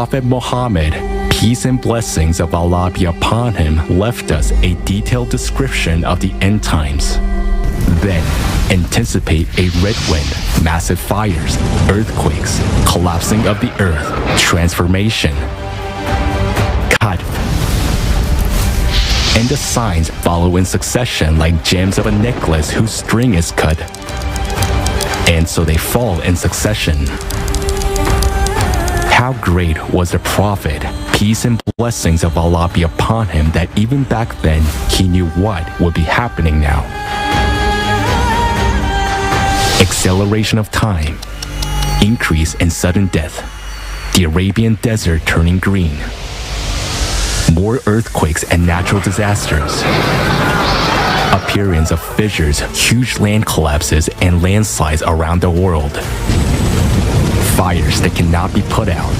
Prophet Muhammad, peace and blessings of Allah be upon him, left us a detailed description of the end times. Then, anticipate a red wind, massive fires, earthquakes, collapsing of the earth, transformation, qadf, and the signs follow in succession like gems of a necklace whose string is cut. And so they fall in succession. How great was the Prophet, peace and blessings of Allah be upon him, that even back then he knew what would be happening now. Acceleration of time, increase in sudden death, the Arabian desert turning green, more earthquakes and natural disasters, appearance of fissures, huge land collapses and landslides around the world, fires that cannot be put out,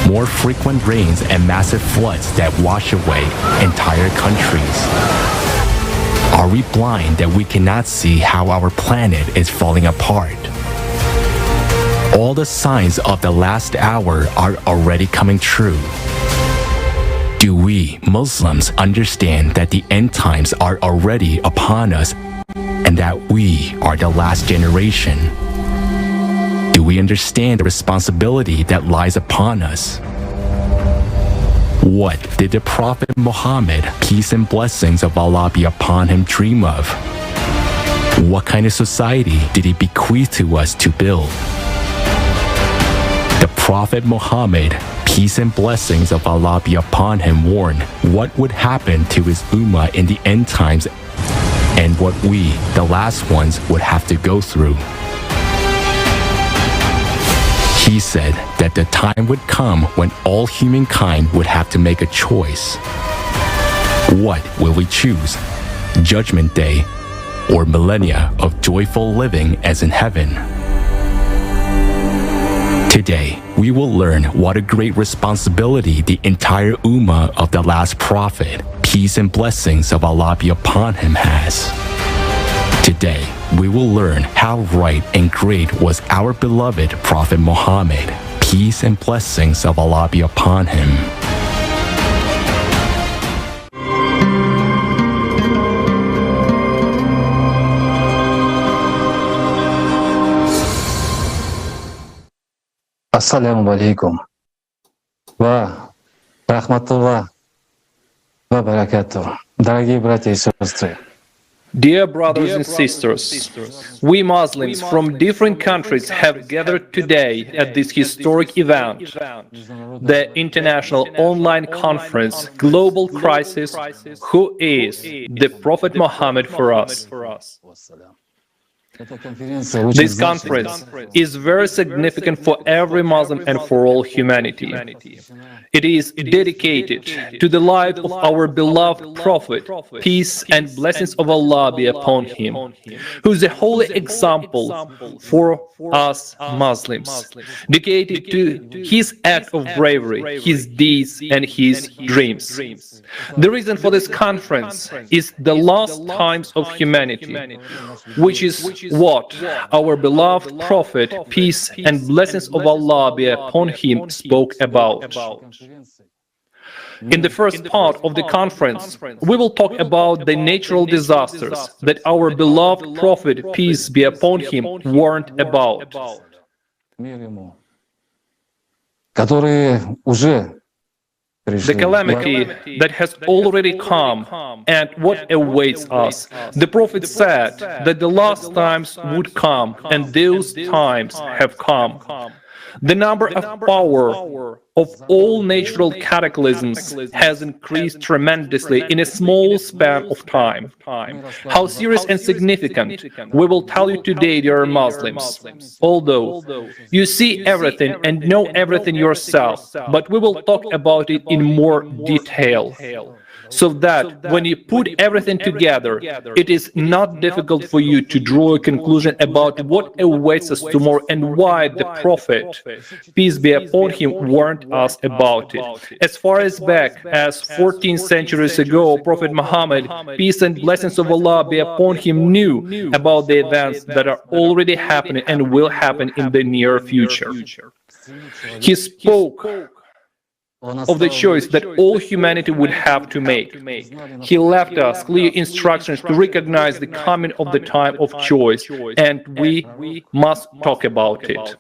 more frequent rains and massive floods that wash away entire countries. Are we blind that we cannot see how our planet is falling apart? All the signs of the last hour are already coming true. Do we, Muslims, understand that the end times are already upon us and that we are the last generation? Do we understand the responsibility that lies upon us? What did the Prophet Muhammad, peace and blessings of Allah be upon him, dream of? What kind of society did he bequeath to us to build? The Prophet Muhammad, peace and blessings of Allah be upon him, warned what would happen to his ummah in the end times and what we, the last ones, would have to go through. He said that the time would come when all humankind would have to make a choice. What will we choose? Judgment Day or millennia of joyful living as in heaven? Today, we will learn what a great responsibility the entire ummah of the last prophet, peace and blessings of Allah be upon him, has. Today, we will learn how right and great was our beloved Prophet Muhammad, peace and blessings of Allah be upon him. Ассаляму алейкум ва рахматуллах ва баракатух. Дорогие братья и сестры, Dear brothers and sisters, we Muslims from different countries have gathered today at this historic event, the International Online Conference Global Crisis, Who is the Prophet Muhammad for us? This conference is very significant for every Muslim and for all humanity. It is dedicated to the life of our beloved Prophet, peace and blessings of Allah be upon him, who is a holy example for us Muslims, dedicated to his act of bravery, his deeds and his dreams. The reason for this conference is the last times of humanity, which is what our beloved Prophet, peace and blessings of Allah be upon him, spoke about. In the first part of the conference, we will talk about the natural disasters that our beloved Prophet, peace be upon him, warned about. The calamity that has already come and what awaits us. The Prophet said that the last times would come, and those times have come. The number of power of all natural cataclysms has increased tremendously in a small span of time. How serious and significant, we will tell you today, dear Muslims. Although you see everything and know everything yourself, but we will talk about it in more detail, so that when you put everything together, it is not difficult for you to draw a conclusion about what awaits us tomorrow and why the Prophet, peace be upon him, warned us about it. As far as back as 14 centuries ago, Prophet Muhammad, peace and blessings of Allah be upon him, knew about the events that are already happening and will happen in the near future. He spoke of the choice that all humanity would have to make. He left us clear instructions to recognize the coming of the time of choice, and we must talk about it.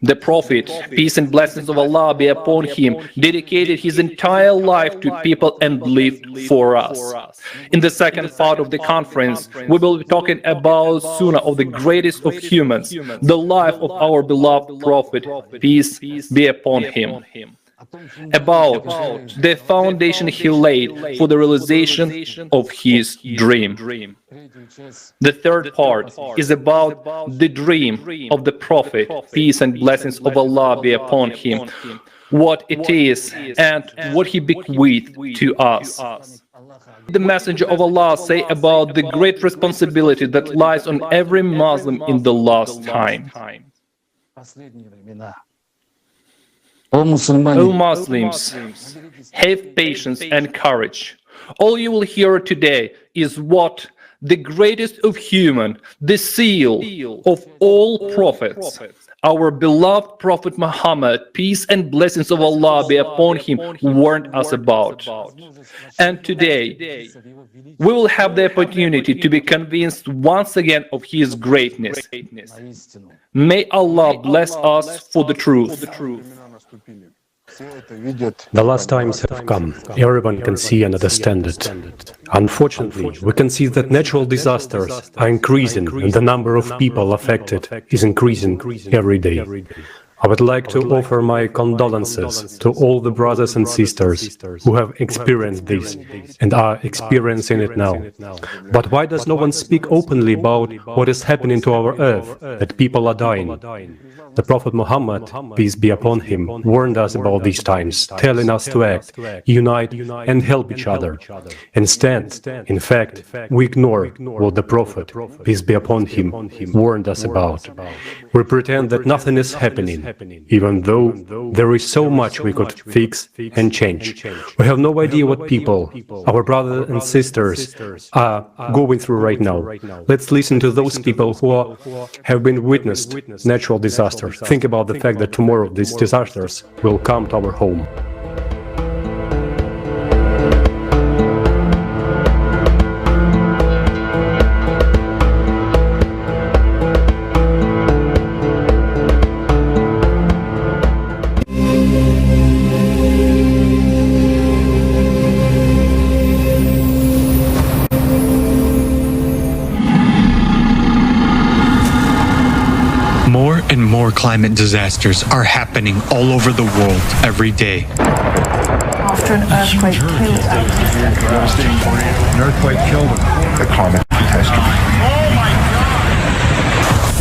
The Prophet, peace and blessings of Allah be upon him, dedicated his entire life to people and lived for us. In the second part of the conference, we will be talking about Sunnah of the greatest of humans, the life of our beloved Prophet, peace be upon him. About the foundation he laid for the realization of his dream. The third part is about the dream of the Prophet, peace and blessings of Allah be upon him, what it is and what he bequeathed to us. The Messenger of Allah say about the great responsibility that lies on every Muslim in the last time. O Muslims, have patience and courage. All you will hear today is what the greatest of human, the seal of all prophets, our beloved Prophet Muhammad, peace and blessings of Allah be upon him, warned us about. And today, we will have the opportunity to be convinced once again of his greatness. May Allah bless us for the truth. The last times have come. Everyone can see and understand it. Unfortunately, we can see that natural disasters are increasing and the number of people affected is increasing every day. I would like to offer my condolences to all the brothers and sisters who have experienced this and are experiencing it now. But why does no one speak openly about what is happening to our earth, that people are dying? The Prophet Muhammad, peace be upon him, warned us about these times, telling us to act, unite and help each other. Instead, in fact, we ignore what the Prophet, peace be upon him, warned us about. We pretend that nothing is happening, even though there is so much we could fix and change. We have no idea what people, our brothers and sisters, are going through right now. Let's listen to those people who have been witnessed natural disasters. Think about the fact that tomorrow these disasters will come to our home. More and more climate disasters are happening all over the world every day. After an earthquake killed An earthquake killed the climate catastrophe.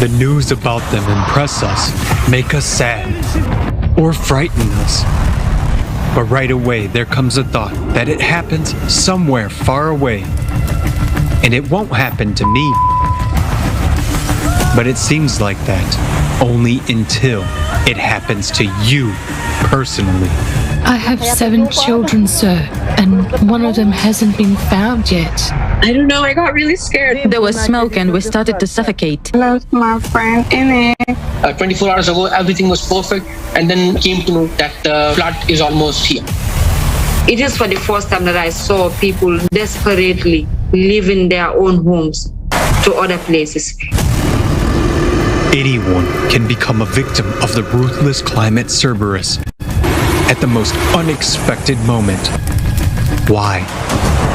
The news about them impress us, make us sad, or frighten us. But right away there comes a thought that it happens somewhere far away, and it won't happen to me. But it seems like that only until it happens to you personally. I have 7 children, sir, and one of them hasn't been found yet. I don't know, I got really scared. There was smoke and we started to suffocate. I lost my friend in it. 24 hours ago, everything was perfect, and then came to know that the flood is almost here. It is for the first time that I saw people desperately leaving their own homes to other places. Anyone can become a victim of the ruthless climate Cerberus at the most unexpected moment. Why?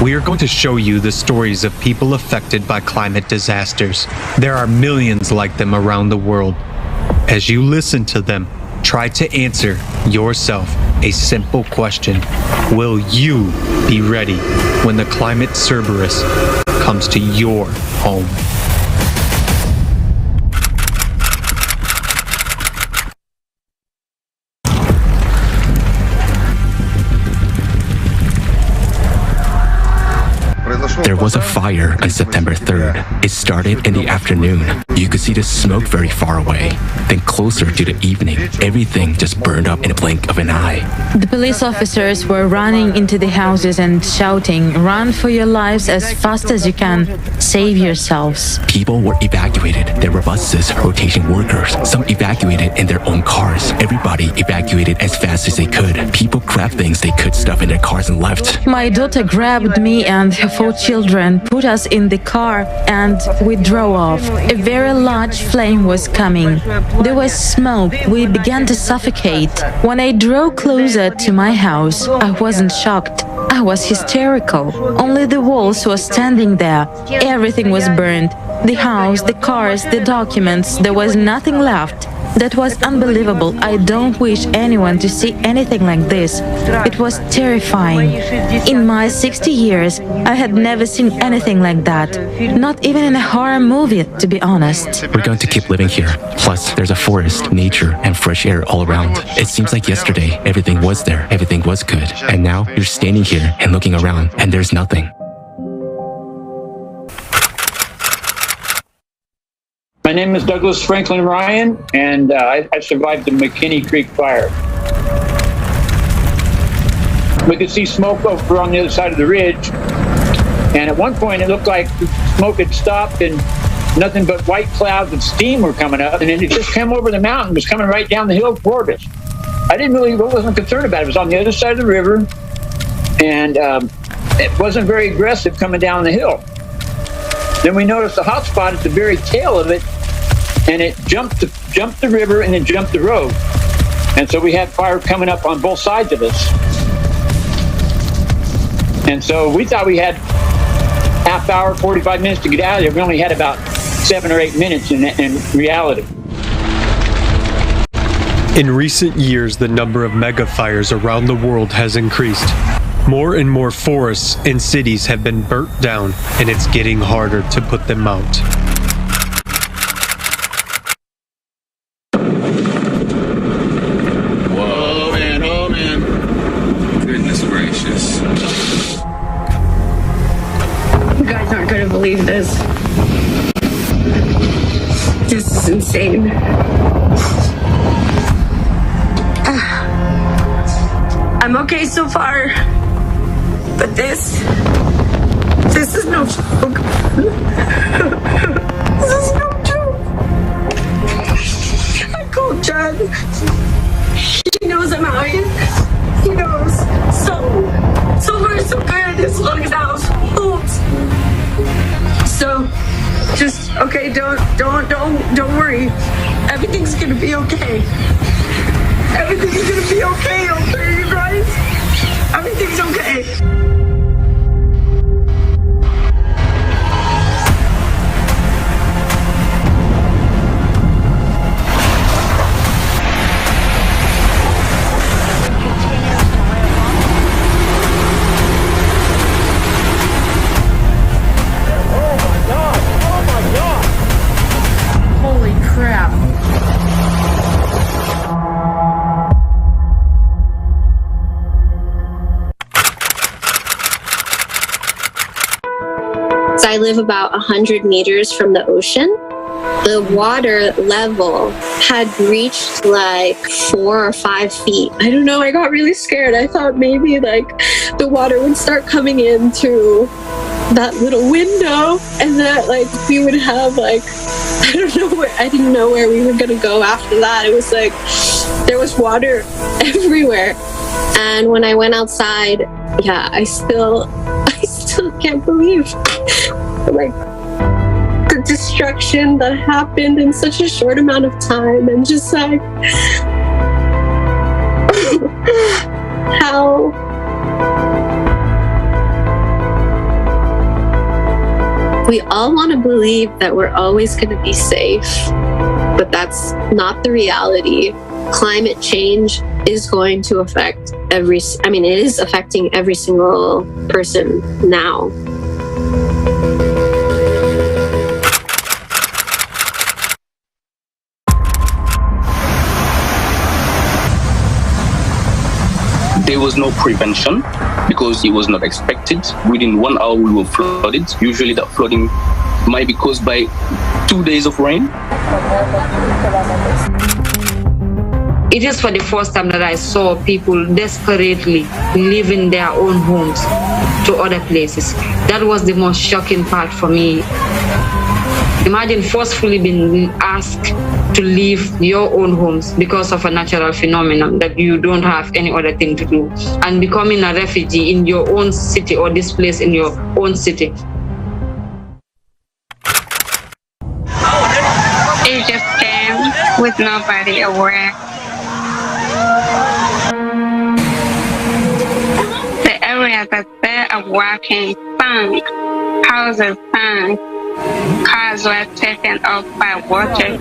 We are going to show you the stories of people affected by climate disasters. There are millions like them around the world. As you listen to them, try to answer yourself a simple question. Will you be ready when the climate Cerberus comes to your home? There was a fire on September 3rd. It started in the afternoon. You could see the smoke very far away. Then closer to the evening, everything just burned up in a blink of an eye. The police officers were running into the houses and shouting, "Run for your lives as fast as you can. Save yourselves." People were evacuated. There were buses, rotation workers. Some evacuated in their own cars. Everybody evacuated as fast as they could. People grabbed things they could stuff in their cars and left. My daughter grabbed me and her 4 children, put us in the car, and we drove off. A very large flame was coming. There was smoke. We began to suffocate. When I drove closer to my house, I wasn't shocked. I was hysterical. Only the walls were standing there. Everything was burned. The house, the cars, the documents. There was nothing left. That was unbelievable. I don't wish anyone to see anything like this. It was terrifying. In my 60 years, I had never seen anything like that. Not even in a horror movie, to be honest. We're going to keep living here. Plus, there's a forest, nature, and fresh air all around. It seems like yesterday, everything was there, everything was good. And now, you're standing here and looking around, and there's nothing. My name is Douglas Franklin Ryan, and I survived the McKinney Creek fire. We could see smoke over on the other side of the ridge, and at one point it looked like the smoke had stopped and nothing but white clouds of steam were coming up, and then it just came over the mountain, was coming right down the hill toward us. I wasn't concerned about it. It was on the other side of the river, and it wasn't very aggressive coming down the hill. Then we noticed a hot spot at the very tail of it, and it jumped the river and then jumped the road. And so we had fire coming up on both sides of us. And so we thought we had half hour, 45 minutes to get out of there. We only had about 7 or 8 minutes in reality. In recent years, the number of mega fires around the world has increased. More and more forests and cities have been burnt down, and it's getting harder to put them out. Oh man. Goodness gracious. You guys aren't gonna believe this. This is insane. I'm okay so far. But this is no joke. This is no joke. I called John. He knows I'm out here. He knows. So far so good as long as the house holds. So just okay, don't worry. Everything's gonna be okay. Everything's gonna be okay out there, you guys. Everything's okay. Holy crap. I live about 100 meters from the ocean. The water level had reached like 4 or 5 feet. I don't know, I got really scared. I thought maybe like the water would start coming in through that little window and that like we would have like, I didn't know where we were gonna go after that. It was like, there was water everywhere. And when I went outside, yeah, I still can't believe like the destruction that happened in such a short amount of time, and just like how we all want to believe that we're always going to be safe, but that's not the reality. Climate change is going to affect it is affecting every single person now. There was no prevention. because it was not expected. Within 1 hour, we were flooded. Usually that flooding might be caused by 2 days of rain. It is for the first time that I saw people desperately leaving their own homes to other places. That was the most shocking part for me. Imagine forcefully being asked to leave your own homes because of a natural phenomenon that you don't have any other thing to do, and becoming a refugee in your own city or displaced in your own city. It just came with nobody aware. The area that they are working sank, houses sank, cars were taken off by water.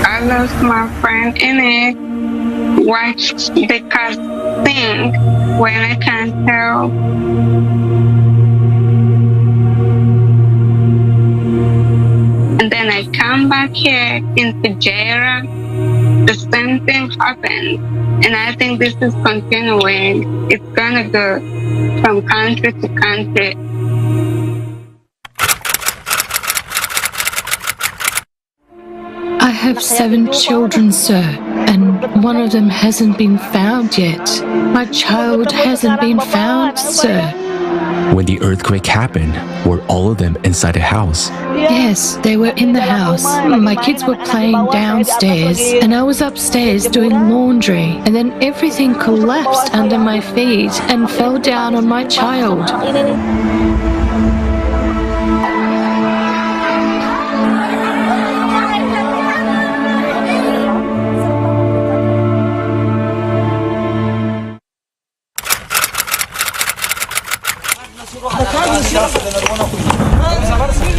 I lost my friend in it, watched the cars sink when I can't tell. And then I come back here in Fujairah, the same thing happened. And I think this is continuing. It's gonna go from country to country. I have 7 children, sir, and one of them hasn't been found yet. My child hasn't been found, sir. When the earthquake happened, were all of them inside the house? Yes, they were in the house. My kids were playing downstairs, and I was upstairs doing laundry, and then everything collapsed under my feet and fell down on my child.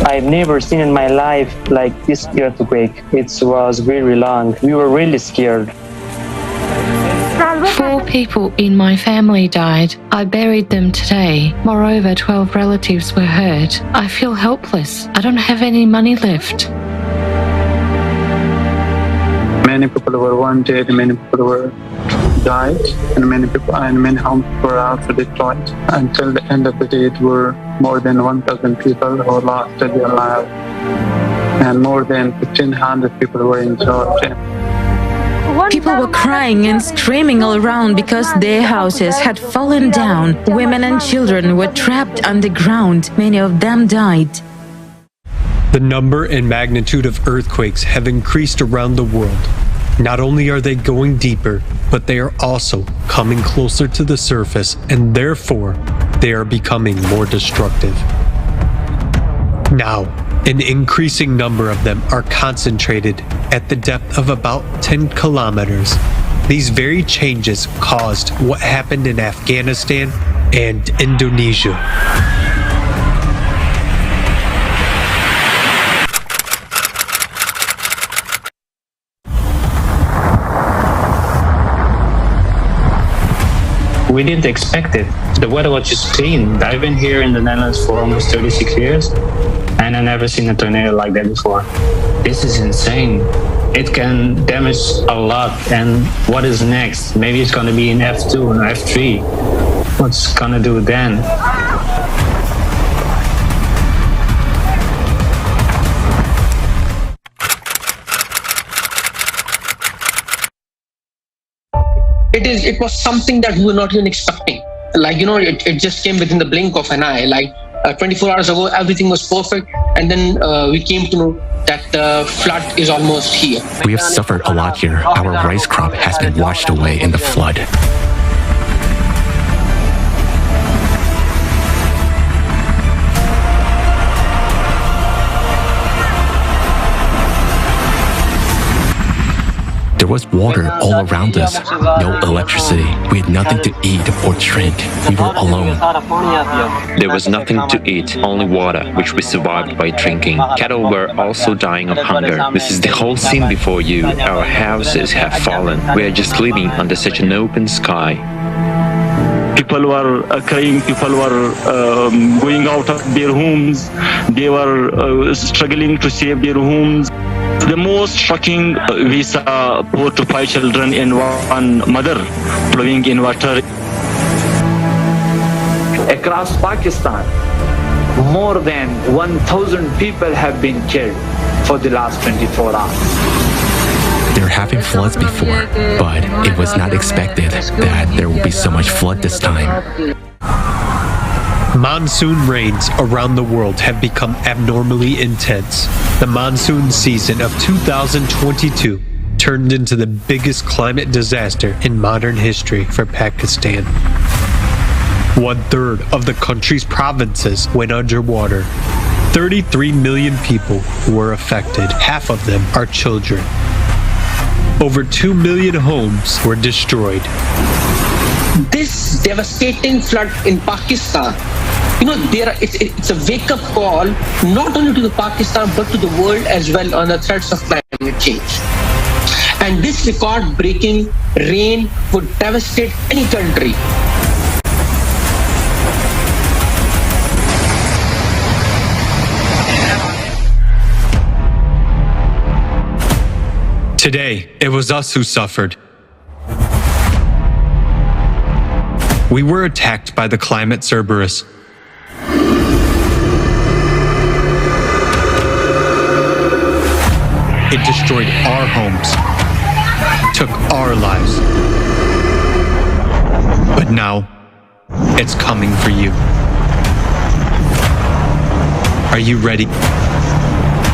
I've never seen in my life like this earthquake. It was very long. We were really scared. 4 people in my family died. I buried them today. Moreover, 12 relatives were hurt. I feel helpless. I don't have any money left. Many people were wounded, many people were died, and many homes were also destroyed. Until the end of the day, it were more than 1,000 people who lost their lives, and more than 1,500 people were injured. People were crying and screaming all around because their houses had fallen down. Women and children were trapped underground. Many of them died. The number and magnitude of earthquakes have increased around the world. Not only are they going deeper, but they are also coming closer to the surface, and therefore, they are becoming more destructive. Now, an increasing number of them are concentrated at the depth of about 10 kilometers. These very changes caused what happened in Afghanistan and Indonesia. We didn't expect it. The weather was just clean. I've been here in the Netherlands for almost 36 years, and I've never seen a tornado like that before. This is insane. It can damage a lot, and what is next? Maybe it's gonna be in F2 and F3. What's gonna do then? It was something that we were not even expecting. Like, it just came within the blink of an eye. Like 24 hours ago, everything was perfect. And then we came to know that the flood is almost here. We have suffered a lot here. Our rice crop has been washed away in the flood. There was water all around us, no electricity. We had nothing to eat or drink. We were alone. There was nothing to eat, only water, which we survived by drinking. Cattle were also dying of hunger. This is the whole scene before you. Our houses have fallen. We are just living under such an open sky. People were crying, people were going out of their homes, they were struggling to save their homes. The most shocking, we saw 4 to 5 children and one mother plowing in water. Across Pakistan, more than 1,000 people have been killed for the last 24 hours. There have been floods before, but it was not expected that there will be so much flood this time. Monsoon rains around the world have become abnormally intense. The monsoon season of 2022 turned into the biggest climate disaster in modern history for Pakistan. 1/3 of the country's provinces went underwater. 33 million people were affected. Half of them are children. Over 2 million homes were destroyed. This devastating flood in Pakistan, it's a wake-up call not only to the Pakistan but to the world as well on the threats of climate change. And this record-breaking rain would devastate any country. Today, it was us who suffered. We were attacked by the climate Cerberus. It destroyed our homes, took our lives. But now, it's coming for you. Are you ready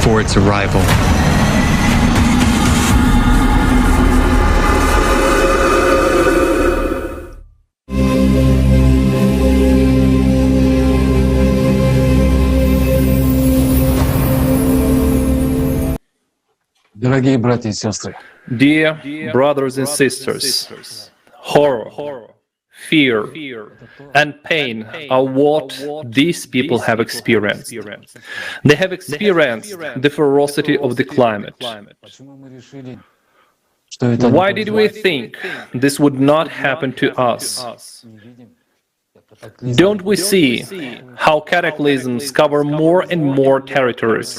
for its arrival? Dear brothers and sisters, horror, fear, and pain are what these people have experienced. They have experienced the ferocity of the climate. Why did we think this would not happen to us? Don't we see how cataclysms cover more and more territories?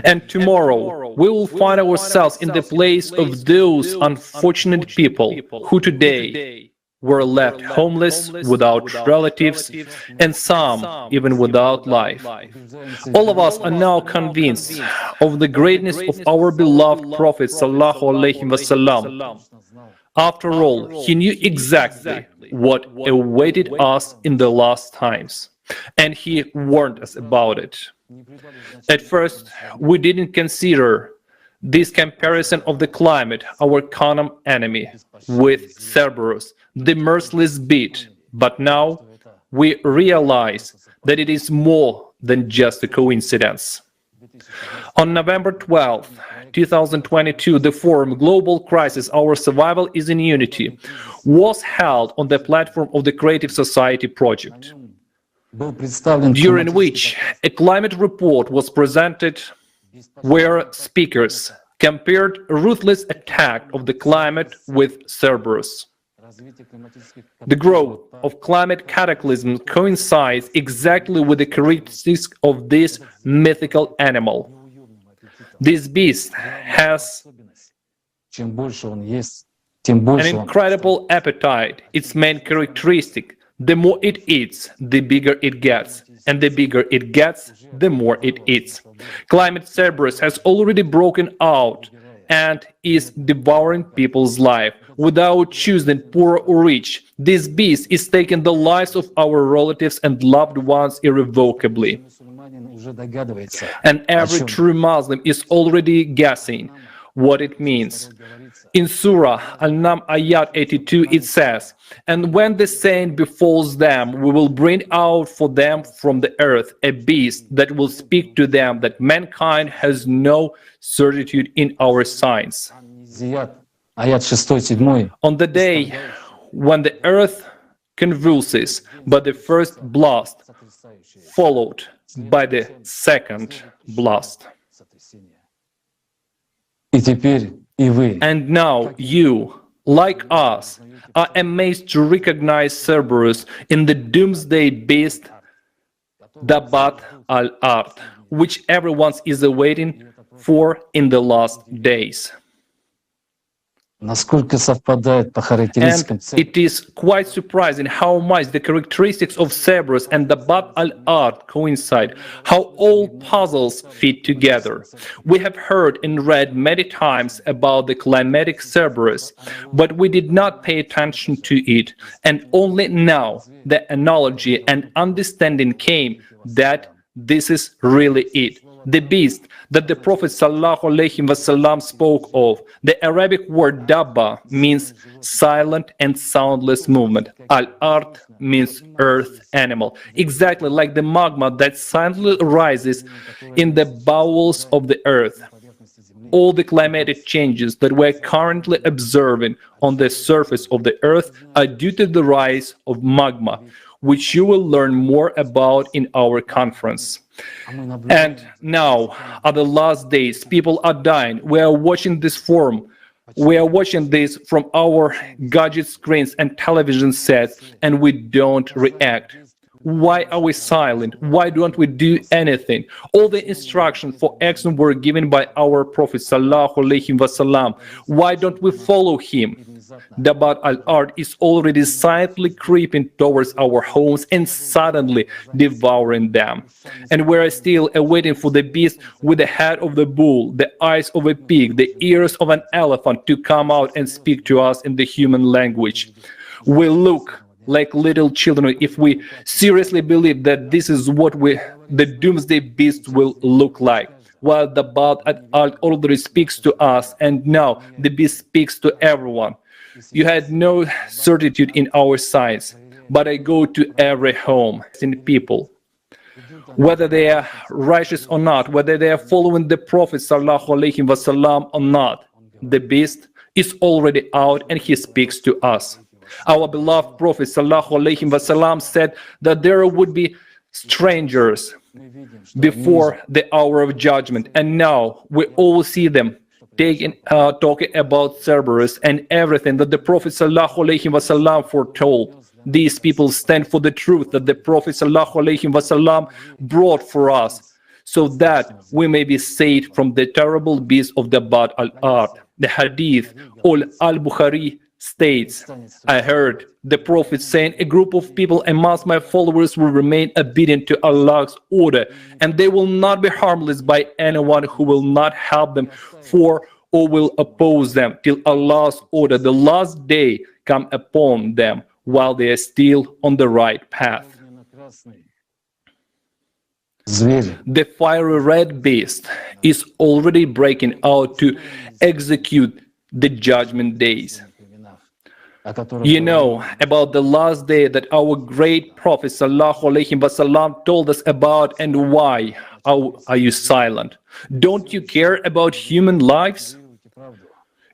And tomorrow we will find ourselves in the place of those unfortunate people who today were left homeless, without relatives, and some even without life. All of us are now convinced of the greatness of our beloved Prophet Sallallahu Alaihi Wasallam. After all, he knew exactly what awaited us in the last times, and he warned us about it. At first, we didn't consider this comparison of the climate, our common enemy, with Cerberus, the merciless beast, but now we realize that it is more than just a coincidence. On November 12, 2022, the forum Global Crisis, Our Survival is in Unity was held on the platform of the Creative Society Project, during which a climate report was presented where speakers compared a ruthless attack of the climate with Cerberus. The growth of climate cataclysms coincides exactly with the characteristics of this mythical animal. This beast has an incredible appetite. Its main characteristic: the more it eats, the bigger it gets, and the bigger it gets, the more it eats. Climate Cerberus has already broken out and is devouring people's life without choosing poor or rich. This beast is taking the lives of our relatives and loved ones irrevocably. And every true Muslim is already guessing what it means. In Surah Al-Nam Ayat 82 it says, "And when the saint befalls them, we will bring out for them from the earth a beast that will speak to them that mankind has no certitude in our signs." On the day when the earth convulses by the first blast, followed by the second blast. And now you, like us, are amazed to recognize Cerberus in the doomsday beast Dabat al-Ard, which everyone is awaiting for in the last days. And it is quite surprising how much the characteristics of Cerberus and the Dabat al-Ard coincide, how all puzzles fit together. We have heard and read many times about the climatic Cerberus, but we did not pay attention to it, and only now the analogy and understanding came that this is really it. The beast that the Prophet ﷺ spoke of. The Arabic word dabba means silent and soundless movement. Al-Ard means earth animal, exactly like the magma that silently rises in the bowels of the earth. All the climatic changes that we're currently observing on the surface of the earth are due to the rise of magma, which you will learn more about in our conference. And now, at the last days, people are dying. We are watching this forum. We are watching this from our gadget screens and television sets, and we don't react. Why are we silent? Why don't we do anything? All the instructions for action were given by our Prophet ﷺ. Why don't we follow him? Dabat al-Ard is already silently creeping towards our homes and suddenly devouring them. And we are still awaiting for the beast with the head of the bull, the eyes of a pig, the ears of an elephant to come out and speak to us in the human language. We look like little children if we seriously believe that this is what the doomsday beast will look like. While the Dabat al-Ard already speaks to us, and now the beast speaks to everyone. You had no certitude in our science, but I go to every home in people, whether they are righteous or not, whether they are following the Prophet ﷺ or not. The beast is already out and he speaks to us. Our beloved Prophet ﷺ said that there would be strangers before the hour of judgment, and now we all see them talking about Cerberus and everything that the Prophet ﷺ foretold. These people stand for the truth that the Prophet ﷺ brought for us, so that we may be saved from the terrible beast of the Dabat al-Ard. The Hadith al-Bukhari states, I heard the Prophet saying, a group of people amongst my followers will remain obedient to Allah's order, and they will not be harmless by anyone who will not help them or will oppose them till Allah's order, the last day, come upon them while they are still on the right path. The fiery red beast is already breaking out to execute the judgment days. You know about the last day that our great Prophet ﷺ told us about, and why are you silent? Don't you care about human lives?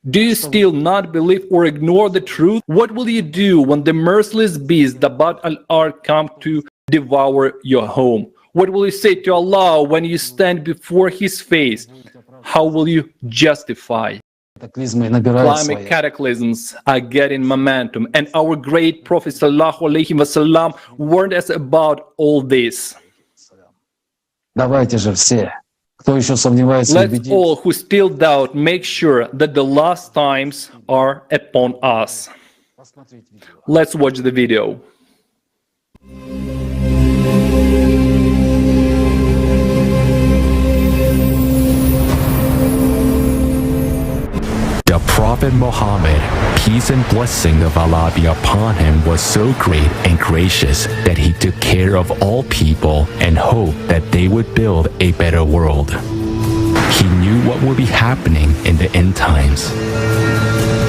Do you still not believe or ignore the truth? What will you do when the merciless beast, the Dabat al-Ard, come to devour your home? What will you say to Allah when you stand before His face? How will you justify? Climate cataclysms are getting momentum, and our great Prophet ﷺ warned us about all this. Let's all who still doubt make sure that the last times are upon us. Let's watch the video. The Prophet Muhammad, peace and blessing of Allah be upon him, was so great and gracious that he took care of all people and hoped that they would build a better world. He knew what would be happening in the end times.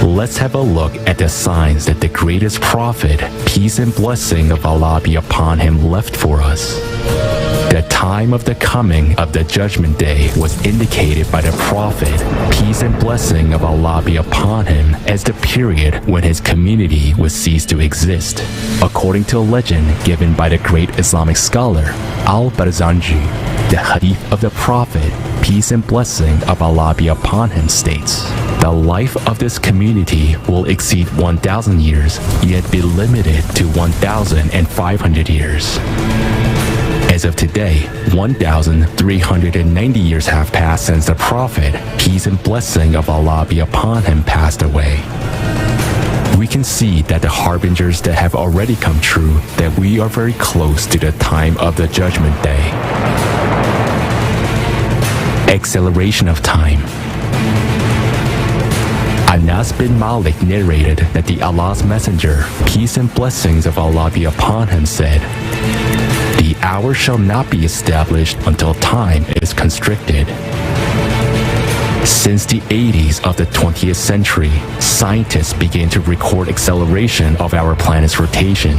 Let's have a look at the signs that the greatest prophet, peace and blessing of Allah be upon him, left for us. The time of the coming of the judgment day was indicated by the prophet, peace and blessing of Allah be upon him, as the period when his community would cease to exist. According to a legend given by the great Islamic scholar Al-Barzanji, the hadith of the prophet, peace and blessing of Allah be upon him, states, the The life of this community will exceed 1,000 years, yet be limited to 1,500 years. As of today, 1,390 years have passed since the Prophet, peace and blessing of Allah be upon him, passed away. We can see that the harbingers that have already come true, that we are very close to the time of the Judgment Day. Acceleration of time. Anas bin Malik narrated that the Allah's Messenger, peace and blessings of Allah be upon him, said, "The hour shall not be established until time is constricted." Since the 80s of the 20th century, scientists began to record acceleration of our planet's rotation.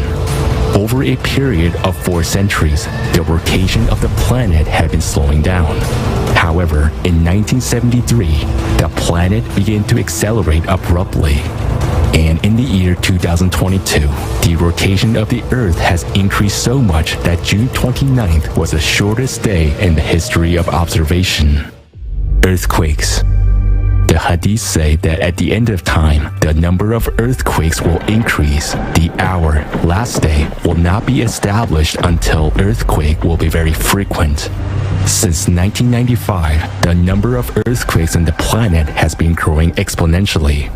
Over a period of 4 centuries, the rotation of the planet had been slowing down. However, in 1973, the planet began to accelerate abruptly. And in the year 2022, the rotation of the Earth has increased so much that June 29th was the shortest day in the history of observation. Earthquakes. The hadiths say that at the end of time, the number of earthquakes will increase. The hour, last day, will not be established until earthquake will be very frequent. Since 1995, the number of earthquakes on the planet has been growing exponentially.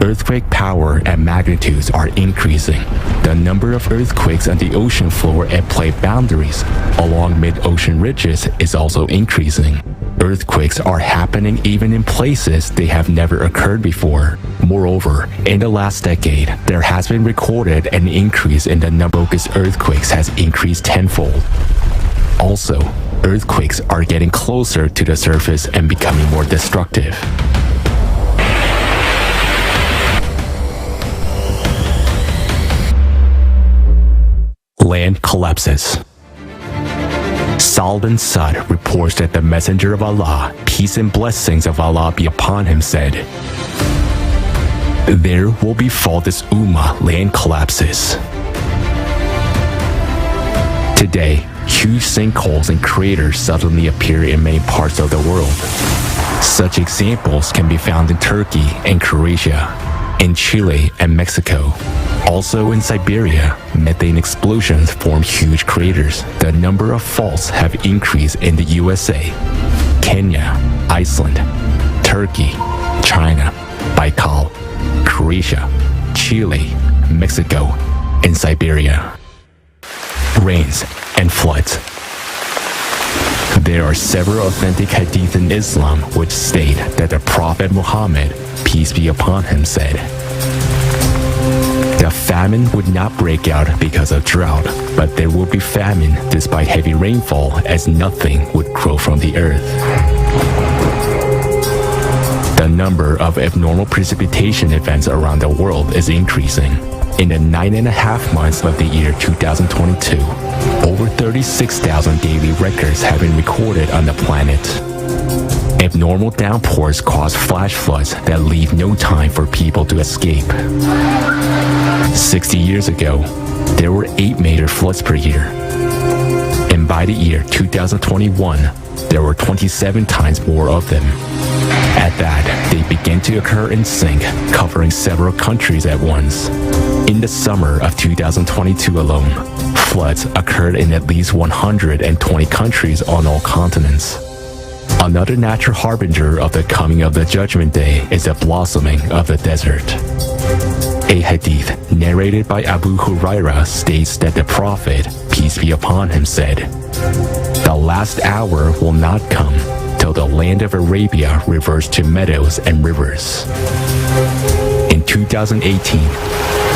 Earthquake power and magnitudes are increasing. The number of earthquakes on the ocean floor at plate boundaries along mid-ocean ridges is also increasing. Earthquakes are happening even in places they have never occurred before. Moreover, in the last decade, there has been recorded an increase in the number of earthquakes has increased tenfold. Also, earthquakes are getting closer to the surface and becoming more destructive. Land collapses. Salman Sud reports that the Messenger of Allah, peace and blessings of Allah be upon him, said, "There will befall this ummah land collapses." Today, huge sinkholes and craters suddenly appear in many parts of the world. Such examples can be found in Turkey and Croatia, in Chile and Mexico. Also in Siberia, methane explosions form huge craters. The number of faults have increased in the USA, Kenya, Iceland, Turkey, China, Baikal, Croatia, Chile, Mexico, and Siberia. Rains and floods. There are several authentic hadith in Islam which state that the Prophet Muhammad, peace be upon him, said, "The famine would not break out because of drought, but there will be famine despite heavy rainfall, as nothing would grow from the earth." The number of abnormal precipitation events around the world is increasing. In the 9.5 months of the year 2022, over 36,000 daily records have been recorded on the planet. Abnormal downpours cause flash floods that leave no time for people to escape. 60 years ago, there were 8 major floods per year. And by the year 2021, there were 27 times more of them. At that, they began to occur in sync, covering several countries at once. In the summer of 2022 alone, floods occurred in at least 120 countries on all continents. Another natural harbinger of the coming of the Judgment Day is the blossoming of the desert. A hadith narrated by Abu Hurairah states that the Prophet, peace be upon him, said, "The last hour will not come till the land of Arabia reverts to meadows and rivers." In 2018,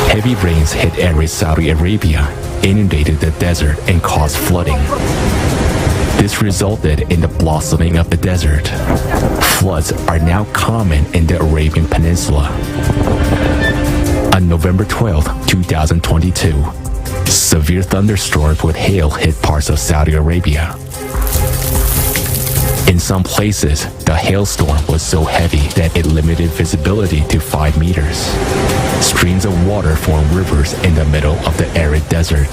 heavy rains hit arid Saudi Arabia, inundated the desert, and caused flooding. This resulted in the blossoming of the desert. Floods are now common in the Arabian Peninsula. On November 12, 2022, severe thunderstorms with hail hit parts of Saudi Arabia. In some places, the hailstorm was so heavy that it limited visibility to 5 meters. Streams of water formed rivers in the middle of the arid desert.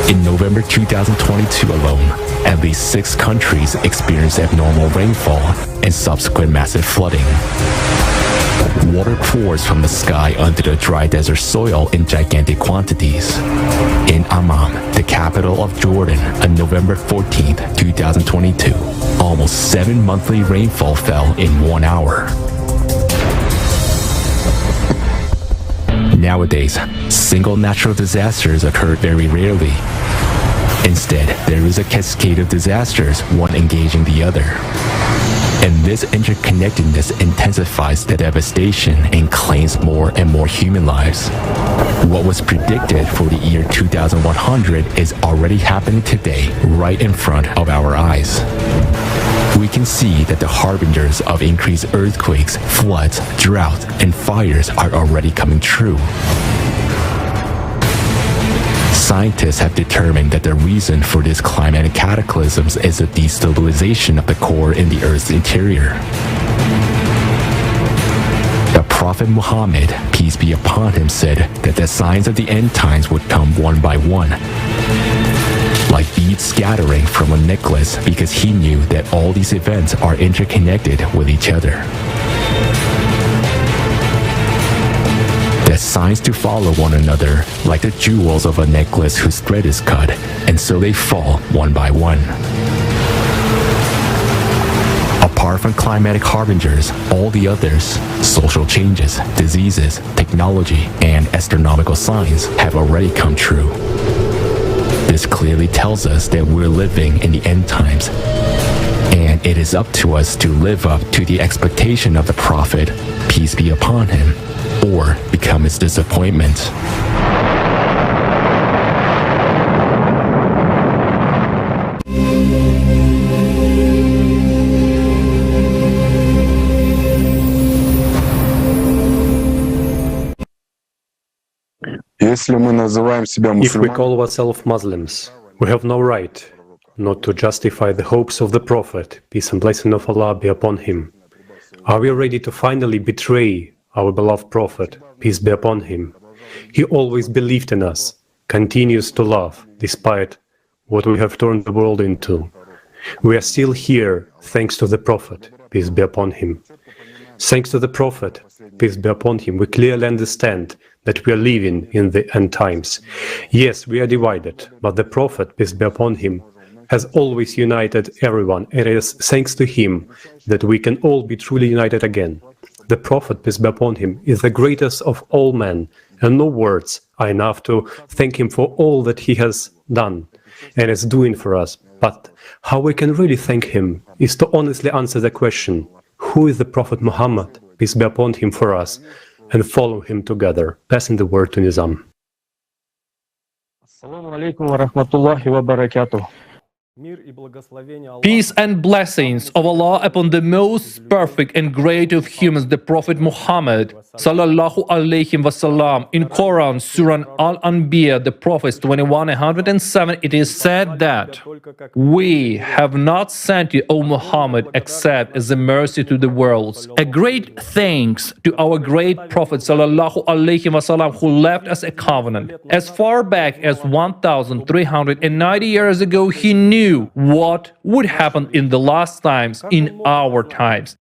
In November 2022 alone, at least 6 countries experienced abnormal rainfall and subsequent massive flooding. Water pours from the sky under the dry desert soil in gigantic quantities. In Amman, the capital of Jordan, on November 14, 2022, almost 7 monthly rainfall fell in 1 hour. Nowadays, single natural disasters occur very rarely. Instead, there is a cascade of disasters, one engaging the other. And this interconnectedness intensifies the devastation and claims more and more human lives. What was predicted for the year 2100 is already happening today, right in front of our eyes. We can see that the harbingers of increased earthquakes, floods, droughts, and fires are already coming true. Scientists have determined that the reason for these climatic cataclysms is the destabilization of the core in the Earth's interior. The Prophet Muhammad, peace be upon him, said that the signs of the end times would come one by one, like beads scattering from a necklace, because he knew that all these events are interconnected with each other. The signs to follow one another, like the jewels of a necklace whose thread is cut, and so they fall one by one. Apart from climatic harbingers, all the others, social changes, diseases, technology, and astronomical signs have already come true. This clearly tells us that we're living in the end times, and it is up to us to live up to the expectation of the Prophet, peace be upon him, or become its disappointment. If we call ourselves Muslims, we have no right not to justify the hopes of the Prophet, peace and blessing of Allah be upon him. Are we ready to finally betray our beloved Prophet, peace be upon him? He always believed in us, continues to love, despite what we have turned the world into. We are still here thanks to the Prophet, peace be upon him. Thanks to the Prophet, peace be upon him, we clearly understand that we are living in the end times. Yes, we are divided, but the Prophet, peace be upon him, has always united everyone. It is thanks to him that we can all be truly united again. The Prophet, peace be upon him, is the greatest of all men, and no words are enough to thank him for all that he has done and is doing for us. But how we can really thank him is to honestly answer the question, who is the Prophet Muhammad, peace be upon him, for us, and follow him together. Passing the word to Nizam. Assalamu alaikum wa rahmatullahi wa barakatuh. Peace and blessings of Allah upon the most perfect and great of humans, the Prophet Muhammad sallallahu alaihi wasallam. In Quran, Surah Al-Anbiya, the Prophets 21:107, it is said that we have not sent you, O Muhammad, except as a mercy to the worlds. A great thanks to our great Prophet sallallahu alaihi wasallam, who left us a covenant. As far back as 1,390 years ago, he knew what would happen in the last times, in our times.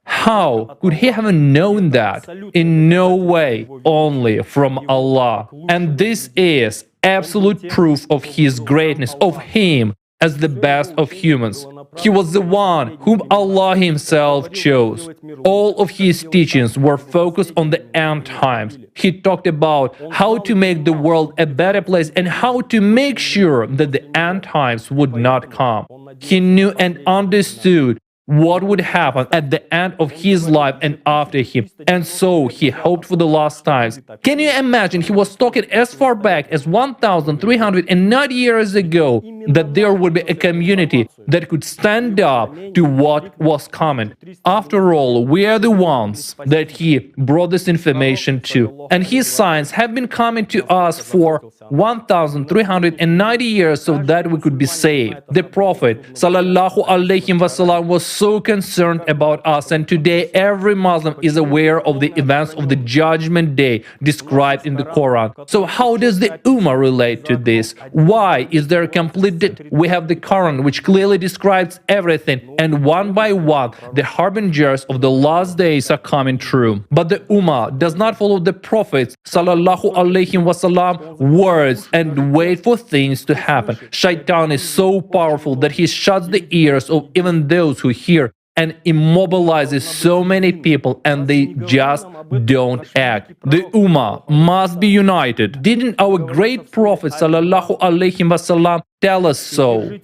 How could he have known that? In no way, only from Allah. And this is absolute proof of his greatness, of him as the best of humans. He was the one whom Allah himself chose. All of his teachings were focused on the end times. He talked about how to make the world a better place and how to make sure that the end times would not come. He knew and understood what would happen at the end of his life and after him. And so he hoped for the last times. Can you imagine? He was talking as far back as 1,390 years ago that there would be a community that could stand up to what was coming. After all, we are the ones that he brought this information to. And his signs have been coming to us for 1,390 years so that we could be saved. The Prophet ﷺ was so concerned about us, and today every Muslim is aware of the events of the Judgment Day described in the Quran. So how does the Ummah relate to this? Why is there a complete we have the Quran, which clearly describes everything, and one by one the harbingers of the last days are coming true. But the Ummah does not follow the Prophet's ﷺ words and wait for things to happen. Shaitan is so powerful that he shuts the ears of even those who hear and immobilizes so many people, and they just don't act. The Ummah must be united. Didn't our great Prophet ﷺ tell us so?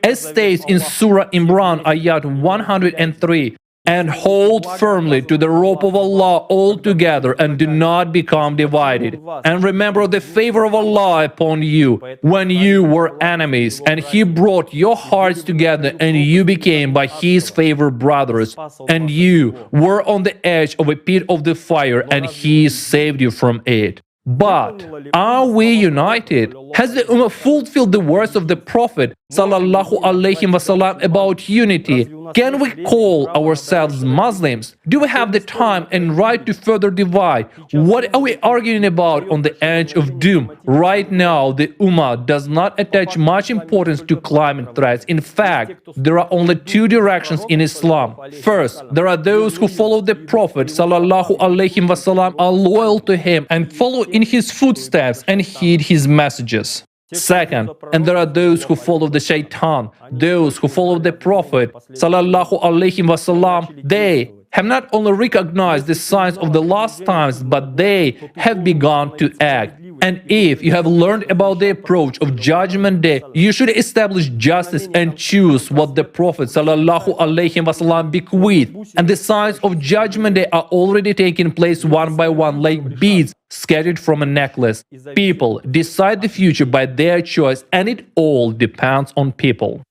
As states in Surah Imran, ayat 103, and hold firmly to the rope of Allah all together, and do not become divided. And remember the favor of Allah upon you when you were enemies, and He brought your hearts together, and you became by His favor brothers, and you were on the edge of a pit of the fire, and He saved you from it. But are we united? Has the Ummah fulfilled the words of the Prophet ﷺ about unity? Can we call ourselves Muslims? Do we have the time and right to further divide? What are we arguing about on the edge of doom? Right now, the Ummah does not attach much importance to climate threats. In fact, there are only two directions in Islam. First, there are those who follow the Prophet ﷺ, are loyal to him and follow in his footsteps and heed his messages. Second, and there are those who follow the Shaitan, those who follow the Prophet ﷺ. They have not only recognized the signs of the last times, but they have begun to act. And if you have learned about the approach of Judgment Day, you should establish justice and choose what the Prophet ﷺ bequeathed. And the signs of Judgment Day are already taking place one by one, like beads scattered from a necklace. People decide the future by their choice, and it all depends on people.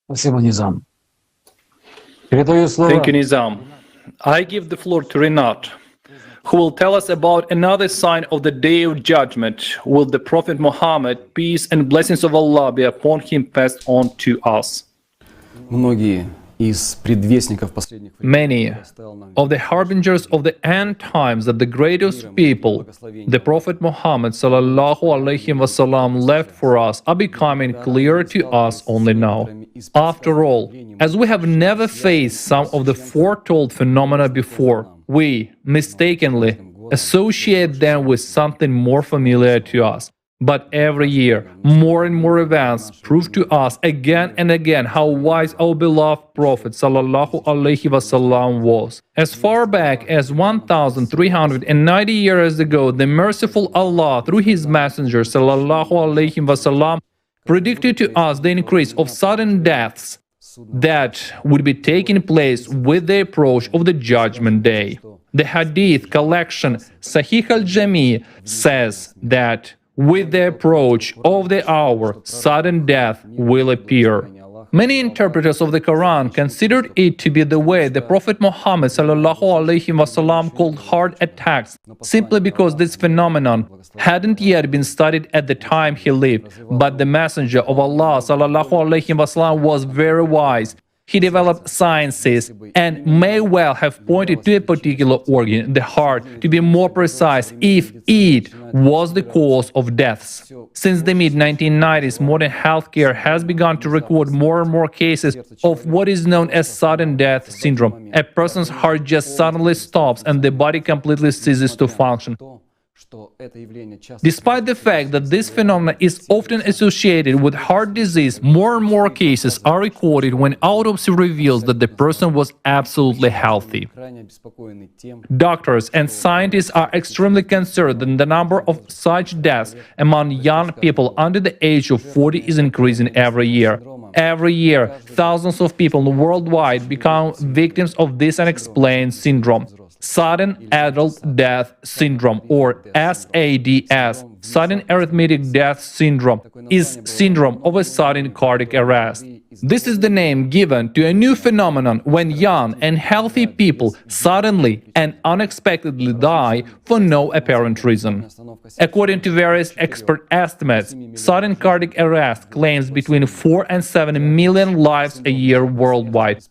Thank you, Nizam. I give the floor to Rinat, who will tell us about another sign of the Day of Judgment. Will the Prophet Muhammad, peace and blessings of Allah be upon him, passed on to us? Many of the harbingers of the end times that the greatest people, the Prophet Muhammad ﷺ, left for us are becoming clear to us only now. After all, as we have never faced some of the foretold phenomena before, we mistakenly associate them with something more familiar to us. But every year, more and more events prove to us again and again how wise our beloved Prophet ﷺ was. As far back as 1,390 years ago, the merciful Allah, through His Messenger ﷺ, predicted to us the increase of sudden deaths that would be taking place with the approach of the Judgment Day. The Hadith collection Sahih al-Jami says that with the approach of the hour, sudden death will appear. Many interpreters of the Quran considered it to be the way the Prophet Muhammad ﷺ called heart attacks, simply because this phenomenon hadn't yet been studied at the time he lived. But the Messenger of Allah ﷺ was very wise. He developed sciences and may well have pointed to a particular organ, the heart, to be more precise, if it was the cause of deaths. Since the mid-1990s, modern healthcare has begun to record more and more cases of what is known as sudden death syndrome. A person's heart just suddenly stops and the body completely ceases to function. Despite the fact that this phenomenon is often associated with heart disease, more and more cases are recorded when autopsy reveals that the person was absolutely healthy. Doctors and scientists are extremely concerned that the number of such deaths among young people under the age of 40 is increasing every year. Every year, thousands of people worldwide become victims of this unexplained syndrome. Sudden Adult Death Syndrome, or SADS. sudden arrhythmic death syndrome is syndrome of a sudden cardiac arrest. This is the name given to a new phenomenon when young and healthy people suddenly and unexpectedly die for no apparent reason. According to various expert estimates, sudden cardiac arrest claims between 4 and 7 million lives a year worldwide.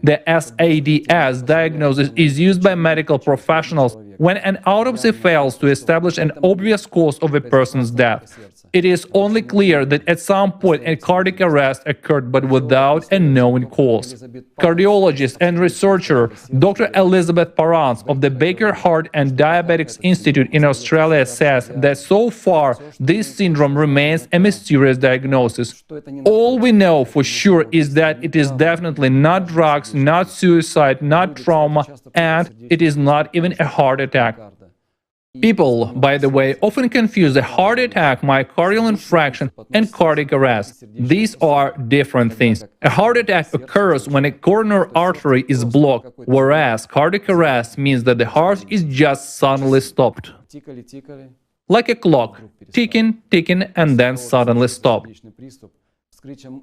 The SADS diagnosis is used by medical professionals when an autopsy fails to establish an obvious cause of a person's death. It is only clear that at some point a cardiac arrest occurred but without a known cause. Cardiologist and researcher Dr. Elizabeth Parents of the Baker Heart and Diabetics Institute in Australia says that so far this syndrome remains a mysterious diagnosis. All we know for sure is that it is definitely not drugs, not suicide, not trauma, and it is not even a heart attack. People, by the way, often confuse a heart attack, myocardial infarction, and cardiac arrest. These are different things. A heart attack occurs when a coronary artery is blocked, whereas cardiac arrest means that the heart is just suddenly stopped. Like a clock, ticking, ticking, and then suddenly stopped.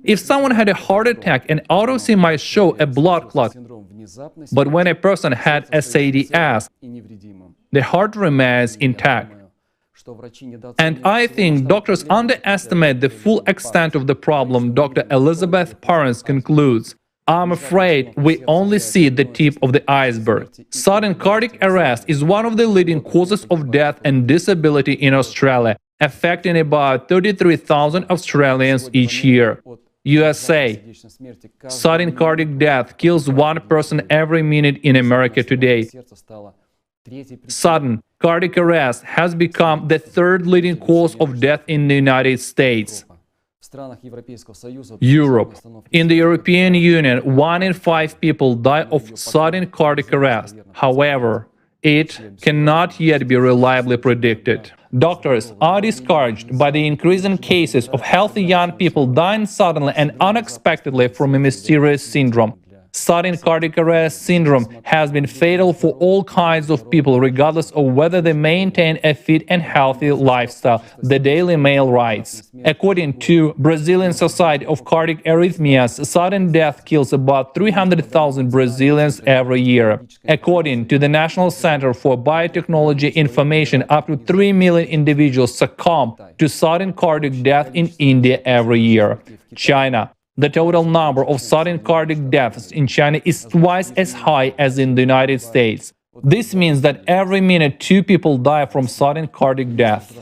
If someone had a heart attack, an autopsy might show a blood clot, but when a person had SADS, the heart remains intact. And I think doctors underestimate the full extent of the problem. Dr. Elizabeth Parents concludes, "I'm afraid we only see the tip of the iceberg." Sudden cardiac arrest is one of the leading causes of death and disability in Australia, affecting about 33,000 Australians each year. USA. Sudden cardiac death kills one person every minute in America today. Sudden cardiac arrest has become the third leading cause of death in the United States. Europe. In the European Union, 1 in 5 people die of sudden cardiac arrest. However, it cannot yet be reliably predicted. Doctors are discouraged by the increasing cases of healthy young people dying suddenly and unexpectedly from a mysterious syndrome. Sudden cardiac arrest syndrome has been fatal for all kinds of people, regardless of whether they maintain a fit and healthy lifestyle, the Daily Mail writes. According to Brazilian Society of Cardiac Arrhythmias, sudden death kills about 300,000 Brazilians every year. According to the National Center for Biotechnology Information, up to 3 million individuals succumb to sudden cardiac death in India every year. China. The total number of sudden cardiac deaths in China is twice as high as in the United States. This means that every minute 2 people die from sudden cardiac death.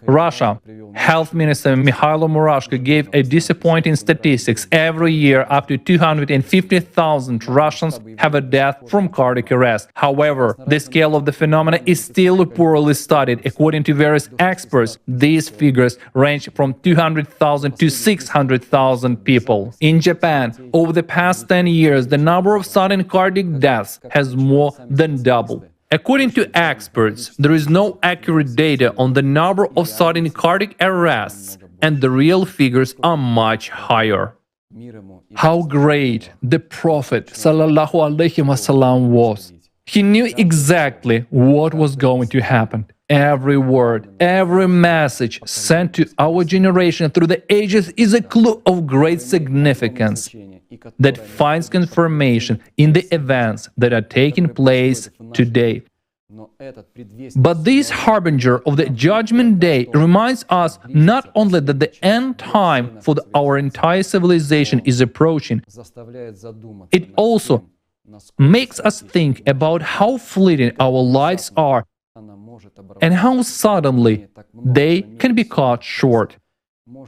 Russia. Health Minister Mikhailo Murashko gave a disappointing statistics. Every year, up to 250,000 Russians have a death from cardiac arrest. However, the scale of the phenomena is still poorly studied. According to various experts, these figures range from 200,000 to 600,000 people. In Japan, over the past 10 years, the number of sudden cardiac deaths has more than doubled. According to experts, there is no accurate data on the number of sudden cardiac arrests, and the real figures are much higher. How great the Prophet ﷺ was! He knew exactly what was going to happen. Every word, every message sent to our generation through the ages is a clue of great significance that finds confirmation in the events that are taking place today. But this harbinger of the Judgment Day reminds us not only that the end time for our entire civilization is approaching, it also makes us think about how fleeting our lives are and how suddenly they can be cut short.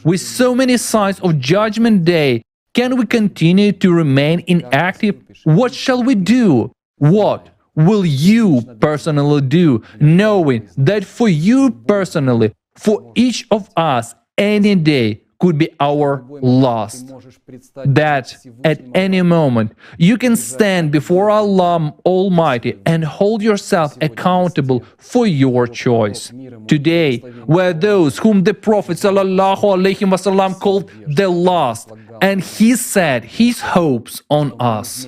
With so many signs of Judgment Day, can we continue to remain inactive? What shall we do? What will you personally do, knowing that for you personally, for each of us, any day could be our last? That at any moment you can stand before Allah Almighty and hold yourself accountable for your choice. Today, we're those whom the Prophet ﷺ called the last, and he set his hopes on us.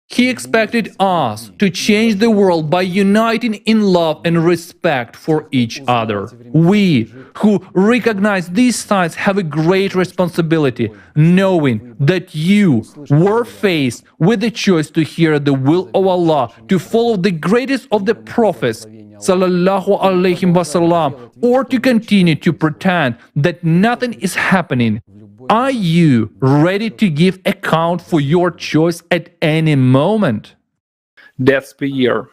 He expected us to change the world by uniting in love and respect for each other. We, who recognize these signs, have a great responsibility, knowing that you were faced with the choice to hear the will of Allah, to follow the greatest of the prophets, sallallahu alaihi wasallam, or to continue to pretend that nothing is happening. Are you ready to give account for your choice at any moment? That's the year.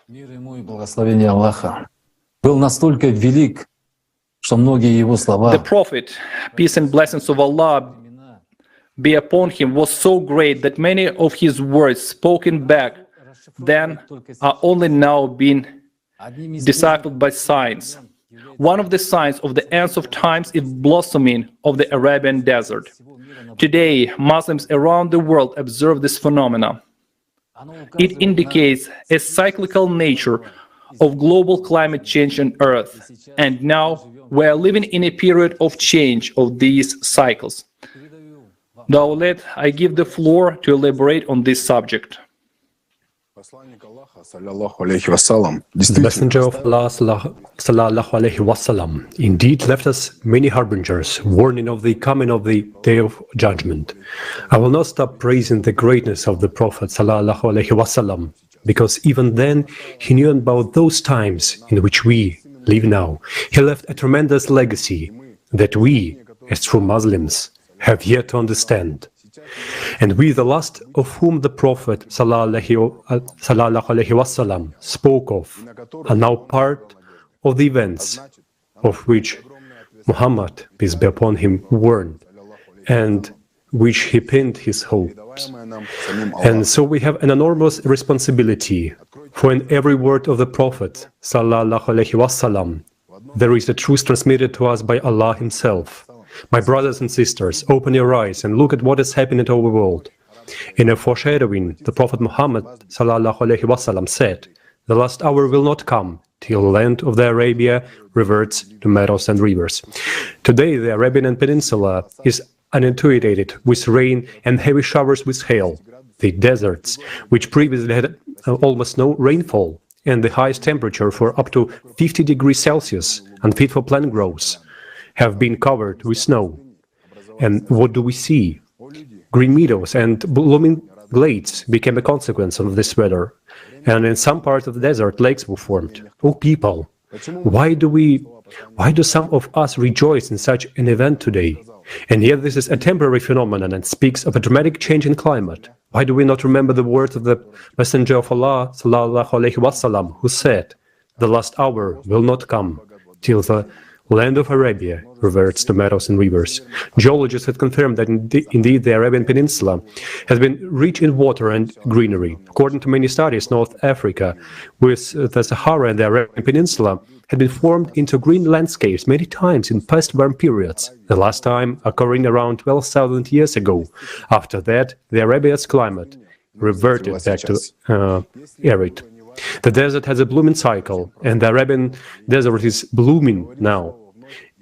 Мир ему и благословение Аллаха был настолько велик, что многие его слова. The Prophet, peace and blessings of Allah be upon him, was so great that many of his words spoken back then are only now being deciphered by science. One of the signs of the ends of times is blossoming of the Arabian desert. Today, Muslims around the world observe this phenomena. It indicates a cyclical nature of global climate change on Earth, and now we are living in a period of change of these cycles. Dawlet, I give the floor to elaborate on this subject. The Messenger of Allah sallallahu alaihi wasallam indeed left us many harbingers, warning of the coming of the Day of Judgment. I will not stop praising the greatness of the Prophet sallallahu alaihi wasallam, because even then he knew about those times in which we live now. He left a tremendous legacy that we, as true Muslims, have yet to understand. And we, the last of whom the Prophet sallallahu alaihi wasallam spoke of, are now part of the events of which Muhammad, peace be upon him, warned, and which he pinned his hopes. And so we have an enormous responsibility, for in every word of the Prophet sallallahu alaihi wasallam, there is a truth transmitted to us by Allah Himself. My brothers and sisters, open your eyes and look at what is happening to our world. In a foreshadowing, the Prophet Muhammad sallallahu alaihi wasallam said, "The last hour will not come till the land of the Arabia reverts to meadows and rivers." Today, the Arabian Peninsula is inundated with rain and heavy showers with hail. The deserts, which previously had almost no rainfall and the highest temperature for up to 50 degrees Celsius, unfit for plant growth, have been covered with snow. And what do we see? Green meadows and blooming glades became a consequence of this weather. And in some parts of the desert, lakes were formed. Oh people, why do some of us rejoice in such an event today? And yet this is a temporary phenomenon and speaks of a dramatic change in climate. Why do we not remember the words of the Messenger of Allah sallallahu alaihi wasallam, who said, "The last hour will not come till the land of Arabia reverts to meadows and rivers." Geologists have confirmed that indeed the Arabian Peninsula has been rich in water and greenery. According to many studies, North Africa, with the Sahara and the Arabian Peninsula, had been formed into green landscapes many times in past warm periods, the last time occurring around 12,000 years ago. After that, the Arabia's climate reverted back to arid. The desert has a blooming cycle, and the Arabian desert is blooming now.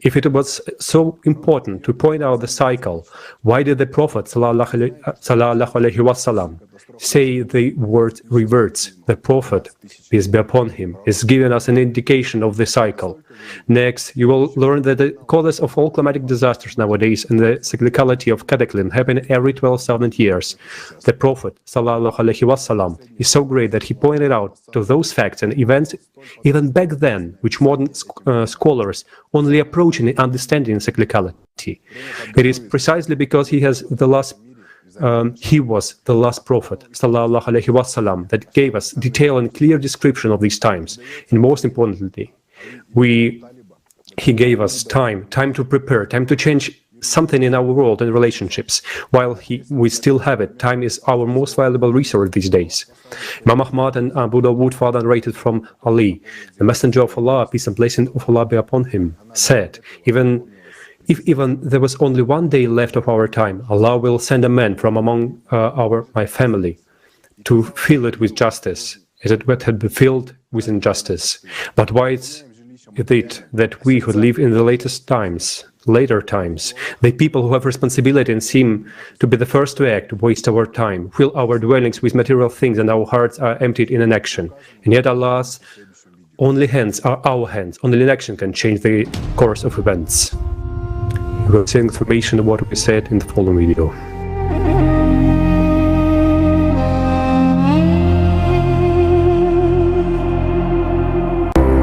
If it was so important to point out the cycle, why did the Prophet sallallahu alaihi wasallam say the word reverts? The Prophet, peace be upon him, is giving us an indication of the cycle. Next, you will learn that the causes of all climatic disasters nowadays and the cyclicality of cataclysm happen every 12,000 years. The Prophet sallallahu alaihi wasallam is so great that he pointed out to those facts and events even back then, which modern scholars only approach in understanding cyclicality. It is precisely because he was the last prophet sallallahu alaihi wasallam that gave us detailed and clear description of these times. And most importantly, he gave us time to prepare, time to change something in our world and relationships. While we still have it, time is our most valuable resource these days. Imam Ahmad and Abu Dawud father narrated from Ali, the Messenger of Allah, peace and blessing of Allah be upon him, said, if even there was only one day left of our time, Allah will send a man from among my family to fill it with justice, as it had been filled with injustice. But why is it that we who live in the latest times, later times. The people who have responsibility and seem to be the first to act waste our time, fill our dwellings with material things, and our hearts are emptied in inaction. And yet Allah's only hands are our hands. Only inaction can change the course of events. You will see information of what we said in the following video.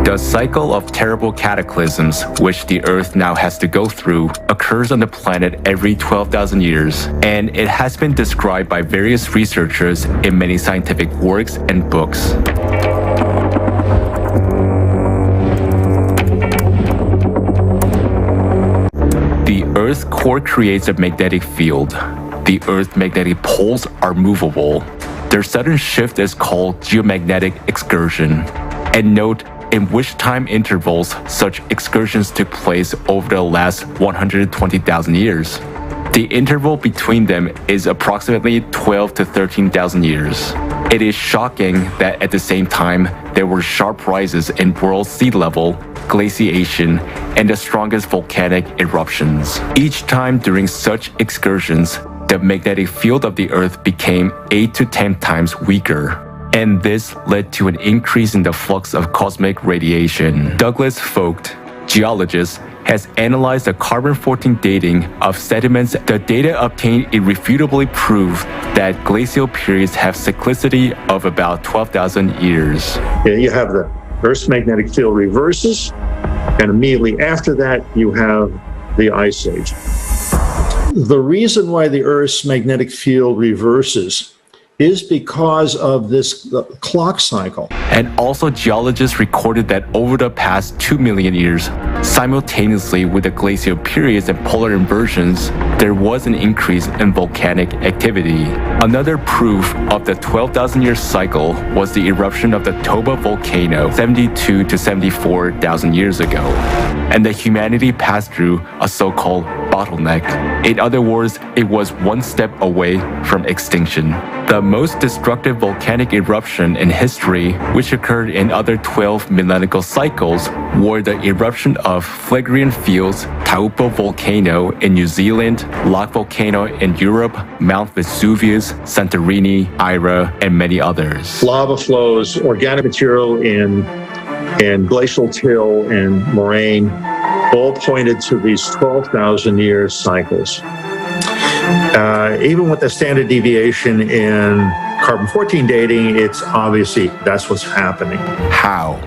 The cycle of terrible cataclysms, which the Earth now has to go through, occurs on the planet every 12,000 years, and it has been described by various researchers in many scientific works and books. The Earth's core creates a magnetic field. The Earth's magnetic poles are movable. Their sudden shift is called geomagnetic excursion. And note in which time intervals such excursions took place over the last 120,000 years. The interval between them is approximately 12 to 13,000 years. It is shocking that at the same time, there were sharp rises in world sea level, glaciation, and the strongest volcanic eruptions. Each time during such excursions, the magnetic field of the Earth became 8 to 10 times weaker. And this led to an increase in the flux of cosmic radiation. Douglas Vogt, geologist, has analyzed the carbon-14 dating of sediments. The data obtained irrefutably prove that glacial periods have cyclicity of about 12,000 years. You have the Earth's magnetic field reverses, and immediately after that, you have the Ice Age. The reason why the Earth's magnetic field reverses is because of this clock cycle. And also geologists recorded that over the past 2 million years, simultaneously with the glacial periods and polar inversions, there was an increase in volcanic activity. Another proof of the 12,000-year cycle was the eruption of the Toba volcano 72 to 74,000 years ago. And the humanity passed through a so-called bottleneck. In other words, it was one step away from extinction. The most destructive volcanic eruption in history, which occurred in other 12 millennial cycles, were the eruption of Phlegraean Fields, Taupo volcano in New Zealand, Lake volcano in Europe, Mount Vesuvius, Santorini, Ira, and many others. Lava flows, organic material in glacial till and moraine, all pointed to these 12,000-year cycles. Even with the standard deviation in carbon-14 dating, it's obviously that's what's happening. How?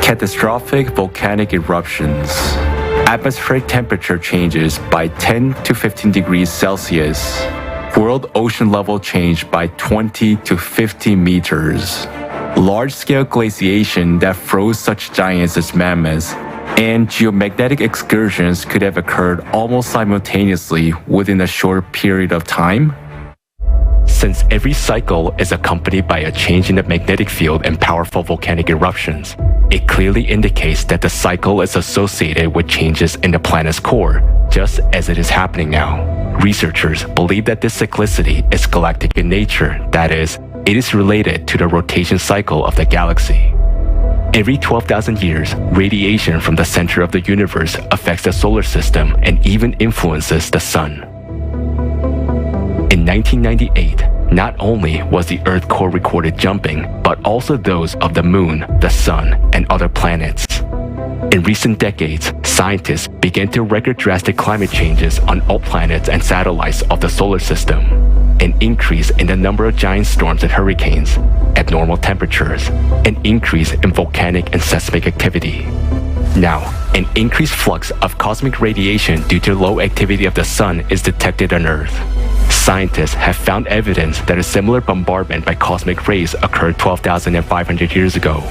Catastrophic volcanic eruptions. Atmospheric temperature changes by 10 to 15 degrees Celsius. World ocean level change by 20 to 50 meters. Large-scale glaciation that froze such giants as mammoths, and geomagnetic excursions could have occurred almost simultaneously within a short period of time. Since every cycle is accompanied by a change in the magnetic field and powerful volcanic eruptions, it clearly indicates that the cycle is associated with changes in the planet's core, just as it is happening now. Researchers believe that this cyclicity is galactic in nature, that is, it is related to the rotation cycle of the galaxy. Every 12,000 years, radiation from the center of the universe affects the solar system and even influences the sun. In 1998, not only was the Earth core recorded jumping, but also those of the Moon, the Sun, and other planets. In recent decades, scientists began to record drastic climate changes on all planets and satellites of the solar system. An increase in the number of giant storms and hurricanes, abnormal temperatures, an increase in volcanic and seismic activity. Now, an increased flux of cosmic radiation due to low activity of the sun is detected on Earth. Scientists have found evidence that a similar bombardment by cosmic rays occurred 12,500 years ago.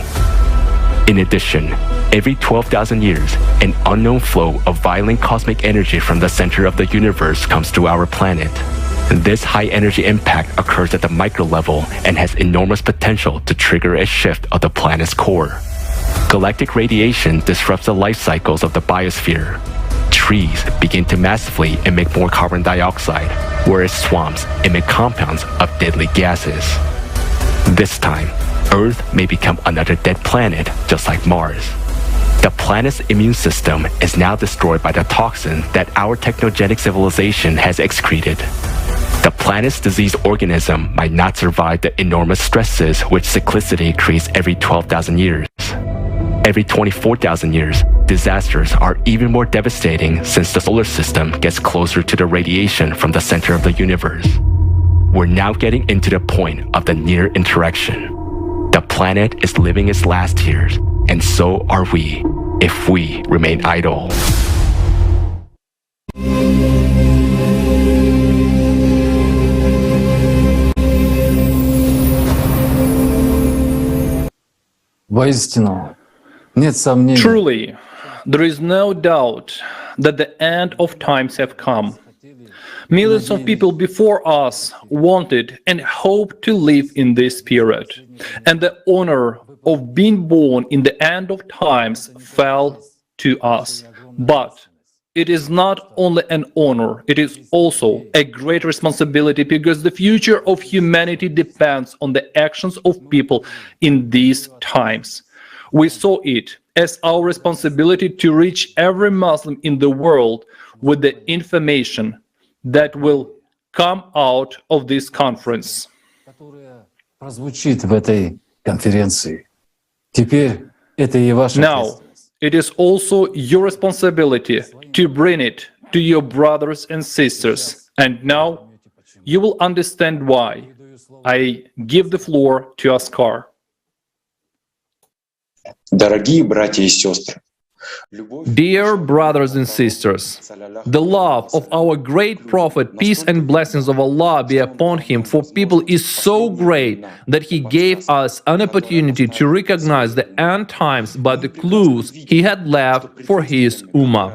In addition, every 12,000 years, an unknown flow of violent cosmic energy from the center of the universe comes to our planet. This high-energy impact occurs at the micro level and has enormous potential to trigger a shift of the planet's core. Galactic radiation disrupts the life cycles of the biosphere. Trees begin to massively emit more carbon dioxide, whereas swamps emit compounds of deadly gases. This time, Earth may become another dead planet just like Mars. The planet's immune system is now destroyed by the toxin that our technogenic civilization has excreted. The planet's diseased organism might not survive the enormous stresses which cyclicity creates every 12,000 years. Every 24,000 years, disasters are even more devastating since the solar system gets closer to the radiation from the center of the universe. We're now getting into the point of the near interaction. The planet is living its last years, and so are we, if we remain idle. Воистину, нет сомнений. Truly, there is no doubt that the end of times have come. Millions of people before us wanted and hoped to live in this period, and the honor of being born in the end of times fell to us. But it is not only an honor, it is also a great responsibility, because the future of humanity depends on the actions of people in these times. We saw it as our responsibility to reach every Muslim in the world with the information that will come out of this conference. Прозвучит в этой конференции. Теперь это и ваша Now, it is also your responsibility to bring it to your brothers and sisters. And now you will understand why. I give the floor to Oskar. Дорогие братья и сестры, Dear brothers and sisters, the love of our great prophet, peace and blessings of Allah be upon him, for people is so great that he gave us an opportunity to recognize the end times by the clues he had left for his ummah.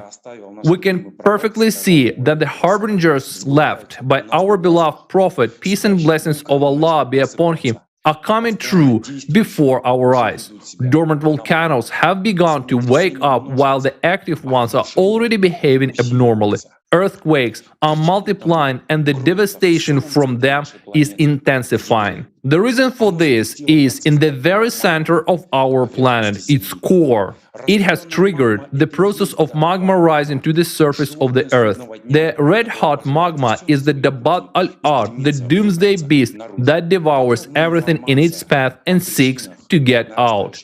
We can perfectly see that the harbingers left by our beloved prophet, peace and blessings of Allah be upon him, are coming true before our eyes. Dormant volcanoes have begun to wake up while the active ones are already behaving abnormally. Earthquakes are multiplying and the devastation from them is intensifying. The reason for this is in the very center of our planet, its core. It has triggered the process of magma rising to the surface of the earth. The red-hot magma is the Dabat al-Ard, the doomsday beast that devours everything in its path and seeks to get out.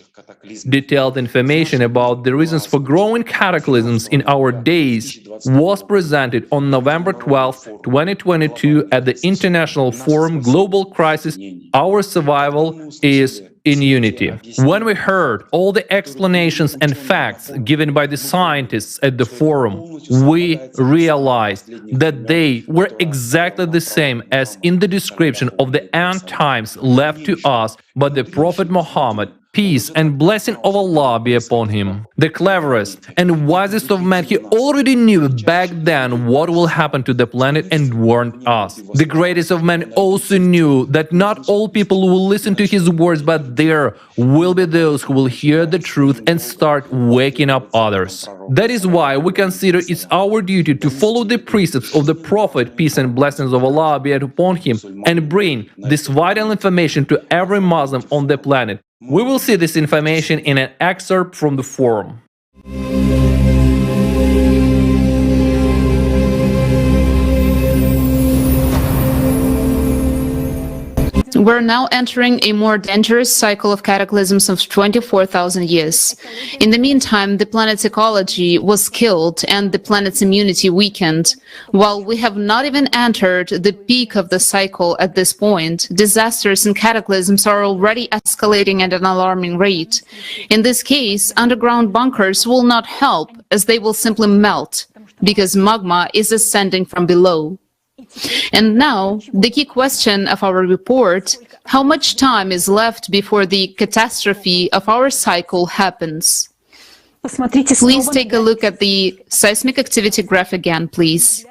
Detailed information about the reasons for growing cataclysms in our days was presented on November 12, 2022 at the International Forum Global Crisis, Our Survival is in Unity. When we heard all the explanations and facts given by the scientists at the forum, we realized that they were exactly the same as in the description of the end times left to us by the Prophet Muhammad, peace and blessing of Allah be upon him. The cleverest and wisest of men, he already knew back then what will happen to the planet and warned us. The greatest of men also knew that not all people will listen to his words, but there will be those who will hear the truth and start waking up others. That is why we consider it's our duty to follow the precepts of the Prophet, peace and blessings of Allah be upon him, and bring this vital information to every Muslim on the planet. We will see this information in an excerpt from the forum. We're now entering a more dangerous cycle of cataclysms of 24,000 years. In the meantime, the planet's ecology was killed and the planet's immunity weakened. While we have not even entered the peak of the cycle at this point, disasters and cataclysms are already escalating at an alarming rate. In this case, underground bunkers will not help, as they will simply melt, because magma is ascending from below. And now, the key question of our report: how much time is left before the catastrophe of our cycle happens? Please take a look at the seismic activity graph again, please.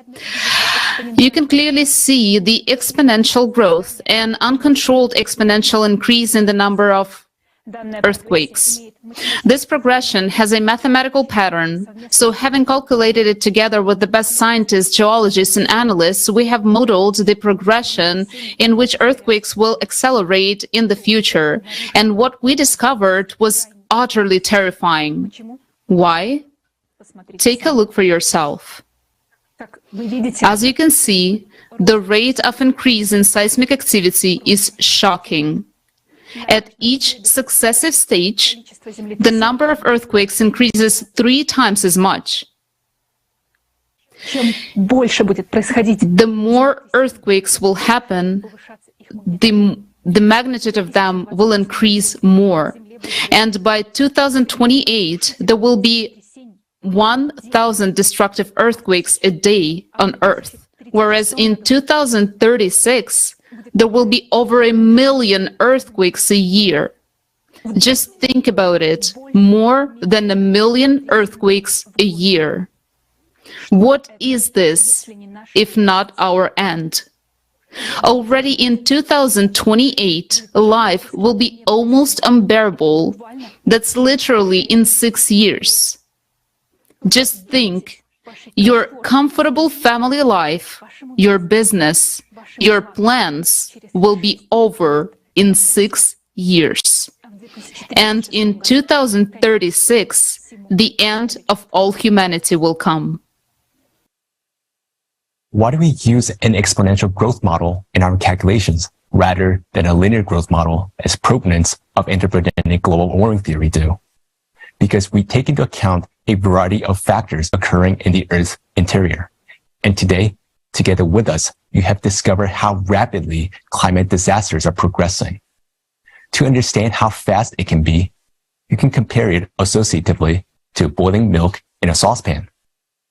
You can clearly see the exponential growth and uncontrolled exponential increase in the number of earthquakes. This progression has a mathematical pattern, so having calculated it together with the best scientists, geologists, and analysts, we have modeled the progression in which earthquakes will accelerate in the future. And what we discovered was utterly terrifying. Why? Take a look for yourself. As you can see, the rate of increase in seismic activity is shocking. At each successive stage, the number of earthquakes increases 3 times as much. The more earthquakes will happen, the magnitude of them will increase more. And by 2028, there will be 1,000 destructive earthquakes a day on Earth, whereas in 2036, there will be over 1 million earthquakes a year. Just think about it, more than 1 million earthquakes a year. What is this, if not our end? Already in 2028, life will be almost unbearable. That's literally in 6 years. Just think, your comfortable family life, your business, your plans will be over in 6 years. And in 2036, the end of all humanity will come. Why do we use an exponential growth model in our calculations rather than a linear growth model as proponents of anthropogenic global warming theory do? Because we take into account a variety of factors occurring in the Earth's interior. And today, together with us, you have discovered how rapidly climate disasters are progressing. To understand how fast it can be, you can compare it associatively to boiling milk in a saucepan.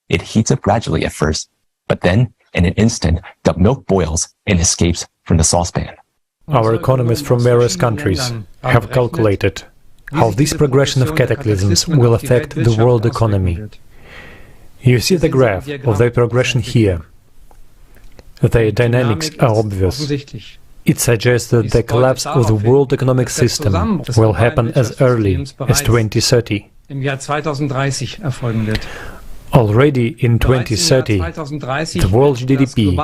It heats up gradually at first, but then, in an instant, the milk boils and escapes from the saucepan. Our economists from various countries have calculated how this progression of cataclysms will affect the world economy. You see the graph of the progression here. The dynamics are obvious. It suggests that the collapse of the world economic system will happen as early as 2030. Already in 2030, the world GDP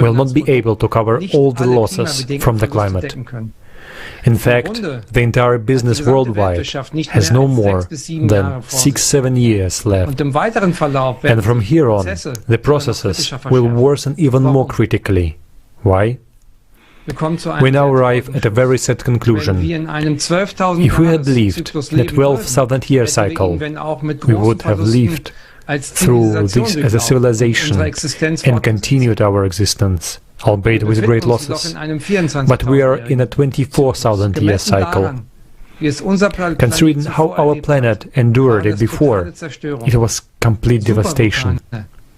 will not be able to cover all the losses from the climate. In fact, the entire business worldwide has no more than 6-7 years left. And from here on, the processes will worsen even more critically. Why? We now arrive at a very sad conclusion. If we had lived in a 12,000-year cycle, we would have lived through this as a civilization and continued our existence, albeit with great losses. But we are in a 24,000-year cycle. Considering how our planet endured it before, it was complete devastation.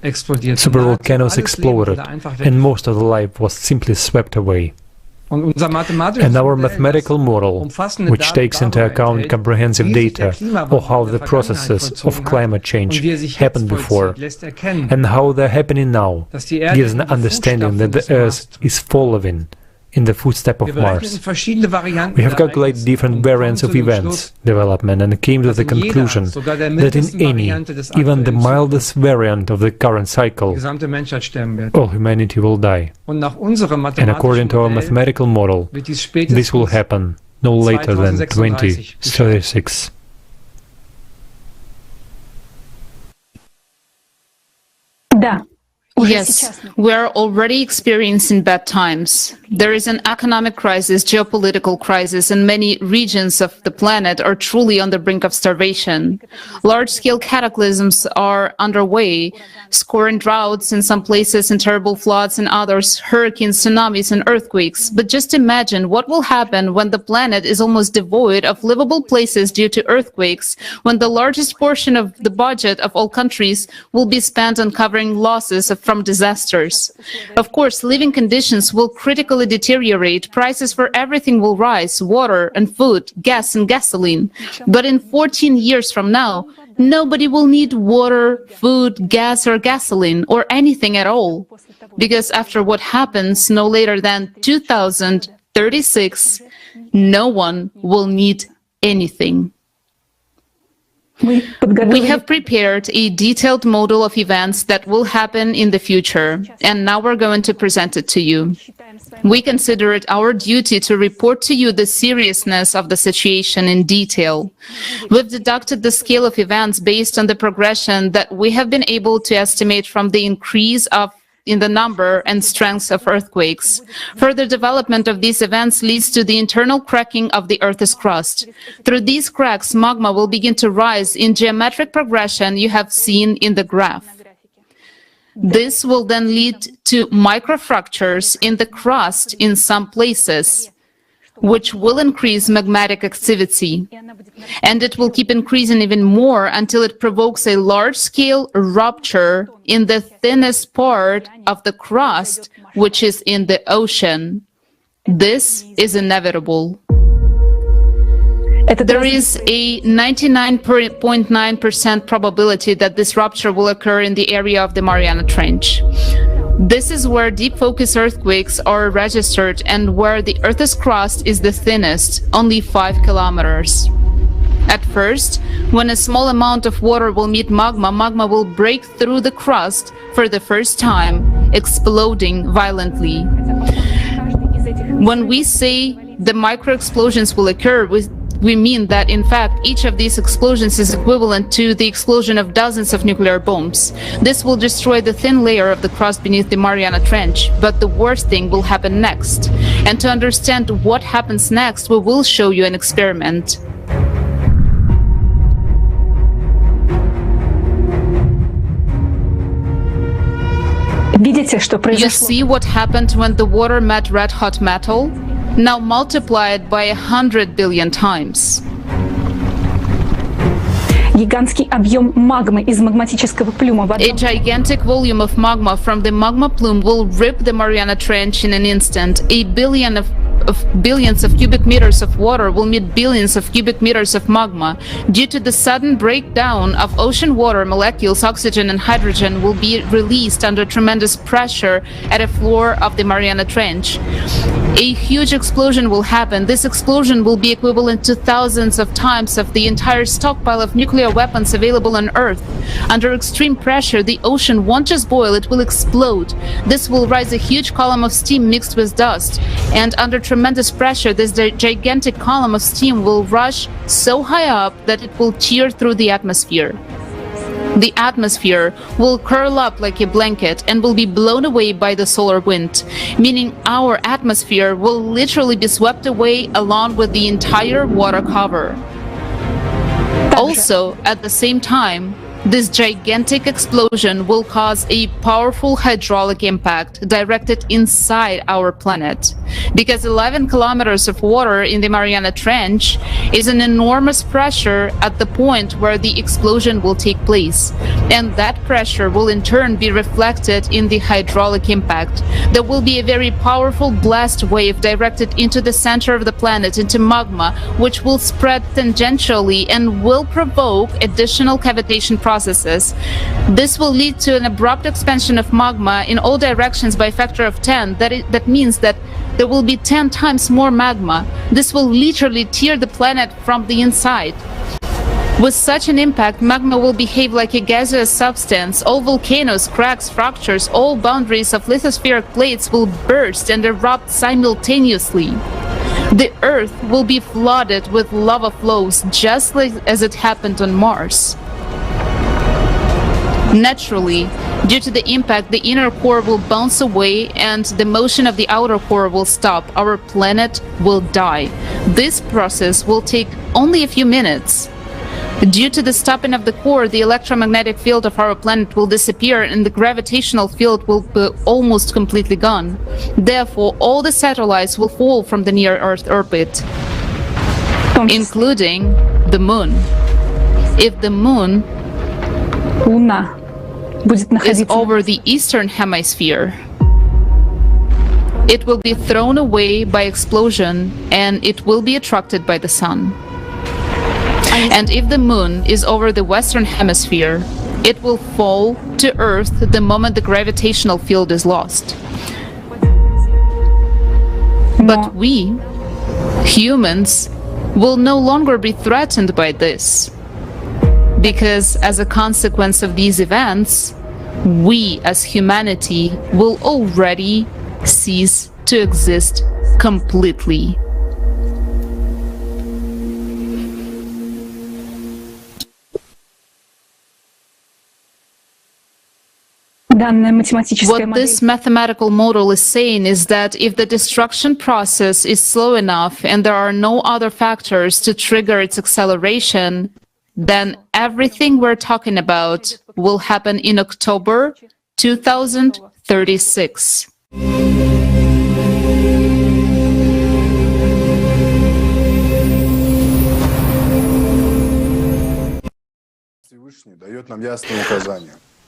Supervolcanoes exploded, and most of the life was simply swept away. And our mathematical model, which takes into account comprehensive data of how the processes of climate change happened before and how they're happening now, gives an understanding that the Earth is following in the footsteps of Mars. We have calculated different variants of events development and came to the conclusion that in any, even the mildest variant of the current cycle, all humanity will die. And according to our mathematical model, this will happen no later than 2036. Yes, we are already experiencing bad times. There is an economic crisis, geopolitical crisis, and many regions of the planet are truly on the brink of starvation. Large-scale cataclysms are underway, scoring droughts in some places and terrible floods in others, hurricanes, tsunamis, and earthquakes. But just imagine what will happen when the planet is almost devoid of livable places due to earthquakes, when the largest portion of the budget of all countries will be spent on covering losses from disasters. Of course, living conditions will critically deteriorate, prices for everything will rise, water and food, gas and gasoline. But in 14 years from now, nobody will need water, food, gas or gasoline or anything at all. Because after what happens no later than 2036, no one will need anything. We have prepared a detailed model of events that will happen in the future, and now we're going to present it to you. We consider it our duty to report to you the seriousness of the situation in detail. We've deducted the scale of events based on the progression that we have been able to estimate from the increase in the number and strength of earthquakes. Further development of these events leads to the internal cracking of the Earth's crust. Through these cracks, magma will begin to rise in geometric progression you have seen in the graph. This will then lead to microfractures in the crust in some places, which will increase magmatic activity. And it will keep increasing even more until it provokes a large-scale rupture in the thinnest part of the crust, which is in the ocean. This is inevitable. There is a 99.9% probability that this rupture will occur in the area of the Mariana Trench. This is where deep focus earthquakes are registered and where the Earth's crust is the thinnest, only 5 kilometers. At first, when a small amount of water will meet magma, magma will break through the crust for the first time, exploding violently. When we say the micro-explosions will occur, we mean that, in fact, each of these explosions is equivalent to the explosion of dozens of nuclear bombs. This will destroy the thin layer of the crust beneath the Mariana Trench, but the worst thing will happen next. And to understand what happens next, we will show you an experiment. You see what happened when the water met red-hot metal? Now multiply it by 100 billion times. A gigantic volume of magma from the magma plume will rip the Mariana Trench in an instant. Billions of cubic meters of water will meet billions of cubic meters of magma. Due to the sudden breakdown of ocean water molecules, oxygen and hydrogen will be released under tremendous pressure at the floor of the Mariana Trench. A huge explosion will happen. This explosion will be equivalent to thousands of times of the entire stockpile of nuclear weapons available on Earth. Under extreme pressure, the ocean won't just boil, it will explode. This will rise a huge column of steam mixed with dust. And under tremendous pressure, this gigantic column of steam will rush so high up that it will tear through the atmosphere. The atmosphere will curl up like a blanket and will be blown away by the solar wind, meaning our atmosphere will literally be swept away along with the entire water cover. Also, at the same time, this gigantic explosion will cause a powerful hydraulic impact directed inside our planet. Because 11 kilometers of water in the Mariana Trench is an enormous pressure at the point where the explosion will take place. And that pressure will in turn be reflected in the hydraulic impact. There will be a very powerful blast wave directed into the center of the planet, into magma, which will spread tangentially and will provoke additional cavitation processes. This will lead to an abrupt expansion of magma in all directions by a factor of 10. That means that there will be 10 times more magma. This will literally tear the planet from the inside. With such an impact, magma will behave like a gaseous substance. All volcanoes, cracks, fractures, all boundaries of lithospheric plates will burst and erupt simultaneously. The Earth will be flooded with lava flows, just like as it happened on Mars. Naturally, due to the impact, the inner core will bounce away and the motion of the outer core will stop. Our planet will die. This process will take only a few minutes. Due to the stopping of the core, the electromagnetic field of our planet will disappear and the gravitational field will be almost completely gone. Therefore, all the satellites will fall from the near-Earth orbit, including the Moon. If the Moon is over the eastern hemisphere, it will be thrown away by explosion and it will be attracted by the sun. And if the Moon is over the western hemisphere, it will fall to Earth the moment the gravitational field is lost. But we, humans, will no longer be threatened by this. because as a consequence of these events, we as humanity will already cease to exist completely. What this mathematical model is saying is that if the destruction process is slow enough and there are no other factors to trigger its acceleration, then everything we're talking about will happen in October 2036.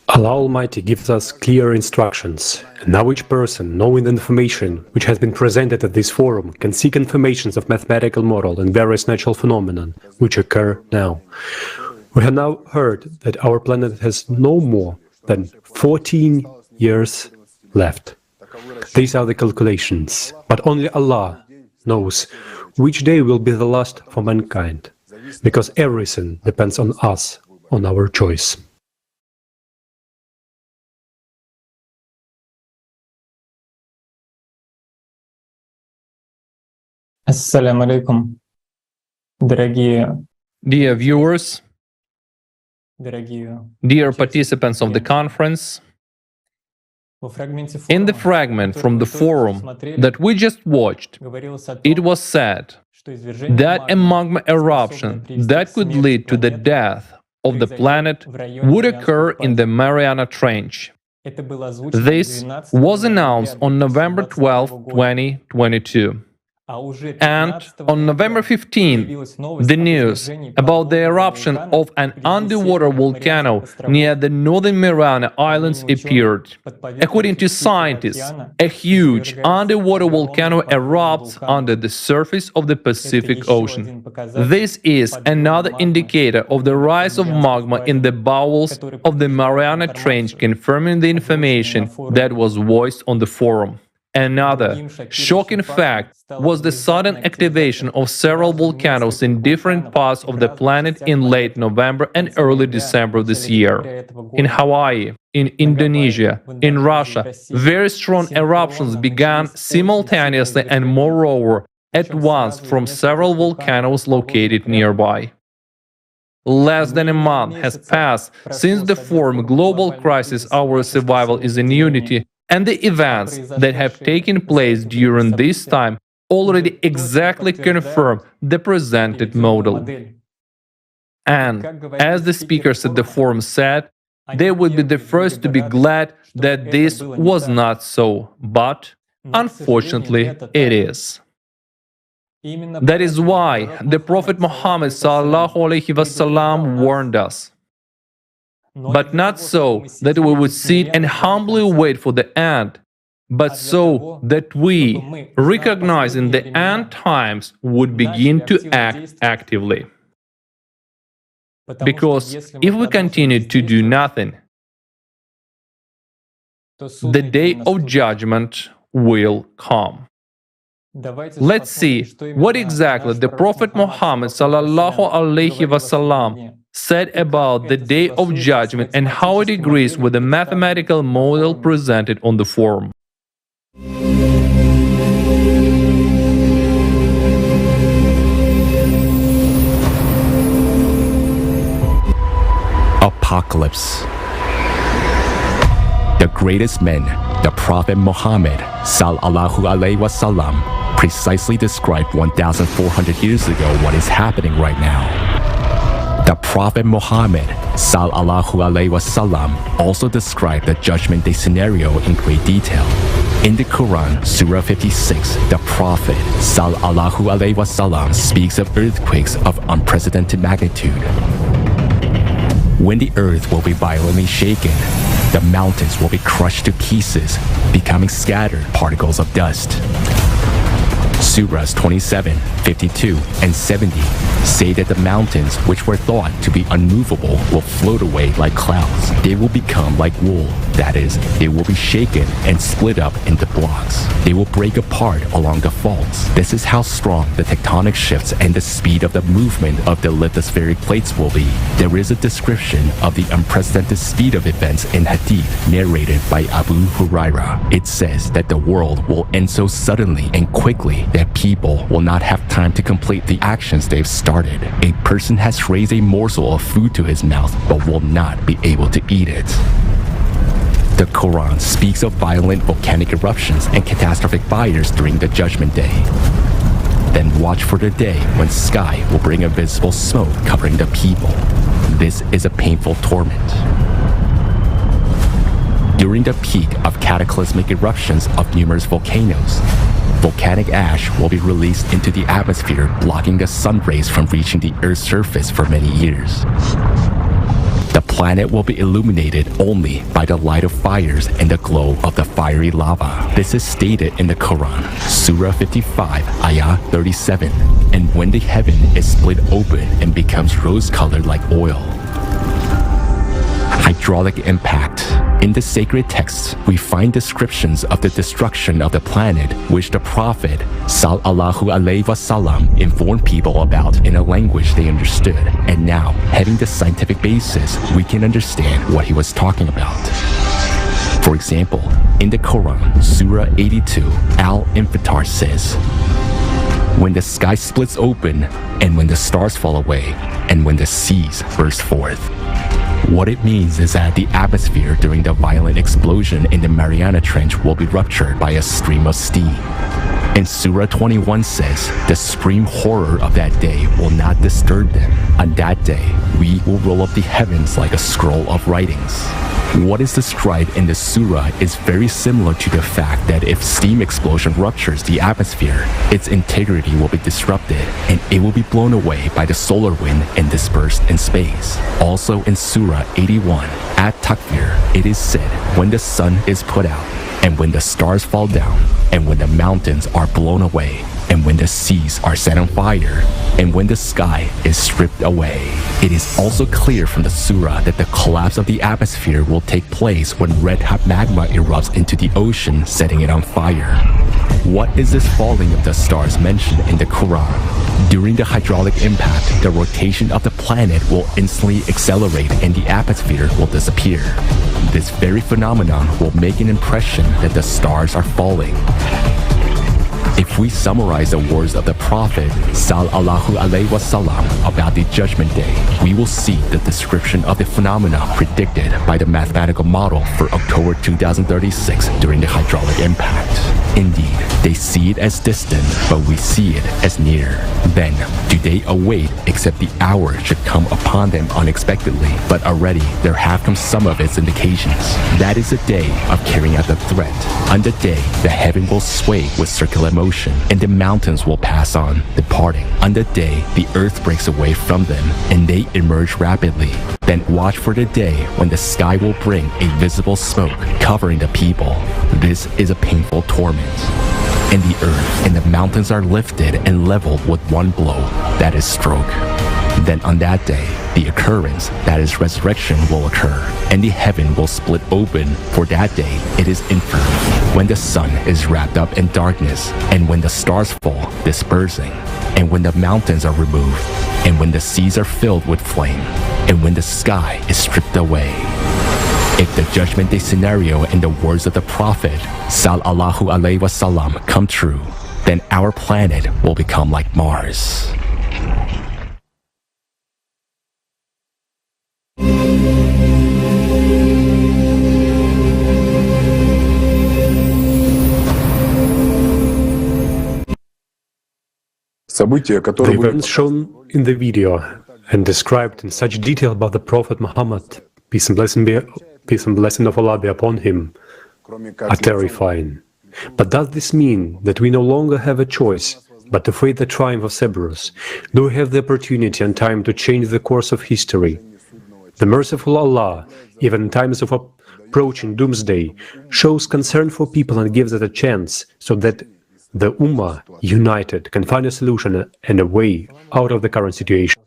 Allah Almighty gives us clear instructions, and now each person, knowing the information which has been presented at this forum, can seek informations of mathematical model and various natural phenomena which occur now. We have now heard that our planet has no more than 14 years left. These are the calculations, but only Allah knows which day will be the last for mankind, because everything depends on us, on our choice. Assalamu alaikum, dear viewers, dear participants of the conference. In the fragment from the forum that we just watched, it was said that a magma eruption that could lead to the death of the planet would occur in the Mariana Trench. This was announced on November 12, 2022. And on November 15, the news about the eruption of an underwater volcano near the northern Mariana Islands appeared. According to scientists, a huge underwater volcano erupts under the surface of the Pacific Ocean. This is another indicator of the rise of magma in the bowels of the Mariana Trench, confirming the information that was voiced on the forum. Another shocking fact was the sudden activation of several volcanoes in different parts of the planet in late November and early December this year. In Hawaii, in Indonesia, in Russia, very strong eruptions began simultaneously and moreover at once from several volcanoes located nearby. Less than a month has passed since the forum Global Crisis Our Survival is in Unity, and the events that have taken place during this time already exactly confirm the presented model. And, as the speakers at the forum said, they would be the first to be glad that this was not so, but, unfortunately, it is. That is why the Prophet Muhammad ﷺ warned us. But not so that we would sit and humbly wait for the end, but so that we, recognizing the end times, would begin to act actively. Because if we continue to do nothing, the day of judgment will come. Let's see what exactly the Prophet Muhammad ﷺ said about the Day of Judgment and how it agrees with the mathematical model presented on the forum. Apocalypse. The greatest men, the Prophet Muhammad sallallahu alaihi wasallam, precisely described 1,400 years ago what is happening right now. The Prophet Muhammad sallallahu alaihi wasallam also described the Judgment Day scenario in great detail. In the Quran, Surah 56, the Prophet sallallahu alaihi wasallam speaks of earthquakes of unprecedented magnitude. When the earth will be violently shaken, the mountains will be crushed to pieces, becoming scattered particles of dust. Surahs 27, 52, and 70 say that the mountains, which were thought to be unmovable, will float away like clouds. They will become like wool. That is, they will be shaken and split up into blocks. They will break apart along the faults. This is how strong the tectonic shifts and the speed of the movement of the lithospheric plates will be. There is a description of the unprecedented speed of events in Hadith narrated by Abu Huraira. It says that the world will end so suddenly and quickly that people will not have time to complete the actions they've started. A person has raised a morsel of food to his mouth but will not be able to eat it. The Quran speaks of violent volcanic eruptions and catastrophic fires during the Judgment Day. Then watch for the day when sky will bring a visible smoke covering the people. This is a painful torment. During the peak of cataclysmic eruptions of numerous volcanoes, volcanic ash will be released into the atmosphere, blocking the sun rays from reaching the Earth's surface for many years. The planet will be illuminated only by the light of fires and the glow of the fiery lava. This is stated in the Quran, Surah 55, Ayah 37. And when the heaven is split open and becomes rose-colored like oil. Hydraulic impact. In the sacred texts, we find descriptions of the destruction of the planet, which the Prophet Sallallahu Alaihi Wasallam informed people about in a language they understood. And now, having the scientific basis, we can understand what he was talking about. For example, in the Quran, Surah 82, Al-Infitar says, "When the sky splits open, and when the stars fall away, and when the seas burst forth." What it means is that the atmosphere during the violent explosion in the Mariana Trench will be ruptured by a stream of steam. And Surah 21 says, the supreme horror of that day will not disturb them. On that day, we will roll up the heavens like a scroll of writings. What is described in the surah is very similar to the fact that if steam explosion ruptures the atmosphere, its integrity will be disrupted and it will be blown away by the solar wind and dispersed in space. Also in Surah 81, at Takfir, it is said, when the sun is put out, and when the stars fall down, and when the mountains are blown away, and when the seas are set on fire, and when the sky is stripped away. It is also clear from the surah that the collapse of the atmosphere will take place when red-hot magma erupts into the ocean, setting it on fire. What is this falling of the stars mentioned in the Quran? During the hydraulic impact, the rotation of the planet will instantly accelerate and the atmosphere will disappear. This very phenomenon will make an impression that the stars are falling. If we summarize the words of the Prophet Sallallahu Alaihi Wasallam about the Judgment Day, we will see the description of the phenomena predicted by the mathematical model for October 2036 during the hydraulic impact. Indeed, they see it as distant, but we see it as near. Then, do they await except the hour should come upon them unexpectedly, but already there have come some of its indications. That is the day of carrying out the threat. On the day, the heaven will sway with circular motion, and the mountains will pass on, departing. On the day, the earth breaks away from them, and they emerge rapidly. Then watch for the day when the sky will bring a visible smoke covering the people. This is a painful torment. And the earth and the mountains are lifted and leveled with one blow, that is stroke. Then on that day, the occurrence, that is resurrection, will occur, and the heaven will split open. For that day, it is infernal, when the sun is wrapped up in darkness, and when the stars fall, dispersing, and when the mountains are removed, and when the seas are filled with flame, and when the sky is stripped away. If the Judgment Day scenario and the words of the Prophet Sallallahu Alaihi Wasallam come true, then our planet will become like Mars. The events shown in the video and described in such detail about the Prophet Muhammad, peace and blessing of Allah be upon him, are terrifying. But does this mean that we no longer have a choice but to face the triumph of Cerberus? Do we have the opportunity and time to change the course of history? The merciful Allah, even in times of approaching doomsday, shows concern for people and gives it a chance so that the Ummah, united, can find a solution and a way out of the current situation.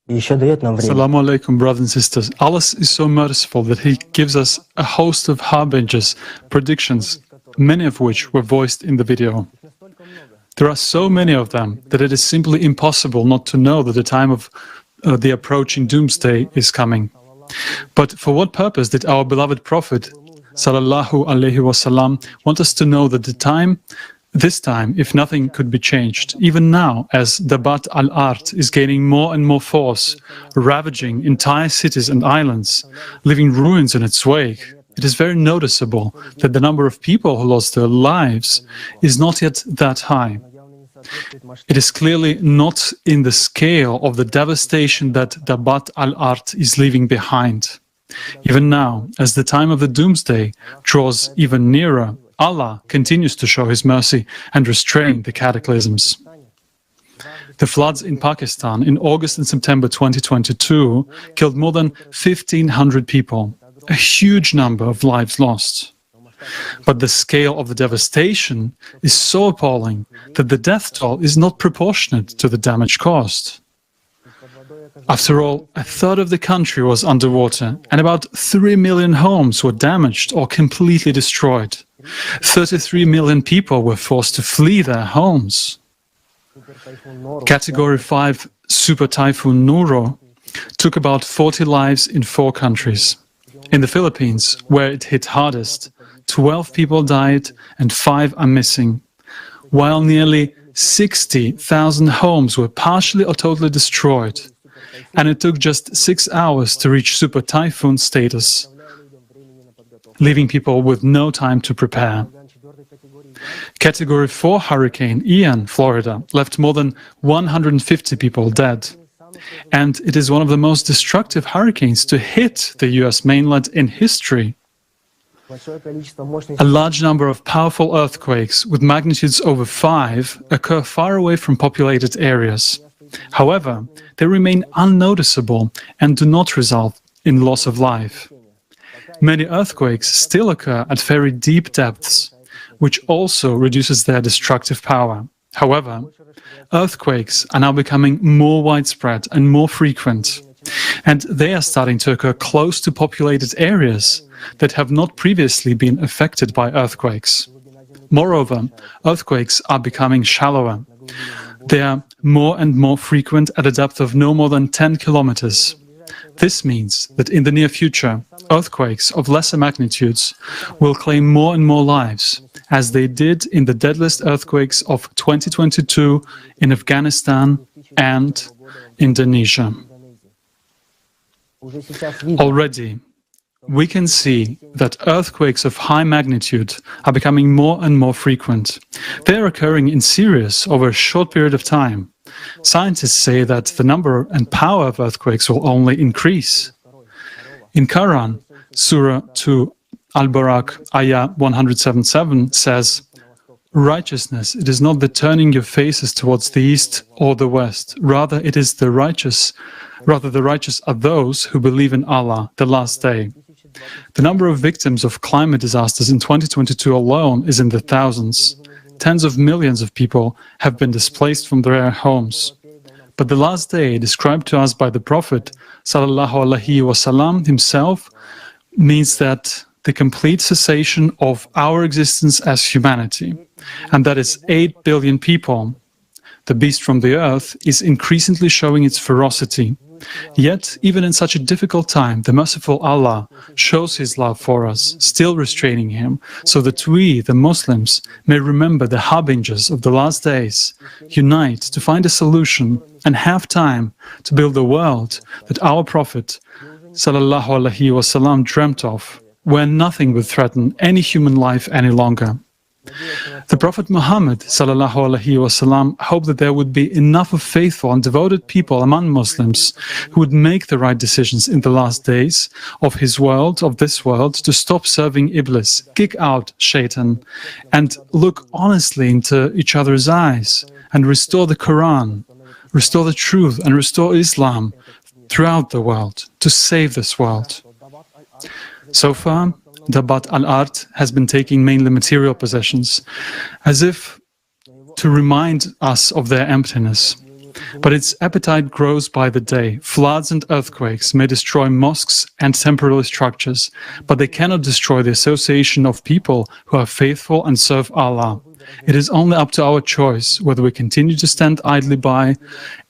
Assalamu alaikum, brothers and sisters. Allah is so merciful that He gives us a host of harbingers, predictions, many of which were voiced in the video. There are so many of them that it is simply impossible not to know that the time of the approaching doomsday is coming. But for what purpose did our beloved Prophet sallallahu alaihi wasallam want us to know that this time, if nothing could be changed, even now, as Dabat al-Ard is gaining more and more force, ravaging entire cities and islands, leaving ruins in its wake, it is very noticeable that the number of people who lost their lives is not yet that high. It is clearly not in the scale of the devastation that Dabat al-Ard is leaving behind. Even now, as the time of the doomsday draws even nearer, Allah continues to show His mercy and restrain the cataclysms. The floods in Pakistan in August and September 2022 killed more than 1,500 people, a huge number of lives lost. But the scale of the devastation is so appalling that the death toll is not proportionate to the damage caused. After all, a third of the country was underwater, and about 3 million homes were damaged or completely destroyed. 33 million people were forced to flee their homes. Category 5 Super Typhoon Nuro took about 40 lives in 4 countries. In the Philippines, where it hit hardest, 12 people died and 5 are missing, while nearly 60,000 homes were partially or totally destroyed, and it took just 6 hours to reach super typhoon status, leaving people with no time to prepare. Category 4 Hurricane Ian, Florida, left more than 150 people dead. And it is one of the most destructive hurricanes to hit the US mainland in history. A large number of powerful earthquakes with magnitudes over 5 occur far away from populated areas. However, they remain unnoticeable and do not result in loss of life. Many earthquakes still occur at very deep depths, which also reduces their destructive power. However, earthquakes are now becoming more widespread and more frequent, and they are starting to occur close to populated areas that have not previously been affected by earthquakes. Moreover, earthquakes are becoming shallower. They are more and more frequent at a depth of no more than 10 kilometers. This means that in the near future, earthquakes of lesser magnitudes will claim more and more lives, as they did in the deadliest earthquakes of 2022 in Afghanistan and Indonesia. Already, we can see that earthquakes of high magnitude are becoming more and more frequent. They are occurring in series over a short period of time. Scientists say that the number and power of earthquakes will only increase. In Quran, Surah 2, Al-Barak, Ayah 177 says, "Righteousness, it is not the turning your faces towards the east or the west. Rather, it is the righteous are those who believe in Allah, the last day." The number of victims of climate disasters in 2022 alone is in the thousands. Tens of millions of people have been displaced from their homes. But the last day, described to us by the Prophet ﷺ himself, means that the complete cessation of our existence as humanity, and that is 8 billion people. The beast from the earth is increasingly showing its ferocity. Yet, even in such a difficult time, the merciful Allah shows His love for us, still restraining Him, so that we, the Muslims, may remember the harbingers of the last days, unite to find a solution, and have time to build the world that our Prophet ﷺ dreamt of, where nothing would threaten any human life any longer. The Prophet Muhammad ﷺ hoped that there would be enough of faithful and devoted people among Muslims who would make the right decisions in the last days of his world, of this world, to stop serving Iblis, kick out Shaitan, and look honestly into each other's eyes and restore the Quran, restore the truth, and restore Islam throughout the world to save this world. So far, Dabat al-Ard has been taking mainly material possessions, as if to remind us of their emptiness. But its appetite grows by the day. Floods and earthquakes may destroy mosques and temporary structures, but they cannot destroy the association of people who are faithful and serve Allah. It is only up to our choice whether we continue to stand idly by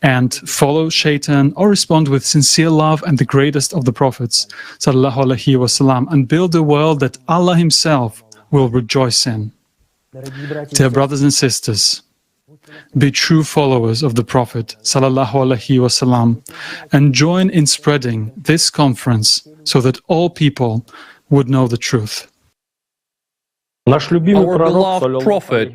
and follow Shaitan, or respond with sincere love and the greatest of the prophets, sallallahu alaihi wasallam, and build a world that Allah Himself will rejoice in. Dear brothers and sisters, be true followers of the Prophet sallallahu alaihi wasallam and join in spreading this conference so that all people would know the truth. Our beloved Prophet,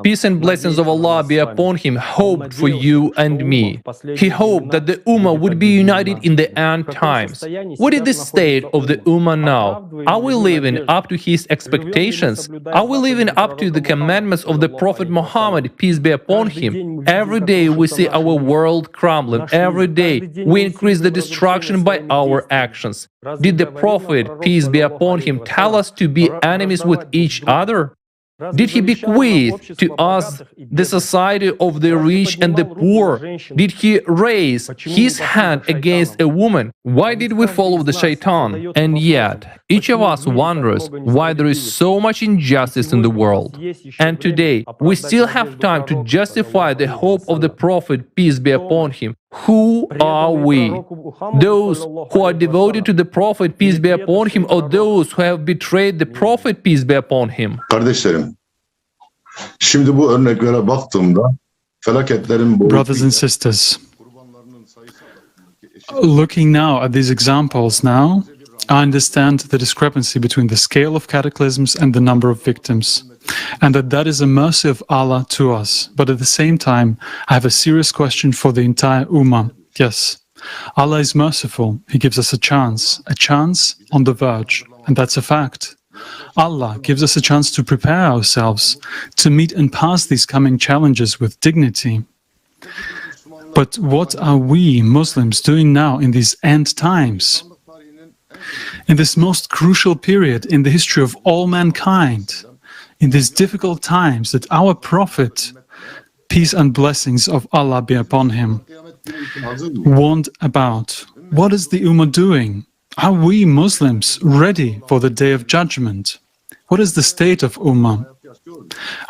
peace and blessings of Allah be upon him, hoped for you and me. He hoped that the Ummah would be united in the end times. What is the state of the Ummah now? Are we living up to his expectations? Are we living up to the commandments of the Prophet Muhammad, peace be upon him? Every day we see our world crumbling. Every day we increase the destruction by our actions. Did the Prophet, peace be upon him, tell us to be enemies with each other? Did he bequeath to us the society of the rich and the poor? Did he raise his hand against a woman? Why did we follow the shaitan? And yet, each of us wonders why there is so much injustice in the world. And today, we still have time to justify the hope of the Prophet, peace be upon him. Who are we? Those who are devoted to the Prophet, peace be upon him, or those who have betrayed the Prophet, peace be upon him? Brothers and sisters, looking now at these examples now, I understand the discrepancy between the scale of cataclysms and the number of victims, and that is a mercy of Allah to us. But at the same time, I have a serious question for the entire Ummah. Yes, Allah is merciful. He gives us a chance on the verge, and that's a fact. Allah gives us a chance to prepare ourselves to meet and pass these coming challenges with dignity. But what are we Muslims doing now in these end times? In this most crucial period in the history of all mankind, in these difficult times that our Prophet, peace and blessings of Allah be upon him, warned about, what is the Ummah doing? Are we Muslims ready for the Day of Judgment? What is the state of Ummah?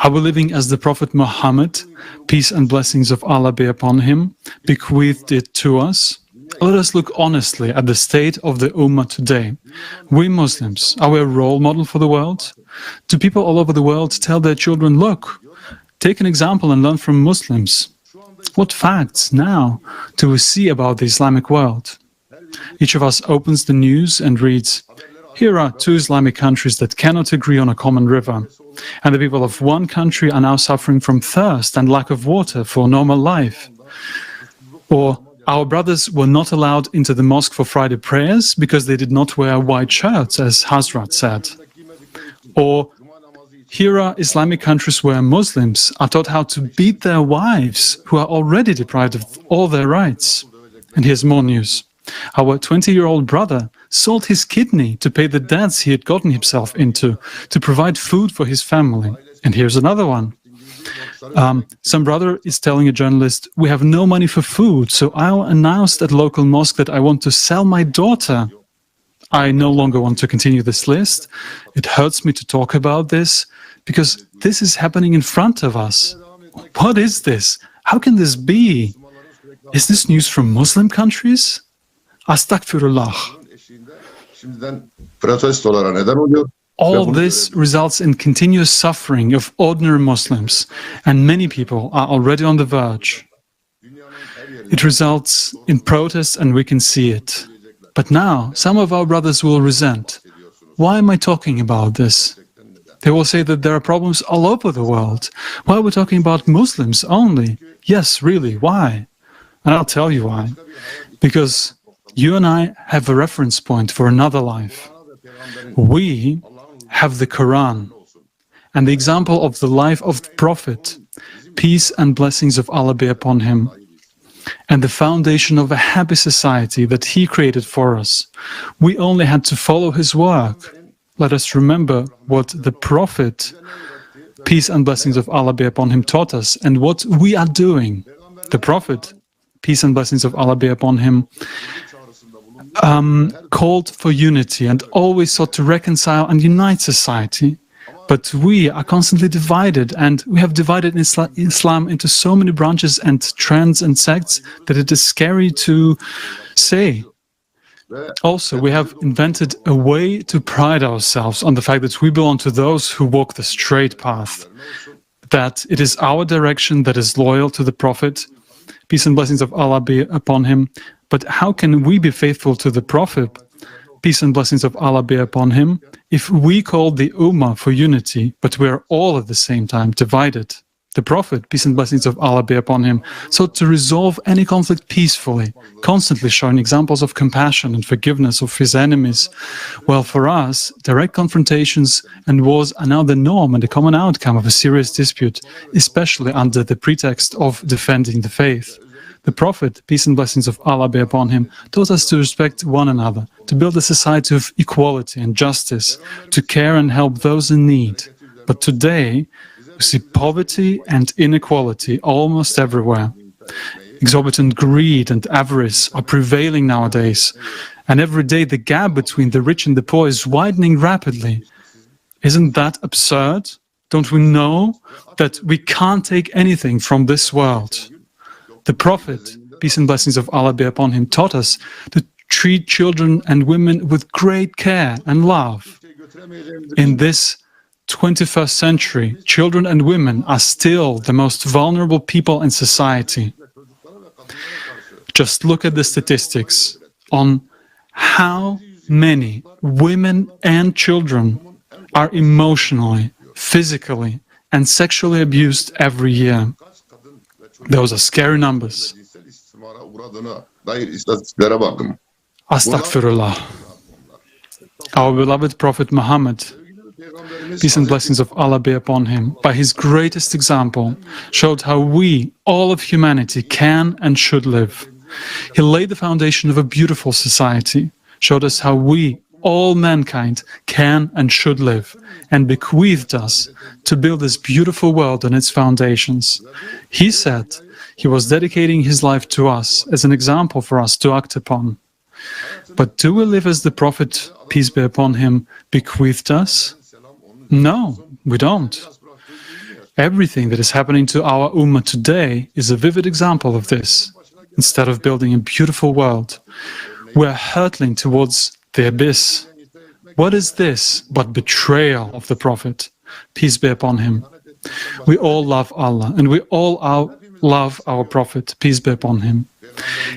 Are we living as the Prophet Muhammad, peace and blessings of Allah be upon him, bequeathed it to us? Let us look honestly at the state of the Ummah today. We Muslims, are we a role model for the world? Do people all over the world tell their children, look, take an example and learn from Muslims? What facts now do we see about the Islamic world? Each of us opens the news and reads, here are two Islamic countries that cannot agree on a common river, and the people of one country are now suffering from thirst and lack of water for normal life. Or, our brothers were not allowed into the mosque for Friday prayers because they did not wear white shirts, as Hazrat said. Or, here are Islamic countries where Muslims are taught how to beat their wives who are already deprived of all their rights. And here's more news. Our 20-year-old brother sold his kidney to pay the debts he had gotten himself into, to provide food for his family. And here's another one. Some brother is telling a journalist, we have no money for food, so I announced at local mosque that I want to sell my daughter. I no longer want to continue this list. It hurts me to talk about this, because this is happening in front of us. What is this? How can this be? Is this news from Muslim countries? Astaghfirullah. All this results in continuous suffering of ordinary Muslims, and many people are already on the verge. It results in protests, and we can see it. But now, some of our brothers will resent. Why am I talking about this? They will say that there are problems all over the world. Why are we talking about Muslims only? Yes, really, why? And I'll tell you why. Because you and I have a reference point for another life. We have the Quran and the example of the life of the Prophet, peace and blessings of Allah be upon him, and the foundation of a happy society that he created for us. We only had to follow his work. let us remember what the Prophet, peace and blessings of Allah be upon him, taught us and what we are doing. The Prophet, peace and blessings of Allah be upon him, called for unity and always sought to reconcile and unite society. But we are constantly divided, and we have divided Islam into so many branches and trends and sects that it is scary to say. Also, we have invented a way to pride ourselves on the fact that we belong to those who walk the straight path, that it is our direction that is loyal to the Prophet, peace and blessings of Allah be upon him. But how can we be faithful to the Prophet, peace and blessings of Allah be upon him, if we call the Ummah for unity, but we are all at the same time divided? The Prophet, peace and blessings of Allah be upon him, sought to resolve any conflict peacefully, constantly showing examples of compassion and forgiveness of his enemies. Well, for us, direct confrontations and wars are now the norm and the common outcome of a serious dispute, especially under the pretext of defending the faith. The Prophet, peace and blessings of Allah be upon him, taught us to respect one another, to build a society of equality and justice, to care and help those in need. But today, we see poverty and inequality almost everywhere. Exorbitant greed and avarice are prevailing nowadays, and every day the gap between the rich and the poor is widening rapidly. Isn't that absurd? Don't we know that we can't take anything from this world? The Prophet, peace and blessings of Allah be upon him, taught us to treat children and women with great care and love. In this 21st century, children and women are still the most vulnerable people in society. Just look at the statistics on how many women and children are emotionally, physically, and sexually abused every year. Those are scary numbers. Astaghfirullah. Our beloved Prophet Muhammad, peace and blessings of Allah be upon him, by his greatest example, showed how we, all of humanity, can and should live. He laid the foundation of a beautiful society, showed us how we, all mankind, can and should live, and bequeathed us to build this beautiful world on its foundations. He said he was dedicating his life to us as an example for us to act upon. But do we live as the Prophet, peace be upon him, bequeathed us? No, we don't. Everything that is happening to our Ummah today is a vivid example of this. Instead of building a beautiful world, we are hurtling towards the abyss. What is this but betrayal of the Prophet, peace be upon him? We all love Allah, and we all love our Prophet, peace be upon him.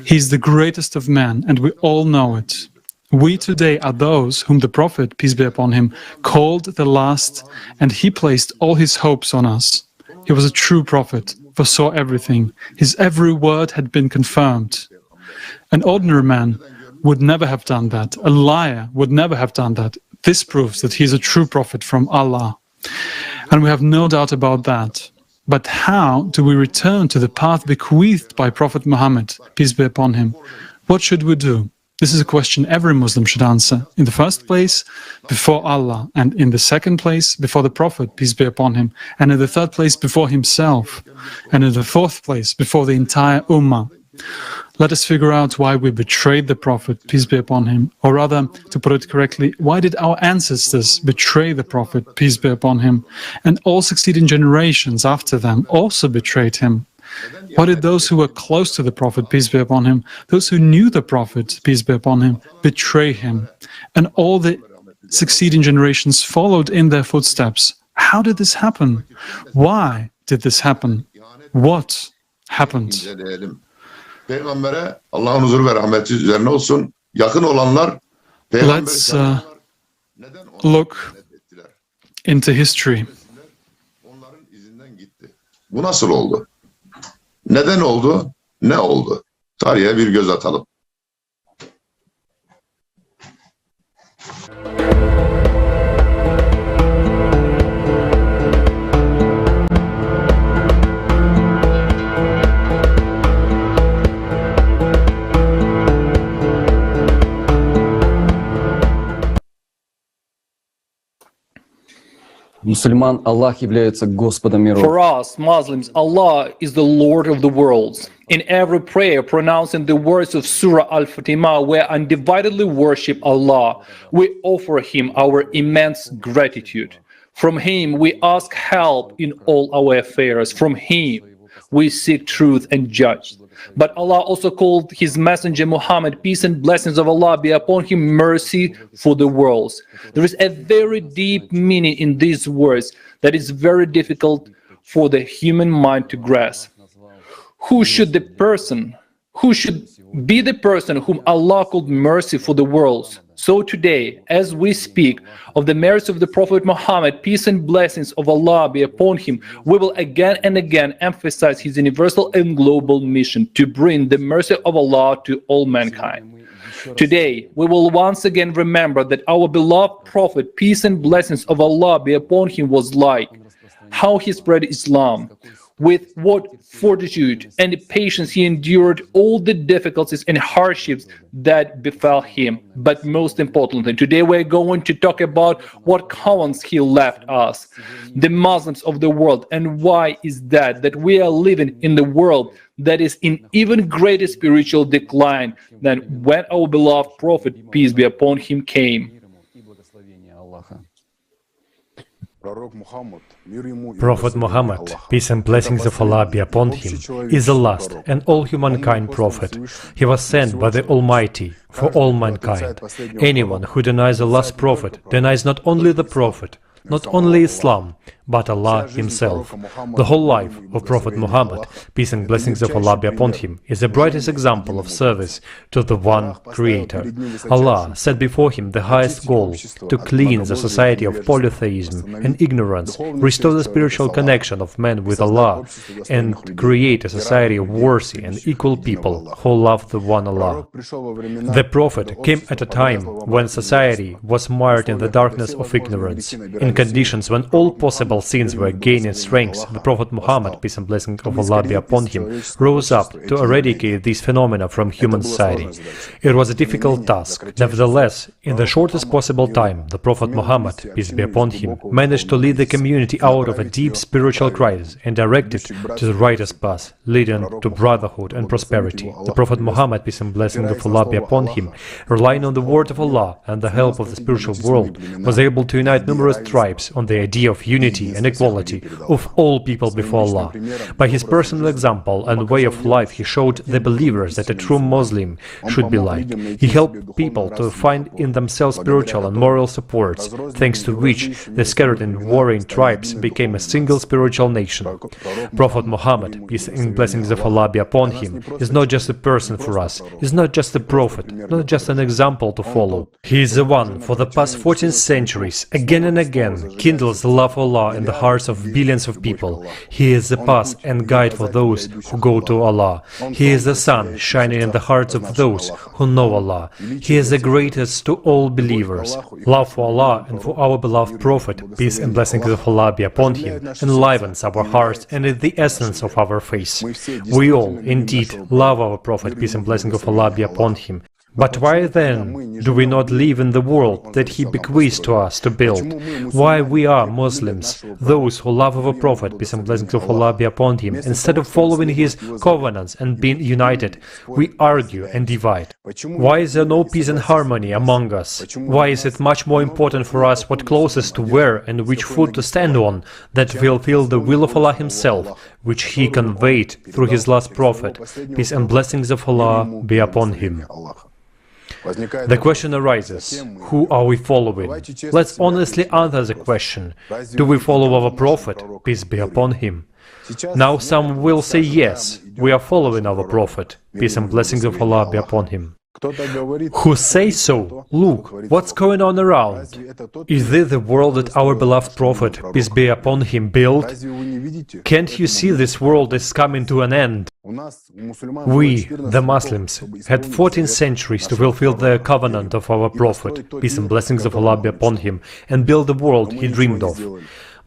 He is the greatest of men, and we all know it. We today are those whom the Prophet, peace be upon him, called the last, and he placed all his hopes on us. He was a true prophet, foresaw everything. His every word had been confirmed. An ordinary man would never have done that. A liar would never have done that. This proves that he is a true prophet from Allah. And we have no doubt about that. But how do we return to the path bequeathed by Prophet Muhammad, peace be upon him? What should we do? This is a question every Muslim should answer. In the first place, before Allah, and in the second place, before the Prophet, peace be upon him, and in the third place, before himself, and in the fourth place, before the entire Ummah. Let us figure out why we betrayed the Prophet, peace be upon him, or rather, to put it correctly, why did our ancestors betray the Prophet, peace be upon him, and all succeeding generations after them also betrayed him? Why did those who were close to the Prophet, peace be upon him, those who knew the Prophet, peace be upon him, betray him? And all the succeeding generations followed in their footsteps. How did this happen? Why did this happen? What happened? Peygambere Allah'ın huzuru ve rahmeti üzerine olsun. Yakın olanlar Let's look into history. Bu nasıl oldu? Neden oldu? Ne oldu? Tarihe bir göz atalım. мусульман Аллах является Господом миров. For us, Muslims, Allah is the Lord of the worlds. In every prayer pronouncing the words of Surah Al-Fatimah, we undividedly worship Allah. We offer Him our immense gratitude. From Him we ask help in all our affairs. From Him we seek truth and judge. But Allah also called His Messenger Muhammad, peace and blessings of Allah be upon him, mercy for the worlds. There is a very deep meaning in these words that is very difficult for the human mind to grasp. Who should be the person whom Allah called mercy for the worlds? So today, as we speak of the merits of the Prophet Muhammad, peace and blessings of Allah be upon him, we will again and again emphasize his universal and global mission to bring the mercy of Allah to all mankind. Today, we will once again remember that our beloved Prophet, peace and blessings of Allah be upon him, was like, how he spread Islam, with what fortitude and patience he endured all the difficulties and hardships that befell him. But most importantly, today we're going to talk about what comments he left us, the Muslims of the world, and why is that we are living in the world that is in even greater spiritual decline than when our beloved Prophet, peace be upon him, came. Prophet Muhammad, peace and blessings of Allah be upon him, is the last and all humankind prophet. He was sent by the Almighty for all mankind. Anyone who denies the last prophet denies not only the prophet, not only Islam, but Allah Himself. The whole life of Prophet Muhammad, peace and blessings of Allah be upon him, is the brightest example of service to the one Creator. Allah set before him the highest goal, to cleanse the society of polytheism and ignorance, restore the spiritual connection of man with Allah, and create a society of worthy and equal people who love the one Allah. The Prophet came at a time when society was mired in the darkness of ignorance. In conditions when all possible sins were gaining strength, the Prophet Muhammad, peace and blessings of Allah be upon him, rose up to eradicate these phenomena from human society. It was a difficult task. Nevertheless, in the shortest possible time, the Prophet Muhammad, peace be upon him, managed to lead the community out of a deep spiritual crisis and direct it to the righteous path, leading to brotherhood and prosperity. The Prophet Muhammad, peace and blessings of Allah be upon him, relying on the word of Allah and the help of the spiritual world, was able to unite numerous tribes on the idea of unity and equality of all people before Allah. By his personal example and way of life, he showed the believers that a true Muslim should be like. He helped people to find in themselves spiritual and moral supports, thanks to which the scattered and warring tribes became a single spiritual nation. Prophet Muhammad, peace and blessings of Allah be upon him, is not just a person for us, is not just a prophet, not just an example to follow. He is the one for the past 14 centuries, again and again, kindles the love of Allah in the hearts of billions of people. He is the path and guide for those who go to Allah. He is the sun shining in the hearts of those who know Allah. He is the greatest to all believers. Love for Allah and for our beloved Prophet, peace and blessings of Allah be upon him, enlivens our hearts and is the essence of our faith. We all, indeed, love our Prophet, peace and blessings of Allah be upon him. But why then do we not live in the world that he bequeathed to us to build? Why we are Muslims, those who love our Prophet, peace and blessings of Allah be upon him, instead of following his covenants and being united, we argue and divide? Why is there no peace and harmony among us? Why is it much more important for us what clothes to wear and which foot to stand on, that fulfill the will of Allah Himself, which He conveyed through His last Prophet, peace and blessings of Allah be upon him? The question arises, who are we following? Let's honestly answer the question. Do we follow our Prophet, peace be upon him? Now some will say yes, we are following our Prophet, peace and blessings of Allah be upon him. Who say so? Look, what's going on around? Is this the world that our beloved Prophet, peace be upon him, built? Can't you see this world is coming to an end? We, the Muslims, had 14 centuries to fulfill the covenant of our Prophet, peace and blessings of Allah be upon him, and build the world he dreamed of.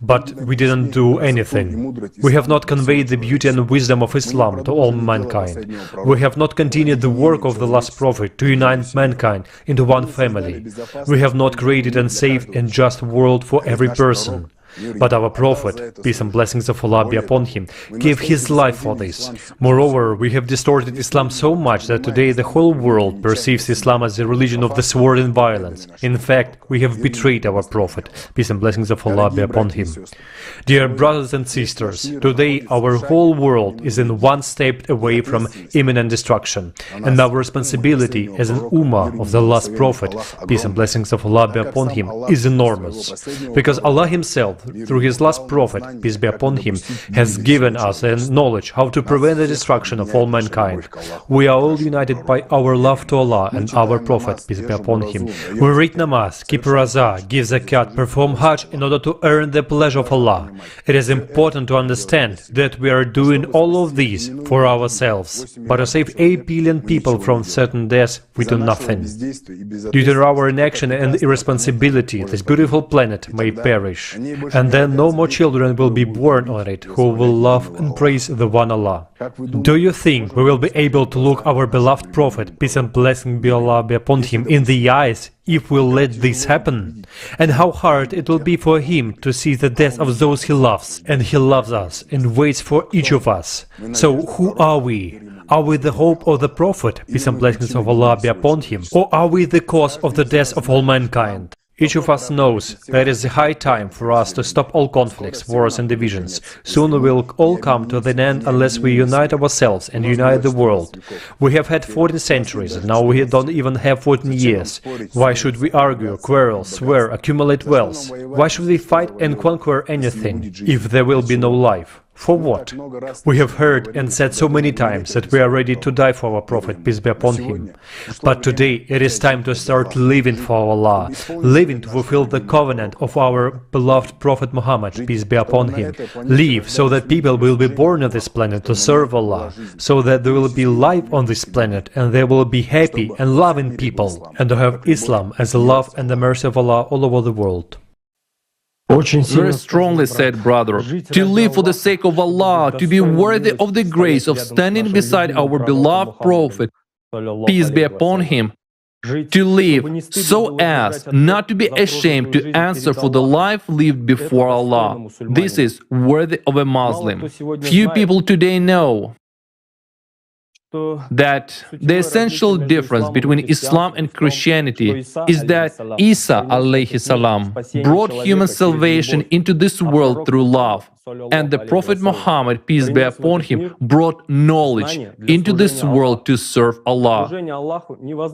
But we didn't do anything. We have not conveyed the beauty and wisdom of Islam to all mankind. We have not continued the work of the last Prophet to unite mankind into one family. We have not created and saved a just world for every person. But our Prophet, peace and blessings of Allah be upon him, gave his life for this. Moreover, we have distorted Islam so much that today the whole world perceives Islam as a religion of the sword and violence. In fact, we have betrayed our Prophet, peace and blessings of Allah be upon him. Dear brothers and sisters, today our whole world is in one step away from imminent destruction, and our responsibility as an ummah of the last Prophet, peace and blessings of Allah be upon him, is enormous. Because Allah himself, through his last Prophet, peace be upon him, has given us the knowledge how to prevent the destruction of all mankind. We are all united by our love to Allah and our Prophet, peace be upon him. We read namaz, keep razah, give zakat, perform hajj in order to earn the pleasure of Allah. It is important to understand that we are doing all of these for ourselves, but to save 8 billion people from certain deaths, we do nothing. Due to our inaction and irresponsibility, this beautiful planet may perish, and then no more children will be born on it who will love and praise the one Allah. Do you think we will be able to look our beloved Prophet, peace and blessing be Allah be upon him, in the eyes if we let this happen? And how hard it will be for him to see the death of those he loves, and he loves us and waits for each of us. So who are we? Are we the hope of the Prophet, peace and blessings of Allah be upon him, or are we the cause of the death of all mankind? Each of us knows that it is a high time for us to stop all conflicts, wars and divisions. Soon we will all come to an end unless we unite ourselves and unite the world. We have had 14 centuries and now we don't even have 14 years. Why should we argue, quarrel, swear, accumulate wealth? Why should we fight and conquer anything if there will be no life? For what? We have heard and said so many times that we are ready to die for our Prophet, peace be upon him. But today it is time to start living for Allah, living to fulfill the covenant of our beloved Prophet Muhammad, peace be upon him. Live so that people will be born on this planet to serve Allah, so that there will be life on this planet and they will be happy and loving people, and to have Islam as the love and the mercy of Allah all over the world. Very strongly said, brother, to live for the sake of Allah, to be worthy of the grace of standing beside our beloved Prophet, peace be upon him, to live so as not to be ashamed to answer for the life lived before Allah. This is worthy of a Muslim. Few people today know that the essential difference between Islam and Christianity is that Isa alayhi salam brought human salvation into this world through love, and the Prophet Muhammad, peace be upon him, brought knowledge into this world to serve Allah.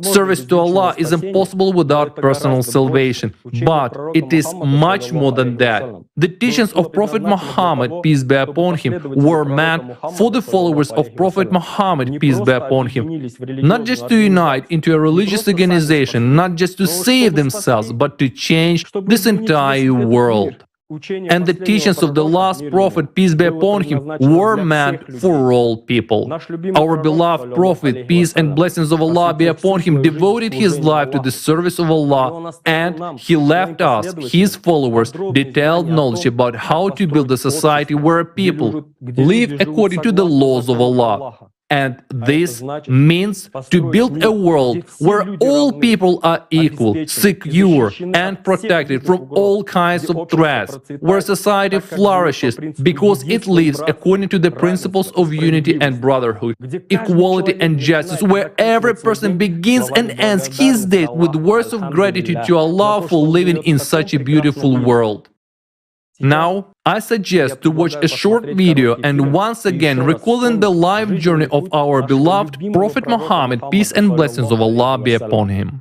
Service to Allah is impossible without personal salvation, but it is much more than that. The teachings of Prophet Muhammad, peace be upon him, were meant for the followers of Prophet Muhammad, peace be upon him, not just to unite into a religious organization, not just to save themselves, but to change this entire world. And the teachings of the last Prophet, peace be upon him, were meant for all people. Our beloved Prophet, peace and blessings of Allah be upon him, devoted his life to the service of Allah, and he left us, his followers, detailed knowledge about how to build a society where people live according to the laws of Allah. And this means to build a world where all people are equal, secure, and protected from all kinds of threats, where society flourishes because it lives according to the principles of unity and brotherhood, equality and justice, where every person begins and ends his day with words of gratitude to Allah for living in such a beautiful world. Now, I suggest to watch a short video and once again recalling the life journey of our beloved Prophet Muhammad, peace and blessings of Allah be upon him.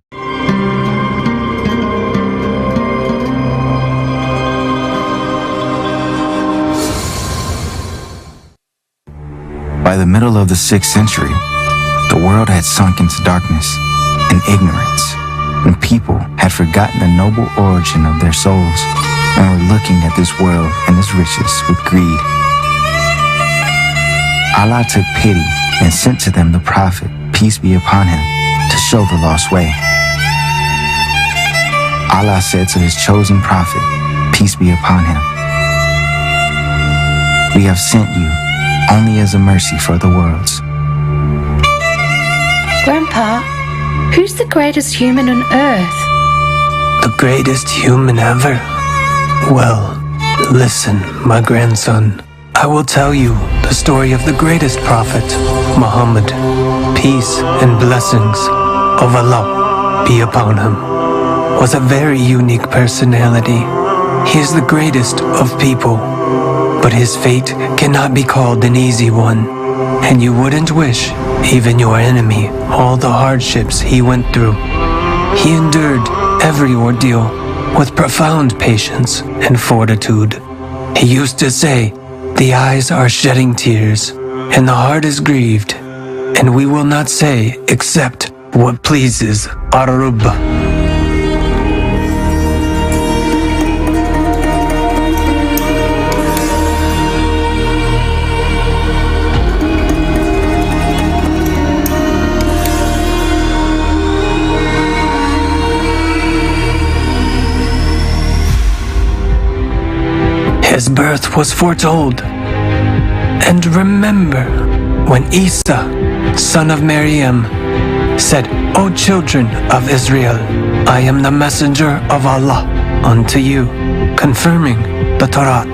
By the middle of the 6th century, the world had sunk into darkness and ignorance, and people had forgotten the noble origin of their souls, and were looking at this world and its riches with greed. Allah took pity and sent to them the Prophet, peace be upon him, to show the lost way. Allah said to his chosen Prophet, peace be upon him, "We have sent you only as a mercy for the worlds." Grandpa, who's the greatest human on earth? The greatest human ever? Well, Listen, my grandson. I will tell you the story of the greatest prophet, Muhammad. Peace and blessings of Allah be upon him. Was a very unique personality. He is the greatest of people, but his fate cannot be called an easy one. And you wouldn't wish, even your enemy, all the hardships he went through. He endured every ordeal with profound patience and fortitude. He used to say, "The eyes are shedding tears, and the heart is grieved, and we will not say except what pleases Ar-Rabb." His birth was foretold. And remember when Isa, son of Maryam, said, "O children of Israel, I am the messenger of Allah unto you," confirming the Torah,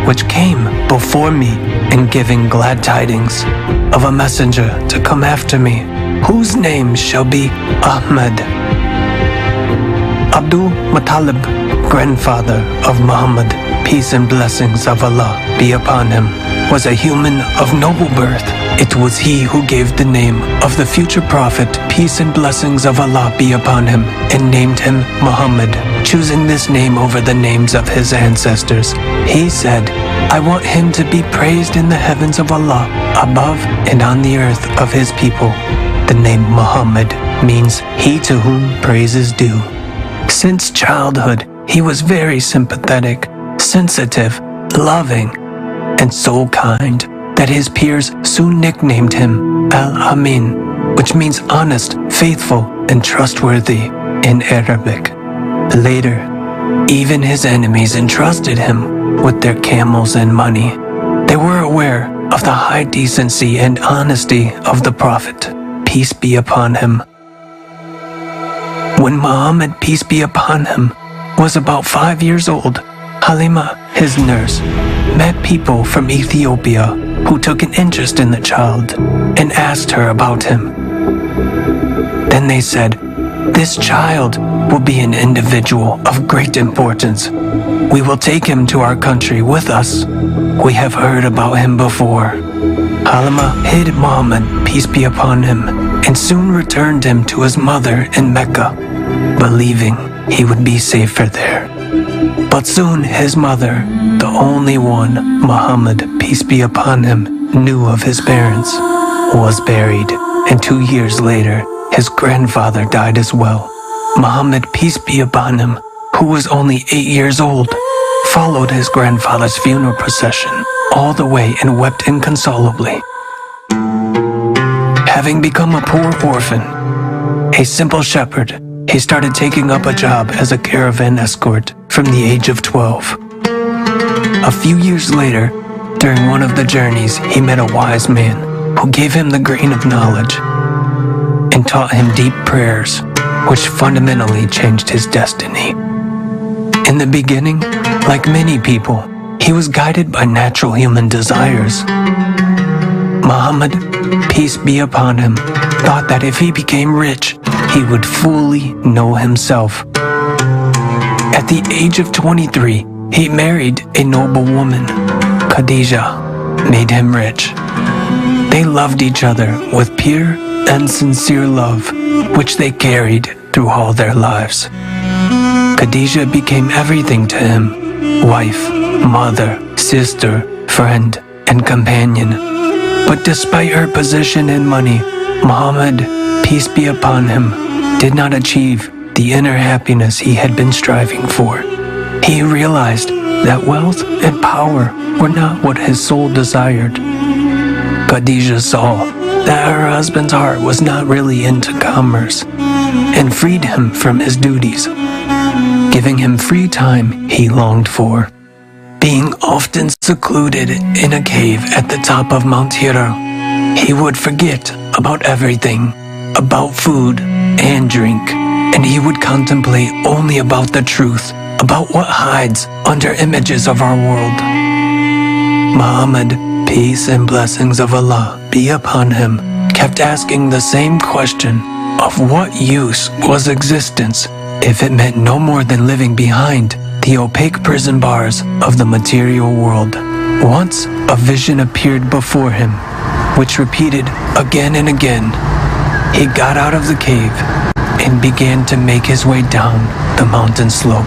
which came before me and giving glad tidings of a messenger to come after me, whose name shall be Ahmad. Abdul Muttalib, grandfather of Muhammad, peace and blessings of Allah be upon him, was a human of noble birth. It was he who gave the name of the future prophet, peace and blessings of Allah be upon him, and named him Muhammad, choosing this name over the names of his ancestors. He said, "I want him to be praised in the heavens of Allah, above and on the earth of his people." The name Muhammad means he to whom praise is due. Since childhood, he was very sympathetic, sensitive, loving, and so kind that his peers soon nicknamed him Al-Amin, which means honest, faithful, and trustworthy in Arabic. Later, even his enemies entrusted him with their camels and money. They were aware of the high decency and honesty of the Prophet, peace be upon him. When Muhammad, peace be upon him, was about 5 years old, Halima, his nurse, met people from Ethiopia who took an interest in the child and asked her about him. Then they said, "This child will be an individual of great importance. We will take him to our country with us. We have heard about him before." Halima hid Muhammad, peace be upon him, and soon returned him to his mother in Mecca, believing he would be safer there. But soon his mother, the only one Muhammad, peace be upon him, knew of his parents, was buried, and 2 years later, his grandfather died as well. Muhammad, peace be upon him, who was only 8 years old, followed his grandfather's funeral procession all the way and wept inconsolably. Having become a poor orphan, a simple shepherd, he started taking up a job as a caravan escort from the age of 12. A few years later, during one of the journeys, he met a wise man who gave him the grain of knowledge and taught him deep prayers, which fundamentally changed his destiny. In the beginning, like many people, he was guided by natural human desires. Muhammad, peace be upon him, thought that if he became rich, he would fully know himself. At the age of 23, he married a noble woman. Khadija made him rich. They loved each other with pure and sincere love, which they carried through all their lives. Khadija became everything to him: wife, mother, sister, friend, and companion. But despite her position and money, Muhammad, peace be upon him, did not achieve the inner happiness he had been striving for. He realized that wealth and power were not what his soul desired. Khadija saw that her husband's heart was not really into commerce and freed him from his duties, giving him free time he longed for. Being often secluded in a cave at the top of Mount Hira, he would forget about everything, about food and drink, and he would contemplate only about the truth about what hides under images of our world. Muhammad, peace and blessings of Allah be upon him, kept asking the same question of what use was existence if it meant no more than living behind the opaque prison bars of the material world. Once a vision appeared before him, which repeated again and again. He got out of the cave and began to make his way down the mountain slope.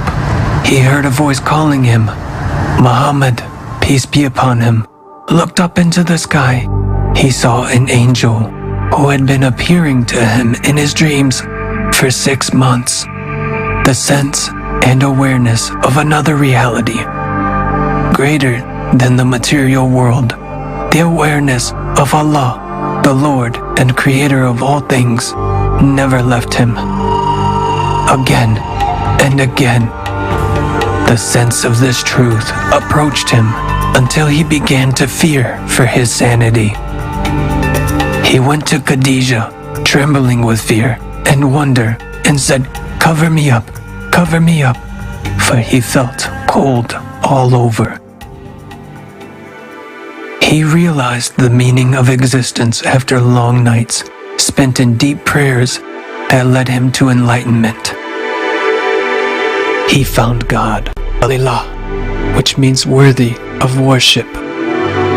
He heard a voice calling him. Muhammad, peace be upon him, looked up into the sky. He saw an angel who had been appearing to him in his dreams for 6 months. The sense and awareness of another reality, greater than the material world, the awareness of Allah, the Lord and Creator of all things, never left him. Again and again, the sense of this truth approached him until he began to fear for his sanity. He went to Khadijah, trembling with fear and wonder, and said, cover me up, for he felt cold all over. He realized the meaning of existence after long nights spent in deep prayers that led him to enlightenment. He found God, Allah, which means worthy of worship,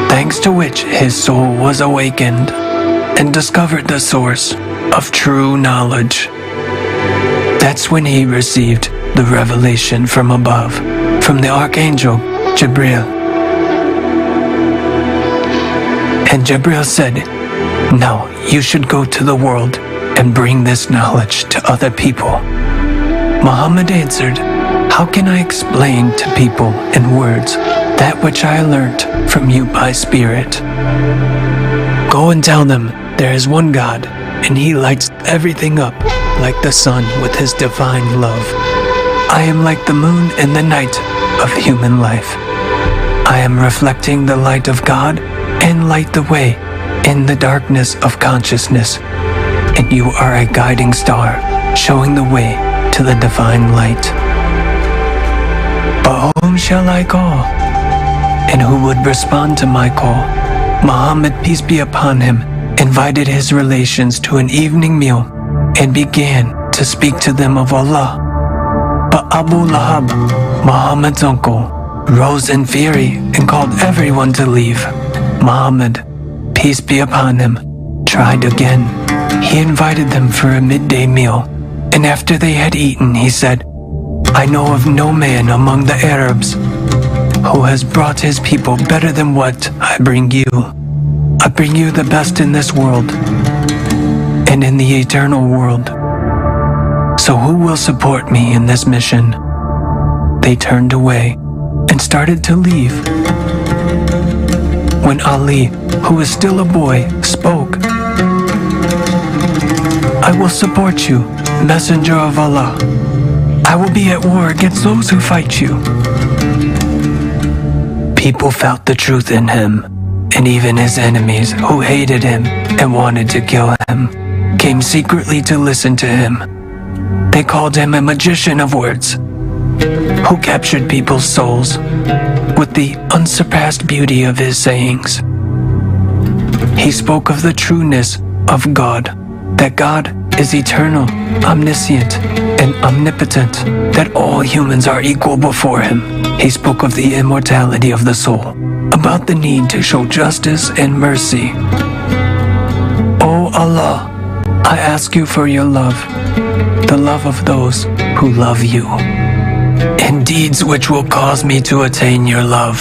thanks to which his soul was awakened and discovered the source of true knowledge. That's when he received the revelation from above, from the archangel Jibril. And Jibril said, now you should go to the world and bring this knowledge to other people. Muhammad answered, how can I explain to people in words that which I learnt from you by spirit? Go and tell them there is one God, and he lights everything up like the sun with his divine love. I am like the moon in the night of human life. I am reflecting the light of God and light the way in the darkness of consciousness. And you are a guiding star, showing the way to the divine light. But whom shall I call? And who would respond to my call? Muhammad, peace be upon him, invited his relations to an evening meal and began to speak to them of Allah. But Abu Lahab, Muhammad's uncle, rose in fury and called everyone to leave. Muhammad, peace be upon him, tried again. He invited them for a midday meal, and after they had eaten, he said, I know of no man among the Arabs who has brought his people better than what I bring you. I bring you the best in this world and in the eternal world. So who will support me in this mission? They turned away and started to leave. When Ali, who was still a boy, spoke, I will support you, Messenger of Allah. I will be at war against those who fight you. People felt the truth in him, and even his enemies who hated him and wanted to kill him came secretly to listen to him. They called him a magician of words, who captured people's souls with the unsurpassed beauty of his sayings. He spoke of the trueness of God, that God is eternal, omniscient, and omnipotent, that all humans are equal before him. He spoke of the immortality of the soul, about the need to show justice and mercy. O Allah, I ask you for your love, the love of those who love you, and deeds which will cause me to attain your love.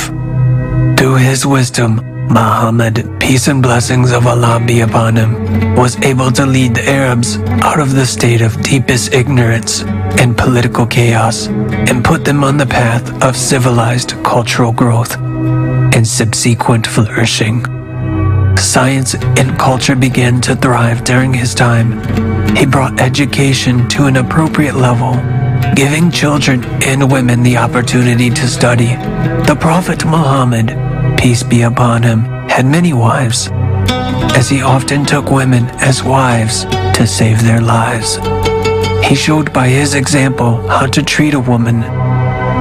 Through his wisdom, Muhammad, peace and blessings of Allah be upon him, was able to lead the Arabs out of the state of deepest ignorance and political chaos and put them on the path of civilized cultural growth and subsequent flourishing. Science and culture began to thrive during his time. He brought education to an appropriate level, giving children and women the opportunity to study. The Prophet Muhammad, peace be upon him, had many wives, as he often took women as wives to save their lives. He showed by his example how to treat a woman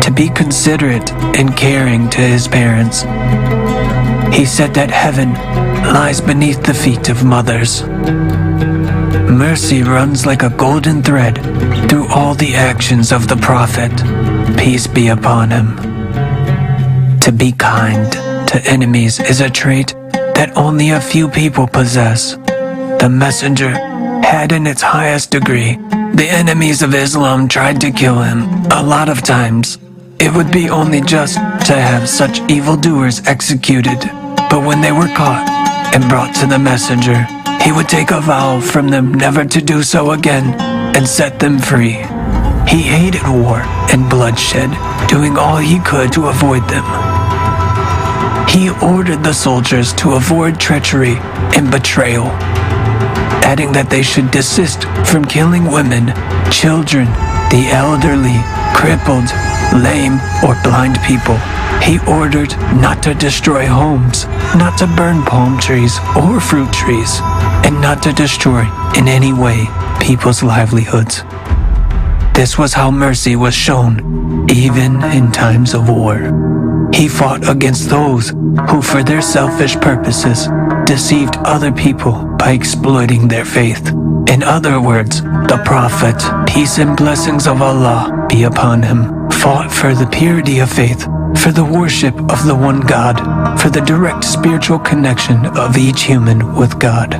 to be considerate and caring to his parents. He said that heaven lies beneath the feet of mothers. Mercy runs like a golden thread through all the actions of the prophet, peace be upon him. To be kind to enemies is a trait that only a few people possess. The messenger had in its highest degree. The enemies of Islam tried to kill him a lot of times. It would be only just to have such evildoers executed. But when they were caught and brought to the messenger, he would take a vow from them never to do so again and set them free. He hated war and bloodshed, doing all he could to avoid them. He ordered the soldiers to avoid treachery and betrayal, adding that they should desist from killing women, children, the elderly, crippled, lame, or blind people. He ordered not to destroy homes, not to burn palm trees or fruit trees, and not to destroy in any way people's livelihoods. This was how mercy was shown, even in times of war. He fought against those who, for their selfish purposes, deceived other people by exploiting their faith. In other words, the Prophet, peace and blessings of Allah be upon him, fought for the purity of faith, for the worship of the one God, for the direct spiritual connection of each human with God.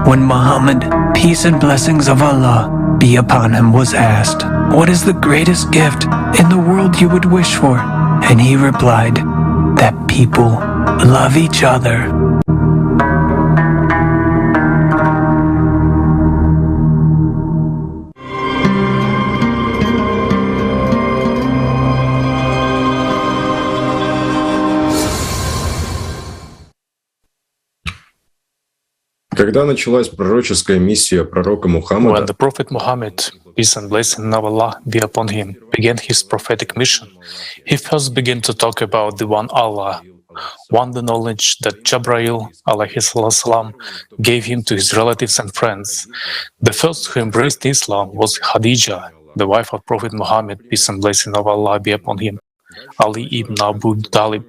When Muhammad, peace and blessings of Allah be upon him, was asked, "What is the greatest gift in the world you would wish for?" And he replied, "That people love each other." Когда началась пророческая миссия пророка Мухаммада, When the Prophet Muhammad, peace and blessing of Allah be upon him, began his prophetic mission, he first began to talk about the one Allah, one the knowledge that Jabrail alayhi salam gave him to his relatives and friends. The first who embraced Islam was Khadija, the wife of Prophet Muhammad, peace and blessing of Allah be upon him, Ali ibn Abu Talib.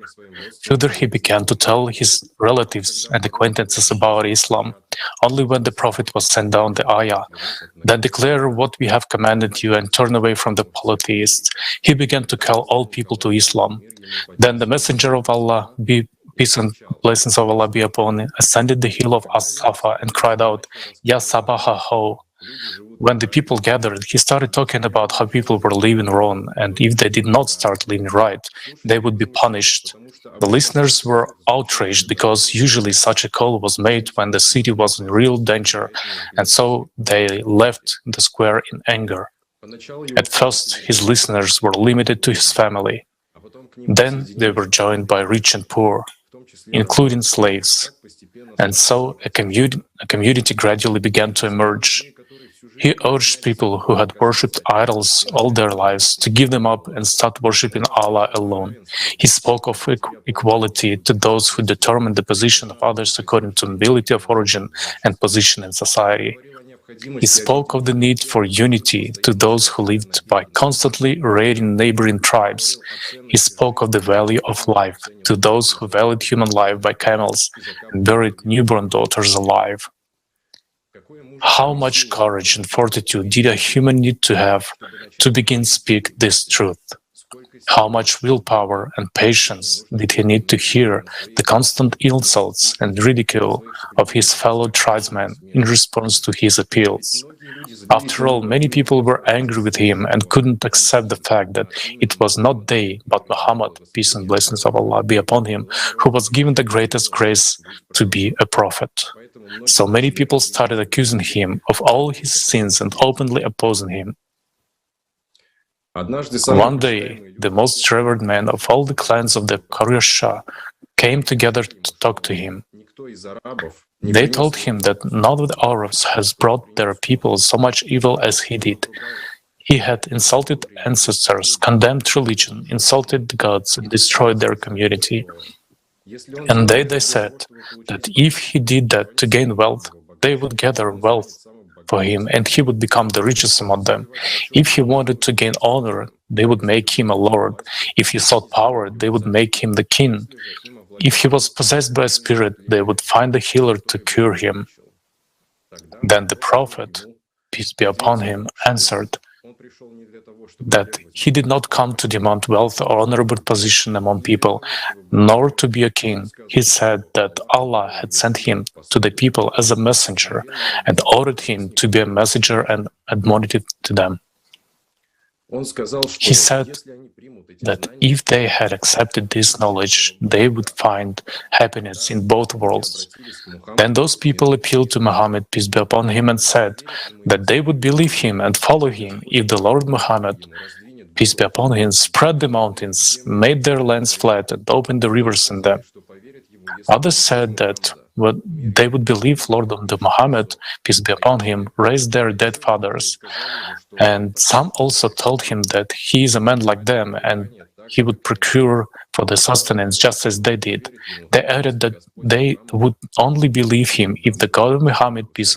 Further, he began to tell his relatives and acquaintances about Islam. Only when the Prophet was sent down the ayah that declare what we have commanded you and turn away from the polytheists, he began to call all people to Islam. Then the Messenger of Allah, peace and blessings of Allah be upon him, ascended the hill of As-Safa and cried out, Ya Sabaha Ho. When the people gathered, he started talking about how people were living wrong, and if they did not start living right, they would be punished. The listeners were outraged because usually such a call was made when the city was in real danger, and so they left the square in anger. At first, his listeners were limited to his family. Then they were joined by rich and poor, including slaves. And so a community gradually began to emerge. He urged people who had worshipped idols all their lives to give them up and start worshipping Allah alone. He spoke of equality to those who determined the position of others according to ability of origin and position in society. He spoke of the need for unity to those who lived by constantly raiding neighboring tribes. He spoke of the value of life to those who valued human life by camels and buried newborn daughters alive. How much courage and fortitude did a human need to have to begin speak this truth? How much willpower and patience did he need to hear the constant insults and ridicule of his fellow tribesmen in response to his appeals? After all, many people were angry with him and couldn't accept the fact that it was not they, but Muhammad, peace and blessings of Allah be upon him, who was given the greatest grace to be a prophet. So many people started accusing him of all his sins and openly opposing him. One day, the most revered men of all the clans of the Quraysh came together to talk to him. They told him that none of the Arabs has brought their people so much evil as he did. He had insulted ancestors, condemned religion, insulted the gods, and destroyed their community. And they said that if he did that to gain wealth, they would gather wealth for him, and he would become the richest among them. If he wanted to gain honor, they would make him a lord. If he sought power, they would make him the king. If he was possessed by a spirit, they would find a healer to cure him. Then the prophet, peace be upon him, answered that he did not come to demand wealth or honorable position among people, nor to be a king. He said that Allah had sent him to the people as a messenger and ordered him to be a messenger and admonished to them. He said that if they had accepted this knowledge, they would find happiness in both worlds. Then those people appealed to Muhammad, peace be upon him, and said that they would believe him and follow him if the Lord Muhammad, peace be upon him, spread the mountains, made their lands flat, and opened the rivers in them. Others said that they would believe Lord Muhammad, peace be upon him, raised their dead fathers. And some also told him that he is a man like them and he would procure for the sustenance just as they did. They added that they would only believe him if the God of Muhammad, peace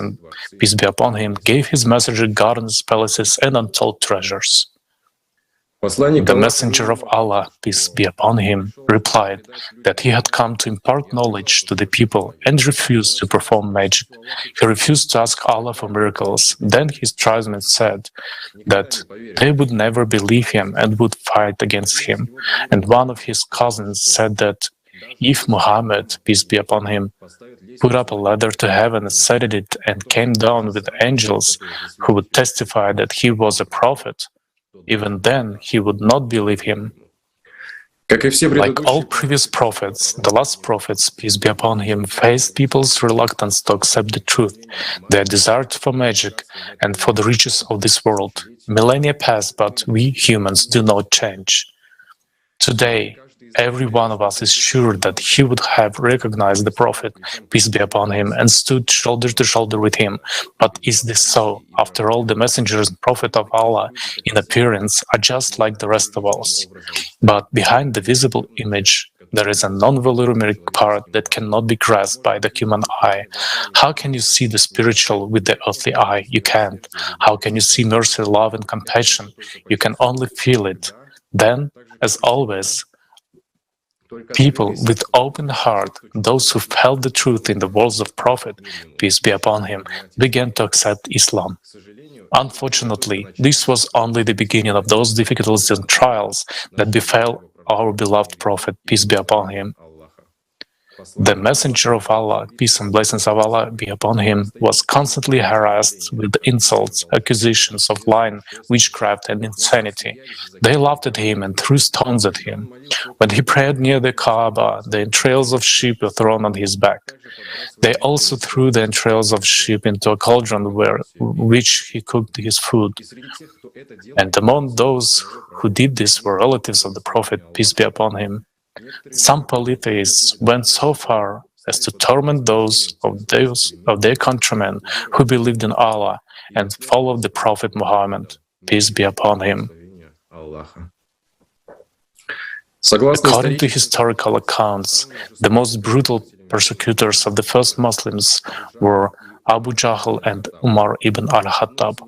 be upon him, gave his messenger gardens, palaces, and untold treasures. The messenger of Allah, peace be upon him, replied that he had come to impart knowledge to the people and refused to perform magic. He refused to ask Allah for miracles. Then his tribesmen said that they would never believe him and would fight against him. And one of his cousins said that if Muhammad, peace be upon him, put up a ladder to heaven and set it and came down with angels who would testify that he was a prophet, even then he would not believe him. Like all previous prophets, the last prophets, peace be upon him, faced people's reluctance to accept the truth, their desire for magic, and for the riches of this world. Millennia pass, but we humans do not change. Today, every one of us is sure that he would have recognized the prophet, peace be upon him, and stood shoulder to shoulder with him. But is this so? After all, the messengers and prophet of Allah in appearance are just like the rest of us. But behind the visible image, there is a non-volumetric part that cannot be grasped by the human eye. How can you see the spiritual with the earthly eye? You can't. How can you see mercy, love, and compassion? You can only feel it. Then, as always, people with open heart, those who felt the truth in the words of Prophet, peace be upon him, began to accept Islam. Unfortunately, this was only the beginning of those difficulties and trials that befell our beloved Prophet, peace be upon him. The messenger of Allah, peace and blessings of Allah be upon him, was constantly harassed with insults, accusations of lying, witchcraft, and insanity. They laughed at him and threw stones at him. When he prayed near the Kaaba, the entrails of sheep were thrown on his back. They also threw the entrails of sheep into a cauldron which he cooked his food. And among those who did this were relatives of the Prophet, peace be upon him. Some polytheists went so far as to torment those of their countrymen who believed in Allah and followed the Prophet Muhammad, peace be upon him. According to historical accounts, the most brutal persecutors of the first Muslims were Abu Jahl and Umar ibn al-Khattab.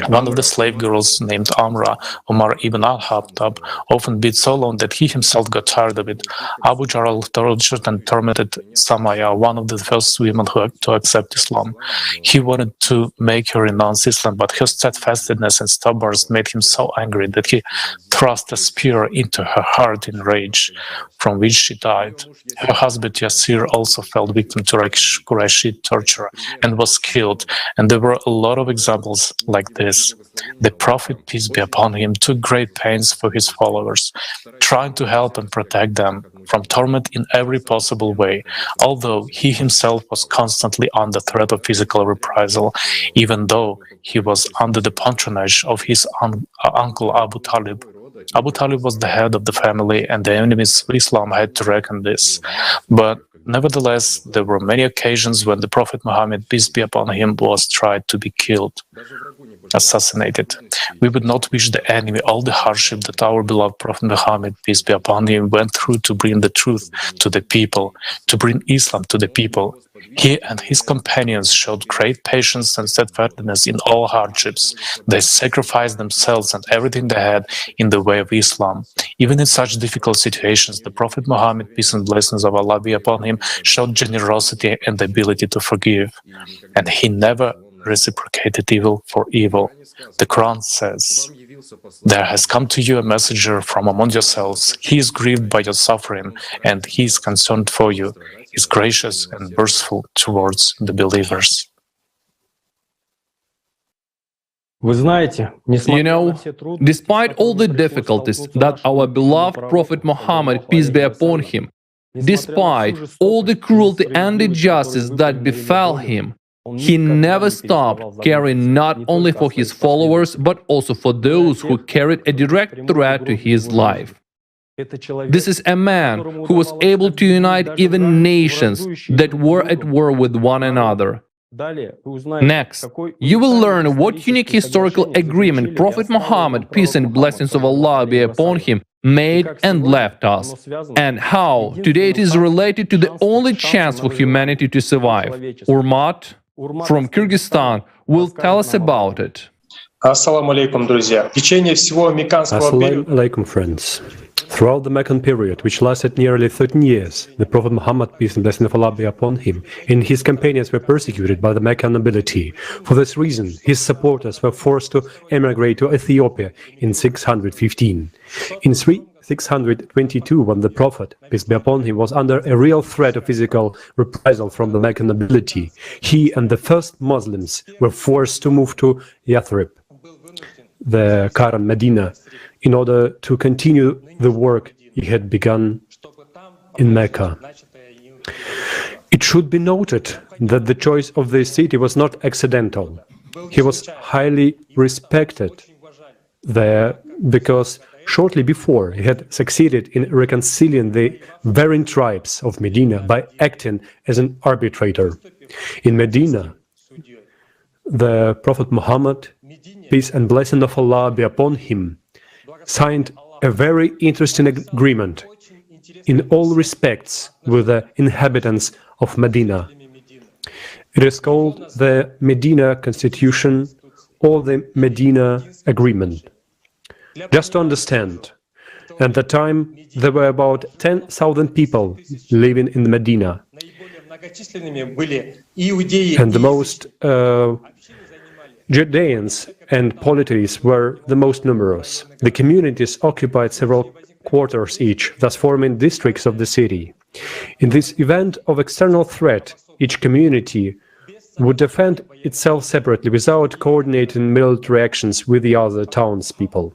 One of the slave girls named Amra, Umar ibn al-Khattab, often beat so long that he himself got tired of it. Abu Jahl tortured and tormented Samaya, one of the first women to accept Islam. He wanted to make her renounce Islam, but her steadfastness and stubbornness made him so angry that he thrust a spear into her heart in rage, from which she died. Her husband Yasir also fell victim to Qurayshi torture and was killed, and there were a lot of examples like this. The Prophet, peace be upon him, took great pains for his followers, trying to help and protect them from torment in every possible way, although he himself was constantly under threat of physical reprisal, even though he was under the patronage of his uncle Abu Talib. Abu Talib was the head of the family, and the enemies of Islam had to reckon this. But nevertheless, there were many occasions when the Prophet Muhammad, peace be upon him, was tried to be killed. assassinated. We would not wish the enemy all the hardship that our beloved Prophet Muhammad, peace be upon him, went through to bring the truth to the people, to bring Islam to the people. He and his companions showed great patience and steadfastness in all hardships. They sacrificed themselves and everything they had in the way of Islam. Even in such difficult situations, the Prophet Muhammad, peace and blessings of Allah be upon him, showed generosity and the ability to forgive. And he never reciprocated evil for evil. The Quran says, "There has come to you a messenger from among yourselves. He is grieved by your suffering, and he is concerned for you. He is gracious and merciful towards the believers." You know, despite all the difficulties that our beloved Prophet Muhammad, peace be upon him, despite all the cruelty and injustice that befell him, he never stopped caring not only for his followers, but also for those who carried a direct threat to his life. This is a man who was able to unite even nations that were at war with one another. Next, you will learn what unique historical agreement Prophet Muhammad, peace and blessings of Allah be upon him, made and left us, and how today it is related to the only chance for humanity to survive. Urmat from Kyrgyzstan will tell us about it. Assalamu alaikum, друзья. В течение всего Мекканского периода. Assalamu alaikum, friends. Throughout the Meccan period, which lasted nearly 13 years, the Prophet Muhammad, peace and blessing of Allah be upon him, and his companions were persecuted by the Meccan nobility. For this reason, his supporters were forced to emigrate to Ethiopia in 615. In 622, when the Prophet, peace be upon him, was under a real threat of physical reprisal from the Meccan nobility, he and the first Muslims were forced to move to Yathrib, the current Medina, in order to continue the work he had begun in Mecca. It should be noted that the choice of this city was not accidental. He was highly respected there because shortly before he had succeeded in reconciling the varying tribes of Medina by acting as an arbitrator. In Medina, the Prophet Muhammad, peace and blessing of Allah be upon him, signed a very interesting agreement in all respects with the inhabitants of Medina. It is called the Medina Constitution or the Medina Agreement. Just to understand, at the time there were about 10,000 people living in Medina, and the most Judeans and Polites were the most numerous. The communities occupied several quarters each, thus forming districts of the city. In this event of external threat, each community would defend itself separately without coordinating military actions with the other townspeople.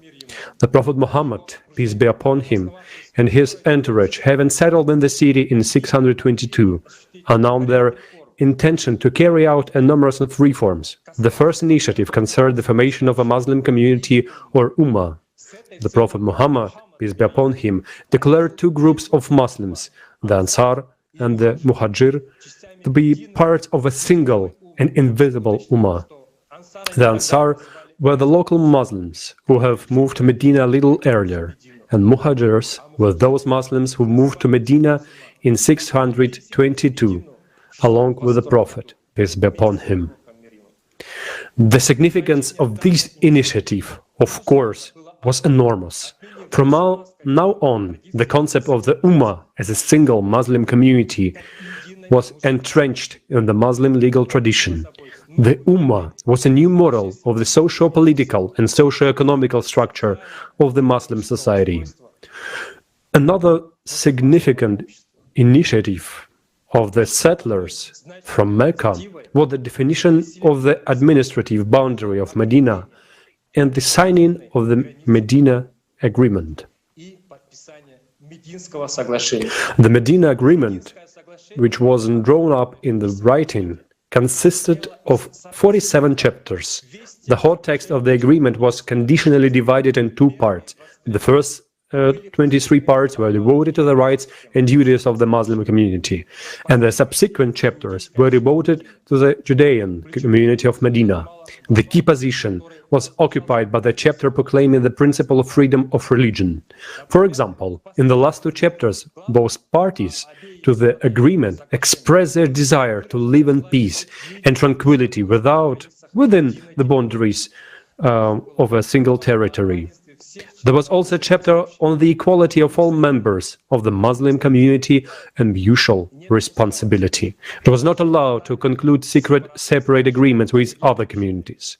The Prophet Muhammad, peace be upon him, and his entourage, having settled in the city in 622, announced their intention to carry out a numerous of reforms. The first initiative concerned the formation of a Muslim community or Ummah. The Prophet Muhammad, peace be upon him, declared two groups of Muslims, the Ansar and the Muhajir, to be part of a single and invisible Ummah. The Ansar were the local Muslims who have moved to Medina a little earlier, and Muhajirs were those Muslims who moved to Medina in 622, along with the Prophet, peace be upon him. The significance of this initiative, of course, was enormous. From now on, the concept of the Ummah as a single Muslim community was entrenched in the Muslim legal tradition. The Ummah was a new model of the socio-political and socio-economical structure of the Muslim society. Another significant initiative of the settlers from Mecca was the definition of the administrative boundary of Medina and the signing of the Medina Agreement. The Medina Agreement, which was drawn up in the writing, consisted of 47 chapters. The whole text of the agreement was conditionally divided in two parts. The first 23 parts were devoted to the rights and duties of the Muslim community, and the subsequent chapters were devoted to the Judean community of Medina. The key position was occupied by the chapter proclaiming the principle of freedom of religion. For example, in the last two chapters, both parties to the agreement expressed their desire to live in peace and tranquility within the boundaries of a single territory. There was also a chapter on the equality of all members of the Muslim community and mutual responsibility. It was not allowed to conclude separate agreements with other communities.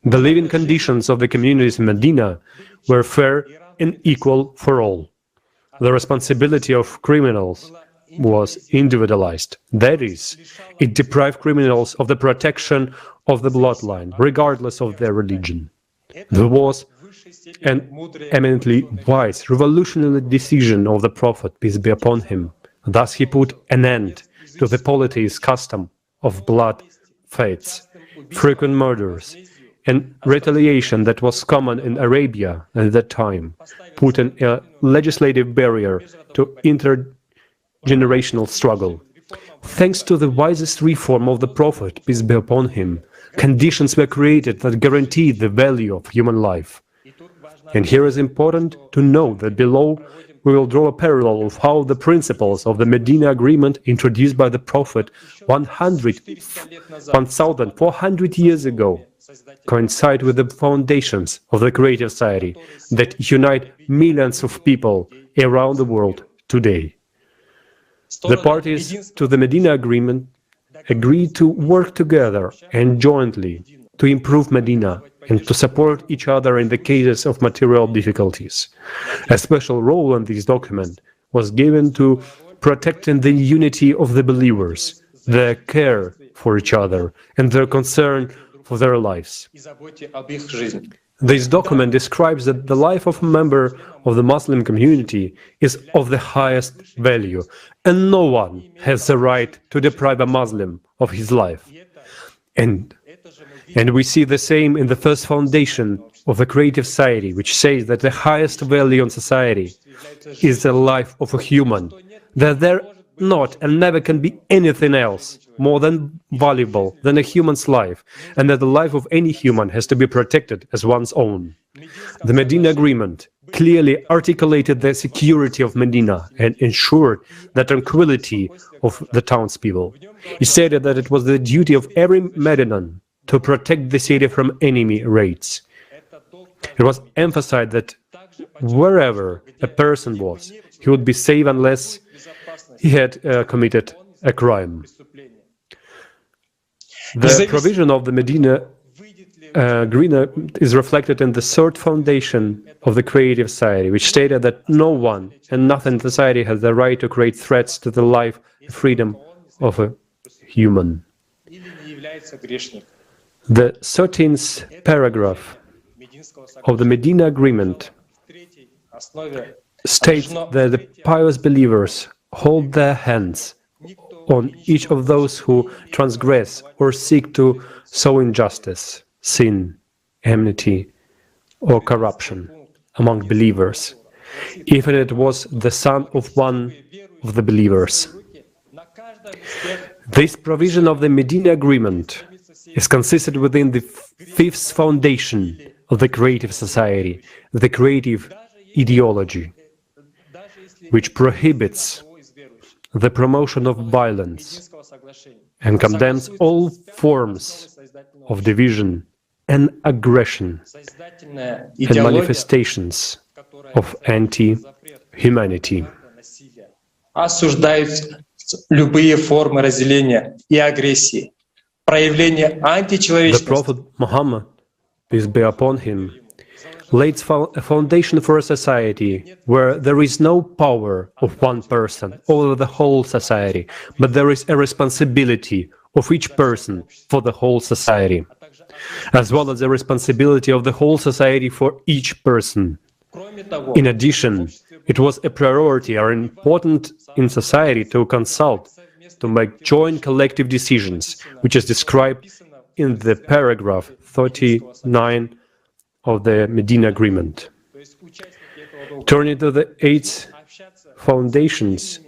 The living conditions of the communities in Medina were fair and equal for all. The responsibility of criminals was individualized. That is, it deprived criminals of the protection of the bloodline, regardless of their religion. There was an eminently wise, revolutionary decision of the Prophet, peace be upon him. Thus he put an end to the polytheist custom of blood feuds, frequent murders, and retaliation that was common in Arabia at that time, put a legislative barrier to intergenerational struggle. Thanks to the wisest reform of the Prophet, peace be upon him, conditions were created that guaranteed the value of human life. And here is important to note that below we will draw a parallel of how the principles of the Medina Agreement introduced by the Prophet 1,400 years ago coincide with the foundations of the creative society that unite millions of people around the world today. The parties to the Medina Agreement agreed to work together and jointly to improve Medina and to support each other in the cases of material difficulties. A special role in this document was given to protecting the unity of the believers, their care for each other, and their concern for their lives. This document describes that the life of a member of the Muslim community is of the highest value, and no one has the right to deprive a Muslim of his life. And we see the same in the first foundation of the creative society, which says that the highest value in society is the life of a human, that there not and never can be anything else more than valuable than a human's life, and that the life of any human has to be protected as one's own. The Medina Agreement clearly articulated the security of Medina and ensured the tranquility of the townspeople. It stated that it was the duty of every Medinan to protect the city from enemy raids. It was emphasized that wherever a person was, he would be safe unless he had committed a crime. The provision of the Medina Agreement is reflected in the third foundation of the creative society, which stated that no one and nothing in society has the right to create threats to the life and freedom of a human. The 13th paragraph of the Medina Agreement states that the pious believers hold their hands on each of those who transgress or seek to sow injustice, sin, enmity, or corruption among believers, even it was the son of one of the believers. This provision of the Medina Agreement is consistent within the fifth foundation of the creative society, the creative ideology, which prohibits the promotion of violence and condemns all forms of division and aggression and manifestations of anti-humanity. Любые формы разделения и агрессии, проявление античеловечности. The Prophet Muhammad, peace be upon him, laid a foundation for a society where there is no power of one person over the whole society, but there is a responsibility of each person for the whole society, as well as the responsibility of the whole society for each person. In addition, it was a priority or important in society to consult, to make joint collective decisions, which is described in the paragraph 39 of the Medina Agreement. Turning to the 8 foundations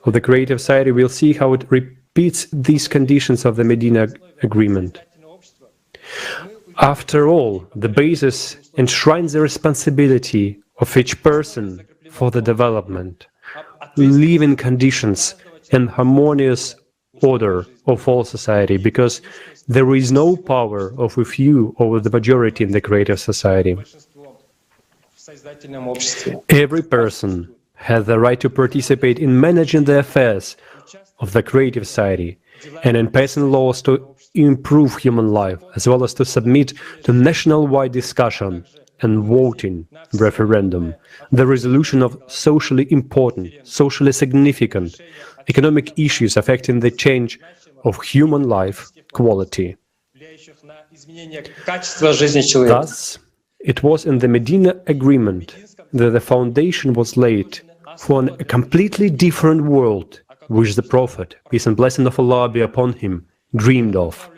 of the creative society, we'll see how it repeats these conditions of the Medina Agreement. After all, the basis enshrines the responsibility of each person for the development, living conditions, and harmonious order of all society, because there is no power of a few over the majority in the creative society. Every person has the right to participate in managing the affairs of the creative society and in passing laws to improve human life, as well as to submit to national-wide discussion and voting referendum the resolution of socially important, socially significant economic issues affecting the change of human life quality. Thus, it was in the Medina Agreement that the foundation was laid for a completely different world, which the Prophet, peace and blessing of Allah be upon him, dreamed of.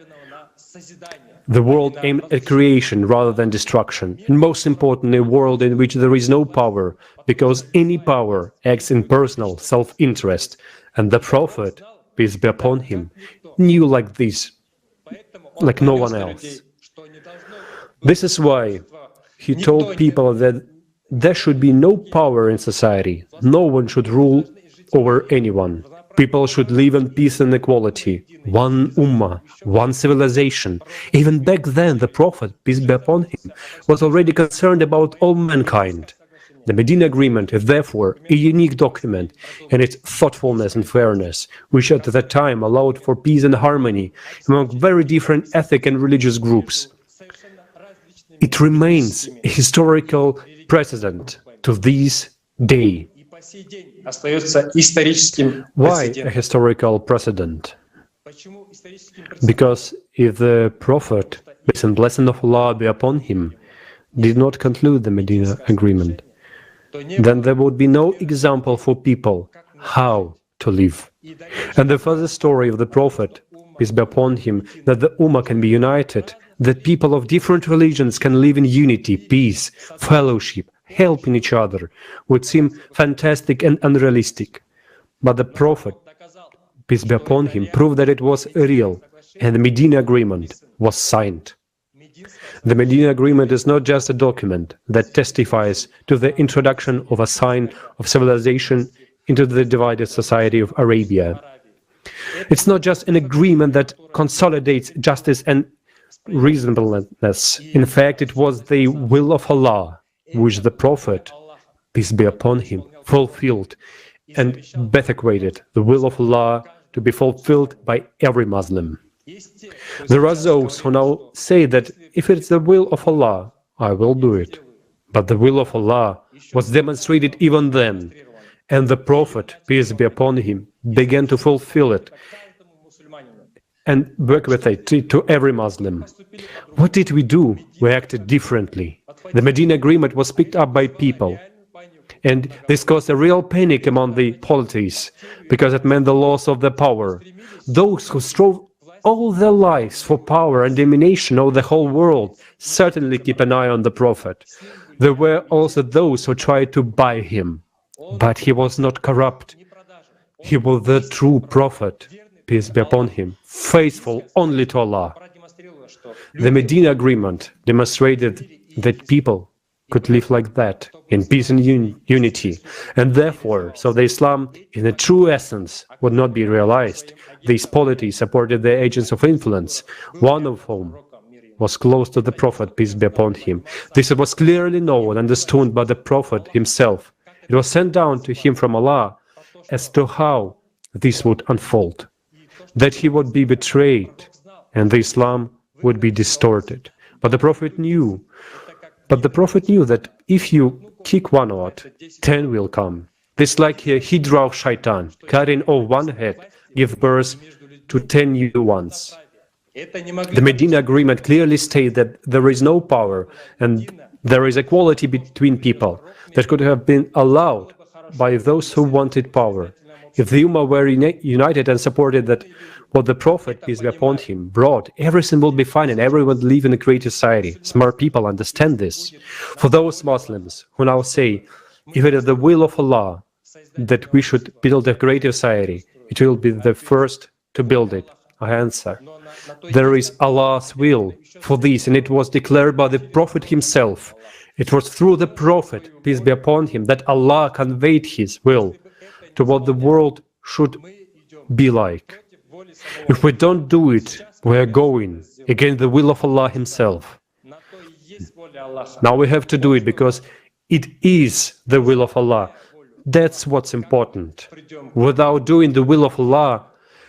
The world aimed at creation rather than destruction, and most importantly, a world in which there is no power, because any power acts in personal self-interest, and the Prophet, peace be upon him, knew like this, like no one else. This is why he told people that there should be no power in society, no one should rule over anyone. People should live in peace and equality, one ummah, one civilization. Even back then, the Prophet, peace be upon him, was already concerned about all mankind. The Medina Agreement is therefore a unique document in its thoughtfulness and fairness, which at the time allowed for peace and harmony among very different ethnic and religious groups. It remains a historical precedent to this day. Why a historical precedent? Because if the Prophet, peace and blessing of Allah be upon him, did not conclude the Medina Agreement, then there would be no example for people how to live. And the further story of the Prophet, peace be upon him, that the Ummah can be united, that people of different religions can live in unity, peace, fellowship, helping each other, would seem fantastic and unrealistic. But the Prophet, peace be upon him, proved that it was real, and the Medina Agreement was signed. The Medina Agreement is not just a document that testifies to the introduction of a sign of civilization into the divided society of Arabia. It's not just an agreement that consolidates justice and reasonableness. In fact, it was the will of Allah, which the Prophet, peace be upon him, fulfilled and bethequated the will of Allah to be fulfilled by every Muslim. There are those who now say that if it's the will of Allah, I will do it. But the will of Allah was demonstrated even then, and the Prophet, peace be upon him, began to fulfill it and work with it to every Muslim. What did we do? We acted differently. The Medina Agreement was picked up by people, and this caused a real panic among the polities, because it meant the loss of their power. Those who strove all their lives for power and domination over the whole world certainly keep an eye on the Prophet. There were also those who tried to buy him, but he was not corrupt. He was the true Prophet, peace be upon him, faithful only to Allah. The Medina Agreement demonstrated that people could live like that, in peace and unity, and therefore, so the Islam in a true essence would not be realized. These polities supported the agents of influence, one of whom was close to the Prophet, peace be upon him. This was clearly known and understood by the Prophet himself. It was sent down to him from Allah as to how this would unfold, that he would be betrayed and the Islam would be distorted. But the Prophet knew that if you kick one out, 10 will come. This like a hydra of shaitan, cutting off one head, give birth to 10 new ones. The Medina Agreement clearly states that there is no power and there is equality between people that could have been allowed by those who wanted power. If the Ummah were united and supported that what the Prophet, peace be upon him, brought, everything will be fine and everyone will live in a great society. Smart people understand this. For those Muslims who now say, If it is the will of Allah that we should build a great society, it will be the first to build it. I answer, there is Allah's will for this, and it was declared by the Prophet himself. It was through the Prophet, peace be upon him, that Allah conveyed his will to what the world should be like. If we don't do it, we are going against the will of Allah himself. Now we have to do it because it is the will of Allah. That's what's important. Without doing the will of Allah,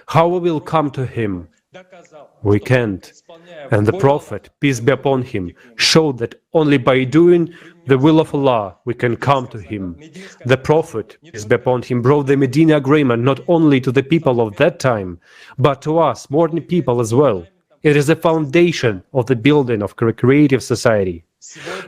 how we will come to him? We can't. And the Prophet, peace be upon him, showed that only by doing the will of Allah we can come to him. The Prophet, peace be upon him, brought the Medina Agreement not only to the people of that time, but to us, modern people as well. It is the foundation of the building of a creative society.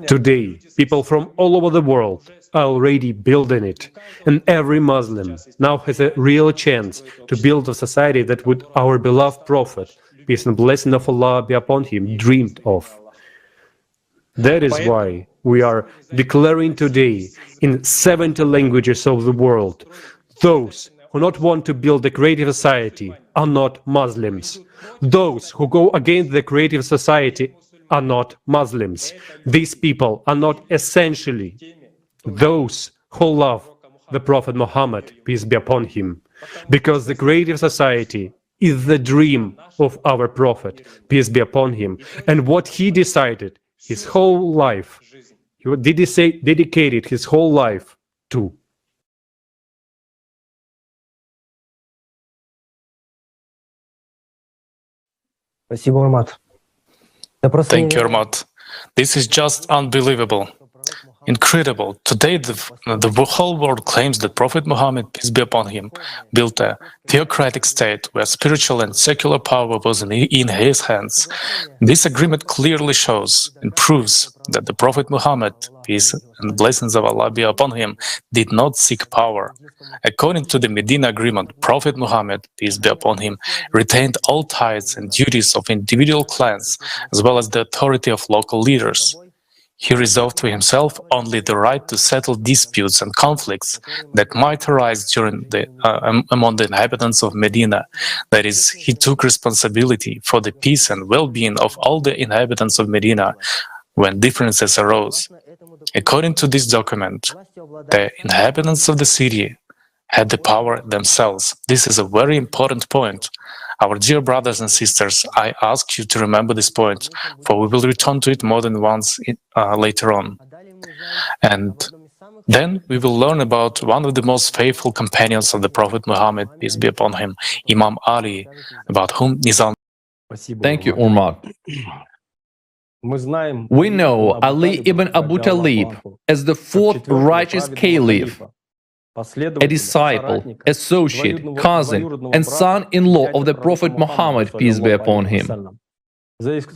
Today, people from all over the world are already building it, and every Muslim now has a real chance to build a society that would our beloved Prophet, peace and blessing of Allah be upon him, dreamed of. That is why we are declaring today in 70 languages of the world, those who not want to build a creative society are not Muslims. Those who go against the creative society are not Muslims. These people are not essentially those who love the Prophet Muhammad, peace be upon him, because the creative society is the dream of our Prophet, peace be upon him, and what he decided his whole life, he dedicated his whole life to. Thank you, Urmat. This is just unbelievable. Incredible. Today, the whole world claims that Prophet Muhammad, peace be upon him, built a theocratic state where spiritual and secular power was in his hands. This agreement clearly shows and proves that the Prophet Muhammad, peace and blessings of Allah be upon him, did not seek power. According to the Medina Agreement, Prophet Muhammad, peace be upon him, retained all tithes and duties of individual clans, as well as the authority of local leaders. He reserved to himself only the right to settle disputes and conflicts that might arise among the inhabitants of Medina. That is, he took responsibility for the peace and well-being of all the inhabitants of Medina when differences arose. According to this document, the inhabitants of the city had the power themselves. This is a very important point. Our dear brothers and sisters, I ask you to remember this point, for we will return to it more than once later on. And then we will learn about one of the most faithful companions of the Prophet Muhammad, peace be upon him, Imam Ali, about whom Nizam. Thank you, Urmat. We know Ali ibn Abu Talib as the fourth righteous caliph, a disciple, associate, cousin, and son-in-law of the Prophet Muhammad, peace be upon him.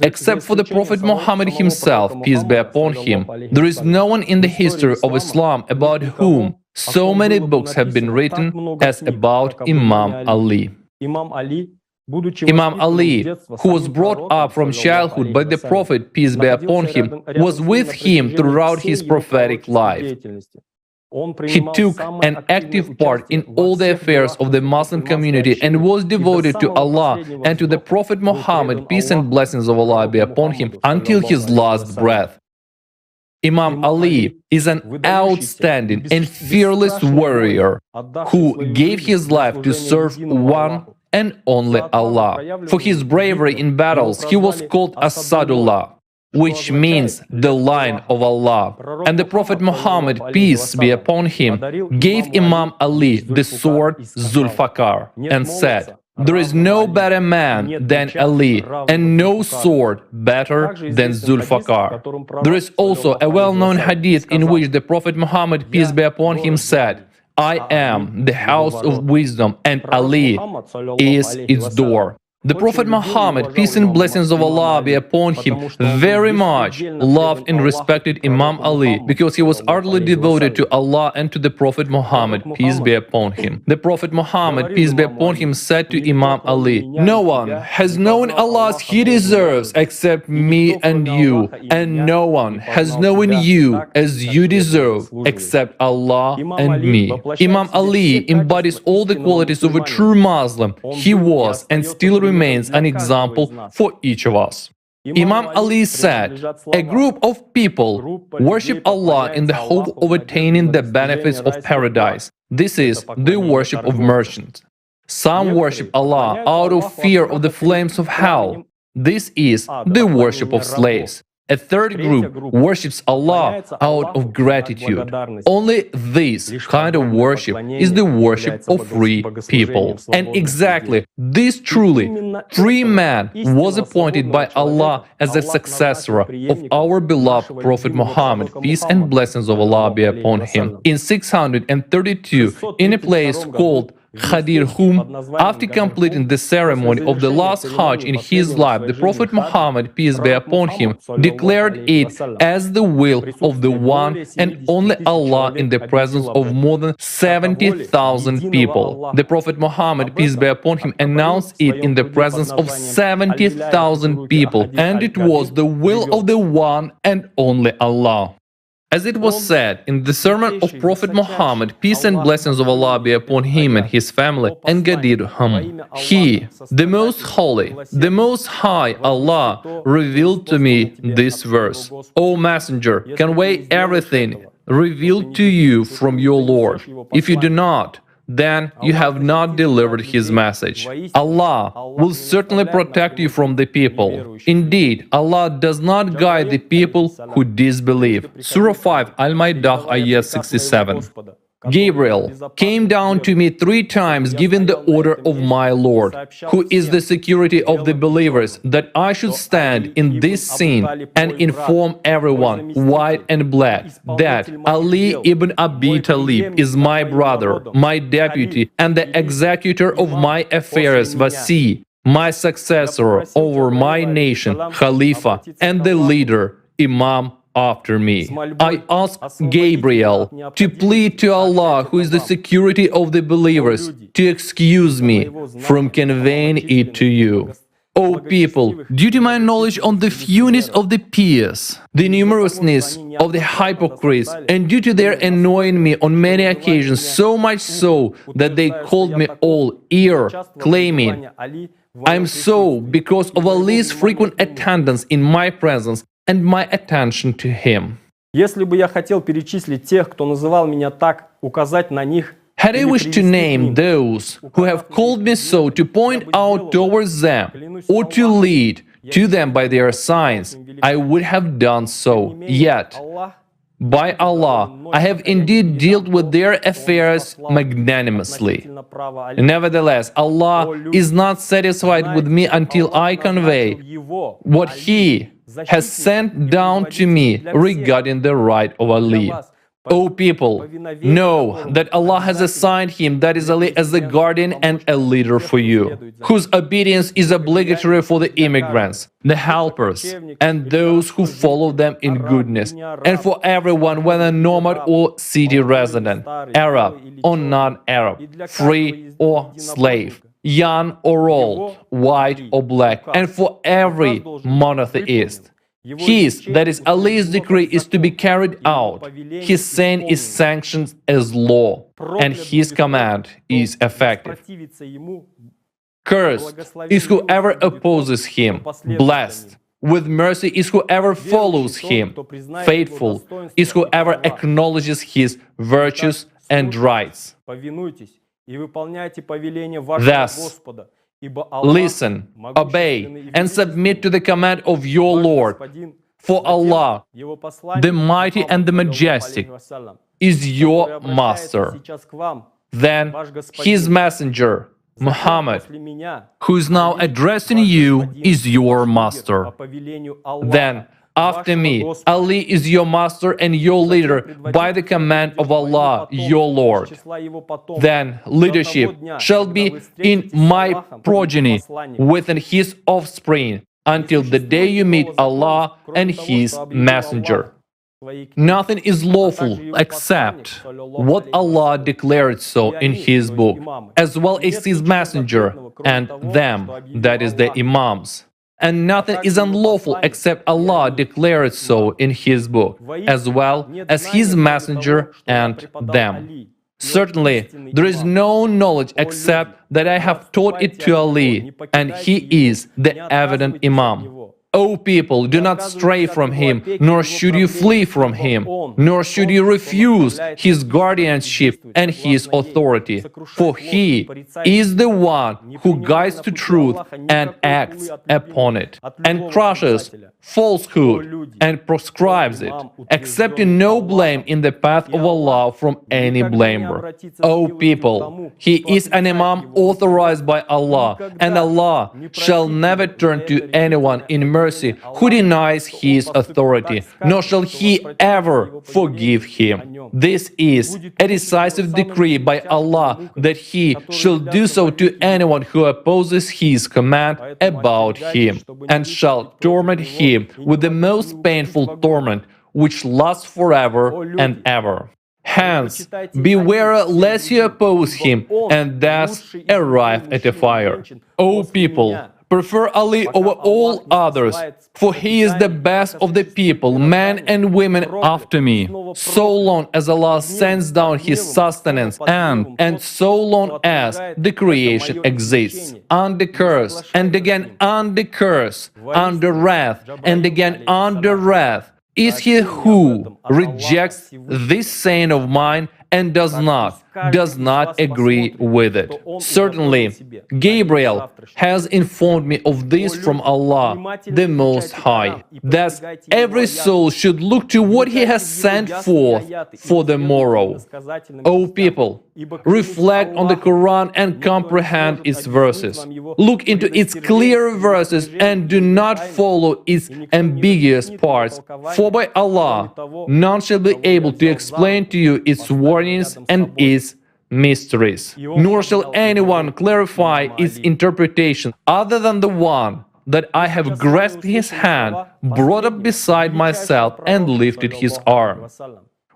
Except for the Prophet Muhammad himself, peace be upon him, there is no one in the history of Islam about whom so many books have been written as about Imam Ali. Imam Ali, who was brought up from childhood by the Prophet, peace be upon him, was with him throughout his prophetic life. He took an active part in all the affairs of the Muslim community and was devoted to Allah and to the Prophet Muhammad, peace and blessings of Allah be upon him, until his last breath. Imam Ali is an outstanding and fearless warrior who gave his life to serve one and only Allah. For his bravery in battles, he was called Asadullah, which means the Lion of Allah. And the Prophet Muhammad, peace be upon him, gave Imam Ali the sword Zulfaqar and said, "There is no better man than Ali, and no sword better than Zulfaqar." There is also a well-known hadith in which the Prophet Muhammad, peace be upon him, said, "I am the house of wisdom, and Ali is its door." The Prophet Muhammad, peace and blessings of Allah be upon him, very much loved and respected Imam Ali because he was utterly devoted to Allah and to the Prophet Muhammad, peace be upon him. The Prophet Muhammad, peace be upon him, said to Imam Ali, "No one has known Allah as he deserves except me and you, and no one has known you as you deserve except Allah and me." Imam Ali embodies all the qualities of a true Muslim. He was and still remains an example for each of us. Imam Ali said, "A group of people worship Allah in the hope of attaining the benefits of paradise. This is the worship of merchants. Some worship Allah out of fear of the flames of hell. This is the worship of slaves. A third group worships Allah out of gratitude. Only this kind of worship is the worship of free people." And exactly this truly free man was appointed by Allah as a successor of our beloved Prophet Muhammad, peace and blessings of Allah be upon him. In 632, in a place called Khadir Hum, after completing the ceremony of the last Hajj in his life, the Prophet Muhammad, peace be upon him, declared it as the will of the one and only Allah in the presence of more than 70,000 people. The Prophet Muhammad, peace be upon him, announced it in the presence of 70,000 people, and it was the will of the one and only Allah. As it was said in the sermon of Prophet Muhammad, peace and blessings of Allah be upon him and his family, and Ghadir Hum, He, the Most Holy, the Most High Allah, revealed to me this verse. O Messenger, convey everything revealed to you from your Lord. If you do not, then you have not delivered his message. Allah will certainly protect you from the people. Indeed, Allah does not guide the people who disbelieve. Surah 5, Al-Maidah, ayah 67. Gabriel came down to me 3 times giving the order of my Lord, who is the security of the believers, that I should stand in this scene and inform everyone, white and black, that Ali ibn Abi Talib is my brother, my deputy, and the executor of my affairs, Wasi, my successor over my nation, Khalifa, and the leader, Imam, after me. I ask Gabriel to plead to Allah, who is the security of the believers, to excuse me from conveying it to you. O people, due to my knowledge on the fewness of the pious, the numerousness of the hypocrites, and due to their annoying me on many occasions, so much so that they called me all ear, claiming, I am so because of Ali's frequent attendance in my presence and my attention to him. Если бы я хотел перечислить тех, кто называл меня так, указать на них, had I wished to name those who have called me so, to point out towards them, or to lead to them by their signs, I would have done so. Yet, by Allah, I have indeed dealt with their affairs magnanimously. Nevertheless, Allah is not satisfied with me until I convey what He has sent down to me regarding the right of Ali. O people, know that Allah has assigned him, that is Ali, as a guardian and a leader for you, whose obedience is obligatory for the immigrants, the helpers, and those who follow them in goodness, and for everyone, whether nomad or city resident, Arab or non-Arab, free or slave, young or old, white or black, and for every monotheist. His, that is Ali's decree, is to be carried out. His saying is sanctioned as law, and his command is effective. Cursed is whoever opposes him. Blessed with mercy is whoever follows him. Faithful is whoever acknowledges his virtues and rights. Thus, listen, obey, and submit to the command of your Lord. For Allah, the mighty and the majestic, is your master. Then his messenger, Muhammad, who is now addressing you, is your master. Then After me, Ali is your master and your leader by the command of Allah, your Lord. Then leadership shall be in my progeny within his offspring until the day you meet Allah and his messenger. Nothing is lawful except what Allah declared so in His book, as well as His messenger and them, that is the Imams. And nothing is unlawful except Allah declared so in His book, as well as His messenger and them. Certainly, there is no knowledge except that I have taught it to Ali, and he is the evident Imam. O people, do not stray from him, nor should you flee from him, nor should you refuse his guardianship and his authority. For he is the one who guides to truth and acts upon it, and crushes falsehood and proscribes it, accepting no blame in the path of Allah from any blamer. O people, he is an Imam authorized by Allah, and Allah shall never turn to anyone in mercy who denies his authority, nor shall he ever forgive him. This is a decisive decree by Allah that he shall do so to anyone who opposes his command about him, and shall torment him with the most painful torment, which lasts forever and ever. Hence, beware lest you oppose him and thus arrive at a fire. O people, prefer Ali over all others, for he is the best of the people, men and women after me, so long as Allah sends down his sustenance and so long as the creation exists. Under curse, and again under curse, under wrath, and again under wrath, is he who rejects this saying of mine and does not agree with it. Certainly, Gabriel has informed me of this from Allah, the Most High. Thus, every soul should look to what He has sent forth for the morrow. O people, reflect on the Quran and comprehend its verses. Look into its clear verses and do not follow its ambiguous parts, for by Allah, none shall be able to explain to you its warnings and its mysteries, nor shall anyone clarify its interpretation other than the one that I have grasped his hand, brought up beside myself, and lifted his arm.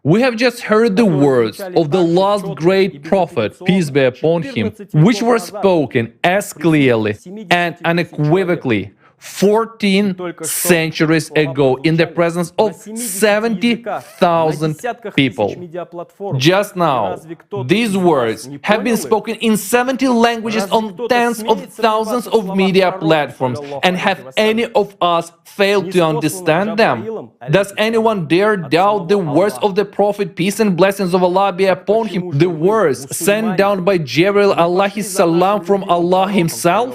We have just heard the words of the last great prophet, peace be upon him, which were spoken as clearly and unequivocally 14 centuries ago in the presence of 70,000 people. Just now, these words have been spoken in 70 languages on tens of thousands of media platforms, and have any of us failed to understand them? Does anyone dare doubt the words of the Prophet, peace and blessings of Allah be upon him, the words sent down by Jibril alayhi salam from Allah himself?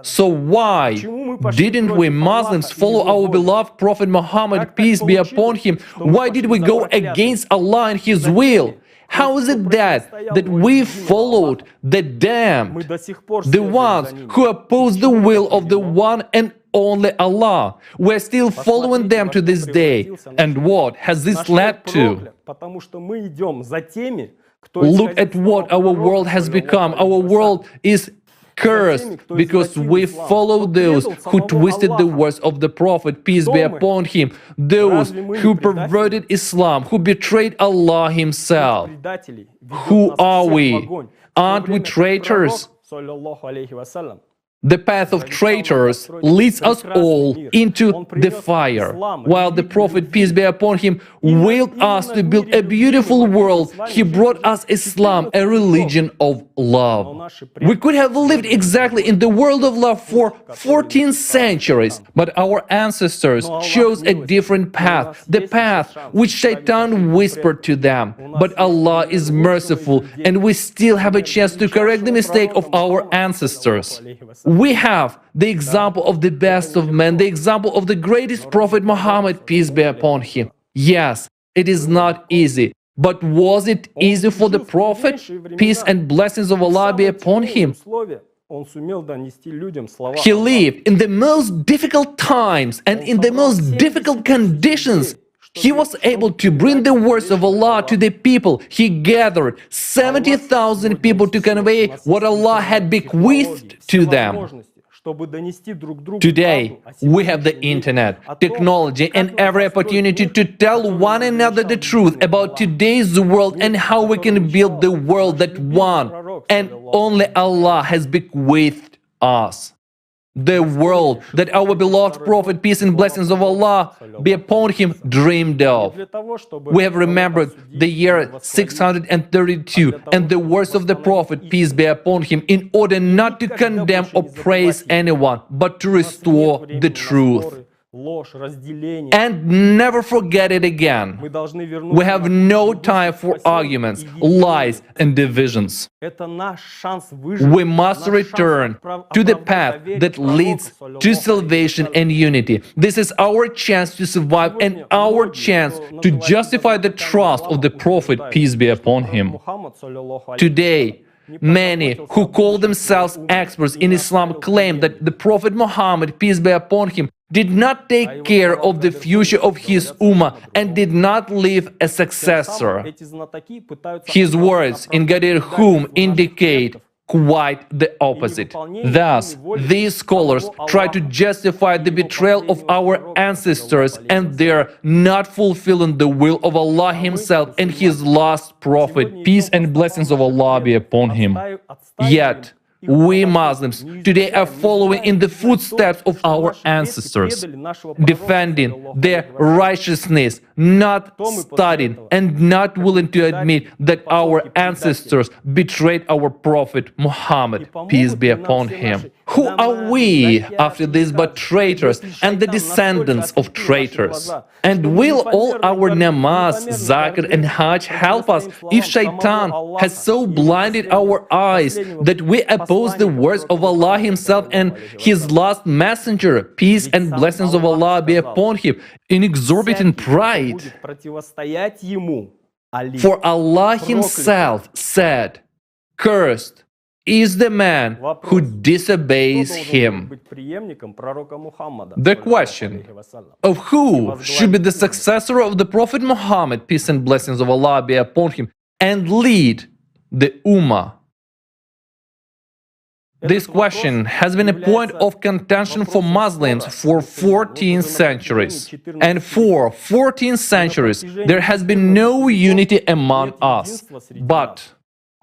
So why didn't we Muslims follow our beloved Prophet Muhammad, peace be upon him? Why did we go against Allah and His will? How is it that we followed the damned, the ones who oppose the will of the one and only Allah? We're still following them to this day. And what has this led to? Look at what our world has become. Our world is cursed because we follow those who twisted the words of the Prophet, peace be upon him, those who perverted Islam, who betrayed Allah Himself. Who are we? Aren't we traitors? The path of traitors leads us all into the fire, while the Prophet, peace be upon him, willed us to build a beautiful world. He brought us Islam, a religion of love. We could have lived exactly in the world of love for 14 centuries, but our ancestors chose a different path, the path which Shaitan whispered to them. But Allah is merciful, and we still have a chance to correct the mistake of our ancestors. We have the example of the best of men, the example of the greatest Prophet Muhammad, peace be upon him. Yes, it is not easy, but was it easy for the Prophet, peace and blessings of Allah be upon him? He lived in the most difficult times and in the most difficult conditions. He was able to bring the words of Allah to the people. He gathered 70,000 people to convey what Allah had bequeathed to them. Today, we have the internet, technology, and every opportunity to tell one another the truth about today's world and how we can build the world that one and only Allah has bequeathed us. The world that our beloved Prophet, peace and blessings of Allah be upon him, dreamed of. We have remembered the year 632 and the words of the Prophet, peace be upon him, in order not to condemn or praise anyone, but to restore the truth. And never forget it again. We have no time for arguments, lies, and divisions. We must return to the path that leads to salvation and unity. This is our chance to survive and our chance to justify the trust of the Prophet, peace be upon him. Today, many who call themselves experts in Islam claim that the Prophet Muhammad, peace be upon him, did not take care of the future of his ummah and did not leave a successor. His words in Gadir Hum indicate quite the opposite. Thus, these scholars try to justify the betrayal of our ancestors and their not fulfilling the will of Allah himself and his last prophet, peace and blessings of Allah be upon him. Yet, we Muslims today are following in the footsteps of our ancestors, defending their righteousness, not studying and not willing to admit that our ancestors betrayed our Prophet Muhammad, peace be upon him. Who are we after this but traitors and the descendants of traitors? And will all our namaz, zakr and hajj help us if shaitan has so blinded our eyes that we oppose the words of Allah himself and his last messenger, peace and blessings of Allah be upon him, in exorbitant pride? For Allah himself said, "Cursed is the man who disobeys him." The question of who should be the successor of the Prophet Muhammad, peace and blessings of Allah be upon him, and lead the Ummah. This question has been a point of contention for Muslims for 14 centuries. And for 14 centuries, there has been no unity among us. But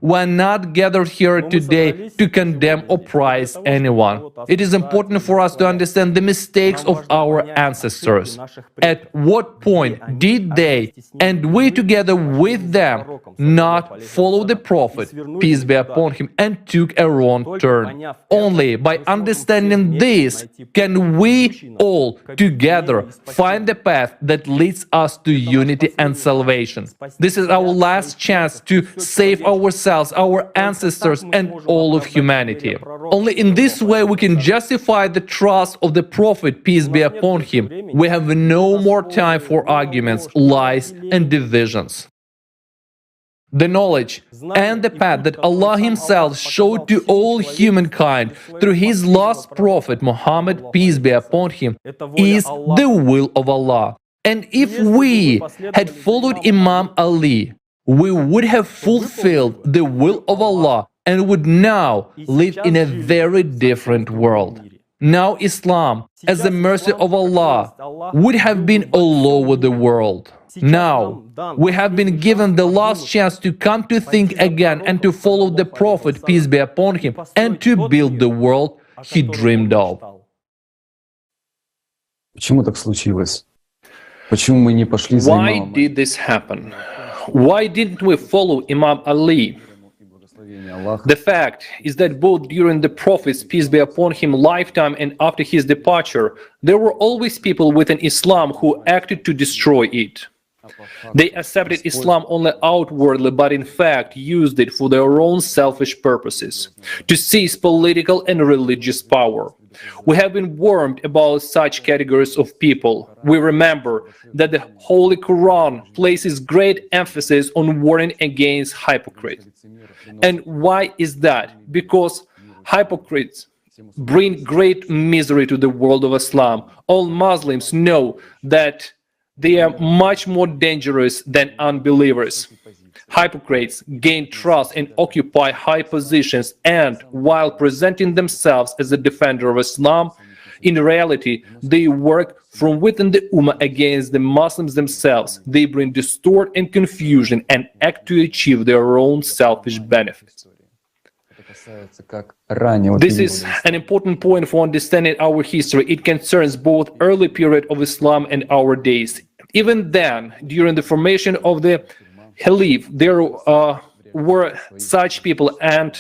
we are not gathered here today to condemn or praise anyone. It is important for us to understand the mistakes of our ancestors. At what point did they, and we together with them, not follow the Prophet, peace be upon him, and took a wrong turn? Only by understanding this can we all together find the path that leads us to unity and salvation. This is our last chance to save ourselves, our ancestors, and all of humanity. Only in this way we can justify the trust of the Prophet, peace be upon him. We have no more time for arguments, lies, and divisions. The knowledge and the path that Allah himself showed to all humankind through his last prophet, Muhammad, peace be upon him, is the will of Allah. And if we had followed Imam Ali, we would have fulfilled the will of Allah and would now live in a very different world. Now Islam, as the mercy of Allah, would have been all over the world. Now, we have been given the last chance to come to think again and to follow the Prophet, peace be upon him, and to build the world he dreamed of. Why did this happen? Why didn't we follow Imam Ali? The fact is that both during the Prophet's, peace be upon him, lifetime and after his departure, there were always people within Islam who acted to destroy it. They accepted Islam only outwardly, but in fact used it for their own selfish purposes, to seize political and religious power. We have been warned about such categories of people. We remember that the Holy Quran places great emphasis on warning against hypocrites. And why is that? Because hypocrites bring great misery to the world of Islam. All Muslims know that they are much more dangerous than unbelievers. Hypocrites gain trust and occupy high positions, and while presenting themselves as a defender of Islam, in reality, they work from within the Ummah against the Muslims themselves. They bring distort and confusion and act to achieve their own selfish benefits. This is an important point for understanding our history. It concerns both early period of Islam and our days. Even then, during the formation of the Khalif, there were such people and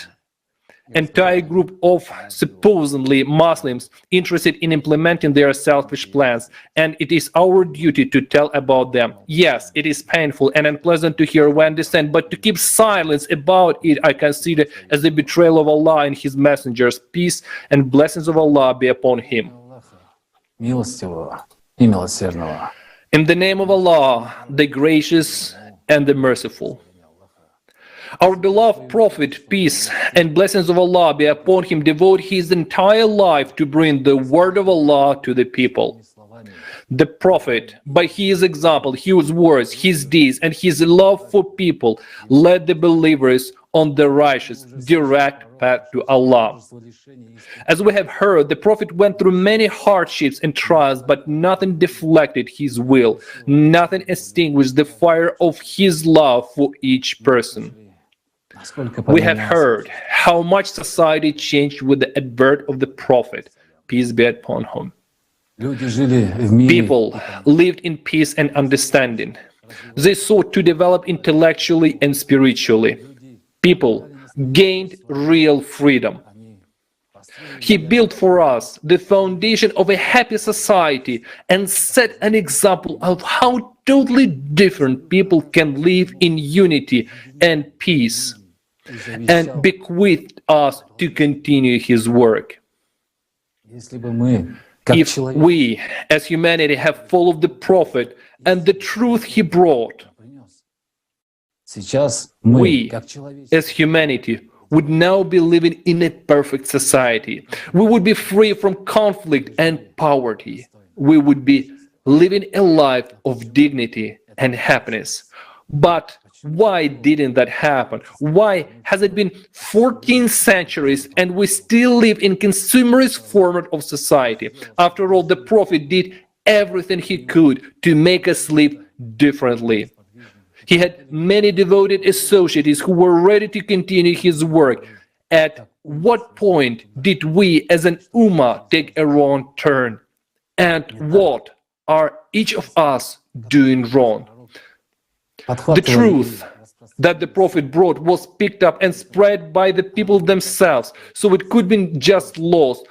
entire group of supposedly Muslims interested in implementing their selfish plans, and it is our duty to tell about them. Yes, it is painful and unpleasant to hear, we understand, but to keep silence about it I consider as the betrayal of Allah and His messengers. Peace and blessings of Allah be upon him. In the name of Allah, the gracious and the merciful. Our beloved Prophet, peace and blessings of Allah be upon him, devote his entire life to bring the word of Allah to the people. The Prophet, by his example, his words, his deeds, and his love for people, led the believers on the righteous, direct path to Allah. As we have heard, the Prophet went through many hardships and trials, but nothing deflected his will, nothing extinguished the fire of his love for each person. We have heard how much society changed with the advent of the Prophet, peace be upon him. People lived in peace and understanding. They sought to develop intellectually and spiritually. People gained real freedom. He built for us the foundation of a happy society and set an example of how totally different people can live in unity and peace, and bequeathed us to continue his work. If we, as humanity, have followed the Prophet and the truth he brought, we, as humanity, would now be living in a perfect society. We would be free from conflict and poverty. We would be living a life of dignity and happiness. But why didn't that happen? Why has it been 14 centuries and we still live in consumerist format of society? After all, the Prophet did everything he could to make us live differently. He had many devoted associates who were ready to continue his work. At what point did we as an Ummah take a wrong turn? And what are each of us doing wrong? The truth that the Prophet brought was picked up and spread by the people themselves, so it could be just lost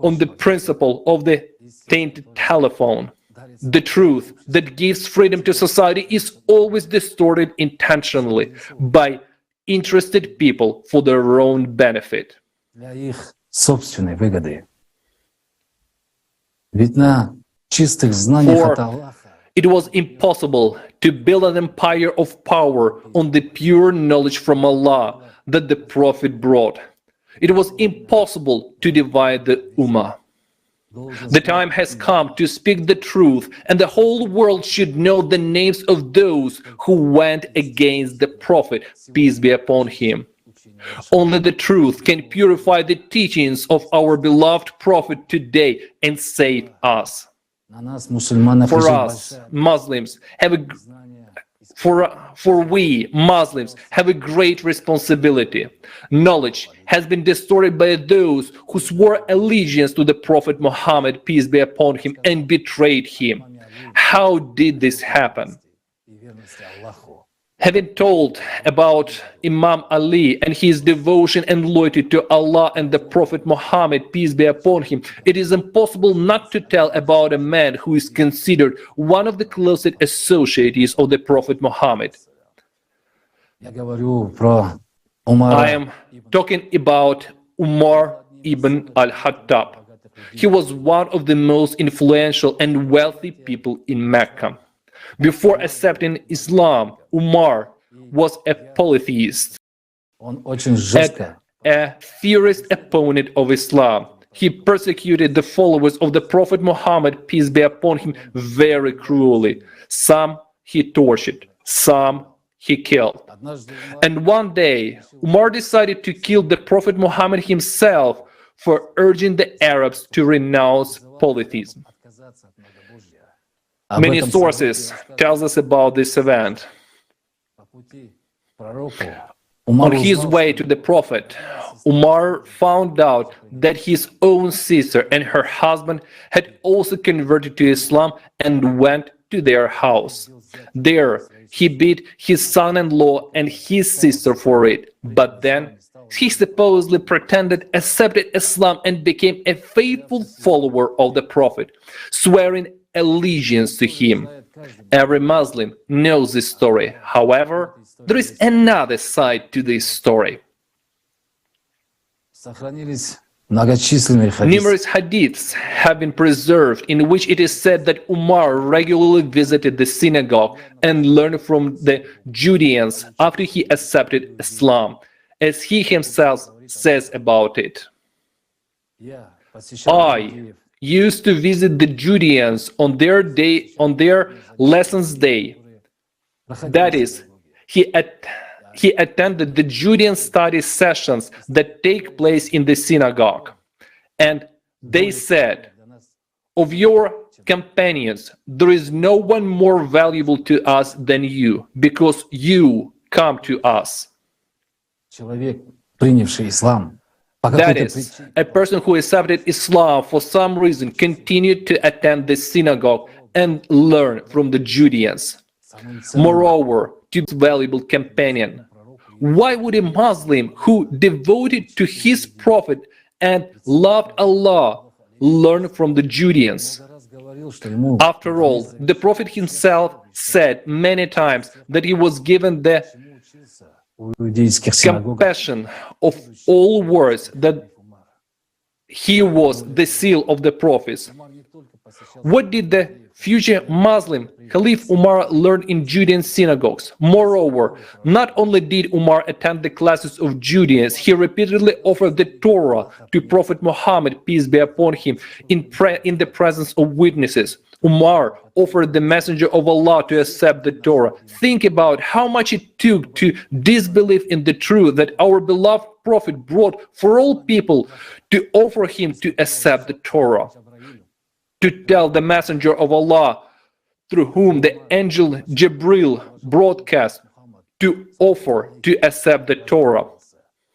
on the principle of the tainted telephone. The truth that gives freedom to society is always distorted intentionally by interested people for their own benefit. For it was impossible to build an empire of power on the pure knowledge from Allah that the Prophet brought. It was impossible to divide the Ummah. The time has come to speak the truth, and the whole world should know the names of those who went against the Prophet, peace be upon him. Only the truth can purify the teachings of our beloved Prophet today and save us. For us, Muslims have we Muslims have a great responsibility. Knowledge has been distorted by those who swore allegiance to the Prophet Muhammad, peace be upon him, and betrayed him. How did this happen? Having told about Imam Ali and his devotion and loyalty to Allah and the Prophet Muhammad, peace be upon him, it is impossible not to tell about a man who is considered one of the closest associates of the Prophet Muhammad. I am talking about Umar ibn al-Khattab. He was one of the most influential and wealthy people in Mecca. Before accepting Islam, Umar was a polytheist. At a fierce opponent of Islam. He persecuted the followers of the Prophet Muhammad, peace be upon him, very cruelly. Some he tortured, some he killed. And one day, Umar decided to kill the Prophet Muhammad himself for urging the Arabs to renounce polytheism. Many sources tell us about this event. On his way to the Prophet, Umar found out that his own sister and her husband had also converted to Islam and went to their house. There, he beat his son-in-law and his sister for it, but then he supposedly pretended accepted Islam and became a faithful follower of the Prophet, swearing allegiance to him. Every Muslim knows this story. However, there is another side to this story. Numerous hadiths have been preserved in which it is said that Umar regularly visited the synagogue and learned from the Judeans after he accepted Islam, as he himself says about it. I used to visit the Judeans on their lessons day. That is, he attended the Judean study sessions that take place in the synagogue. And they said, of your companions, there is no one more valuable to us than you, because you come to us. That is, a person who accepted Islam for some reason continued to attend the synagogue and learn from the Judeans. Moreover, to his valuable companion, why would a Muslim who devoted to his prophet and loved Allah learn from the Judeans? After all, the Prophet himself said many times that he was given the compassion of all words, that he was the seal of the prophets. What did the future Muslim Caliph Umar learn in Judean synagogues? Moreover, not only did Umar attend the classes of Judeans, he repeatedly offered the Torah to Prophet Muhammad, peace be upon him, in the presence of witnesses. Umar offered the Messenger of Allah to accept the Torah. Think about how much it took to disbelieve in the truth that our beloved Prophet brought for all people, to offer him to accept the Torah. To tell the Messenger of Allah, through whom the angel Jibril broadcast, to offer to accept the Torah.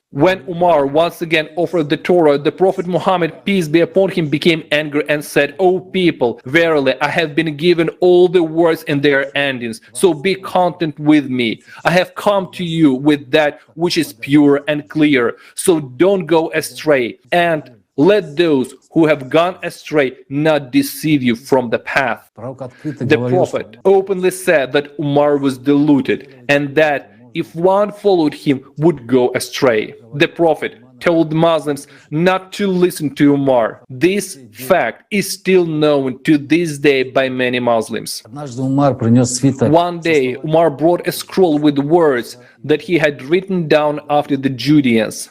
When Umar once again offered the Torah, the Prophet Muhammad, peace be upon him, became angry and said, "O people, verily I have been given all the words and their endings, so be content with me. I have come to you with that which is pure and clear, so don't go astray, and let those who have gone astray not deceive you from the path." The Prophet openly said that Umar was deluded and that if one followed him would go astray. The Prophet told Muslims not to listen to Umar. This fact is still known to this day by many Muslims. One day, Umar brought a scroll with words that he had written down after the Judeans.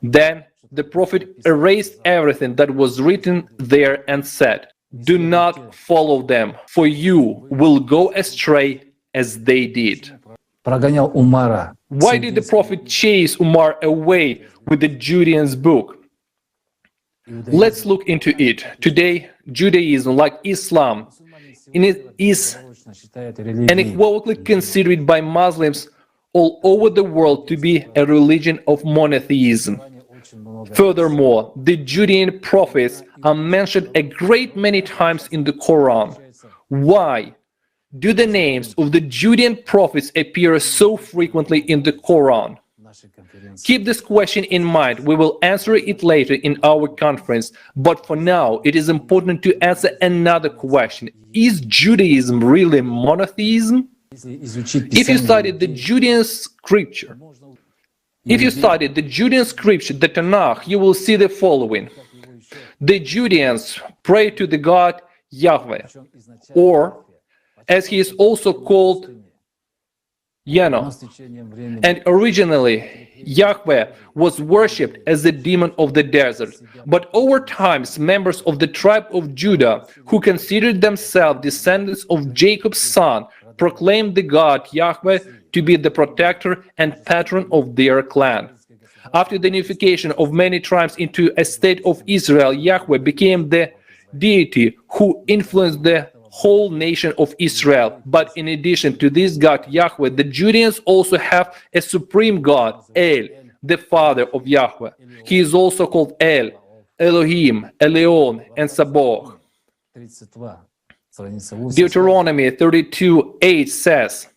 Then the Prophet erased everything that was written there and said, "Do not follow them, for you will go astray as they did." Why did the Prophet chase Umar away with the Judeans book? Let's look into it. Today, Judaism, like Islam, is unequivocally considered by Muslims all over the world to be a religion of monotheism. Furthermore, the Judean prophets are mentioned a great many times in the Quran. Why do the names of the Judean prophets appear so frequently in the Quran? Keep this question in mind. We will answer it later in our conference, but for now, it is important to answer another question. Is Judaism really monotheism? If you study the Judean scripture, the Tanakh, you will see the following. The Judeans pray to the God Yahweh, or as he is also called, Yano. And originally, Yahweh was worshipped as the demon of the desert. But over time, members of the tribe of Judah, who considered themselves descendants of Jacob's son, proclaimed the God Yahweh to be the protector and patron of their clan. After the unification of many tribes into a state of Israel, Yahweh became the deity who influenced the whole nation of Israel. But in addition to this God Yahweh, the Judeans also have a supreme God, El, the father of Yahweh. He is also called El, Elohim, Eleon, and Saboch. Deuteronomy 32:8 says,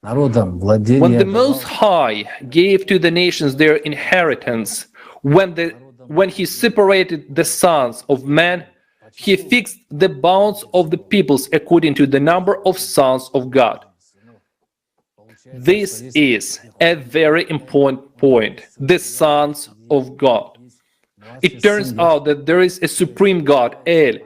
when the Most High gave to the nations their inheritance, when he separated the sons of men, he fixed the bounds of the peoples according to the number of sons of God. This is a very important point, the sons of God. It turns out that there is a supreme God, El.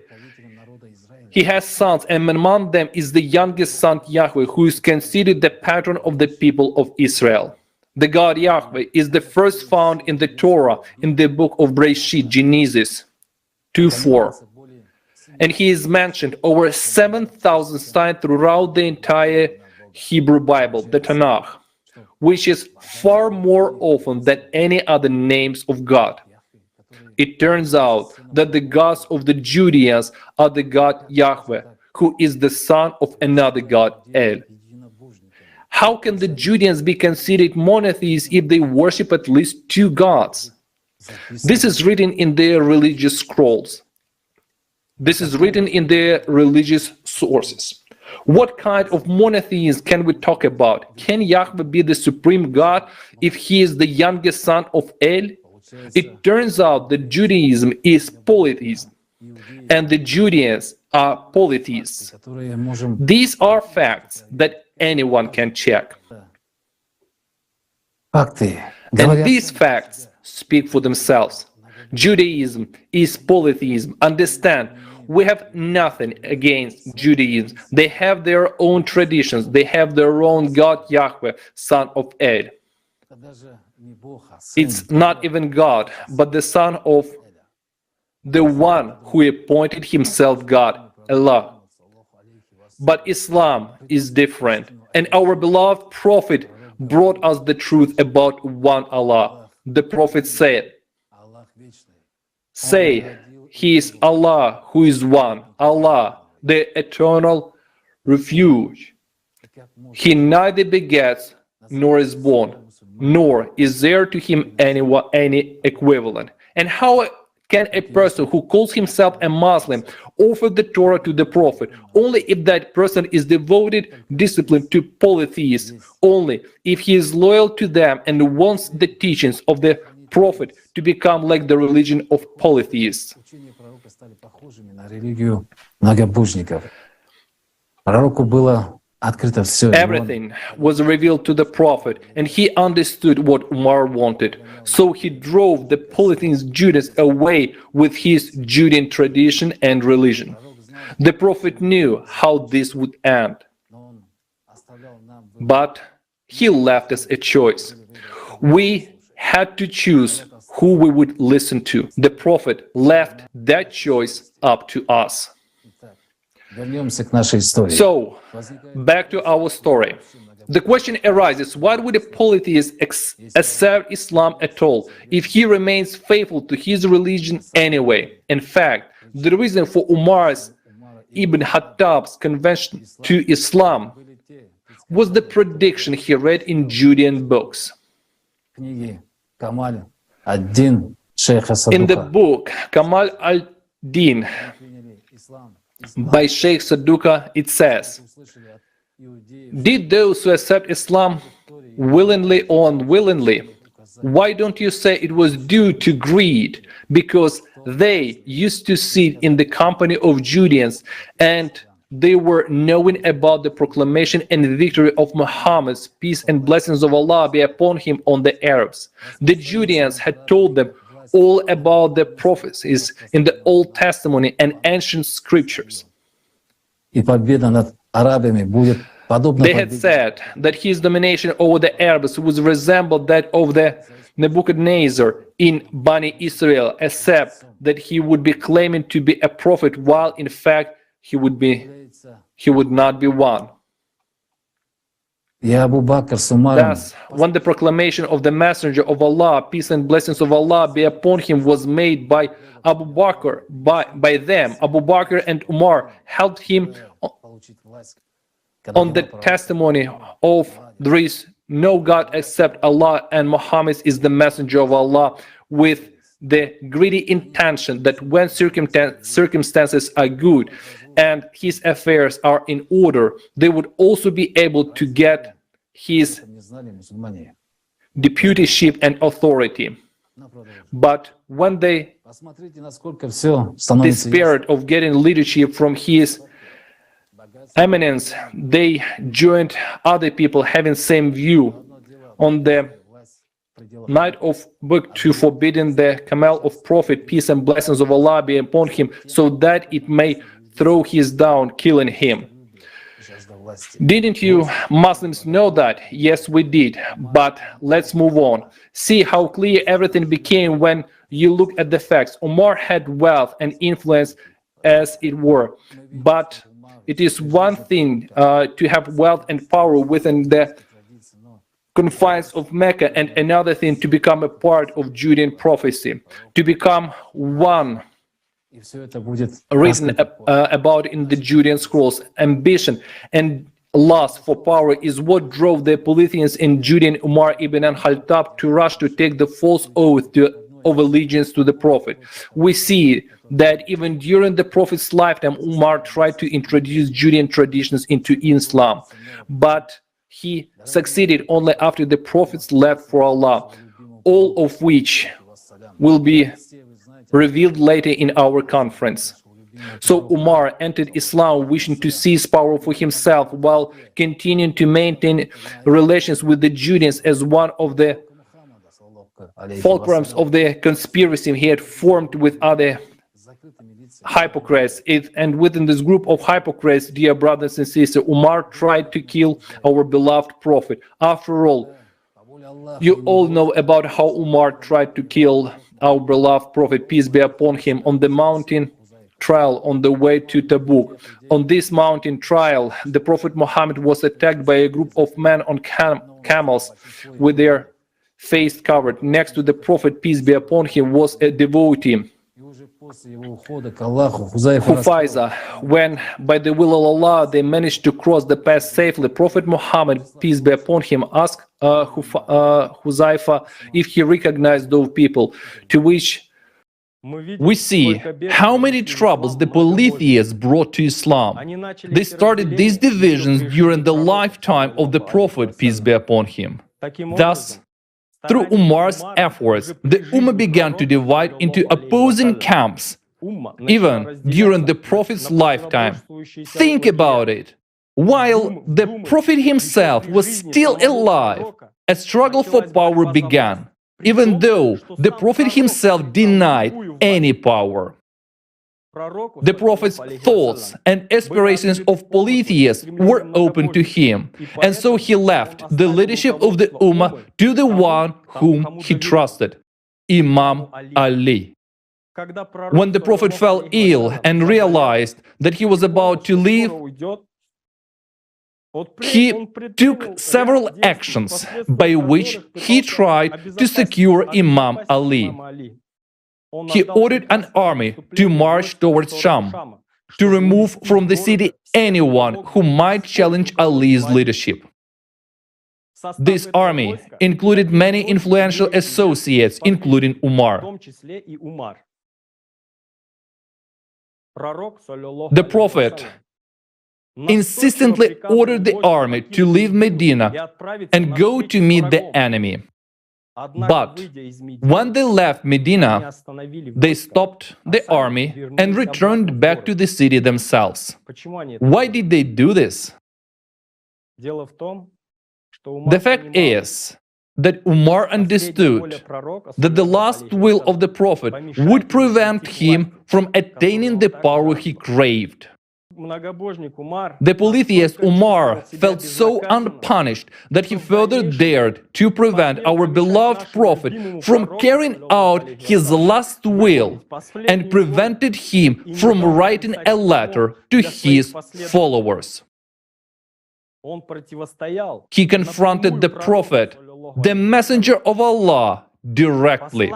He has sons, and among them is the youngest son, Yahweh, who is considered the patron of the people of Israel. The God Yahweh is the first found in the Torah in the book of Bereshit, Genesis 2:4. And he is mentioned over 7,000 times throughout the entire Hebrew Bible, the Tanakh, which is far more often than any other names of God. It turns out that the gods of the Judeans are the God Yahweh, who is the son of another God, El. How can the Judeans be considered monotheists if they worship at least two gods? This is written in their religious scrolls. This is written in their religious sources. What kind of monotheism can we talk about? Can Yahweh be the supreme God if he is the youngest son of El? It turns out that Judaism is polytheism, and the Judeans are polytheists. These are facts that anyone can check. And these facts speak for themselves. Judaism is polytheism. Understand, we have nothing against Judaism. They have their own traditions. They have their own God Yahweh, son of El. It's not even God, but the son of the one who appointed himself God, Allah. But Islam is different, and our beloved Prophet brought us the truth about one Allah. The Prophet said, "Say, He is Allah who is one, Allah, the eternal refuge. He neither begets nor is born, nor is there to him any equivalent." And how can a person who calls himself a Muslim offer the Torah to the Prophet? Only if that person is devoted, disciplined to polytheists, only if he is loyal to them and wants the teachings of the Prophet to become like the religion of polytheists. Everything was revealed to the Prophet, and he understood what Umar wanted. So he drove the polytheist Judas away with his Judean tradition and religion. The Prophet knew how this would end, but he left us a choice. We had to choose who we would listen to. The Prophet left that choice up to us. So, back to our story. The question arises, why would a polytheist accept Islam at all if he remains faithful to his religion anyway? In fact, the reason for Umar's Ibn Khattab's conversion to Islam was the prediction he read in Judean books. In the book Kamal al-Din by Sheikh Saduqa, it says, "Did those who accept Islam willingly or unwillingly, why don't you say it was due to greed? Because they used to sit in the company of Judeans and they were knowing about the proclamation and victory of Muhammad's peace and blessings of Allah be upon him on the Arabs. The Judeans had told them all about the prophecies in the Old Testament and ancient scriptures. Подобно had said that his domination over the Arabs would resemble that of the Nebuchadnezzar in Bani Israel, except that he would be claiming to be a prophet while in fact he would not be one. Thus, when the proclamation of the messenger of Allah, peace and blessings of Allah be upon him, was made by Abu Bakr, by them, Abu Bakr and Umar helped him on the testimony of there is no God except Allah and Muhammad is the messenger of Allah, with the greedy intention that when circumstances are good and his affairs are in order, they would also be able to get his deputyship and authority. But when they despaired of getting leadership from his eminence, they joined other people having same view on the night of book 2, forbidding the camel of prophet, peace and blessings of Allah be upon him, so that it may throw his down, killing him. Didn't you Muslims know that? Yes, we did. But let's move on. See how clear everything became when you look at the facts. Umar had wealth and influence as it were. But it is one thing to have wealth and power within the confines of Mecca, and another thing to become a part of Judean prophecy, to become one written about in the Judean scrolls. Ambition and lust for power is what drove the Polytheans in Judean Umar ibn al-Khattab to rush to take the false oath of allegiance to the Prophet. We see that even during the Prophet's lifetime, Umar tried to introduce Judean traditions into Islam, but he succeeded only after the Prophets left for Allah, all of which will be revealed later in our conference. So Umar entered Islam wishing to seize power for himself while continuing to maintain relations with the Judeans as one of the fulcrums of the conspiracy he had formed with other hypocrites. And within this group of hypocrites, dear brothers and sisters, Umar tried to kill our beloved Prophet. After all, you all know about how Umar tried to kill our beloved Prophet, peace be upon him, on the mountain trial on the way to Tabuk. On this mountain trial, the Prophet Muhammad was attacked by a group of men on camels with their face covered. Next to the Prophet, peace be upon him, was a devotee, Hufaiza. When, by the will of Allah, they managed to cross the pass safely, Prophet Muhammad, peace be upon him, asked Huzaifa if he recognized those people, to which we see how many troubles the polytheists brought to Islam. They started these divisions during the lifetime of the Prophet, peace be upon him. Thus, through Umar's efforts, the Ummah began to divide into opposing camps, even during the Prophet's lifetime. Think about it. While the Prophet himself was still alive, a struggle for power began, even though the Prophet himself denied any power. The Prophet's thoughts and aspirations of polytheists were open to him, and so he left the leadership of the Ummah to the one whom he trusted, Imam Ali. When the Prophet fell ill and realized that he was about to leave, he took several actions by which he tried to secure Imam Ali. He ordered an army to march towards Sham, to remove from the city anyone who might challenge Ali's leadership. This army included many influential associates, including Umar. The Prophet insistently ordered the army to leave Medina and go to meet the enemy. But when they left Medina, they stopped the army and returned back to the city themselves. Why did they do this? The fact is that Umar understood that the last will of the Prophet would prevent him from attaining the power he craved. The polytheist Umar felt so unpunished that he further dared to prevent our beloved prophet from carrying out his last will and prevented him from writing a letter to his followers. He confronted the prophet, the messenger of Allah, directly.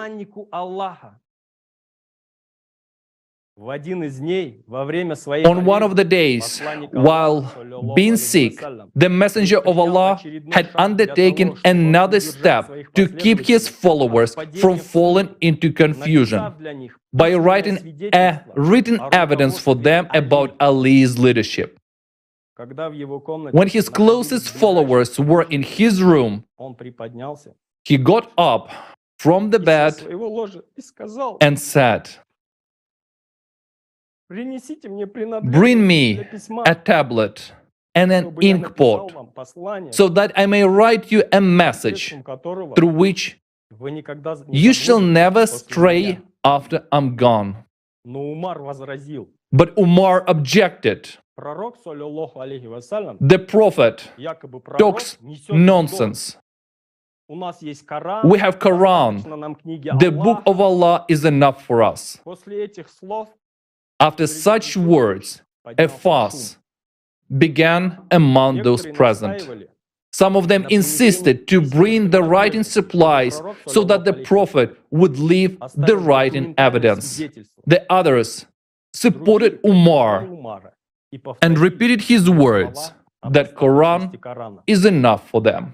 On one of the days, while being sick, the Messenger of Allah had undertaken another step to keep his followers from falling into confusion by writing a written evidence for them about Ali's leadership. When his closest followers were in his room, he got up from the bed and said, "Bring me a tablet and an inkpot so that I may write you a message through which you shall never stray after I'm gone." But Umar objected. The prophet talks nonsense. We have Quran. The book of Allah is enough for us. After such words, a fuss began among those present. Some of them insisted to bring the writing supplies so that the prophet would leave the writing evidence. The others supported Umar and repeated his words that Quran is enough for them.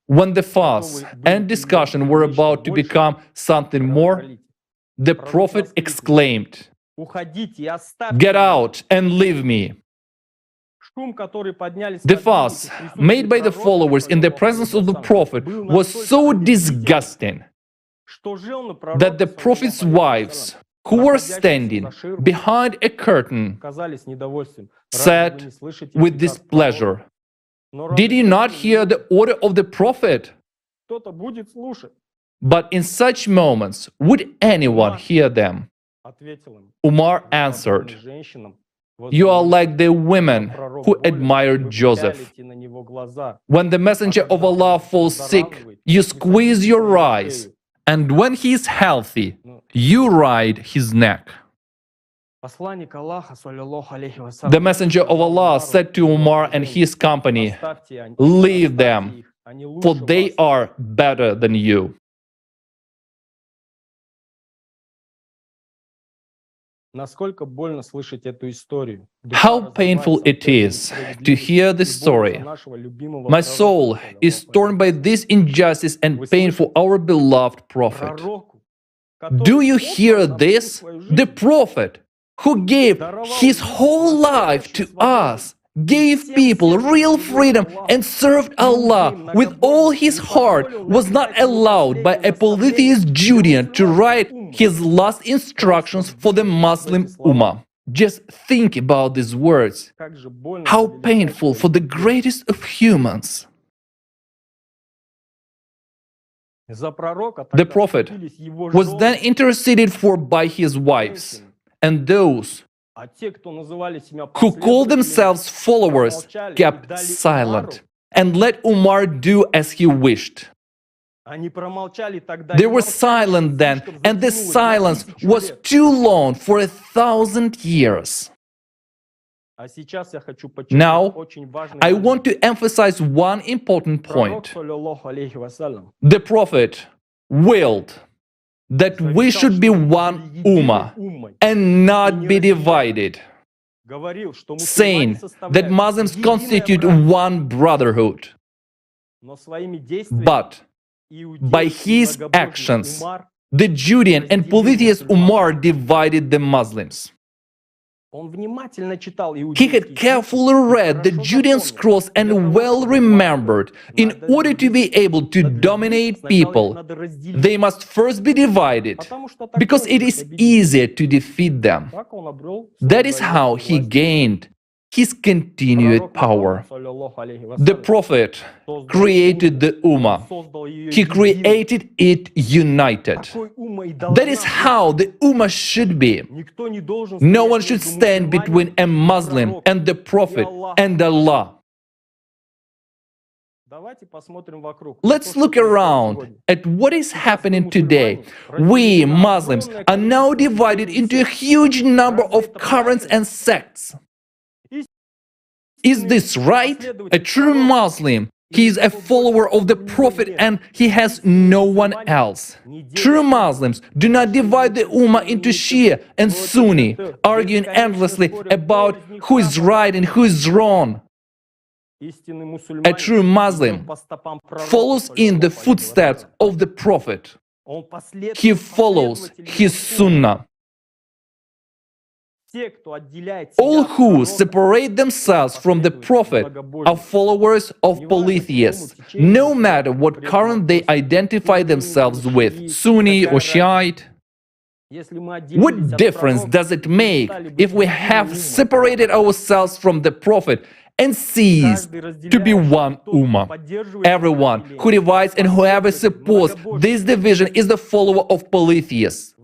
When the fuss and discussion were about to become something more, the prophet exclaimed, "Get out and leave me." The fuss made by the followers in the presence of the prophet was so disgusting that the prophet's wives, who were standing behind a curtain, said with displeasure, "Did you not hear the order of the prophet?" But in such moments, would anyone hear them? Umar answered, "You are like the women who admired Joseph. When the messenger of Allah falls sick, you squeeze your eyes, and when he is healthy, you ride his neck." The messenger of Allah said to Umar and his company, "Leave them, for they are better than you." How painful it is to hear this story. My soul is torn by this injustice and pain for our beloved prophet. Do you hear this? The prophet who gave his whole life to us, gave people real freedom and served Allah with all his heart, was not allowed by a polytheist Judean to write his last instructions for the Muslim Ummah. Just think about these words. How painful for the greatest of humans. The prophet was then interceded for by his wives, and those who called themselves followers kept silent and let Umar do as he wished. They were silent then, and this silence was too long for 1,000 years. Now, I want to emphasize one important point. The Prophet willed that we should be one Ummah and not be divided, saying that Muslims constitute one brotherhood. But by his actions, the Judean and polytheist Umar divided the Muslims. He had carefully read the Judean scrolls and well remembered, in order to be able to dominate people, they must first be divided, because it is easier to defeat them. That is how he gained his continued power. The Prophet created the Ummah. He created it united. That is how the Ummah should be. No one should stand between a Muslim and the Prophet and Allah. Let's look around at what is happening today. We Muslims are now divided into a huge number of currents and sects. Is this right? A true Muslim, he is a follower of the Prophet and he has no one else. True Muslims do not divide the Ummah into Shia and Sunni, arguing endlessly about who is right and who is wrong. A true Muslim follows in the footsteps of the Prophet. He follows his Sunnah. All who separate themselves from the Prophet are followers of polytheists, no matter what current they identify themselves with, Sunni or Shiite. What difference does it make if we have separated ourselves from the Prophet and ceased to be one Ummah? Everyone who divides and whoever supports this division is the follower of polytheists.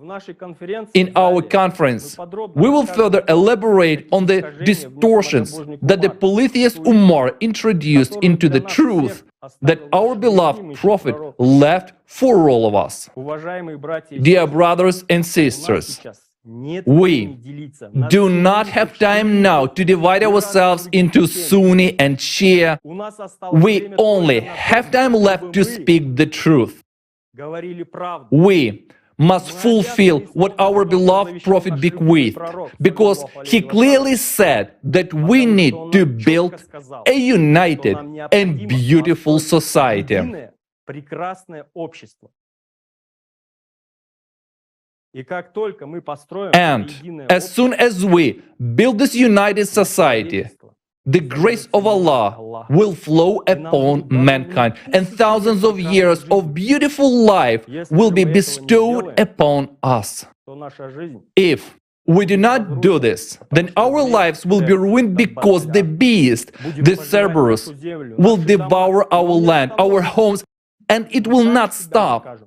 In our conference, we will further elaborate on the distortions that the polytheist Ummah introduced into the truth that our beloved Prophet left for all of us. Dear brothers and sisters, we do not have time now to divide ourselves into Sunni and Shia. We only have time left to speak the truth. We must fulfill what our beloved Prophet bequeathed, because he clearly said that we need to build a united and beautiful society. And as soon as we build this united society, the grace of Allah will flow upon mankind, and thousands of years of beautiful life will be bestowed upon us. If we do not do this, then our lives will be ruined, because the beast, the Cerberus, will devour our land, our homes, and it will not stop.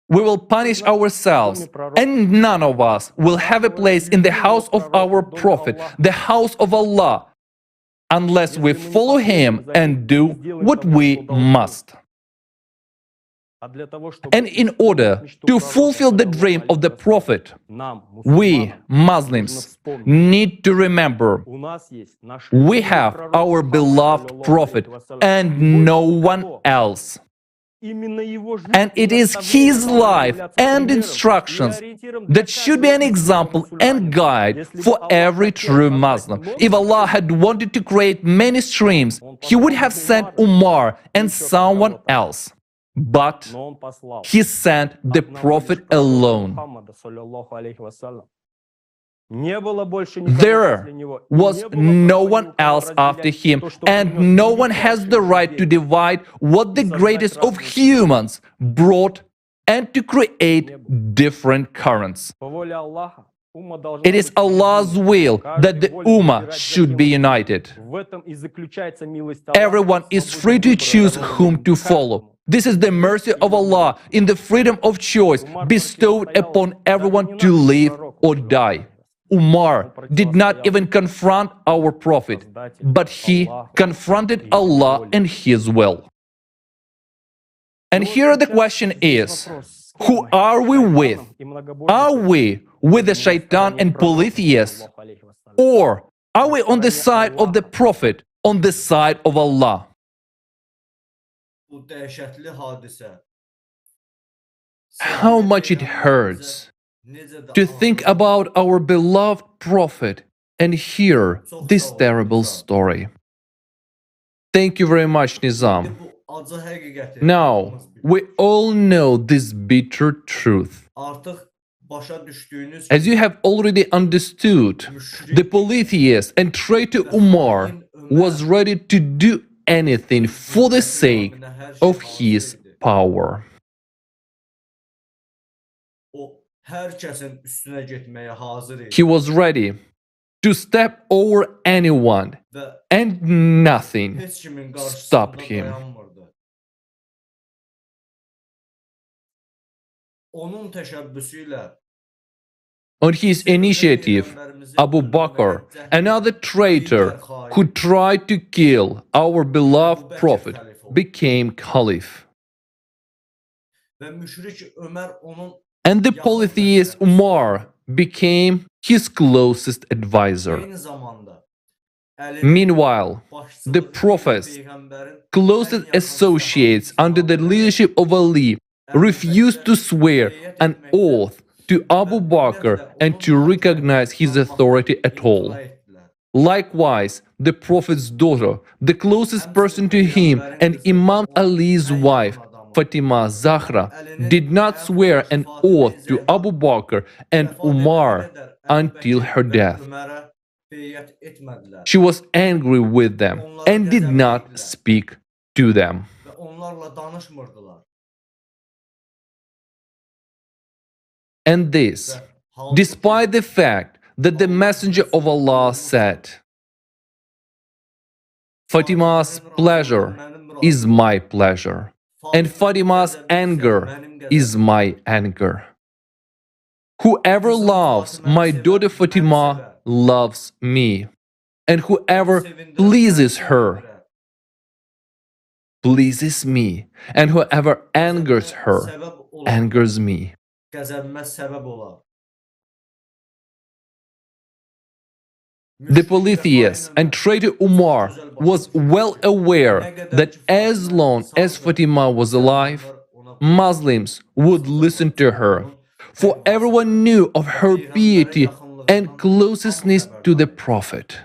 We will punish ourselves, and none of us will have a place in the house of our Prophet, the house of Allah, unless we follow him and do what we must. And in order to fulfill the dream of the Prophet, we Muslims need to remember we have our beloved Prophet and no one else. And it is his life and instructions that should be an example and guide for every true Muslim. If Allah had wanted to create many streams, he would have sent Umar and someone else. But he sent the Prophet alone. There was no one else after him, and no one has the right to divide what the greatest of humans brought and to create different currents. It is Allah's will that the Ummah should be united. Everyone is free to choose whom to follow. This is the mercy of Allah in the freedom of choice bestowed upon everyone to live or die. Umar did not even confront our Prophet, but he confronted Allah and his will. And here the question is, who are we with? Are we with the shaitan and polytheists? Or are we on the side of the Prophet, on the side of Allah? How much it hurts to think about our beloved Prophet and hear this terrible story. Thank you very much, Nizam. Now, we all know this bitter truth. As you have already understood, the polytheist and traitor Umar was ready to do anything for the sake of his power. He was ready to step over anyone, and nothing stopped him. On his initiative, Abu Bakr, another traitor who tried to kill our beloved Prophet, became Caliph. And the polytheist Umar became his closest advisor. Meanwhile, the Prophet's closest associates under the leadership of Ali refused to swear an oath to Abu Bakr and to recognize his authority at all. Likewise, the Prophet's daughter, the closest person to him, and Imam Ali's wife, Fatima Zahra, did not swear an oath to Abu Bakr and Umar until her death. She was angry with them and did not speak to them. And this, despite the fact that the Messenger of Allah said, Fatima's pleasure is my pleasure, and Fatima's anger is my anger. Whoever loves my daughter Fatima loves me, and whoever pleases her pleases me, and whoever angers her angers me. The polytheist and traitor Umar was well aware that as long as Fatima was alive, Muslims would listen to her, for everyone knew of her piety and closeness to the Prophet.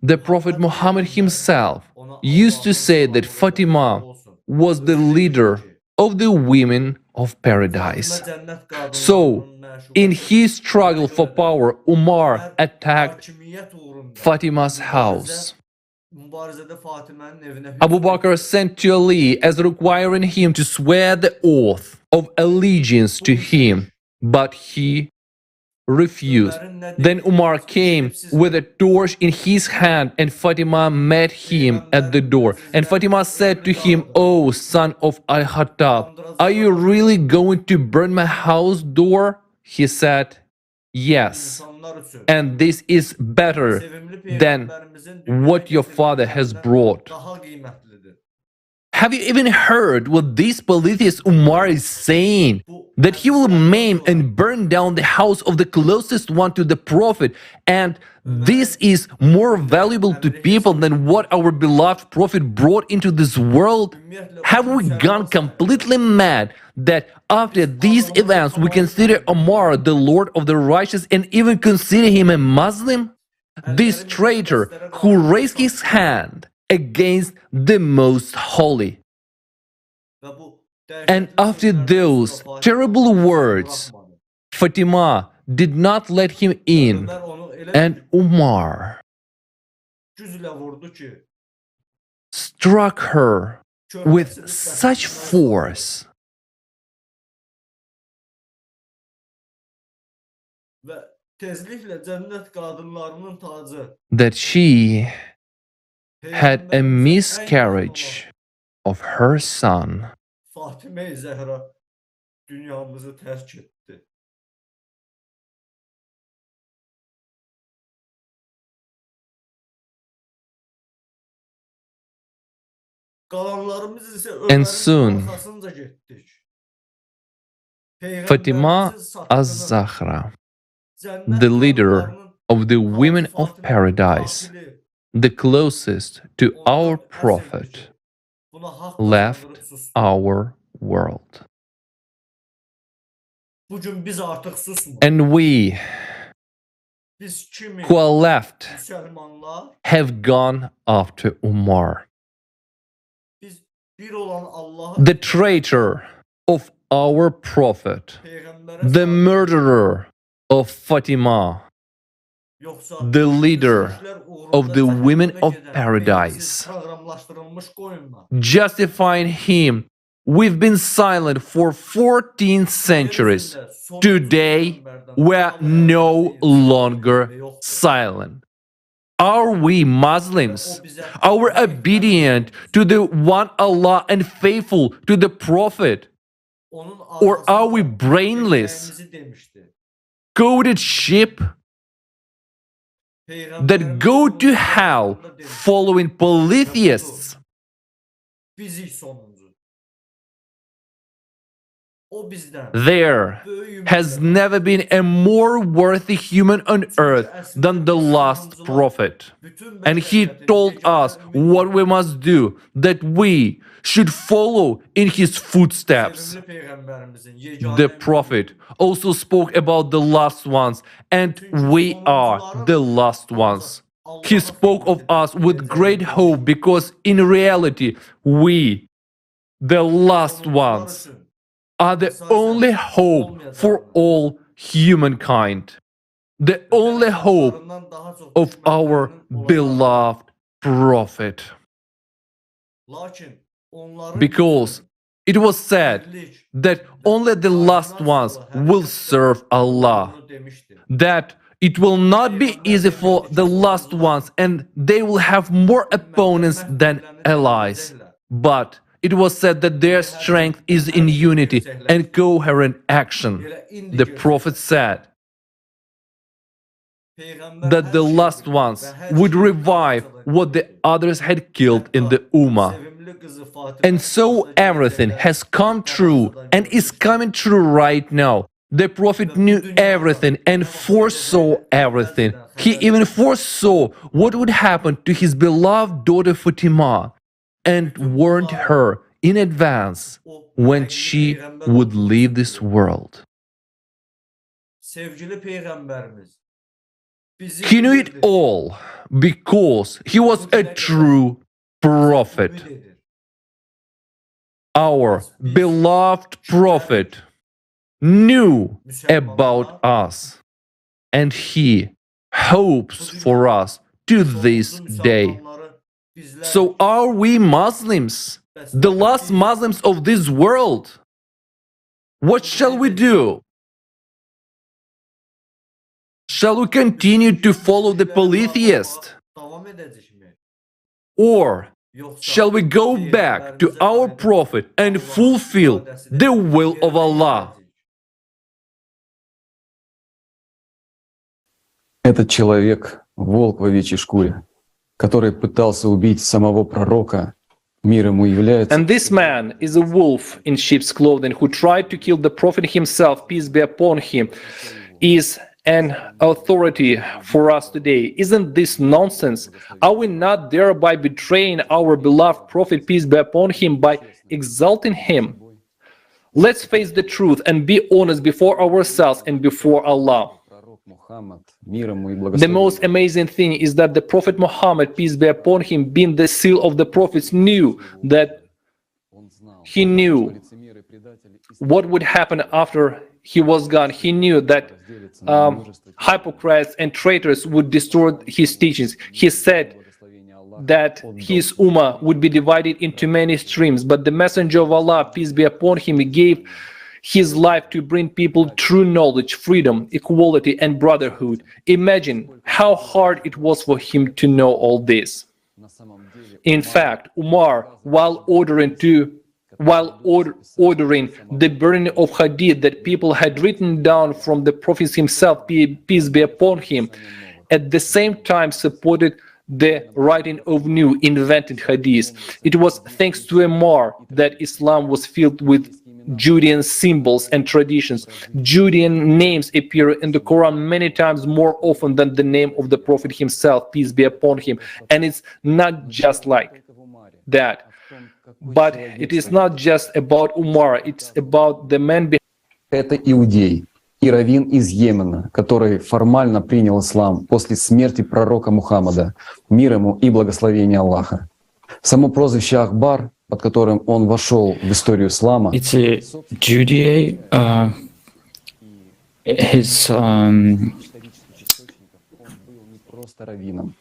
The Prophet Muhammad himself used to say that Fatima was the leader of the women of paradise. So, in his struggle for power, Umar attacked Fatima's house. Abu Bakr sent to Ali as requiring him to swear the oath of allegiance to him, but he refused. Then Umar came with a torch in his hand, and Fatima met him at the door. And Fatima said to him, "O son of Al-Khattab, are you really going to burn my house door?" He said, "Yes, and this is better than what your father has brought." Have you even heard what this polytheist Umar is saying? That he will maim and burn down the house of the closest one to the Prophet, and this is more valuable to people than what our beloved Prophet brought into this world? Have we gone completely mad that after these events we consider Umar the Lord of the righteous and even consider him a Muslim? This traitor who raised his hand against the Most Holy. And after those terrible words, Fatima did not let him in, and Umar struck her with such force that she had a miscarriage of her son. And soon, Fatima az-Zahra, the leader of the women of paradise, the closest to our Prophet, left our world. And we, who are left, have gone after Umar, the traitor of our Prophet, the murderer of Fatima, the leader of the women of paradise, justifying him We've been silent for 14 centuries. Today, we're no longer silent. Are we Muslims? Are we obedient to the one Allah and faithful to the Prophet? Or are we brainless, coded sheep that go to hell following polytheists? There has never been a more worthy human on earth than the last prophet. And he told us what we must do, that we should follow in his footsteps. The prophet also spoke about the last ones, and we are the last ones. He spoke of us with great hope because in reality, we, the last ones, are the only hope for all humankind, the only hope of our beloved prophet. Because it was said that only the last ones will serve Allah, that it will not be easy for the last ones and they will have more opponents than allies. But it was said that their strength is in unity and coherent action. The Prophet said that the last ones would revive what the others had killed in the Ummah. And so everything has come true and is coming true right now. The Prophet knew everything and foresaw everything. He even foresaw what would happen to his beloved daughter Fatima, and warned her in advance when she would leave this world. He knew it all because he was a true prophet. Our beloved prophet knew about us, and he hopes for us to this day. So are we Muslims, the last Muslims of this world? What shall we do? Shall we continue to follow the polytheist? Or shall we go back to our Prophet and fulfill the will of Allah? Этот человек — волк в овечьей шкуре, который пытался убить самого пророка, мир ему является. And this man is a wolf in sheep's clothing who tried to kill the prophet himself, peace be upon him, is an authority for us today. Isn't this nonsense? Are we not thereby betraying our beloved prophet, peace be upon him, by exalting him? Let's face the truth and be honest before ourselves and before Allah. The most amazing thing is that the Prophet Muhammad, peace be upon him, being the seal of the prophets, knew that he knew what would happen after he was gone. He knew that hypocrites and traitors would destroy his teachings. He said that his ummah would be divided into many streams, but the Messenger of Allah, peace be upon him, gave his life to bring people true knowledge, freedom, equality, and brotherhood. Imagine how hard it was for him to know all this. In fact, Umar, while ordering the burning of hadith that people had written down from the Prophet himself, peace be upon him, at the same time supported the writing of new invented hadith. It was thanks to Umar that Islam was filled with Judean symbols and traditions. Judean names appear in the Quran many times more often than the name of the Prophet himself, peace be upon him. And it's not just like that. But it is not just about Umar, it's about the man behind. Это иудей и раввин из Йемена, который формально принял ислам после смерти пророка Мухаммада, мир ему и благословение Аллаха. Само прозвище Ахбар, под которым он вошел в историю ислама, it's a Judea, his просто раввином.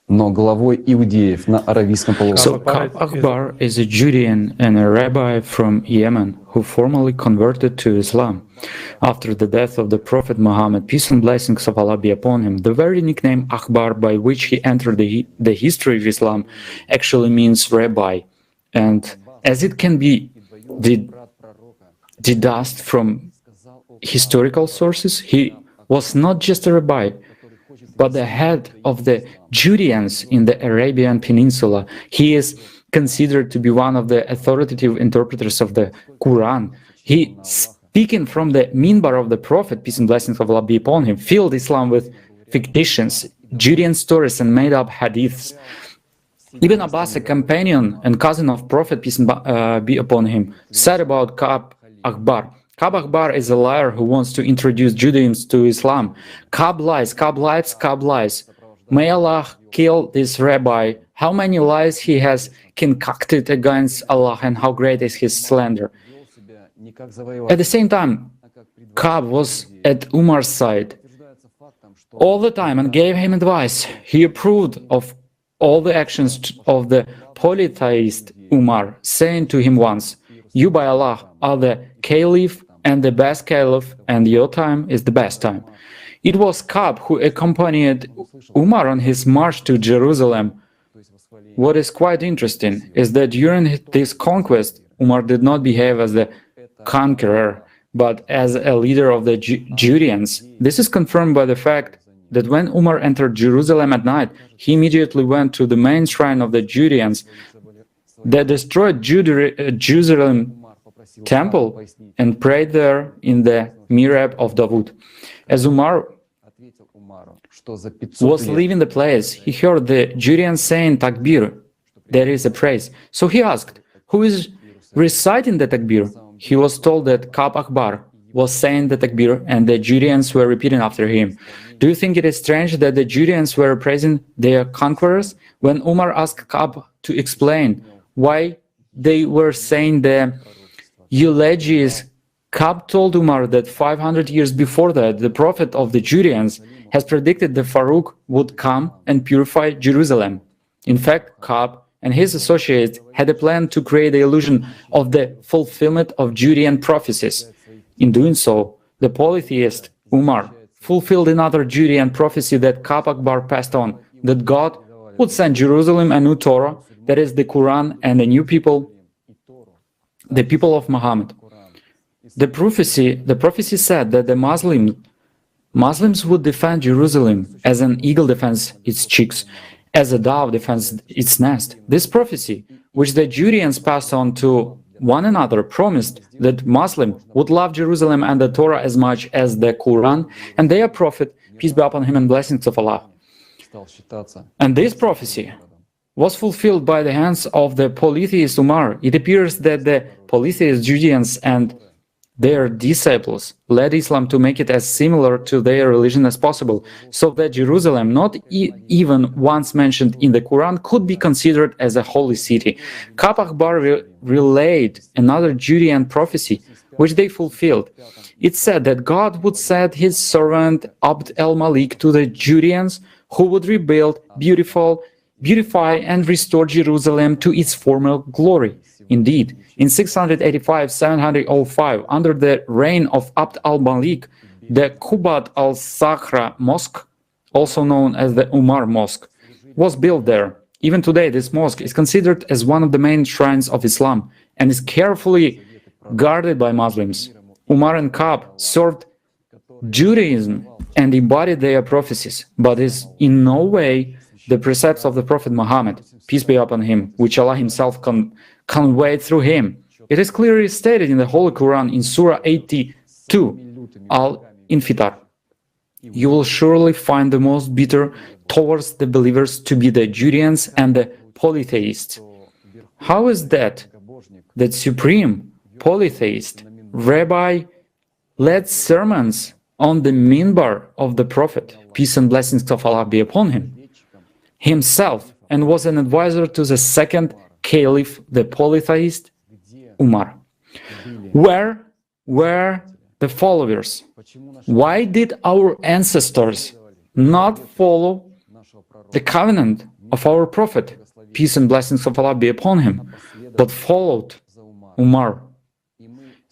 но главой иудеев на Аравийском So полуострове. Ka'b Akbar is a Judean and a rabbi from Yemen who formally converted to Islam. After the death of the Prophet Muhammad, peace and blessings of Allah be upon him, the very nickname Akbar by which he entered the history of Islam actually means rabbi. And as it can be deduced from historical sources, he was not just a rabbi, but the head of the Judeans in the Arabian Peninsula. He is considered to be one of the authoritative interpreters of the Quran. He, speaking from the minbar of the Prophet, peace and blessings of Allah be upon him, filled Islam with fictions, Judean stories, and made-up hadiths. Ibn Abbas, a companion and cousin of Prophet, peace and be upon him, said about Ka'b Akbar, Ka'b Akbar is a liar who wants to introduce Judaism to Islam. Ka'b lies, Ka'b lies, Ka'b lies. May Allah kill this rabbi. How many lies he has concocted against Allah and how great is his slander. At the same time, Ka'b was at Umar's side all the time and gave him advice. He approved of all the actions of the polytheist Umar, saying to him once, "You by Allah are the caliph and the best caliph, and your time is the best time." It was Ka'b who accompanied Umar on his march to Jerusalem. What is quite interesting is that during this conquest, Umar did not behave as the conqueror, but as a leader of the Judeans. This is confirmed by the fact that when Umar entered Jerusalem at night, he immediately went to the main shrine of the Judeans. They destroyed Jerusalem temple and prayed there in the mihrab of Dawood. As Umar was leaving the place, he heard the Judeans saying Takbir, there is a praise. So he asked, who is reciting the Takbir? He was told that Ka'b Akbar was saying the Takbir and the Judeans were repeating after him. Do you think it is strange that the Judeans were praising their conquerors? When Umar asked Ka'b to explain why they were saying the eulogies, Ka'b told Umar that 500 years before that, the prophet of the Judeans has predicted that Farouk would come and purify Jerusalem. In fact, Ka'b and his associates had a plan to create the illusion of the fulfillment of Judean prophecies. In doing so, the polytheist Umar fulfilled another Judean prophecy that Ka'b Akbar passed on, that God would send Jerusalem a new Torah, that is the Quran, and a new people, the people of Muhammad. The prophecy said that the Muslims would defend Jerusalem as an eagle defends its chicks, as a dove defends its nest. This prophecy, which the Judeans passed on to one another, promised that Muslims would love Jerusalem and the Torah as much as the Quran and their prophet, peace be upon him and blessings of Allah. And this prophecy was fulfilled by the hands of the polytheist Umar. It appears that the polytheist Judeans and their disciples led Islam to make it as similar to their religion as possible, so that Jerusalem, not even once mentioned in the Quran, could be considered as a holy city. Ka'b Akbar relayed another Judean prophecy, which they fulfilled. It said that God would send his servant Abd al-Malik to the Judeans, who would rebuild, beautify and restore Jerusalem to its former glory. Indeed, in 685-705, under the reign of Abd al-Malik, the Qubat al-Sakhra Mosque, also known as the Umar Mosque, was built there. Even today, this mosque is considered as one of the main shrines of Islam and is carefully guarded by Muslims. Umar and Ka'b served Judaism and embodied their prophecies, but is in no way the precepts of the Prophet Muhammad, peace be upon him, which Allah himself conveyed through him. It is clearly stated in the Holy Quran in Surah 82, Al-Infitar. You will surely find the most bitter towards the believers to be the Judeans and the polytheists. How is that supreme polytheist rabbi led sermons on the minbar of the Prophet, peace and blessings of Allah be upon him, himself, and was an advisor to the second caliph, the polytheist Umar? Where were the followers? Why did our ancestors not follow the covenant of our Prophet, peace and blessings of Allah be upon him, but followed Umar.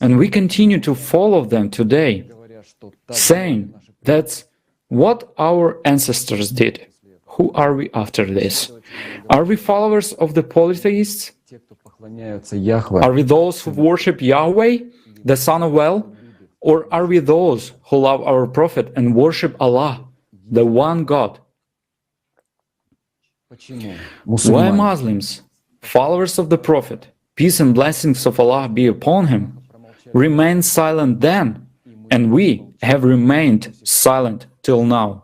And we continue to follow them today, saying that's what our ancestors did. Who are we after this? Are we followers of the polytheists? Are we those who worship Yahweh, the Son of El? Or are we those who love our Prophet and worship Allah, the one God? Why Muslims, followers of the Prophet, peace and blessings of Allah be upon him, remain silent then, and we have remained silent till now?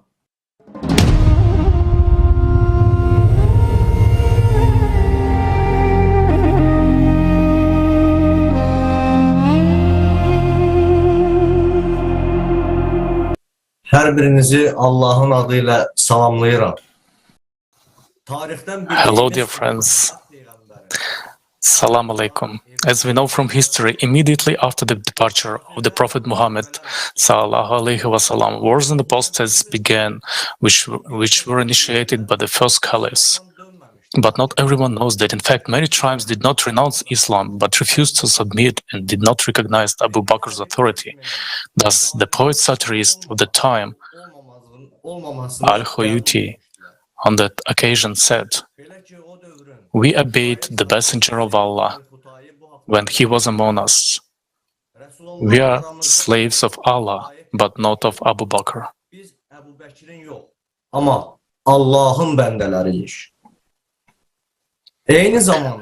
Hər birinizi Allahın adıyla salamlayıram. Hello, dear friends. Salam alaikum. As we know from history, immediately after the departure of the Prophet Muhammad sallallahu alaihi wasallam, wars and apostates began, which were initiated by the first caliphs. But not everyone knows that in fact many tribes did not renounce Islam but refused to submit and did not recognize Abu Bakr's authority. Thus, the poet satirist of the time, Al-Khuyuti, on that occasion said, "We obeyed the messenger of Allah when he was among us. We are slaves of Allah, but not of Abu Bakr." Ama Allah'ın bendeleriymiş.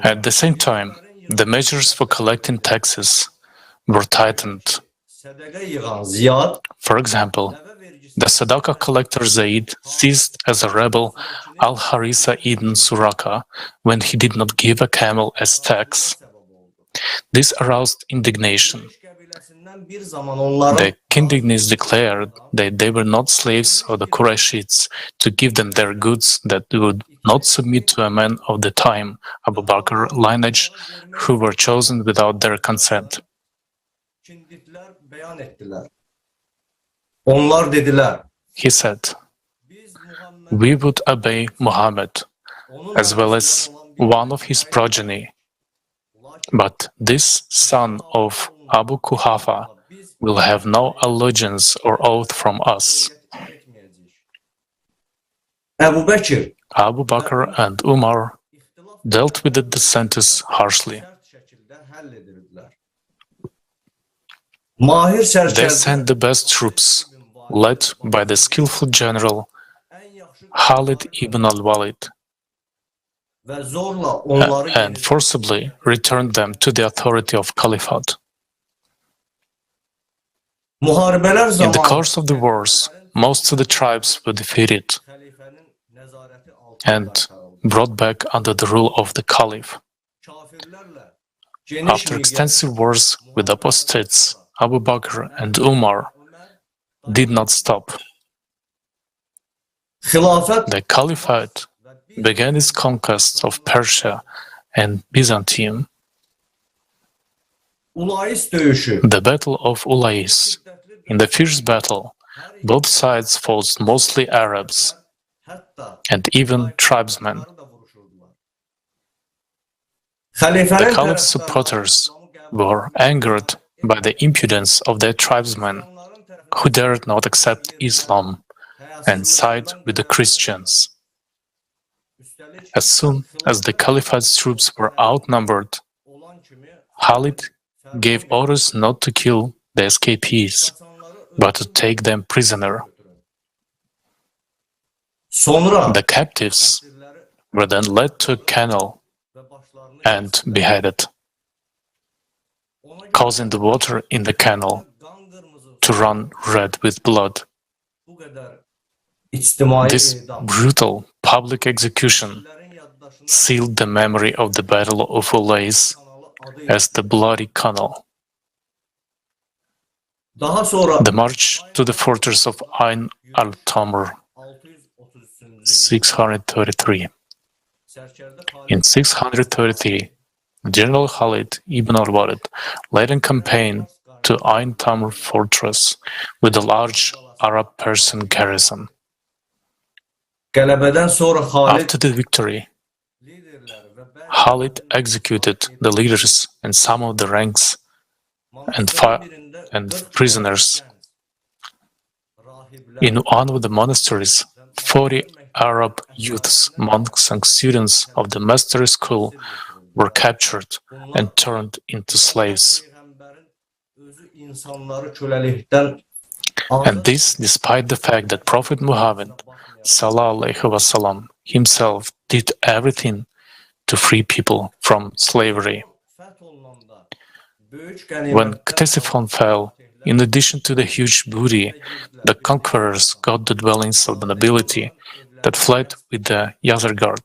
At the same time, the measures for collecting taxes were tightened. For example, the Sadaqah collector Zaid seized as a rebel Al-Harisa ibn Suraka when he did not give a camel as tax. This aroused indignation. The Kindignis declared that they were not slaves of the Qurayshites to give them their goods, that they would not submit to a man of the time, Abu Bakr lineage, who were chosen without their consent. He said, "We would obey Muhammad as well as one of his progeny, but this son of Abu Kuhafa will have no allegiance or oath from us." Abu Bakr and Umar dealt with the dissenters harshly. They sent the best troops, led by the skillful general Khalid ibn al-Walid, and forcibly returned them to the authority of Caliphate. In the course of the wars, most of the tribes were defeated and brought back under the rule of the Caliph. After extensive wars with apostates, Abu Bakr and Umar did not stop. The Caliphate began its conquest of Persia and Byzantium. The Battle of Ulais. In the fierce battle, both sides fought mostly Arabs and even tribesmen. The Caliph's supporters were angered by the impudence of their tribesmen, who dared not accept Islam and side with the Christians. As soon as the Caliphate's troops were outnumbered, Khalid gave orders not to kill the escapees, but to take them prisoner. The captives were then led to a canal and beheaded, causing the water in the canal to run red with blood. This brutal public execution sealed the memory of the Battle of Ulais as the Bloody Canal. The march to the fortress of Ain al-Tamr, 633. In 633, General Khalid ibn al-Walid led a campaign to Ain Tamr fortress with a large Arab Persian garrison. Qələbədən sonra Xalid After the victory, Khalid executed the leaders and some of the ranks and prisoners. In one of the monasteries, 40 Arab youths, monks, and students of the mastery school were captured and turned into slaves. And this despite the fact that Prophet Muhammad ﷺ himself did everything to free people from slavery. When Ctesiphon fell, in addition to the huge booty, the conquerors got the dwellings of the nobility that fled with the Yazargard,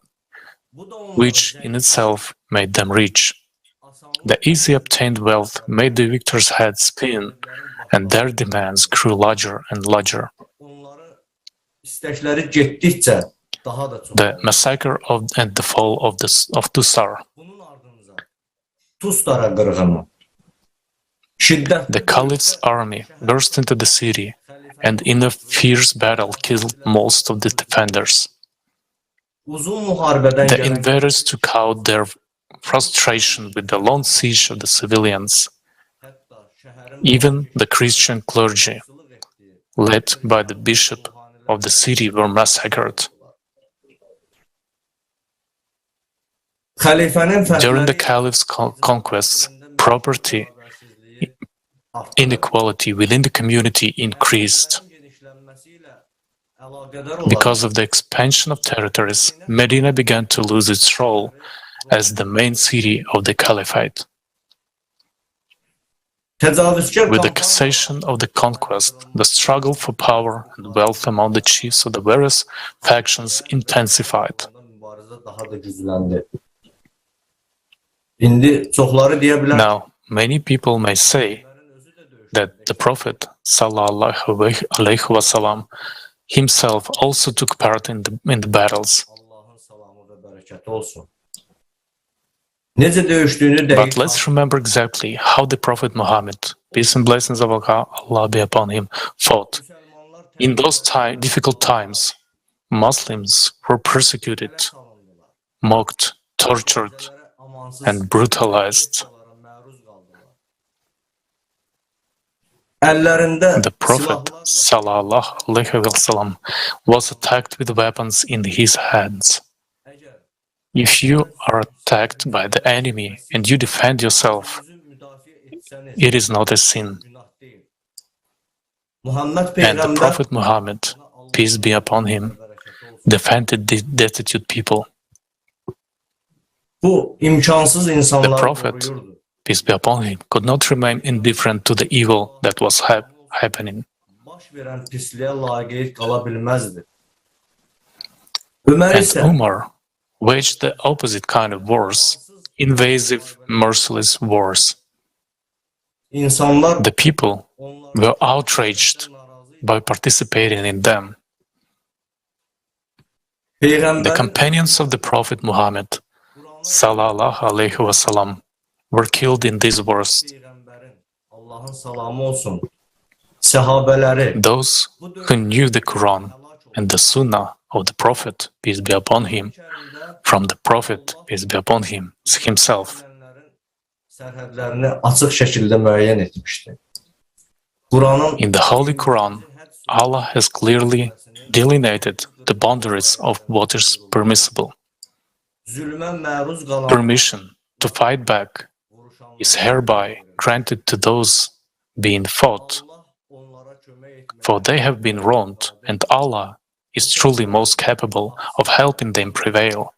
which in itself made them rich. The easy obtained wealth made the victors' heads spin, and their demands grew larger and larger. The massacre and the fall of Tusar. The Khalid's army burst into the city and in a fierce battle killed most of the defenders. The invaders took out their frustration with the long siege of the civilians. Even the Christian clergy, led by the bishop of the city, were massacred. During the Caliph's conquests, property inequality within the community increased. Because of the expansion of territories, Medina began to lose its role as the main city of the Caliphate. With the cessation of the conquest, the struggle for power and wealth among the chiefs of the various factions intensified. Now, many people may say that the Prophet ﷺ himself also took part in the battles. But let's remember exactly how the Prophet Muhammad, peace and blessings of Allah be upon him, fought. In those difficult times, Muslims were persecuted, mocked, tortured, and brutalized. The Prophet ﷺ was attacked with weapons in his hands. If you are attacked by the enemy and you defend yourself, it is not a sin. And the Prophet Muhammad, peace be upon him, defended the destitute people. The Prophet, peace be upon him, could not remain indifferent to the evil that was happening. And Umar waged the opposite kind of wars, invasive, merciless wars. The people were outraged by participating in them. The companions of the Prophet Muhammad ﷺ were killed in these wars. Those who knew the Quran and the Sunnah of the Prophet, peace be upon him, from the Prophet, peace be upon him, himself. In the Holy Quran, Allah has clearly delineated the boundaries of what is permissible. Permission to fight back is hereby granted to those being fought, for they have been wronged, and Allah is truly most capable of helping them prevail.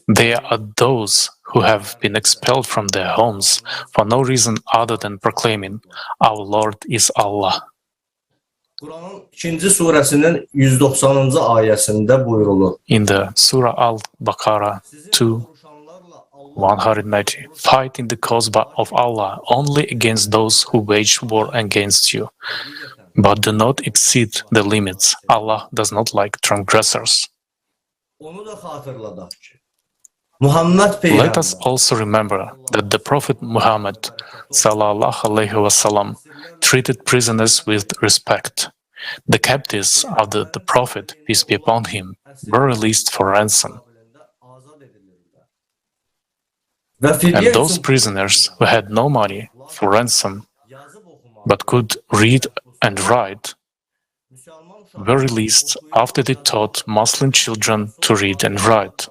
They are those who have been expelled from their homes for no reason other than proclaiming, "Our Lord is Allah." In the Surah Al-Baqarah 2:190, fight in the cause of Allah only against those who wage war against you, but do not exceed the limits. Allah does not like transgressors. Let us also remember that the Prophet Muhammad ﷺ treated prisoners with respect. The captives of the Prophet, peace be upon him, were released for ransom. And those prisoners who had no money for ransom but could read and write were released after they taught Muslim children to read and write.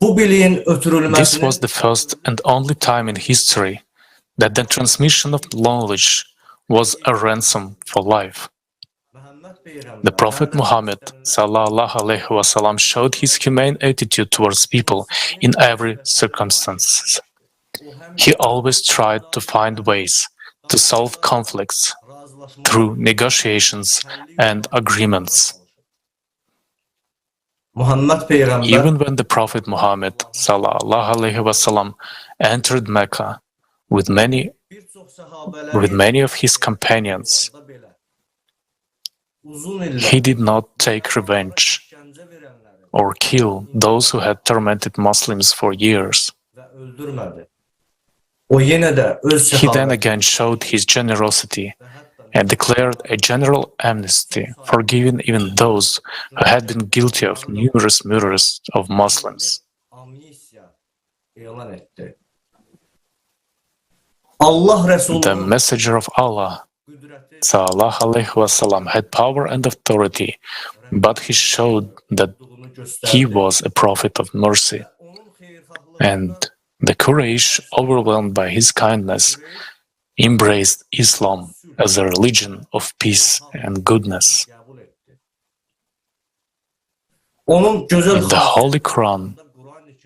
This was the first and only time in history that the transmission of knowledge was a ransom for life. The Prophet Muhammad ﷺ showed his humane attitude towards people in every circumstance. He always tried to find ways to solve conflicts through negotiations and agreements. Even when the Prophet Muhammad ﷺ entered Mecca with many of his companions, he did not take revenge or kill those who had tormented Muslims for years. He then again showed his generosity and declared a general amnesty, forgiving even those who had been guilty of numerous murders of Muslims. The Messenger of Allah ﷺ had power and authority, but he showed that he was a prophet of mercy. And the Quraysh, overwhelmed by his kindness, embraced Islam as a religion of peace and goodness. In the Holy Quran,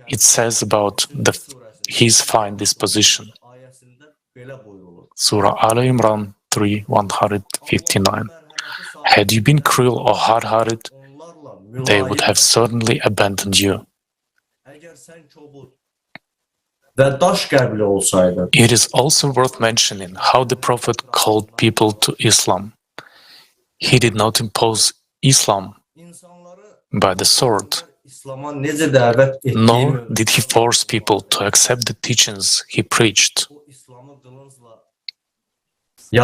it says about his fine disposition. Surah Al-Imran 3:159. Had you been cruel or hard-hearted, they would have certainly abandoned you. It is also worth mentioning how the Prophet called people to Islam. He did not impose Islam by the sword, nor did he force people to accept the teachings he preached. He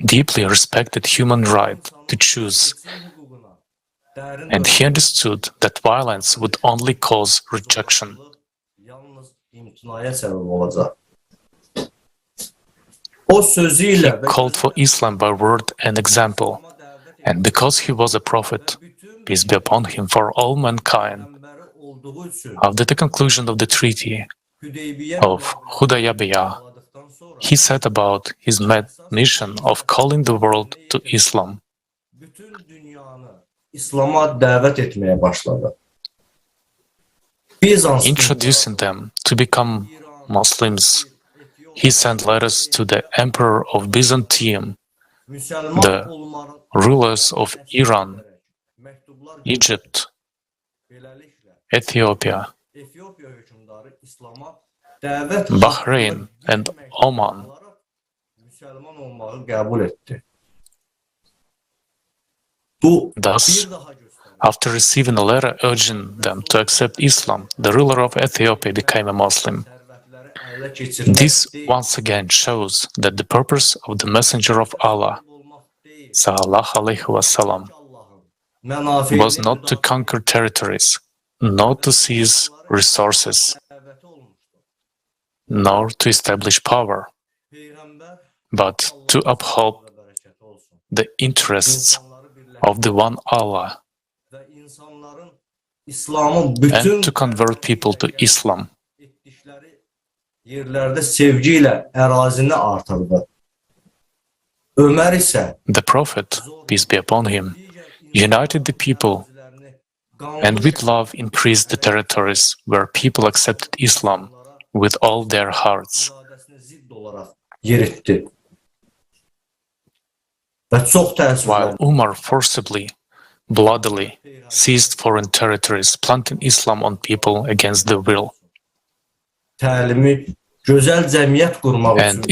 deeply respected human right to choose, and he understood that violence would only cause rejection. He called for Islam by word and example, and because he was a prophet, peace be upon him, for all mankind, after the conclusion of the Treaty of Hudaybiyah, he set about his mission of calling the world to Islam. Introducing them to become Muslims, he sent letters to the Emperor of Byzantium, the rulers of Iran, Egypt, Ethiopia, Bahrain, and Oman. Thus, after receiving a letter urging them to accept Islam, the ruler of Ethiopia became a Muslim. This once again shows that the purpose of the Messenger of Allah ﷺ was not to conquer territories, not to seize resources, nor to establish power, but to uphold the interests of the one Allah and to convert people to Islam. The Prophet, peace be upon him, united the people and with love increased the territories where people accepted Islam with all their hearts. While Umar forcibly, bloodily seized foreign territories, planting Islam on people against their will. And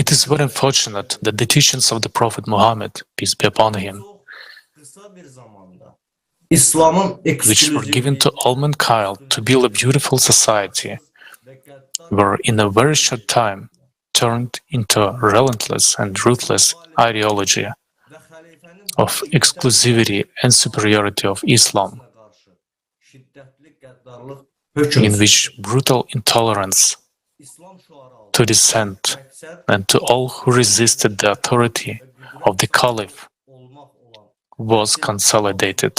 it is very unfortunate that the teachings of the Prophet Muhammad, peace be upon him, which were given to all mankind to build a beautiful society, were in a very short time turned into a relentless and ruthless ideology of exclusivity and superiority of Islam, in which brutal intolerance to dissent and to all who resisted the authority of the Caliph was consolidated.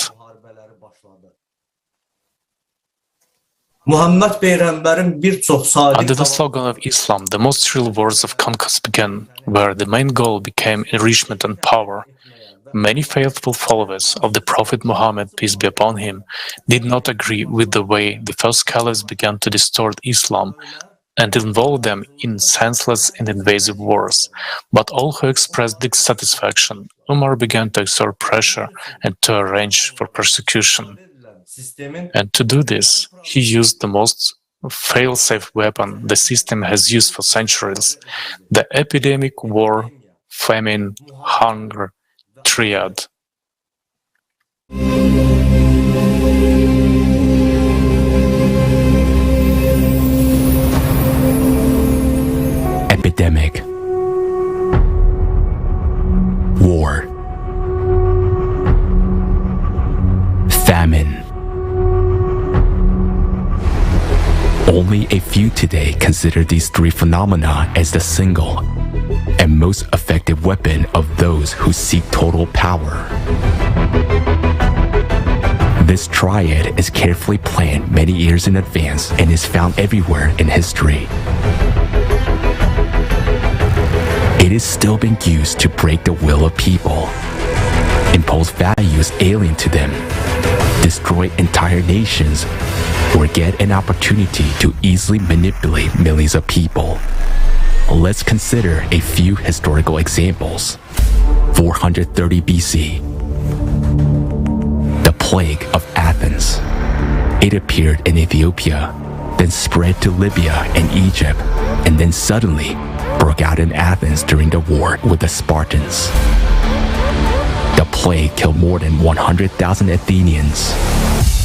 Muhammed Peygamber'in birçok sadık Under the slogan of Islam, the most real wars of conquest began, where the main goal became enrichment and power. Many faithful followers of the Prophet Muhammad, peace be upon him, did not agree with the way the first caliphs began to distort Islam and involve them in senseless and invasive wars. But all who expressed dissatisfaction, Umar began to exert pressure and to arrange for persecution. And to do this, he used the most fail-safe weapon the system has used for centuries, the epidemic, war, famine, hunger triad. Epidemic, war, famine. Only a few today consider these three phenomena as the single and most effective weapon of those who seek total power. This triad is carefully planned many years in advance and is found everywhere in history. It is still being used to break the will of people, impose values alien to them, destroy entire nations, or get an opportunity to easily manipulate millions of people. Let's consider a few historical examples. 430 BC, the plague of Athens. It appeared in Ethiopia, then spread to Libya and Egypt, and then suddenly broke out in Athens during the war with the Spartans. The plague killed more than 100,000 Athenians.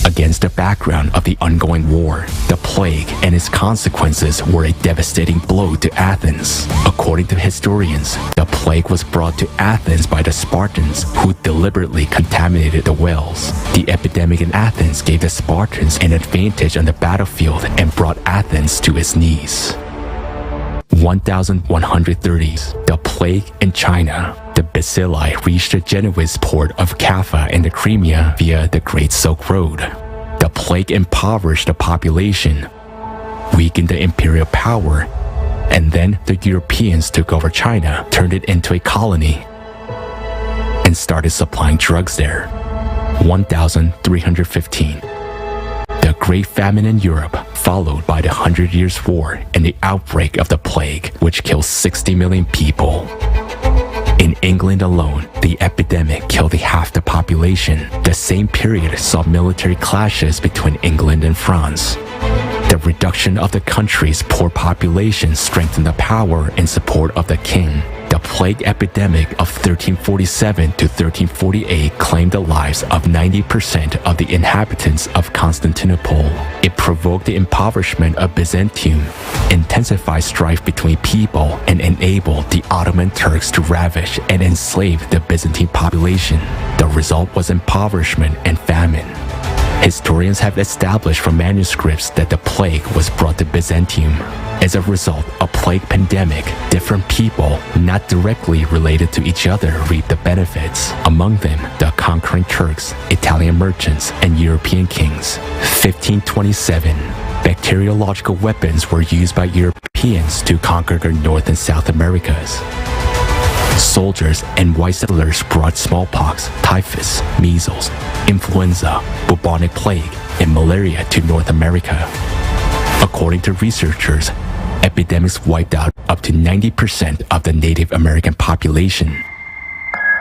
Against the background of the ongoing war, the plague and its consequences were a devastating blow to Athens. According to historians, the plague was brought to Athens by the Spartans, who deliberately contaminated the wells. The epidemic in Athens gave the Spartans an advantage on the battlefield and brought Athens to its knees. 1130s, the plague in China. The bacilli reached the Genoese port of Kaffa in the Crimea via the Great Silk Road. The plague impoverished the population, weakened the imperial power, and then the Europeans took over China, turned it into a colony, and started supplying drugs there. 1315. The Great Famine in Europe, followed by the 100 Years' War and the outbreak of the plague, which killed 60 million people. In England alone, the epidemic killed half the population. The same period saw military clashes between England and France. The reduction of the country's poor population strengthened the power and support of the king. The plague epidemic of 1347 to 1348 claimed the lives of 90% of the inhabitants of Constantinople. It provoked the impoverishment of Byzantium, intensified strife between people, and enabled the Ottoman Turks to ravish and enslave the Byzantine population. The result was impoverishment and famine. Historians have established from manuscripts that the plague was brought to Byzantium. As a result of plague pandemic, different people not directly related to each other reaped the benefits. Among them, the conquering Turks, Italian merchants, and European kings. 1527. Bacteriological weapons were used by Europeans to conquer the North and South Americas. Soldiers and white settlers brought smallpox, typhus, measles, influenza, bubonic plague, and malaria to North America. According to researchers, epidemics wiped out up to 90% of the Native American population.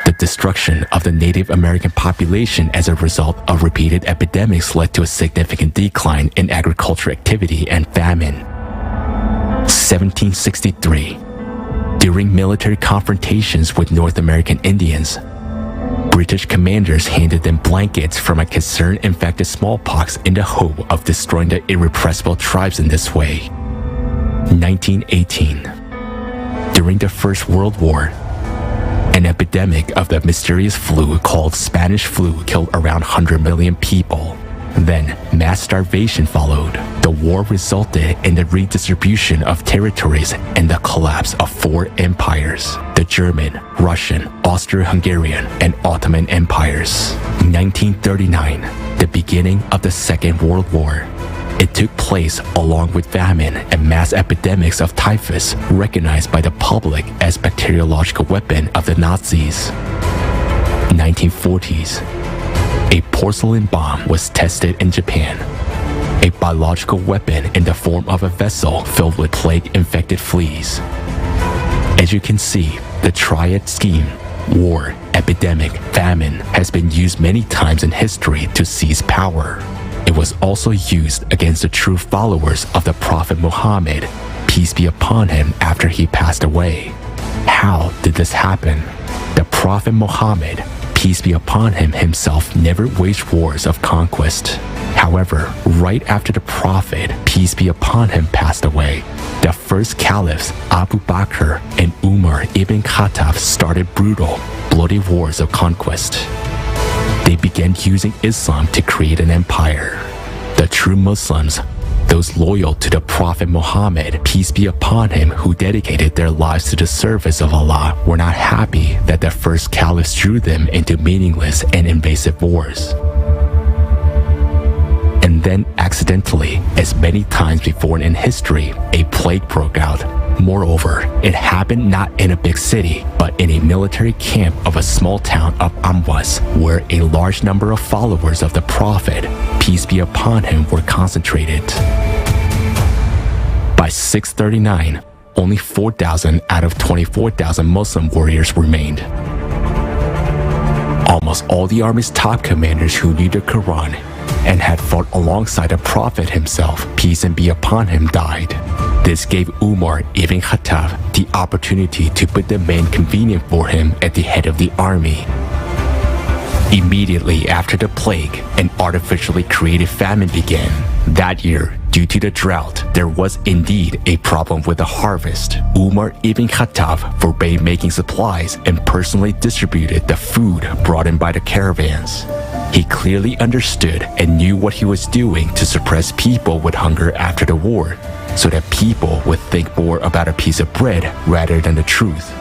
The destruction of the Native American population as a result of repeated epidemics led to a significant decline in agricultural activity and famine. 1763. During military confrontations with North American Indians, British commanders handed them blankets from a concern infected smallpox in the hope of destroying the irrepressible tribes in this way. 1918. During the First World War, an epidemic of the mysterious flu called Spanish flu killed around 100 million people. Then, mass starvation followed. The war resulted in the redistribution of territories and the collapse of four empires: the German, Russian, Austro-Hungarian, and Ottoman empires. 1939, the beginning of the Second World War. It took place along with famine and mass epidemics of typhus, recognized by the public as bacteriological weapon of the Nazis. 1940s. A porcelain bomb was tested in Japan, a biological weapon in the form of a vessel filled with plague-infected fleas. As you can see, the triad scheme, war, epidemic, famine, has been used many times in history to seize power. It was also used against the true followers of the Prophet Muhammad, peace be upon him, after he passed away. How did this happen? The Prophet Muhammad, peace be upon him, himself never waged wars of conquest. However, right after the Prophet, peace be upon him, passed away, the first caliphs, Abu Bakr and Umar ibn Khattab, started brutal, bloody wars of conquest. They began using Islam to create an empire. The true Muslims, those loyal to the Prophet Muhammad, peace be upon him, who dedicated their lives to the service of Allah, were not happy that the first caliphs drew them into meaningless and invasive wars. And then accidentally, as many times before in history, a plague broke out. Moreover, it happened not in a big city, but in a military camp of a small town of Amwas, where a large number of followers of the Prophet, peace be upon him, were concentrated. By 639, only 4,000 out of 24,000 Muslim warriors remained. Almost all the army's top commanders who knew the Quran and had fought alongside the Prophet himself, peace and be upon him, died. This gave Umar ibn Khattab the opportunity to put the man convenient for him at the head of the army. Immediately after the plague, an artificially created famine began. That year, due to the drought, there was indeed a problem with the harvest. Umar ibn Khattab forbade making supplies and personally distributed the food brought in by the caravans. He clearly understood and knew what he was doing to suppress people with hunger after the war, so that people would think more about a piece of bread rather than the truth.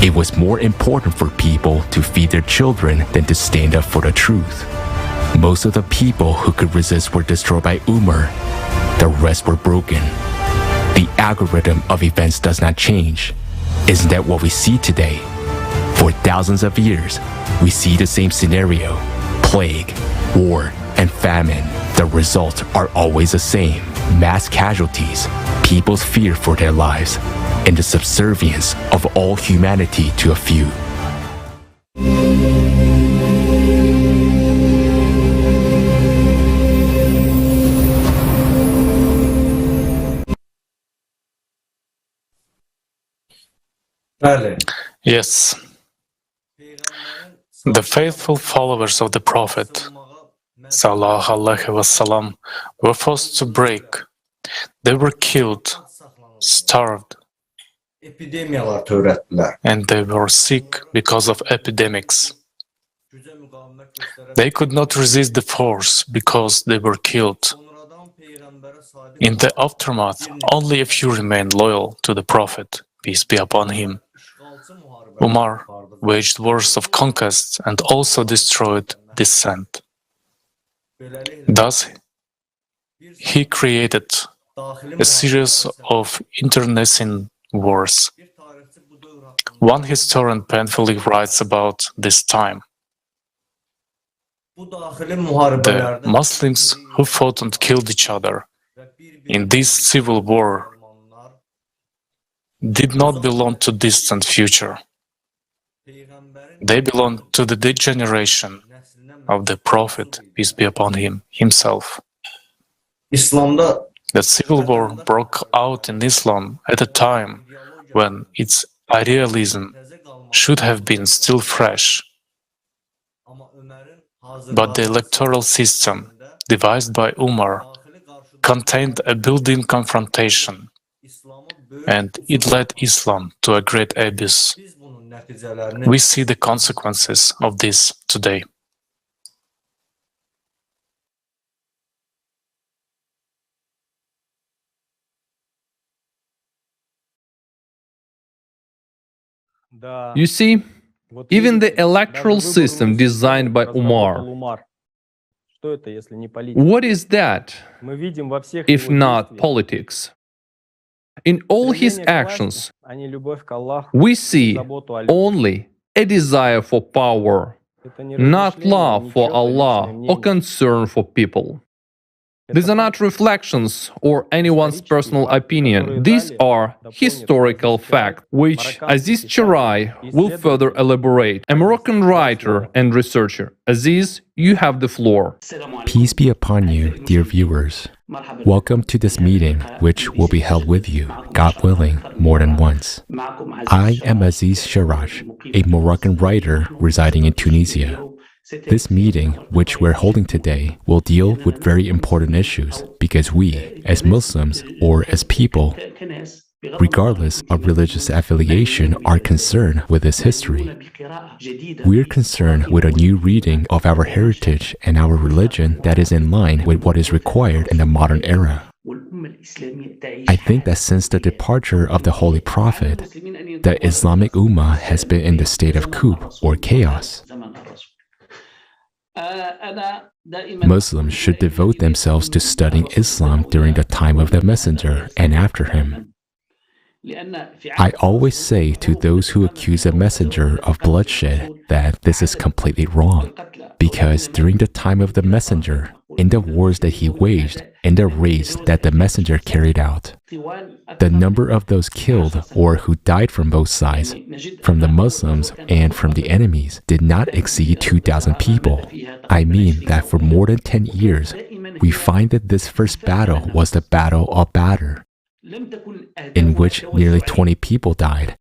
It was more important for people to feed their children than to stand up for the truth. Most of the people who could resist were destroyed by Umar. The rest were broken. The algorithm of events does not change. Isn't that what we see today? For thousands of years, we see the same scenario: plague, war, and famine. The results are always the same: mass casualties, people's fear for their lives, and the subservience of all humanity to a few. Yes. The faithful followers of the Prophet Sallallahu Alaihi Wasallam were forced to break. They were killed, starved, and they were sick because of epidemics. They could not resist the force because they were killed. In the aftermath, only a few remained loyal to the Prophet, peace be upon him. Umar waged wars of conquest and also destroyed dissent. Thus, he created a series of internecine wars. One historian painfully writes about this time. The Muslims who fought and killed each other in this civil war did not belong to distant future. They belonged to the degeneration of the Prophet, peace be upon him, himself. The civil war broke out in Islam at a time when its idealism should have been still fresh. But the electoral system devised by Umar contained a built-in confrontation, and it led Islam to a great abyss. We see the consequences of this today. You see, even the electoral system designed by Umar, what is that if not politics? In all his actions, we see only a desire for power, not love for Allah or concern for people. These are not reflections or anyone's personal opinion. These are historical facts, which Aziz Chirai will further elaborate. A Moroccan writer and researcher. Aziz, you have the floor. Peace be upon you, dear viewers. Welcome to this meeting, which will be held with you, God willing, more than once. I am Aziz Sharaj, a Moroccan writer residing in Tunisia. This meeting, which we're holding today, will deal with very important issues because we, as Muslims or as people, regardless of religious affiliation, are concerned with this history. We're concerned with a new reading of our heritage and our religion that is in line with what is required in the modern era. I think that since the departure of the Holy Prophet, the Islamic Ummah has been in the state of coup or chaos. Muslims should devote themselves to studying Islam during the time of the Messenger and after him. I always say to those who accuse a messenger of bloodshed that this is completely wrong, because during the time of the messenger, in the wars that he waged, and the raids that the messenger carried out, the number of those killed or who died from both sides, from the Muslims and from the enemies, did not exceed 2,000 people. I mean that for more than 10 years, we find that this first battle was the Battle of Badr, in which nearly 20 people died,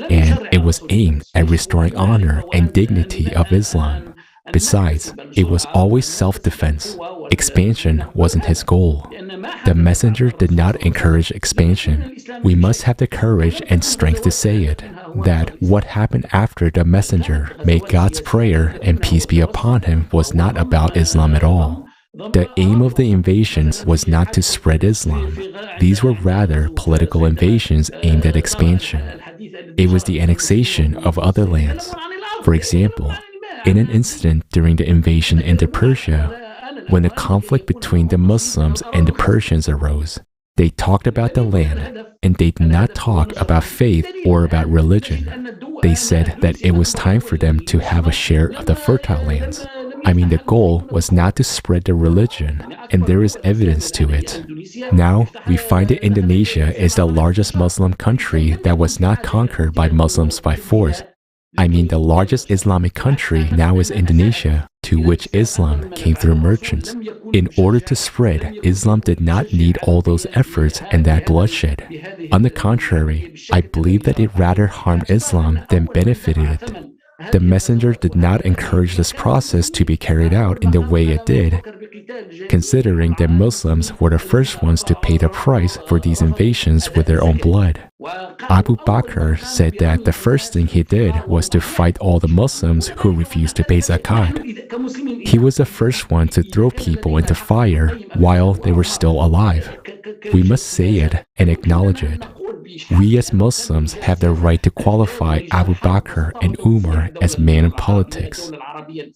and it was aimed at restoring honor and dignity of Islam. Besides, it was always self-defense. Expansion wasn't his goal. The messenger did not encourage expansion. We must have the courage and strength to say it, that what happened after the messenger, may God's prayer and peace be upon him, was not about Islam at all. The aim of the invasions was not to spread Islam. These were rather political invasions aimed at expansion. It was the annexation of other lands. For example, in an incident during the invasion into Persia, when the conflict between the Muslims and the Persians arose, they talked about the land, and they did not talk about faith or about religion. They said that it was time for them to have a share of the fertile lands. I mean, the goal was not to spread the religion, and there is evidence to it. Now, we find that Indonesia is the largest Muslim country that was not conquered by Muslims by force. I mean, the largest Islamic country now is Indonesia, to which Islam came through merchants. In order to spread, Islam did not need all those efforts and that bloodshed. On the contrary, I believe that it rather harmed Islam than benefited it. The messenger did not encourage this process to be carried out in the way it did, considering that Muslims were the first ones to pay the price for these invasions with their own blood. Abu Bakr said that the first thing he did was to fight all the Muslims who refused to pay zakat. He was the first one to throw people into fire while they were still alive. We must say it and acknowledge it. We as Muslims have the right to qualify Abu Bakr and Umar as men in politics.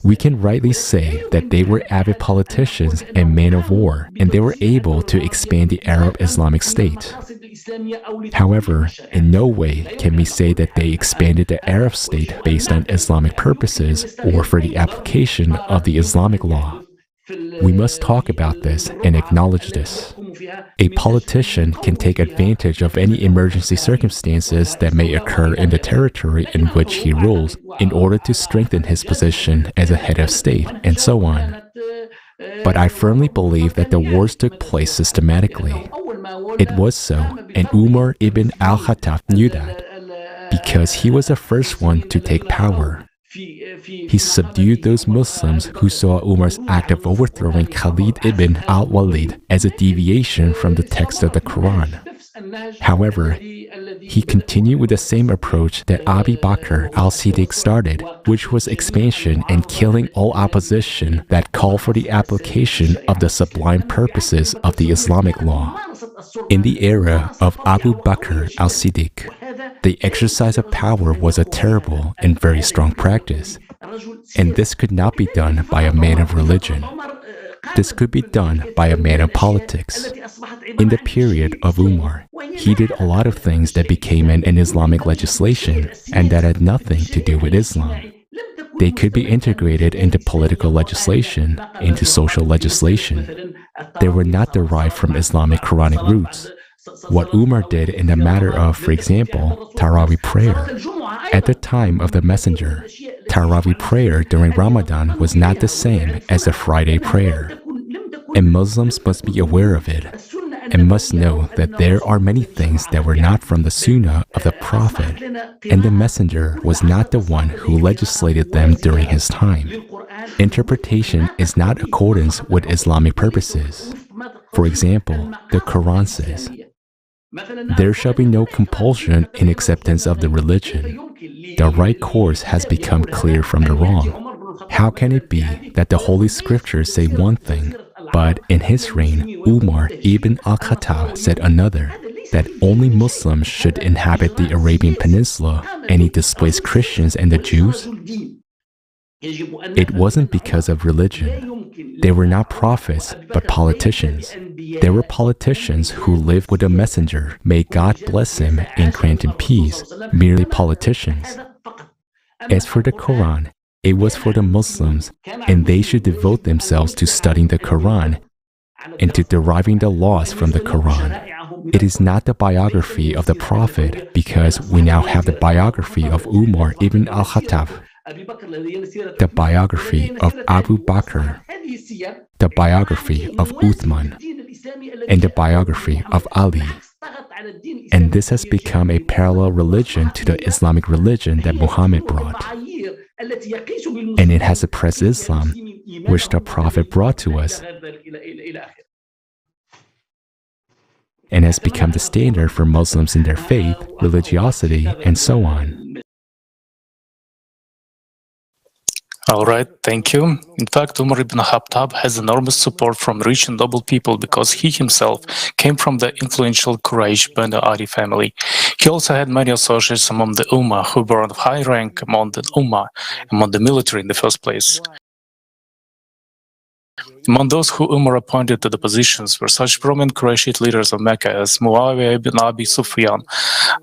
We can rightly say that they were avid politicians and men of war, and they were able to expand the Arab Islamic State. However, in no way can we say that they expanded the Arab state based on Islamic purposes or for the application of the Islamic law. We must talk about this and acknowledge this. A politician can take advantage of any emergency circumstances that may occur in the territory in which he rules in order to strengthen his position as a head of state, and so on. But I firmly believe that the wars took place systematically. It was so, and Umar ibn al-Khattab knew that, because he was the first one to take power. He subdued those Muslims who saw Umar's act of overthrowing Khalid ibn al-Walid as a deviation from the text of the Quran. However, he continued with the same approach that Abu Bakr al-Siddiq started, which was expansion and killing all opposition that called for the application of the sublime purposes of the Islamic law. In the era of Abu Bakr al-Siddiq, the exercise of power was a terrible and very strong practice, and this could not be done by a man of religion. This could be done by a man of politics. In the period of Umar, he did a lot of things that became an Islamic legislation and that had nothing to do with Islam. They could be integrated into political legislation, into social legislation. They were not derived from Islamic Quranic roots. What Umar did in the matter of, for example, Tarawih prayer. At the time of the Messenger, Tarawih prayer during Ramadan was not the same as the Friday prayer. And Muslims must be aware of it, and must know that there are many things that were not from the Sunnah of the Prophet, and the Messenger was not the one who legislated them during his time. Interpretation is not accordance with Islamic purposes. For example, the Quran says, "There shall be no compulsion in acceptance of the religion. The right course has become clear from the wrong." How can it be that the Holy Scriptures say one thing, but in his reign, Umar ibn al-Khattab said another, that only Muslims should inhabit the Arabian Peninsula, and he displaced Christians and the Jews? It wasn't because of religion. They were not prophets, but politicians. They were politicians who lived with a messenger, may God bless him and grant him peace, merely politicians. As for the Quran, it was for the Muslims, and they should devote themselves to studying the Quran and to deriving the laws from the Quran. It is not the biography of the Prophet, because we now have the biography of Umar ibn al-Khattab, the biography of Abu Bakr, the biography of Uthman, and the biography of Ali. And this has become a parallel religion to the Islamic religion that Muhammad brought. And it has suppressed Islam, which the Prophet brought to us, and has become the standard for Muslims in their faith, religiosity, and so on. All right, thank you. In fact, Umar ibn Khattab has enormous support from rich and noble people because he himself came from the influential Quraysh Banu Adi family. He also had many associates among the Ummah who were of high rank among the Ummah, among the military in the first place. Among those who Umar appointed to the positions were such prominent Qurayshite leaders of Mecca as Muawiyah ibn Abi Sufyan,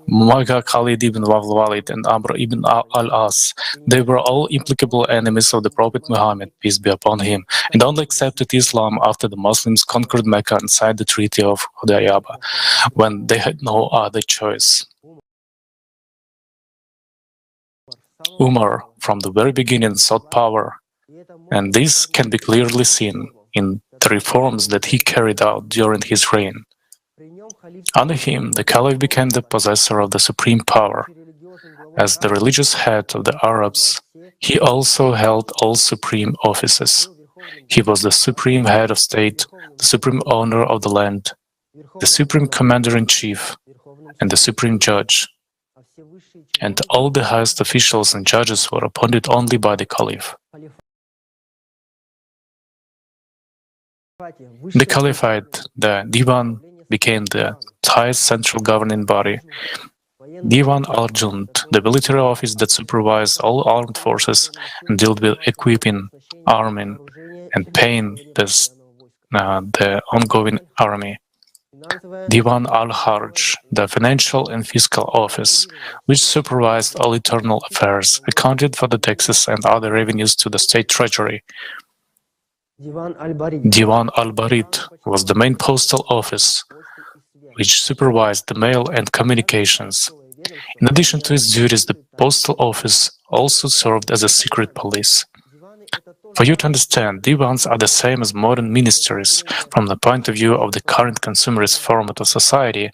Muawiya Khalid ibn Walid, and Amr ibn al-As. They were all implicable enemies of the Prophet Muhammad, peace be upon him, and only accepted Islam after the Muslims conquered Mecca and signed the Treaty of Hudaybiyah, when they had no other choice. Umar, from the very beginning, sought power, and this can be clearly seen in the reforms that he carried out during his reign. Under him, the Caliph became the possessor of the supreme power. As the religious head of the Arabs, he also held all supreme offices. He was the supreme head of state, the supreme owner of the land, the supreme commander-in-chief, and the supreme judge. And all the highest officials and judges were appointed only by the Caliph. The Caliphate, the Divan, became the highest central governing body. Divan al-Jund, the military office that supervised all armed forces and dealt with equipping, arming, and paying the ongoing army. Divan al-Harj, the financial and fiscal office, which supervised all internal affairs, accounted for the taxes and other revenues to the state treasury. Divan al-Barid was the main postal office, which supervised the mail and communications. In addition to its duties, the postal office also served as a secret police. For you to understand, divans are the same as modern ministries from the point of view of the current consumerist format of society,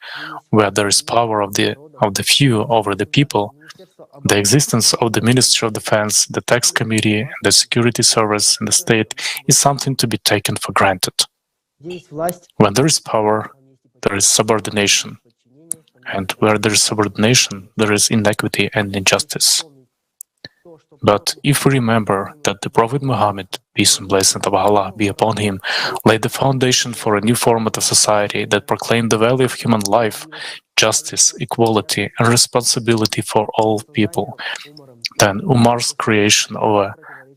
where there is power of the of the few over the people, the existence of the Ministry of Defense, the Tax Committee, and the Security Service in the state is something to be taken for granted. When there is power, there is subordination. And where there is subordination, there is inequity and injustice. But if we remember that the Prophet Muhammad, peace and blessing of Allah be upon him, laid the foundation for a new format of society that proclaimed the value of human life, justice, equality, and responsibility for all people, then Umar's creation of a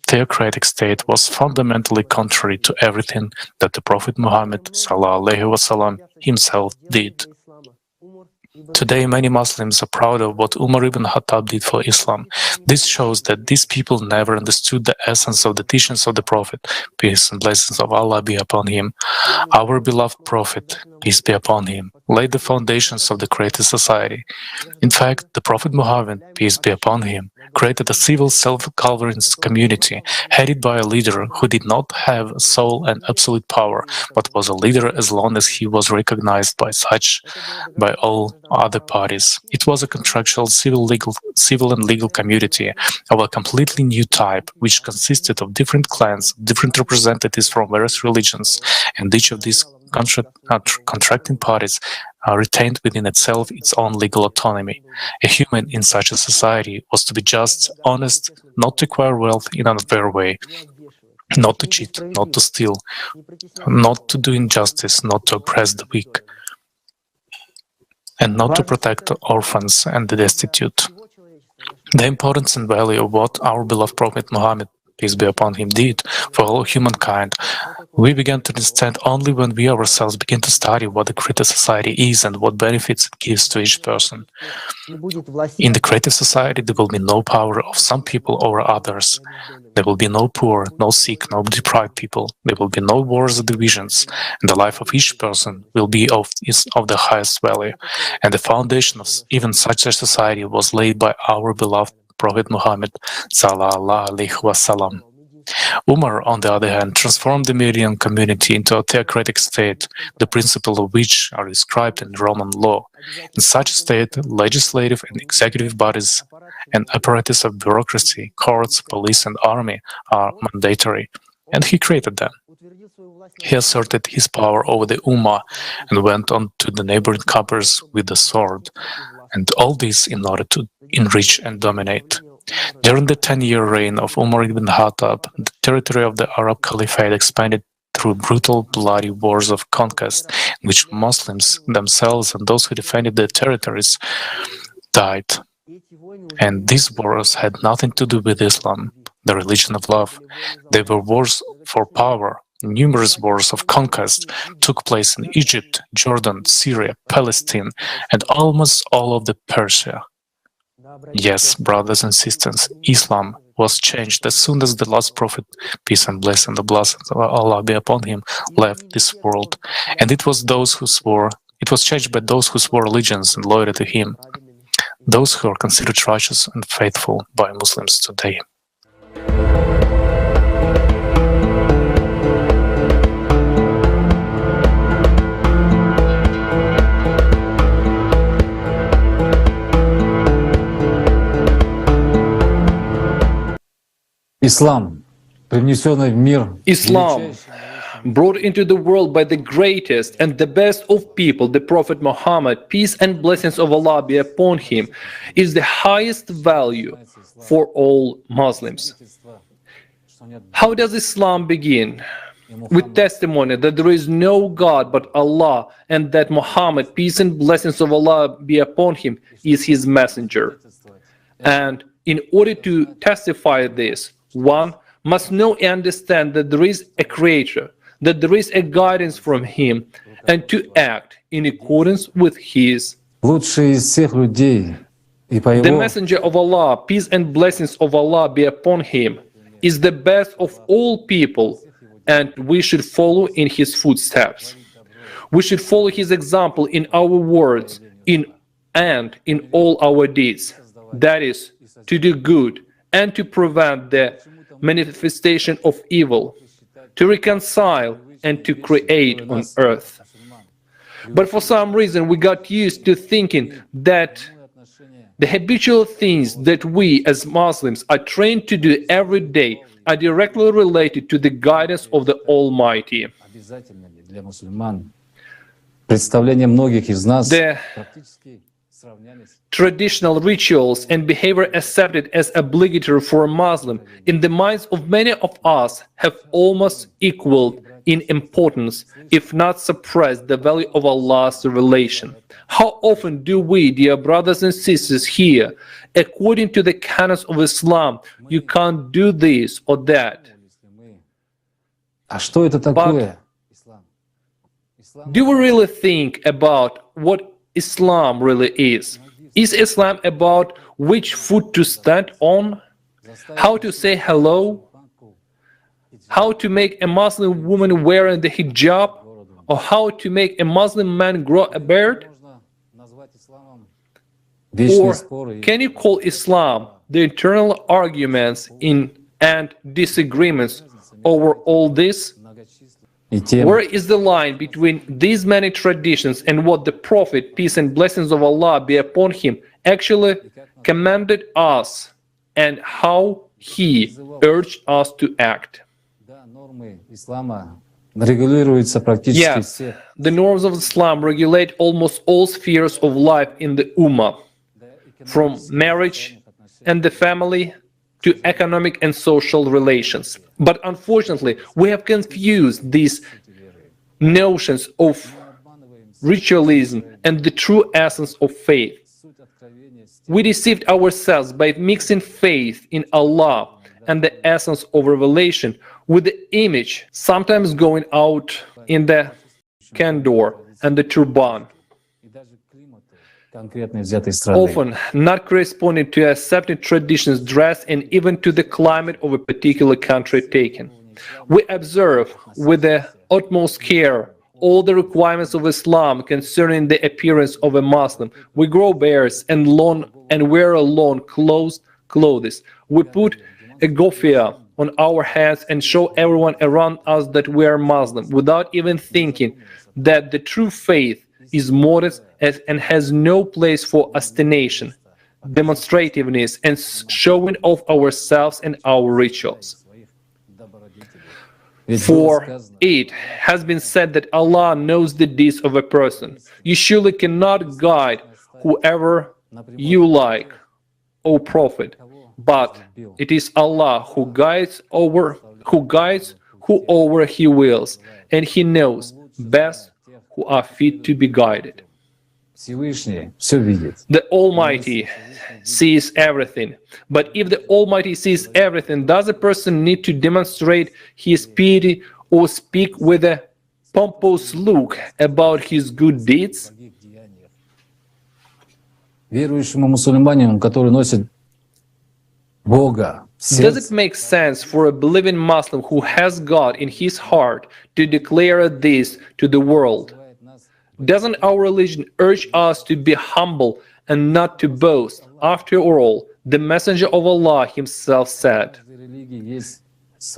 theocratic state was fundamentally contrary to everything that the Prophet Muhammad ﷺ himself did. Today, many Muslims are proud of what Umar ibn Khattab did for Islam. This shows that these people never understood the essence of the teachings of the Prophet, peace and blessings of Allah be upon him. Our beloved Prophet, peace be upon him, laid the foundations of the created society. In fact, the Prophet Muhammad, peace be upon him, created a civil self-governance community headed by a leader who did not have sole and absolute power, but was a leader as long as he was recognized by all other parties. It was a contractual civil and legal community of a completely new type, which consisted of different clans, different representatives from various religions, and each of these contracting parties retained within itself its own legal autonomy. A human in such a society was to be just, honest, not to acquire wealth in an unfair way, not to cheat, not to steal, not to do injustice, not to oppress the weak, and not to protect orphans and the destitute. The importance and value of what our beloved Prophet Muhammad, peace be upon him, did for all humankind, we began to understand only when we ourselves begin to study what the creative society is and what benefits it gives to each person. In the creative society, there will be no power of some people over others. There will be no poor, no sick, no deprived people. There will be no wars or divisions, and the life of each person will be of the highest value. And the foundation of even such a society was laid by our beloved Prophet Muhammad sallallahu alaihi wasallam. Umar, on the other hand, transformed the Median community into a theocratic state, the principles of which are described in Roman law. In such a state, legislative and executive bodies and apparatus of bureaucracy, courts, police, and army are mandatory, and he created them. He asserted his power over the Ummah and went on to the neighboring countries with the sword, and all this in order to enrich and dominate. During the 10-year reign of Umar ibn Khattab, the territory of the Arab Caliphate expanded through brutal, bloody wars of conquest, in which Muslims themselves and those who defended their territories died. And these wars had nothing to do with Islam, the religion of love. They were wars for power. Numerous wars of conquest took place in Egypt, Jordan, Syria, Palestine, and almost all of the Persia. Yes, brothers and sisters, Islam was changed as soon as the last prophet, peace and blessing the blessings of Allah be upon him, left this world. And it was changed by those who swore allegiance and loyalty to him, those who are considered righteous and faithful by Muslims today. Islam, brought into the world by the greatest and the best of people, the Prophet Muhammad, peace and blessings of Allah be upon him, is the highest value for all Muslims. How does Islam begin? With testimony that there is no God but Allah, and that Muhammad, peace and blessings of Allah be upon him, is his messenger. And in order to testify this, one must know and understand that there is a creator, that there is a guidance from him, and to act in accordance with his. The messenger of Allah, peace and blessings of Allah be upon him, is the best of all people, and we should follow in his footsteps. We should follow his example in our words and in all our deeds. That is, to do good and to prevent the manifestation of evil, to reconcile and to create on earth. But for some reason we got used to thinking that The habitual things that we as Muslims are trained to do every day are directly related to the guidance of the Almighty. The traditional rituals and behavior accepted as obligatory for a Muslim in the minds of many of us have almost equaled in importance, if not suppressed, the value of Allah's revelation. How often do we, dear brothers and sisters, hear, according to the canons of Islam, you can't do this or that? But do we really think about what Islam really is? Is Islam about which foot to stand on? How to say hello? How to make a Muslim woman wearing the hijab? Or how to make a Muslim man grow a beard? Or can you call Islam the internal arguments and disagreements over all this? Where is the line between these many traditions and what the Prophet, peace and blessings of Allah be upon him, actually commanded us and how he urged us to act? Yes, the norms of Islam regulate almost all spheres of life in the Ummah, from marriage and the family to economic and social relations. But unfortunately, we have confused these notions of ritualism and the true essence of faith. We deceived ourselves by mixing faith in Allah and the essence of revelation with the image sometimes going out in the kandor and the turban, often not corresponding to accepted traditions, dress, and even to the climate of a particular country taken. We observe with the utmost care all the requirements of Islam concerning the appearance of a Muslim. We grow beards and wear long clothes. We put a gofia on our heads and show everyone around us that we are Muslim, without even thinking that the true faith is modest and has no place for ostentation, demonstrativeness, and showing of ourselves and our rituals. For it has been said that Allah knows the deeds of a person. You surely cannot guide whoever you like, O Prophet, but it is Allah who guides whoever He wills, and He knows best who are fit to be guided. The Almighty sees everything. But if the Almighty sees everything, does a person need to demonstrate his piety or speak with a pompous look about his good deeds? Does it make sense for a believing Muslim who has God in his heart to declare this to the world? Doesn't our religion urge us to be humble and not to boast? After all, the Messenger of Allah himself said,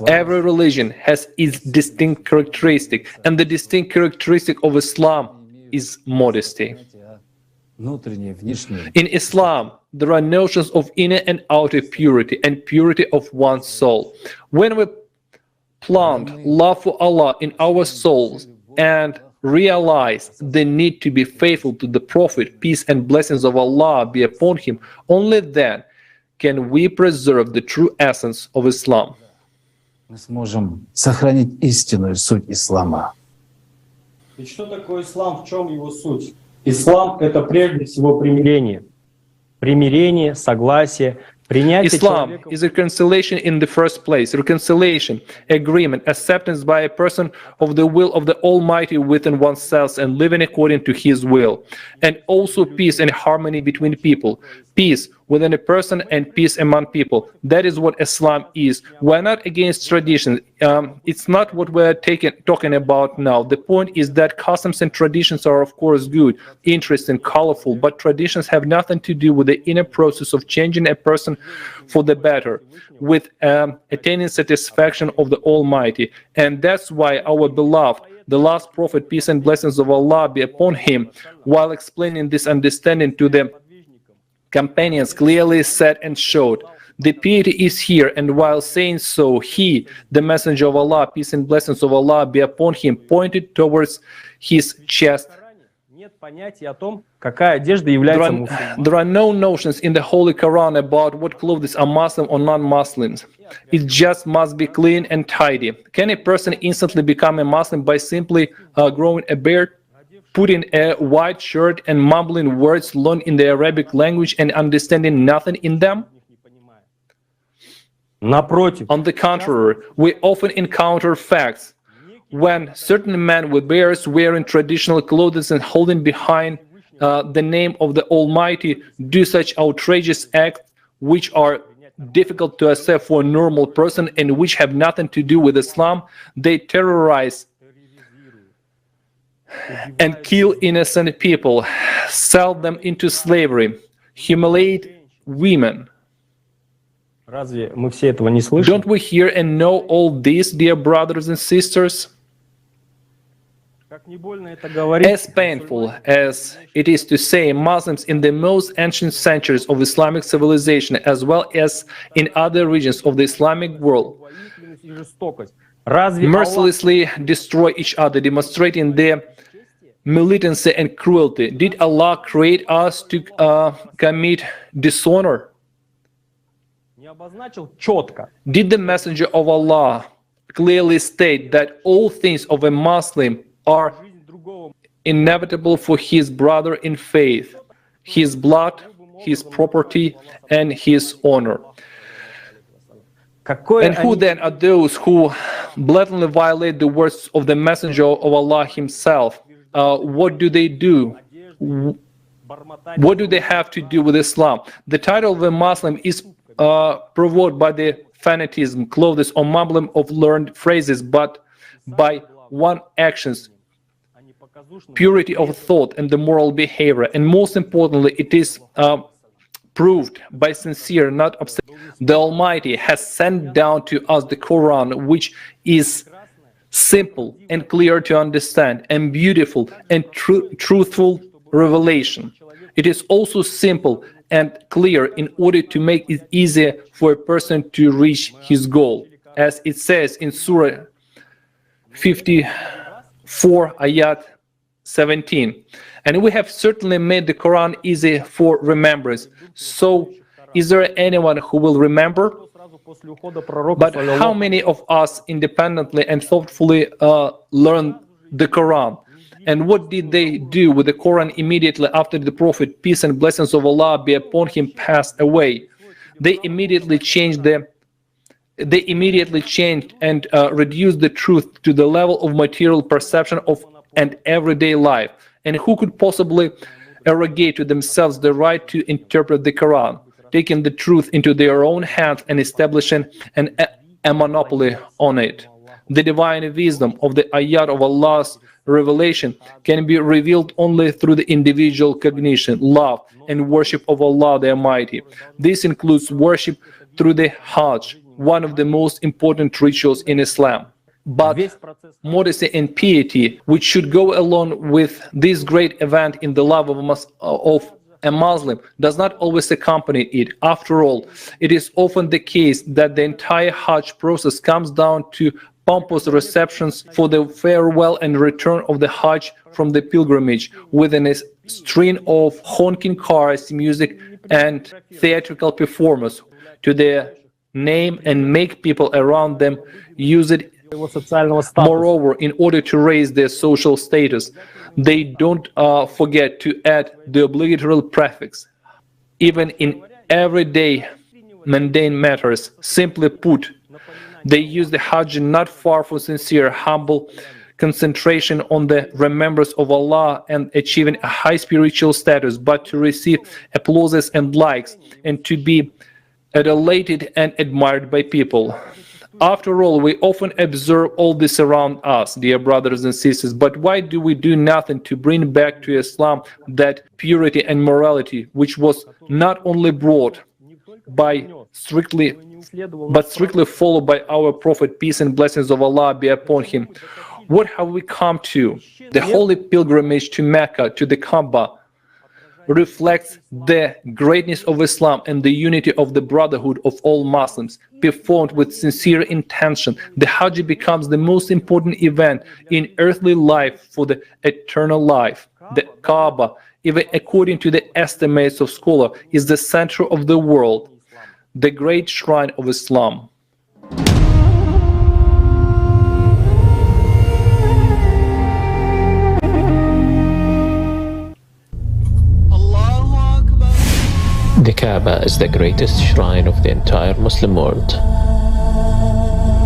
every religion has its distinct characteristic, and the distinct characteristic of Islam is modesty. In Islam, there are notions of inner and outer purity and purity of one's soul. When we plant love for Allah in our souls and realize the need to be faithful to the Prophet, peace and blessings of Allah be upon him, only then can we preserve the true essence of Islam. Мы сможем сохранить истинную суть ислама. И что такое ислам, в чем его суть? Ислам — это прежде всего примирение. Примирение, согласие, Islam is reconciliation in the first place, reconciliation, agreement, acceptance by a person of the will of the Almighty within oneself and living according to His will, and also peace and harmony between people, peace within a person and peace among people. That is what Islam is. We're not against traditions. It's not what we're talking about now. The point is that customs and traditions are of course good, interesting, colorful, but traditions have nothing to do with the inner process of changing a person for the better, with attaining satisfaction of the Almighty. And that's why our beloved, the last Prophet, peace and blessings of Allah be upon him, while explaining this understanding to the companions clearly said and showed, the piety is here, and while saying so, he, the messenger of Allah, peace and blessings of Allah be upon him, pointed towards his chest. There are no notions in the Holy Quran about what clothes are Muslim or non-Muslims. It just must be clean and tidy. Can a person instantly become a Muslim by simply growing a beard, putting a white shirt and mumbling words learned in the Arabic language and understanding nothing in them? On the contrary, we often encounter facts when certain men with beards wearing traditional clothes and holding behind the name of the Almighty do such outrageous acts which are difficult to accept for a normal person and which have nothing to do with Islam. They terrorize and kill innocent people, sell them into slavery, humiliate women. Don't we hear and know all this, dear brothers and sisters? As painful as it is to say, Muslims in the most ancient centuries of Islamic civilization, as well as in other regions of the Islamic world, mercilessly destroy each other, demonstrating their militancy and cruelty. Did Allah create us to commit dishonor? Did the Messenger of Allah clearly state that all things of a Muslim are inevitable for his brother in faith, his blood, his property, and his honor? And who then are those who blatantly violate the words of the Messenger of Allah himself? What do they do? What do they have to do with Islam? The title of a Muslim is provoked by the fanatism, clothes, or mumbling of learned phrases, but by one actions, purity of thought and the moral behavior. And most importantly, it is proved by sincere, not obsessive. The Almighty has sent down to us the Quran, which is simple and clear to understand, and beautiful and truthful revelation. It is also simple and clear in order to make it easier for a person to reach his goal. As it says in Surah 54, Ayat 17. And we have certainly made the Quran easy for remembrance. So, is there anyone who will remember? But how many of us independently and thoughtfully learned the Quran? And what did they do with the Quran immediately after the Prophet, peace and blessings of Allah be upon him, passed away? They immediately changed and reduced the truth to the level of material perception of an everyday life. And who could possibly arrogate to themselves the right to interpret the Quran, taking the truth into their own hands and establishing a monopoly on it? The divine wisdom of the ayat of Allah's revelation can be revealed only through the individual cognition, love, and worship of Allah the Almighty. This includes worship through the Hajj, one of the most important rituals in Islam. But modesty and piety, which should go along with this great event in the love of a Muslim, does not always accompany it. After all, it is often the case that the entire Hajj process comes down to pompous receptions for the farewell and return of the Hajj from the pilgrimage, within a string of honking cars, music, and theatrical performers to their name and make people around them use it. Moreover, in order to raise their social status, they don't forget to add the obligatory prefix. Even in everyday mundane matters, simply put, they use the Hajj not far from sincere, humble concentration on the remembrance of Allah and achieving a high spiritual status, but to receive applauses and likes, and to be adulated and admired by people. After all, we often observe all this around us, dear brothers and sisters, but why do we do nothing to bring back to Islam that purity and morality, which was not only brought by strictly followed by our Prophet, peace and blessings of Allah be upon him? What have we come to? The holy pilgrimage to Mecca, to the Kaaba, reflects the greatness of Islam and the unity of the brotherhood of all Muslims, performed with sincere intention. The Hajj becomes the most important event in earthly life for the eternal life. The Kaaba, even according to the estimates of scholars, is the center of the world, the great shrine of Islam. The Kaaba is the greatest shrine of the entire Muslim world.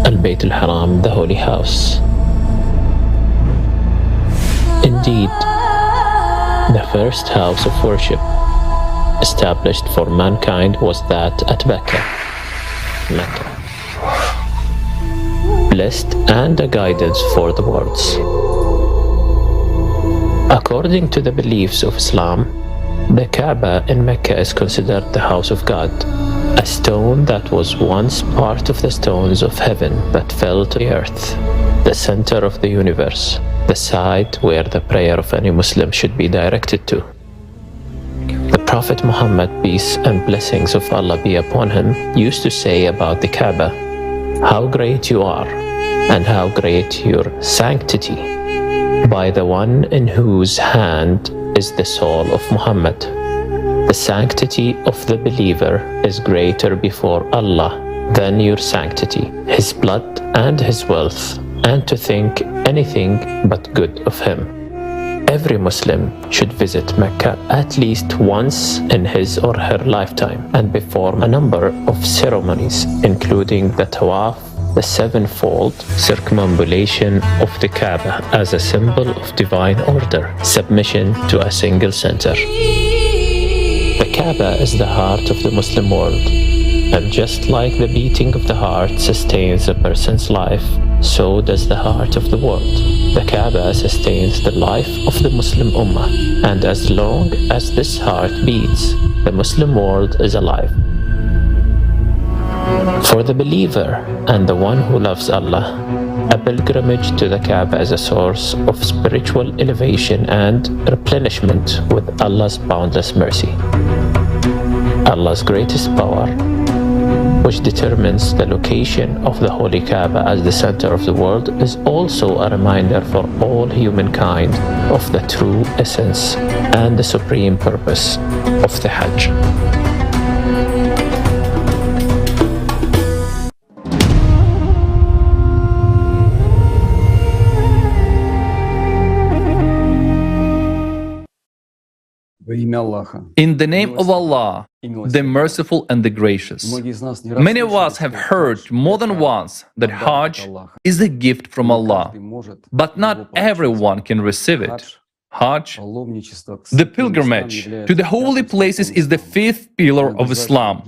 Al-Bayt al-Haram, the holy house. Indeed, the first house of worship established for mankind was that at Mecca. Blessed and a guidance for the worlds. According to the beliefs of Islam, the Kaaba in Mecca is considered the house of God, a stone that was once part of the stones of heaven but fell to the earth, the center of the universe, the site where the prayer of any Muslim should be directed to. The Prophet Muhammad, peace and blessings of Allah be upon him, used to say about the Kaaba, "How great you are, and how great your sanctity, by the one in whose hand is the soul of Muhammad. The sanctity of the believer is greater before Allah than your sanctity, his blood and his wealth, and to think anything but good of him." Every Muslim should visit Mecca at least once in his or her lifetime and perform a number of ceremonies, including the Tawaf, the sevenfold circumambulation of the Kaaba as a symbol of divine order, submission to a single center. The Kaaba is the heart of the Muslim world, and just like the beating of the heart sustains a person's life, so does the heart of the world. The Kaaba sustains the life of the Muslim Ummah, and as long as this heart beats, the Muslim world is alive. For the believer and the one who loves Allah, a pilgrimage to the Kaaba is a source of spiritual elevation and replenishment with Allah's boundless mercy. Allah's greatest power, which determines the location of the Holy Kaaba as the center of the world, is also a reminder for all humankind of the true essence and the supreme purpose of the Hajj. In the name of Allah, the Merciful and the Gracious. Many of us have heard more than once that Hajj is a gift from Allah, but not everyone can receive it. Hajj, the pilgrimage to the holy places, is the fifth pillar of Islam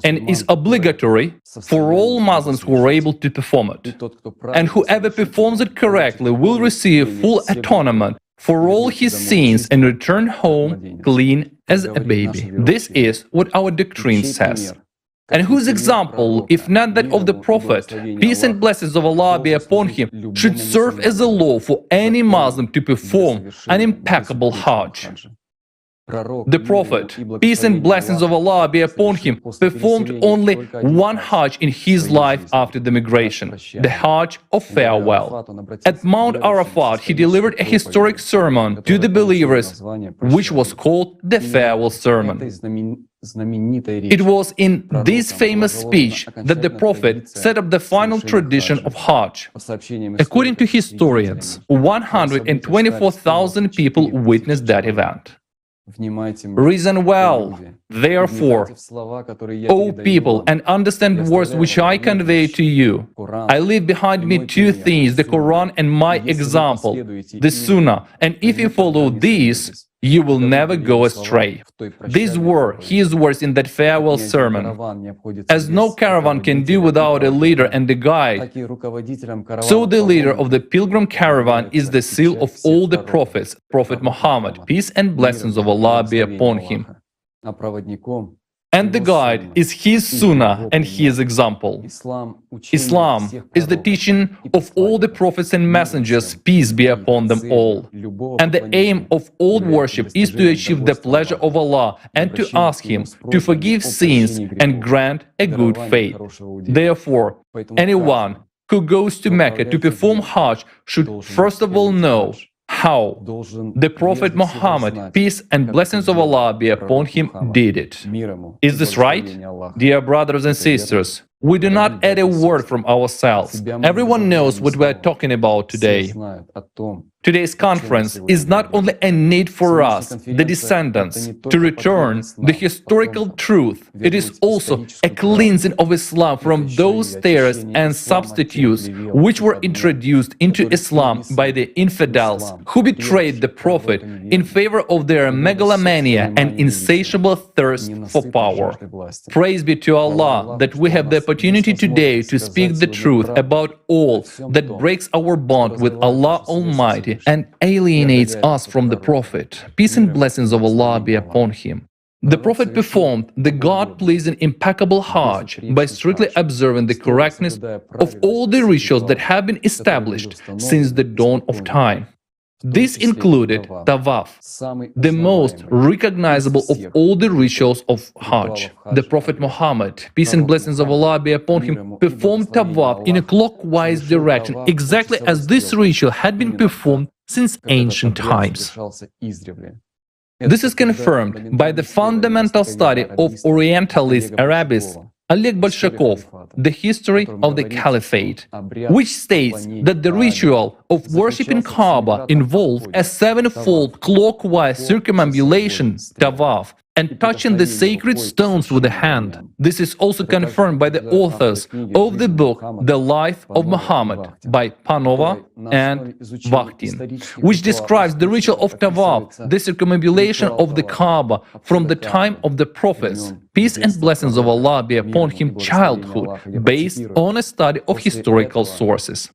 and is obligatory for all Muslims who are able to perform it. And whoever performs it correctly will receive full atonement for all his sins and return home clean as a baby. This is what our doctrine says. And whose example, if not that of the Prophet, peace and blessings of Allah be upon him, should serve as a law for any Muslim to perform an impeccable Hajj. The Prophet, peace and blessings of Allah be upon him, performed only one Hajj in his life after the migration, the Hajj of farewell. At Mount Arafat, he delivered a historic sermon to the believers, which was called the farewell sermon. It was in this famous speech that the Prophet set up the final tradition of Hajj. According to historians, 124,000 people witnessed that event. Reason well, therefore, O people, and understand words which I convey to you. I leave behind me two things, the Quran and my example, the Sunnah, and if you follow these, you will never go astray. These were his words in that farewell sermon. As no caravan can do without a leader and a guide, so the leader of the pilgrim caravan is the seal of all the prophets, Prophet Muhammad, peace and blessings of Allah be upon him. And the guide is his sunnah and his example. Islam is the teaching of all the prophets and messengers, peace be upon them all. And the aim of all worship is to achieve the pleasure of Allah and to ask Him to forgive sins and grant a good fate. Therefore, anyone who goes to Mecca to perform Hajj should first of all know how the Prophet Muhammad, peace and blessings of Allah be upon him, did it. Is this right? Dear brothers and sisters, we do not add a word from ourselves. Everyone knows what we are talking about today. Today's conference is not only a need for us, the descendants, to return the historical truth, it is also a cleansing of Islam from those tares and substitutes which were introduced into Islam by the infidels who betrayed the Prophet in favor of their megalomania and insatiable thirst for power. Praise be to Allah that we have the opportunity today to speak the truth about all that breaks our bond with Allah Almighty and alienates us from the Prophet. Peace and blessings of Allah be upon him. The Prophet performed the God-pleasing impeccable Hajj by strictly observing the correctness of all the rituals that have been established since the dawn of time. This included Tawaf, the most recognizable of all the rituals of Hajj. The Prophet Muhammad, peace and blessings of Allah be upon him, performed Tawaf in a clockwise direction, exactly as this ritual had been performed since ancient times. This is confirmed by the fundamental study of Orientalist Arabist Oleg Bolshakov, The History of the Caliphate, which states that the ritual of worshipping Kaaba involved a sevenfold clockwise circumambulation, tawaf, and touching the sacred stones with the hand. This is also confirmed by the authors of the book The Life of Muhammad by Panova and Vakhtin, which describes the ritual of Tawaf, the circumambulation of the Kaaba from the time of the prophets, peace and blessings of Allah be upon him, childhood, based on a study of historical sources.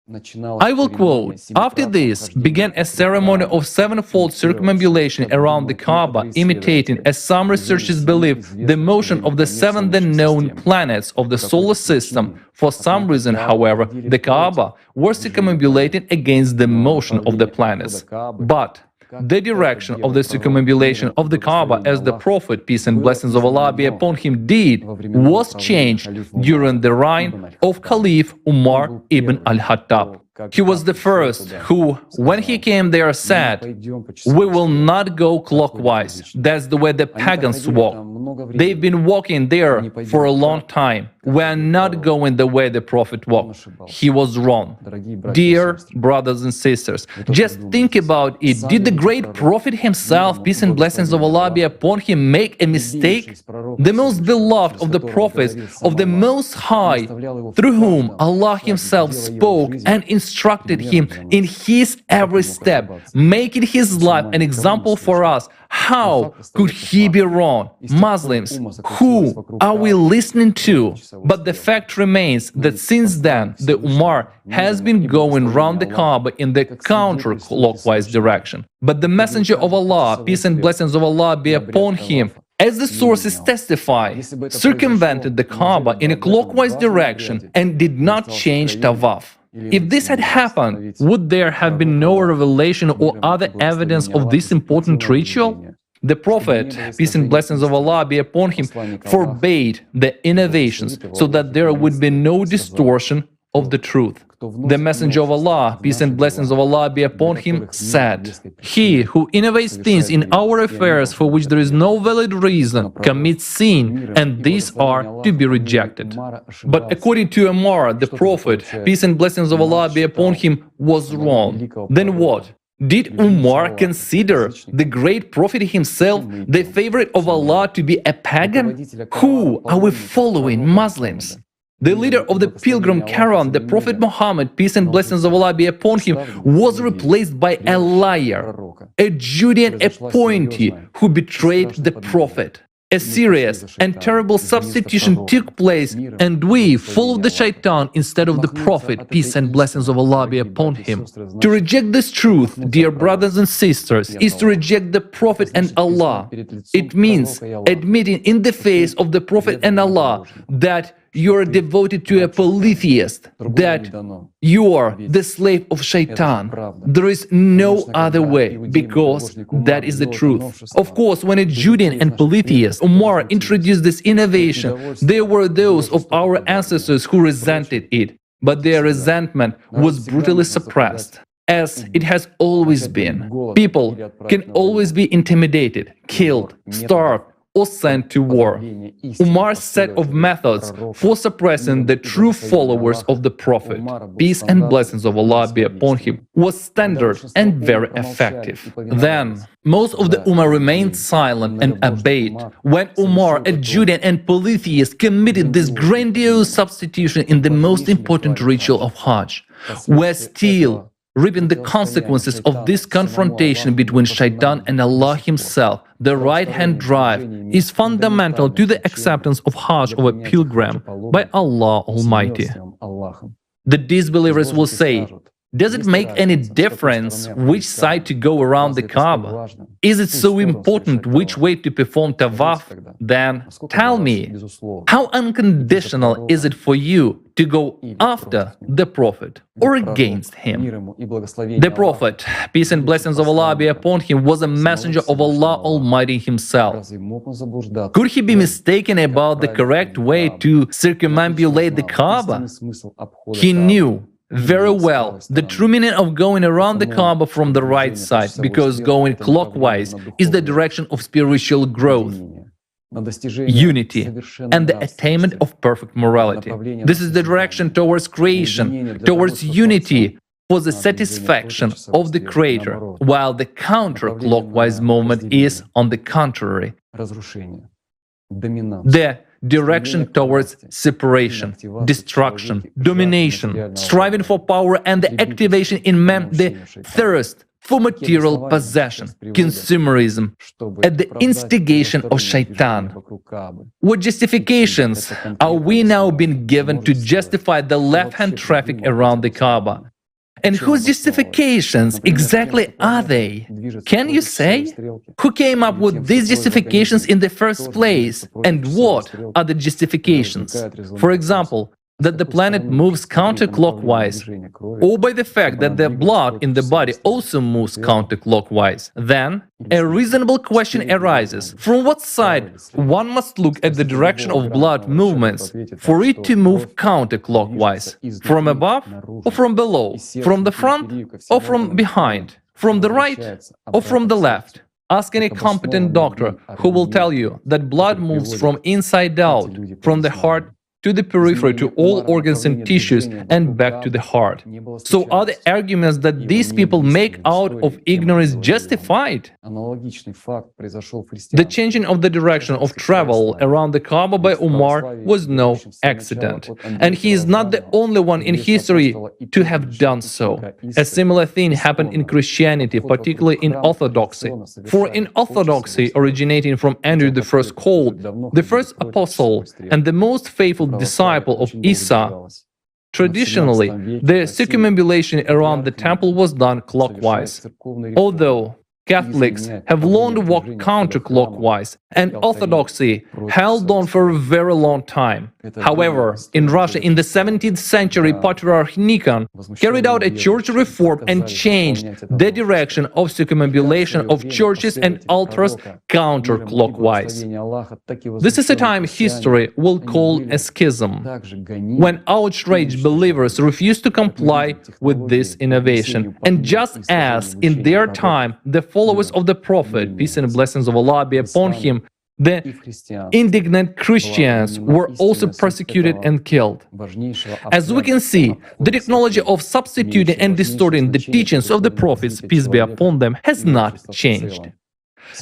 I will quote, after this began a ceremony of sevenfold circumambulation around the Kaaba, imitating, as some researchers believe, the motion of the seven then known planets of the solar system. For some reason, however, the Kaaba was circumambulating against the motion of the planets. But the direction of the circumambulation of the Kaaba, as the Prophet, peace and blessings of Allah be upon him, did, was changed during the reign of Caliph Umar ibn al-Khattab. He was the first who, when he came there, said, "We will not go clockwise. That's the way the pagans walk. They've been walking there for a long time. We are not going the way the Prophet walked." He was wrong. Dear brothers and sisters, just think about it. Did the great Prophet himself, peace and blessings of Allah be upon him, make a mistake? The most beloved of the prophets of the Most High, through whom Allah himself spoke and instructed him in his every step, making his life an example for us. How could he be wrong? Muslims, who are we listening to? But the fact remains that since then, the Ummah has been going round the Kaaba in the counterclockwise direction. But the Messenger of Allah, peace and blessings of Allah be upon him, as the sources testify, circumvented the Kaaba in a clockwise direction and did not change Tawaf. If this had happened, would there have been no revelation or other evidence of this important ritual? The Prophet, peace and blessings of Allah be upon him, forbade the innovations so that there would be no distortion of the truth. The Messenger of Allah, peace and blessings of Allah be upon him, said, "He who innovates things in our affairs for which there is no valid reason commits sin, and these are to be rejected." But according to Umar, the Prophet, peace and blessings of Allah be upon him, was wrong. Then what? Did Umar consider the great Prophet himself, the favorite of Allah, to be a pagan? Who are we following, Muslims? The leader of the pilgrim caravan, the Prophet Muhammad, peace and blessings of Allah be upon him, was replaced by a liar, a Judean appointee who betrayed the Prophet. A serious and terrible substitution took place, and we followed the shaitan instead of the Prophet, peace and blessings of Allah be upon him. To reject this truth, dear brothers and sisters, is to reject the Prophet and Allah. It means admitting in the face of the Prophet and Allah that you are devoted to a polytheist, that you are the slave of shaitan. There is no other way, because that is the truth. Of course, when a Judean and polytheist Umar introduced this innovation, there were those of our ancestors who resented it, but their resentment was brutally suppressed. As it has always been, people can always be intimidated, killed, starved, or sent to war. Umar's set of methods for suppressing the true followers of the Prophet, peace and blessings of Allah be upon him, was standard and very effective. Then, most of the Ummah remained silent and obeyed. When Umar, a Judean and polytheist, committed this grandiose substitution in the most important ritual of Hajj, we're still reaping the consequences of this confrontation between shaitan and Allah himself. The right-hand drive is fundamental to the acceptance of Hajj of a pilgrim by Allah Almighty. The disbelievers will say, does it make any difference which side to go around the Kaaba? Is it so important which way to perform tawaf? Then tell me, how unconditional is it for you to go after the Prophet or against him? The Prophet, peace and blessings of Allah be upon him, was a messenger of Allah Almighty himself. Could he be mistaken about the correct way to circumambulate the Kaaba? He knew very well the true meaning of going around the Kaaba from the right side, because going clockwise is the direction of spiritual growth, unity, and the attainment of perfect morality. This is the direction towards creation, towards unity, for the satisfaction of the Creator, while the counterclockwise movement is, on the contrary, the direction towards separation, destruction, domination, striving for power, and the activation in man the thirst for material possession, consumerism, at the instigation of shaitan. What justifications are we now being given to justify the left-hand traffic around the Kaaba? And whose justifications exactly are they? Can you say? Who came up with these justifications in the first place? And what are the justifications? For example, that the planet moves counterclockwise, or by the fact that the blood in the body also moves counterclockwise. Then, a reasonable question arises: from what side one must look at the direction of blood movements for it to move counterclockwise? From above or from below? From the front or from behind? From the right or from the left? Ask any competent doctor who will tell you that blood moves from inside out, from the heart to the periphery, to all organs and tissues, and back to the heart. So are the arguments that these people make out of ignorance justified? The changing of the direction of travel around the Kaaba by Umar was no accident, and he is not the only one in history to have done so. A similar thing happened in Christianity, particularly in Orthodoxy. For in Orthodoxy, originating from Andrew the First called the first apostle and the most faithful disciple of Isa, traditionally, the circumambulation around the temple was done clockwise, although Catholics have long walked counterclockwise, and Orthodoxy held on for a very long time. However, in Russia in the 17th century, Patriarch Nikon carried out a church reform and changed the direction of circumambulation of churches and altars counterclockwise. This is a time history will call a schism, when outraged believers refused to comply with this innovation. And just as in their time the followers of the Prophet, peace and blessings of Allah be upon him, the indignant Christians were also persecuted and killed. As we can see, the technology of substituting and distorting the teachings of the prophets, peace be upon them, has not changed.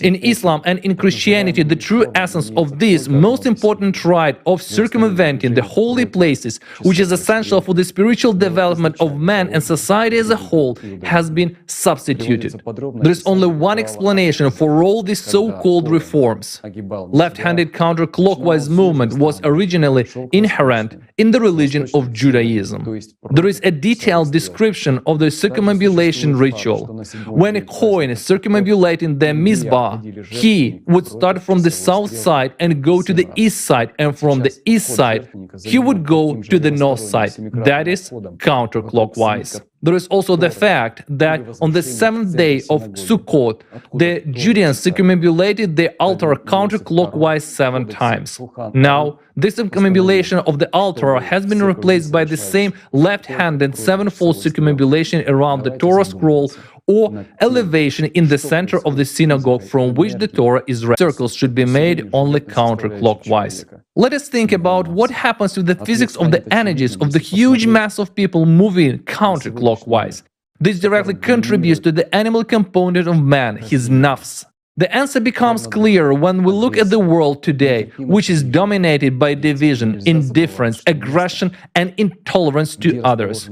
In Islam and in Christianity, the true essence of this most important rite of circumventing the holy places, which is essential for the spiritual development of man and society as a whole, has been substituted. There is only one explanation for all these so-called reforms. Left-handed counterclockwise movement was originally inherent in the religion of Judaism. There is a detailed description of the circumambulation ritual. When a Kohen is circumambulating the Mizbah, he would start from the south side and go to the east side, and from the east side, he would go to the north side, that is, counterclockwise. There is also the fact that on the seventh day of Sukkot, the Judeans circumambulated the altar counterclockwise 7 times. Now, this circumambulation of the altar has been replaced by the same left-handed sevenfold circumambulation around the Torah scroll, or elevation in the center of the synagogue from which the Torah is read. Circles should be made only counterclockwise. Let us think about what happens to the physics of the energies of the huge mass of people moving counterclockwise. This directly contributes to the animal component of man, his nafs. The answer becomes clear when we look at the world today, which is dominated by division, indifference, aggression, and intolerance to others.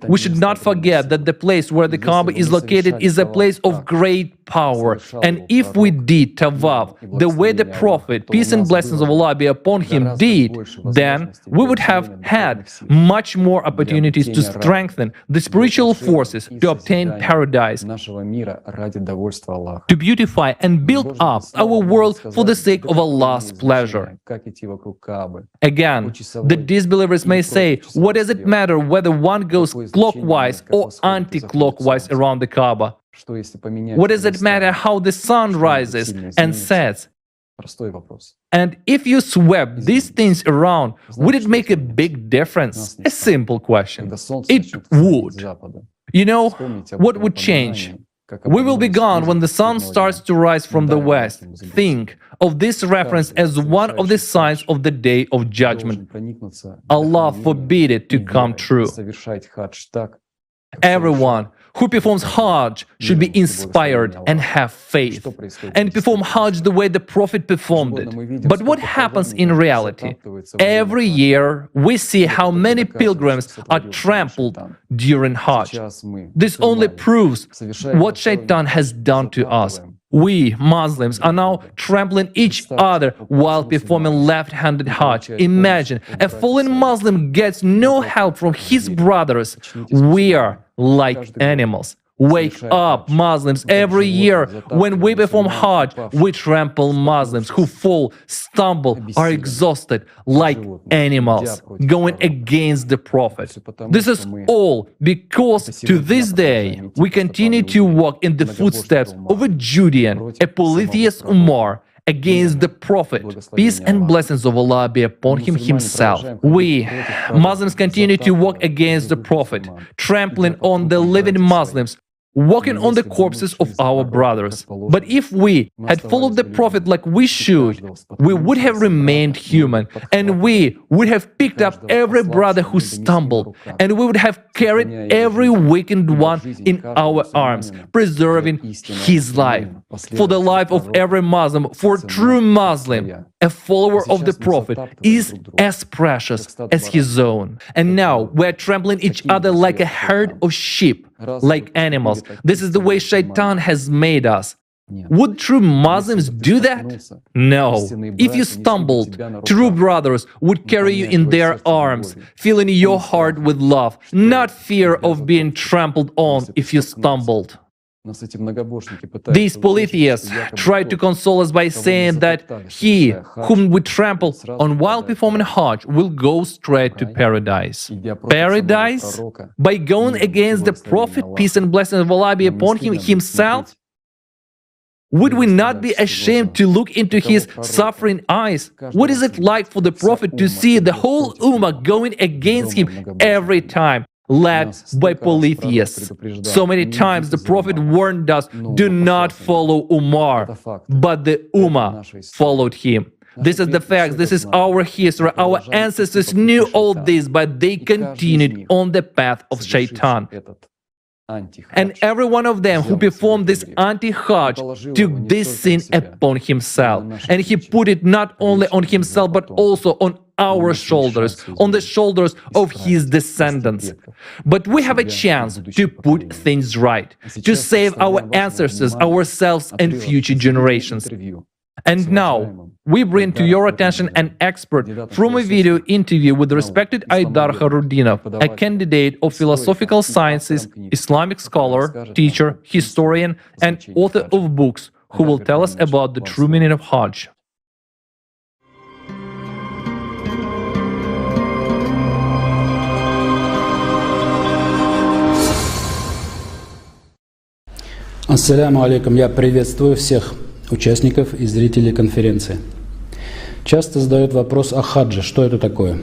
We should not forget that the place where the Kaaba is located is a place of great power. And if we did tawaf the way the Prophet, peace and blessings of Allah be upon him, did, then we would have had much more opportunities to strengthen the spiritual forces to obtain paradise, to beautify and build up our world for the sake of Allah's pleasure. Again, the disbelievers may say, what does it matter whether one goes clockwise or anti-clockwise around the Kaaba? What does it matter how the sun rises and sets? And if you swept these things around, would it make a big difference? A simple question. It would. You know, what would change? We will be gone when the sun starts to rise from the west. Think of this reference as one of the signs of the day of judgment. Allah forbid it to come true. Everyone who performs Hajj should be inspired and have faith, and perform Hajj the way the Prophet performed it. But what happens in reality? Every year we see how many pilgrims are trampled during Hajj. This only proves what Shaitan has done to us. We, Muslims, are now trampling each other while performing left-handed Hajj. Imagine, a fallen Muslim gets no help from his brothers. We are like animals. Wake up, Muslims. Every year when we perform Hajj, we trample Muslims who fall, stumble, are exhausted like animals, going against the Prophet. This is all because to this day we continue to walk in the footsteps of a Judean, a polytheist Umar, against the Prophet, peace and blessings of Allah be upon him himself. We, Muslims, continue to walk against the Prophet, trampling on the living Muslims, walking on the corpses of our brothers. But if we had followed the Prophet like we should, we would have remained human, and we would have picked up every brother who stumbled, and we would have carried every weakened one in our arms, preserving his life. For the life of every Muslim, for a true Muslim, a follower of the Prophet is as precious as his own. And now we're trampling each other like a herd of sheep, like animals. This is the way Shaitan has made us. Would true Muslims do that? No. If you stumbled, true brothers would carry you in their arms, filling your heart with love, not fear of being trampled on if you stumbled. These polytheists try to console us by saying that he whom we trample on while performing Hajj will go straight to paradise. Paradise? By going against the Prophet, peace and blessings of Allah be upon him himself? Would we not be ashamed to look into his suffering eyes? What is it like for the Prophet to see the whole Ummah going against him every time, led by polytheists? So many times the Prophet warned us, do not follow Umar, but the Ummah followed him. This is the facts, this is our history. Our ancestors knew all this, but they continued on the path of Shaitan. And every one of them who performed this anti-Hajj took this sin upon himself. And he put it not only on himself, but also on our shoulders, on the shoulders of his descendants. But we have a chance to put things right, to save our ancestors, ourselves, and future generations. And now, we bring to your attention an expert from a video interview with the respected Aidar Harudinov, a candidate of philosophical sciences, Islamic scholar, teacher, historian, and author of books, who will tell us about the true meaning of Hajj. Ассаляму алейкум. Я приветствую всех участников и зрителей конференции. Часто задают вопрос о хадже. Что это такое?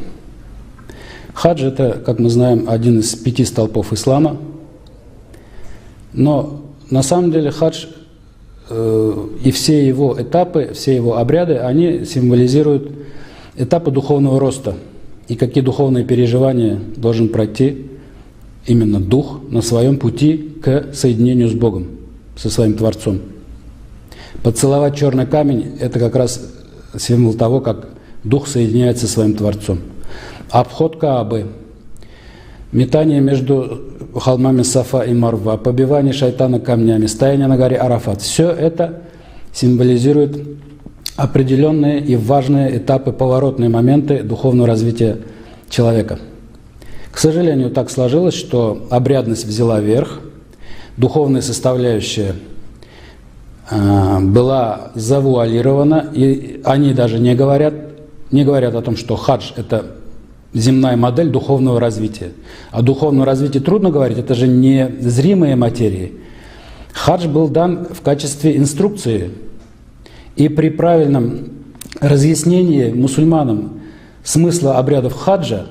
Хадж – это, как мы знаем, один из 5 столпов ислама. Но на самом деле хадж и все его этапы, все его обряды, они символизируют этапы духовного роста. И какие духовные переживания должен пройти именно дух на своем пути к соединению с Богом, со своим Творцом. Поцеловать черный камень – это как раз символ того, как дух соединяется со своим Творцом. Обход Каабы, метание между холмами Сафа и Марва, побивание шайтана камнями, стояние на горе Арафат – все это символизирует определенные и важные этапы, поворотные моменты духовного развития человека. К сожалению, так сложилось, что обрядность взяла верх, духовная составляющая была завуалирована, и они даже не говорят о том, что хадж – это земная модель духовного развития. О духовном развитии трудно говорить, это же не зримые материи. Хадж был дан в качестве инструкции, и при правильном разъяснении мусульманам смысла обрядов хаджа,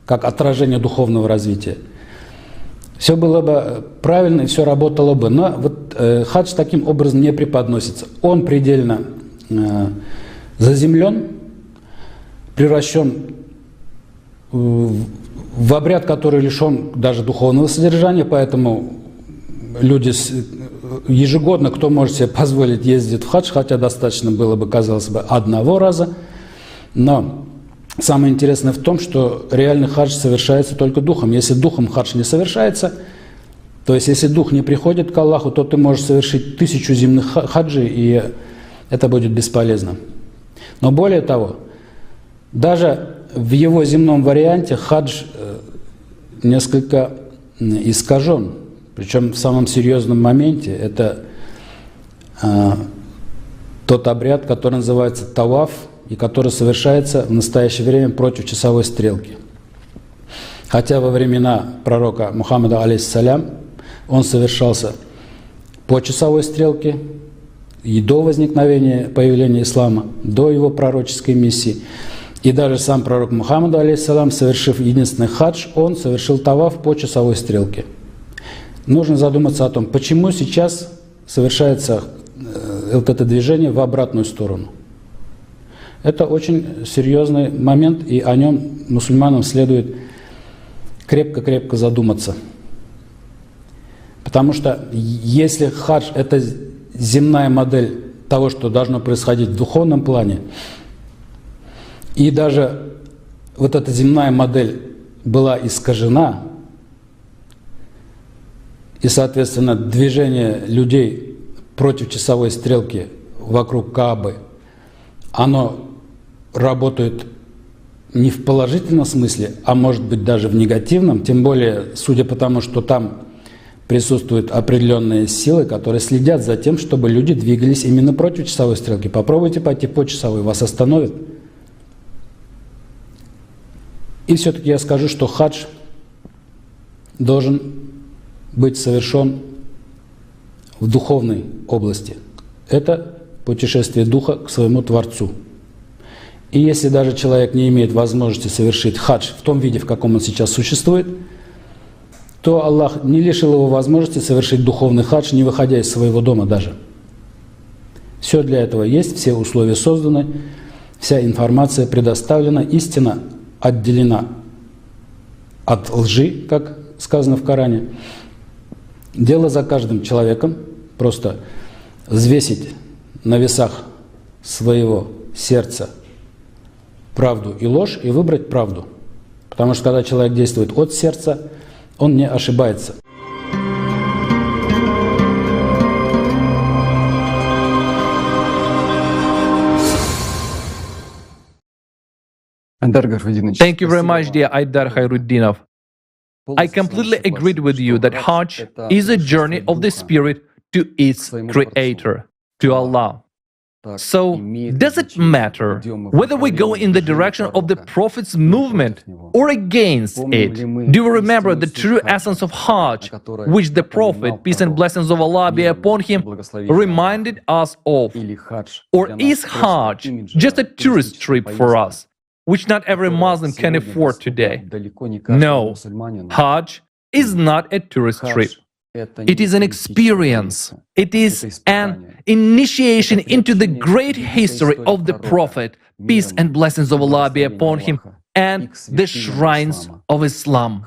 как отражение духовного развития, все было бы правильно и все работало бы. Но вот хадж таким образом не преподносится. Он предельно заземлен, превращен в обряд, который лишен даже духовного содержания, поэтому люди ежегодно, кто может себе позволить, ездить в хадж, хотя достаточно было бы, казалось бы, одного раза. Но самое интересное в том, что реальный хадж совершается только духом. Если духом хадж не совершается, то есть если дух не приходит к Аллаху, то ты можешь совершить 1000 земных хаджей, и это будет бесполезно. Но более того, даже в его земном варианте хадж несколько искажен. Причем в самом серьезном моменте это тот обряд, который называется таваф, и который совершается в настоящее время против часовой стрелки. Хотя во времена пророка Мухаммада, алейхиссалям, он совершался по часовой стрелке и до возникновения, появления ислама, до его пророческой миссии. И даже сам пророк Мухаммад, алейхиссалям, совершив единственный хадж, он совершил таваф по часовой стрелке. Нужно задуматься о том, почему сейчас совершается вот это движение в обратную сторону. Это очень серьезный момент, и о нем мусульманам следует крепко-крепко задуматься. Потому что если хадж – это земная модель того, что должно происходить в духовном плане, и даже вот эта земная модель была искажена, и, соответственно, движение людей против часовой стрелки вокруг Каабы, оно работает не в положительном смысле, а может быть даже в негативном, тем более, судя по тому, что там присутствуют определенные силы, которые следят за тем, чтобы люди двигались именно против часовой стрелки. Попробуйте пойти по часовой, вас остановят. И все-таки я скажу, что хадж должен быть совершен в духовной области. Это путешествие духа к своему Творцу. И если даже человек не имеет возможности совершить хадж в том виде, в каком он сейчас существует, то Аллах не лишил его возможности совершить духовный хадж, не выходя из своего дома даже. Все для этого есть, все условия созданы, вся информация предоставлена, истина отделена от лжи, как сказано в Коране. Дело за каждым человеком просто взвесить на весах своего сердца правду и ложь и выбрать правду. Потому что когда человек действует от сердца, он не ошибается. Thank you very much, dear Aidar Khairuddinov. I completely agreed with you that Hajj is a journey of the spirit to its creator, to Allah. So, does it matter whether we go in the direction of the Prophet's movement or against it? Do you remember the true essence of Hajj, which the Prophet, peace and blessings of Allah be upon him, reminded us of? Or is Hajj just a tourist trip for us, which not every Muslim can afford today? No, Hajj is not a tourist trip. It is an experience. It is an initiation into the great history of the Prophet, peace and blessings of Allah be upon him, and the shrines of Islam.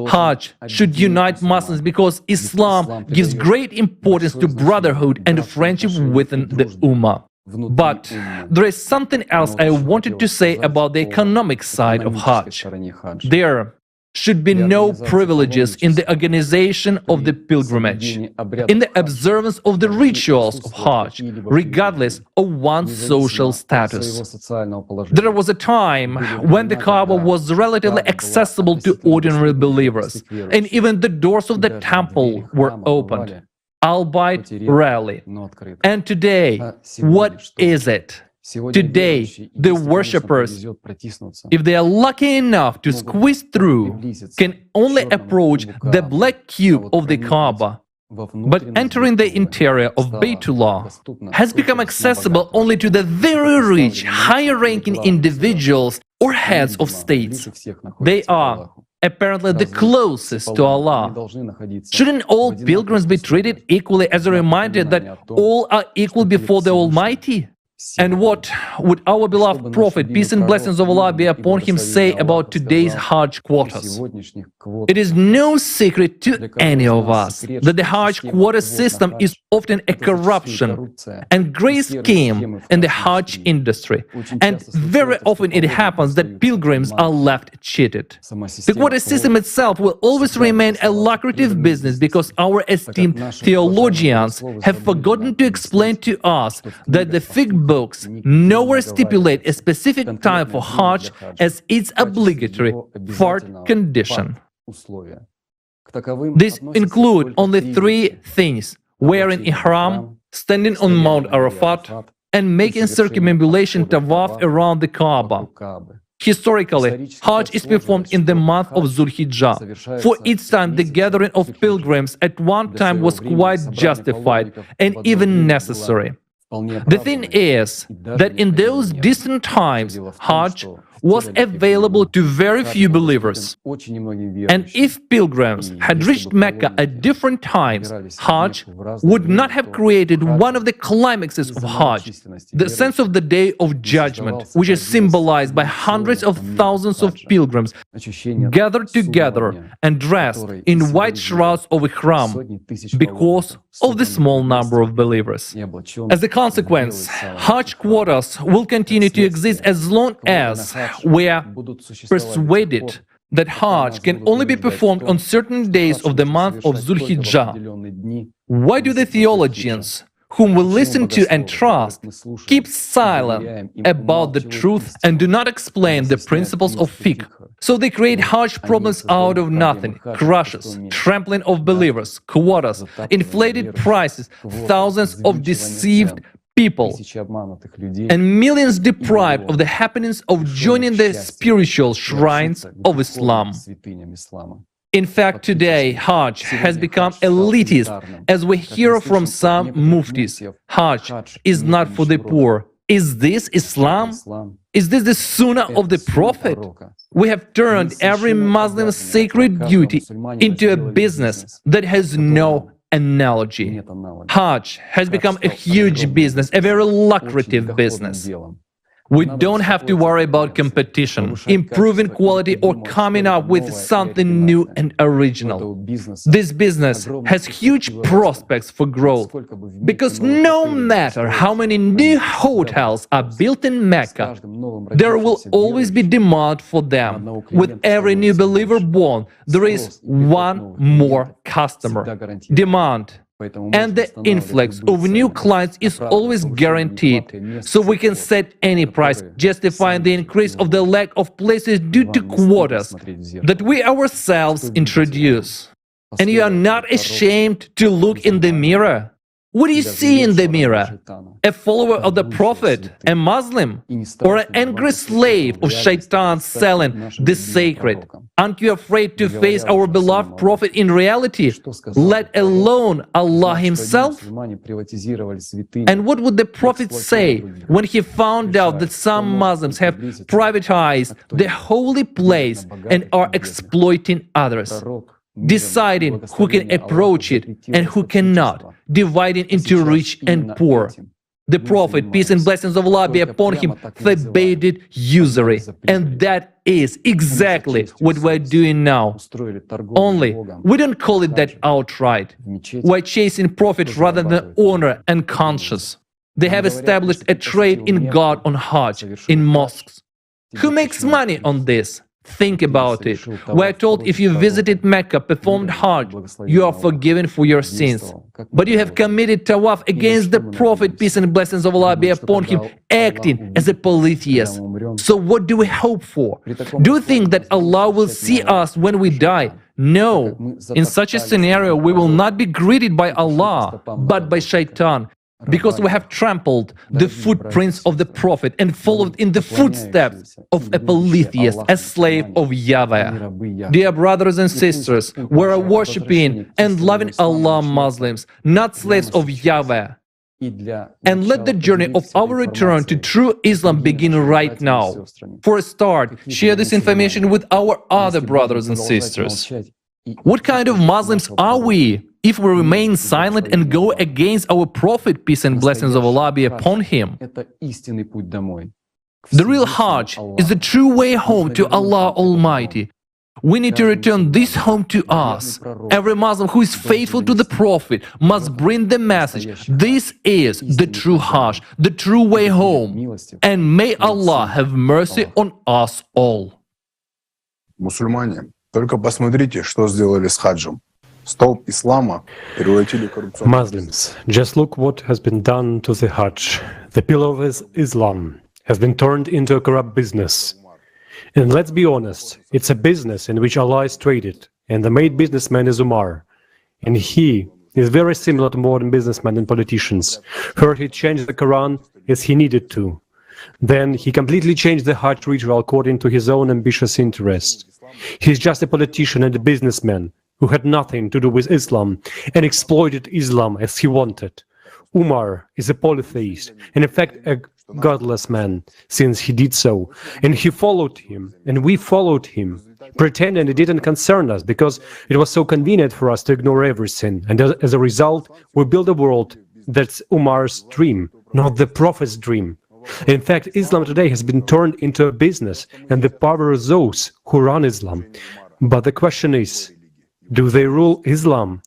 Hajj should unite Muslims because Islam gives great importance to brotherhood and friendship within the Ummah. But there is something else I wanted to say about the economic side of Hajj. There should be no privileges in the organization of the pilgrimage, in the observance of the rituals of Hajj, regardless of one's social status. There was a time when the Kaaba was relatively accessible to ordinary believers, and even the doors of the temple were opened, albeit rarely. And today, what is it? Today, the worshippers, if they are lucky enough to squeeze through, can only approach the black cube of the Kaaba. But entering the interior of Baytullah has become accessible only to the very rich, higher-ranking individuals or heads of states. They are apparently the closest to Allah. Shouldn't all pilgrims be treated equally as a reminder that all are equal before the Almighty? And what would our beloved Prophet, peace and blessings of Allah be upon him, say about today's Hajj quotas? It is no secret to any of us that the Hajj quota system is often a corruption and great scheme in the Hajj industry. And very often it happens that pilgrims are left cheated. The quota system itself will always remain a lucrative business because our esteemed theologians have forgotten to explain to us that the fiqh books nowhere stipulate a specific time for Hajj as its obligatory fourth condition. These include only three things: wearing ihram, standing on Mount Arafat, and making circumambulation tawaf around the Kaaba. Historically, Hajj is performed in the month of Zulhijjah. For its time, the gathering of pilgrims at one time was quite justified and even necessary. The thing is that in those distant times, Hajj was available to very few believers. And if pilgrims had reached Mecca at different times, Hajj would not have created one of the climaxes of Hajj, the sense of the Day of Judgment, which is symbolized by hundreds of thousands of pilgrims gathered together and dressed in white shrouds of ihram because of the small number of believers. As a consequence, Hajj quotas will continue to exist as long as we are persuaded that Hajj can only be performed on certain days of the month of Zulhijjah. Why do the theologians, whom we listen to and trust, keep silent about the truth and do not explain the principles of fiqh? So they create Hajj problems out of nothing: crushes, trampling of believers, quotas, inflated prices, thousands of deceived people, and millions deprived of the happiness of joining the spiritual shrines of Islam. In fact, today, Hajj has become elitist, as we hear from some muftis. Hajj is not for the poor. Is this Islam? Is this the Sunnah of the Prophet? We have turned every Muslim's sacred duty into a business that has no analogy. Hajj has become a huge business, a very lucrative business. We don't have to worry about competition, improving quality, or coming up with something new and original. This business has huge prospects for growth, because no matter how many new hotels are built in Mecca, there will always be demand for them. With every new believer born, there is one more customer. Demand and the influx of new clients is always guaranteed, so we can set any price, justifying the increase of the lack of places due to quotas that we ourselves introduce. And you are not ashamed to look in the mirror? What do you see in the mirror? A follower of the Prophet, a Muslim, or an angry slave of Shaitan selling the sacred? Aren't you afraid to face our beloved Prophet in reality, let alone Allah Himself? And what would the Prophet say when he found out that some Muslims have privatized the holy place and are exploiting others, deciding who can approach it and who cannot, dividing into rich and poor? The Prophet, peace and blessings of Allah be upon him, forbade usury. And that is exactly what we're doing now. Only, we don't call it that outright. We're chasing profit rather than honor and conscience. They have established a trade in God on Hajj, in mosques. Who makes money on this? Think about it. We're told if you visited Mecca, performed Hajj, you are forgiven for your sins. But you have committed tawaf against the Prophet, peace and blessings of Allah be upon him, acting as a polytheist. So what do we hope for? Do you think that Allah will see us when we die? No. In such a scenario, we will not be greeted by Allah, but by Shaitan, because we have trampled the footprints of the Prophet and followed in the footsteps of a polytheist, a slave of Yahweh. Dear brothers and sisters, we are worshipping and loving Allah Muslims, not slaves of Yahweh. And let the journey of our return to true Islam begin right now. For a start, share this information with our other brothers and sisters. What kind of Muslims are we if we remain silent and go against our Prophet, peace and blessings of Allah be upon him? The real Hajj is the true way home to Allah Almighty. We need to return this home to us. Every Muslim who is faithful to the Prophet must bring the message. This is the true Hajj, the true way home. And may Allah have mercy on us all. Мусульмане, только посмотрите, что сделали с хаджем. Столб ислама превратили коррупционный. Muslims, just look what has been done to the Hajj. The pillar of Islam has been turned into a corrupt business. And let's be honest, it's a business in which Allah is traded, and the main businessman is Umar. And he is very similar to modern businessmen and politicians. First, he changed the Quran as he needed to. Then he completely changed the Hajj ritual according to his own ambitious interest. He's just a politician and a businessman who had nothing to do with Islam and exploited Islam as he wanted. Umar is a polytheist, and in fact a godless man, since he did so. And he followed him, and we followed him, pretending it didn't concern us because it was so convenient for us to ignore everything. And as a result, we built a world that's Umar's dream, not the Prophet's dream. In fact, Islam today has been turned into a business, and the power of those who run Islam. But the question is, do they rule Islam?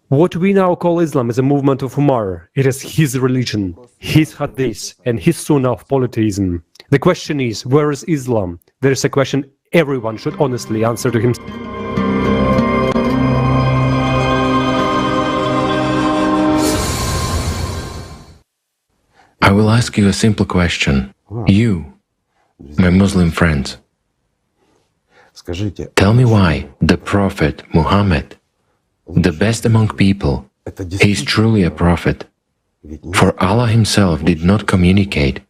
What we now call Islam is a movement of Umar. It is his religion, his hadith, and his sunnah of polytheism. The question is, where is Islam? There is a question everyone should honestly answer to himself. I will ask you a simple question. You, my Muslim friends, tell me why the Prophet Muhammad, the best among people, is truly a prophet. For Allah Himself did not communicate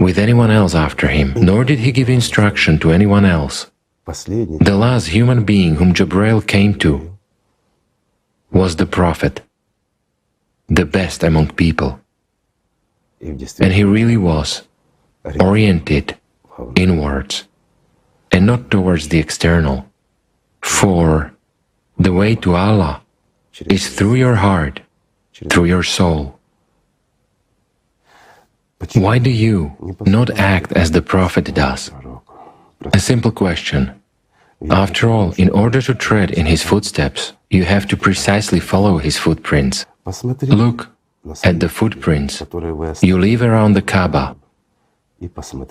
with anyone else after Him, nor did He give instruction to anyone else. The last human being whom Jibreel came to was the Prophet, the best among people. And he really was oriented inwards and not towards the external. For the way to Allah is through your heart, through your soul. Why do you not act as the prophet does? A simple question. After all, in order to tread in his footsteps, you have to precisely follow his footprints. Look at the footprints you leave around the Kaaba,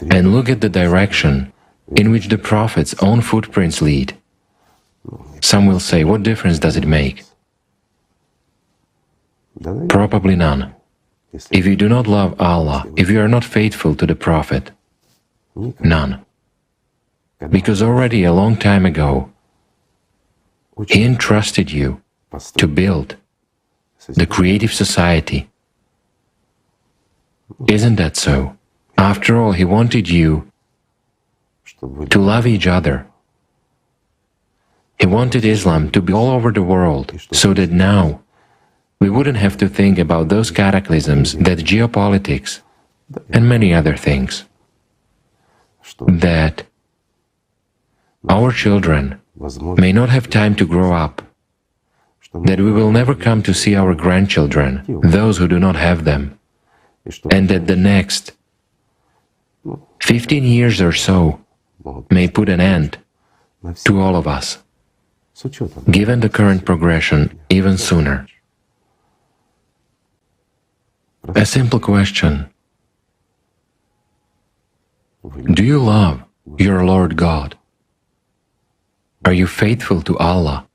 and look at the direction in which the Prophet's own footprints lead. Some will say, what difference does it make? Probably none. If you do not love Allah, if you are not faithful to the Prophet, none. Because already a long time ago, He entrusted you to build the creative society. Isn't that so? After all, He wanted you to love each other. He wanted Islam to be all over the world, so that now we wouldn't have to think about those cataclysms, that geopolitics, and many other things. That our children may not have time to grow up, that we will never come to see our grandchildren, those who do not have them, and that the next 15 years or so may put an end to all of us, given the current progression, even sooner. A simple question. Do you love your Lord God? Are you faithful to Allah?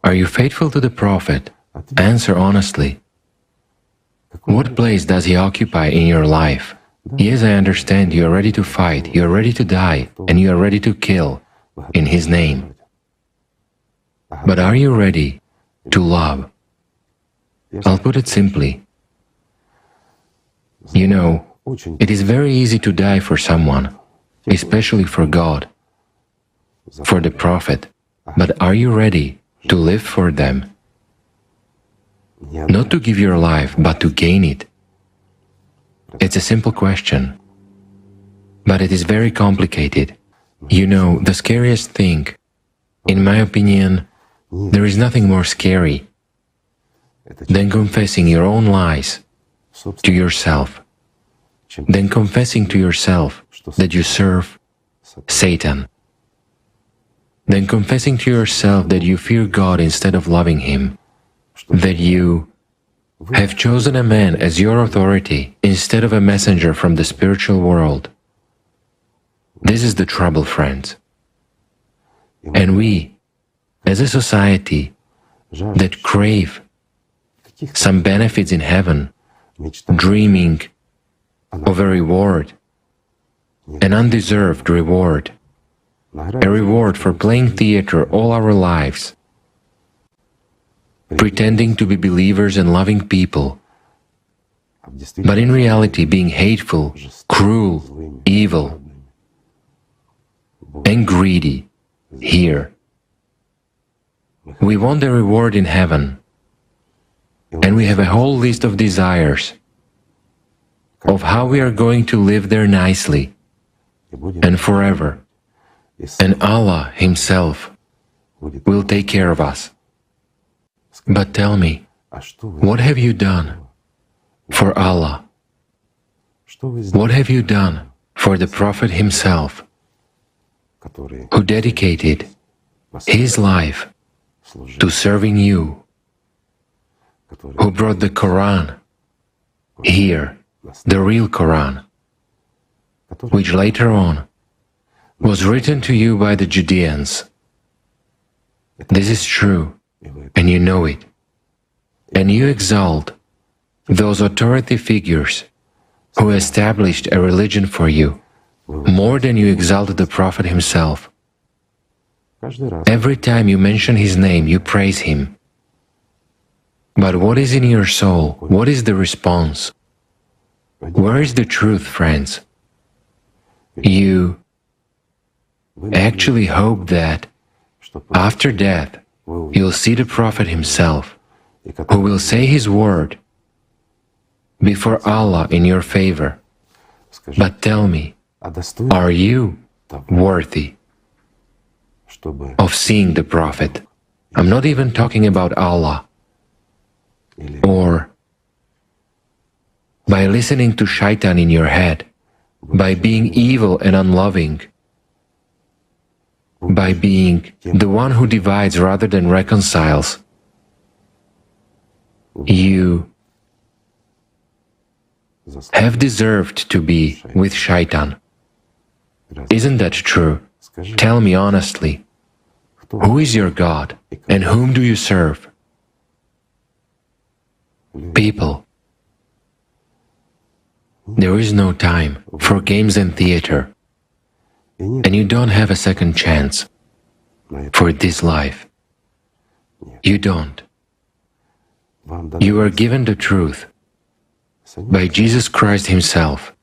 Are you faithful to the Prophet? Answer honestly. What place does He occupy in your life? Yes, I understand you are ready to fight, you are ready to die, and you are ready to kill in His name. But are you ready to love? I'll put it simply. You know, it is very easy to die for someone, especially for God, for the Prophet. But are you ready to live for them? Not to give your life, but to gain it. It's a simple question, but it is very complicated. You know, the scariest thing, in my opinion, there is nothing more scary than confessing your own lies to yourself, than confessing to yourself that you serve Satan, than confessing to yourself that you fear God instead of loving Him, that you have chosen a man as your authority instead of a messenger from the spiritual world. This is the trouble, friends. And we, as a society that crave some benefits in heaven, dreaming of a reward, an undeserved reward, a reward for playing theater all our lives, pretending to be believers and loving people, but in reality being hateful, cruel, evil, and greedy here. We want the reward in heaven, and we have a whole list of desires of how we are going to live there nicely and forever, and Allah Himself will take care of us. But tell me, what have you done for Allah? What have you done for the Prophet himself, who dedicated his life to serving you, who brought the Quran here, the real Quran, which later on was written to you by the Judeans? This is true, and you know it. And you exalt those authority figures who established a religion for you more than you exalted the Prophet himself. Every time you mention his name, you praise him. But what is in your soul? What is the response? Where is the truth, friends? You actually hope that after death you'll see the Prophet himself, who will say his word before Allah in your favor. But tell me, are you worthy of seeing the Prophet? I'm not even talking about Allah or by listening to shaitan in your head, by being evil and unloving, by being the one who divides rather than reconciles. You have deserved to be with shaitan. Isn't that true? Tell me honestly, who is your God and whom do you serve? People, there is no time for games and theater, and you don't have a second chance for this life. You don't. You are given the truth by Jesus Christ Himself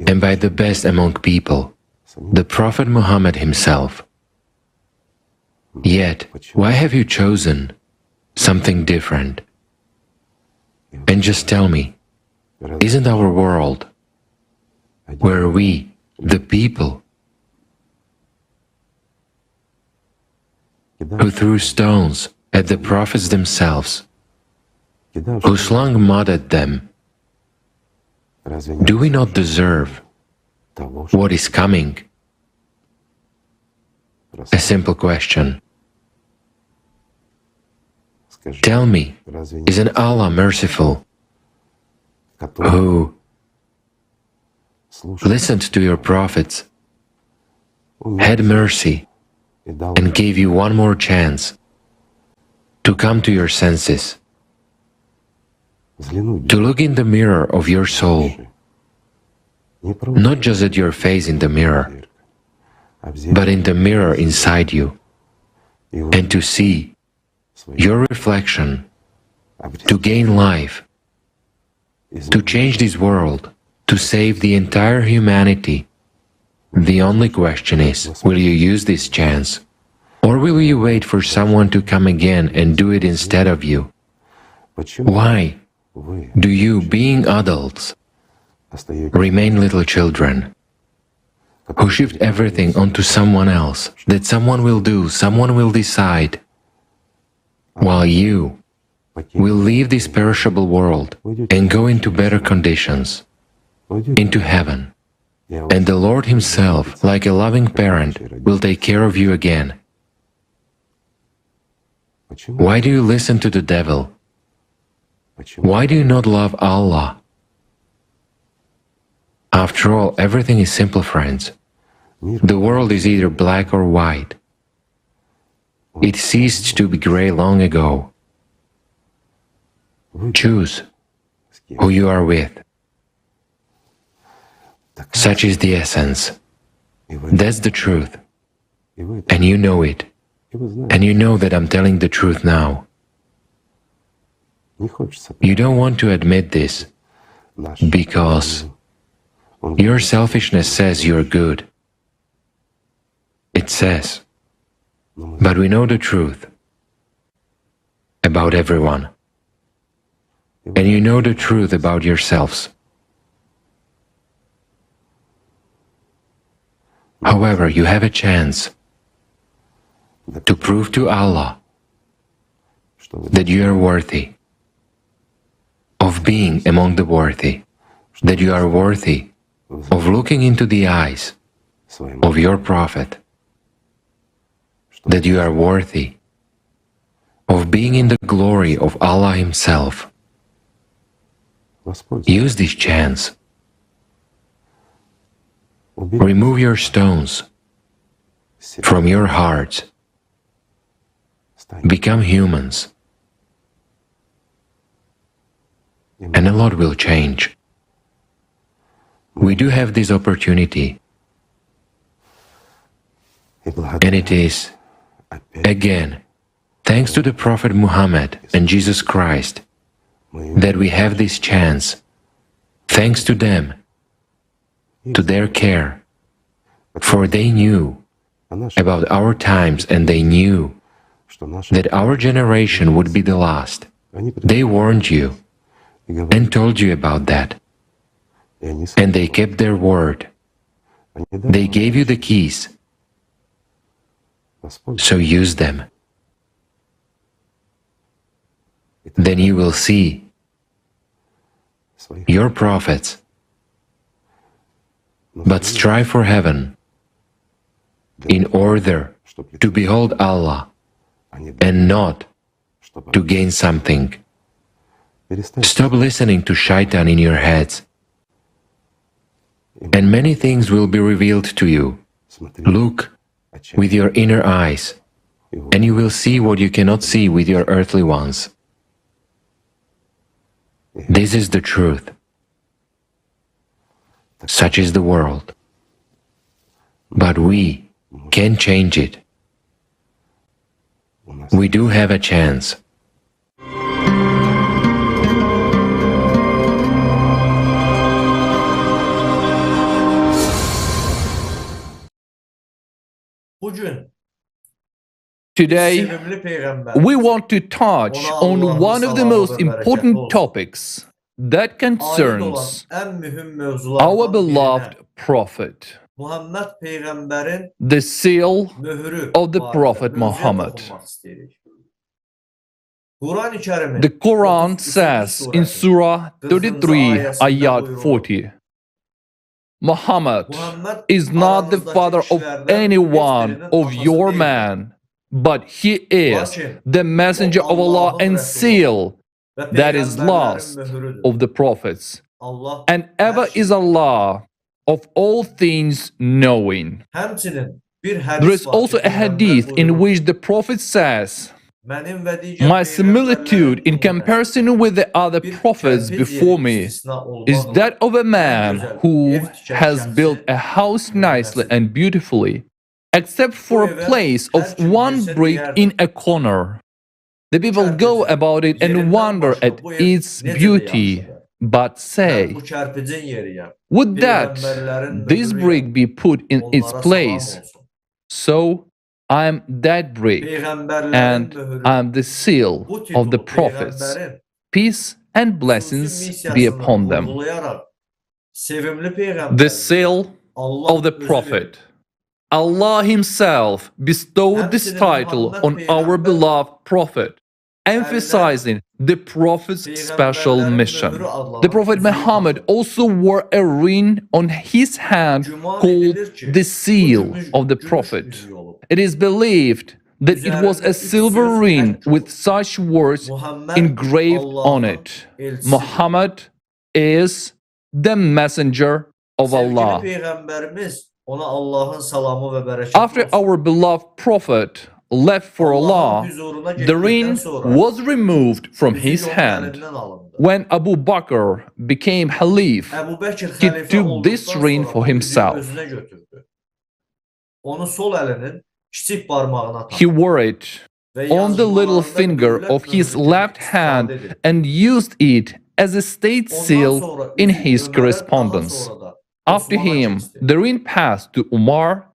and by the best among people, the Prophet Muhammad himself. Yet, why have you chosen something different? And just tell me, isn't our world, where we, the people, who threw stones at the prophets themselves, who slung mud at them, do we not deserve what is coming? A simple question. Tell me, isn't Allah merciful, who listened to your prophets, had mercy, and gave you one more chance to come to your senses, to look in the mirror of your soul, not just at your face in the mirror, but in the mirror inside you, and to see your reflection, to gain life, to change this world, to save the entire humanity. The only question is, will you use this chance? Or will you wait for someone to come again and do it instead of you? Why do you, being adults, remain little children, who shift everything onto someone else, that someone will do, someone will decide, while you will leave this perishable world and go into better conditions, into heaven, and the Lord Himself, like a loving parent, will take care of you again? Why do you listen to the devil? Why do you not love Allah? After all, everything is simple, friends. The world is either black or white. It ceased to be gray long ago. Choose who you are with. Such is the essence. That's the truth. And you know it. And you know that I'm telling the truth now. You don't want to admit this because your selfishness says you're good. It says. But we know the truth about everyone. And you know the truth about yourselves. However, you have a chance to prove to Allah that you are worthy of being among the worthy, that you are worthy of looking into the eyes of your Prophet, that you are worthy of being in the glory of Allah Himself. Use this chance. Remove your stones from your hearts. Become humans. And a lot will change. We do have this opportunity. And it is, again, thanks to the Prophet Muhammad and Jesus Christ, that we have this chance. Thanks to them, to their care, for they knew about our times and they knew that our generation would be the last. They warned you and told you about that. And they kept their word. They gave you the keys. So use them. Then you will see your prophets, but strive for heaven in order to behold Allah and not to gain something. Stop listening to shaitan in your heads, and many things will be revealed to you. Look with your inner eyes, and you will see what you cannot see with your earthly ones. This is the truth. Such is the world. But we can change it. We do have a chance. Today, we want to touch on one of the most important topics that concerns our beloved Prophet, the seal of the Prophet Muhammad. The Quran says in Surah 33, Ayat 40, Muhammad is not the father of any one of your men, but he is the messenger of Allah and seal that is last of the prophets, and ever is Allah of all things knowing. There is also a hadith in which the Prophet says, my similitude in comparison with the other prophets before me is that of a man who has built a house nicely and beautifully, except for a place of one brick in a corner. The people go about it and wonder at its beauty, but say, would that this brick be put in its place? So I am that brick, and I am the seal of the prophets. Peace and blessings be upon them. The seal of the Prophet. Allah Himself bestowed this title on our beloved Prophet, emphasizing the Prophet's special mission. The Prophet Muhammad also wore a ring on his hand called the seal of the Prophet. It is believed that it was a silver ring with such words engraved on it. Muhammad is the messenger of Allah. After our beloved Prophet left for Allah, the ring was removed from his hand. When Abu Bakr became Khalif, he took this ring for himself. He wore it on the little finger of his left hand and used it as a state seal in his correspondence. After him, the ring passed to Umar,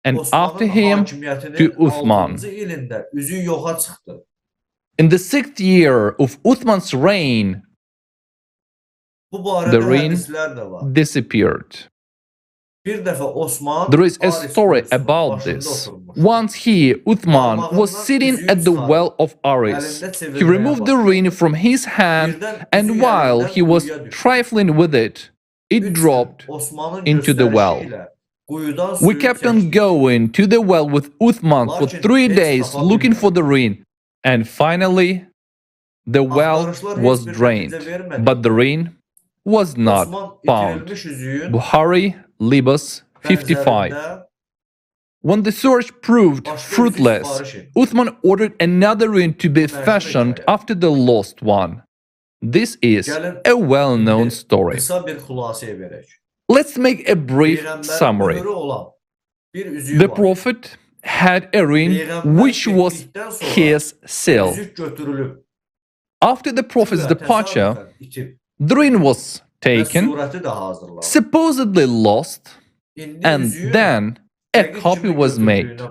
and after him to Uthman. In the 6th year of Uthman's reign, the ring disappeared. There is a story about this. Once he, Uthman, was sitting at the well of Aris. He removed the ring from his hand, and while he was trifling with it, it dropped into the well. We kept on going to the well with Uthman for 3 days looking for the ring, and finally the well was drained, but the ring was not found. Bukhari, Libas 55. When the search proved fruitless, Uthman ordered another ring to be fashioned after the lost one. This is a well-known story. Let's make a brief summary. The Prophet had a ring which was his seal. After the Prophet's departure, the ring was taken, supposedly lost, and then a copy was made.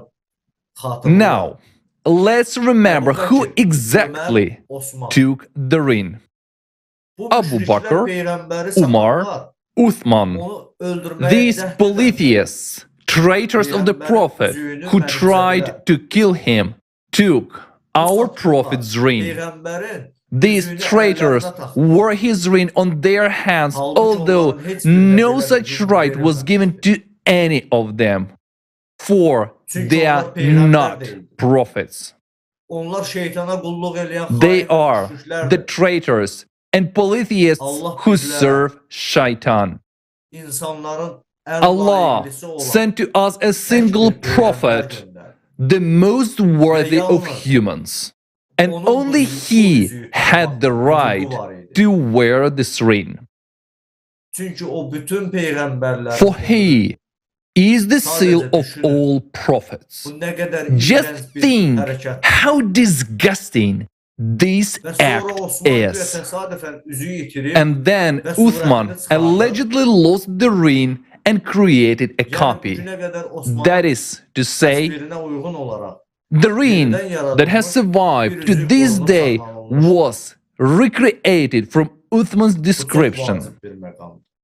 Now, let's remember who exactly took the ring. Abu Bakr, Umar, Uthman. These polytheists, traitors of the Prophet, who tried to kill him, took our Prophet's ring. These traitors wore his ring on their hands, although no such right was given to any of them, for they are not prophets. They are the traitors and polytheists who serve Shaitan. Allah sent to us a single prophet, the most worthy of humans, and only he had the right to wear this ring. For he is the seal of all prophets. Just think how disgusting this act is. And then Uthman allegedly lost the ring and created a copy. That is to say, the ring that has survived to this day was recreated from Uthman's description.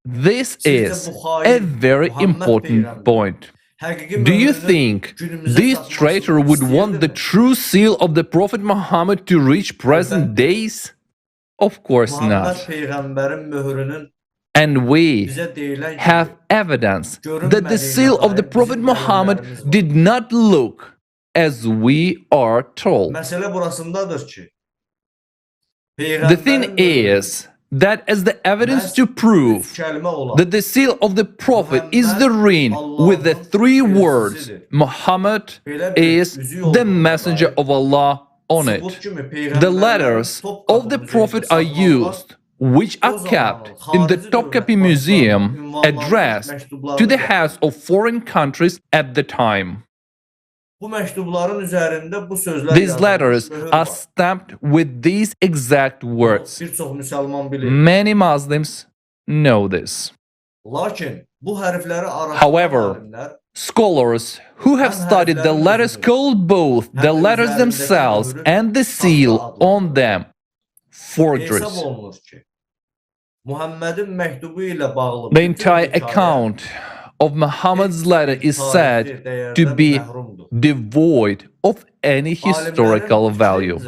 This is a very important point. Do you think this traitor would want the true seal of the Prophet Muhammad to reach present days? Of course not. And we have evidence that the seal of the Prophet Muhammad did not look as we are told. The thing is that as the evidence to prove that the seal of the Prophet is the ring with the three words, Muhammad is the messenger of Allah on it. The letters of the Prophet are used, which are kept in the Topkapi Museum, addressed to the heads of foreign countries at the time. These letters are stamped with these exact words. Many Muslims know this. However, scholars who have studied the letters call both the letters themselves and the seal on them forgeries. The entire account of Muhammad's letter is said to be devoid of any historical value.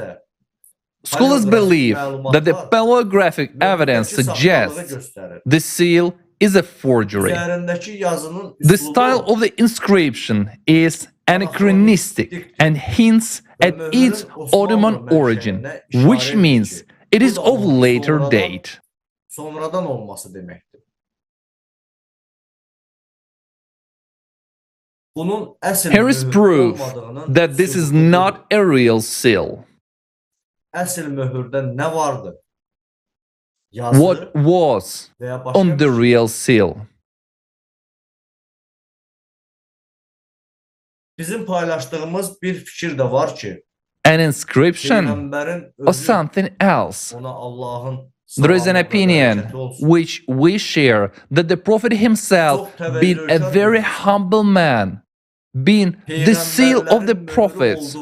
Scholars believe that the paleographic evidence suggests the seal is a forgery. The style of the inscription is anachronistic and hints at its Ottoman origin, which means it is of later date. Here is proof that this is not a real seal. What was on the real seal? An inscription or something else? There is an opinion which we share that the Prophet himself, being a very humble man, being the seal of the prophets,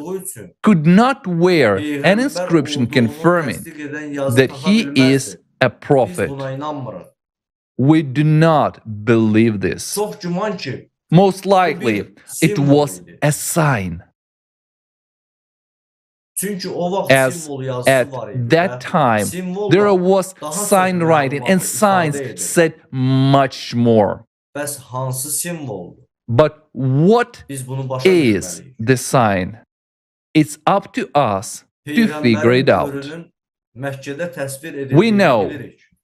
could not wear an inscription confirming that he is a prophet. We do not believe this. Most likely, it was a sign. As at that time, there was sign writing, and signs said much more. But what is the sign? It's up to us to figure it out. We know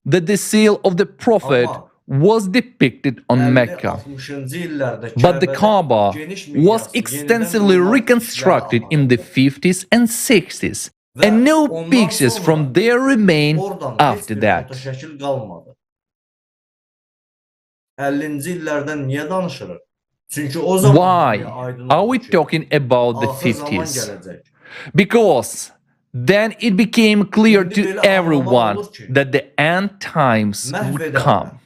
that the seal of the Prophet was depicted on Mecca, but the Kaaba was extensively reconstructed in the 50s and 60s, and no pictures from there remain after that. Why are we talking about the 50s? Because then it became clear to everyone that the end times would come.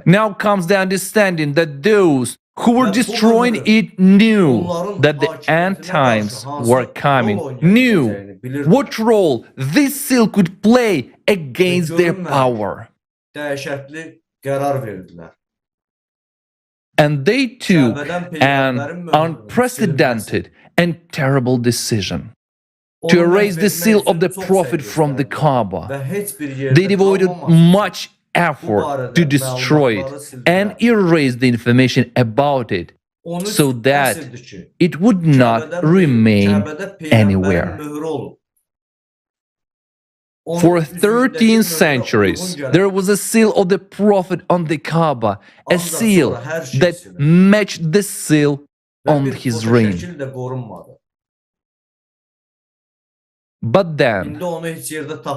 Now comes the understanding that those who were destroying it knew that the end times were coming, knew what role this seal could play against their power. And they took an unprecedented and terrible decision. to erase the seal of the Prophet from the Kaaba. They devoted much effort to destroy it and erase the information about it so that it would not remain anywhere. For 13 centuries, there was a seal of the Prophet on the Kaaba, a seal that matched the seal on his ring. But then,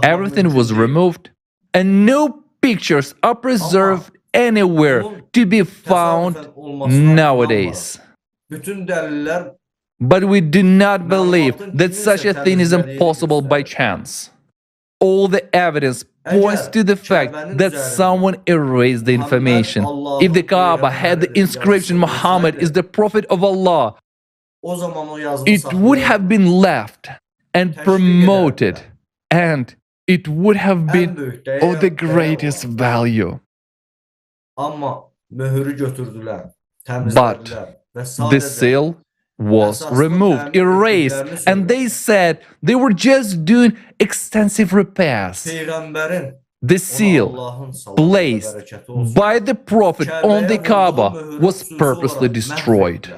everything was removed, and no pictures are preserved anywhere to be found nowadays. But we do not believe that such a thing is impossible by chance. All the evidence points to the fact that someone erased the information. If the Kaaba had the inscription Muhammad is the Prophet of Allah, it would have been left and promoted, and it would have been of the greatest value. But the seal was removed, erased, and they said they were just doing extensive repairs. The seal placed by the Prophet on the Kaaba was purposely destroyed.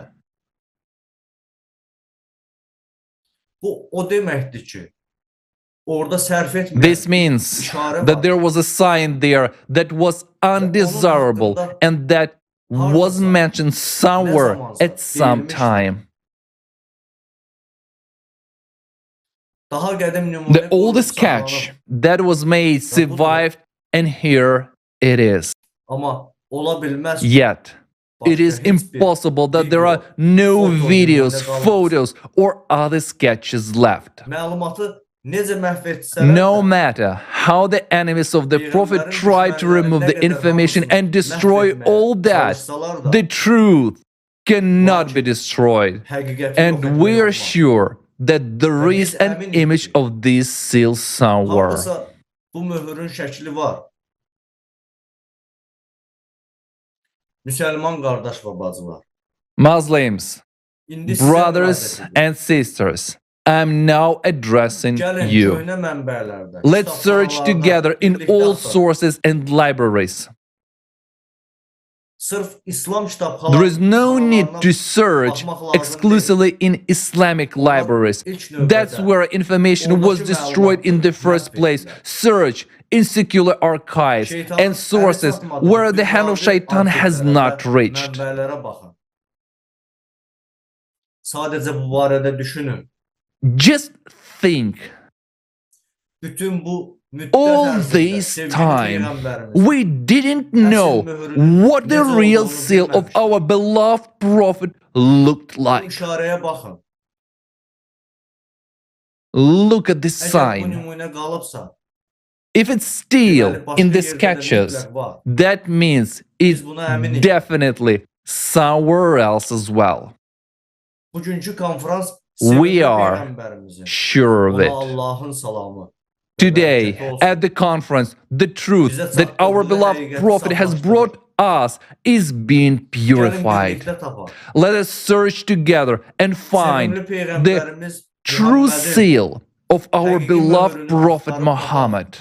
This means that there was a sign there that was undesirable and that was mentioned somewhere at some time. The oldest sketch that was made survived, and here it is. Yet, it is impossible that there are no videos, photos, or other sketches left. No matter how the enemies of the Prophet tried to remove the information and destroy all that, the truth cannot be destroyed. And we are sure that there is an image of this seal somewhere. Muslims, brothers and sisters, I'm now addressing you. Let's search together in all sources and libraries. There is no need to search exclusively in Islamic libraries. That's where information was destroyed in the first place. Search in secular archives and sources where the hand of Shaitan has not reached. Just think. All this time, we didn't know what the real seal of our beloved Prophet looked like. Look at this sign. If it's still in the sketches, that means it's definitely somewhere else as well. We are sure of it. Today, at the conference, the truth that our beloved Prophet has brought us is being purified. Let us search together and find the true seal of our beloved Prophet Muhammad.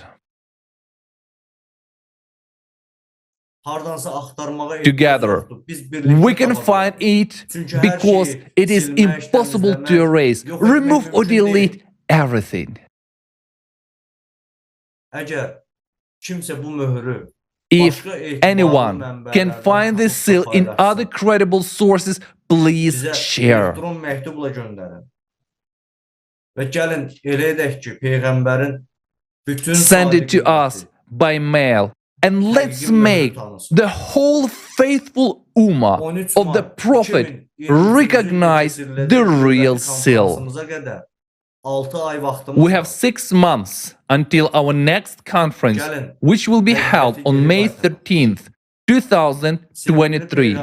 Together, we can find it because it is impossible to erase, remove or delete everything. If anyone can find this seal in other credible sources, please share. Send it to us by mail, and let's make the whole faithful Ummah of the Prophet recognize the real seal. We have 6 months until our next conference, which will be held on May 13th, 2023.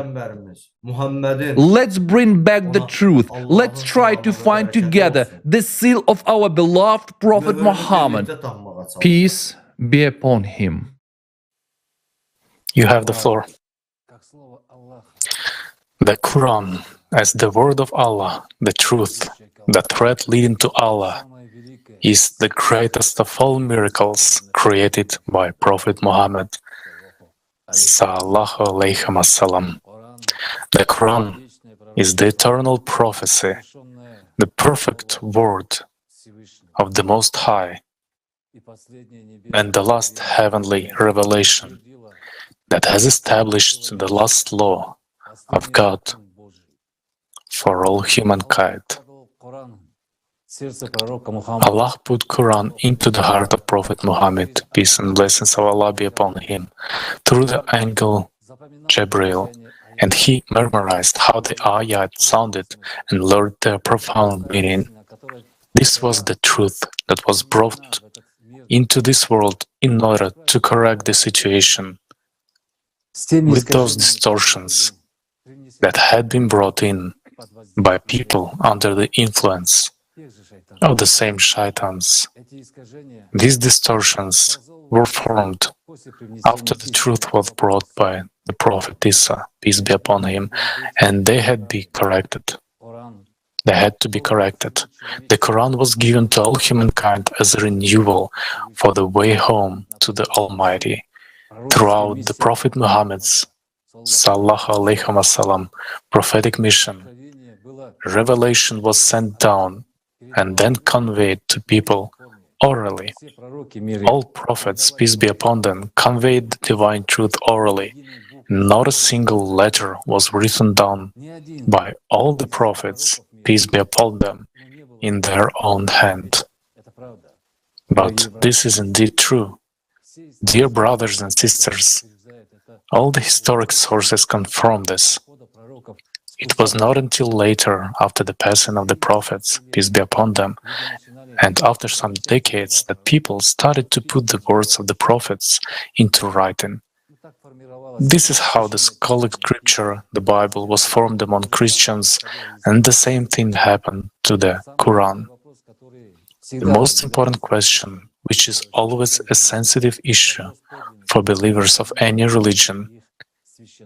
Let's bring back the truth. Let's try to find together the seal of our beloved Prophet Muhammad. Peace be upon him. You have the floor. The Quran as the word of Allah, the truth, the thread leading to Allah, is the greatest of all miracles created by Prophet Muhammad sallallahu alaihi wasallam. The Quran is the eternal prophecy, the perfect word of the Most High, and the last heavenly revelation that has established the last law of God for all humankind. Allah put Quran into the heart of Prophet Muhammad, peace and blessings of Allah be upon him, through the angel Jibril, and he memorized how the ayat sounded and learned their profound meaning. This was the truth that was brought into this world in order to correct the situation with those distortions that had been brought in by people under the influence of the same shaitans. These distortions were formed after the truth was brought by the Prophet Isa, peace be upon him, and they had to be corrected. They had to be corrected. The Quran was given to all humankind as a renewal for the way home to the Almighty. Throughout the Prophet Muhammad's sallallahu alaihi wasallam prophetic mission, revelation was sent down and then conveyed to people orally. All prophets, peace be upon them, conveyed the divine truth orally. Not a single letter was written down by all the prophets, peace be upon them, in their own hand. But this is indeed true. Dear brothers and sisters, all the historic sources confirm this. It was not until later, after the passing of the prophets, peace be upon them, and after some decades, that people started to put the words of the prophets into writing. This is how the scholarly scripture, the Bible, was formed among Christians, and the same thing happened to the Quran. The most important question, which is always a sensitive issue for believers of any religion,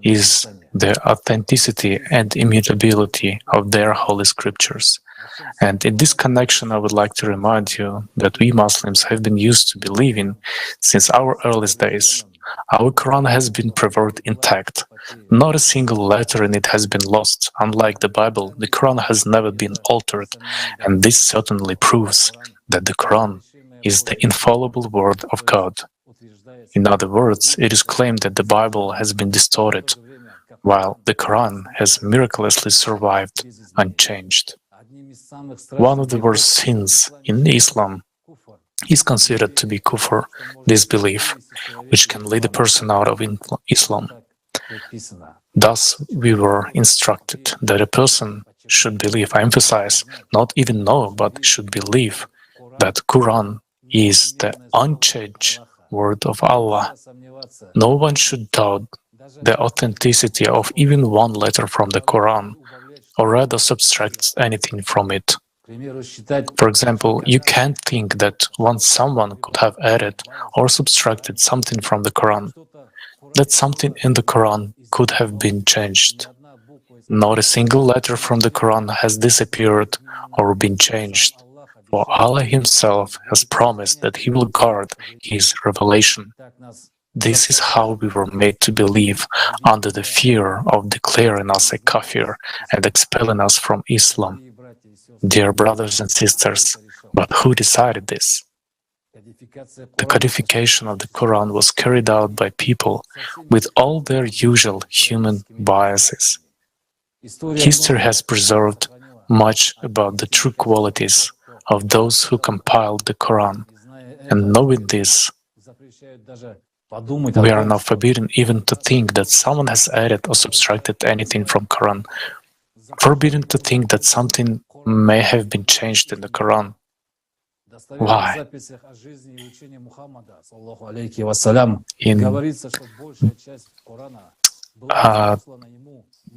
is the authenticity and immutability of their holy scriptures. And in this connection, I would like to remind you that we Muslims have been used to believing since our earliest days. Our Quran has been preserved intact. Not a single letter in it has been lost. Unlike the Bible, the Quran has never been altered, and this certainly proves that the Quran is the infallible word of God. In other words, it is claimed that the Bible has been distorted, while the Quran has miraculously survived unchanged. One of the worst sins in Islam is considered to be kufr, disbelief, which can lead a person out of Islam. Thus, we were instructed that a person should believe, I emphasize, not even know, but should believe that Quran is the unchanged word of Allah. No one should doubt the authenticity of even one letter from the Quran, or rather subtract anything from it. For example, you can't think that once someone could have added or subtracted something from the Quran, that something in the Quran could have been changed. Not a single letter from the Quran has disappeared or been changed, for Allah Himself has promised that He will guard His revelation. This is how we were made to believe under the fear of declaring us a kafir and expelling us from Islam. Dear brothers and sisters, but who decided this? The codification of the Quran was carried out by people with all their usual human biases. History has preserved much about the true qualities of those who compiled the Quran, and knowing this, we are now forbidden even to think that someone has added or subtracted anything from Quran, forbidden to think that something may have been changed in the Quran. Why? In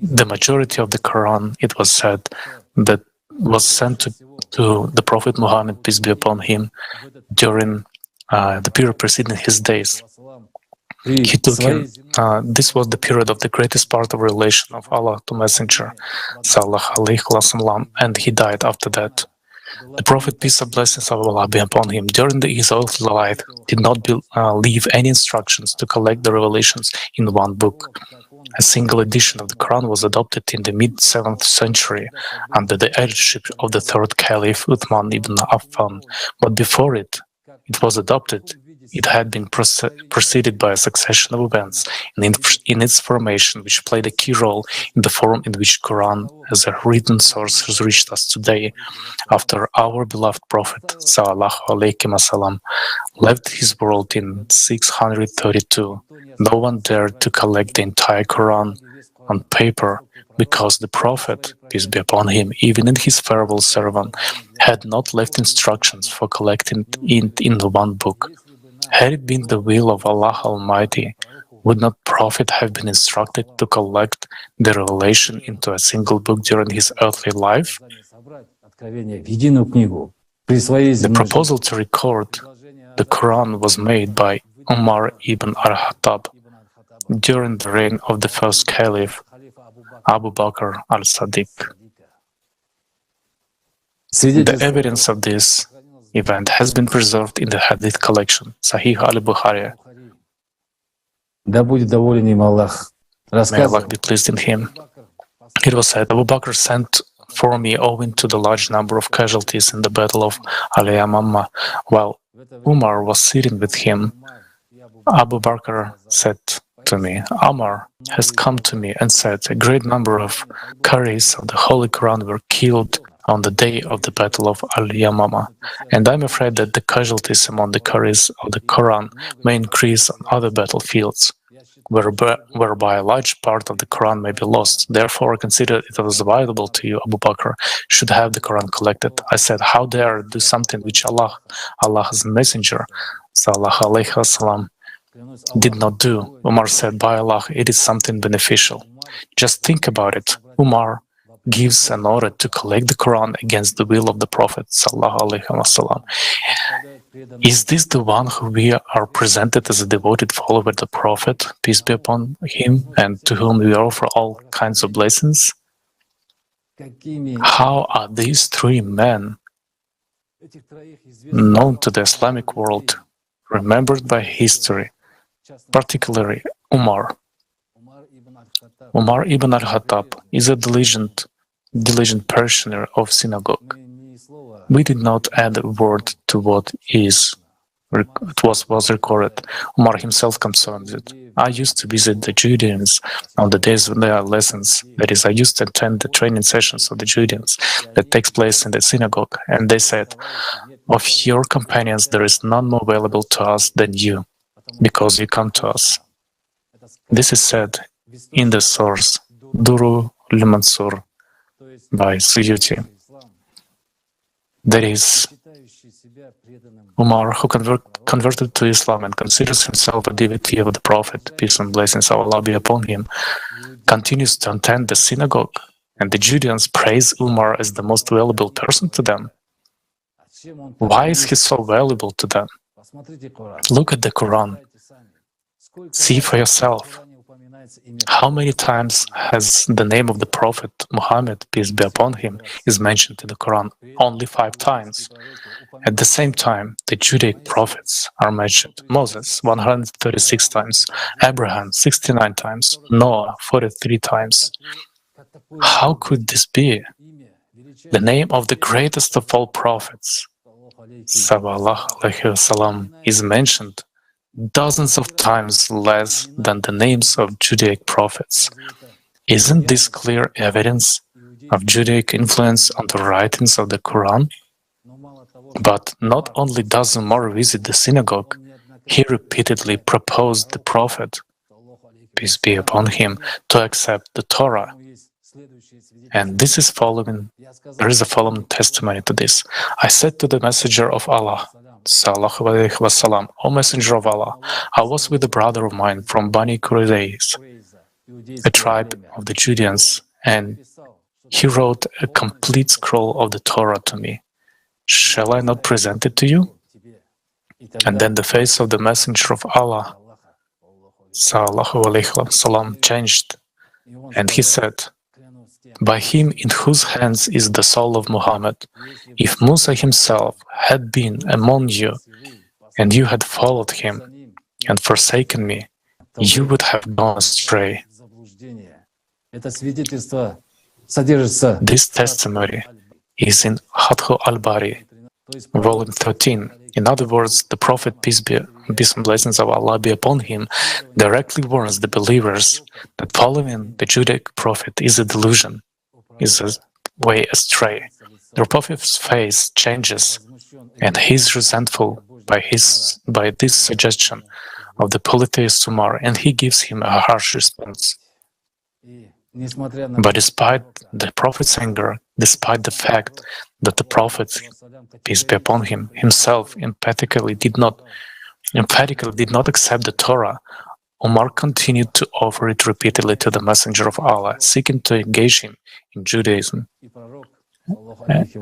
the majority of the Quran, it was said that was sent to the Prophet Muhammad, peace be upon him, during the period preceding his days. He took him. This was the period of the greatest part of relation of Allah to Messenger, sallallahu alaihi wasallam, and he died after that. The Prophet, peace and blessings of Allah be upon him, during his earthly life, did not leave any instructions to collect the revelations in one book. A single edition of the Quran was adopted in the mid-7th century under the editorship of the third Caliph Uthman ibn Affan, but before it was adopted, it had been preceded by a succession of events in its formation, which played a key role in the form in which Quran as a written source has reached us today. After our beloved Prophet sallallahu alaihi wasallam left his world in 632, no one dared to collect the entire Quran on paper because the Prophet, peace be upon him, even in his farewell sermon, had not left instructions for collecting it in the one book. Had it been the will of Allah Almighty, would not Prophet have been instructed to collect the revelation into a single book during his earthly life? The proposal to record the Quran was made by Umar ibn al-Khattab during the reign of the first Caliph, Abu Bakr al-Siddiq. The evidence of this event has been preserved in the Hadith collection, Sahih al-Bukhari. May Allah be pleased in him. It was said, Abu Bakr sent for me owing to the large number of casualties in the Battle of Al-Yamamah. While Umar was sitting with him, Abu Bakr said to me, Umar has come to me and said, a great number of Qaris of the Holy Quran were killed on the day of the Battle of Al-Yamamah, and I'm afraid that the casualties among the Qaris of the Quran may increase on other battlefields, whereby a large part of the Quran may be lost. Therefore, I consider it as available to you, Abu Bakr, should have the Quran collected. I said, how dare do something which Allah's messenger, sallallahu alaihi wasallam, did not do? Umar said, by Allah, it is something beneficial. Just think about it. Umar gives an order to collect the Quran against the will of the Prophet sallallahu alaihi wasallam. Is this the one who we are presented as a devoted follower of the Prophet, peace be upon him, and to whom we offer all kinds of blessings? How are these three men, known to the Islamic world, remembered by history, particularly Umar? Umar ibn al-Khattab is a diligent parishioner of synagogue. We did not add a word to what was recorded. Umar himself confirms it. I used to visit the Judeans on the days when there are lessons. That is, I used to attend the training sessions of the Judeans that takes place in the synagogue. And they said, of your companions, there is none more valuable to us than you, because you come to us. This is said in the source, Duru al-Mansur, by Suyuti. That is, Umar, who converted to Islam and considers himself a devotee of the Prophet, peace and blessings of Allah be upon him, continues to attend the synagogue, and the Judeans praise Umar as the most valuable person to them. Why is he so valuable to them? Look at the Quran. See for yourself. How many times has the name of the Prophet Muhammad, peace be upon him, is mentioned in the Quran? Only 5 times. At the same time, the Judaic prophets are mentioned. Moses, 136 times. Abraham, 69 times. Noah, 43 times. How could this be? The name of the greatest of all prophets, sallallahu alaihi wasallam, is mentioned dozens of times less than the names of Judaic prophets. Isn't this clear evidence of Judaic influence on the writings of the Quran? But not only does Umar visit the synagogue, he repeatedly proposed the Prophet, peace be upon him, to accept the Torah. And there is a following testimony to this. I said to the Messenger of Allah, sallallahu alaihi wasallam, O Messenger of Allah, I was with a brother of mine from Bani Qurayza, a tribe of the Judeans, and he wrote a complete scroll of the Torah to me. Shall I not present it to you? And then the face of the Messenger of Allah, sallallahu alaihi wasallam, changed, and he said, by him in whose hands is the soul of Muhammad. If Musa himself had been among you, and you had followed him and forsaken me, you would have gone astray. This testimony is in Fathu al-Bari, volume 13. In other words, the Prophet, peace and blessings of Allah be upon him, directly warns the believers that following the Judaic prophet is a delusion, is a way astray. The Prophet's face changes, and he is resentful by this suggestion of the polytheist Umar, and he gives him a harsh response. But despite the Prophet's anger, despite the fact that the Prophet, peace be upon him, himself emphatically did not accept the Torah, Umar continued to offer it repeatedly to the Messenger of Allah, seeking to engage him in Judaism.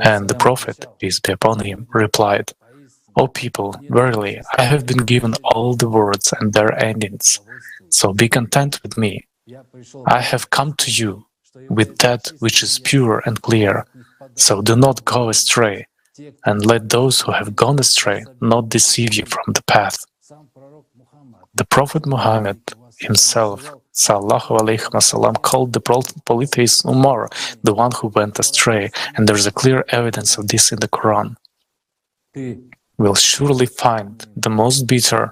And the Prophet, peace be upon him, replied, "O people, verily, I have been given all the words and their endings, so be content with me. I have come to you with that which is pure and clear, so do not go astray, and let those who have gone astray not deceive you from the path." The Prophet Muhammad himself, sallallahu alaihi wasallam, called the polytheist Umar the one who went astray, and there is a clear evidence of this in the Quran. We'll surely find the most bitter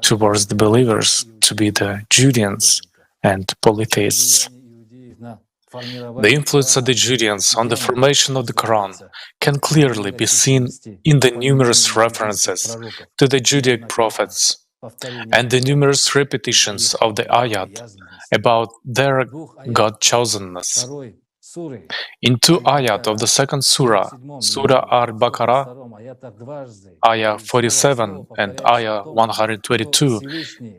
towards the believers to be the Judeans and polytheists. The influence of the Judeans on the formation of the Quran can clearly be seen in the numerous references to the Judaic prophets and the numerous repetitions of the ayat about their God-chosenness. In two ayat of the second surah, Surah Al-Baqarah, ayah 47 and ayah 122,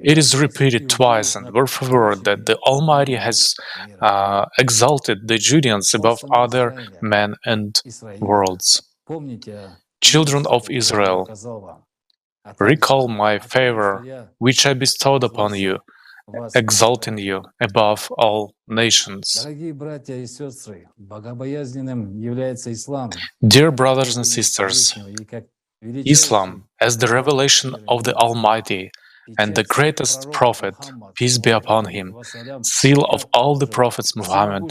it is repeated twice and word for word that the Almighty has exalted the Judeans above other men and worlds. Children of Israel, recall my favor which I bestowed upon you, exalting you above all nations. Dear brothers and sisters, Islam, as the revelation of the Almighty and the greatest prophet, peace be upon him, seal of all the prophets Muhammad,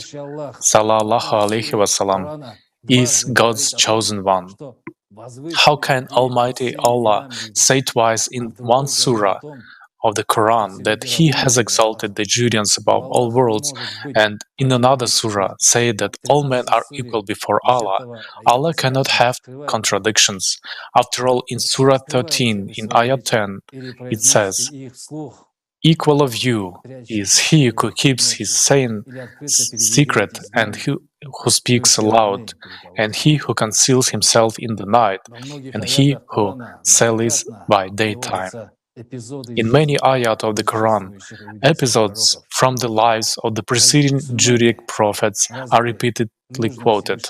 sallallahu alaihi wasallam, is God's chosen one. How can Almighty Allah say twice in one surah of the Quran that He has exalted the Judeans above all worlds, and in another surah say that all men are equal before Allah? Allah cannot have contradictions. After all, in Surah 13, in Ayah 10, it says, "Equal of you is he who keeps his saying secret and who speaks aloud, and he who conceals himself in the night, and he who sallies by daytime." In many ayat of the Quran, episodes from the lives of the preceding Judaic prophets are repeatedly quoted.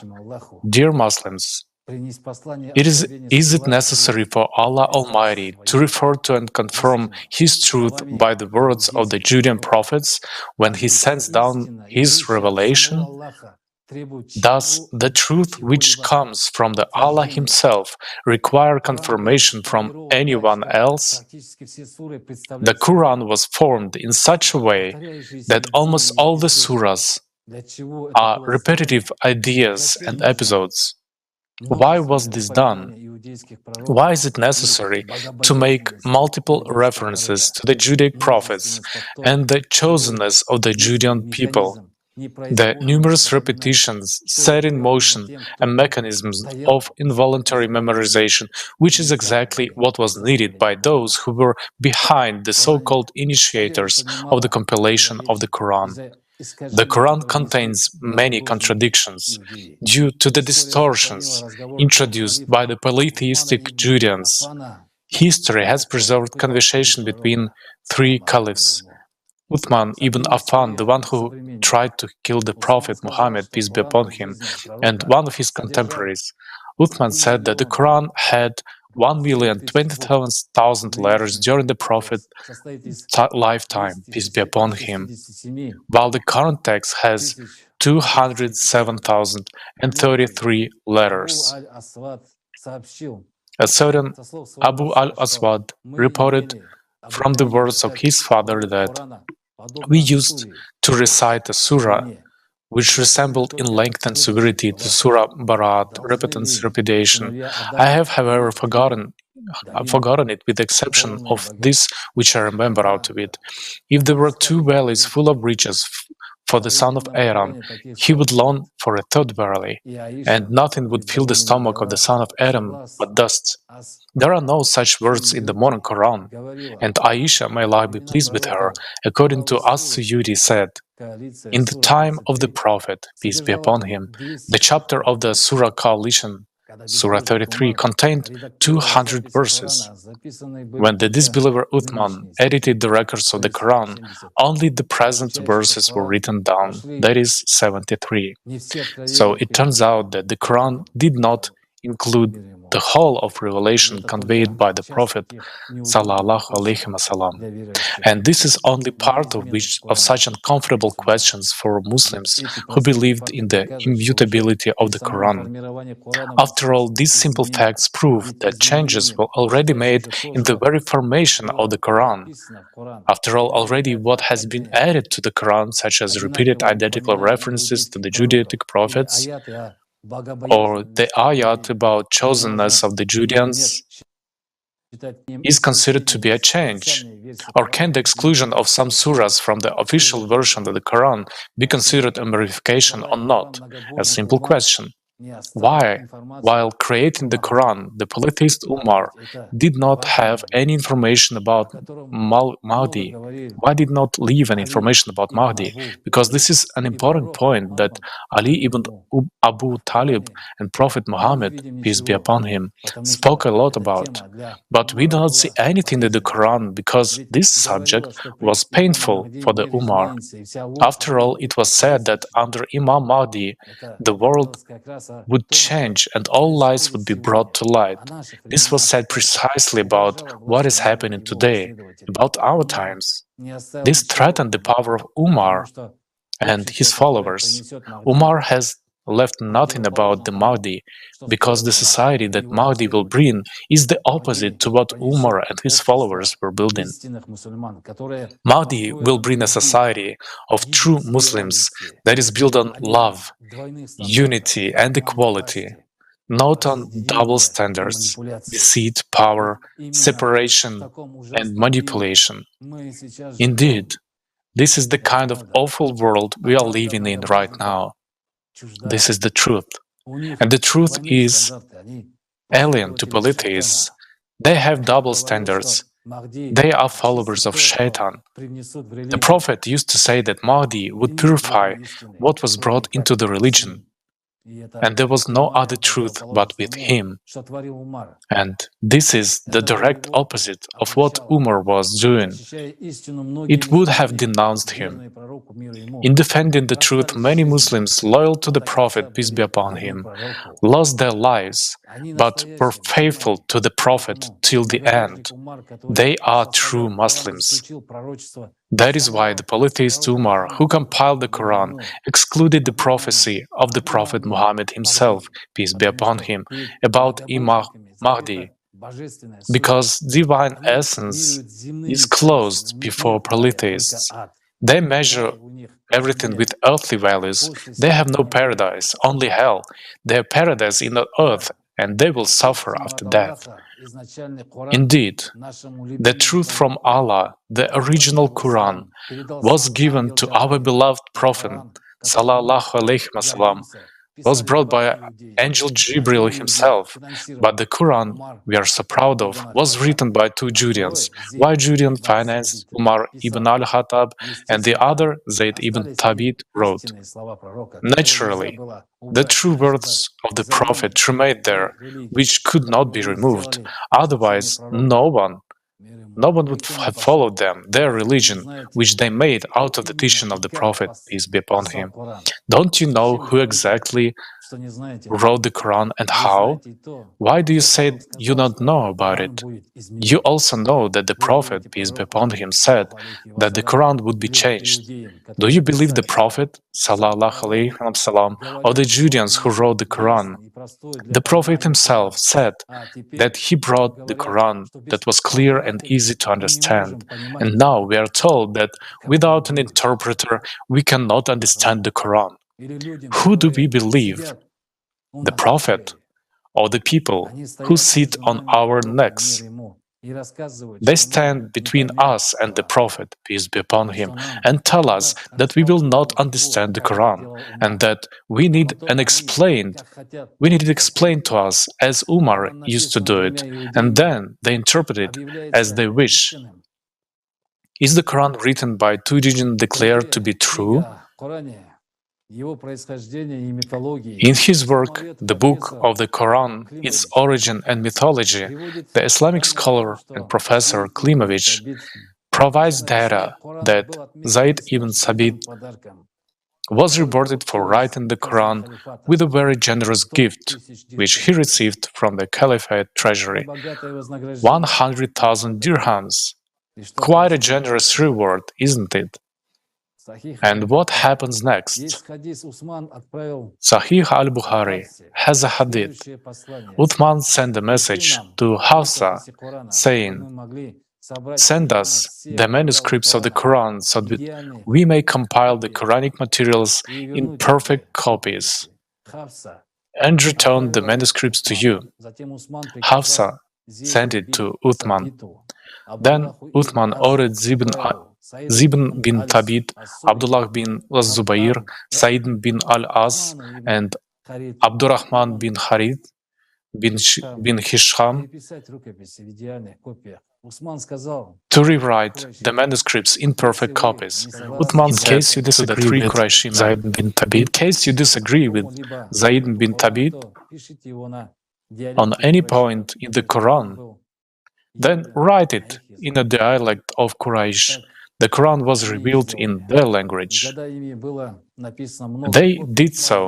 Dear Muslims, is it necessary for Allah Almighty to refer to and confirm His truth by the words of the Judean prophets when He sends down His revelation? Does the truth which comes from the Allah Himself require confirmation from anyone else? The Quran was formed in such a way that almost all the surahs are repetitive ideas and episodes. Why was this done? Why is it necessary to make multiple references to the Judaic prophets and the chosenness of the Judean people? The numerous repetitions set in motion a mechanism of involuntary memorization, which is exactly what was needed by those who were behind the so-called initiators of the compilation of the Quran. The Quran contains many contradictions due to the distortions introduced by the polytheistic Judeans. History has preserved conversation between three caliphs: Uthman ibn Affan, the one who tried to kill the Prophet Muhammad, peace be upon him, and one of his contemporaries. Uthman said that the Quran had 1,020,000 letters during the Prophet's lifetime, peace be upon him, while the current text has 207,033 letters. A certain Abu al-Aswad reported from the words of his father that we used to recite a surah which resembled in length and severity the Surah Barat, repentance, repudiation. I have, however, forgotten it with the exception of this which I remember out of it. If there were two valleys full of riches for the son of Aram, he would long for a third valley, and nothing would fill the stomach of the son of Adam but dust. There are no such words in the modern Quran, and Aisha, may Allah be pleased with her, according to As-Suyuti, said, in the time of the Prophet, peace be upon him, the chapter of the Surah Coalition, Surah 33, contained 200 verses. When the disbeliever Uthman edited the records of the Quran, only the present verses were written down, that is, 73. So it turns out that the Quran did not include the whole of revelation conveyed by the Prophet sallallahu alaihi wasallam, and this is only part of such uncomfortable questions for Muslims who believed in the immutability of the Quran. After all, these simple facts prove that changes were already made in the very formation of the Quran. After all, already what has been added to the Quran, such as repeated identical references to the Judaic prophets, or the ayat about chosenness of the Judeans, is considered to be a change? Or can the exclusion of some surahs from the official version of the Quran be considered a modification or not? A simple question. Why, while creating the Quran, the polytheist Umar did not have any information about Mahdi? Why did not leave any information about Mahdi? Because this is an important point that Ali ibn Abu Talib and Prophet Muhammad, peace be upon him, spoke a lot about. But we do not see anything in the Quran because this subject was painful for the Umar. After all, it was said that under Imam Mahdi, the world would change and all lies would be brought to light. This was said precisely about what is happening today, about our times. This threatened the power of Umar and his followers. Umar has left nothing about the Mahdi, because the society that Mahdi will bring is the opposite to what Umar and his followers were building. Mahdi will bring a society of true Muslims that is built on love, unity and equality, not on double standards, deceit, power, separation and manipulation. Indeed, this is the kind of awful world we are living in right now. This is the truth. And the truth is alien to polytheists. They have double standards. They are followers of Shaitan. The Prophet used to say that Mahdi would purify what was brought into the religion, and there was no other truth but with him. And this is the direct opposite of what Umar was doing. It would have denounced him. In defending the truth, many Muslims loyal to the Prophet, peace be upon him, lost their lives, but were faithful to the Prophet till the end. They are true Muslims. That is why the polytheist Umar, who compiled the Quran, excluded the prophecy of the Prophet Muhammad himself, peace be upon him, about Imam Mahdi, because divine essence is closed before polytheists. They measure everything with earthly values. They have no paradise, only hell. Their paradise is on earth, and they will suffer after death. Indeed, the truth from Allah, the original Quran, was given to our beloved Prophet sallallahu alaihi wasallam, was brought by Angel Jibril himself, but the Quran we are so proud of was written by two Judeans. One Judean financed Umar ibn al-Khattab, and the other Zayd ibn Thabit wrote. Naturally, the true words of the Prophet remained there, which could not be removed. Otherwise, no one no one would have followed them, their religion, which they made out of the teaching of the Prophet, peace be upon him. Don't you know who exactly wrote the Quran and how? Why do you say you don't know about it? You also know that the Prophet, peace be upon him, said that the Quran would be changed. Do you believe the Prophet, sallallahu alaihi wasallam, or the Judeans who wrote the Quran? The Prophet himself said that he brought the Quran that was clear and easy to understand, and now we are told that without an interpreter we cannot understand the Quran. Who do we believe? The Prophet or the people who sit on our necks? They stand between us and the Prophet, peace be upon him, and tell us that we will not understand the Quran and that we need it explained to us as Umar used to do it, and then they interpret it as they wish. Is the Quran written by two religions declared to be true? In his work, The Book of the Quran, Its Origin and Mythology, the Islamic scholar and professor Klimovich provides data that Zayd ibn Sabit was rewarded for writing the Quran with a very generous gift, which he received from the Caliphate treasury, 100,000 dirhams. Quite a generous reward, isn't it? And what happens next? Sahih al-Bukhari has a hadith. Uthman sent a message to Hafsa saying, "Send us the manuscripts of the Quran so that we may compile the Quranic materials in perfect copies and return the manuscripts to you." Hafsa sent it to Uthman. Then Uthman ordered Zibn bin Thabit, Abdullah bin Zubayr, Said bin al-As, and Abdurrahman bin Harith bin Hisham to rewrite the manuscripts in perfect copies. Uthman said to the three Qurayshim, in case you disagree with Zayd bin Thabit on any point in the Quran, then write it in a dialect of Quraysh. The Quran was revealed in their language. They did so,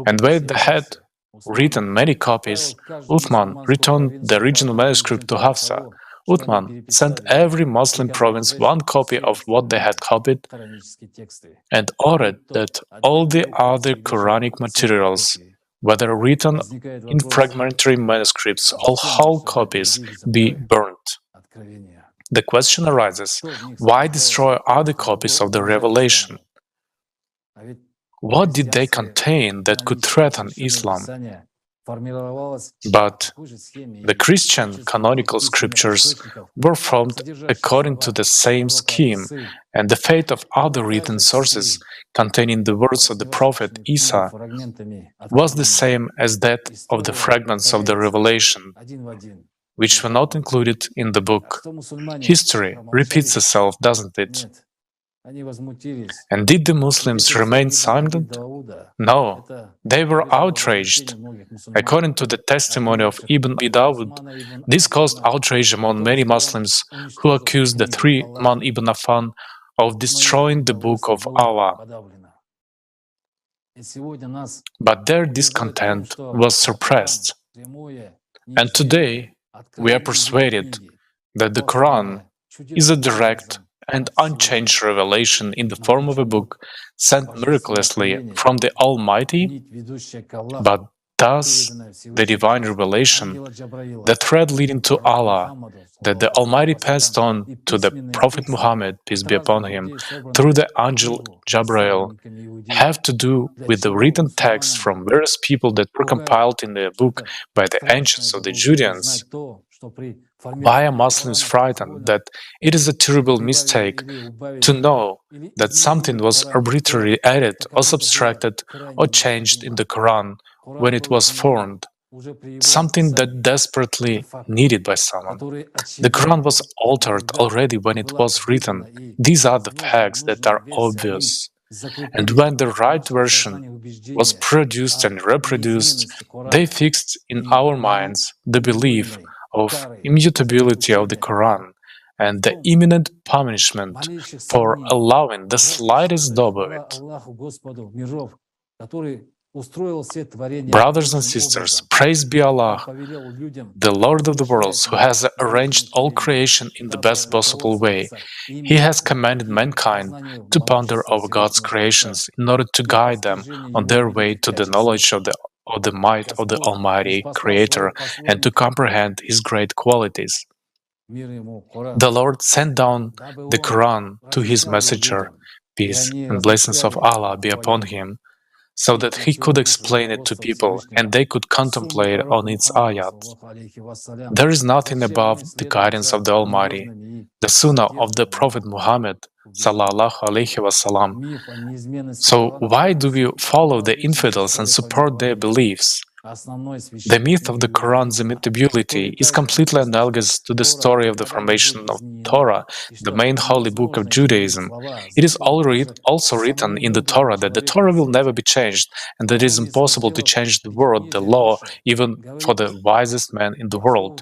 and when they had written many copies, Uthman returned the original manuscript to Hafsa. Uthman sent every Muslim province one copy of what they had copied and ordered that all the other Quranic materials, whether written in fragmentary manuscripts or whole copies, be burnt. The question arises, why destroy other copies of the revelation? What did they contain that could threaten Islam? But the Christian canonical scriptures were formed according to the same scheme, and the fate of other written sources containing the words of the prophet Isa was the same as that of the fragments of the revelation, which were not included in the book. History repeats itself, doesn't it? And did the Muslims remain silent? No, they were outraged. According to the testimony of Ibn Dawud, this caused outrage among many Muslims who accused the three Uthman ibn Affan of destroying the Book of Allah. But their discontent was suppressed. And today, we are persuaded that the Quran is a direct and unchanged revelation in the form of a book sent miraculously from the Almighty, but thus the divine revelation, the thread leading to Allah, that the Almighty passed on to the Prophet Muhammad, peace be upon him, through the angel Jabrail, have to do with the written texts from various people that were compiled in the book by the ancients of the Judeans. Why are Muslims frightened that it is a terrible mistake to know that something was arbitrarily added or subtracted or changed in the Quran when it was formed, something that desperately needed by someone? The Quran was altered already when it was written. These are the facts that are obvious. And when the right version was produced and reproduced, they fixed in our minds the belief of immutability of the Quran and the imminent punishment for allowing the slightest daub of it. Brothers and sisters, praise be Allah, the Lord of the worlds, who has arranged all creation in the best possible way. He has commanded mankind to ponder over God's creations in order to guide them on their way to the knowledge of the might of the Almighty Creator and to comprehend His great qualities. The Lord sent down the Quran to His messenger, peace and blessings of Allah be upon him, so that he could explain it to people and they could contemplate on its ayat. There is nothing above the guidance of the Almighty. The Sunnah of the Prophet Muhammad sallallahu alaihi wasallam. So why do we follow the infidels and support their beliefs? The myth of the Quran's immutability is completely analogous to the story of the formation of Torah, the main holy book of Judaism. It is also written in the Torah that the Torah will never be changed, and that it is impossible to change the word, the law, even for the wisest man in the world.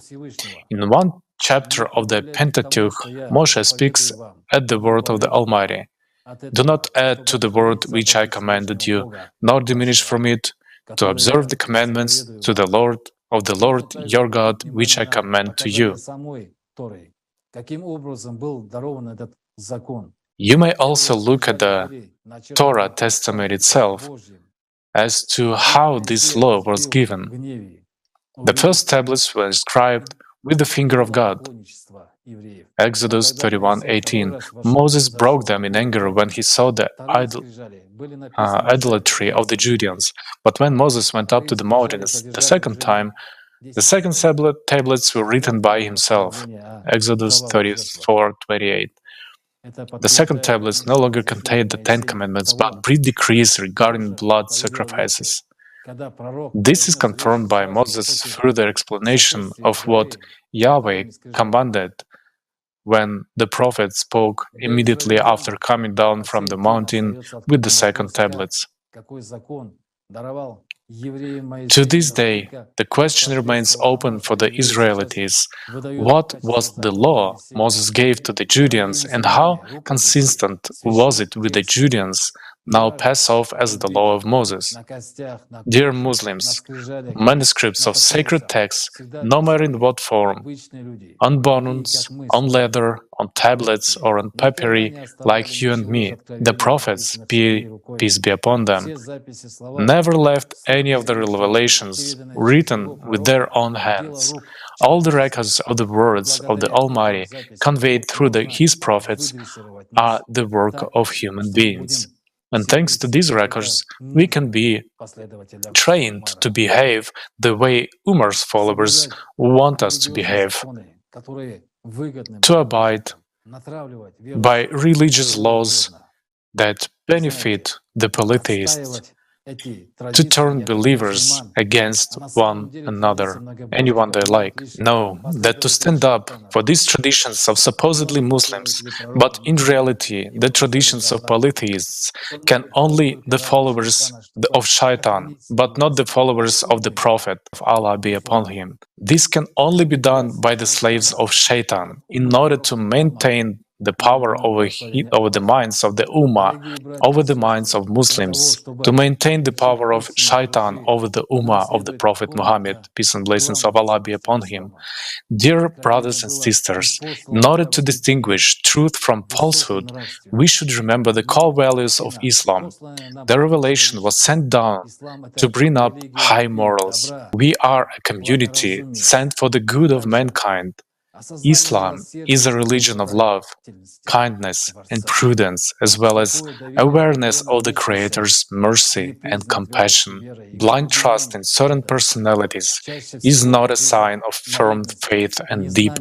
In one chapter of the Pentateuch, Moshe speaks at the word of the Almighty. Do not add to the word which I commanded you, nor diminish from it, to observe the commandments to the Lord of the Lord your God, which I command to you. You may also look at the Torah Testament itself as to how this law was given. The first tablets were inscribed with the finger of God. Exodus 31:18. Moses broke them in anger when he saw the idolatry of the Judeans. But when Moses went up to the mountains the second time, the second tablets were written by himself. Exodus 34:28. The second tablets no longer contained the Ten Commandments, but brief decrees regarding blood sacrifices. This is confirmed by Moses' further explanation of what Yahweh commanded when the prophet spoke immediately after coming down from the mountain with the second tablets. To this day, the question remains open for the Israelites. What was the law Moses gave to the Judeans, and how consistent was it with the Judeans now pass off as the law of Moses? Dear Muslims, manuscripts of sacred texts, no matter in what form, on bones, on leather, on tablets, or on papyri, like you and me, the prophets, peace be upon them, never left any of the revelations written with their own hands. All the records of the words of the Almighty conveyed through His prophets are the work of human beings. And thanks to these records, we can be trained to behave the way Umar's followers want us to behave, to abide by religious laws that benefit the polytheists, to turn believers against one another, anyone they like. No, that to stand up for these traditions of supposedly Muslims, but in reality the traditions of polytheists, can only the followers of Shaitan, but not the followers of the Prophet of Allah be upon him. This can only be done by the slaves of Shaitan in order to maintain the power over the minds of the Ummah, over the minds of Muslims, to maintain the power of Shaitan over the Ummah of the Prophet Muhammad, peace and blessings of Allah be upon him. Dear brothers and sisters, in order to distinguish truth from falsehood, we should remember the core values of Islam. The revelation was sent down to bring up high morals. We are a community sent for the good of mankind. Islam is a religion of love, kindness, and prudence, as well as awareness of the Creator's mercy and compassion. Blind trust in certain personalities is not a sign of firm faith and deep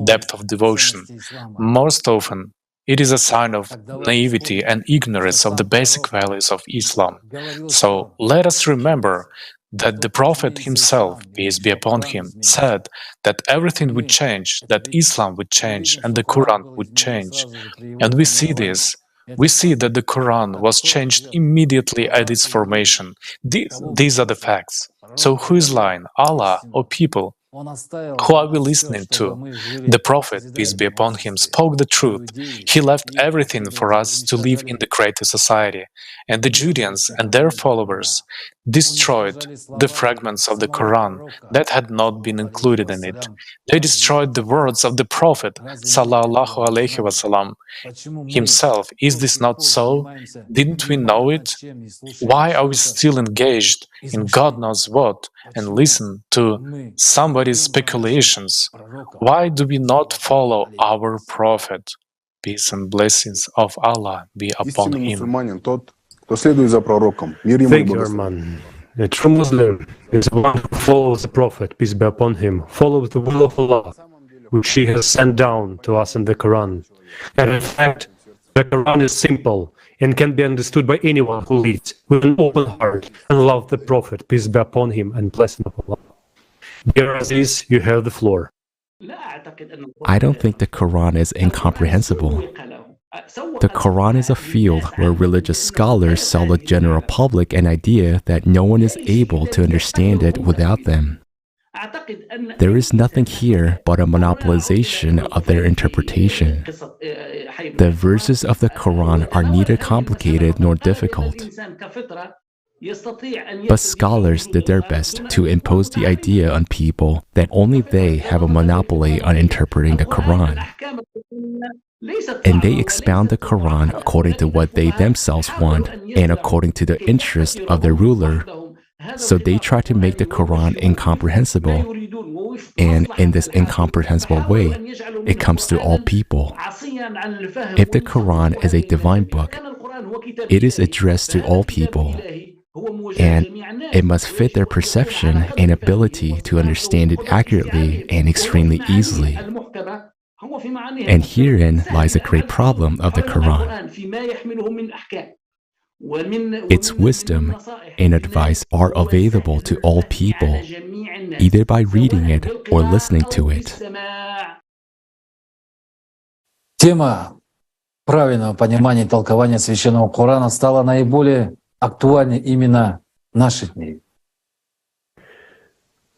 depth of devotion. Most often, it is a sign of naivety and ignorance of the basic values of Islam. So let us remember that the Prophet himself, peace be upon him, said that everything would change, that Islam would change, and the Quran would change. And we see this. We see that the Quran was changed immediately at its formation. These are the facts. So who is lying, Allah or people? Who are we listening to? The Prophet, peace be upon him, spoke the truth. He left everything for us to live in the greater society. And the Judeans and their followers destroyed the fragments of the Quran that had not been included in it. They destroyed the words of the Prophet sallallahu alaihi wasallam himself. Is this not so? Didn't we know it? Why are we still engaged in God knows what and listen to somebody's speculations? Why do we not follow our Prophet? Peace and blessings of Allah be upon him. Thank you, Arman. A true Muslim is one who follows the Prophet, peace be upon him, follows the will of Allah, which He has sent down to us in the Quran. And in fact, the Quran is simple and can be understood by anyone who leads with an open heart and love the Prophet, peace be upon him, and blessing of Allah. Dear Aziz, you have the floor. I don't think the Quran is incomprehensible. The Quran is a field where religious scholars sell the general public an idea that no one is able to understand it without them. There is nothing here but a monopolization of their interpretation. The verses of the Quran are neither complicated nor difficult. But scholars did their best to impose the idea on people that only they have a monopoly on interpreting the Quran. And they expound the Quran according to what they themselves want and according to the interest of their ruler. So they try to make the Quran incomprehensible. And in this incomprehensible way, it comes to all people. If the Quran is a divine book, it is addressed to all people. And it must fit their perception and ability to understand it accurately and extremely easily. And herein lies a great problem of the Quran. Its wisdom and advice are available to all people, either by reading it or listening to it. Тема правильного понимания и толкования Священного Корана стала наиболее актуальной именно в наши дни.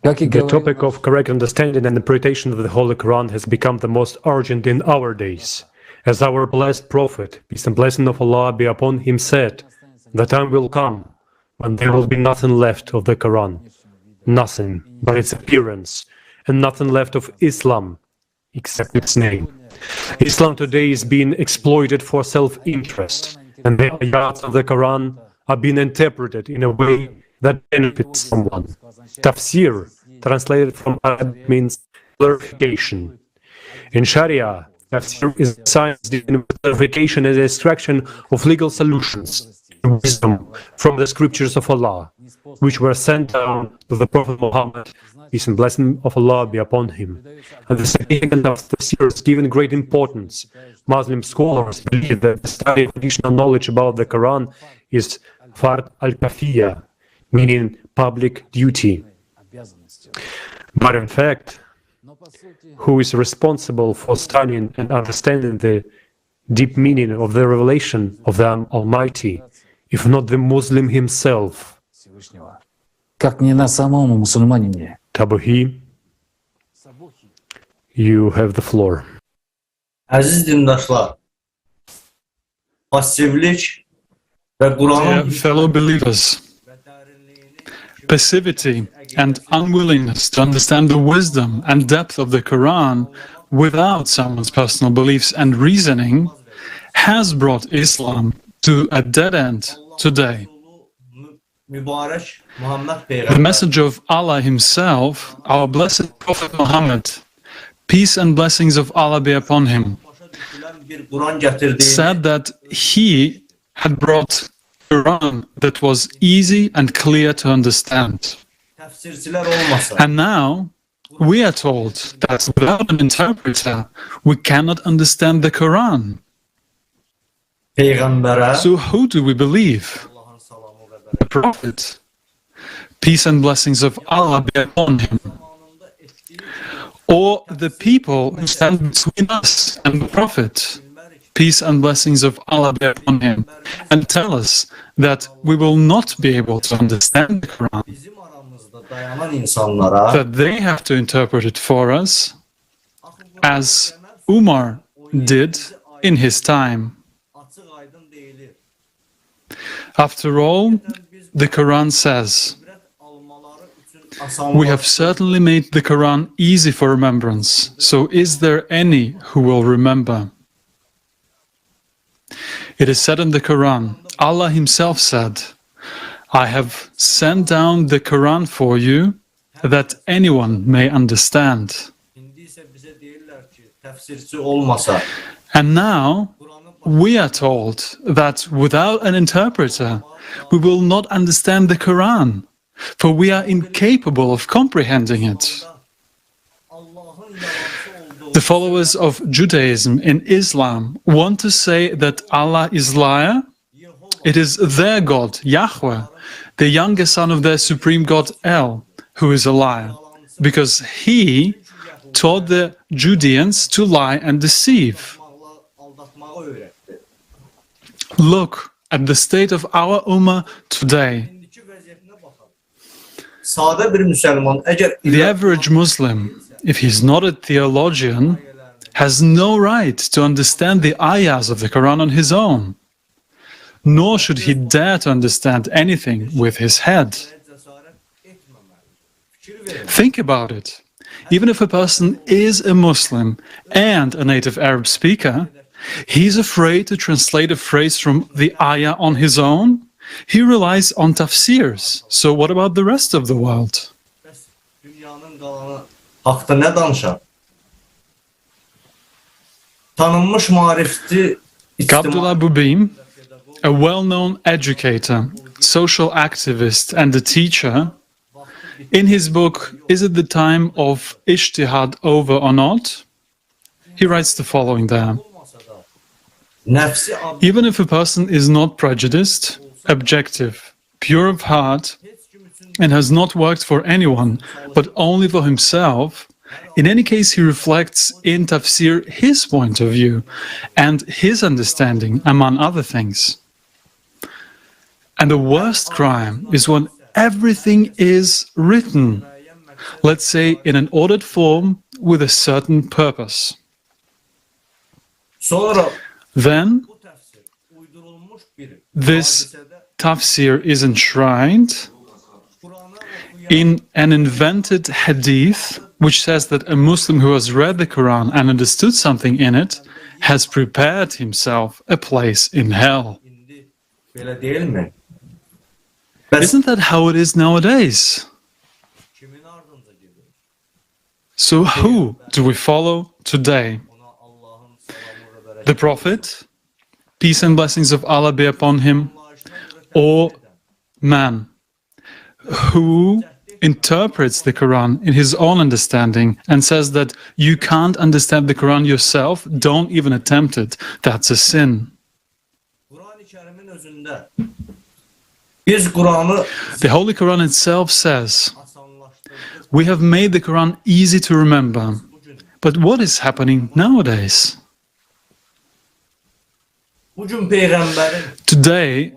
The topic of correct understanding and interpretation of the Holy Quran has become the most urgent in our days. As our blessed Prophet, peace and blessing of Allah be upon him, said, the time will come when there will be nothing left of the Quran, nothing but its appearance, and nothing left of Islam except its name. Islam today is being exploited for self-interest, and the ayats of the Quran are being interpreted in a way that benefits someone. Tafsir, translated from Arabic, means clarification. In Sharia, tafsir is a science dealing with clarification and extraction of legal solutions and wisdom from the scriptures of Allah, which were sent down to the Prophet Muhammad, peace and blessing of Allah be upon him. And the significance of tafsir is given great importance. Muslim scholars believe that the study of additional knowledge about the Quran is fard al-kafiyya, meaning public duty. But in fact, who is responsible for studying and understanding the deep meaning of the revelation of the Almighty, if not the Muslim himself? Tabuhi, you have the floor. Aziz dindaşlar, passivlik ve Kur'an'ın fellow believers, passivity and unwillingness to understand the wisdom and depth of the Quran without someone's personal beliefs and reasoning has brought Islam to a dead end today. The message of Allah Himself, our blessed Prophet Muhammad, peace and blessings of Allah be upon him, said that he had brought Quran that was easy and clear to understand. And now we are told that without an interpreter, we cannot understand the Quran. So who do we believe? The Prophet, peace and blessings of Allah be upon him, or the people who stand between us and the Prophet, peace and blessings of Allah be upon him, and tell us that we will not be able to understand the Quran. that they have to interpret it for us, as Umar did in his time. After all, the Quran says, "We have certainly made the Quran easy for remembrance, so is there any who will remember?" It is said in the Quran, Allah Himself said, "I have sent down the Quran for you, that anyone may understand." And now, we are told that without an interpreter, we will not understand the Quran, for we are incapable of comprehending it. The followers of Judaism in Islam want to say that Allah is liar. It is their God, Yahweh, the younger son of their supreme God El, who is a liar, because he taught the Judeans to lie and deceive. Look at the state of our Ummah today. The average Muslim, if he's not a theologian, has no right to understand the ayahs of the Quran on his own, nor should he dare to understand anything with his head. Think about it. Even if a person is a Muslim and a native Arab speaker, he's afraid to translate a phrase from the ayah on his own. He relies on tafsirs. So what about the rest of the world? Abdullah Bubim, a well-known educator, social activist and a teacher, in his book, Is It the Time of Ijtihad Over or Not? He writes the following there. Even if a person is not prejudiced, objective, pure of heart, and has not worked for anyone, but only for himself, in any case he reflects in tafsir his point of view and his understanding, among other things. And the worst crime is when everything is written, let's say in an ordered form with a certain purpose. Then this tafsir is enshrined in an invented hadith which says that a Muslim who has read the Quran and understood something in it has prepared himself a place in hell. Isn't that how it is nowadays? So who do we follow today? The Prophet, peace and blessings of Allah be upon him, or man, who interprets the Quran in his own understanding and says that you can't understand the Quran yourself, don't even attempt it, that's a sin. The Holy Quran itself says, we have made the Quran easy to remember. But what is happening nowadays? Today,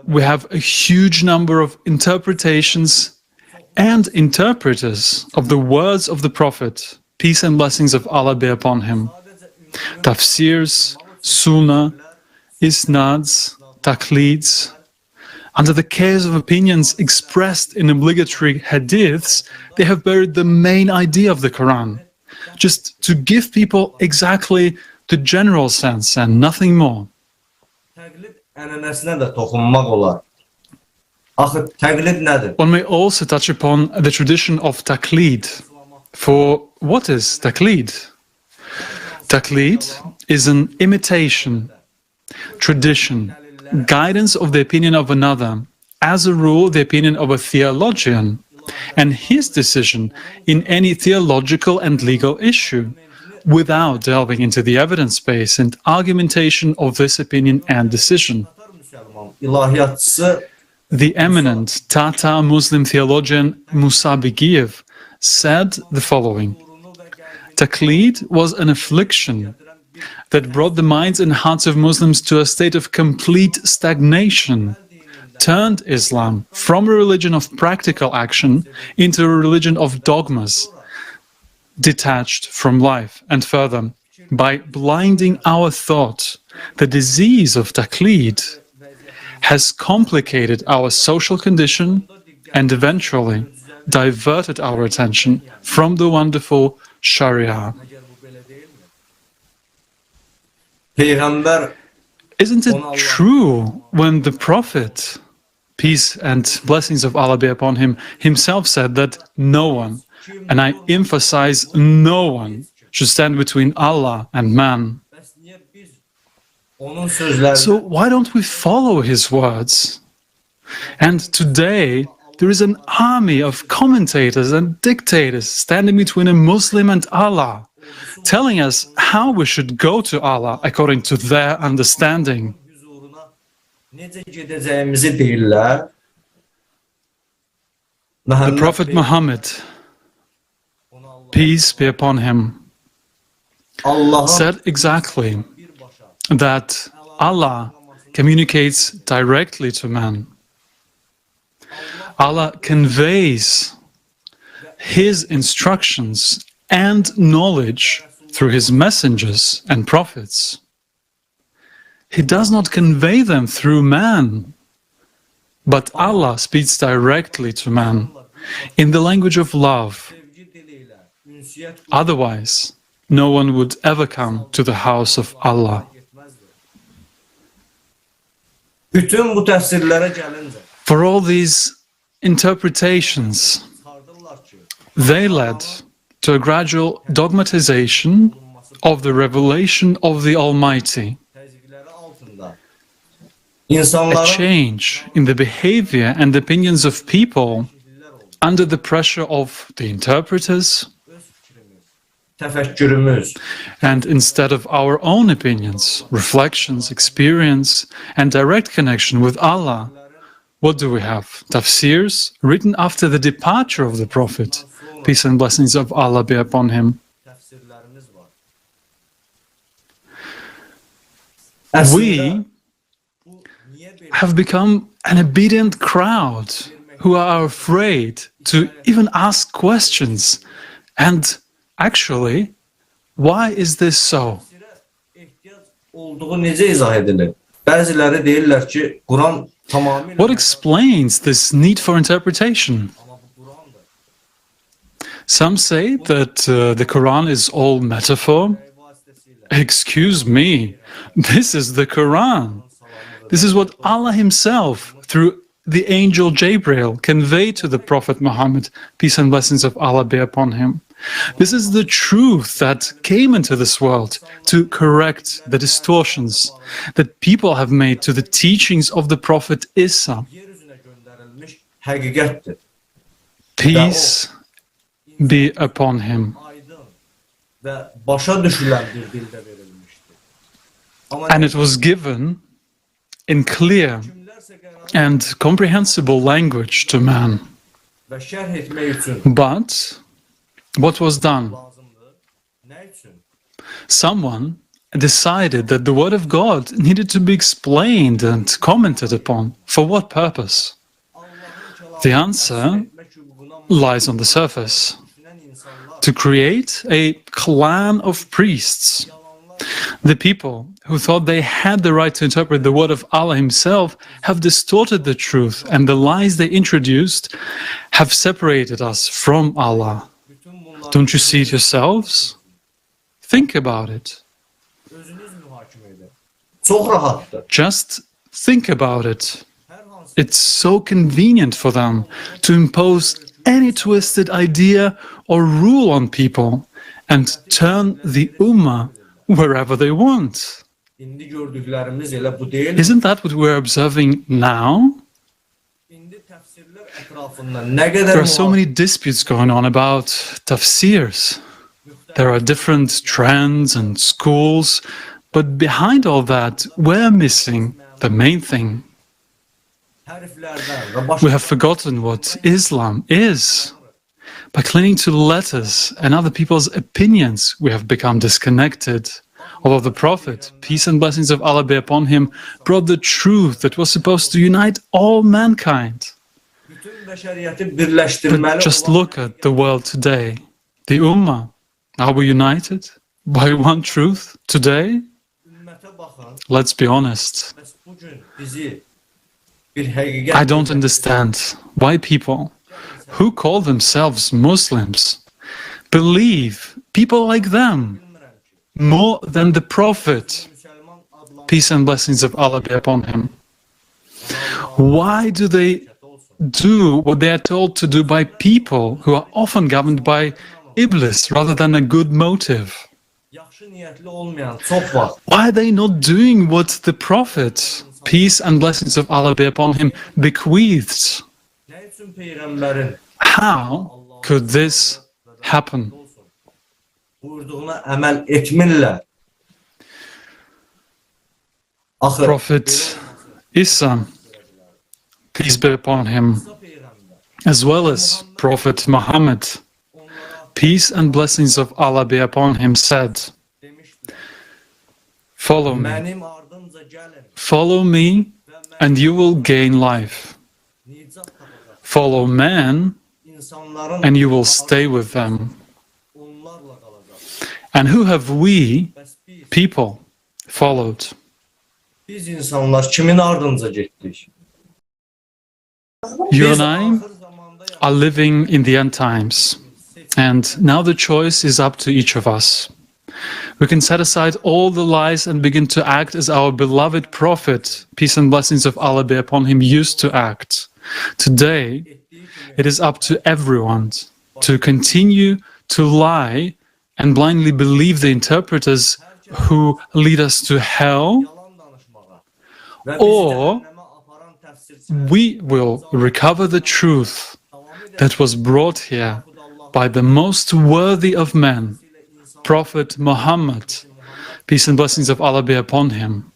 we have a huge number of interpretations and interpreters of the words of the Prophet, peace and blessings of Allah be upon him. Tafsirs, sunnah, isnads, taqleeds. Under the cares of opinions expressed in obligatory hadiths, they have buried the main idea of the Quran, just to give people exactly the general sense and nothing more. One may also touch upon the tradition of taqleed. For what is taqleed? Taqleed is an imitation, tradition, guidance of the opinion of another, as a rule the opinion of a theologian, and his decision in any theological and legal issue, without delving into the evidence base and argumentation of this opinion and decision. The eminent Tatar Muslim theologian Musa Begiev said the following: Taqleed was an affliction that brought the minds and hearts of Muslims to a state of complete stagnation, turned Islam from a religion of practical action into a religion of dogmas, detached from life. And further, by blinding our thought, the disease of taqlid has complicated our social condition and eventually diverted our attention from the wonderful Sharia. Isn't it true when the Prophet, peace and blessings of Allah be upon him, himself said that no one, and I emphasize no one, should stand between Allah and man? So why don't we follow his words? And today, there is an army of commentators and dictators standing between a Muslim and Allah, telling us how we should go to Allah according to their understanding. The Prophet Muhammad, peace be upon him, said exactly that Allah communicates directly to man. Allah conveys his instructions and knowledge through his messengers and prophets. He does not convey them through man, but Allah speaks directly to man in the language of love. Otherwise, no one would ever come to the house of Allah. For all these interpretations, they led to a gradual dogmatization of the revelation of the Almighty, a change in the behavior and opinions of people under the pressure of the interpreters, and instead of our own opinions, reflections, experience, and direct connection with Allah, what do we have? Tafsirs written after the departure of the Prophet, peace and blessings of Allah be upon him. We have become an obedient crowd who are afraid to even ask questions. And actually, why is this so? What explains this need for interpretation? Some say that the Quran is all metaphor. Excuse me, this is the Quran. This is what Allah himself, through the angel Gabriel, conveyed to the Prophet Muhammad, peace and blessings of Allah be upon him. This is the truth that came into this world to correct the distortions that people have made to the teachings of the Prophet Isa. Peace be upon him. And it was given in clear and comprehensible language to man. But what was done? Someone decided that the word of God needed to be explained and commented upon. For what purpose? The answer lies on the surface. To create a clan of priests. The people who thought they had the right to interpret the word of Allah himself have distorted the truth, and the lies they introduced have separated us from Allah. Don't you see it yourselves? Think about it. Just think about it. It's so convenient for them to impose any twisted idea or rule on people and turn the Ummah wherever they want. Isn't that what we're observing now? There are so many disputes going on about tafsirs. There are different trends and schools, but behind all that, we're missing the main thing. We have forgotten what Islam is. By clinging to letters and other people's opinions, we have become disconnected. Although the Prophet, peace and blessings of Allah be upon him, brought the truth that was supposed to unite all mankind. But just look at the world today. The Ummah, are we united by one truth today? Let's be honest. I don't understand why people who call themselves Muslims believe people like them more than the Prophet, peace and blessings of Allah be upon him. Why do they do what they are told to do by people who are often governed by Iblis rather than a good motive? Why are they not doing what the Prophet, peace and blessings of Allah be upon him, bequeathed? How could this happen? Prophet Isa, peace be upon him, as well as Prophet Muhammad, peace and blessings of Allah be upon him, said, "Follow me. Follow me, and you will gain life. Follow man, and you will stay with them." And who have we, people, followed? You and I are living in the end times, and now the choice is up to each of us. We can set aside all the lies and begin to act as our beloved Prophet, peace and blessings of Allah be upon him, used to act. Today, it is up to everyone to continue to lie and blindly believe the interpreters who lead us to hell, or we will recover the truth that was brought here by the most worthy of men, Prophet Muhammad, peace and blessings of Allah be upon him,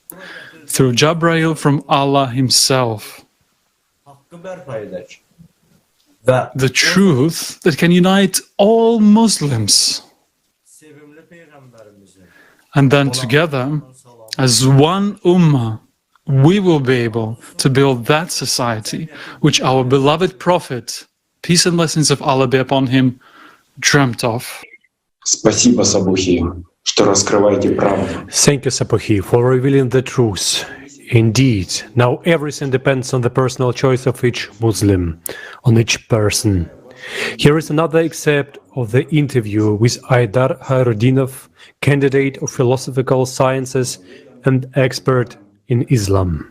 through Jabrail from Allah himself. The truth that can unite all Muslims. And then together, as one Ummah, we will be able to build that society which our beloved Prophet, peace and blessings of Allah be upon him, dreamt of. Thank you, Sabuhi, for revealing the truth. Indeed, now everything depends on the personal choice of each Muslim, on each person. Here is another excerpt of the interview with Aidar Hairudinov, candidate of philosophical sciences and expert in Islam.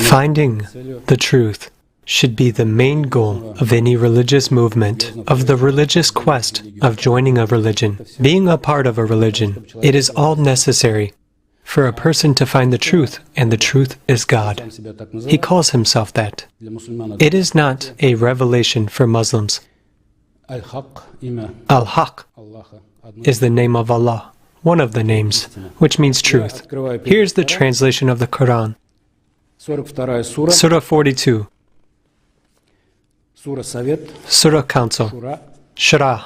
Finding the truth should be the main goal of any religious movement, of the religious quest of joining a religion, being a part of a religion. It is all necessary for a person to find the truth, and the truth is God. He calls himself that. It is not a revelation for Muslims. Al-Haq is the name of Allah, one of the names, which means truth. Here's the translation of the Quran. Surah 42. Surah Council. Shura.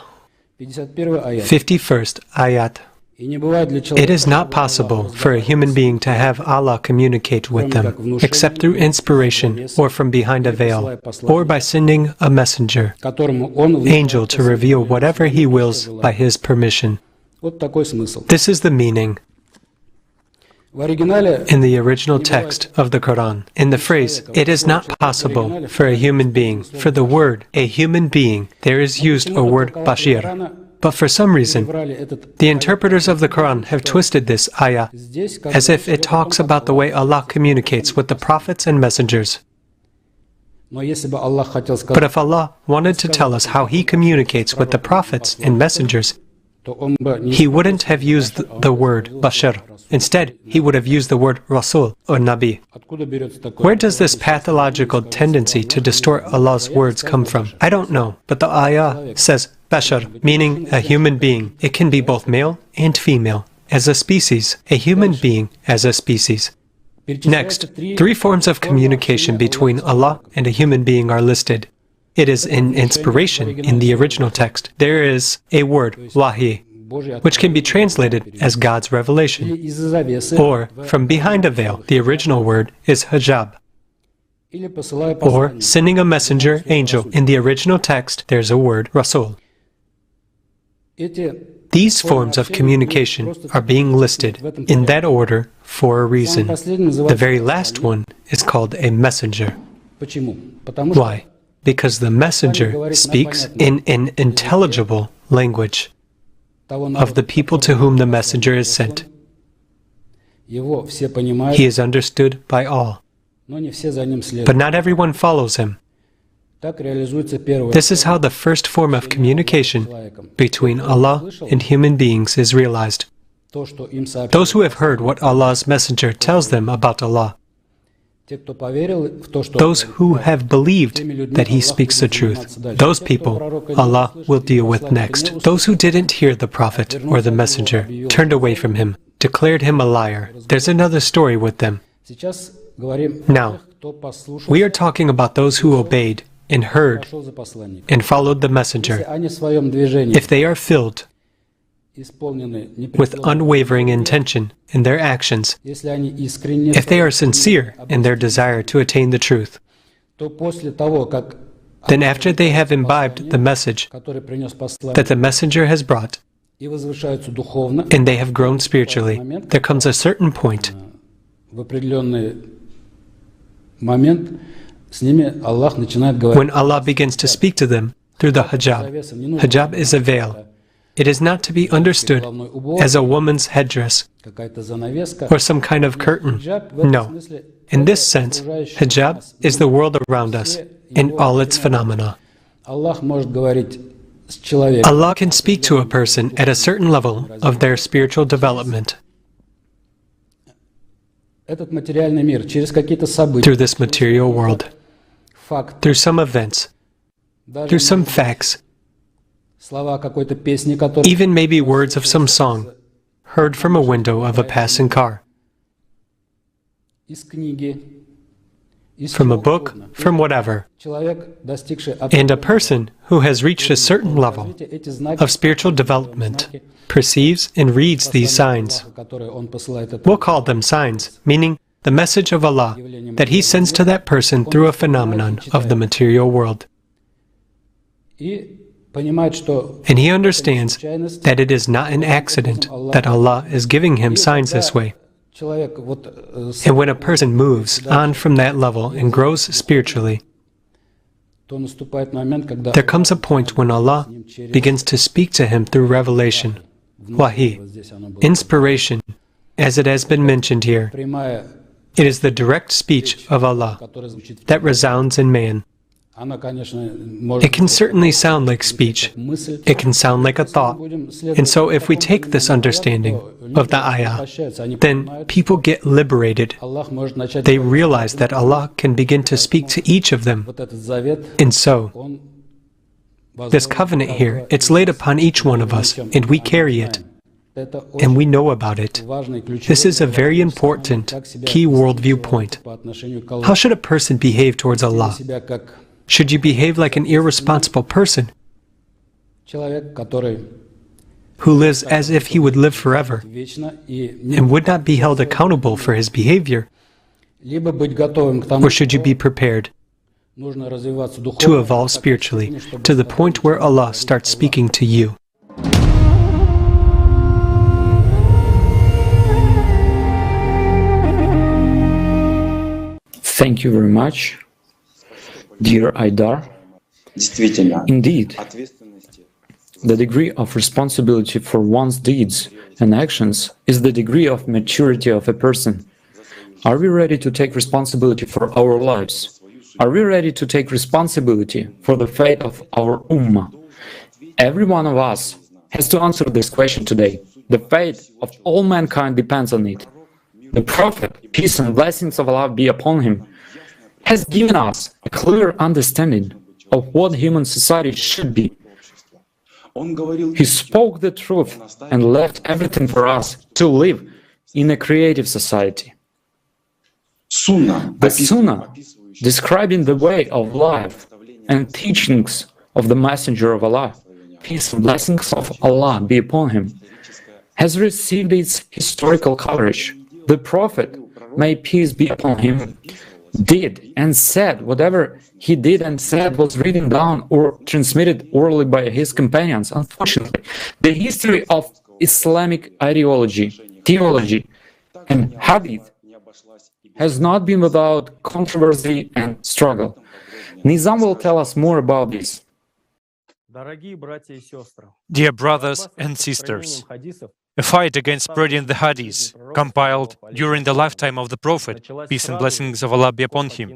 51st Ayat. It is not possible for a human being to have Allah communicate with them, except through inspiration, or from behind a veil, or by sending a messenger, angel, to reveal whatever he wills by his permission. This is the meaning. In the original text of the Quran, in the phrase, "It is not possible for a human being," for the word, a human being, there is used a word bashir. But for some reason, the interpreters of the Quran have twisted this ayah as if it talks about the way Allah communicates with the prophets and messengers. But if Allah wanted to tell us how He communicates with the prophets and messengers, He wouldn't have used the word bashar. Instead, He would have used the word rasul or nabi. Where does this pathological tendency to distort Allah's words come from? I don't know, but the ayah says bashar, meaning a human being. It can be both male and female, as a species, a human being as a species. Next, three forms of communication between Allah and a human being are listed. It is in inspiration in the original text. There is a word, wahi, which can be translated as God's revelation. Or, from behind a veil, the original word is hijab. Or, sending a messenger, angel. In the original text, there's a word, rasul. These forms of communication are being listed in that order for a reason. The very last one is called a messenger. Why? Because the messenger speaks in an intelligible language of the people to whom the messenger is sent. He is understood by all, but not everyone follows him. This is how the first form of communication between Allah and human beings is realized. Those who have heard what Allah's messenger tells them about Allah, those who have believed that he speaks the truth, those people Allah will deal with next. Those who didn't hear the Prophet or the messenger, turned away from him, declared him a liar, there's another story with them. Now, we are talking about those who obeyed and heard and followed the messenger. If they are filled with unwavering intention in their actions, if they are sincere in their desire to attain the truth, then after they have imbibed the message that the messenger has brought, and they have grown spiritually, there comes a certain point when Allah begins to speak to them through the hijab. Hijab is a veil. It is not to be understood as a woman's headdress or some kind of curtain. No. In this sense, hijab is the world around us in all its phenomena. Allah can speak to a person at a certain level of their spiritual development through this material world, through some events, through some facts, even maybe words of some song heard from a window of a passing car, from a book, from whatever. And a person who has reached a certain level of spiritual development perceives and reads these signs. We'll call them signs, meaning the message of Allah that He sends to that person through a phenomenon of the material world. And he understands that it is not an accident that Allah is giving him signs this way. And when a person moves on from that level and grows spiritually, there comes a point when Allah begins to speak to him through revelation, wahi, inspiration, as it has been mentioned here. It is the direct speech of Allah that resounds in man. It can certainly sound like speech. It can sound like a thought. And so if we take this understanding of the ayah, then people get liberated. They realize that Allah can begin to speak to each of them. And so, this covenant here, it's laid upon each one of us, and we carry it. And we know about it. This is a very important, key worldview point. How should a person behave towards Allah? Should you behave like an irresponsible person who lives as if he would live forever and would not be held accountable for his behavior? Or should you be prepared to evolve spiritually to the point where Allah starts speaking to you? Thank you very much, dear Aidar. Indeed, the degree of responsibility for one's deeds and actions is the degree of maturity of a person. Are we ready to take responsibility for our lives? Are we ready to take responsibility for the fate of our ummah? Every one of us has to answer this question today. The fate of all mankind depends on it. The Prophet, peace and blessings of Allah be upon him, has given us a clear understanding of what human society should be. He spoke the truth and left everything for us to live in a creative society. The Sunnah, describing the way of life and teachings of the Messenger of Allah, peace and blessings of Allah be upon him, has received its historical coverage. The Prophet, may peace be upon him, did and said whatever he did and said was written down or transmitted orally by his companions. Unfortunately, the history of Islamic ideology, theology, and hadith has not been without controversy and struggle. Nizam will tell us more about this. Dear brothers and sisters, a fight against spreading the hadith, compiled during the lifetime of the Prophet, peace and blessings of Allah be upon him,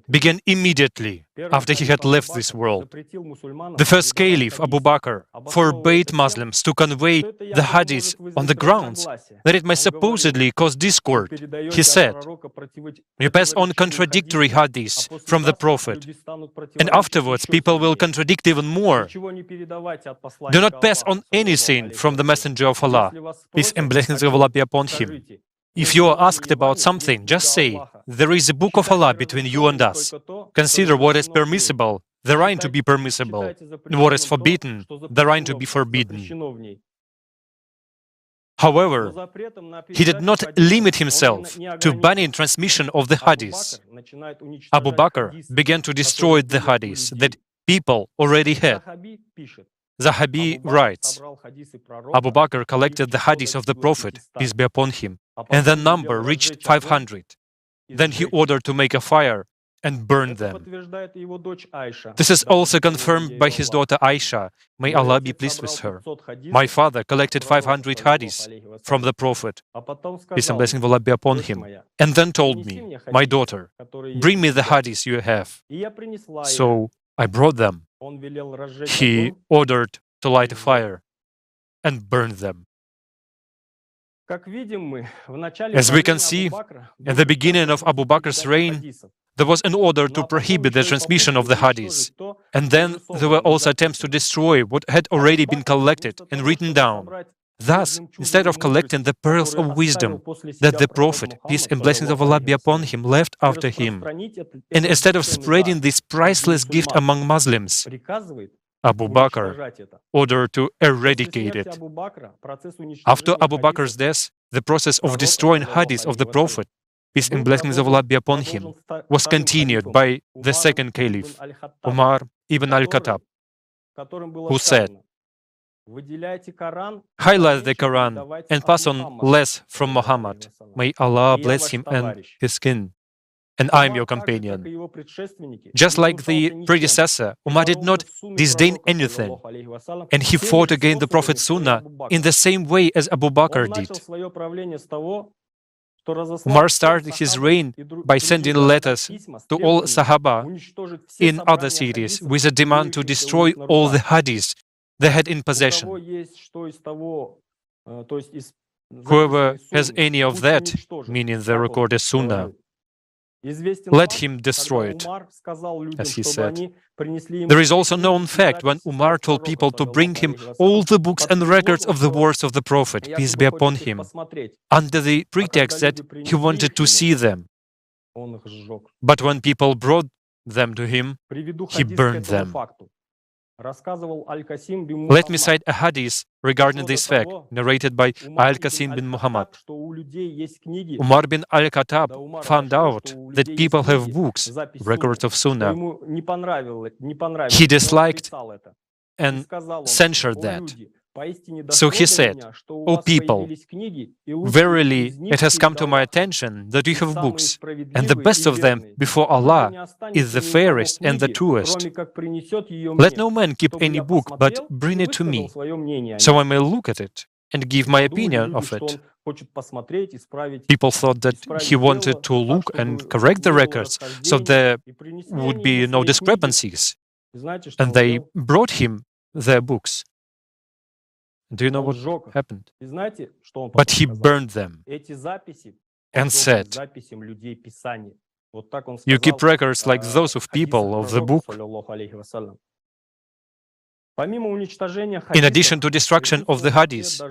began immediately after he had left this world. The first Caliph, Abu Bakr, forbade Muslims to convey the hadith on the grounds that it might supposedly cause discord. He said, "You pass on contradictory hadiths from the Prophet, and afterwards people will contradict even more. Do not pass on anything from the Messenger of Allah, peace and blessings of Allah be upon him. If you are asked about something, just say, there is a book of Allah between you and us. Consider what is permissible, therein to be permissible, and what is forbidden, therein to be forbidden." However, he did not limit himself to banning transmission of the hadith. Abu Bakr began to destroy the hadith that people already had. Zahabi writes, Abu Bakr collected the hadith of the Prophet, peace be upon him, and the number reached 500. Then he ordered to make a fire and burn them. This is also confirmed by his daughter Aisha, may Allah be pleased with her. My father collected 500 hadiths from the Prophet, peace and blessing of Allah be upon him, and then told me, my daughter, bring me the hadiths you have. So I brought them. He ordered to light a fire and burn them. As we can see, at the beginning of Abu Bakr's reign, there was an order to prohibit the transmission of the hadiths, and then there were also attempts to destroy what had already been collected and written down. Thus, instead of collecting the pearls of wisdom that the Prophet, peace and blessings of Allah be upon him, left after him, and instead of spreading this priceless gift among Muslims, Abu Bakr ordered to eradicate it. After Abu Bakr's death, the process of destroying hadith of the Prophet, peace and blessings of Allah be upon him, was continued by the second Caliph, Umar ibn al-Khattab, who said, highlight the Quran and pass on less from Muhammad. May Allah bless him and his kin. And I am your companion. Just like the predecessor, Umar did not disdain anything, and he fought against the Prophet's Sunnah in the same way as Abu Bakr did. Umar started his reign by sending letters to all Sahaba in other cities with a demand to destroy all the hadiths they had in possession. Whoever has any of that, meaning the recorded Sunnah, let him destroy it, as he said. There is also known fact when Umar told people to bring him all the books and records of the words of the Prophet, peace be upon him, under the pretext that he wanted to see them. But when people brought them to him, he burned them. Let me cite a hadith regarding this fact, narrated by Al-Qasim bin Muhammad. Umar bin al-Khattab found out that people have books, records of Sunnah. He disliked and censured that. So he said, O people, verily it has come to my attention that you have books, and the best of them before Allah is the fairest and the truest. Let no man keep any book, but bring it to me, so I may look at it and give my opinion of it. People thought that he wanted to look and correct the records, so there would be no discrepancies, and they brought him their books. Do you know what happened? But he burned them and said, you keep records like those of people of the book. In addition to destruction of the hadiths,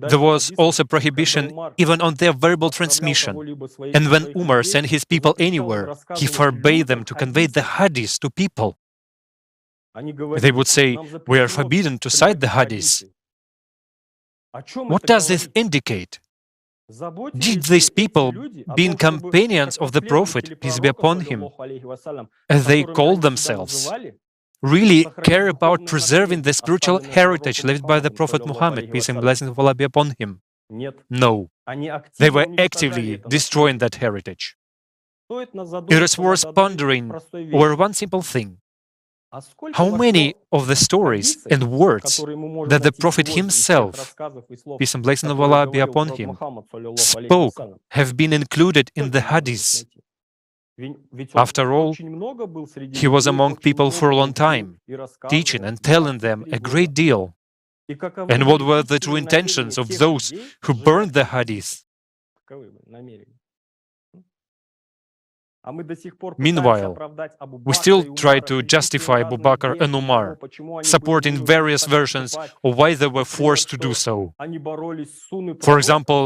there was also prohibition even on their verbal transmission. And when Umar sent his people anywhere, he forbade them to convey the hadiths to people. They would say, "We are forbidden to cite the hadiths." What does this indicate? Did these people, being companions of the Prophet, peace be upon him, as they called themselves, really care about preserving the spiritual heritage left by the Prophet Muhammad, peace and blessings of Allah be upon him? No. They were actively destroying that heritage. It is worth pondering over one simple thing. How many of the stories and words that the Prophet himself, peace and blessings of Allah be upon him, spoke have been included in the hadiths? After all, he was among people for a long time, teaching and telling them a great deal. And what were the true intentions of those who burned the hadith? Meanwhile, we still try to justify Abu Bakr and Umar, supporting various versions of why they were forced to do so. For example,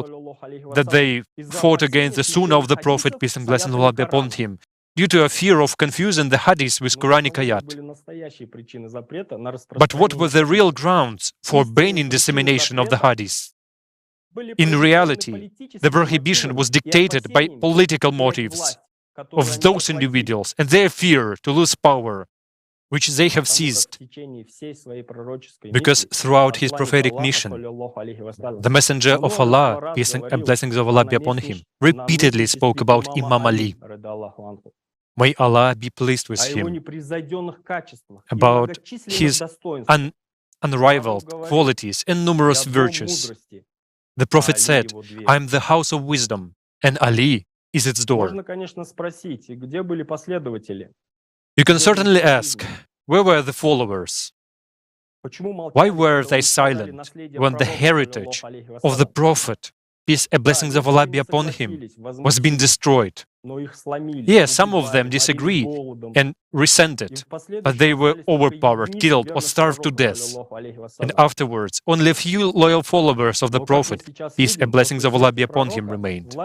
that they fought against the Sunnah of the Prophet, peace and blessings of Allah be upon him, due to a fear of confusing the hadith with Quranic ayat. But what were the real grounds for banning dissemination of the hadith? In reality, the prohibition was dictated by political motives of those individuals and their fear to lose power, which they have seized. Because throughout his prophetic mission, the Messenger of Allah, peace and blessings of Allah be upon him, repeatedly spoke about Imam Ali. May Allah be pleased with him, about his unrivaled qualities and numerous virtues. The Prophet said, "I am the house of wisdom, and Ali is its door." You can certainly ask, where were the followers? Why were they silent when the heritage of the Prophet, peace and blessings of Allah be upon him, was being destroyed? Yes, some of them disagree and resent it, but they were overpowered, killed, or starved to death. And afterwards, only a few loyal followers of the Prophet, peace and blessings of Allah be upon him, remained.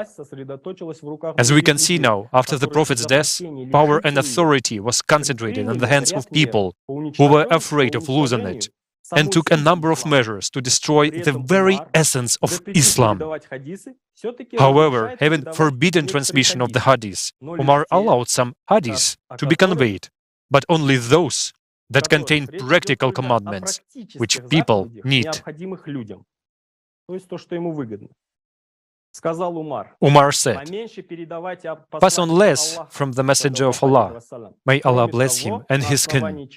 As we can see now, after the Prophet's death, power and authority was concentrated in the hands of people who were afraid of losing it, and took a number of measures to destroy the very essence of Islam. However, having forbidden transmission of the hadith, Umar allowed some hadiths to be conveyed, but only those that contain practical commandments, which people need. Umar said, "Pass on less from the Messenger of Allah, may Allah bless him and his kin,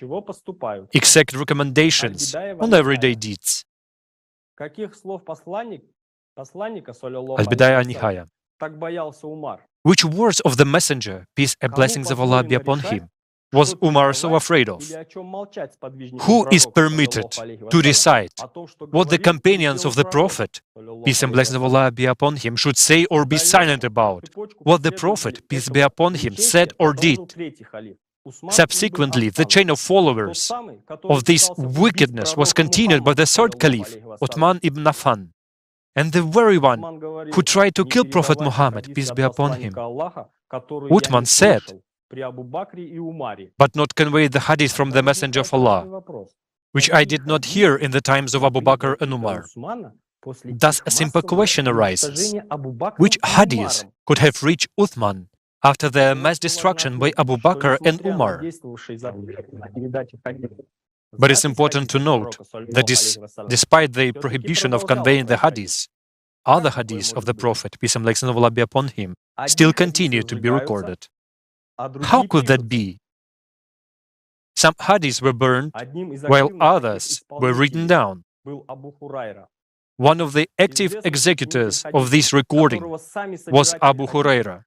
exact recommendations on everyday deeds." Al-Bidayah Nihaya. Which words of the Messenger, peace and blessings of Allah be upon him, was Umar so afraid of? Who is permitted to decide what the companions of the Prophet, peace and blessings of Allah be upon him, should say or be silent about? What the Prophet, peace be upon him, said or did? Subsequently, the chain of followers of this wickedness was continued by the third caliph, Uthman ibn Affan, and the very one who tried to kill Prophet Muhammad, peace be upon him. Uthman said, but not convey the hadith from the Messenger of Allah, which I did not hear in the times of Abu Bakr and Umar. Thus a simple question arises. Which hadith could have reached Uthman after the mass destruction by Abu Bakr and Umar? But it's important to note that despite the prohibition of conveying the hadith, other hadiths of the Prophet, peace and blessings of Allah be upon him, still continue to be recorded. How could that be? Some hadiths were burned, while others were written down. One of the active executors of this recording was Abu Huraira,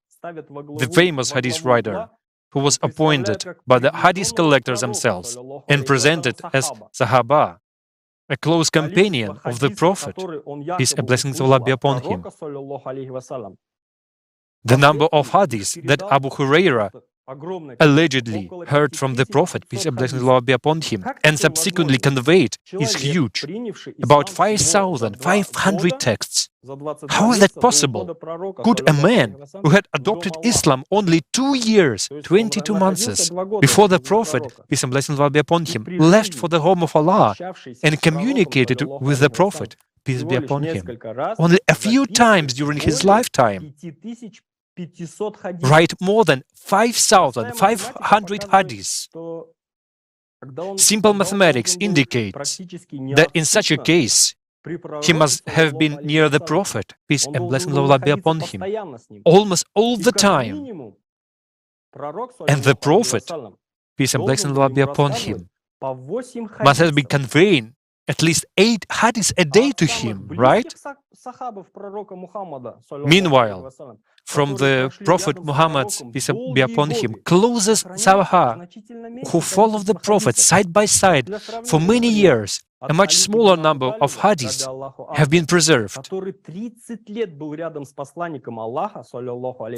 the famous hadith writer, who was appointed by the hadith collectors themselves and presented as Sahaba, a close companion of the Prophet, peace and blessings of Allah be upon him. The number of hadiths that Abu Huraira allegedly heard from the Prophet, peace and blessings of Allah be upon him, and subsequently conveyed is huge, about 5,500 texts. How is that possible? Could a man who had adopted Islam only 2 years, 22 months before the Prophet, peace and blessings of Allah be upon him, left for the home of Allah and communicated with the Prophet, peace be upon him, only a few times during his lifetime, write more than 5,500 hadiths? Simple mathematics indicates that in such a case, he must have been near the Prophet, peace and blessings of Allah be upon him, almost all the time. And the Prophet, peace and blessings of Allah be upon him, must have been conveying at least 8 hadiths a day to him, right? Meanwhile, from the Prophet Muhammad's, peace be upon him, closest Sahaba, who followed the Prophet side by side for many years, a much smaller number of hadiths have been preserved.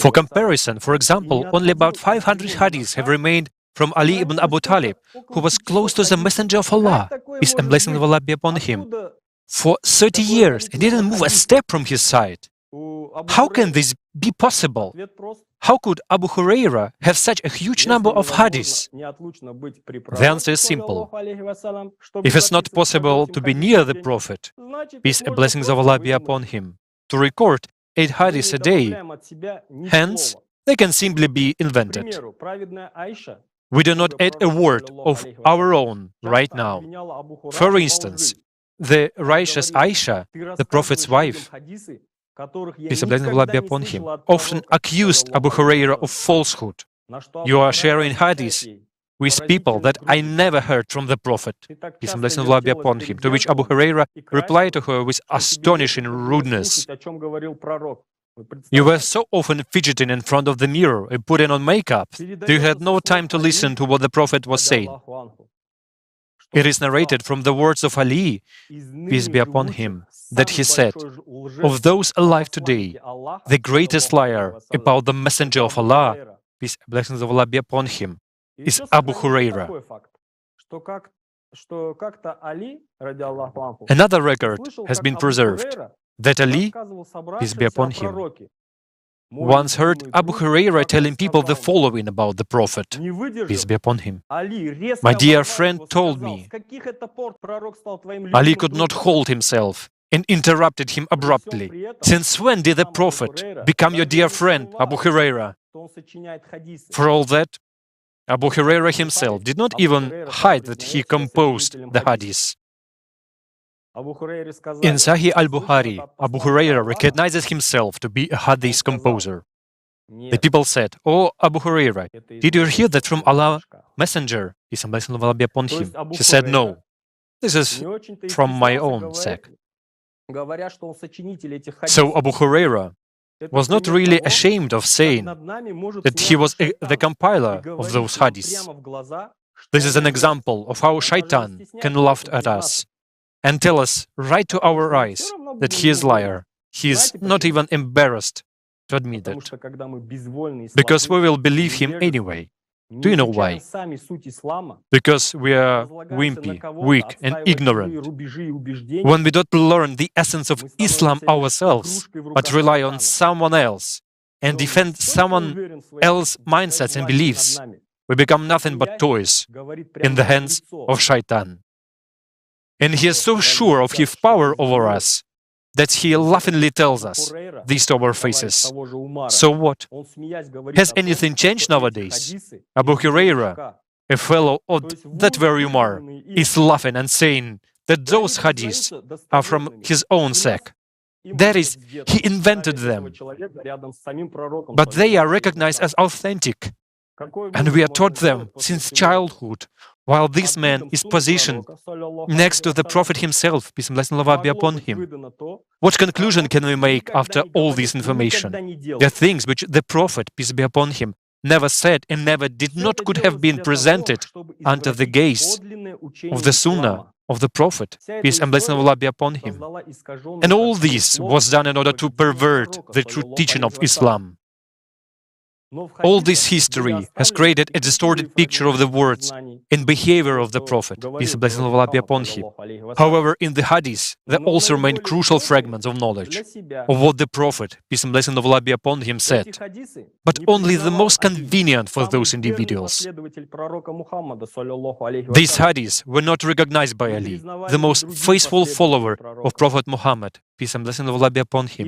For comparison, for example, only about 500 hadiths have remained from Ali ibn Abu Talib, who was close to the Messenger of Allah, peace and blessings of Allah be upon him, for 30 years and didn't move a step from his side. How can this be possible? How could Abu Huraira have such a huge number of hadiths? The answer is simple. If it's not possible to be near the Prophet, peace and blessings of Allah be upon him, to record 8 hadiths a day, hence, they can simply be invented. We do not add a word of our own right now. For instance, the righteous Aisha, the Prophet's wife, peace and blessings of Allah be upon him, often accused Abu Huraira of falsehood. You are sharing hadiths with people that I never heard from the Prophet, peace and blessings of Allah be upon him, to which Abu Huraira replied to her with astonishing rudeness. You were so often fidgeting in front of the mirror and putting on makeup that you had no time to listen to what the Prophet was saying. It is narrated from the words of Ali, peace be upon him, that he said, "Of those alive today, the greatest liar about the Messenger of Allah, peace and blessings of Allah be upon him, is Abu Huraira." Another record has been preserved, that Ali, peace be upon him, once heard Abu Huraira telling people the following about the Prophet, peace be upon him. My dear friend told me. Ali could not hold himself and interrupted him abruptly. Since when did the Prophet become your dear friend, Abu Huraira? For all that, Abu Huraira himself did not even hide that he composed the hadiths. In Sahih al-Bukhari, Abu Huraira recognizes himself to be a hadith composer. The people said, "Oh, Abu Huraira, did you hear that from Allah's Messenger, peace and blessings of Allah be upon him?" He said, "No, this is from my own sect." So Abu Huraira was not really ashamed of saying that he was the compiler of those hadiths. This is an example of how Shaitan can laugh at us and tell us right to our eyes that he is a liar. He is not even embarrassed to admit that, because we will believe him anyway. Do you know why? Because we are wimpy, weak, and ignorant. When we don't learn the essence of Islam ourselves, but rely on someone else and defend someone else's mindsets and beliefs, we become nothing but toys in the hands of Shaitan. And he is so sure of his power over us that he laughingly tells us this to our faces. So what? Has anything changed nowadays? Abu Huraira, a fellow of that very Umar, is laughing and saying that those hadiths are from his own sect. That is, he invented them. But they are recognized as authentic. And we are taught them since childhood, while this man is positioned next to the Prophet himself, peace and blessings of Allah be upon him. What conclusion can we make after all this information? There are things which the Prophet, peace be upon him, never said and never did not could have been presented under the gaze of the Sunnah of the Prophet, peace and blessings of Allah be upon him. And all this was done in order to pervert the true teaching of Islam. All this history has created a distorted picture of the words and behavior of the Prophet, peace and blessings of Allah be upon him. However, in the Hadith, there also remain crucial fragments of knowledge of what the Prophet, peace and blessings of Allah be upon him, said, but only the most convenient for those individuals. These Hadiths were not recognized by Ali, the most faithful follower of Prophet Muhammad, peace and blessings of Allah be upon him.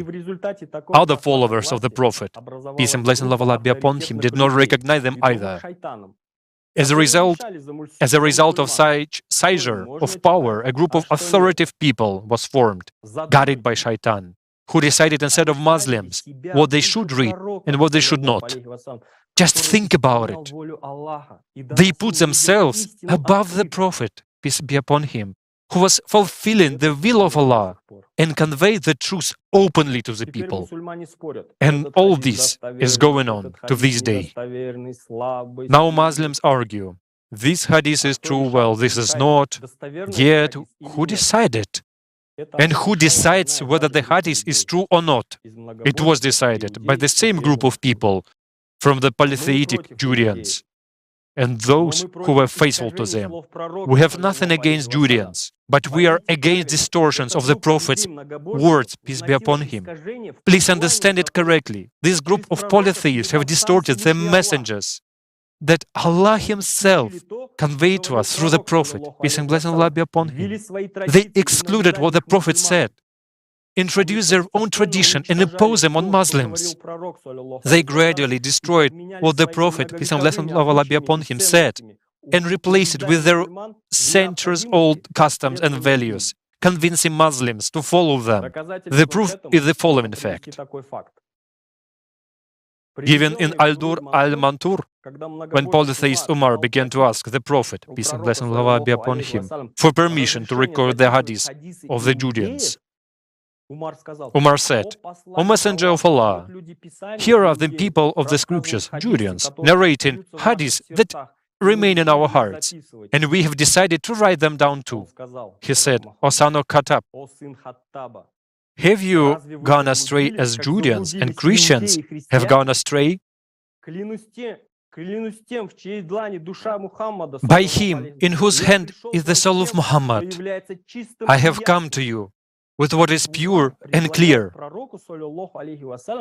Other followers of the Prophet, peace and blessings of Allah be upon him, did not recognize them either. As a result of such seizure of power, a group of authoritative people was formed, guided by Shaitan, who decided instead of Muslims what they should read and what they should not. Just think about it. They put themselves above the Prophet, peace be upon him, who was fulfilling the will of Allah and conveyed the truth openly to the people. And all this is going on to this day. Now Muslims argue, this hadith is true, well, this is not. Yet, who decided? And who decides whether the hadith is true or not? It was decided by the same group of people from the polytheistic Judeans and those who were faithful to them. We have nothing against Judeans, but we are against distortions of the Prophet's words, peace be upon him. Please understand it correctly. This group of polytheists have distorted the messengers that Allah Himself conveyed to us through the Prophet, peace and blessing of Allah be upon him. They excluded what the Prophet said, introduced their own tradition and imposed them on Muslims. They gradually destroyed what the Prophet, peace and blessing of Allah be upon him, said, and replaced it with their centuries-old customs and values, convincing Muslims to follow them. The proof is the following fact. Given in Al-Dur al-Mantur, when polytheist Umar began to ask the Prophet, peace and blessing of Allah be upon him, for permission to record the hadith of the Judeans, Umar said, O Messenger of Allah, here are the people of the scriptures, Judeans, narrating hadiths that remain in our hearts, and we have decided to write them down too. He said, O son of Khattab, have you gone astray as Judeans and Christians have gone astray? By him in whose hand is the soul of Muhammad, I have come to you with what is pure and clear.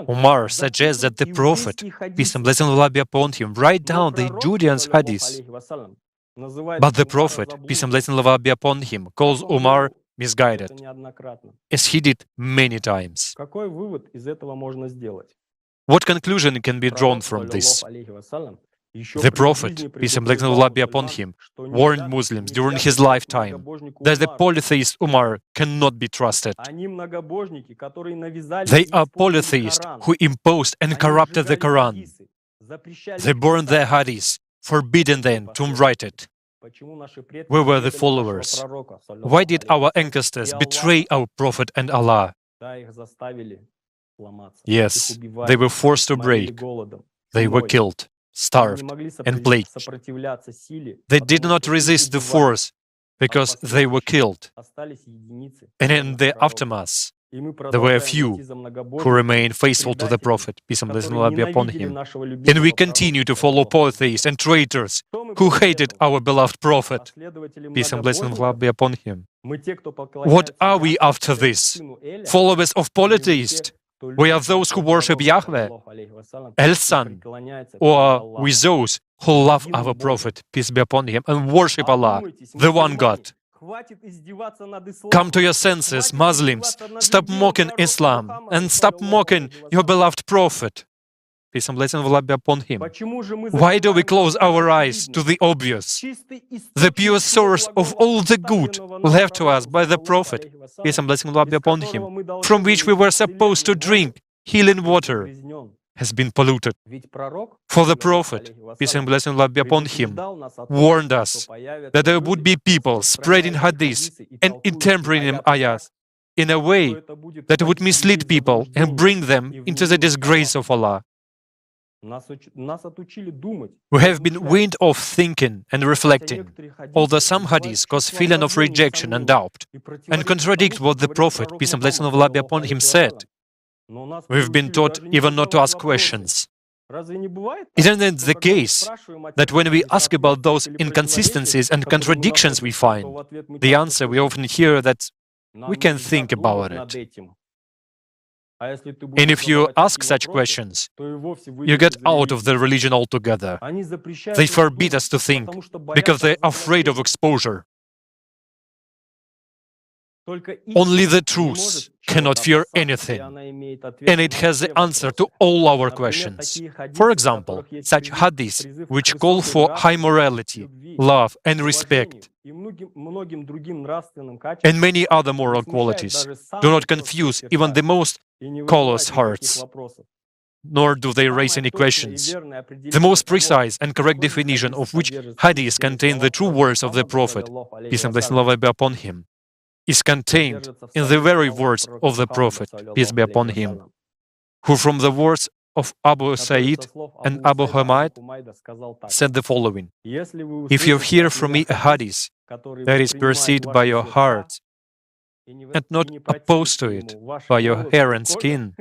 Umar suggests that the Prophet, peace and blessing of Allah be upon him, write down the Judeans' hadith. But the Prophet, peace and blessing of Allah be upon him, calls Umar misguided, as he did many times. What conclusion can be drawn from this? The Prophet, peace and blessing of Allah be upon him, warned Muslims during his lifetime that the polytheist Umar cannot be trusted. They are polytheists who imposed and corrupted the Quran. They burned their hadiths, forbidding them to write it. Where were the followers? Why did our ancestors betray our Prophet and Allah? Yes, they were forced to break. They were killed, starved, and plagued. They did not resist the force because they were killed. And in the aftermath, there were a few who remained faithful to the Prophet, peace and blessing of Allah be upon him. And we continue to follow polytheists and traitors who hated our beloved Prophet, peace and blessing of Allah be upon him. What are we after this? Followers of polytheists? We are those who worship Yahweh, El-Son, or we those who love our Prophet, peace be upon him, and worship Allah, the one God. Come to your senses, Muslims. Stop mocking Islam and stop mocking your beloved Prophet. Peace and blessing of Allah be upon him. Why do we close our eyes to the obvious? The pure source of all the good left to us by the Prophet, peace and blessing of Allah be upon him, from which we were supposed to drink healing water, has been polluted. For the Prophet, peace and blessing of Allah be upon him, warned us that there would be people spreading hadiths and interpreting ayahs in a way that would mislead people and bring them into the disgrace of Allah. We have been weaned off thinking and reflecting, although some hadiths cause feeling of rejection and doubt, and contradict what the Prophet, peace and blessing of Allah be upon him, said. We've been taught even not to ask questions. Isn't it the case that when we ask about those inconsistencies and contradictions we find, the answer we often hear that we can think about it? And if you ask such questions, you get out of the religion altogether. They forbid us to think because they're afraid of exposure. Only the truth cannot fear anything, and it has the answer to all our questions. For example, such hadiths which call for high morality, love and respect, and many other moral qualities do not confuse even the most callous hearts, nor do they raise any questions. The most precise and correct definition of which hadiths contain the true words of the Prophet, peace and blessing of Allah be upon him, is contained in the very words of the Prophet, peace be upon him, who from the words of Abu Sa'id and Abu Hamid said the following: "If you hear from me a hadith that is perceived by your heart and not opposed to it by your hair and skin,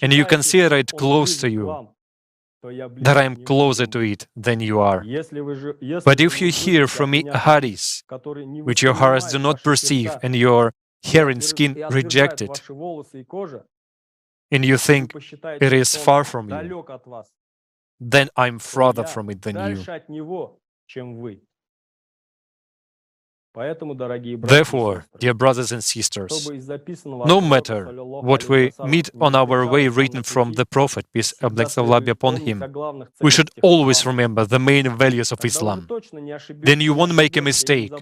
and you consider it close to you, that I am closer to it than you are. But if you hear from me a hadith which your hearts do not perceive and your hair and skin reject it, and you think it is far from you, then I'm farther from it than you." Therefore, dear brothers and sisters, no matter what we meet on our way written from the Prophet, peace and blessing of Allah be upon him, we should always remember the main values of Islam. Then you won't make a mistake,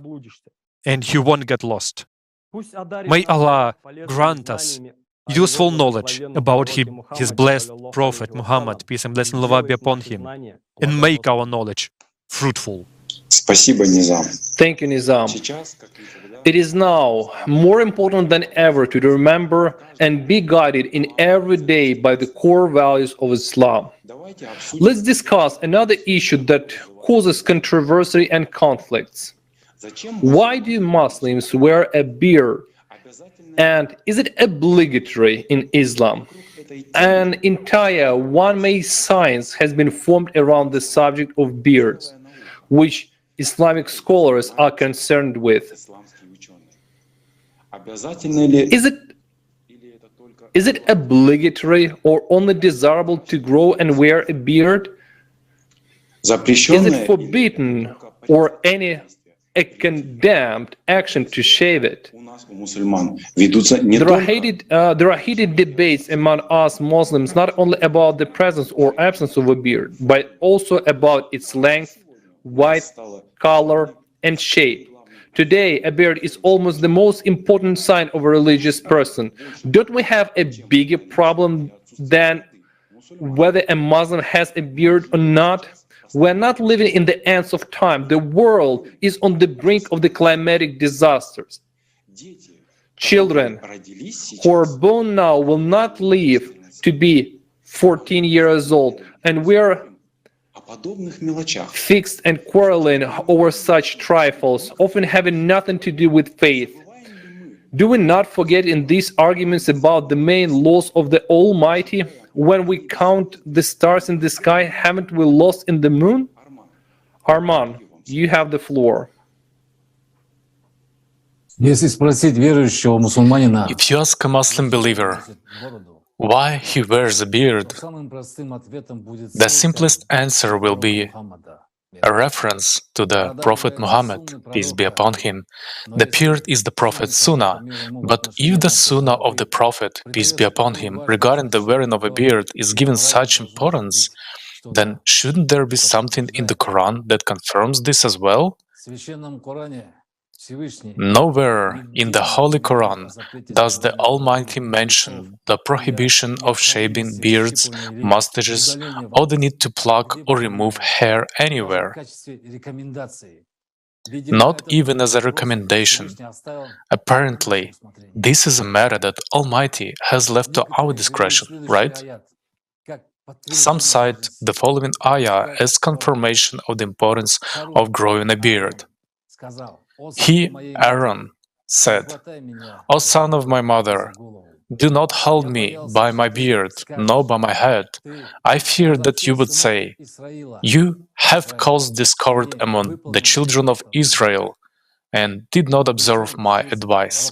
and you won't get lost. May Allah grant us useful knowledge about His blessed Prophet Muhammad, peace and blessing of Allah be upon him, and make our knowledge fruitful. Thank you, Nizam. It is now more important than ever to remember and be guided in every day by the core values of Islam. Let's discuss another issue that causes controversy and conflicts. Why do Muslims wear a beard? And is it obligatory in Islam? An entire one-man science has been formed around the subject of beards, which Islamic scholars are concerned with. Is it obligatory or only desirable to grow and wear a beard? Is it forbidden or a condemned action to shave it? There are heated debates among us Muslims not only about the presence or absence of a beard, but also about its length, width, color, and shape. Today, a beard is almost the most important sign of a religious person. Don't we have a bigger problem than whether a Muslim has a beard or not? We're not living in the ends of time. The world is on the brink of the climatic disasters. Children who are born now will not live to be 14 years old, and we're fixed and quarreling over such trifles, often having nothing to do with faith. Do we not forget in these arguments about the main laws of the Almighty? When we count the stars in the sky, haven't we lost in the moon? Arman, you have the floor. Если спросить верующего мусульманина, If you ask a Muslim believer why he wears a beard, the simplest answer will be a reference to the Prophet Muhammad, peace be upon him. The beard is the Prophet's sunnah, but if the sunnah of the Prophet, peace be upon him, regarding the wearing of a beard is given such importance, then shouldn't there be something in the Quran that confirms this as well? Nowhere in the Holy Quran does the Almighty mention the prohibition of shaving beards, mustaches, or the need to pluck or remove hair anywhere. Not even as a recommendation. Apparently, this is a matter that Almighty has left to our discretion, right? Some cite the following ayah as confirmation of the importance of growing a beard. He, Aaron, said, "O son of my mother, Do not hold me by my beard, nor by my head. I fear that you would say, you have caused discord among the children of Israel, and did not observe my advice.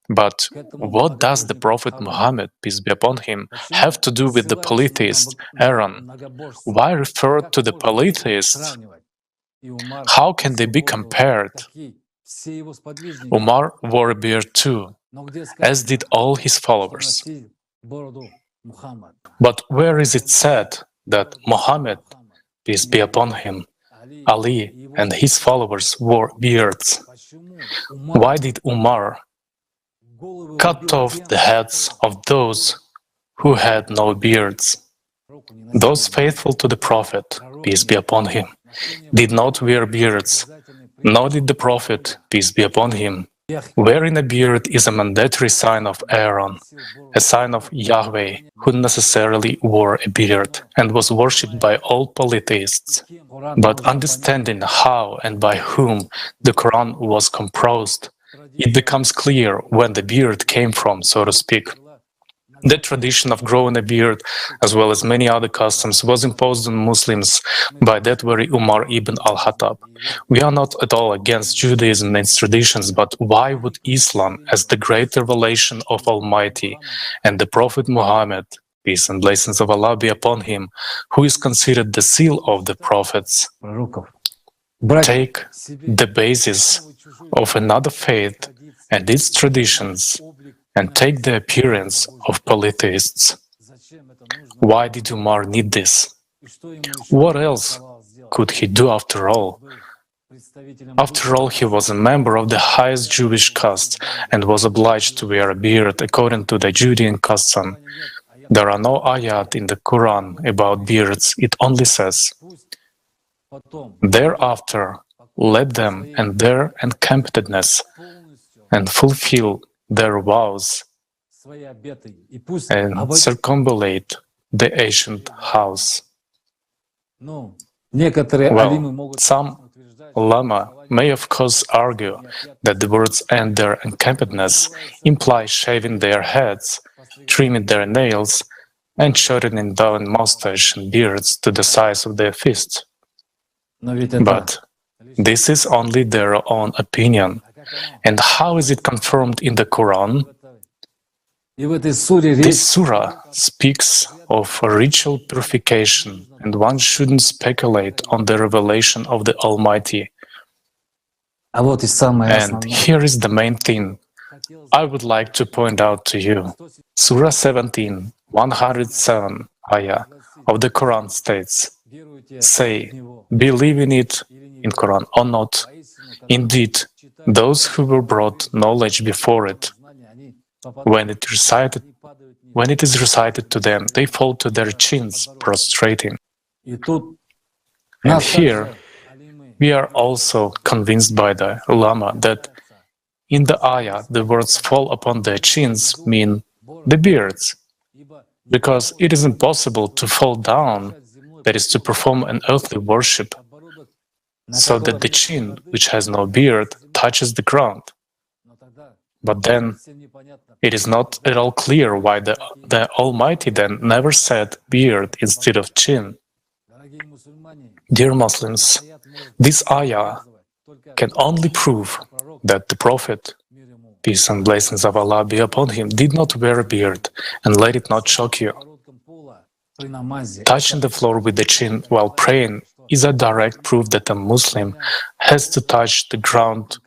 But what does the Prophet Muhammad, peace be upon him, have to do with the polytheist Aaron? Why refer to the polytheist? How can they be compared? Umar wore a beard too, as did all his followers. But where is it said that Muhammad, peace be upon him, Ali and his followers wore beards? Why did Umar cut off the heads of those who had no beards? Those faithful to the Prophet, peace be upon him, did not wear beards, nor did the Prophet, peace be upon him. Wearing a beard is a mandatory sign of Aaron, a sign of Yahweh, who necessarily wore a beard and was worshipped by all polytheists. But understanding how and by whom the Quran was composed, it becomes clear when the beard came from, so to speak. The tradition of growing a beard, as well as many other customs, was imposed on Muslims by that very Umar ibn al-Khattab. We are not at all against Judaism and its traditions, but why would Islam, as the great revelation of Almighty, and the Prophet Muhammad, peace and blessings of Allah be upon him, who is considered the seal of the prophets, take the basis of another faith and its traditions and take the appearance of polytheists? Why did Umar need this? What else could he do after all? After all, he was a member of the highest Jewish caste and was obliged to wear a beard according to the Judean custom. There are no ayat in the Quran about beards. It only says, thereafter, let them and their encampedness and fulfill their vows and circumambulate the ancient house. Well, some ulama may of course argue that the words and their encampedness imply shaving their heads, trimming their nails, and shortening down mustache and beards to the size of their fists. But this is only their own opinion. And how is it confirmed in the Quran? This surah speaks of ritual purification, and one shouldn't speculate on the revelation of the Almighty. And here is the main thing I would like to point out to you. Surah 17, 107 ayah of the Quran states, say, believe in it, in Quran or not. Indeed, those who were brought knowledge before it, when it is recited to them, they fall to their chins, prostrating. And here, we are also convinced by the ulama that in the ayah, the words fall upon their chins mean the beards, because it is impossible to fall down, that is to perform an earthly worship, so that the chin, which has no beard, touches the ground. But then, it is not at all clear why the Almighty then never said beard instead of chin. Dear Muslims, this ayah can only prove that the Prophet, peace and blessings of Allah be upon him, did not wear a beard, and let it not shock you. Touching the floor with the chin while praying is a direct proof that a Muslim has to touch the ground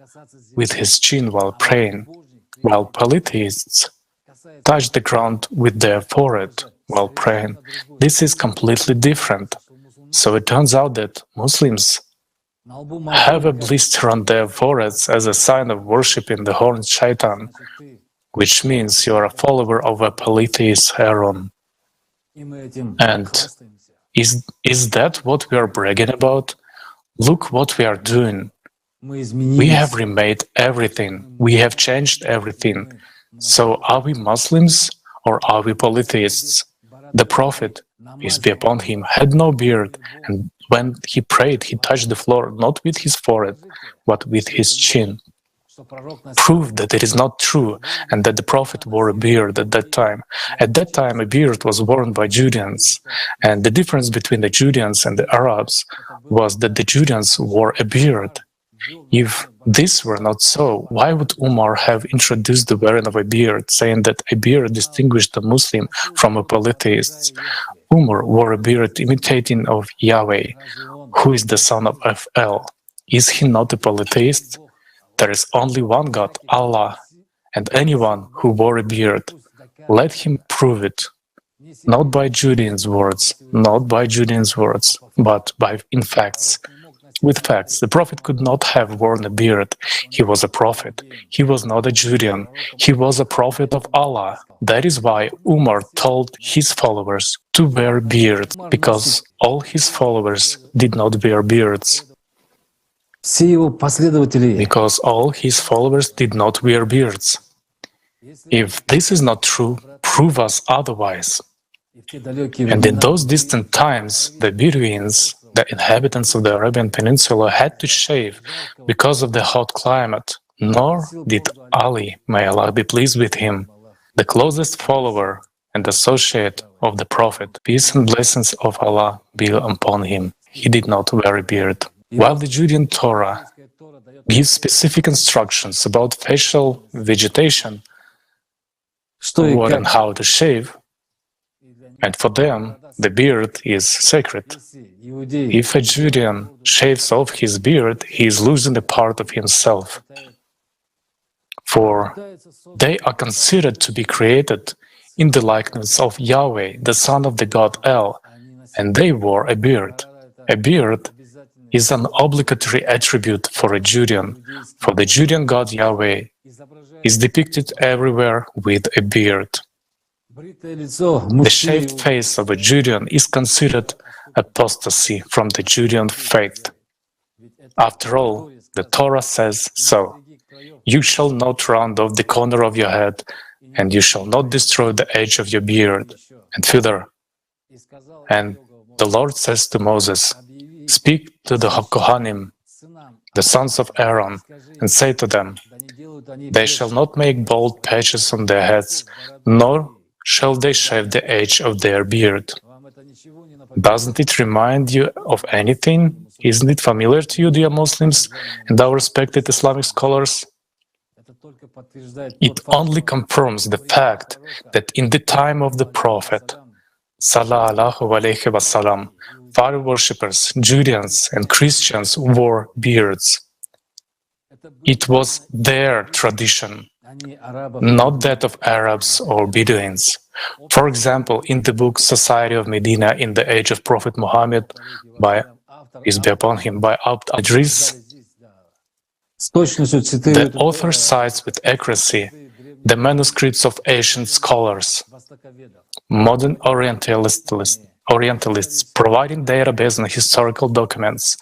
with his chin while praying, while polytheists touch the ground with their forehead while praying. This is completely different. So it turns out that Muslims have a blister on their foreheads as a sign of worshiping the horned shaitan, which means you are a follower of a polytheist Aaron. And is that what we are bragging about? Look what we are doing. We have remade everything. We have changed everything. So are we Muslims or are we polytheists? The Prophet, peace be upon him, had no beard, and when he prayed, he touched the floor not with his forehead, but with his chin. prove that it is not true and that the prophet wore a beard at that time. At that time, a beard was worn by Judeans, and the difference between the Judeans and the Arabs was that the Judeans wore a beard. If this were not so, why would Umar have introduced the wearing of a beard, saying that a beard distinguished a Muslim from a polytheist? Umar wore a beard imitating of Yahweh, who is the son of FL. Is he not a polytheist? There is only one God, Allah, and anyone who wore a beard, let him prove it, not by Judeans' words, but in facts. With facts, the prophet could not have worn a beard. He was a prophet. He was not a Judean. He was a prophet of Allah. That is why Umar told his followers to wear beards, because all his followers did not wear beards. Because all his followers did not wear beards. If this is not true, prove us otherwise. And in those distant times, the Bedouins, the inhabitants of the Arabian Peninsula, had to shave because of the hot climate. Nor did Ali, may Allah be pleased with him, the closest follower and associate of the Prophet, peace and blessings of Allah be upon him. He did not wear a beard. While the Judean Torah gives specific instructions about facial vegetation, what and how to shave, and for them, the beard is sacred. If a Judean shaves off his beard, he is losing a part of himself. For they are considered to be created in the likeness of Yahweh, the son of the god El, and they wore a beard. A beard is an obligatory attribute for a Judean, for the Judean god Yahweh is depicted everywhere with a beard. The shaved face of a Judean is considered apostasy from the Judean faith. After all, the Torah says so. You shall not round off the corner of your head, and you shall not destroy the edge of your beard. And further, and the Lord says to Moses, speak to the Kohanim, the sons of Aaron, and say to them, they shall not make bald patches on their heads, nor shall they shave the edge of their beard. Doesn't it remind you of anything? Isn't it familiar to you, dear Muslims and our respected Islamic scholars? It only confirms the fact that in the time of the Prophet, sallallahu alaihi wasallam, fire worshippers, Judeans and Christians wore beards. It was their tradition, not that of Arabs or Bedouins. For example, in the book Society of Medina in the Age of Prophet Muhammad, by peace be upon him, by Abd Idris, the author cites with accuracy the manuscripts of ancient scholars, modern Orientalists providing database and historical documents,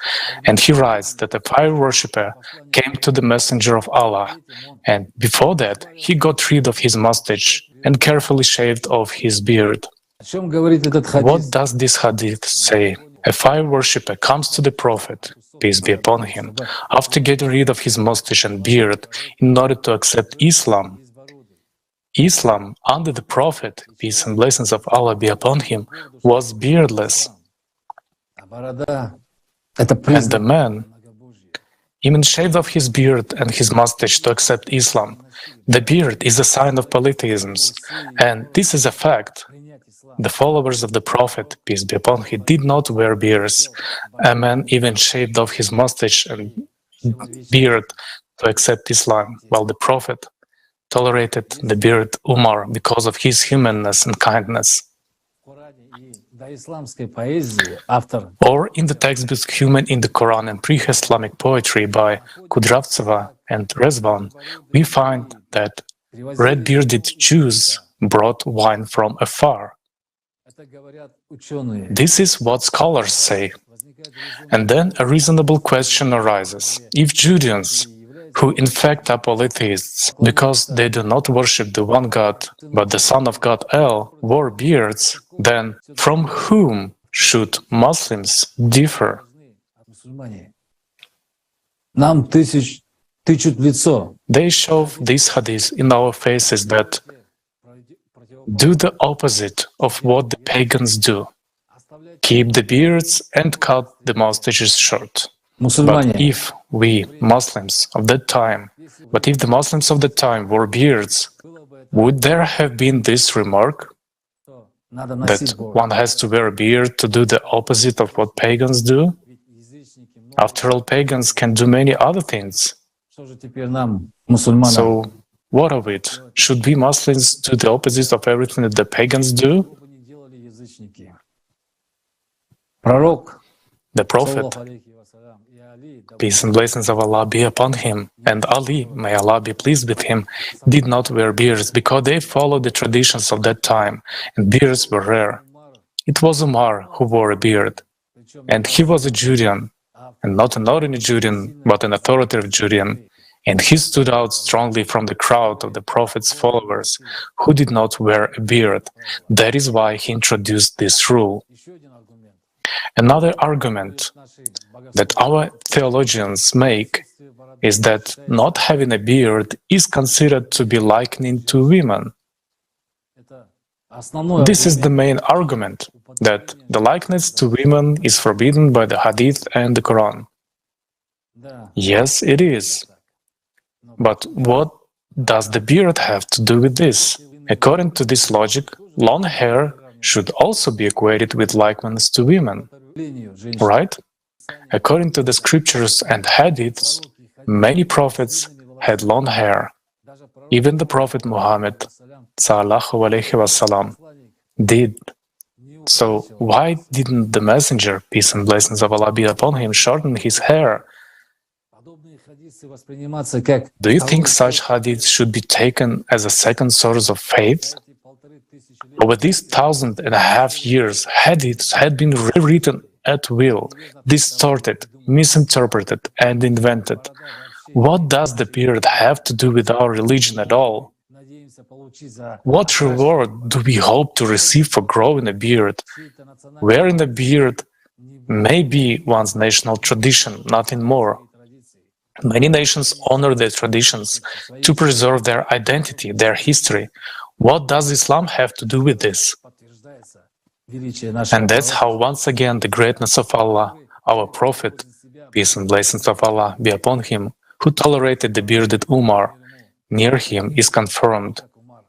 and he writes that a fire worshipper came to the messenger of Allah, and before that he got rid of his mustache and carefully shaved off his beard. What does this hadith say? A fire worshipper comes to the Prophet, peace be upon him, after getting rid of his mustache and beard in order to accept Islam. Islam, under the Prophet, peace and blessings of Allah be upon him, was beardless. And the man even shaved off his beard and his mustache to accept Islam. The beard is a sign of polytheism, and this is a fact. The followers of the Prophet, peace be upon him, did not wear beards. A man even shaved off his mustache and beard to accept Islam, while the Prophet tolerated the beard Umar because of his humanness and kindness. Or in the textbook Human in the Quran and Pre-Islamic Poetry by Kudravtseva and Rezvan, we find that red-bearded Jews brought wine from afar. This is what scholars say. And then a reasonable question arises. If Judeans, who in fact are polytheists, because they do not worship the one God, but the Son of God El, wore beards, then from whom should Muslims differ? тычут в лицо. They shove these hadiths in our faces that do the opposite of what the pagans do. Keep the beards and cut the mustaches short. But if we Muslims of that time, wore beards, would there have been this remark that one has to wear a beard to do the opposite of what pagans do? After all, pagans can do many other things. So, what of it? Should we Muslims do the opposite of everything that the pagans do? The Prophet, peace and blessings of Allah be upon him, and Ali, may Allah be pleased with him, did not wear beards because they followed the traditions of that time, and beards were rare. It was Umar who wore a beard, and he was a Judean, and not an ordinary Judean, but an authoritative Judean, and he stood out strongly from the crowd of the Prophet's followers who did not wear a beard. That is why he introduced this rule. Another argument that our theologians make is that not having a beard is considered to be likening to women. This is the main argument, that the likeness to women is forbidden by the Hadith and the Quran. Yes, it is. But what does the beard have to do with this? According to this logic, long hair should also be equated with likeness to women, right? According to the scriptures and hadiths, many prophets had long hair. Even the Prophet Muhammad ﷺ did. So why didn't the messenger, peace and blessings of Allah be upon him, shorten his hair? Do you think such hadiths should be taken as a second source of faith? Over these 1.5 years, hadiths had been rewritten at will, distorted, misinterpreted, and invented. What does the beard have to do with our religion at all? What reward do we hope to receive for growing a beard? Wearing a beard may be one's national tradition, nothing more. Many nations honor their traditions to preserve their identity, their history. What does Islam have to do with this? And that's how, once again, the greatness of Allah, our Prophet, peace and blessings of Allah be upon him, who tolerated the bearded Umar near him, is confirmed.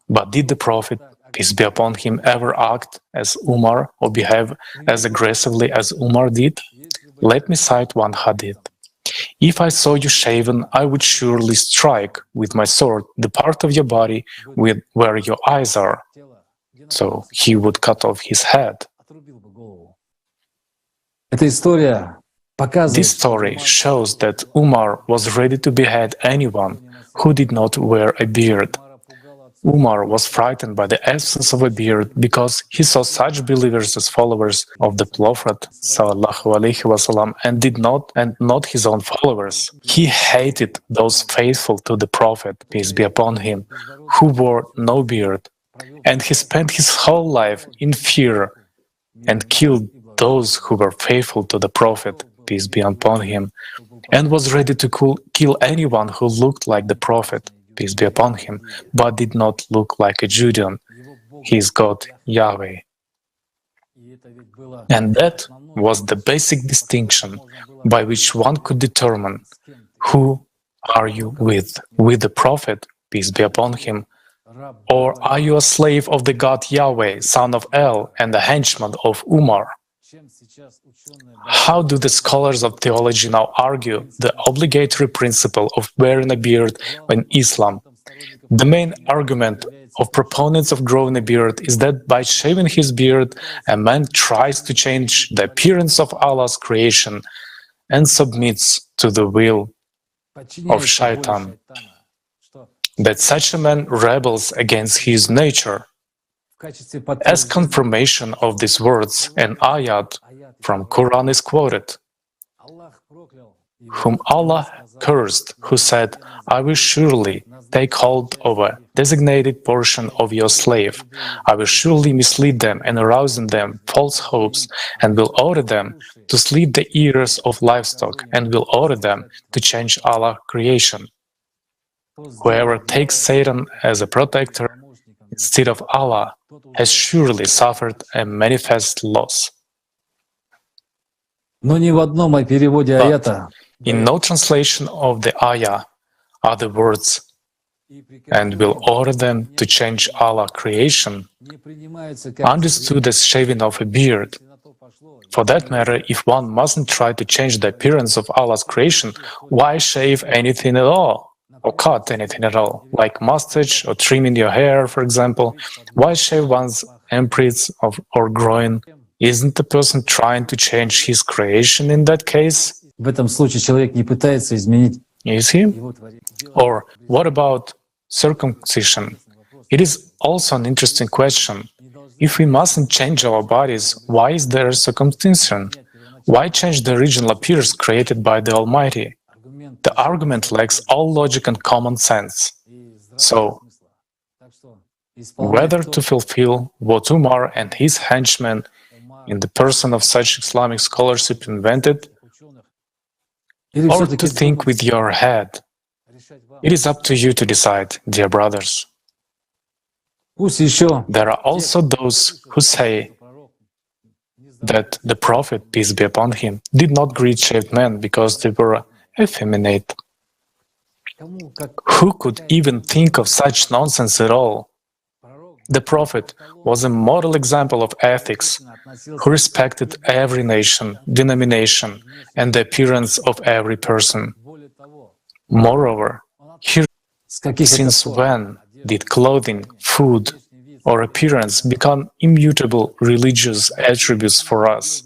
But did the Prophet, peace be upon him, ever act as Umar or behave as aggressively as Umar did? Let me cite one hadith. If I saw you shaven, I would surely strike with my sword the part of your body where your eyes are. So he would cut off his head. This story shows that Umar was ready to behead anyone who did not wear a beard. Umar was frightened by the absence of a beard because he saw such believers as followers of the Prophet ﷺ and not his own followers. He hated those faithful to the Prophet, peace be upon him, who wore no beard, and he spent his whole life in fear and killed those who were faithful to the Prophet, peace be upon him, and was ready to kill anyone who looked like the Prophet, peace be upon him, but did not look like a Judean, his God Yahweh. And that was the basic distinction by which one could determine who are you with the Prophet, peace be upon him, or are you a slave of the God Yahweh, son of El, and a henchman of Umar? How do the scholars of theology now argue the obligatory principle of wearing a beard in Islam? The main argument of proponents of growing a beard is that by shaving his beard, a man tries to change the appearance of Allah's creation and submits to the will of Shaitan. That such a man rebels against his nature. As confirmation of these words, an ayat from Quran is quoted, whom Allah cursed, who said, I will surely take hold of a designated portion of your slave. I will surely mislead them and arouse in them false hopes, and will order them to slit the ears of livestock, and will order them to change Allah's creation. Whoever takes Satan as a protector instead of Allah has surely suffered a manifest loss. Но ни в одном переводе аята In no translation of the ayah are the words and will order them to change Allah's creation understood as shaving off a beard. For that matter, if one mustn't try to change the appearance of Allah's creation, why shave anything at all? Or cut anything at all, like mustache or trimming your hair, for example? Why shave one's armpits or groin? Isn't the person trying to change his creation in that case? в этом случае человек не пытается изменить. Is he? Or what about circumcision? It is also an interesting question. If we mustn't change our bodies, why is there circumcision? Why change the original appearance created by the Almighty? The argument lacks all logic and common sense. So, whether to fulfill what Umar and his henchmen in the person of such Islamic scholarship invented, or to think with your head, it is up to you to decide, dear brothers. There are also those who say that the Prophet, peace be upon him, did not greet shaved men because they were effeminate. Who could even think of such nonsense at all? The Prophet was a model example of ethics, who respected every nation, denomination, and the appearance of every person. Moreover, since when did clothing, food, or appearance become immutable religious attributes for us?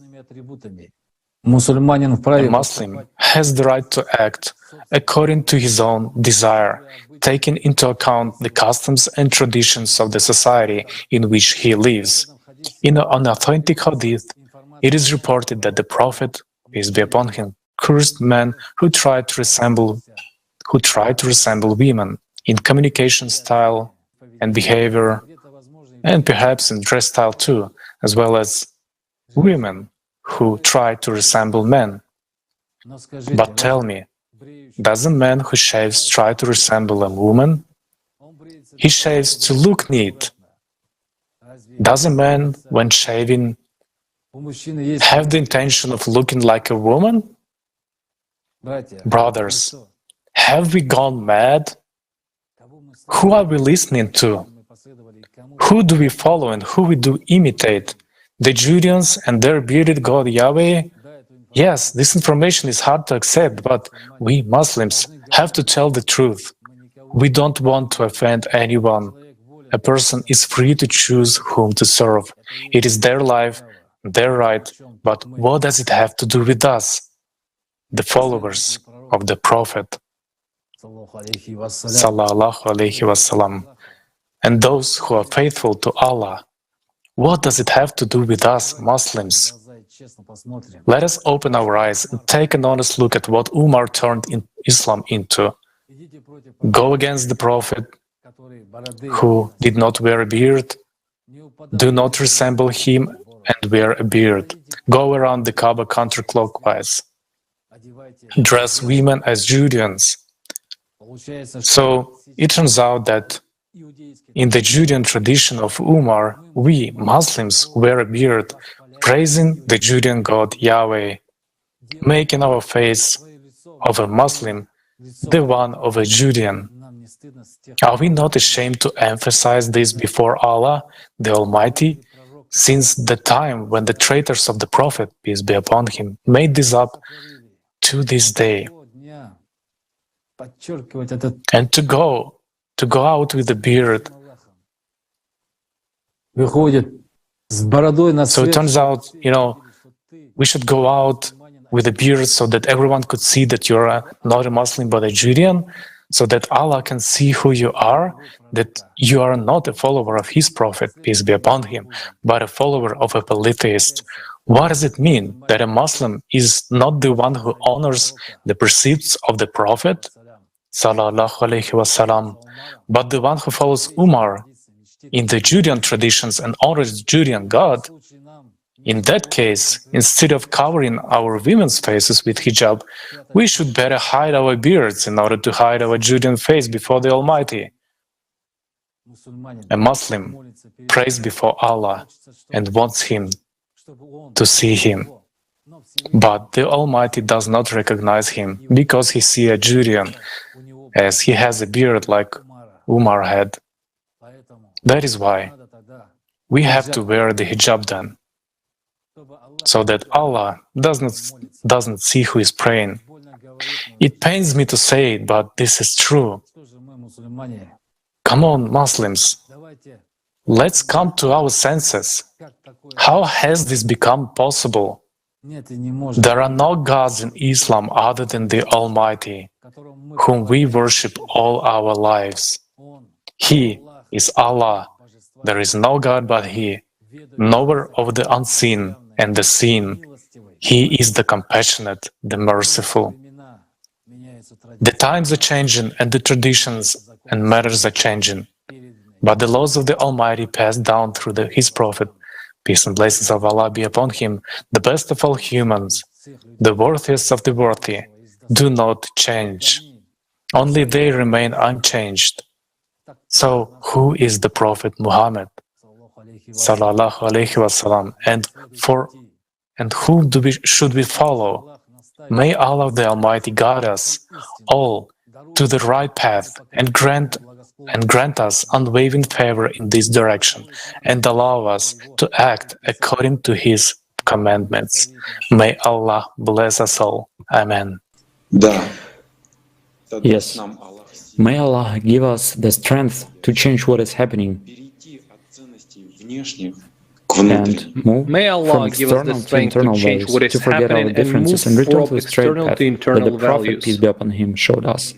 A Muslim has the right to act according to his own desire, taking into account the customs and traditions of the society in which he lives. In an authentic hadith, it is reported that the Prophet, peace be upon him, cursed men who tried to resemble women in communication style and behavior, and perhaps in dress style too, as well as women who try to resemble men. But tell me, does a man who shaves try to resemble a woman? He shaves to look neat. Does a man, when shaving, have the intention of looking like a woman? Brothers, have we gone mad? Who are we listening to? Who do we follow and who we do imitate? The Judeans and their bearded God Yahweh? Yes, this information is hard to accept, but we Muslims have to tell the truth. We don't want to offend anyone. A person is free to choose whom to serve. It is their life, their right, but what does it have to do with us, the followers of the Prophet? Sallallahu Alaihi Wasallam. And those who are faithful to Allah. What does it have to do with us, Muslims? Let us open our eyes and take an honest look at what Umar turned Islam into. Go against the Prophet, who did not wear a beard. Do not resemble him and wear a beard. Go around the Kaaba counterclockwise. Dress women as Judeans. So it turns out that in the Judean tradition of Umar, we Muslims wear a beard, praising the Judean God Yahweh, making our face of a Muslim the one of a Judean. Are we not ashamed to emphasize this before Allah, the Almighty, since the time when the traitors of the Prophet, peace be upon him, made this up to this day? And to go out with a beard. So it turns out, we should go out with a beard so that everyone could see that you're not a Muslim but a Judean, so that Allah can see who you are, that you are not a follower of his Prophet, peace be upon him, but a follower of a polytheist. What does it mean that a Muslim is not the one who honors the precepts of the Prophet, Sallallahu Alaihi Wasallam, but the one who follows Umar in the Judean traditions and honors the Judean God? In that case, instead of covering our women's faces with hijab, we should better hide our beards in order to hide our Judean face before the Almighty. A Muslim prays before Allah and wants Him to see him. But the Almighty does not recognize him because he sees a Judean, as he has a beard like Umar had. That is why we have to wear the hijab then, so that Allah doesn't see who is praying. It pains me to say it, but this is true. Come on, Muslims, let's come to our senses. How has this become possible? There are no gods in Islam other than the Almighty, whom we worship all our lives. He is Allah. There is no God but He, knower of the unseen and the seen. He is the compassionate, the merciful. The times are changing and the traditions and matters are changing, but the laws of the Almighty passed down through His Prophet, peace and blessings of Allah be upon him, the best of all humans, the worthiest of the worthy, do not change. Only they remain unchanged. So, who is the Prophet Muhammad? Sallallahu Alaihi Wasallam, and whom should we follow? May Allah the Almighty guide us all to the right path and grant us unwavering favor in this direction, and allow us to act according to His commandments. May Allah bless us all. Amen. Yes. May Allah give us the strength to change what is happening and move Allah from give us the external to strength to internal change values, what is to forget happening our and differences move and return to from the straight external path to that internal the Prophet, values. peace be upon him, showed us.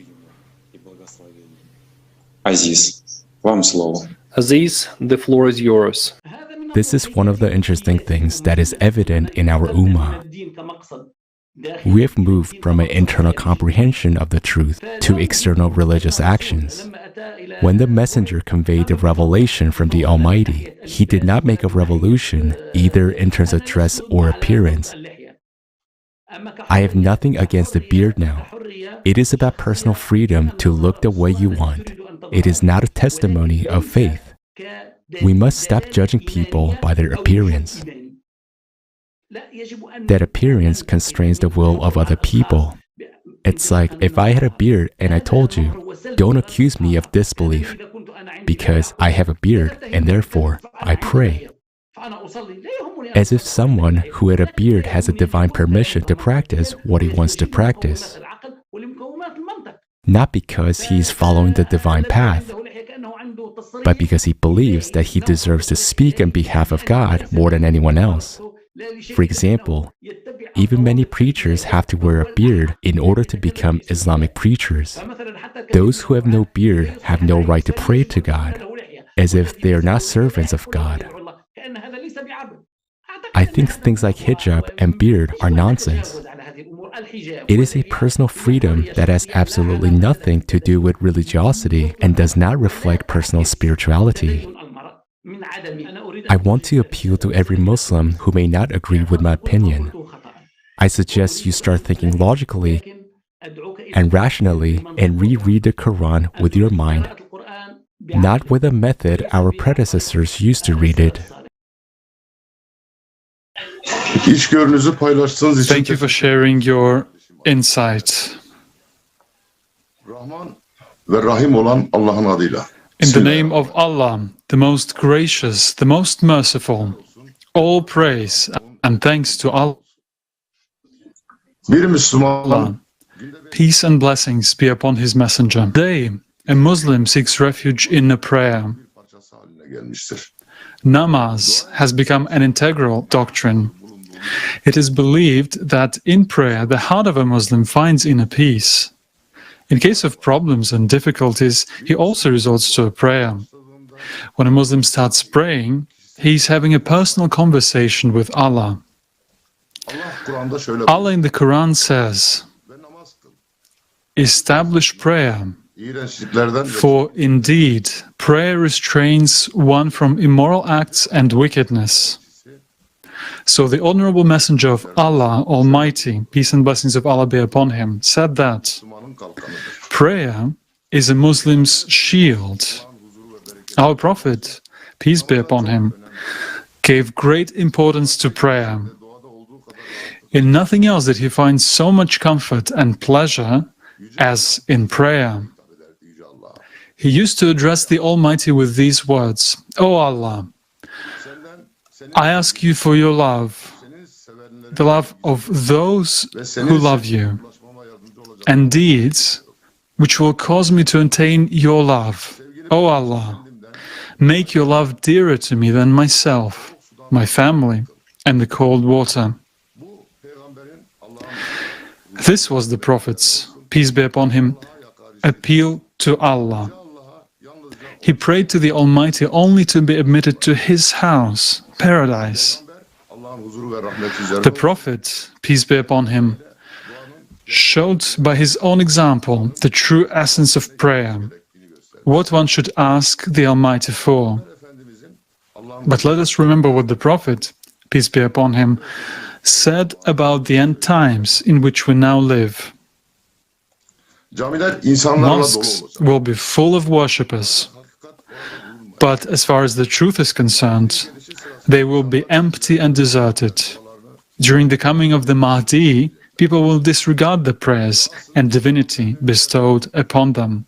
Aziz, вам слово. Aziz, the floor is yours. This is one of the interesting things that is evident in our Ummah. We have moved from an internal comprehension of the truth to external religious actions. When the Messenger conveyed the revelation from the Almighty, he did not make a revolution either in terms of dress or appearance. I have nothing against the beard now. It is about personal freedom to look the way you want. It is not a testimony of faith. We must stop judging people by their appearance. That appearance constrains the will of other people. It's like if I had a beard and I told you, don't accuse me of disbelief, because I have a beard and therefore I pray. As if someone who had a beard has a divine permission to practice what he wants to practice. Not because he is following the divine path, but because he believes that he deserves to speak on behalf of God more than anyone else. For example, even many preachers have to wear a beard in order to become Islamic preachers. Those who have no beard have no right to pray to God, as if they are not servants of God. I think things like hijab and beard are nonsense. It is a personal freedom that has absolutely nothing to do with religiosity and does not reflect personal spirituality. I want to appeal to every Muslim who may not agree with my opinion. I suggest you start thinking logically and rationally and reread the Quran with your mind, not with a method our predecessors used to read it. Thank you for sharing your insight. In the name of Allah, the most gracious, the most merciful, all praise and thanks to Allah. Peace and blessings be upon His Messenger. Today, a Muslim seeks refuge in a prayer. Namaz has become an integral doctrine. It is believed that in prayer, the heart of a Muslim finds inner peace. In case of problems and difficulties, he also resorts to a prayer. When a Muslim starts praying, he is having a personal conversation with Allah. Allah in the Quran says, "Establish prayer, for indeed prayer restrains one from immoral acts and wickedness." So the Honorable Messenger of Allah Almighty, peace and blessings of Allah be upon him, said that prayer is a Muslim's shield. Our Prophet, peace be upon him, gave great importance to prayer. In nothing else did he find so much comfort and pleasure as in prayer. He used to address the Almighty with these words, "O Allah, I ask you for your love, the love of those who love you, and deeds which will cause me to attain your love. O Allah, make your love dearer to me than myself, my family, and the cold water." This was the Prophet's, peace be upon him, appeal to Allah. He prayed to the Almighty only to be admitted to His house, paradise. The Prophet, peace be upon him, showed by his own example the true essence of prayer, what one should ask the Almighty for. But let us remember what the Prophet, peace be upon him, said about the end times in which we now live. Mosques will be full of worshippers, but as far as the truth is concerned, they will be empty and deserted. During the coming of the Mahdi, people will disregard the prayers and divinity bestowed upon them.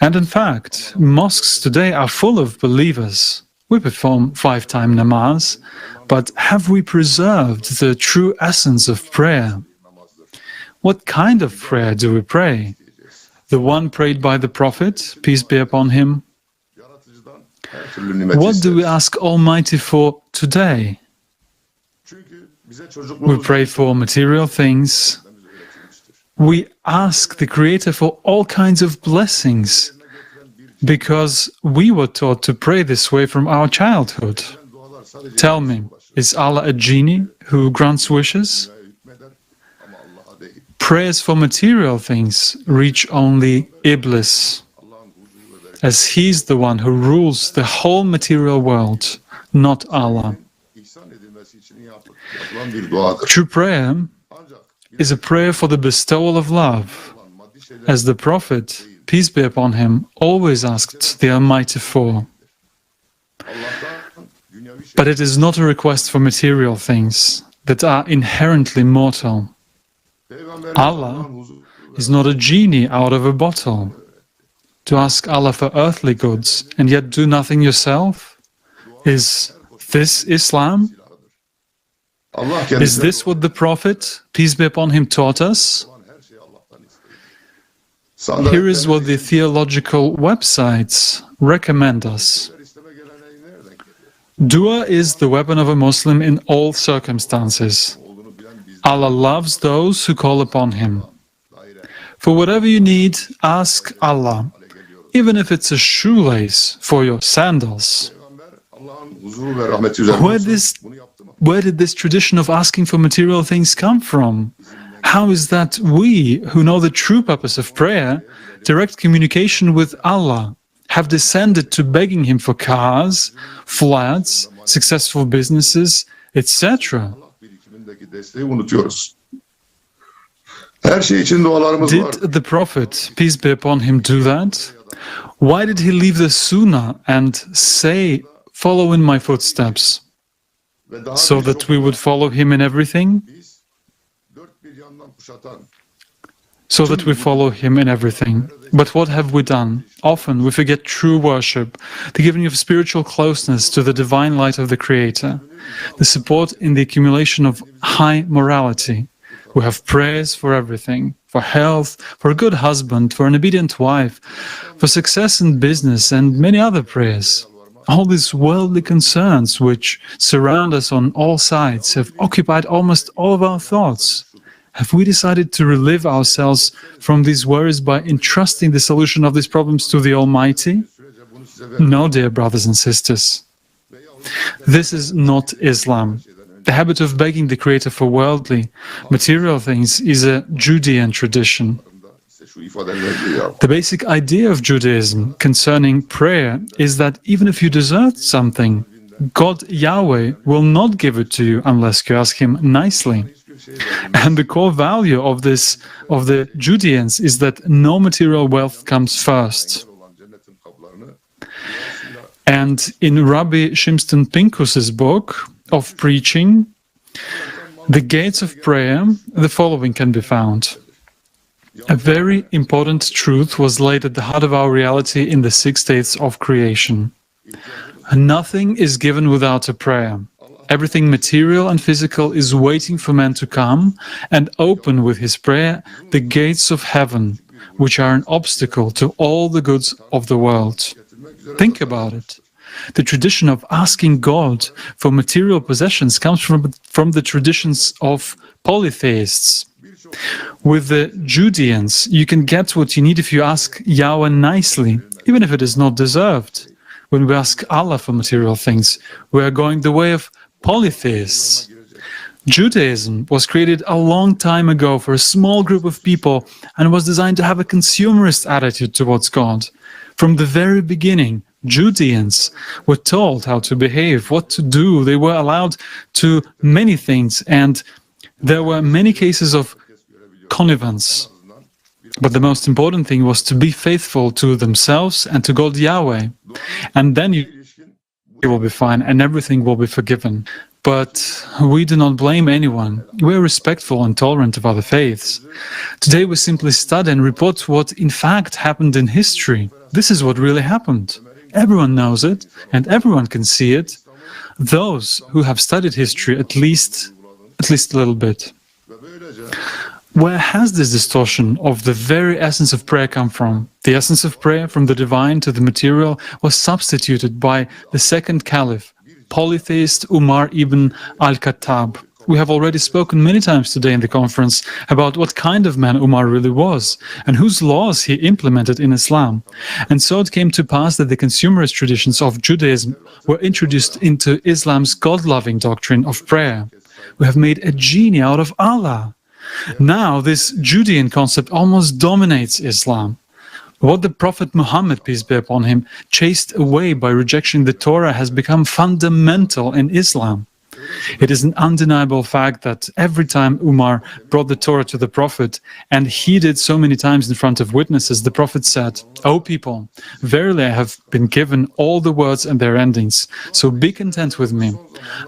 And in fact, mosques today are full of believers. We perform 5-time namaz, but have we preserved the true essence of prayer? What kind of prayer do we pray? The one prayed by the Prophet, peace be upon him? What do we ask Almighty for today? We pray for material things. We ask the Creator for all kinds of blessings because we were taught to pray this way from our childhood. Tell me, is Allah a genie who grants wishes? Prayers for material things reach only Iblis, as he's the one who rules the whole material world, not Allah. True prayer is a prayer for the bestowal of love, as the Prophet, peace be upon him, always asked the Almighty for. But it is not a request for material things that are inherently mortal. Allah is not a genie out of a bottle. To ask Allah for earthly goods and yet do nothing yourself? Is this Islam? Is this what the Prophet, peace be upon him, taught us? Here is what the theological websites recommend us. Dua is the weapon of a Muslim in all circumstances. Allah loves those who call upon Him. For whatever you need, ask Allah, even if it's a shoelace for your sandals. Where did this tradition of asking for material things come from? How is that we, who know the true purpose of prayer, direct communication with Allah, have descended to begging Him for cars, flats, successful businesses, etc.? Did the Prophet, peace be upon him, do that? Why did he leave the Sunnah and say, "Follow in my footsteps," so that we would follow him in everything? So that we follow him in everything. But what have we done? Often we forget true worship, the giving of spiritual closeness to the divine light of the Creator, the support in the accumulation of high morality. We have prayers for everything, for health, for a good husband, for an obedient wife, for success in business, and many other prayers. All these worldly concerns which surround us on all sides have occupied almost all of our thoughts. Have we decided to relieve ourselves from these worries by entrusting the solution of these problems to the Almighty? No, dear brothers and sisters. This is not Islam. The habit of begging the Creator for worldly, material things is a Judean tradition. The basic idea of Judaism concerning prayer is that even if you desert something, God Yahweh will not give it to you unless you ask him nicely. And the core value of the Judeans is that no material wealth comes first. And in Rabbi Shimston Pinkus's book of preaching, The Gates of Prayer, the following can be found. A very important truth was laid at the heart of our reality in the 6 states of creation. Nothing is given without a prayer. Everything material and physical is waiting for man to come and open with his prayer the gates of heaven, which are an obstacle to all the goods of the world. Think about it. The tradition of asking God for material possessions comes from the traditions of polytheists. With the Judeans, you can get what you need if you ask Yahweh nicely, even if it is not deserved. When we ask Allah for material things, we are going the way of polytheists. Judaism was created a long time ago for a small group of people and was designed to have a consumerist attitude towards God. From the very beginning, Judeans were told how to behave, what to do. They were allowed to many things, and there were many cases of connivance. But the most important thing was to be faithful to themselves and to God Yahweh. And then you will be fine and everything will be forgiven. But we do not blame anyone. We are respectful and tolerant of other faiths. Today we simply study and report what in fact happened in history. This is what really happened. Everyone knows it and everyone can see it. Those who have studied history at least a little bit. Where has this distortion of the very essence of prayer come from? The essence of prayer, from the divine to the material, was substituted by the second caliph, polytheist Umar ibn al-Khattab. We have already spoken many times today in the conference about what kind of man Umar really was and whose laws he implemented in Islam. And so it came to pass that the consumerist traditions of Judaism were introduced into Islam's God-loving doctrine of prayer. We have made a genie out of Allah. Now this Judean concept almost dominates Islam. What the Prophet Muhammad, peace be upon him, chased away by rejection the Torah has become fundamental in Islam. It is an undeniable fact that every time Umar brought the Torah to the Prophet, and he did so many times in front of witnesses, the Prophet said, "O people, verily I have been given all the words and their endings, so be content with me.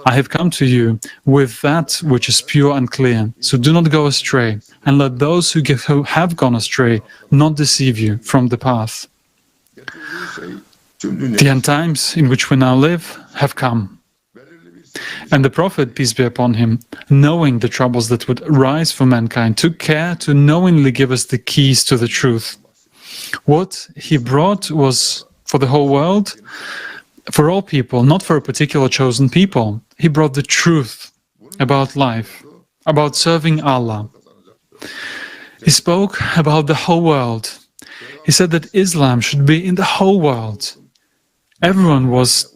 I have come to you with that which is pure and clear, so do not go astray, and let those who have gone astray not deceive you from the path." The end times in which we now live have come. And the Prophet, peace be upon him, knowing the troubles that would rise for mankind, took care to knowingly give us the keys to the truth. What he brought was for the whole world, for all people, not for a particular chosen people. He brought the truth about life, about serving Allah. He spoke about the whole world. He said that Islam should be in the whole world. Everyone was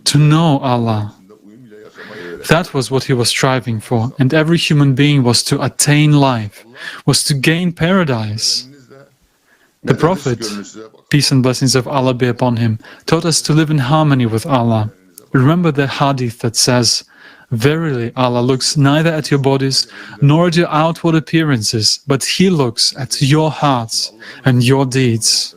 to know Allah. That was what he was striving for, and every human being was to attain life, was to gain paradise. The Prophet, peace and blessings of Allah be upon him, taught us to live in harmony with Allah. Remember the hadith that says, "Verily Allah looks neither at your bodies nor at your outward appearances, but He looks at your hearts and your deeds."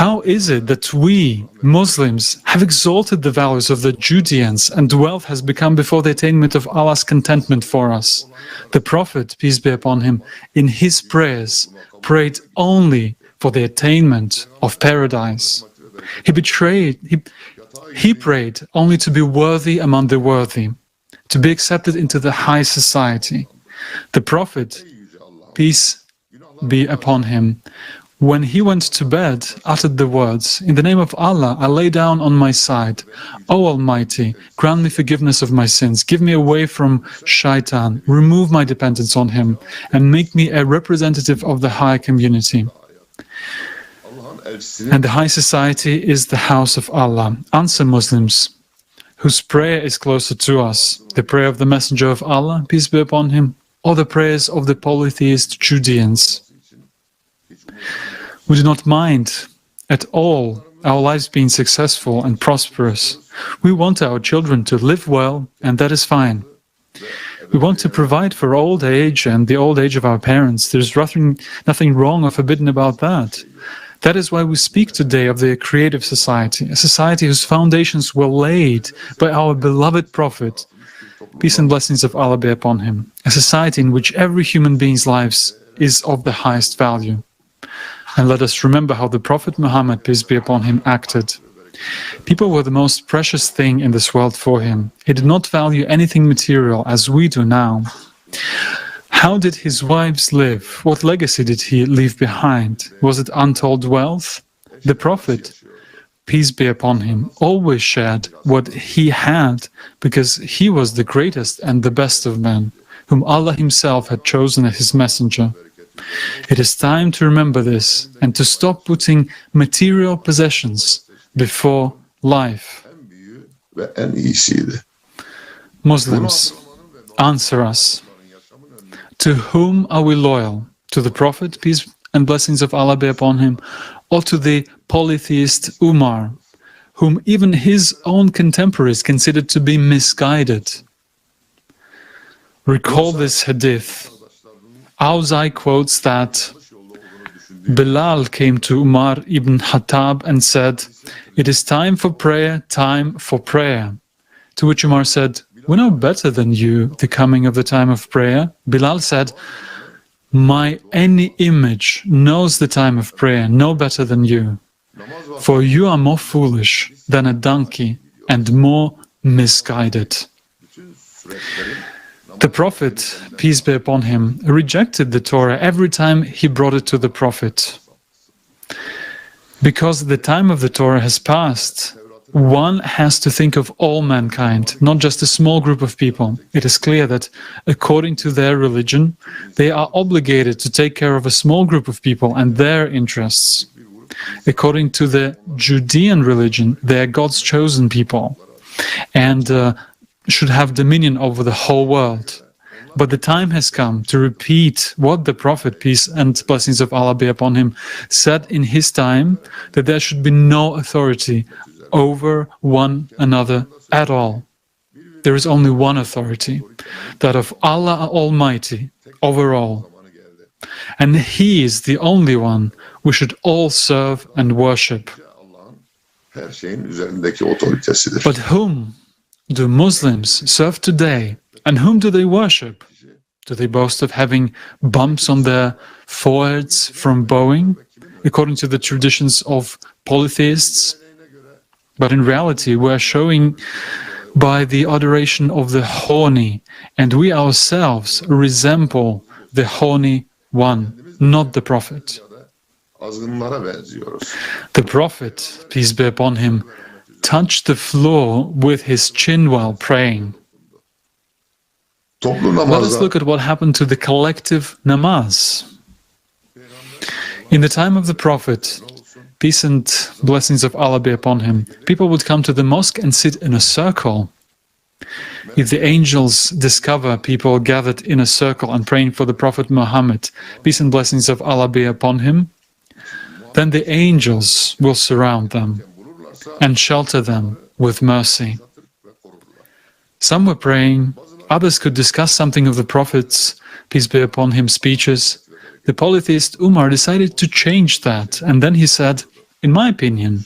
How is it that we, Muslims, have exalted the values of the Judeans and wealth has become before the attainment of Allah's contentment for us? The Prophet, peace be upon him, in his prayers, prayed only for the attainment of paradise. He prayed only to be worthy among the worthy, to be accepted into the high society. The Prophet, peace be upon him, when he went to bed, uttered the words, "In the name of Allah, I lay down on my side. O Almighty, grant me forgiveness of my sins, give me away from Shaitan, remove my dependence on him, and make me a representative of the high community." And the high society is the house of Allah. Answer, Muslims, whose prayer is closer to us, the prayer of the Messenger of Allah, peace be upon him, or the prayers of the polytheist Judeans? We do not mind at all our lives being successful and prosperous. We want our children to live well, and that is fine. We want to provide for old age and the old age of our parents. There's nothing wrong or forbidden about that. That is why we speak today of the creative society, a society whose foundations were laid by our beloved Prophet, peace and blessings of Allah be upon him, a society in which every human being's life is of the highest value. And let us remember how the Prophet Muhammad, peace be upon him, acted. People were the most precious thing in this world for him. He did not value anything material as we do now. How did his wives live? What legacy did he leave behind? Was it untold wealth? The Prophet, peace be upon him, always shared what he had because he was the greatest and the best of men, whom Allah himself had chosen as his messenger. It is time to remember this and to stop putting material possessions before life. Muslims, answer us. To whom are we loyal? To the Prophet, peace and blessings of Allah be upon him, or to the polytheist Umar, whom even his own contemporaries considered to be misguided? Recall this hadith. Awzai quotes that Bilal came to Umar ibn Khattab and said, "It is time for prayer, time for prayer." To which Umar said, "We know better than you the coming of the time of prayer." Bilal said, any image knows the time of prayer no better than you, for you are more foolish than a donkey and more misguided. The Prophet, peace be upon him, rejected the Torah every time he brought it to the Prophet. Because the time of the Torah has passed, one has to think of all mankind, not just a small group of people. It is clear that, according to their religion, they are obligated to take care of a small group of people and their interests. According to the Judean religion, they are God's chosen people and should have dominion over the whole world. But the time has come to repeat what the Prophet, peace and blessings of Allah be upon him, said in his time, that there should be no authority over one another at all. There is only one authority, that of Allah Almighty over all. And He is the only one we should all serve and worship. But whom do Muslims serve today, and whom do they worship? Do they boast of having bumps on their foreheads from bowing, according to the traditions of polytheists? But in reality, we are showing by the adoration of the horny, and we ourselves resemble the horny one, not the Prophet. The Prophet, peace be upon him, touched the floor with his chin while praying. Let us look at what happened to the collective namaz. In the time of the Prophet, peace and blessings of Allah be upon him, people would come to the mosque and sit in a circle. If the angels discover people gathered in a circle and praying for the Prophet Muhammad, peace and blessings of Allah be upon him, then the angels will surround them and shelter them with mercy. Some were praying, others could discuss something of the Prophet's, peace be upon him, speeches. The polytheist Umar decided to change that, and then he said, "In my opinion,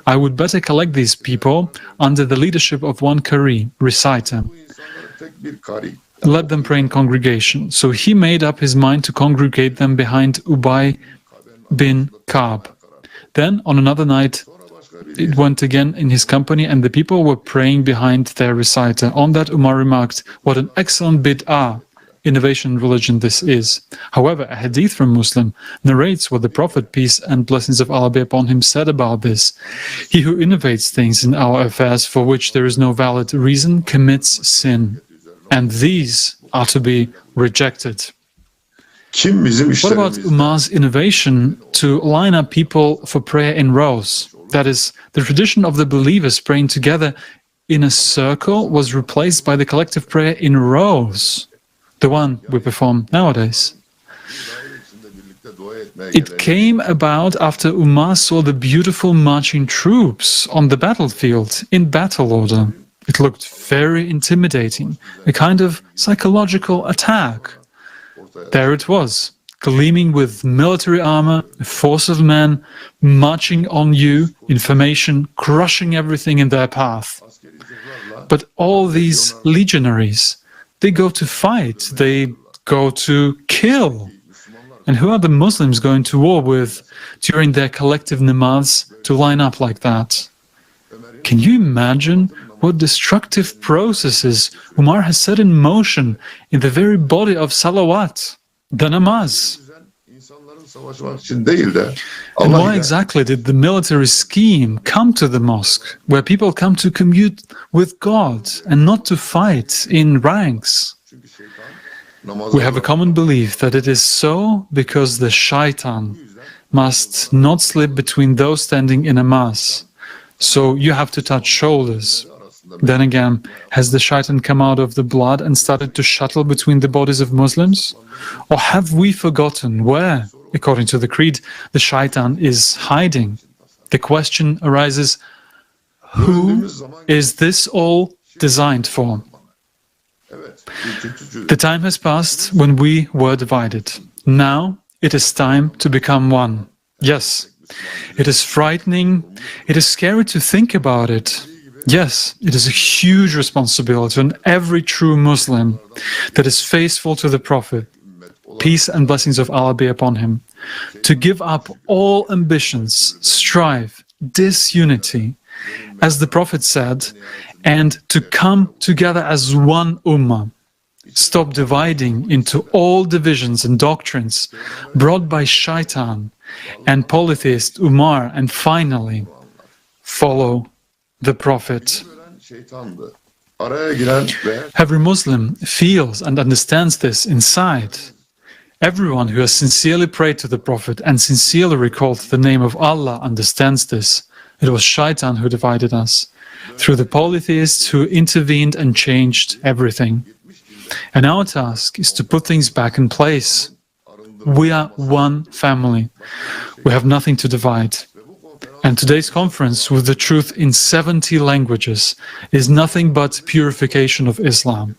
I would better collect these people under the leadership of one Qari, reciter. Let them pray in congregation." So he made up his mind to congregate them behind Ubay bin Ka'b. Then, on another night, it went again in his company, and the people were praying behind their reciter. On that, Umar remarked, "What an excellent bid'ah, innovation in religion this is." However, a hadith from Muslim narrates what the Prophet, peace and blessings of Allah be upon him, said about this. "He who innovates things in our affairs for which there is no valid reason commits sin, and these are to be rejected." What about Umar's innovation to line up people for prayer in rows? That is, the tradition of the believers praying together in a circle was replaced by the collective prayer in rows, the one we perform nowadays. It came about after Umar saw the beautiful marching troops on the battlefield in battle order. It looked very intimidating, a kind of psychological attack. There it was, gleaming with military armor, a force of men marching on you, information crushing everything in their path. But all these legionaries, they go to fight, they go to kill. And who are the Muslims going to war with during their collective namaz to line up like that? Can you imagine what destructive processes Umar has set in motion in the very body of salawat, the namaz? And why exactly did the military scheme come to the mosque, where people come to commune with God and not to fight in ranks? We have a common belief that it is so because the shaitan must not slip between those standing in a mass. So you have to touch shoulders. Then again, has the shaitan come out of the blood and started to shuttle between the bodies of Muslims? Or have we forgotten where, according to the creed, the shaitan is hiding? The question arises, who is this all designed for? The time has passed when we were divided. Now it is time to become one. Yes, it is frightening. It is scary to think about it. Yes, it is a huge responsibility on every true Muslim that is faithful to the Prophet, peace and blessings of Allah be upon him, to give up all ambitions, strife, disunity, as the Prophet said, and to come together as one ummah. Stop dividing into all divisions and doctrines brought by shaitan and polytheist Umar, and finally, follow the Prophet. Every Muslim feels and understands this inside. Everyone who has sincerely prayed to the Prophet and sincerely recalled the name of Allah understands this. It was shaitan who divided us, through the polytheists who intervened and changed everything. And our task is to put things back in place. We are one family. We have nothing to divide. And today's conference with the truth in 70 languages is nothing but purification of Islam.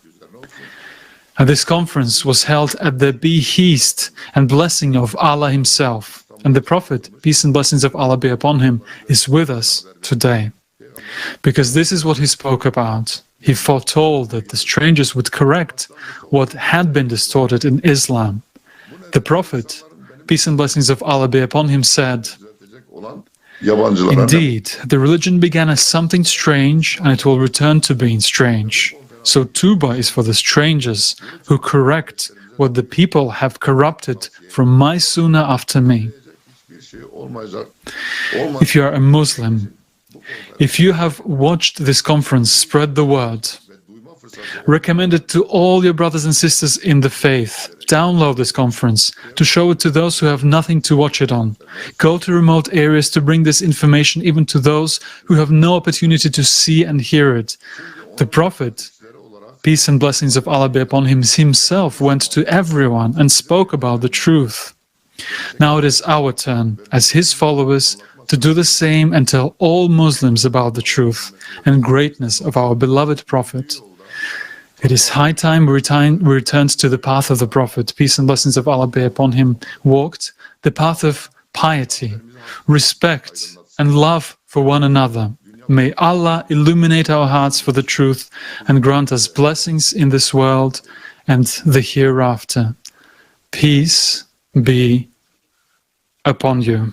And this conference was held at the behest and blessing of Allah Himself. And the Prophet, peace and blessings of Allah be upon him, is with us today. Because this is what he spoke about. He foretold that the strangers would correct what had been distorted in Islam. The Prophet, peace and blessings of Allah be upon him, said, "Indeed, the religion began as something strange, and it will return to being strange. So Tuba is for the strangers who correct what the people have corrupted from my sunnah after me." If you are a Muslim, if you have watched this conference, spread the word. Recommend it to all your brothers and sisters in the faith. Download this conference to show it to those who have nothing to watch it on. Go to remote areas to bring this information even to those who have no opportunity to see and hear it. The Prophet, peace and blessings of Allah be upon him, himself went to everyone and spoke about the truth. Now it is our turn, as his followers, to do the same and tell all Muslims about the truth and greatness of our beloved Prophet. It is high time we returned to the path of the Prophet, peace and blessings of Allah be upon him, walked the path of piety, respect and love for one another. May Allah illuminate our hearts for the truth and grant us blessings in this world and the hereafter. Peace be upon you.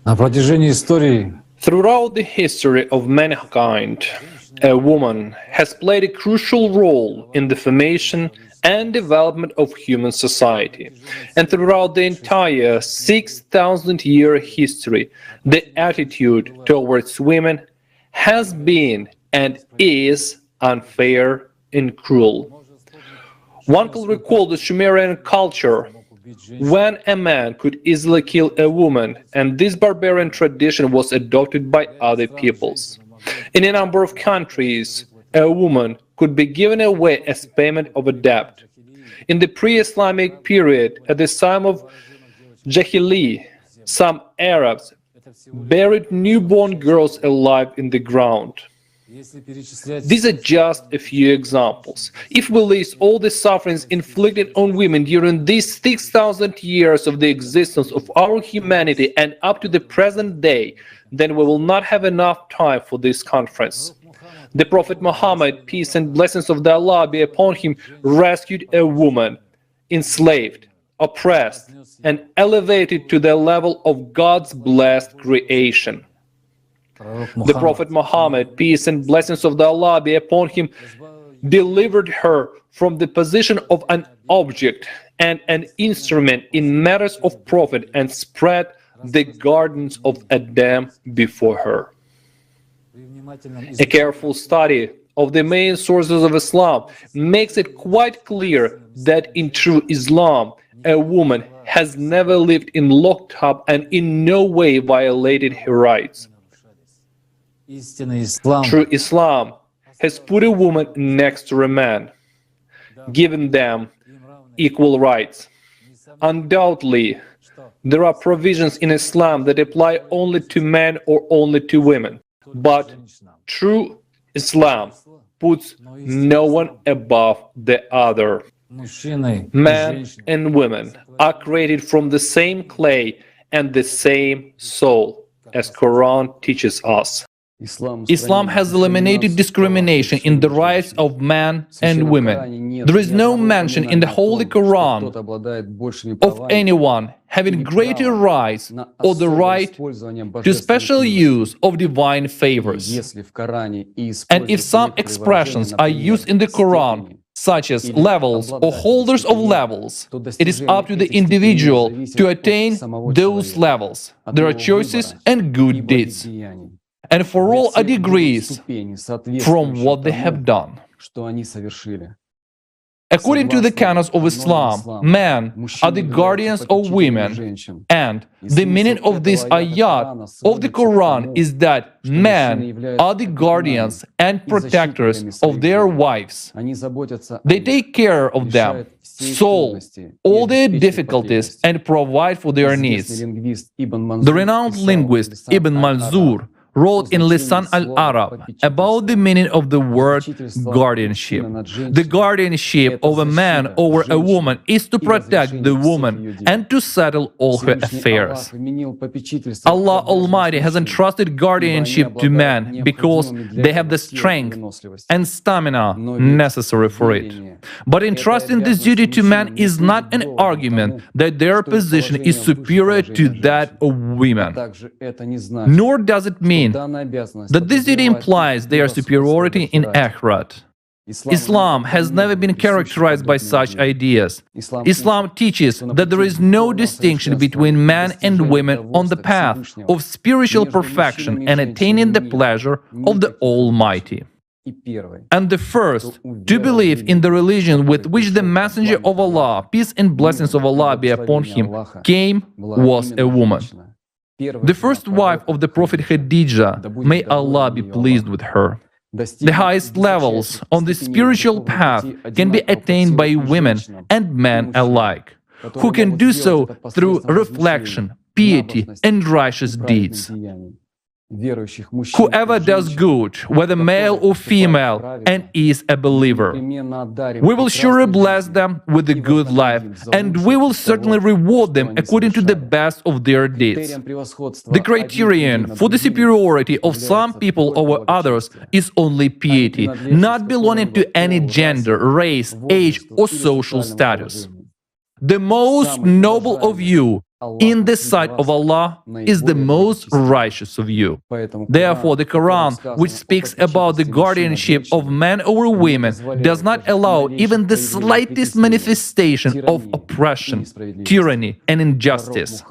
На протяжении истории Throughout the history of mankind, a woman has played a crucial role in the formation and development of human society. And throughout the entire 6,000-year history, the attitude towards women has been and is unfair and cruel. One could recall the Sumerian culture, when a man could easily kill a woman, and this barbarian tradition was adopted by other peoples. In a number of countries, a woman could be given away as payment of a debt. In the pre-Islamic period, at the time of Jahili, some Arabs buried newborn girls alive in the ground. These are just a few examples. If we list all the sufferings inflicted on women during these 6,000 years of the existence of our humanity and up to the present day, then we will not have enough time for this conference. The Prophet Muhammad, peace and blessings of Allah be upon him, rescued a woman, enslaved, oppressed, and elevated to the level of God's blessed creation. The Prophet Muhammad, peace and blessings of Allah be upon him, delivered her from the position of an object and an instrument in matters of profit and spread the gardens of Adam before her. A careful study of the main sources of Islam makes it quite clear that in true Islam, a woman has never lived in locked up and in no way violated her rights. True Islam has put a woman next to a man, giving them equal rights. Undoubtedly, there are provisions in Islam that apply only to men or only to women. But true Islam puts no one above the other. Men and women are created from the same clay and the same soul, as Quran teaches us. Islam has eliminated discrimination in the rights of men and women. There is no mention in the Holy Quran of anyone having greater rights or the right to special use of divine favors. And if some expressions are used in the Quran, such as levels or holders of levels, it is up to the individual to attain those levels. There are choices and good deeds. And for all are degrees from what they have done. According to the canons of Islam, men are the guardians of women, and the meaning of this ayat of the Quran is that men are the guardians and protectors of their wives. They take care of them, solve all their difficulties, and provide for their needs. The renowned linguist Ibn Manzur wrote in Lisan al-Arab about the meaning of the word guardianship. The guardianship of a man over a woman is to protect the woman and to settle all her affairs. Allah Almighty has entrusted guardianship to men because they have the strength and stamina necessary for it. But entrusting this duty to men is not an argument that their position is superior to that of women. Nor does it mean that this duty implies their superiority in Akhirat. Islam has never been characterized by such ideas. Islam teaches that there is no distinction between men and women on the path of spiritual perfection and attaining the pleasure of the Almighty. And the first to believe in the religion with which the Messenger of Allah, peace and blessings of Allah be upon him, came was a woman. The first wife of the Prophet Khadija, may Allah be pleased with her. The highest levels on the spiritual path can be attained by women and men alike, who can do so through reflection, piety, and righteous deeds. Whoever does good, whether male or female, and is a believer, we will surely bless them with a good life, and we will certainly reward them according to the best of their deeds. The criterion for the superiority of some people over others is only piety, not belonging to any gender, race, age, or social status. The most noble of you in the sight of Allah is the most righteous of you. Therefore, the Quran, which speaks about the guardianship of men over women, does not allow even the slightest manifestation of oppression, tyranny, and injustice.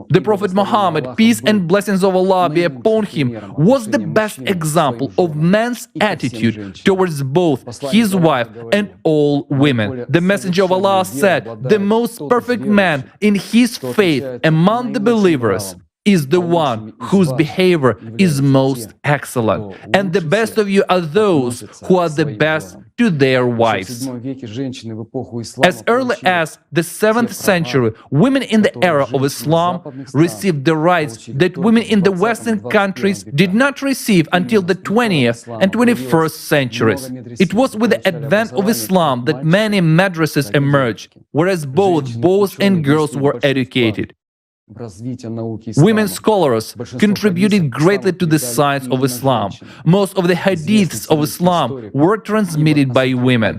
The Prophet Muhammad, peace and blessings of Allah be upon him, was the best example of man's attitude towards both his wife and all women. The Messenger of Allah said, "The most perfect man in his faith among the believers is the one whose behavior is most excellent, and the best of you are those who are the best to their wives." As early as the 7th century, women in the era of Islam received the rights that women in the Western countries did not receive until the 20th and 21st centuries. It was with the advent of Islam that many madrasas emerged, whereas both boys and girls were educated. Women scholars contributed greatly to the science of Islam. Most of the hadiths of Islam were transmitted by women.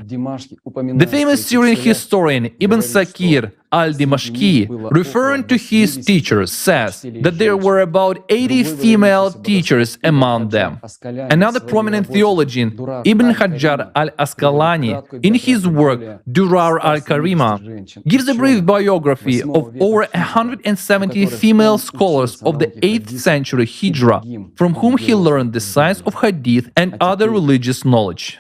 The famous Syrian historian Ibn Sakir al-Dimashqi, referring to his teachers, says that there were about 80 female teachers among them. Another prominent theologian, Ibn Hajar al-Asqalani, in his work Durar al-Karima, gives a brief biography of over 170 female scholars of the 8th century Hijrah, from whom he learned the science of hadith and other religious knowledge.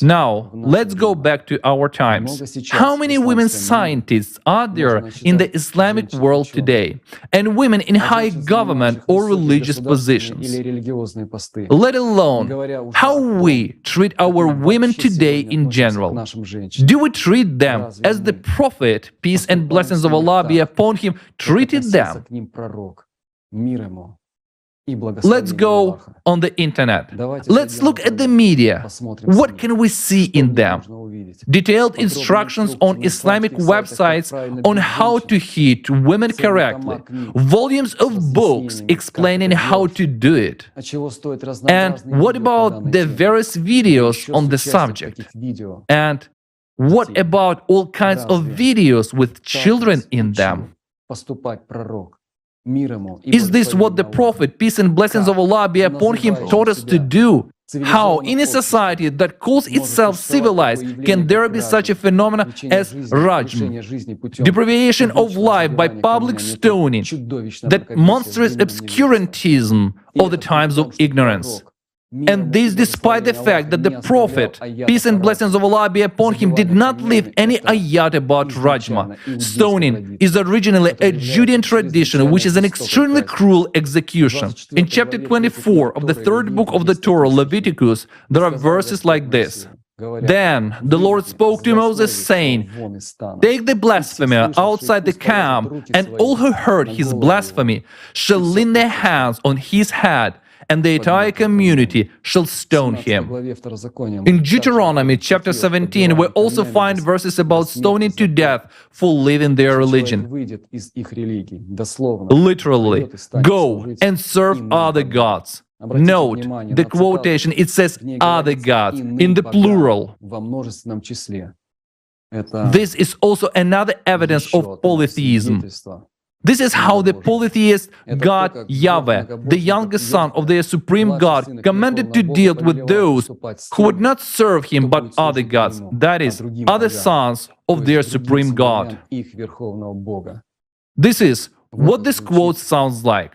Now, let's go back to our times. How many women scientists are there in the Islamic world today, and women in high government or religious positions? Let alone how we treat our women today in general. Do we treat them as the Prophet, peace and blessings of Allah be upon him, treated them? Let's go on the internet. Let's look at the media. What can we see in them? Detailed instructions on Islamic websites on how to hit women correctly. Volumes of books explaining how to do it. And what about the various videos on the subject? And what about all kinds of videos with children in them? Is this what the Prophet, peace and blessings of Allah be upon him, taught us to do? How, in a society that calls itself civilized, can there be such a phenomenon as rajm, deprivation of life by public stoning, that monstrous obscurantism of the times of ignorance? And this despite the fact that the Prophet, peace and blessings of Allah be upon him, did not leave any ayat about rajma. Stoning is originally a Judean tradition, which is an extremely cruel execution. In chapter 24 of the 3rd book of the Torah, Leviticus, there are verses like this. Then the Lord spoke to Moses, saying, "Take the blasphemer outside the camp, and all who heard his blasphemy shall lean their hands on his head, and the entire community shall stone him." In Deuteronomy chapter 17, we also find verses about stoning to death for leaving their religion. Literally, go and serve other gods. Note the quotation, it says other gods in the plural. This is also another evidence of polytheism. This is how the polytheist God Yahweh, the youngest son of their supreme God, commanded to deal with those who would not serve him but other gods, that is, other sons of their supreme God. This is what this quote sounds like.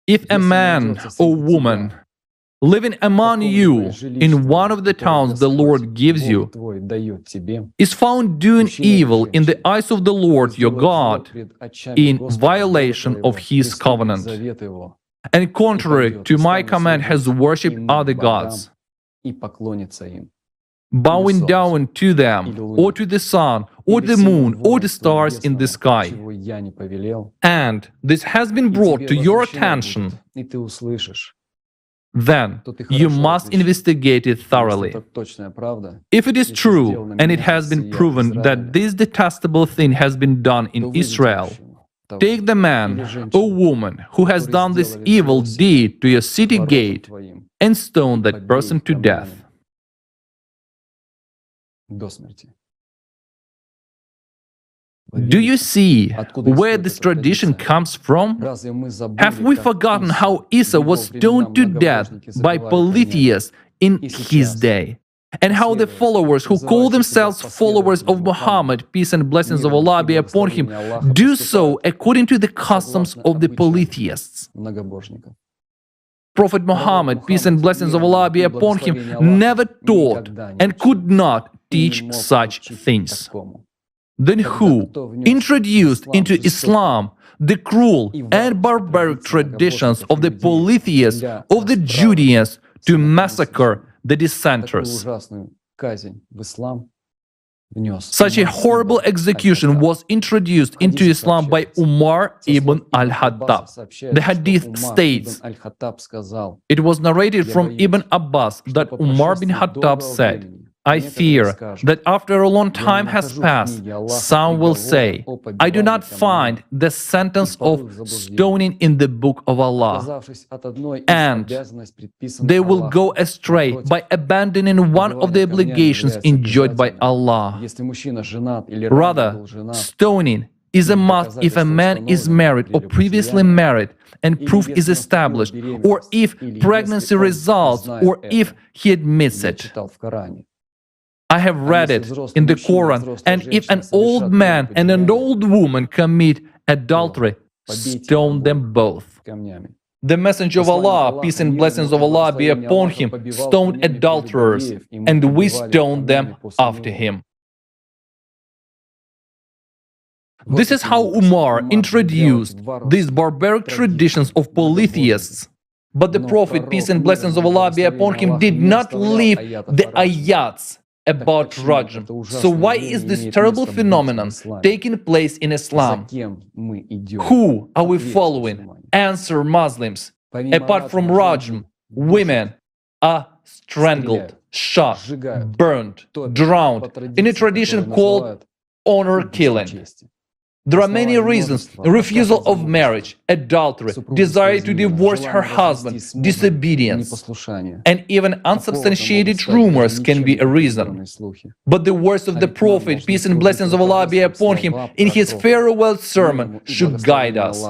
If a man or woman living among you in one of the towns the Lord gives you is found doing evil in the eyes of the Lord your God in violation of his covenant, and contrary to my command has worshipped other gods, bowing down to them, or to the sun, or the moon, or the stars in the sky, and this has been brought to your attention, then you must investigate it thoroughly. If it is true, and it has been proven that this detestable thing has been done in Israel, take the man or woman who has done this evil deed to your city gate and stone that person to death. Do you see where this tradition comes from? Have we forgotten how Isa was stoned to death by polytheists in his day? And how the followers who call themselves followers of Muhammad, peace and blessings of Allah be upon him, do so according to the customs of the polytheists. Prophet Muhammad, peace and blessings of Allah be upon him, never taught and could not teach such things. Then who introduced into Islam the cruel and barbaric traditions of the polytheists, of the Judeans, to massacre the dissenters? Such a horrible execution was introduced into Islam by Umar ibn al-Khattab. The hadith states, it was narrated from Ibn Abbas that Umar bin Khattab said, I fear that after a long time has passed, some will say, I do not find the sentence of stoning in the book of Allah. And they will go astray by abandoning one of the obligations enjoined by Allah. Rather, stoning is a must if a man is married or previously married and proof is established, or if pregnancy results, or if he admits it. I have read it in the Quran, and if an old man and an old woman commit adultery, stone them both. The Messenger of Allah, peace and blessings of Allah be upon him, stoned adulterers, and we stoned them after him. This is how Umar introduced these barbaric traditions of polytheists. But the Prophet, peace and blessings of Allah be upon him, did not leave the ayats about Rajam. So why is this terrible phenomenon taking place in Islam? Who are we following? Answer, Muslims. Apart from Rajam, women are strangled, shot, burned, drowned in a tradition called honor killing. There are many reasons: refusal of marriage, adultery, desire to divorce her husband, disobedience, and even unsubstantiated rumors can be a reason. But the words of the Prophet, peace and blessings of Allah be upon him, in his farewell sermon should guide us.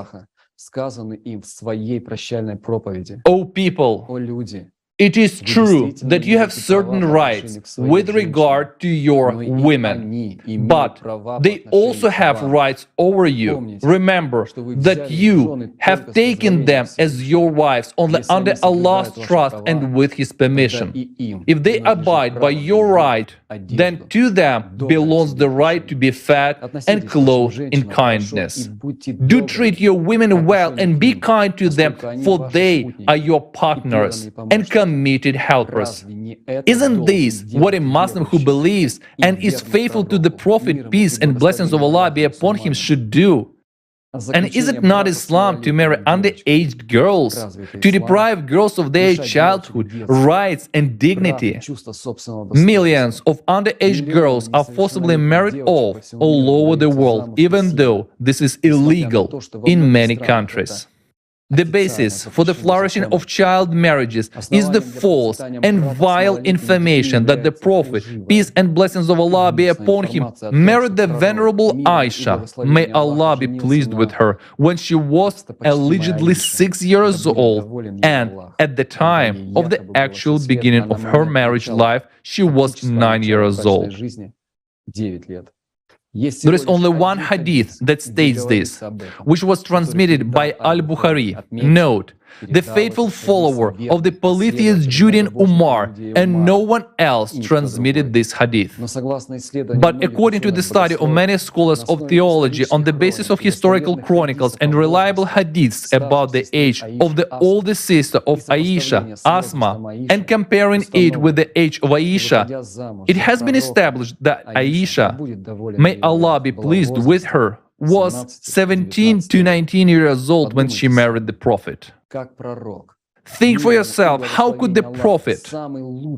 O people, it is true that you have certain rights with regard to your women, but they also have rights over you. Remember that you have taken them as your wives only under Allah's trust and with His permission. If they abide by your right, then to them belongs the right to be fed and clothed in kindness. Do treat your women well and be kind to them, for they are your partners and committed helpers. Isn't this what a Muslim who believes and is faithful to the Prophet, peace and blessings of Allah be upon him, should do? And is it not Islam to marry underage girls, to deprive girls of their childhood, rights and dignity? Millions of underage girls are forcibly married off all over the world, even though this is illegal in many countries. The basis for the flourishing of child marriages is the false and vile information that the Prophet, peace and blessings of Allah be upon him, married the venerable Aisha, may Allah be pleased with her, when she was allegedly 6 years old, and at the time of the actual beginning of her marriage life, she was 9 years old. There is only one hadith that states this, which was transmitted by Al-Bukhari. Note, the faithful follower of the polytheist Judean Umar, and no one else transmitted this hadith. But according to the study of many scholars of theology on the basis of historical chronicles and reliable hadiths about the age of the older sister of Aisha, Asma, and comparing it with the age of Aisha, it has been established that Aisha, may Allah be pleased with her, was 17 to 19 years old when she married the Prophet. Think for yourself, how could the Prophet,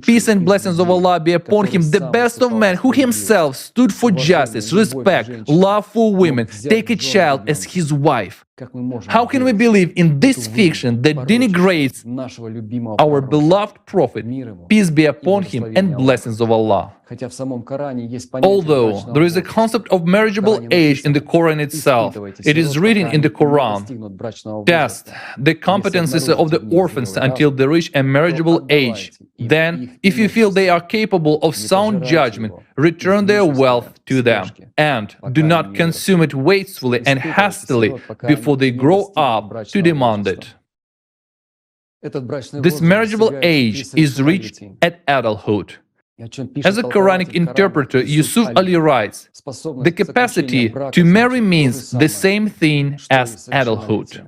peace and blessings of Allah be upon him, the best of men, who himself stood for justice, respect, love for women, take a child as his wife? How can we believe in this fiction that denigrates our beloved prophet, peace be upon him, and blessings of Allah? Although there is a concept of marriageable age in the Quran itself, it is written in the Quran, test the competences of the orphans until they reach a marriageable age. Then, if you feel they are capable of sound judgment, return their wealth to them, and do not consume it wastefully and hastily before they grow up to demand it. This marriageable age is reached at adulthood. As a Quranic interpreter, Yusuf Ali writes, the capacity to marry means the same thing as adulthood.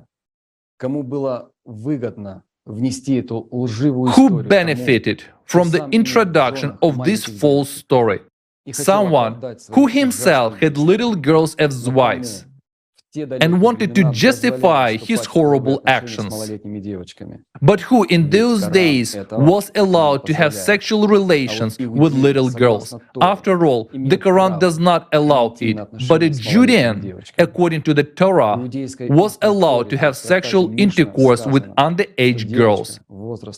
Who benefited from the introduction of this false story? Someone who himself had little girls as wives and wanted to justify his horrible actions, but who in those days was allowed to have sexual relations with little girls. After all, the Quran does not allow it, but a Judean, according to the Torah, was allowed to have sexual intercourse with underage girls.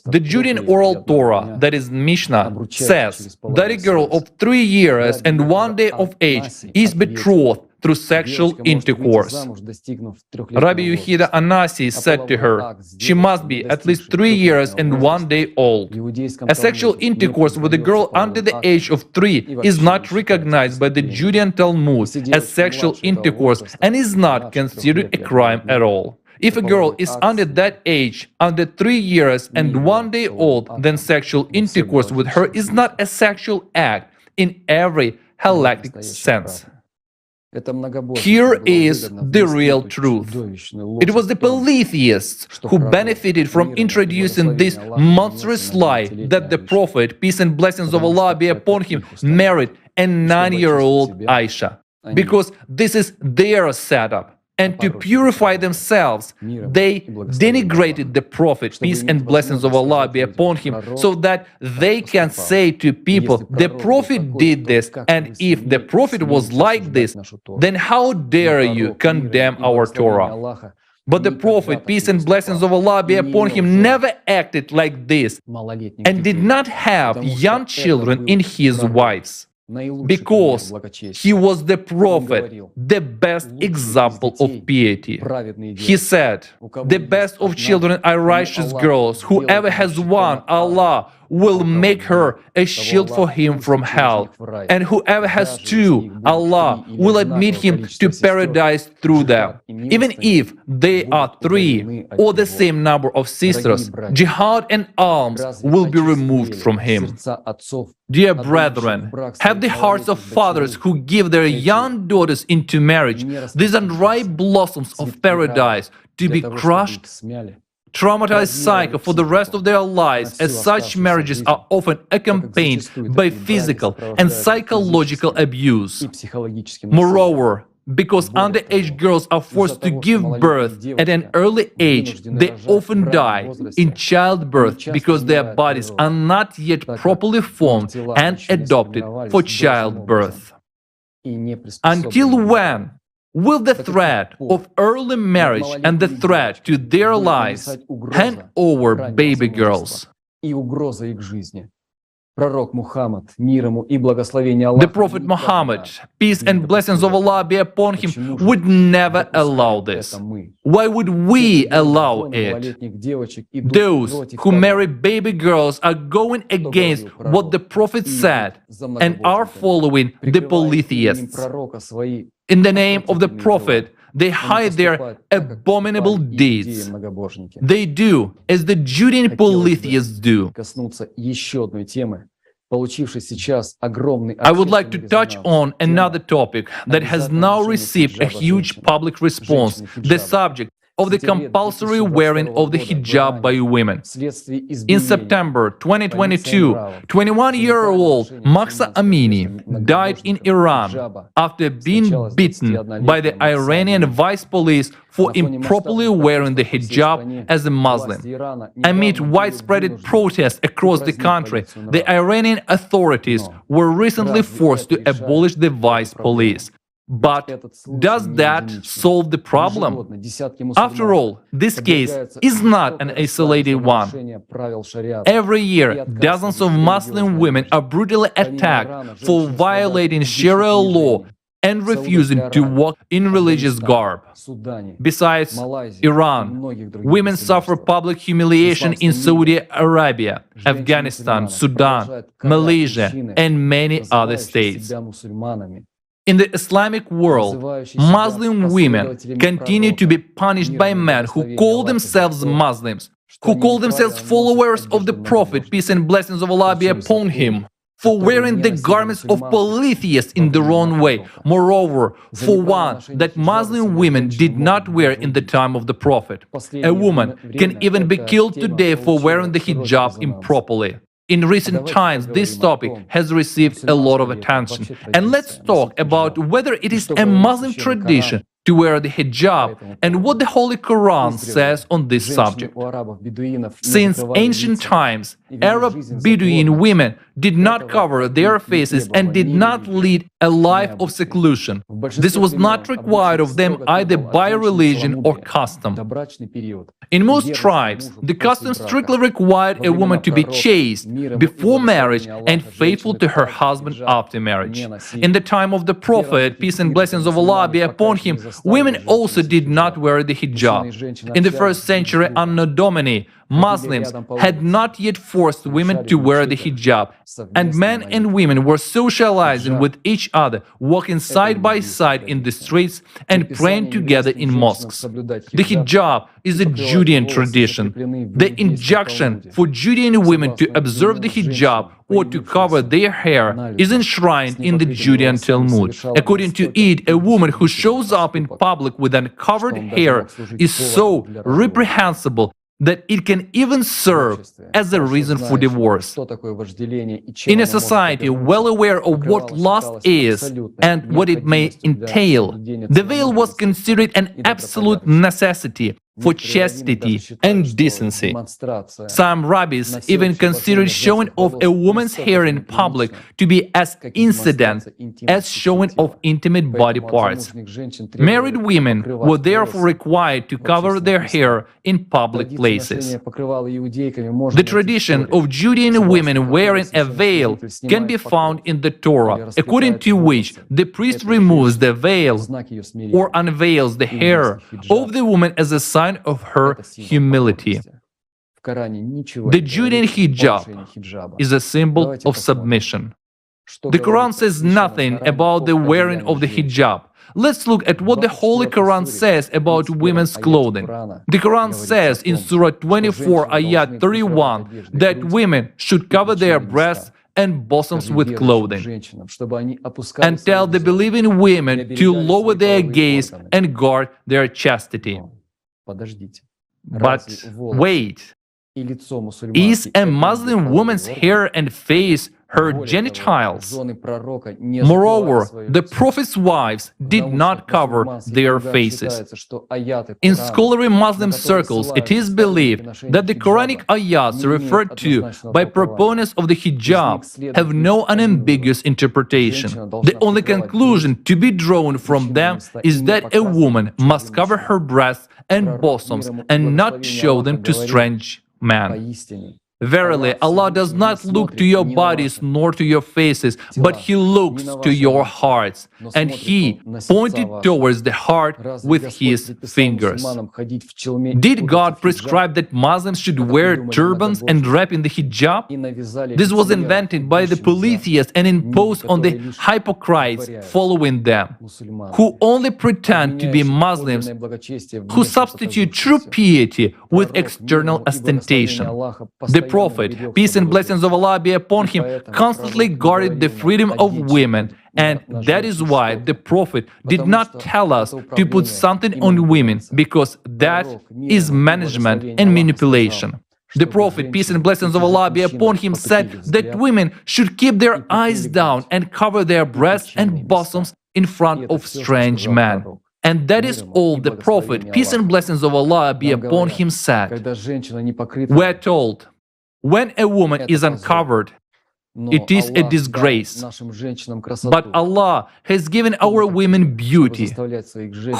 The Judean oral Torah, that is Mishnah, says that a girl of 3 years and 1 day of age is betrothed through sexual intercourse. Rabbi Yehuda Anasi said to her, she must be at least 3 years and 1 day old. A sexual intercourse with a girl under the age of 3 is not recognized by the Judean Talmud as sexual intercourse and is not considered a crime at all. If a girl is under that age, under 3 years and 1 day old, then sexual intercourse with her is not a sexual act in every halakhic sense. Here is the real truth. It was the polytheists who benefited from introducing this monstrous lie that the Prophet, peace and blessings of Allah be upon him, married a 9-year-old Aisha, because this is their setup. And to purify themselves, they denigrated the Prophet, peace and blessings of Allah be upon him, so that they can say to people, the Prophet did this, and if the Prophet was like this, then how dare you condemn our Torah? But the Prophet, peace and blessings of Allah be upon him, never acted like this and did not have young children in his wives, because he was the Prophet, the best example of piety. He said, the best of children are righteous girls. Whoever has one, Allah will make her a shield for him from hell. And whoever has two, Allah will admit him to paradise through them. Even if they are 3 or the same number of sisters, jihad and alms will be removed from him. Dear brethren, have the hearts of fathers who give their young daughters into marriage, these unripe blossoms of paradise, to be crushed, traumatized psycho for the rest of their lives, as such marriages are often accompanied by physical and psychological abuse. Moreover, because underage girls are forced to give birth at an early age, they often die in childbirth because their bodies are not yet properly formed and adapted for childbirth. Until when will the threat of early marriage and the threat to their lives hang over baby girls? The Prophet Muhammad, peace and blessings of Allah be upon him, would never allow this. Why would we allow it? Those who marry baby girls are going against what the Prophet said and are following the polytheists. In the name of the Prophet, they hide their abominable deeds. They do as the Judean polytheists do. I would like to touch on another topic that has now received a huge public response, the subject of the compulsory wearing of the hijab by women. In September 2022, 21-year-old Mahsa Amini died in Iran after being beaten by the Iranian vice police for improperly wearing the hijab as a Muslim. Amid widespread protests across the country, the Iranian authorities were recently forced to abolish the vice police. But does that solve the problem? After all, this case is not an isolated one. Every year, dozens of Muslim women are brutally attacked for violating Sharia law and refusing to walk in religious garb. Besides Iran, women suffer public humiliation in Saudi Arabia, Afghanistan, Sudan, Malaysia, and many other states. In the Islamic world, Muslim women continue to be punished by men who call themselves Muslims, who call themselves followers of the Prophet, peace and blessings of Allah be upon him, for wearing the garments of polytheists in the wrong way. Moreover, for one that Muslim women did not wear in the time of the Prophet. A woman can even be killed today for wearing the hijab improperly. In recent times, this topic has received a lot of attention. And let's talk about whether it is a Muslim tradition to wear the hijab and what the Holy Quran says on this subject. Since ancient times, Arab Bedouin women did not cover their faces and did not lead a life of seclusion. This was not required of them either by religion or custom. In most tribes, the custom strictly required a woman to be chaste before marriage and faithful to her husband after marriage. In the time of the Prophet, peace and blessings of Allah be upon him, women also did not wear the hijab. In the 1st century Anno Domini, Muslims had not yet forced women to wear the hijab, and men and women were socializing with each other, walking side by side in the streets and praying together in mosques. The hijab is a Judean tradition. The injunction for Judean women to observe the hijab or to cover their hair is enshrined in the Judean Talmud. According to it, a woman who shows up in public with uncovered hair is so reprehensible that it can even serve as a reason for divorce. In a society well aware of what lust is and what it may entail, the veil was considered an absolute necessity for chastity and decency. Some rabbis even considered showing off a woman's hair in public to be as incident as showing of intimate body parts. Married women were therefore required to cover their hair in public places. The tradition of Judean women wearing a veil can be found in the Torah, according to which the priest removes the veil or unveils the hair of the woman as a sign of her humility. The Judean hijab is a symbol of submission. The Quran says nothing about the wearing of the hijab. Let's look at what the Holy Quran says about women's clothing. The Quran says in Surah 24, Ayat 31, that women should cover their breasts and bosoms with clothing, and tell the believing women to lower their gaze and guard their chastity. But wait, is a Muslim woman's hair and face her genitals? Moreover, the Prophet's wives did not cover their faces. In scholarly Muslim circles, it is believed that the Quranic ayats referred to by proponents of the hijab have no unambiguous interpretation. The only conclusion to be drawn from them is that a woman must cover her breasts and bosoms and not show them to strange men. Verily, Allah does not look to your bodies nor to your faces, but He looks to your hearts. And He pointed towards the heart with His fingers. Did God prescribe that Muslims should wear turbans and wrap in the hijab? This was invented by the polytheists and imposed on the hypocrites following them, who only pretend to be Muslims, who substitute true piety with external ostentation. The Prophet, peace and blessings of Allah be upon him, constantly guarded the freedom of women, and that is why the Prophet did not tell us to put something on women, because that is management and manipulation. The Prophet, peace and blessings of Allah be upon him, said that women should keep their eyes down and cover their breasts and bosoms in front of strange men. And that is all the Prophet, peace and blessings of Allah be upon him, said. We are told, when a woman is uncovered, It is a disgrace. But Allah has given our women beauty.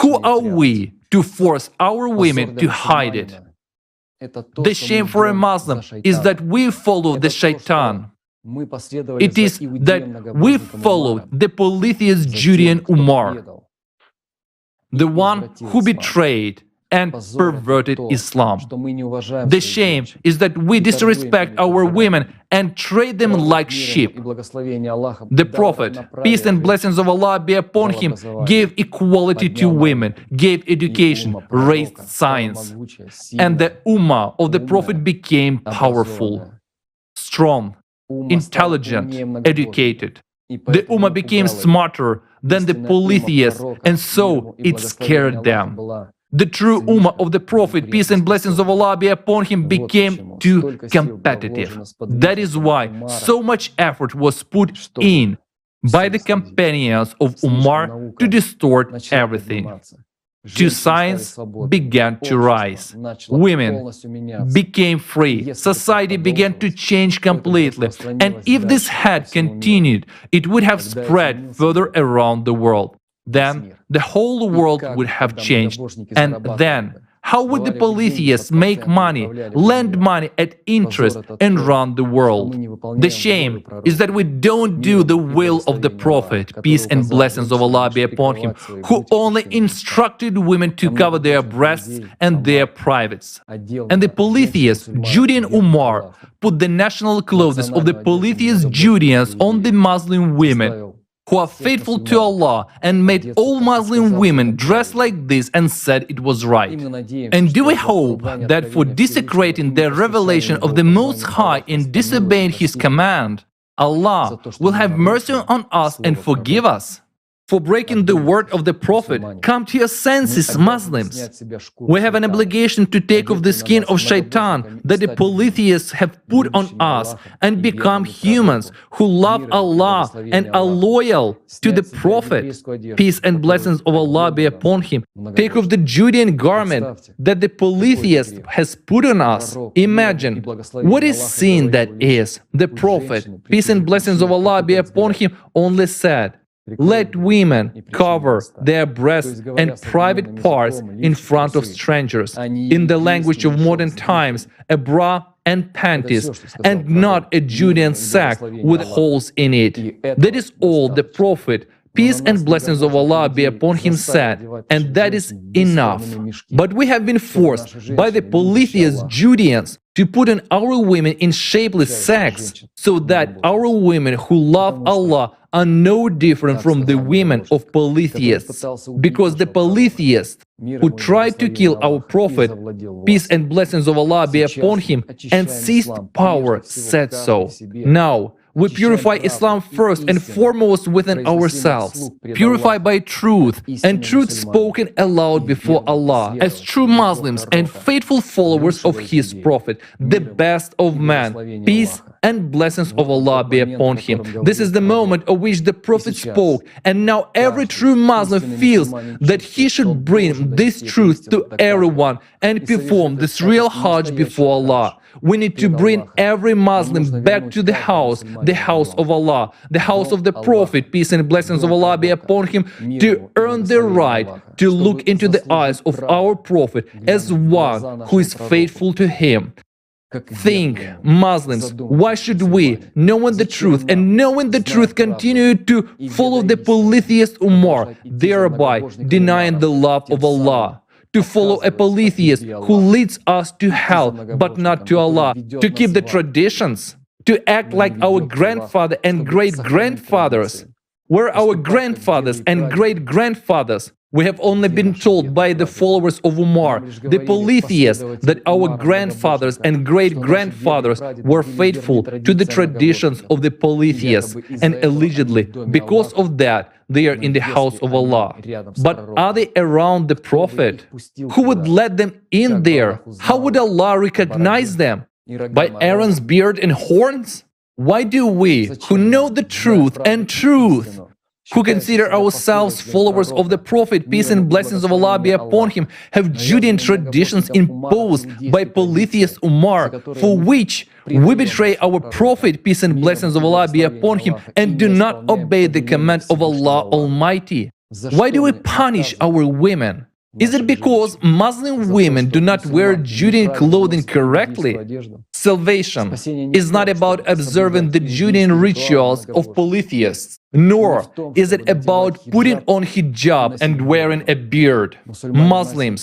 Who are we to force our women to hide it? The shame for a Muslim is that we follow the shaitan. It is that we follow the polytheist Judean Umar, the one who betrayed and perverted Islam. The shame is that we disrespect our women and treat them like sheep. The Prophet, peace and blessings of Allah be upon him, gave equality to women, gave education, raised science, and the Ummah of the Prophet became powerful, strong, intelligent, educated. The Ummah became smarter than the polytheists, and so it scared them. The true Ummah of the Prophet, peace and blessings of Allah be upon him, became too competitive. That is why so much effort was put in by the companions of Umar to distort everything. Two science began to rise. Women became free. Society began to change completely. And if this had continued, it would have spread further around the world. Then the whole world would have changed. And then, how would the polytheists make money, lend money at interest, and run the world? The shame is that we don't do the will of the Prophet, peace and blessings of Allah be upon him, who only instructed women to cover their breasts and their privates. And the polytheists, Judean Umar, put the national clothes of the polytheist Judeans on the Muslim women, who are faithful to Allah, and made all Muslim women dress like this and said it was right. And do we hope that for desecrating the revelation of the Most High and disobeying His command, Allah will have mercy on us and forgive us? For breaking the word of the Prophet, come to your senses, Muslims. We have an obligation to take off the skin of shaitan that the polytheists have put on us and become humans who love Allah and are loyal to the Prophet. Peace and blessings of Allah be upon him. Take off the Judean garment that the polytheist has put on us. Imagine what is sin that is. The Prophet, peace and blessings of Allah be upon him, only said, "Let women cover their breasts and private parts in front of strangers." In the language of modern times, a bra and panties, and not a Judean sack with holes in it. That is all the Prophet, peace and blessings of Allah be upon him, said, and that is enough. But we have been forced by the polytheist Judeans to put on our women in shapeless sacks, so that our women who love Allah are no different from the women of polytheists, because the polytheists who tried to kill our Prophet, peace and blessings of Allah be upon him, and seized power, said so. Now, we purify Islam first and foremost within ourselves. Purify by truth, and truth spoken aloud before Allah, as true Muslims and faithful followers of His Prophet, the best of men. Peace and blessings of Allah be upon him. This is the moment of which the Prophet spoke, and now every true Muslim feels that he should bring this truth to everyone and perform this real Hajj before Allah. We need to bring every Muslim back to the house of Allah, the house of the Prophet, peace and blessings of Allah be upon him, to earn the right to look into the eyes of our Prophet as one who is faithful to him. Think, Muslims, why should we, knowing the truth continue to follow the polytheist Umar, thereby denying the love of Allah? To follow a polytheist who leads us to hell, but not to Allah, to keep the traditions, to act like our grandfather and great-grandfathers. Where our grandfathers and great-grandfathers? We have only been told by the followers of Umar, the polytheists, that our grandfathers and great-grandfathers were faithful to the traditions of the polytheists, and allegedly, because of that, they are in the house of Allah. But are they around the Prophet? Who would let them in there? How would Allah recognize them? By Aaron's beard and horns? Why do we, who know the truth and truth, who consider ourselves followers of the Prophet, peace and blessings of Allah be upon him, have Judean traditions imposed by polytheist Umar, for which we betray our Prophet, peace and blessings of Allah be upon him, and do not obey the command of Allah Almighty. Why do we punish our women? Is it because Muslim women do not wear Judean clothing correctly? Salvation is not about observing the Judean rituals of polytheists, nor is it about putting on hijab and wearing a beard. Muslims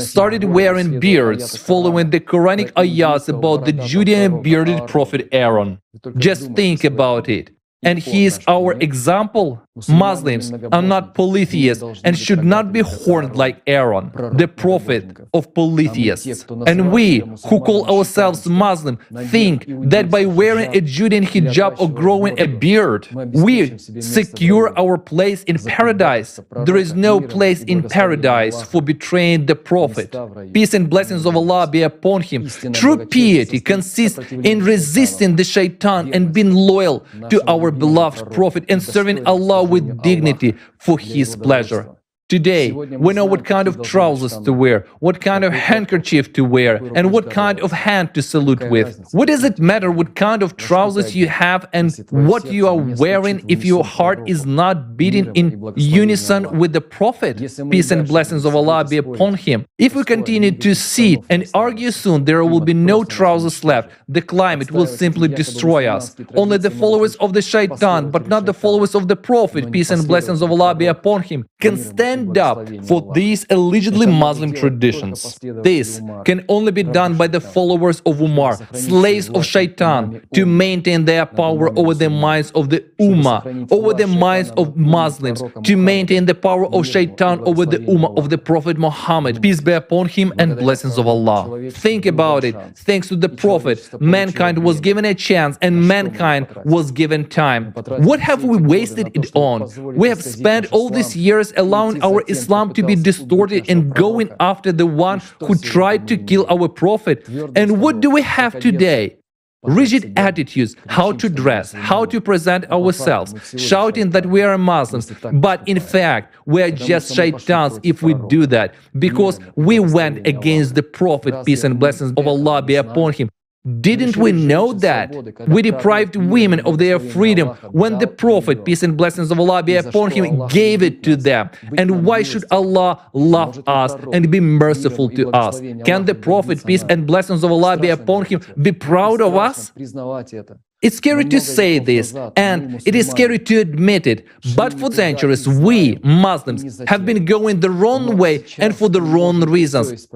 started wearing beards following the Quranic ayahs about the Judean bearded prophet Aaron. Just think about it. And he is our example. Muslims are not polytheists and should not be horned like Aaron, the prophet of polytheists. And we, who call ourselves Muslim, think that by wearing a Judean hijab or growing a beard, we secure our place in paradise. There is no place in paradise for betraying the prophet. Peace and blessings of Allah be upon him. True piety consists in resisting the shaitan and being loyal to our beloved prophet and serving Allah with dignity for his pleasure. Today, we know what kind of trousers to wear, what kind of handkerchief to wear, and what kind of hand to salute with. What does it matter what kind of trousers you have and what you are wearing if your heart is not beating in unison with the Prophet? Peace and blessings of Allah be upon him. If we continue to sit and argue soon, there will be no trousers left. The climate will simply destroy us. Only the followers of the shaitan, but not the followers of the Prophet, peace and blessings of Allah be upon him, can stand up for these allegedly Muslim traditions. This can only be done by the followers of Umar, slaves of shaitan, to maintain their power over the minds of the Ummah, over the minds of Muslims, to maintain the power of shaitan over the Ummah of the Prophet Muhammad, peace be upon him and blessings of Allah. Think about it. Thanks to the Prophet, mankind was given a chance and mankind was given time. What have we wasted it on? We have spent all these years allowing our Islam to be distorted and going after the one who tried to kill our Prophet. And what do we have today? Rigid attitudes, how to dress, how to present ourselves, shouting that we are Muslims. But in fact, we are just shaitans if we do that, because we went against the Prophet, peace and blessings of Allah be upon him. Didn't we know that? We deprived women of their freedom when the Prophet, peace and blessings of Allah be upon him, gave it to them. And why should Allah love us and be merciful to us? Can the Prophet, peace and blessings of Allah be upon him, be proud of us? It's scary to say this, and it is scary to admit it, but for centuries we, Muslims, have been going the wrong way and for the wrong reasons.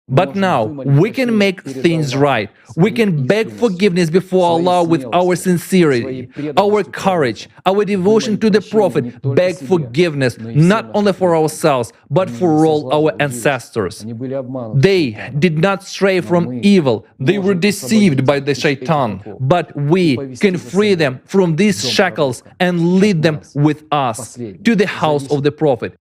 But now we can make things right. We can beg forgiveness before Allah with our sincerity, our courage, our devotion to the Prophet. Beg forgiveness not only for ourselves, but for all our ancestors. They did not stray from evil. They were deceived by the shaitan. But we can free them from these shackles and lead them with us to the house of the Prophet.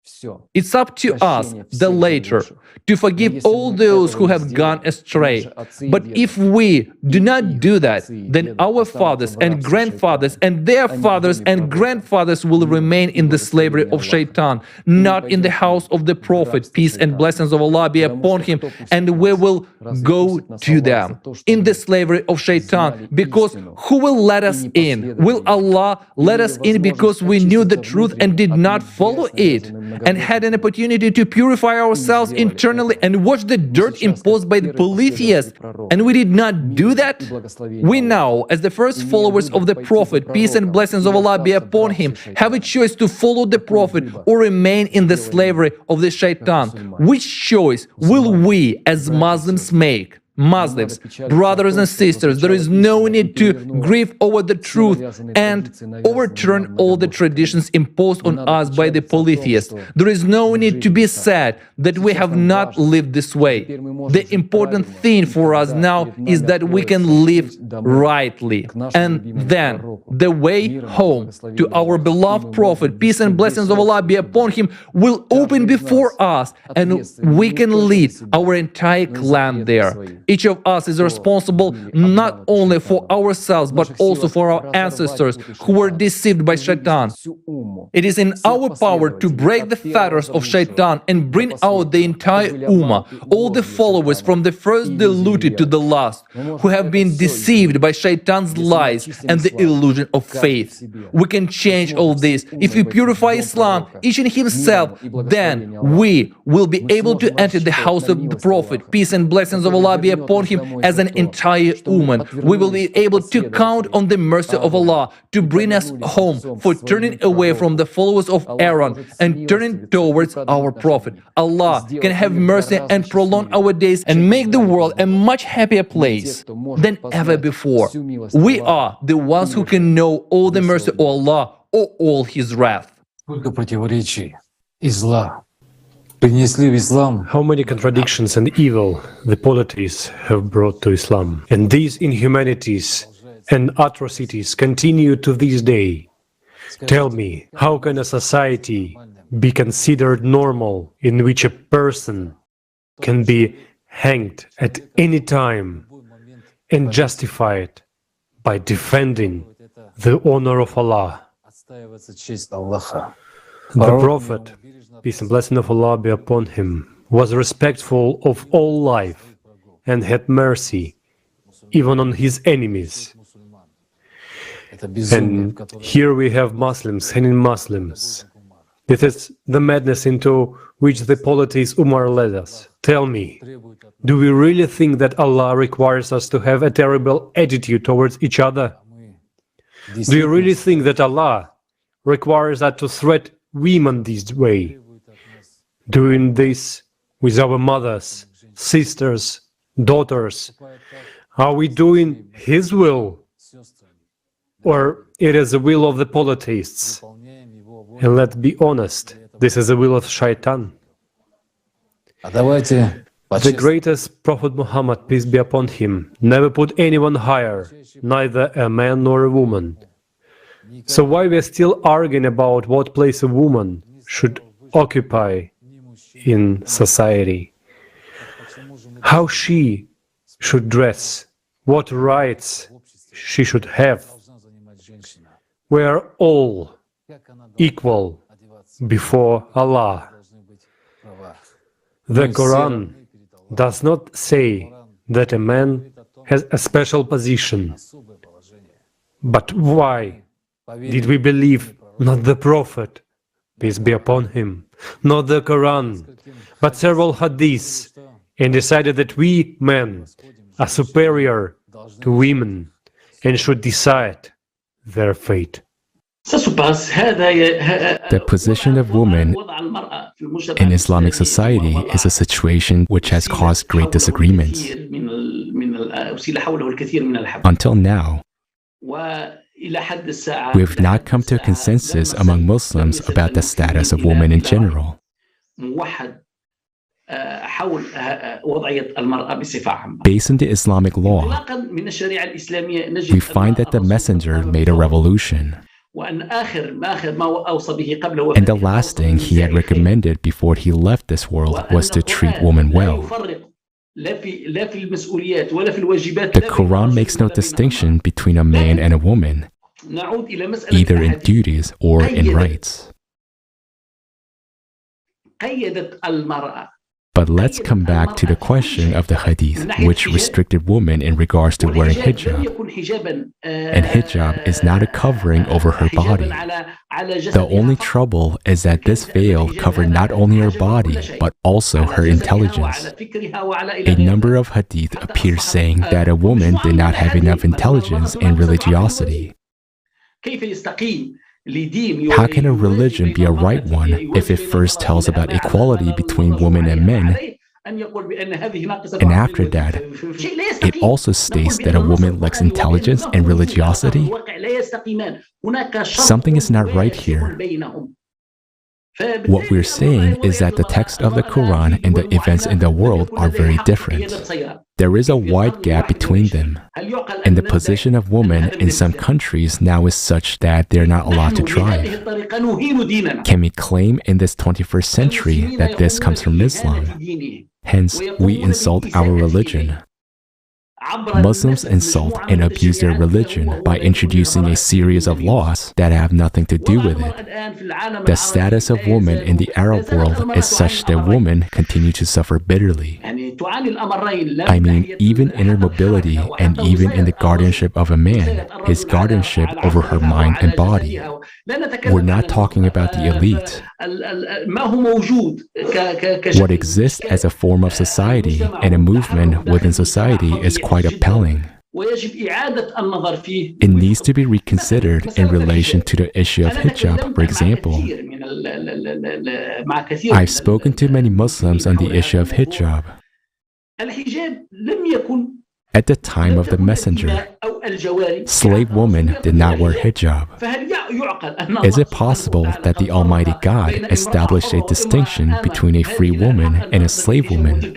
It's up to us, the later, to forgive all those who have gone astray. But if we do not do that, then our fathers and grandfathers and their fathers and grandfathers will remain in the slavery of shaitan, not in the house of the Prophet, peace and blessings of Allah be upon him, and we will go to them in the slavery of shaitan, because who will let us in? Will Allah let us in because we knew the truth and did not follow it, and had an opportunity to purify ourselves internally and watch the dirt imposed by the polytheists, and we did not do that? We now, as the first followers of the Prophet, peace and blessings of Allah be upon him, have a choice to follow the Prophet or remain in the slavery of the shaitan. Which choice will we as Muslims make? Muslims, brothers and sisters, there is no need to grieve over the truth and overturn all the traditions imposed on us by the polytheists. There is no need to be sad that we have not lived this way. The important thing for us now is that we can live rightly. And then the way home to our beloved Prophet, peace and blessings of Allah be upon him, will open before us, and we can lead our entire clan there. Each of us is responsible not only for ourselves but also for our ancestors who were deceived by Shaitan. It is in our power to break the fetters of Shaitan and bring out the entire Ummah, all the followers from the first deluded to the last, who have been deceived by Shaitan's lies and the illusion of faith. We can change all this. If we purify Islam, each in himself, then we will be able to enter the house of the Prophet, peace and blessings of Allah be upon him, as an entire Ummah. We will be able to count on the mercy of Allah to bring us home for turning away from the followers of Aaron and turning towards our Prophet. Allah can have mercy and prolong our days and make the world a much happier place than ever before. We are the ones who can know all the mercy of Allah or all His wrath. How many contradictions and evil the polities have brought to Islam. And these inhumanities and atrocities continue to this day. Tell me, how can a society be considered normal in which a person can be hanged at any time and justified by defending the honor of Allah? The Prophet, peace and blessing of Allah be upon him, was respectful of all life and had mercy even on his enemies. And here we have Muslims hanging Muslims. This is the madness into which the polities Umar led us. Tell me, do we really think that Allah requires us to have a terrible attitude towards each other? Do you really think that Allah requires us to threat women this way? Doing this with our mothers, sisters, daughters, are we doing His will? Or it is the will of the polytheists? And let's be honest, this is the will of Shaitan. The greatest Prophet Muhammad, peace be upon him, never put anyone higher, neither a man nor a woman. So why we are still arguing about what place a woman should occupy in society? How she should dress? What rights she should have? We are all equal before Allah. The Quran does not say that a man has a special position. But why did we believe not the Prophet, peace be upon him, not the Quran, but several hadiths, and decided that we men are superior to women and should decide their fate? The position of women in Islamic society is a situation which has caused great disagreements. Until now, we have not come to a consensus among Muslims about the status of women in general. Based on the Islamic law, we find that the Messenger made a revolution. And the last thing he had recommended before he left this world was to treat women well. The Quran makes no distinction between a man and a woman, either in duties or in rights. But let's come back to the question of the hadith, which restricted women in regards to wearing hijab. And hijab is not a covering over her body. The only trouble is that this veil covered not only her body, but also her intelligence. A number of hadith appear saying that a woman did not have enough intelligence and religiosity. How can a religion be a right one if it first tells about equality between women and men, and after that, it also states that a woman lacks intelligence and religiosity? Something is not right here. What we're saying is that the text of the Quran and the events in the world are very different. There is a wide gap between them, and the position of women in some countries now is such that they're not allowed to drive. Can we claim in this 21st century that this comes from Islam? Hence, we insult our religion. Muslims insult and abuse their religion by introducing a series of laws that have nothing to do with it. The status of women in the Arab world is such that women continue to suffer bitterly. I mean, even in her mobility and even in the guardianship of a man, his guardianship over her mind and body. We're not talking about the elite. What exists as a form of society and a movement within society is quite appalling. It needs to be reconsidered in relation to the issue of hijab, for example. I've spoken to many Muslims on the issue of hijab. At the time of the Messenger, slave women did not wear hijab. Is it possible that the Almighty God established a distinction between a free woman and a slave woman?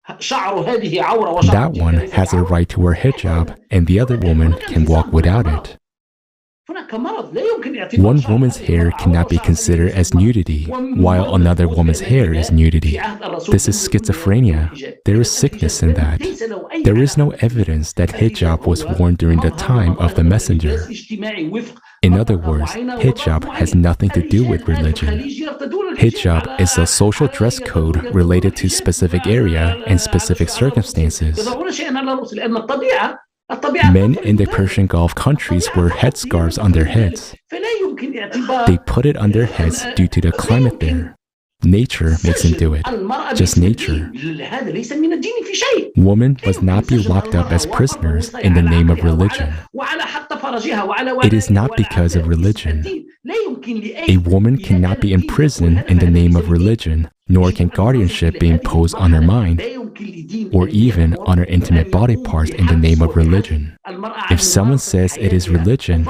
That one has a right to wear hijab, and the other woman can walk without it. One woman's hair cannot be considered as nudity, while another woman's hair is nudity. This is schizophrenia. There is sickness in that. There is no evidence that hijab was worn during the time of the Messenger. In other words, hijab has nothing to do with religion. Hijab is a social dress code related to specific area and specific circumstances. Men in the Persian Gulf countries wear headscarves on their heads. They put it on their heads due to the climate there. Nature makes them do it. Just nature. Women must not be locked up as prisoners in the name of religion. It is not because of religion. A woman cannot be imprisoned in the name of religion, nor can guardianship be imposed on her mind, or even on her intimate body parts in the name of religion. If someone says it is religion,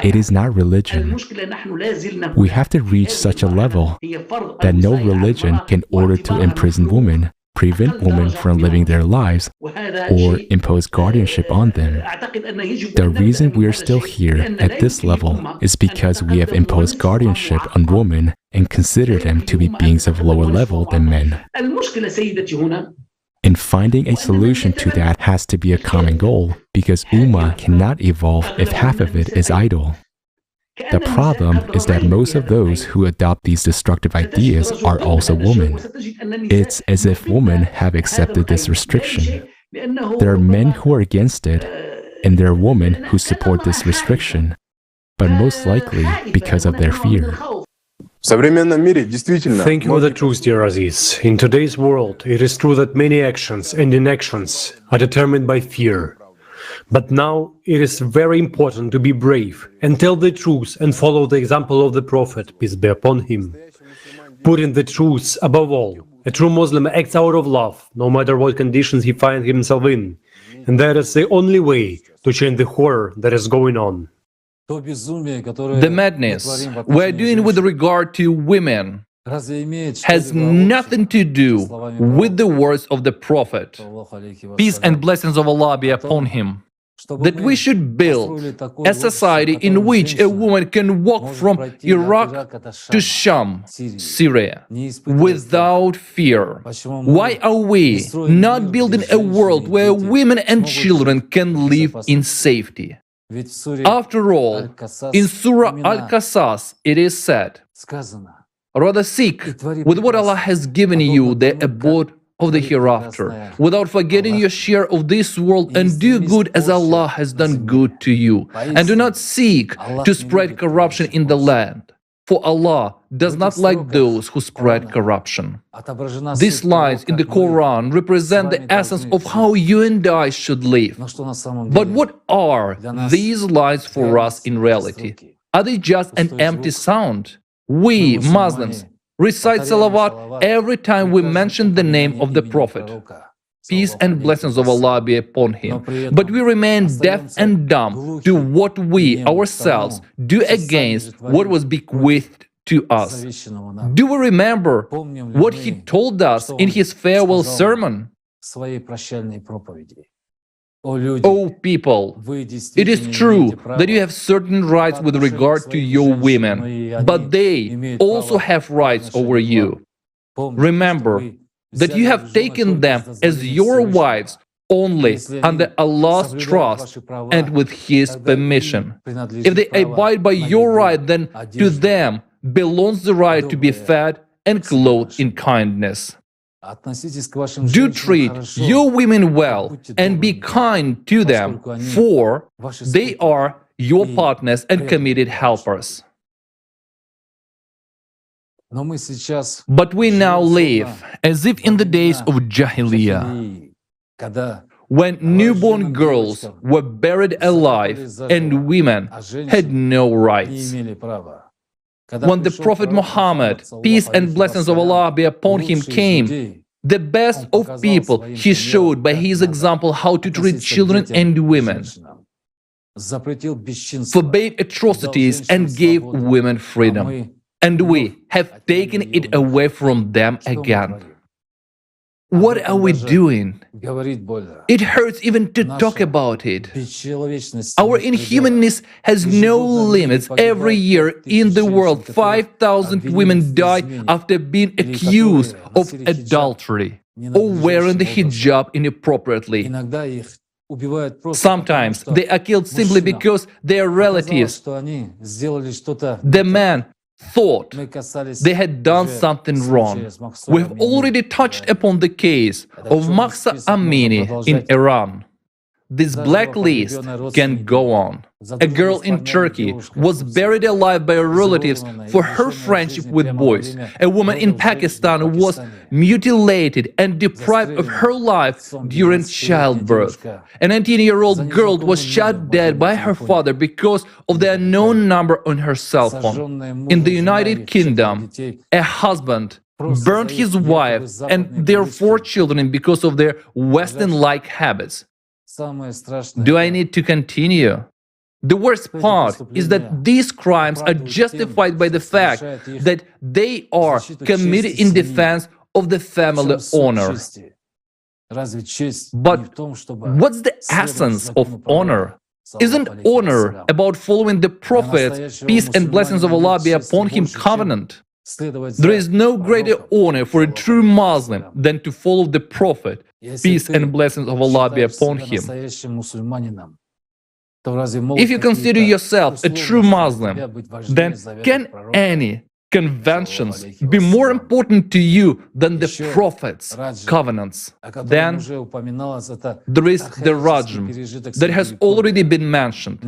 it is not religion. We have to reach such a level that no religion can order to imprison women, prevent women from living their lives, or impose guardianship on them. The reason we are still here at this level is because we have imposed guardianship on women and consider them to be beings of lower level than men. And finding a solution to that has to be a common goal, because Ummah cannot evolve if half of it is idle. The problem is that most of those who adopt these destructive ideas are also women. It's as if women have accepted this restriction. There are men who are against it, and there are women who support this restriction, but most likely because of their fear. Thank you for the truth, dear Aziz. In today's world, it is true that many actions and inactions are determined by fear. But now it is very important to be brave and tell the truth and follow the example of the Prophet, peace be upon him. Putting the truth above all, a true Muslim acts out of love, no matter what conditions he finds himself in. And that is the only way to change the horror that is going on. The madness we're doing with regard to women has nothing to do with the words of the Prophet, peace and blessings of Allah be upon him, that we should build a society in which a woman can walk from Iraq to Sham, Syria, without fear. Why are we not building a world where women and children can live in safety? After all, in Surah Al-Qasas it is said, rather seek with what Allah has given you the abode of the hereafter, without forgetting your share of this world, and do good as Allah has done good to you. And do not seek to spread corruption in the land, for Allah does not like those who spread corruption. These lines in the Quran represent the essence of how you and I should live. But what are these lines for us in reality? Are they just an empty sound? We, Muslims, recite salawat every time we mention the name of the Prophet. Peace and blessings of Allah be upon him. But we remain deaf and dumb to what we ourselves do against what was bequeathed to us. Do we remember what he told us in his farewell sermon? O people, it is true that you have certain rights with regard to your women, but they also have rights over you. Remember that you have taken them as your wives only under Allah's trust and with His permission. If they abide by your right, then to them belongs the right to be fed and clothed in kindness. Do treat your women well and be kind to them, for they are your partners and committed helpers. But we now live as if in the days of Jahiliyyah, when newborn girls were buried alive and women had no rights. When the Prophet Muhammad, peace and blessings of Allah be upon him, came, the best of people, he showed by his example how to treat children and women, forbade atrocities and gave women freedom. And we have taken it away from them again. What are we doing? It hurts even to talk about it. Our inhumanness has no limits. Every year in the world, 5,000 women die after being accused of adultery or wearing the hijab inappropriately. Sometimes they are killed simply because their relatives, the man, thought they had done something wrong. We've already touched upon the case of Mahsa Amini in Iran. This blacklist can go on. A girl in Turkey was buried alive by her relatives for her friendship with boys. A woman in Pakistan was mutilated and deprived of her life during childbirth. A 19-year-old girl was shot dead by her father because of the unknown number on her cell phone. In the United Kingdom, a husband burned his wife and their 4 children because of their Western-like habits. Do I need to continue? The worst part is that these crimes are justified by the fact that they are committed in defense of the family honor. But what's the essence of honor? Isn't honor about following the Prophet's, peace and blessings of Allah be upon him, covenant? There is no greater honor for a true Muslim than to follow the Prophet, peace and blessings of Allah be upon him. If you consider yourself a true Muslim, then can any conventions be more important to you than the Prophet's covenants? Then there is the Rajm that has already been mentioned.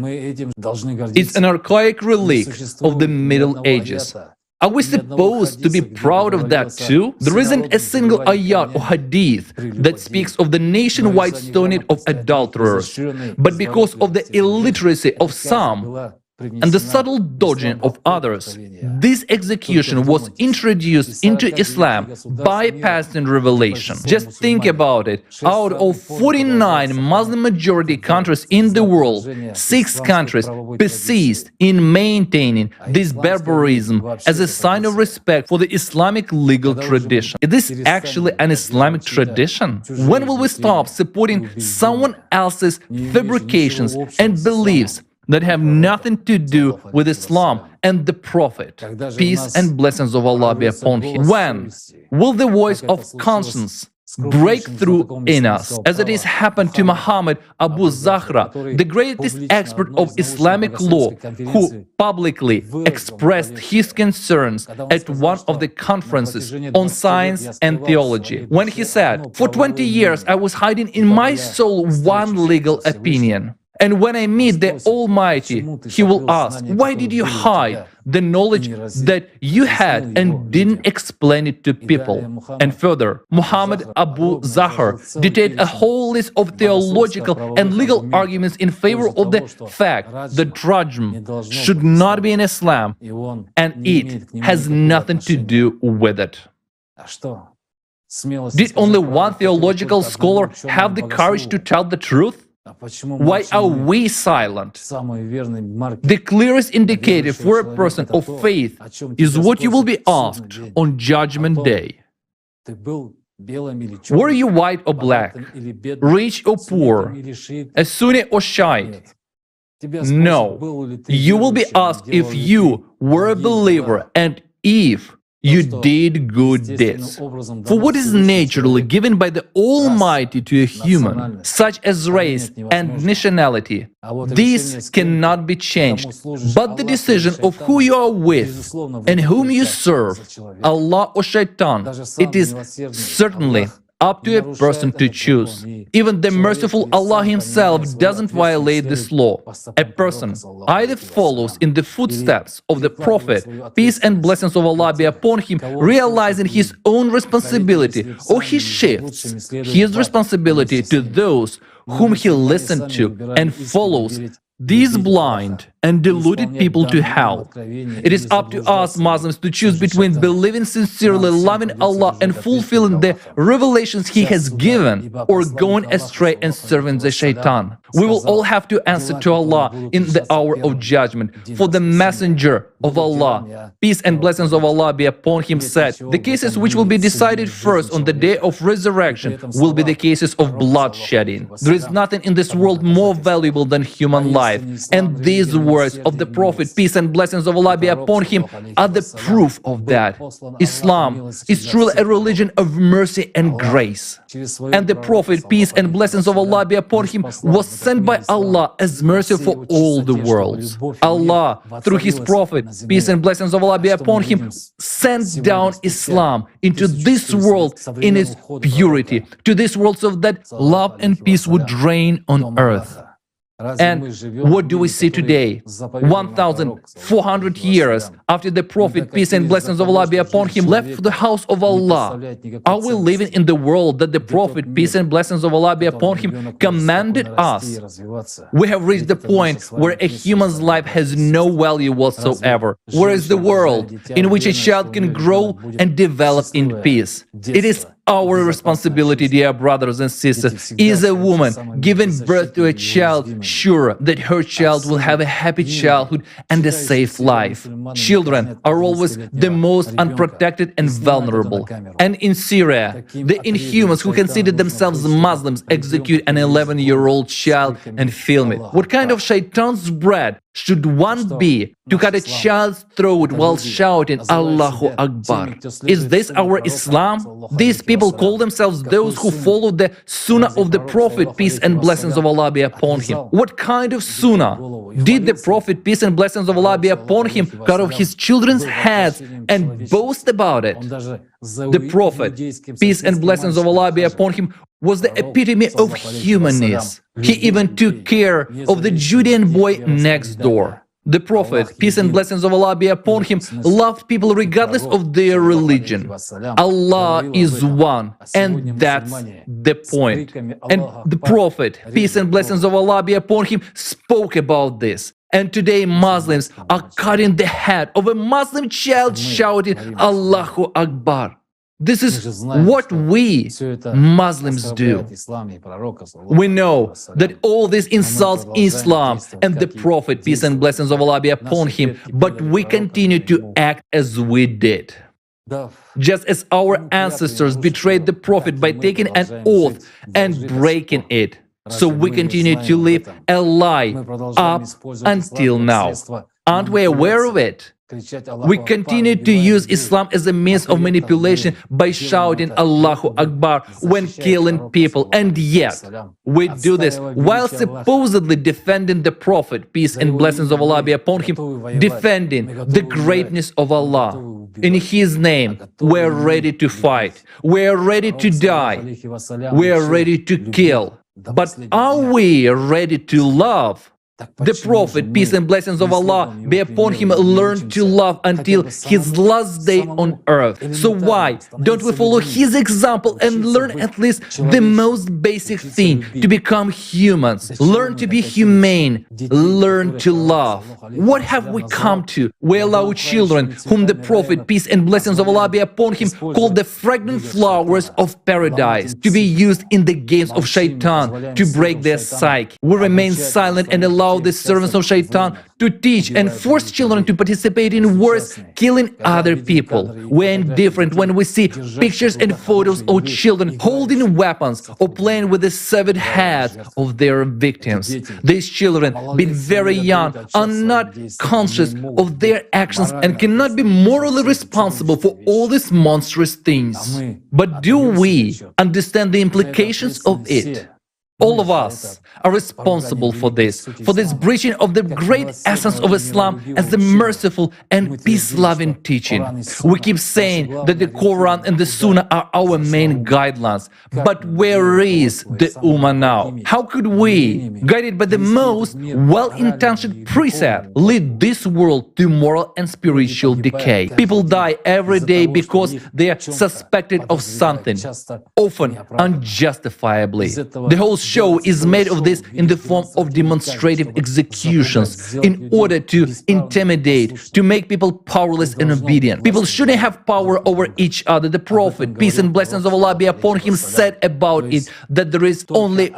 It's an archaic relic of the Middle Ages. Are we supposed to be proud of that too? There isn't a single ayat or hadith that speaks of the nationwide stoning of adulterers, but because of the illiteracy of some and the subtle dodging of others, this execution was introduced into Islam, bypassing revelation. Just think about it. Out of 49 Muslim-majority countries in the world, 6 countries persist in maintaining this barbarism as a sign of respect for the Islamic legal tradition. Is this actually an Islamic tradition? When will we stop supporting someone else's fabrications and beliefs that have nothing to do with Islam and the Prophet, peace and blessings of Allah be upon him? When will the voice of conscience break through in us, as it has happened to Muhammad Abu Zahra, the greatest expert of Islamic law, who publicly expressed his concerns at one of the conferences on science and theology, when he said, "For 20 years I was hiding in my soul one legal opinion. And when I meet the Almighty, He will ask, why did you hide the knowledge that you had and didn't explain it to people?" And further, Muhammad Abu Zahar detailed a whole list of theological and legal arguments in favor of the fact that Rajm should not be in Islam, and it has nothing to do with it. Did only one theological scholar have the courage to tell the truth? Why are we silent? The clearest indicator for a person of faith is what you will be asked on Judgment Day. Were you white or black, rich or poor, a Sunni or Shiite? No. You will be asked if you were a believer and if You did good deeds. For what is naturally given by the Almighty to a human, such as race and nationality, this cannot be changed. But the decision of who you are with and whom you serve, Allah or Shaitan, it is certainly up to a person to choose. Even the merciful Allah Himself doesn't violate this law. A person either follows in the footsteps of the Prophet, peace and blessings of Allah be upon him, realizing his own responsibility, or he shifts his responsibility to those whom he listened to and follows these blind and deluded people to hell. It is up to us Muslims to choose between believing sincerely, loving Allah and fulfilling the revelations He has given, or going astray and serving the Shaitan. We will all have to answer to Allah in the hour of judgment. For the Messenger of Allah, peace and blessings of Allah be upon him, said, the cases which will be decided first on the day of resurrection will be the cases of bloodshedding. There is nothing in this world more valuable than human life. And these words of the Prophet, peace and blessings of Allah be upon him, are the proof of that. Islam is truly a religion of mercy and grace. And the Prophet, peace and blessings of Allah be upon him, was sent by Allah as mercy for all the worlds. Allah, through His Prophet, peace and blessings of Allah be upon him, sent down Islam into this world in its purity, to this world so that love and peace would reign on earth. And what do we see today? 1,400 years after the Prophet, peace and blessings of Allah be upon him, left for the house of Allah. Are we living in the world that the Prophet, peace and blessings of Allah be upon him, commanded us? We have reached the point where a human's life has no value whatsoever. Where is the world in which a child can grow and develop in peace? It is our responsibility, dear brothers and sisters. Is a woman giving birth to a child sure that her child will have a happy childhood and a safe life? Children are always the most unprotected and vulnerable. And in Syria, the inhumans who consider themselves Muslims execute an 11-year-old child and film it. What kind of shaitan's bread should one be to cut a child's throat while shouting Allahu Akbar? Is this our Islam? These people call themselves those who follow the Sunnah of the Prophet, peace and blessings of Allah be upon him. What kind of Sunnah? Did the Prophet, peace and blessings of Allah be upon him, cut off his children's heads and boast about it? The Prophet, peace and blessings of Allah be upon him, was the epitome of humanness. He even took care of the Judean boy next door. The Prophet, peace and blessings of Allah be upon him, loved people regardless of their religion. Allah is one, and that's the point. And the Prophet, peace and blessings of Allah be upon him, spoke about this. And today Muslims are cutting the head of a Muslim child shouting Allahu Akbar. This is what we Muslims do. We know that all this insults Islam and the Prophet, peace and blessings of Allah be upon him, but we continue to act as we did. Just as our ancestors betrayed the Prophet by taking an oath and breaking it, so we continue to live a lie up until now. Aren't we aware of it? We continue to use Islam as a means of manipulation by shouting Allahu Akbar when killing people, and yet we do this while supposedly defending the Prophet, peace and blessings of Allah be upon him, defending the greatness of Allah. In His name, we're ready to fight, we're ready to die, we're ready to kill. But are we ready to love? The Prophet, peace and blessings of Allah be upon him, learned to love until his last day on earth. So why don't we follow his example and learn at least the most basic thing, to become humans? Learn to be humane, learn to love. What have we come to? We allow children, whom the Prophet, peace and blessings of Allah be upon him, called the fragrant flowers of paradise, to be used in the games of Shaitan to break their psyche. We remain silent and allow allow the servants of Shaitan to teach and force children to participate in wars, killing other people. We're indifferent when we see pictures and photos of children holding weapons or playing with the severed heads of their victims. These children, being very young, are not conscious of their actions and cannot be morally responsible for all these monstrous things. But do we understand the implications of it? All of us are responsible for this breaching of the great essence of Islam as the merciful and peace-loving teaching. We keep saying that the Quran and the Sunnah are our main guidelines. But where is the Ummah now? How could we, guided by the most well-intentioned precept, lead this world to moral and spiritual decay? People die every day because they are suspected of something, often unjustifiably. The whole show is made of this in the form of demonstrative executions in order to intimidate, to make people powerless and obedient. People shouldn't have power over each other. The Prophet, peace and blessings of Allah be upon him, said about it that there is only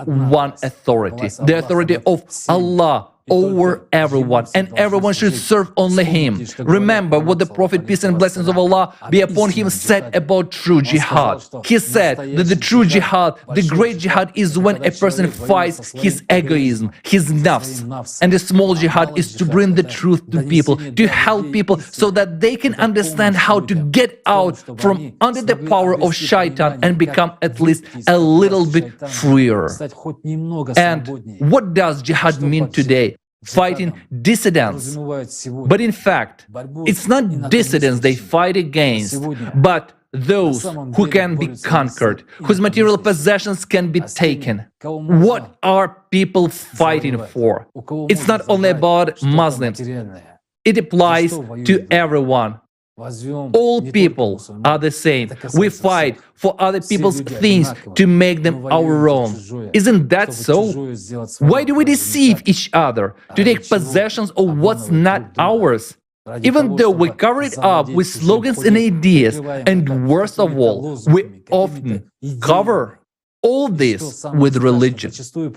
one authority, the authority of Allah over everyone, and everyone should serve only him. Remember what the Prophet, peace and blessings of Allah be upon him, said about true jihad. He said that the true jihad, the great jihad, is when a person fights his egoism, his nafs, and the small jihad is to bring the truth to people, to help people so that they can understand how to get out from under the power of shaitan and become at least a little bit freer. And what does jihad mean today? Fighting dissidents. But in fact, it's not dissidents they fight against, but those who can be conquered, whose material possessions can be taken. What are people fighting for? It's not only about Muslims. It applies to everyone. All people are the same. We fight for other people's things to make them our own. Isn't that so? Why do we deceive each other to take possessions of what's not ours? Even though we cover it up with slogans and ideas, and worst of all, we often cover all this with religion.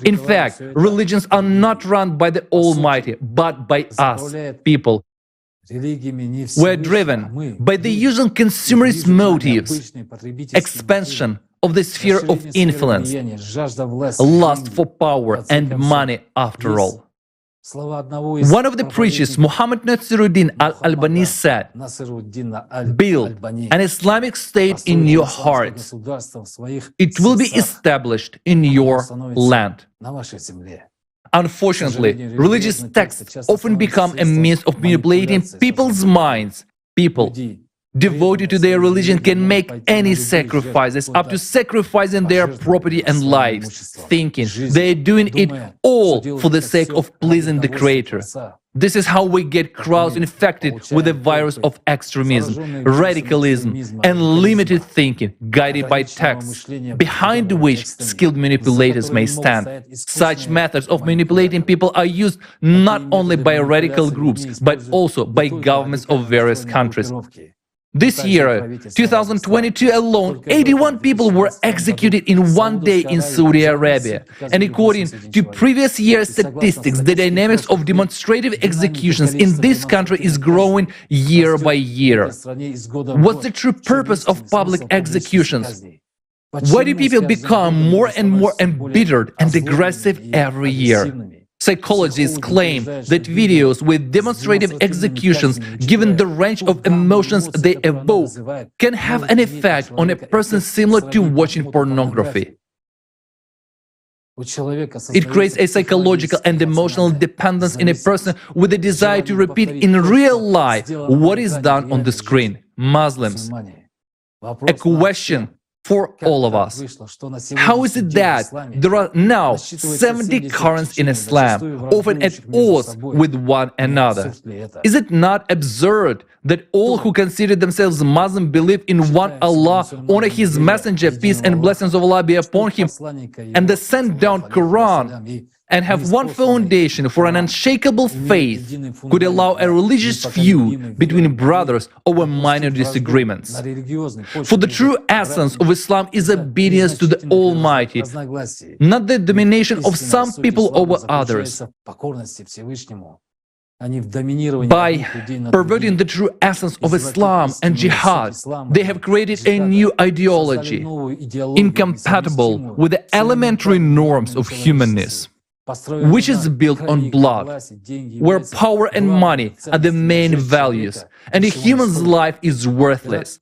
In fact, religions are not run by the Almighty, but by us, people. We're driven by the usual consumerist motives, expansion of the sphere of influence, lust for power and money after all. One of the preachers, Muhammad Nasiruddin al-Albani, said, "Build an Islamic state in your hearts. It will be established in your land." Unfortunately, religious texts often become a means of manipulating people's minds. People devoted to their religion can make any sacrifices, up to sacrificing their property and lives, thinking they're doing it all for the sake of pleasing the Creator. This is how we get crowds infected with the virus of extremism, radicalism, and limited thinking, guided by texts, behind which skilled manipulators may stand. Such methods of manipulating people are used not only by radical groups, but also by governments of various countries. This year, 2022 alone, 81 people were executed in one day in Saudi Arabia. And according to previous year's statistics, the dynamics of demonstrative executions in this country is growing year by year. What's the true purpose of public executions? Why do people become more and more embittered and aggressive every year? Psychologists claim that videos with demonstrative executions, given the range of emotions they evoke, can have an effect on a person similar to watching pornography. It creates a psychological and emotional dependence in a person with a desire to repeat in real life what is done on the screen. Muslims. A question for all of us. How is it that there are now 70 currents in Islam, often at odds with one another? Is it not absurd that all who consider themselves Muslim believe in one Allah, honor His Messenger, peace and blessings of Allah be upon him, and the sent down Quran, and have one foundation for an unshakable faith could allow a religious feud between brothers over minor disagreements. For the true essence of Islam is obedience to the Almighty, not the domination of some people over others. By perverting the true essence of Islam and jihad, they have created a new ideology, incompatible with the elementary norms of humanness, which is built on blood, where power and money are the main values, and a human's life is worthless.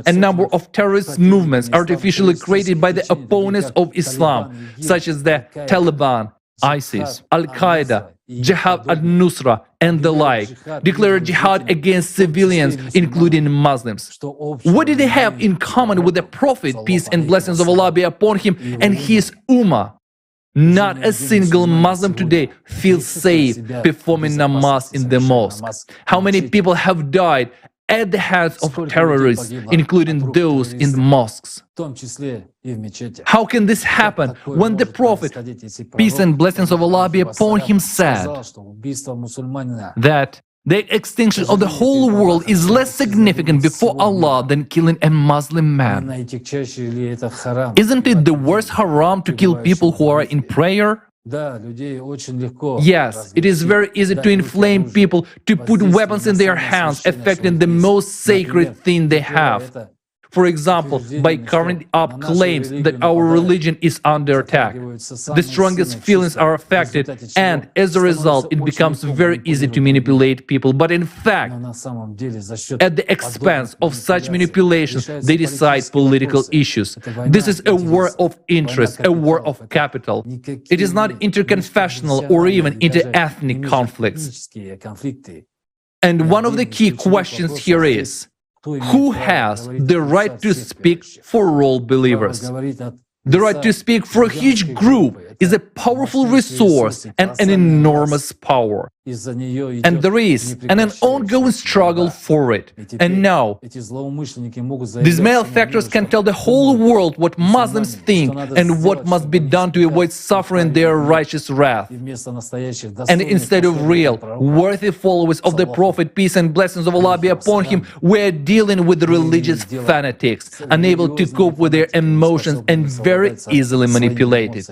A number of terrorist movements artificially created by the opponents of Islam, such as the Taliban, ISIS, Al-Qaeda, Jihad al-Nusra, and the like, declare jihad against civilians, including Muslims. What did they have in common with the Prophet, peace and blessings of Allah be upon him, and his Ummah? Not a single Muslim today feels safe performing namaz in the mosque. How many people have died at the hands of terrorists, including those in the mosques? How can this happen when the Prophet, peace and blessings of Allah be upon him, said that the extinction of the whole world is less significant before Allah than killing a Muslim man? Isn't it the worst haram to kill people who are in prayer? Yes, it is very easy to inflame people, to put weapons in their hands, affecting the most sacred thing they have. For example, by covering up claims that our religion is under attack. The strongest feelings are affected, and as a result, it becomes very easy to manipulate people. But in fact, at the expense of such manipulations, they decide political issues. This is a war of interest, a war of capital. It is not interconfessional or even inter-ethnic conflicts. And one of the key questions here is, who has the right to speak for all believers? The right to speak for a huge group is a powerful resource and an enormous power. And there is an ongoing struggle for it. And now, these malefactors can tell the whole world what Muslims think and what must be done to avoid suffering their righteous wrath. And instead of real, worthy followers of the Prophet, peace and blessings of Allah be upon him, we're dealing with religious fanatics, unable to cope with their emotions and very easily manipulated.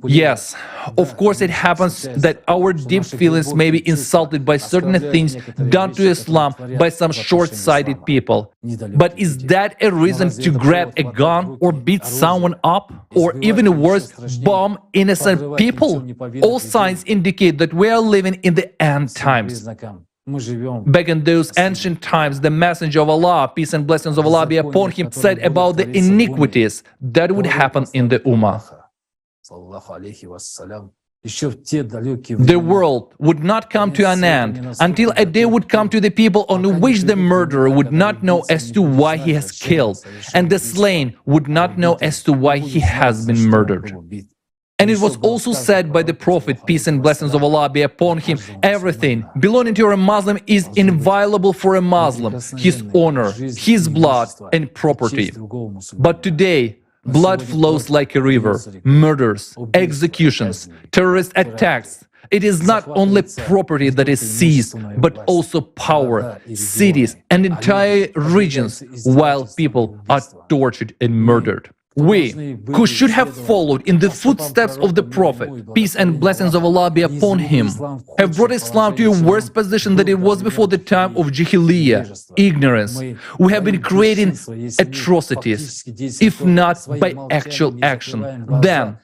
Yes, of course it happens that our deep feelings may be insulted by certain things done to Islam by some short-sighted people. But is that a reason to grab a gun or beat someone up? Or even worse, bomb innocent people? All signs indicate that we are living in the end times. Back in those ancient times, the Messenger of Allah, peace and blessings of Allah be upon him, said about the iniquities that would happen in the Ummah. The world would not come to an end until a day would come to the people on which the murderer would not know as to why he has killed, and the slain would not know as to why he has been murdered. And it was also said by the Prophet, peace and blessings of Allah be upon him, everything belonging to a Muslim is inviolable for a Muslim, his honor, his blood and property. But today, blood flows like a river, murders, executions, terrorist attacks. It is not only property that is seized, but also power, cities and entire regions, while people are tortured and murdered. We, who should have followed in the footsteps of the Prophet, peace and blessings of Allah be upon him, have brought Islam to a worse position than it was before the time of Jahiliyyah, ignorance. We have been creating atrocities, if not by actual action, then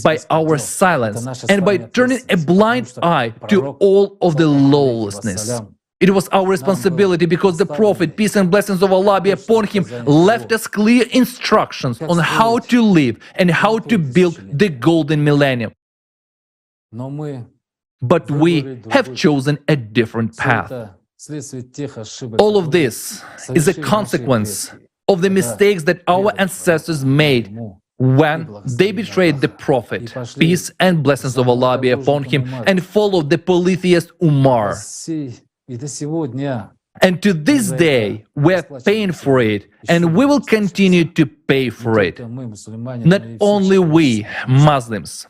by our silence and by turning a blind eye to all of the lawlessness. It was our responsibility because the Prophet, peace and blessings of Allah be upon him, left us clear instructions on how to live and how to build the golden millennium. But we have chosen a different path. All of this is a consequence of the mistakes that our ancestors made when they betrayed the Prophet, peace and blessings of Allah be upon him, and followed the polytheist Umar. And to this day, we're paying for it, and we will continue to pay for it. Not only we, Muslims,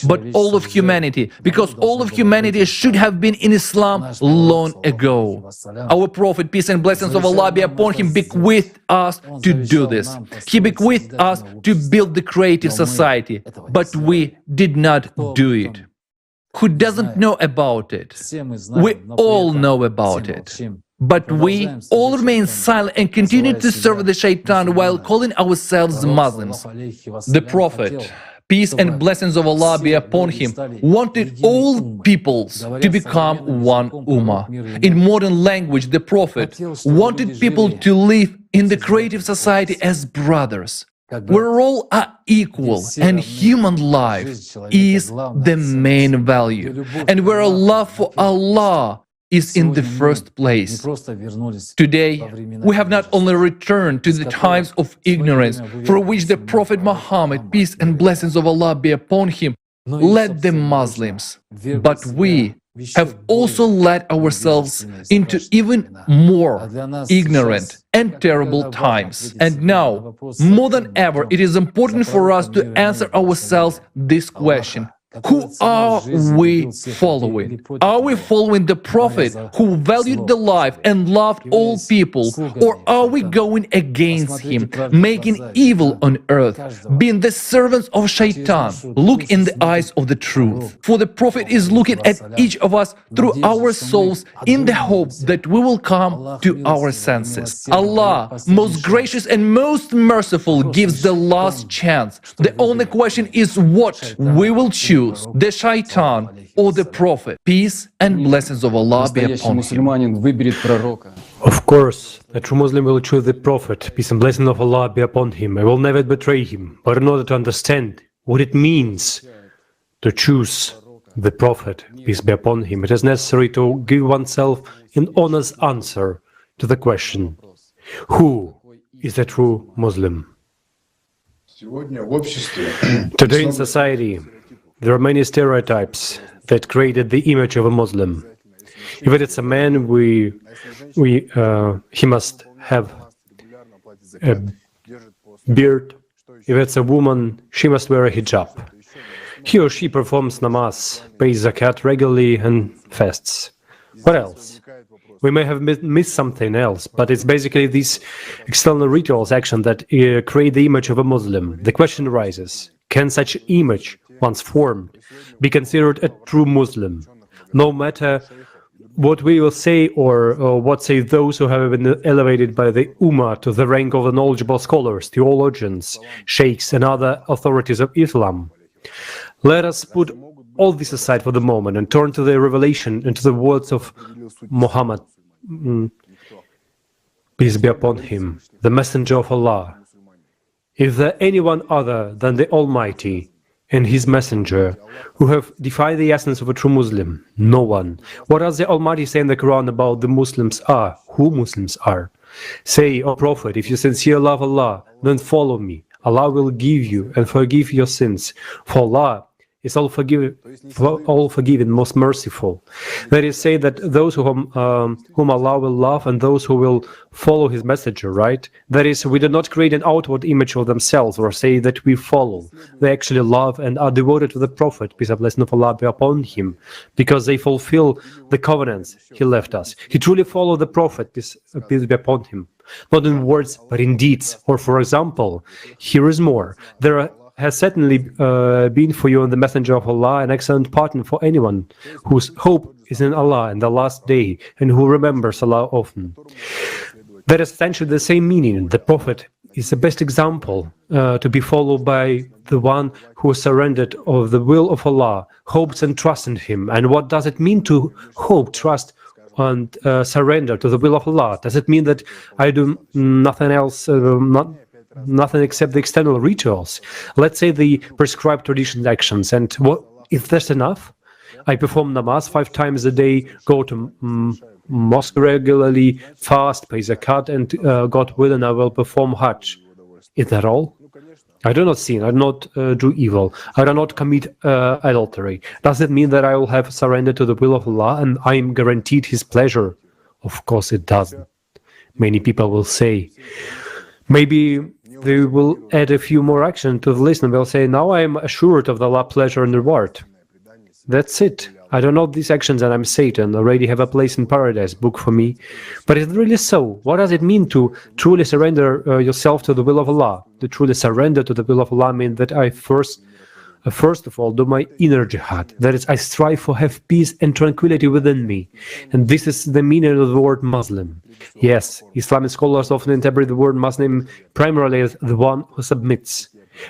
but all of humanity, because all of humanity should have been in Islam long ago. Our Prophet, peace and blessings of Allah be upon him, bequeathed us to do this. He bequeathed us to build the creative society, but we did not do it. Who doesn't know about it? We all know about it. But we all remain silent and continue to serve the shaitan while calling ourselves Muslims. The Prophet, peace and blessings of Allah be upon him, wanted all peoples to become one ummah. In modern language, the Prophet wanted people to live in the creative society as brothers, where all are equal and human life is the main value, and where love for Allah is in the first place. Today, we have not only returned to the times of ignorance for which the Prophet Muhammad, peace and blessings of Allah be upon him, led the Muslims, but we have also led ourselves into even more ignorant and terrible times. And now, more than ever, it is important for us to answer ourselves this question: who are we following? Are we following the Prophet who valued the life and loved all people? Or are we going against him, making evil on earth, being the servants of shaitan? Look in the eyes of the truth. For the Prophet is looking at each of us through our souls in the hope that we will come to our senses. Allah, most gracious and most merciful, gives the last chance. The only question is what we will choose: the shaitan or the Prophet. Peace and blessings of Allah be upon him. Of course, a true Muslim will choose the Prophet, peace and blessings of Allah be upon him. I will never betray him. But in order to understand what it means to choose the Prophet, peace be upon him, it is necessary to give oneself an honest answer to the question: who is a true Muslim? Today in society, there are many stereotypes that created the image of a Muslim. If it's a man, he must have a beard. If it's a woman, she must wear a hijab. He or she performs namaz, pays zakat regularly, and fasts. What else? We may have missed something else, but it's basically these external rituals action that create the image of a Muslim. The question arises: can such image, once formed, be considered a true Muslim? No matter what we will say or what say those who have been elevated by the Ummah to the rank of the knowledgeable scholars, theologians, sheikhs, and other authorities of Islam. Let us put all this aside for the moment and turn to the revelation and to the words of Muhammad, peace be upon him, the messenger of Allah. Is there anyone other than the Almighty and his messenger who have defined the essence of a true Muslim? No one. What does the Almighty say in the Quran about the Muslims are? Who Muslims are? Say, O Prophet, if you sincerely love Allah, then follow me. Allah will give you and forgive your sins. For Allah is all forgiving, most merciful. That is, say that those whom Allah will love and those who will follow His messenger, right? That is, we do not create an outward image of themselves or say that we follow. They actually love and are devoted to the Prophet, peace and blessing of Allah be upon him, because they fulfill the covenants he left us. He truly followed the Prophet, peace be upon him, not in words but in deeds. Or for example, here is more. There has certainly been for you and the Messenger of Allah an excellent partner for anyone whose hope is in Allah and the last day and who remembers Allah often. That is essentially the same meaning. The Prophet is the best example to be followed by the one who surrendered of the will of Allah, hopes and trusts in Him. And what does it mean to hope, trust, and surrender to the will of Allah? Does it mean that I do nothing else, nothing except the external rituals? Let's say the prescribed traditional actions. And what if that's enough? I perform namaz 5 times a day, go to mosque regularly, fast, pay zakat, and God willing, I will perform Hajj. Is that all? I do not sin, I do not do evil, I do not commit adultery. Does it mean that I will have surrendered to the will of Allah and I am guaranteed His pleasure Of course it doesn't. Many people will say, maybe they will add a few more actions to the list and they'll say, now I am assured of the Allah's pleasure and reward. That's it. I don't know these actions and I'm Satan, already have a place in paradise, book for me. But is it really so? What does it mean to truly surrender yourself to the will of Allah? To truly surrender to the will of Allah means that I first of all do my inner jihad. That is, I strive for have peace and tranquility within me. And this is the meaning of the word Muslim. Yes, Islamic scholars often interpret the word Muslim primarily as the one who submits.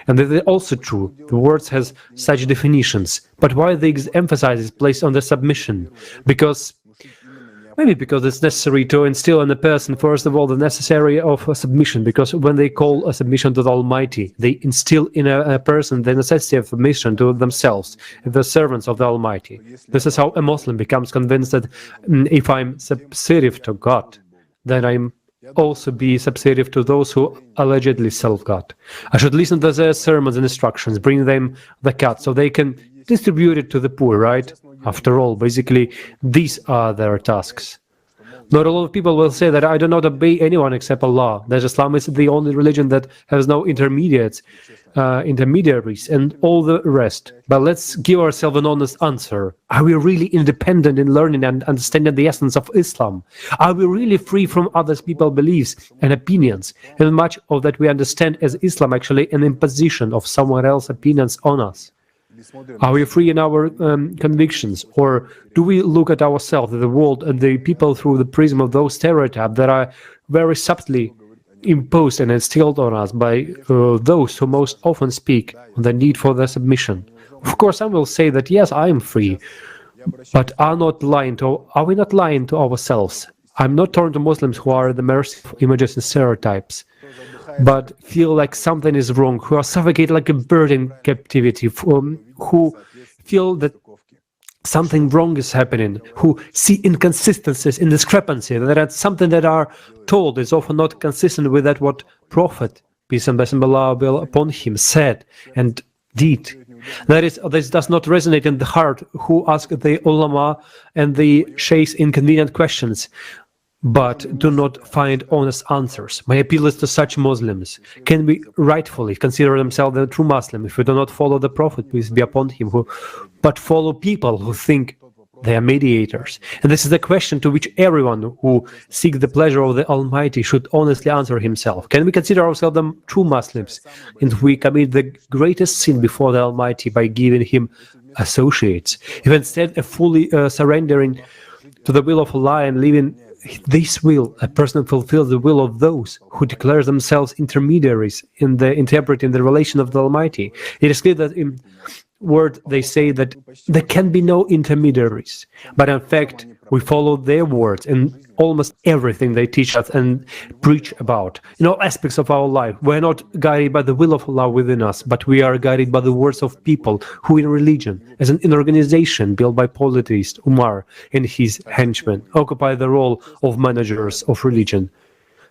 And that is also true. The words has such definitions. But why the emphasis is placed on the submission? Maybe because it's necessary to instill in a person, first of all, the necessary of a submission. Because when they call a submission to the Almighty, they instill in a person the necessity of submission to themselves, the servants of the Almighty. This is how a Muslim becomes convinced that if I'm subservient to God, then I'm also be subservient to those who allegedly serve God. I should listen to their sermons and instructions, bring them the cut so they can distribute it to the poor, right? After all, basically, these are their tasks. Not a lot of people will say that I do not obey anyone except Allah, that Islam is the only religion that has no intermediaries and all the rest. But let's give ourselves an honest answer. Are we really independent in learning and understanding the essence of Islam? Are we really free from other people's beliefs and opinions? And much of that we understand as Islam actually an imposition of someone else's opinions on us. Are we free in our convictions, or do we look at ourselves, the world, and the people through the prism of those stereotypes that are very subtly imposed and instilled on us by those who most often speak on the need for the submission? Of course, some will say that yes, I am free, but are we not lying to ourselves? I'm not talking to Muslims who are the mercy of images and stereotypes, but feel like something is wrong, who are suffocated like a bird in captivity, who feel that something wrong is happening, who see inconsistencies, discrepancies, that something that are told is often not consistent with that what Prophet, peace and blessing of Allah be upon him, said and did. That is, this does not resonate in the heart, who ask the ulama and the sheikhs inconvenient questions, but do not find honest answers. My appeal is to such Muslims. Can we rightfully consider themselves the true Muslim if we do not follow the Prophet, peace be upon him, but follow people who think they are mediators? And this is the question to which everyone who seeks the pleasure of the Almighty should honestly answer himself. Can we consider ourselves the true Muslims if we commit the greatest sin before the Almighty by giving him associates? If instead of fully surrendering to the will of Allah and living this will, a person fulfills the will of those who declare themselves intermediaries in interpreting the relation of the Almighty. It is clear that in word they say that there can be no intermediaries, but in fact we follow their words in almost everything they teach us and preach about. In all aspects of our life, we are not guided by the will of Allah within us, but we are guided by the words of people who in religion, as an organization built by polytheist Umar and his henchmen, occupy the role of managers of religion.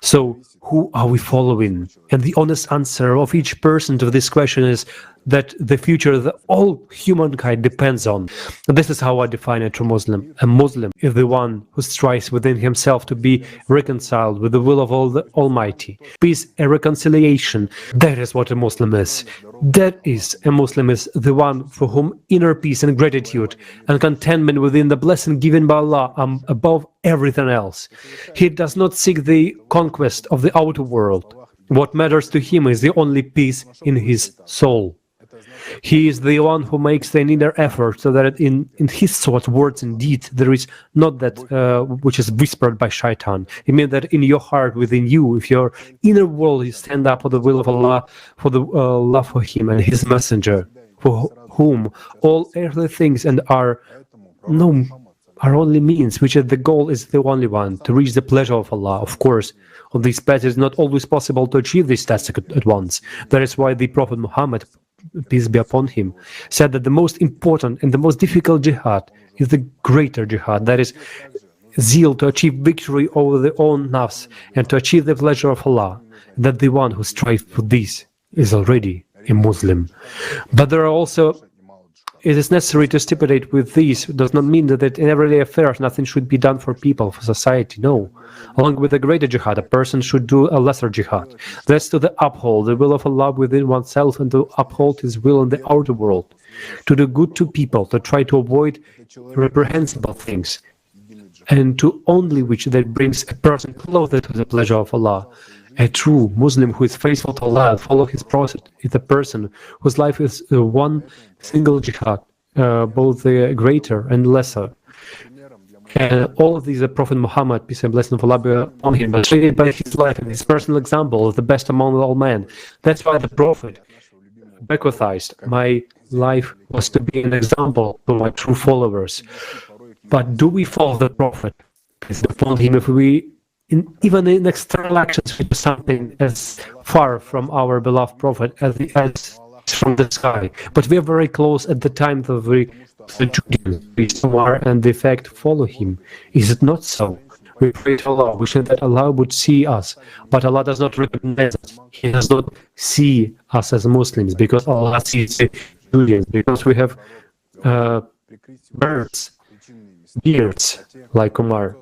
So who are we following? And the honest answer of each person to this question is that the future that all humankind depends on. And this is how I define a true Muslim. A Muslim is the one who strives within himself to be reconciled with the will of all the Almighty. Peace and reconciliation, that is what a Muslim is. That is, a Muslim is the one for whom inner peace and gratitude and contentment within the blessing given by Allah are above everything else. He does not seek the conquest of the outer world. What matters to him is the only peace in his soul. He is the one who makes the inner effort so that in his thoughts, words and deeds there is not that which is whispered by shaitan. It means that in your heart, within you, if your inner world is stand up for the will of Allah, for the love for him and his messenger, for whom all earthly things and are only means, which is the goal is the only one, to reach the pleasure of Allah. Of course, on this path it is not always possible to achieve this task at once. That is why the Prophet Muhammad, peace be upon him, said that the most important and the most difficult jihad is the greater jihad, that is zeal to achieve victory over their own nafs and to achieve the pleasure of Allah. That the one who strives for this is already a Muslim. But there are also it is necessary to stipulate with these does not mean that in everyday affairs nothing should be done for people, for society. No. Along with the greater jihad, a person should do a lesser jihad. That's to uphold the will of Allah within oneself and to uphold His will in the outer world. To do good to people, to try to avoid reprehensible things, and to only which that brings a person closer to the pleasure of Allah. A true Muslim who is faithful to Allah and follow His Prophet is a person whose life is one single jihad, both the greater and lesser. And all of these, the Prophet Muhammad, peace and blessing of Allah be upon him, illustrated by his life and his personal example of the best among all men. That's why the Prophet bequeathed, my life was to be an example to my true followers. But do we follow the Prophet, peace be upon him, if we even in external actions, we do something as far from our beloved Prophet as from the sky. But we are very close at the time that we somewhere and the fact follow him. Is it not so? We pray to Allah, wishing that Allah would see us, but Allah does not recognize us. He does not see us as Muslims because Allah sees the Julians, because we have beards like Umar.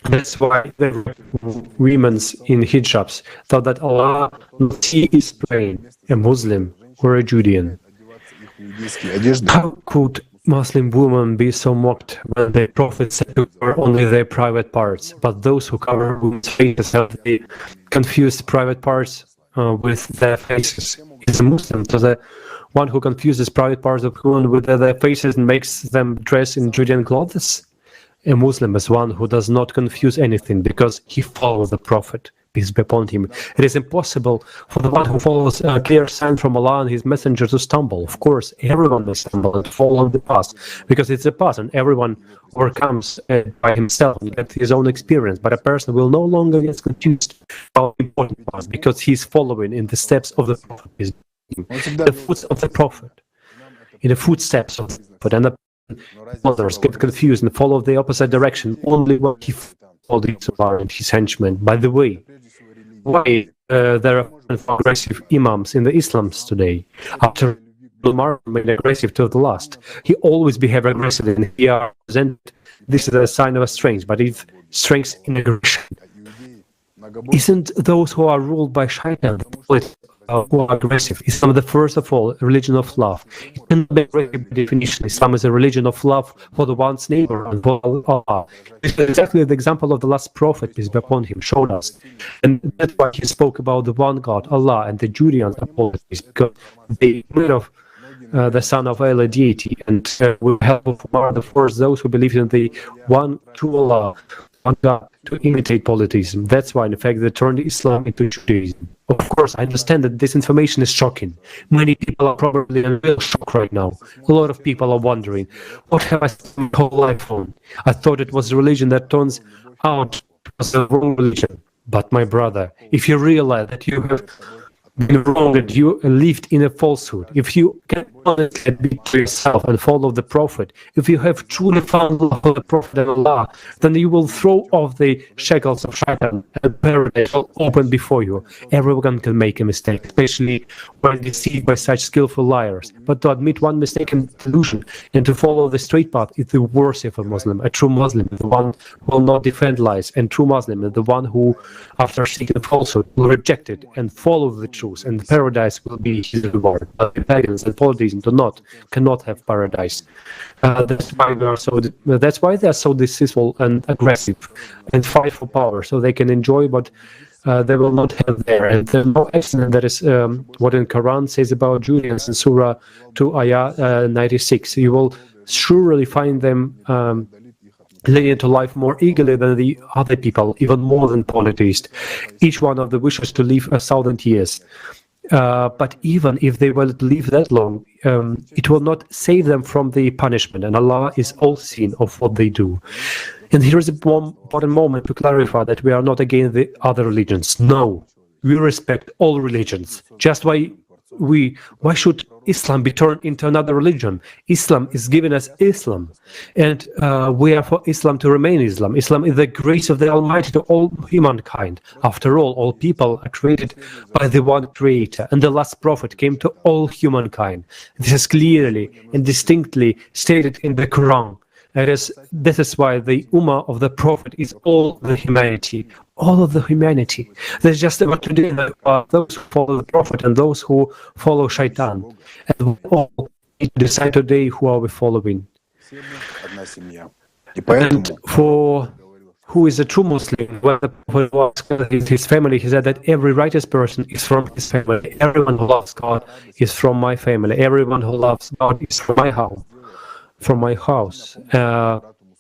That's why the women in hijabs thought that Allah he is praying, a Muslim or a Judean. How could Muslim women be so mocked when the Prophet said to cover only their private parts, but those who cover women's faces have the confused private parts with their faces? Is a Muslim to the one who confuses private parts of women with their faces and makes them dress in Judean clothes? A Muslim is one who does not confuse anything because he follows the Prophet, peace be upon him. It is impossible for the one who follows a clear sign from Allah and His Messenger to stumble. Of course, everyone will stumble and fall on the path because it's a path and everyone overcomes by himself and gets his own experience. But a person will no longer get confused about the important path because he's following in the steps of the Prophet, the footsteps of the Prophet, in the footsteps of the Prophet. And others get confused and follow the opposite direction only when he followed Umar and his henchmen. By the way, why there are aggressive imams in the Islams today? After Umar made aggressive to the last, he always behaved aggressively and he presented this is a sign of a strength, but it's strength in aggression. Isn't those who are ruled by shaitan who are aggressive? Islam, the first of all, a religion of love. It can be by definition. Islam is a religion of love for the one's neighbor and for Allah. This is exactly the example of the last prophet, peace be upon him, showed us. And that's why he spoke about the one God, Allah, and the Judeans apologies, because they made of the son of Allah deity, and with help of Allah, the first those who believe in the one true Allah, one God, to imitate polytheism. That's why, in fact, they turned Islam into Judaism. Of course, I understand that this information is shocking. Many people are probably in real shock right now. A lot of people are wondering, what have I spent my whole life on? I thought it was a religion that turns out as a wrong religion. But my brother, if you realize that you have been wrong and you lived in a falsehood, if you can honestly admit to yourself and follow the Prophet, if you have truly found love for the Prophet and Allah, then you will throw off the shackles of shaitan and paradise will open before you. Everyone can make a mistake, especially when deceived by such skillful liars. But to admit one mistake and delusion and to follow the straight path is the worst of a Muslim. A true Muslim is the one who will not defend lies, and true Muslim is the one who, after seeking falsehood, will reject it and follow the truth, and the paradise will be his reward. But the pagans and polytheism cannot have paradise. That's why they are so deceitful and aggressive and fight for power, so they can enjoy what they will not have there. And the more excellent that is what in Quran says about Judeans in Surah 2 Ayah 96. You will surely find them leading to life more eagerly than the other people, even more than polytheists. Each one of them wishes to live 1,000 years. But even if they will live that long, it will not save them from the punishment, and Allah is all-seeing of what they do. And here is a important moment to clarify that we are not against the other religions. No, we respect all religions. Just why why should Islam be turned into another religion? Islam is given as Islam, and we are for Islam to remain Islam. Islam is the grace of the Almighty to all humankind. After all people are created by the one Creator, and the last prophet came to all humankind. This is clearly and distinctly stated in the Quran. This is why the Ummah of the Prophet is all the humanity. All of the humanity. There's just what to do. Those who follow the Prophet and those who follow Shaitan. And we all need to decide today who are we following. And for who is a true Muslim, when the Prophet was his family, he said that every righteous person is from his family. Everyone who loves God is from my family. Everyone who loves God is from my house.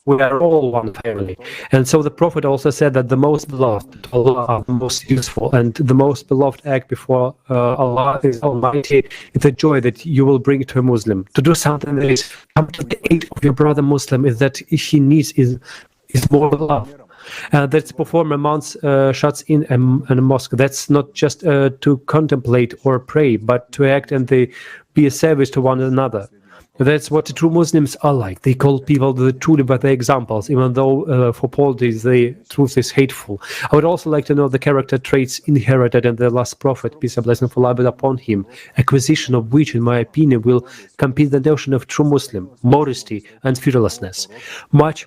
We are all one family. And so the Prophet also said that the most beloved to Allah are the most useful, and the most beloved act before Allah is Almighty is the joy that you will bring to a Muslim. To do something that is come to the aid of your brother Muslim is that he needs is more love. That's to perform a month's shuts in a mosque. That's not just to contemplate or pray, but to act and be a service to one another. That's what the true Muslims are like. They call people truly by their examples, even though for politics the truth is hateful. I would also like to know the character traits inherited in the last prophet, peace and blessing of Allah be upon him, acquisition of which, in my opinion, will compete the notion of true Muslim, modesty and fearlessness. Much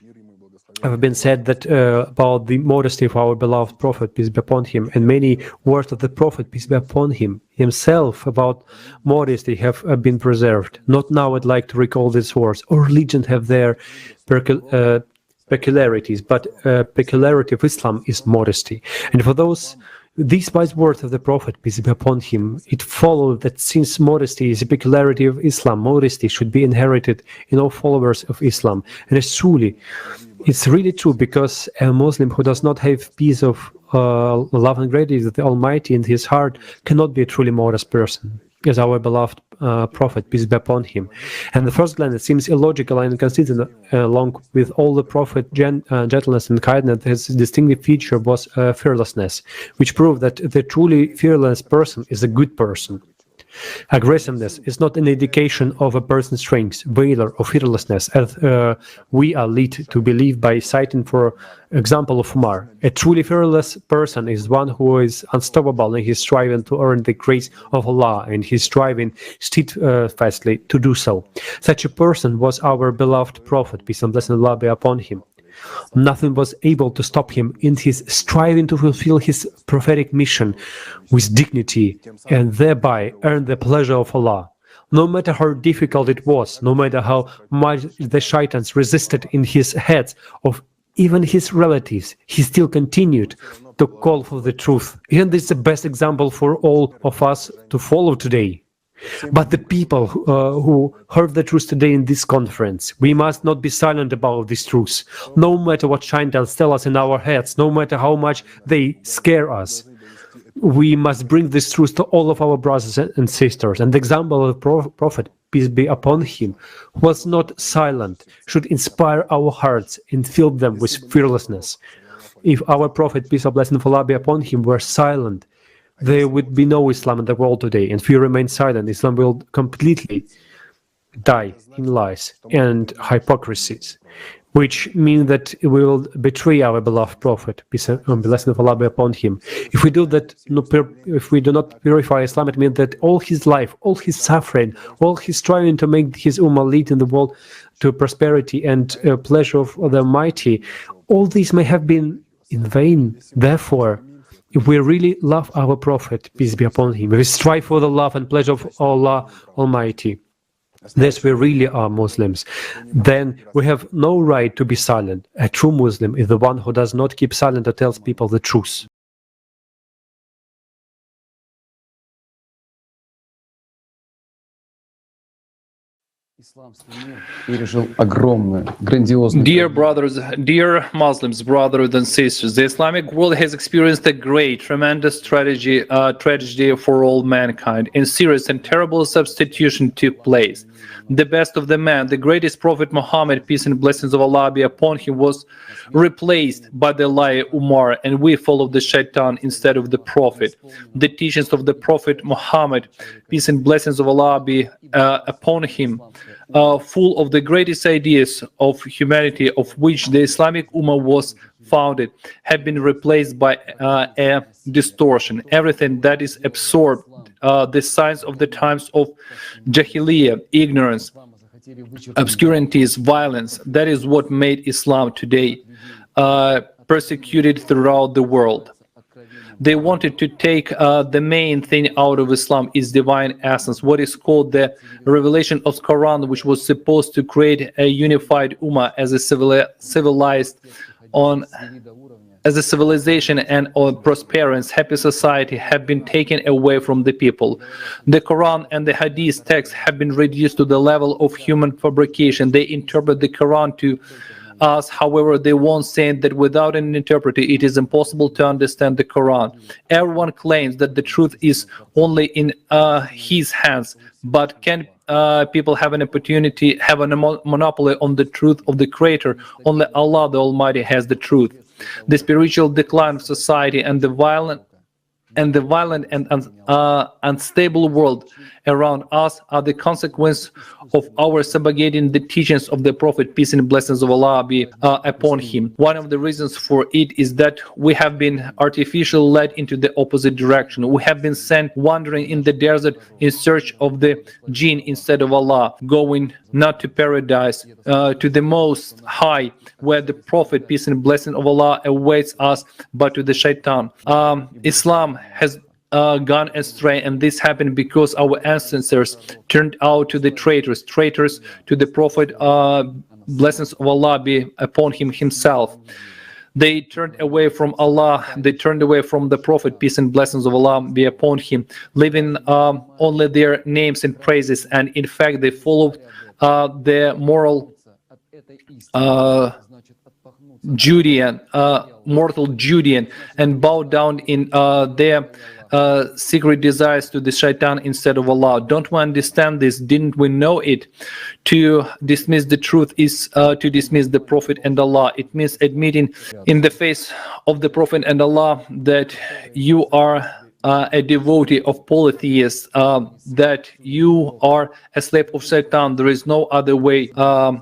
have been said that about the modesty of our beloved Prophet, peace be upon him, and many words of the Prophet, peace be upon him, himself about modesty have been preserved. Not now I'd like to recall these words. All religions have their peculiarities, but peculiarity of Islam is modesty. And for these wise words of the Prophet, peace be upon him, it followed that since modesty is a peculiarity of Islam, modesty should be inherited in all followers of Islam. And it's really true, because a Muslim who does not have peace of love and gratitude of the Almighty in his heart cannot be a truly modest person, as our beloved Prophet, peace be upon him. And the first glance, it seems illogical and inconsistent, along with all the Prophet gentleness and kindness. His distinctive feature was fearlessness, which proved that the truly fearless person is a good person. Aggressiveness is not an indication of a person's strength, valor, or fearlessness, as we are led to believe by citing, for example, of Umar. A truly fearless person is one who is unstoppable in his striving to earn the grace of Allah, and his striving steadfastly to do so. Such a person was our beloved Prophet, peace and blessing of Allah be upon him. Nothing was able to stop him in his striving to fulfill his prophetic mission with dignity and thereby earn the pleasure of Allah. No matter how difficult it was, no matter how much the shaitans resisted in his heads of even his relatives, he still continued to call for the truth. And this is the best example for all of us to follow today. But the people who heard the truth today in this conference, we must not be silent about this truth. No matter what shaitans tell us in our heads, no matter how much they scare us, we must bring this truth to all of our brothers and sisters. And the example of the Prophet, peace be upon him, was not silent, should inspire our hearts and fill them with fearlessness. If our Prophet, peace and blessing of Allah be upon him, were silent, there would be no Islam in the world today. And if we remain silent, Islam will completely die in lies and hypocrisies, which mean that we will betray our beloved Prophet, peace and blessing of Allah be upon him. If we do that, if we do not purify Islam, it means that all his life, all his suffering, all his striving to make his ummah lead in the world to prosperity and pleasure of the Almighty, all these may have been in vain. Therefore, if we really love our Prophet, peace be upon him, if we strive for the love and pleasure of Allah Almighty, this we really are Muslims, then we have no right to be silent. A true Muslim is the one who does not keep silent or tells people the truth. Dear brothers, dear Muslims, brothers and sisters, the Islamic world has experienced a great, tremendous tragedy for all mankind. A serious and terrible substitution took place. The best of the man, the greatest Prophet Muhammad, peace and blessings of Allah be upon him, was replaced by the liar Umar, and we followed the shaitan instead of the Prophet. The teachings of the Prophet Muhammad, peace and blessings of Allah be upon him, full of the greatest ideas of humanity, of which the Islamic Ummah was founded, have been replaced by a distortion. Everything that is absorbed, the signs of the times of Jahiliyyah, ignorance, obscurities, violence, that is what made Islam today persecuted throughout the world. They wanted to take the main thing out of Islam is divine essence, what is called the revelation of Quran, which was supposed to create a unified Ummah as a civilization and a prosperous, happy society, have been taken away from the people. The Quran and the Hadith texts have been reduced to the level of human fabrication. They interpret the Quran to us, however, they won't say that without an interpreter it is impossible to understand the Quran. Everyone claims that the truth is only in his hands, but can people have an opportunity, have a monopoly on the truth of the Creator? Only Allah the Almighty has the truth. The spiritual decline of society and the violent and unstable world around us are the consequence of our subjugating the teachings of the Prophet, peace and blessings of Allah be upon him. One of the reasons for it is that we have been artificially led into the opposite direction. We have been sent wandering in the desert in search of the jinn instead of Allah, going not to paradise, to the most high, where the Prophet, peace and blessing of Allah awaits us, but to the shaitan. Islam has gone astray, and this happened because our ancestors turned out to the traitors to the Prophet, blessings of Allah be upon him himself. They turned away from Allah, they turned away from the Prophet, peace and blessings of Allah be upon him, leaving only their names and praises, and in fact they followed the moral Judean, mortal Judean, and bowed down in their secret desires to the shaitan instead of Allah. Don't we understand this? Didn't we know it? To dismiss the truth is to dismiss the Prophet and Allah. It means admitting in the face of the Prophet and Allah that you are a devotee of polytheists, that you are a slave of Satan. There is no other way,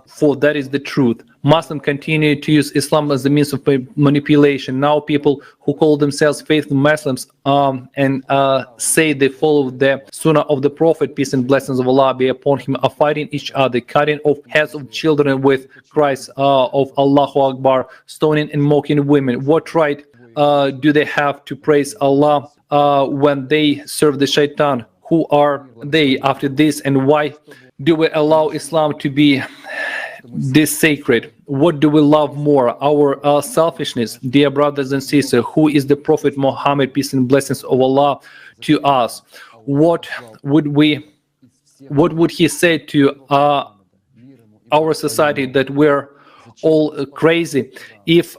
for that is the truth. Muslims continue to use Islam as a means of manipulation. Now people who call themselves faithful Muslims and say they follow the Sunnah of the Prophet, peace and blessings of Allah be upon him, are fighting each other, cutting off heads of children with cries of Allahu Akbar, stoning and mocking women. What right do they have to praise Allah when they serve the shaitan? Who are they after this, and why do we allow Islam to be this sacred? What do we love more, our selfishness? Dear brothers and sisters, who is the Prophet Muhammad, peace and blessings of Allah to us? What would he say to our society, that we're all crazy? If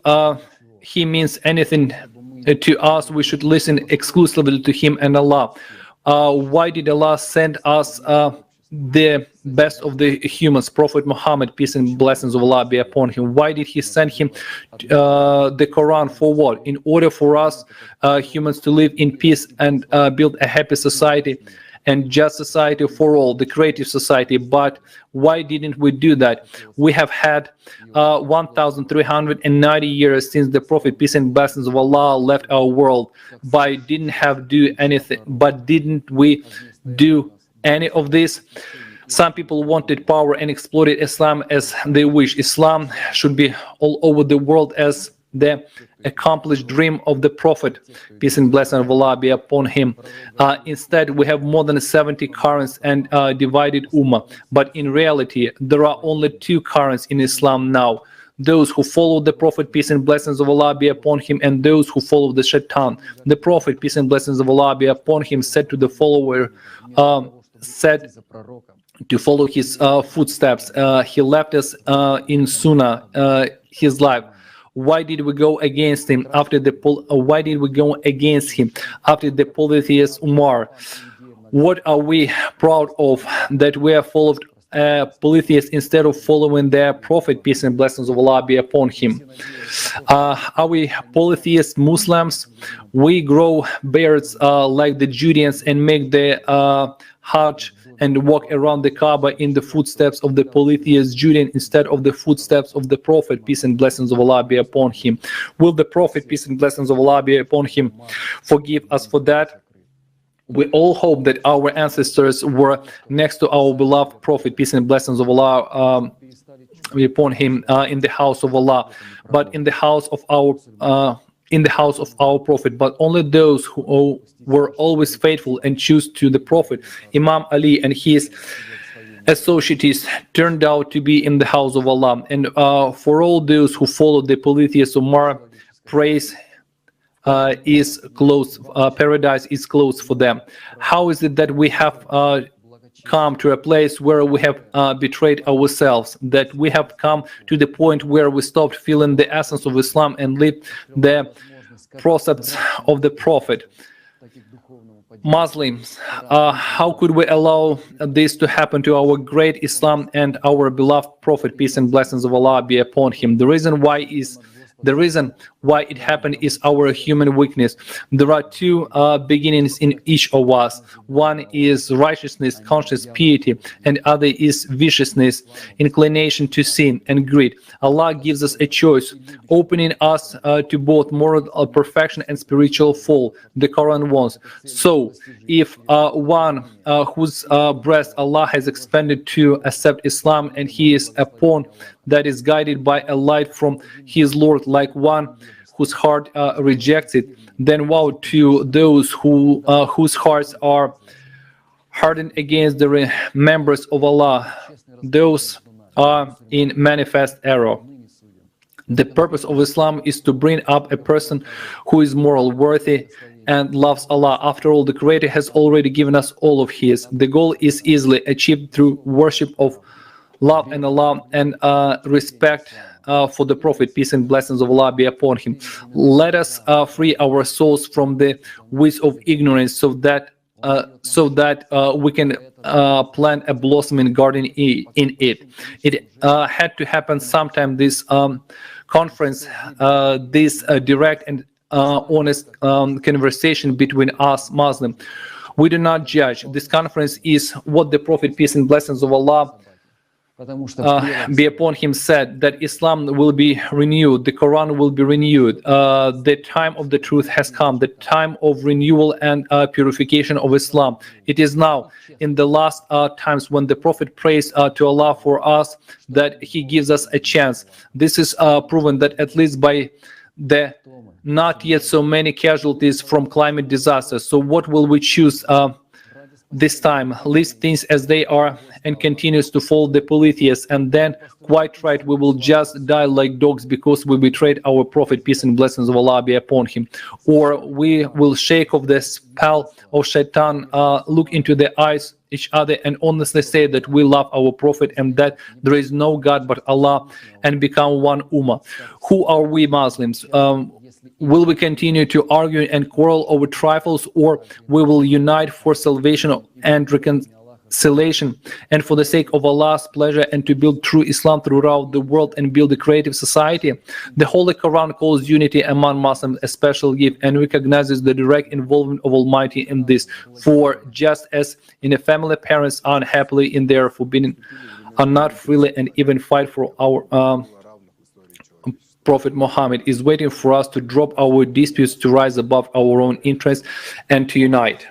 he means anything to us, we should listen exclusively to him and Allah. Why did Allah send us the best of the humans, Prophet Muhammad, peace and blessings of Allah be upon him? Why did he send him the Quran? For what? In order for us humans to live in peace and build a happy society and just society for all, the creative society. But why didn't we do that? We have had 1,390 years since the Prophet, peace and blessings of Allah, left our world. But didn't we do any of this? Some people wanted power and exploited Islam as they wish. Islam should be all over the world as the accomplished dream of the Prophet, peace and blessing of Allah be upon him. Instead, we have more than 70 currents and divided ummah. But in reality, there are only two currents in Islam now: those who follow the Prophet, peace and blessings of Allah be upon him, and those who follow the shaitan. The Prophet, peace and blessings of Allah be upon him, said to the follower, to follow his footsteps. He left us in Sunnah, his life. Why did we go against him after the polytheist Umar? What are we proud of, that we have followed polytheists instead of following their prophet, peace and blessings of Allah be upon him? Are we polytheist Muslims? We grow beards like the Judeans and make the Hajj and walk around the Kaaba in the footsteps of the polytheist Judean instead of the footsteps of the Prophet, peace and blessings of Allah be upon him. Will the Prophet, peace and blessings of Allah be upon him, forgive us for that? We all hope that our ancestors were next to our beloved Prophet, peace and blessings of Allah be upon him, in the house of Allah, but in the house of our Prophet. But only those who were always faithful and choose to the Prophet, Imam Ali and his associates, turned out to be in the house of Allah. And for all those who followed the polytheist Umar, praise is closed, paradise is closed for them. How is it that we have come to a place where we have betrayed ourselves, that we have come to the point where we stopped feeling the essence of Islam and lived the precepts of the Prophet? Muslims, how could we allow this to happen to our great Islam and our beloved Prophet, peace and blessings of Allah be upon him? The reason why it happened is our human weakness. There are two beginnings in each of us. One is righteousness, conscious piety, and other is viciousness, inclination to sin and greed. Allah gives us a choice, opening us to both moral perfection and spiritual fall. The Quran wants. So, if one whose breast Allah has expanded to accept Islam, and he is upon that is guided by a light from his Lord, like one whose heart rejects it, then woe to those whose hearts are hardened against the remembrance of Allah. Those are in manifest error. The purpose of Islam is to bring up a person who is moral, worthy, and loves Allah. After all, the Creator has already given us all of His. The goal is easily achieved through worship of love and Allah and respect for the Prophet, peace and blessings of Allah be upon him. Let us free our souls from the weeds of ignorance, so that we can plant a blossoming garden in it. It had to happen sometime. This conference, this direct and honest conversation between us Muslims. We do not judge. This conference is what the Prophet, peace and blessings of Allah be upon him, said, that Islam will be renewed, the Quran will be renewed. The time of the truth has come, the time of renewal and purification of Islam. It is now, in the last times, when the Prophet prays to Allah for us, that he gives us a chance. This is proven that at least by the not yet so many casualties from climate disasters. So what will we choose this time? Leave things as they are and continues to follow the polytheists, and then, quite right, we will just die like dogs because we betrayed our Prophet, peace and blessings of Allah be upon him. Or we will shake off the spell of Shaitan, look into the eyes each other and honestly say that we love our Prophet and that there is no God but Allah, and become one ummah. Who are we Muslims? Will we continue to argue and quarrel over trifles, or we will unite for salvation and reconciliation and for the sake of Allah's pleasure, and to build true Islam throughout the world and build a creative society? The Holy Quran calls unity among Muslims a special gift and recognizes the direct involvement of Almighty in this. For just as in a family, parents are unhappily in their forbidden, are not freely and even fight for our Prophet Muhammad is waiting for us to drop our disputes, to rise above our own interests and to unite.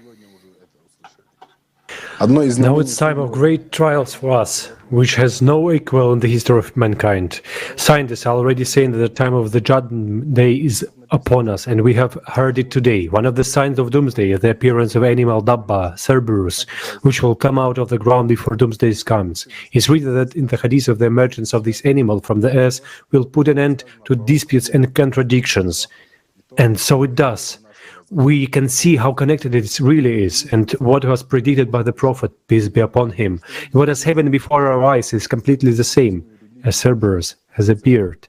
Now it's time of great trials for us, which has no equal in the history of mankind. Scientists are already saying that the time of the judgment day is upon us, and we have heard it today. One of the signs of doomsday is the appearance of animal Dabba, Cerberus, which will come out of the ground before doomsday comes. It's written that in the hadith of the emergence of this animal from the earth will put an end to disputes and contradictions. And so it does. we can see how connected it really is, and what was predicted by the prophet, peace be upon him. What has happened before our eyes is completely the same, as Cerberus has appeared.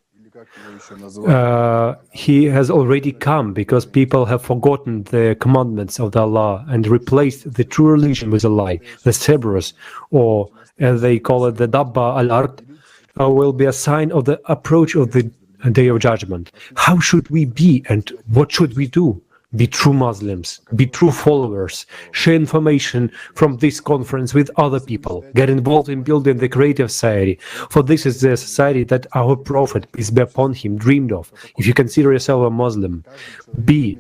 He has already come because people have forgotten the commandments of the Allah and replaced the true religion with a lie. The Cerberus, or as they call it, the Dabba al-Ard, will be a sign of the approach of the Day of Judgment. How should we be, and what should we do? Be true Muslims, be true followers, share information from this conference with other people, get involved in building the creative society, for this is the society that our Prophet, peace be upon him, dreamed of. If you consider yourself a Muslim, be,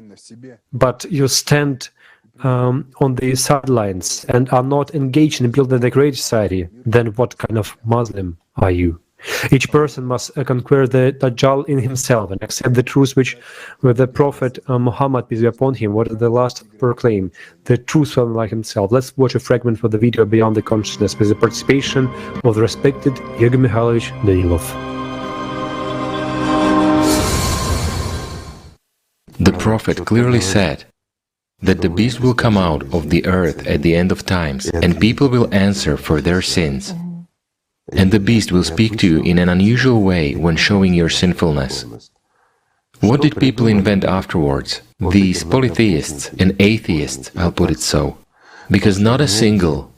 but you stand on the sidelines and are not engaged in building the creative society, then what kind of Muslim are you? Each person must conquer the Dajjal in himself and accept the truth which the Prophet Muhammad, peace be upon him, what did the last proclaim? The truth one like himself. Let's watch a fragment for the video Beyond the Consciousness with the participation of the respected Yegor Mikhailovich Danilov. The Prophet clearly said that the beast will come out of the earth at the end of times, and people will answer for their sins. And the beast will speak to you in an unusual way when showing your sinfulness. What did people invent afterwards? These polytheists and atheists, I'll put it so. Because not a single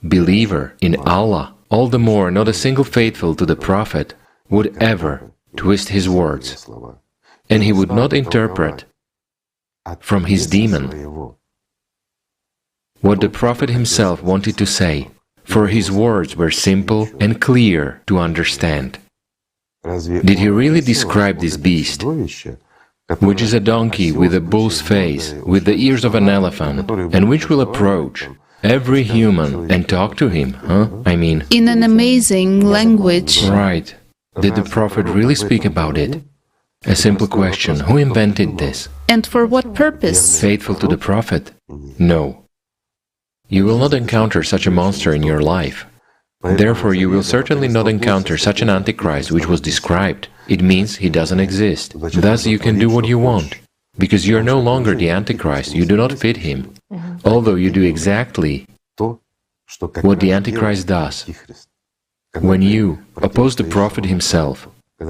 believer in Allah, all the more not a single faithful to the Prophet, would ever twist his words. And he would not interpret from his demon what the Prophet himself wanted to say. For his words were simple and clear to understand. Did he really describe this beast, which is a donkey with a bull's face, with the ears of an elephant, and which will approach every human and talk to him, in an amazing language. Right. Did the Prophet really speak about it? A simple question, who invented this? And for what purpose? Faithful to the Prophet? No. You will not encounter such a monster in your life. Therefore, you will certainly not encounter such an Antichrist which was described. It means he doesn't exist. Thus, you can do what you want. Because you are no longer the Antichrist, you do not fit him. Although you do exactly what the Antichrist does. When you oppose the Prophet himself,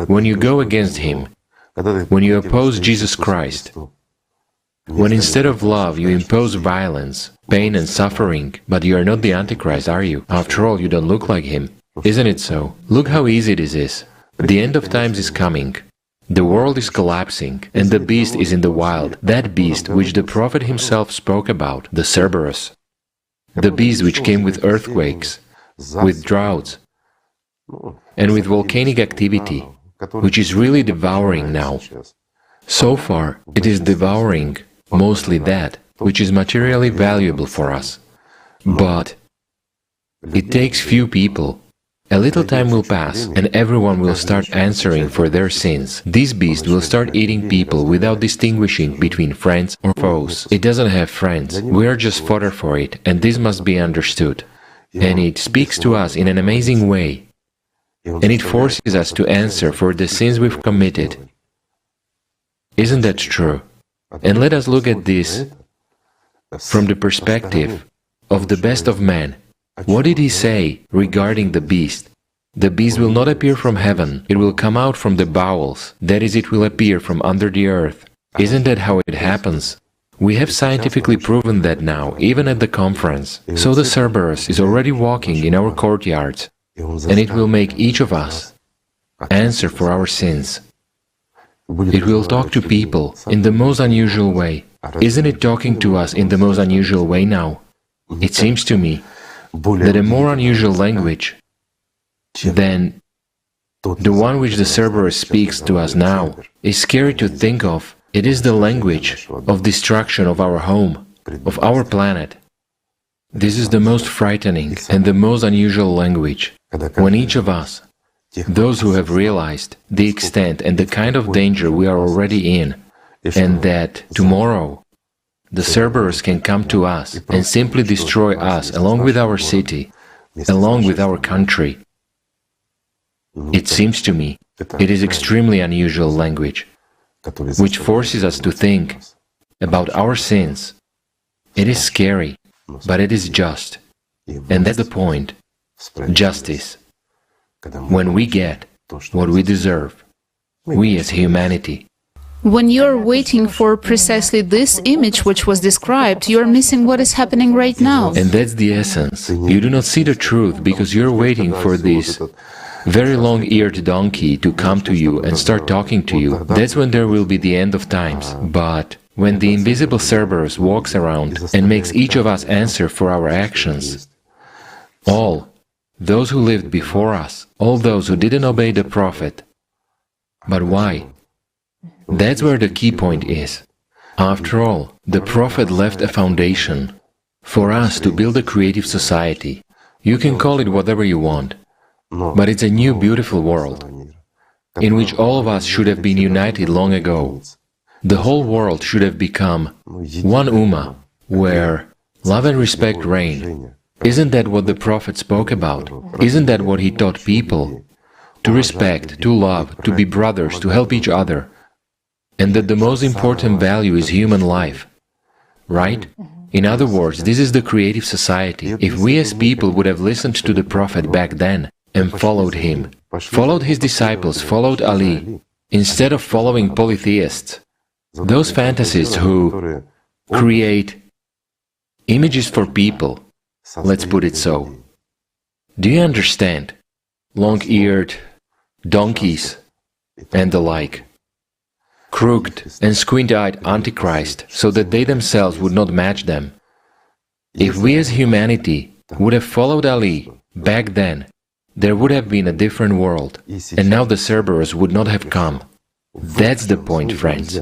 when you go against him, when you oppose Jesus Christ, when instead of love you impose violence, pain and suffering, but you are not the Antichrist, are you? After all, you don't look like him. Isn't it so? Look how easy this is. The end of times is coming. The world is collapsing, and the beast is in the wild. That beast which the Prophet himself spoke about, the Cerberus. The beast which came with earthquakes, with droughts, and with volcanic activity, which is really devouring now. So far, it is devouring mostly that which is materially valuable for us. But it takes few people. A little time will pass, and everyone will start answering for their sins. This beast will start eating people without distinguishing between friends or foes. It doesn't have friends. We are just fodder for it, and this must be understood. And it speaks to us in an amazing way. And it forces us to answer for the sins we've committed. Isn't that true? And let us look at this from the perspective of the best of men. What did he say regarding the beast? The beast will not appear from heaven, it will come out from the bowels, that is, it will appear from under the earth. Isn't that how it happens? We have scientifically proven that now, even at the conference. So the Cerberus is already walking in our courtyards, and it will make each of us answer for our sins. It will talk to people in the most unusual way. Isn't it talking to us in the most unusual way now? It seems to me that a more unusual language than the one which the Cerberus speaks to us now is scary to think of. It is the language of destruction of our home, of our planet. This is the most frightening and the most unusual language, when each of us, those who have realized the extent and the kind of danger we are already in, and that tomorrow the Cerberus can come to us and simply destroy us along with our city, along with our country. It seems to me it is extremely unusual language, which forces us to think about our sins. It is scary, but it is just. And that's the point. Justice. When we get what we deserve, we as humanity. When you're waiting for precisely this image which was described, you're missing what is happening right now. And that's the essence. You do not see the truth because you're waiting for this very long-eared donkey to come to you and start talking to you. That's when there will be the end of times. But when the invisible Cerberus walks around and makes each of us answer for our actions, all those who lived before us, all those who didn't obey the prophet. But why? That's where the key point is. After all, the prophet left a foundation for us to build a creative society. You can call it whatever you want, but it's a new beautiful world in which all of us should have been united long ago. The whole world should have become one ummah, where love and respect reign. Isn't that what the prophet spoke about? Isn't that what he taught people? To respect, to love, to be brothers, to help each other. And that the most important value is human life. Right? In other words, this is the creative society. If we as people would have listened to the prophet back then and followed him, followed his disciples, followed Ali, instead of following polytheists, those fantasists who create images for people, let's put it so. Do you understand? Long-eared donkeys and the like. Crooked and squint-eyed Antichrist, so that they themselves would not match them. If we as humanity would have followed Ali back then, there would have been a different world, and now the Cerberus would not have come. That's the point, friends.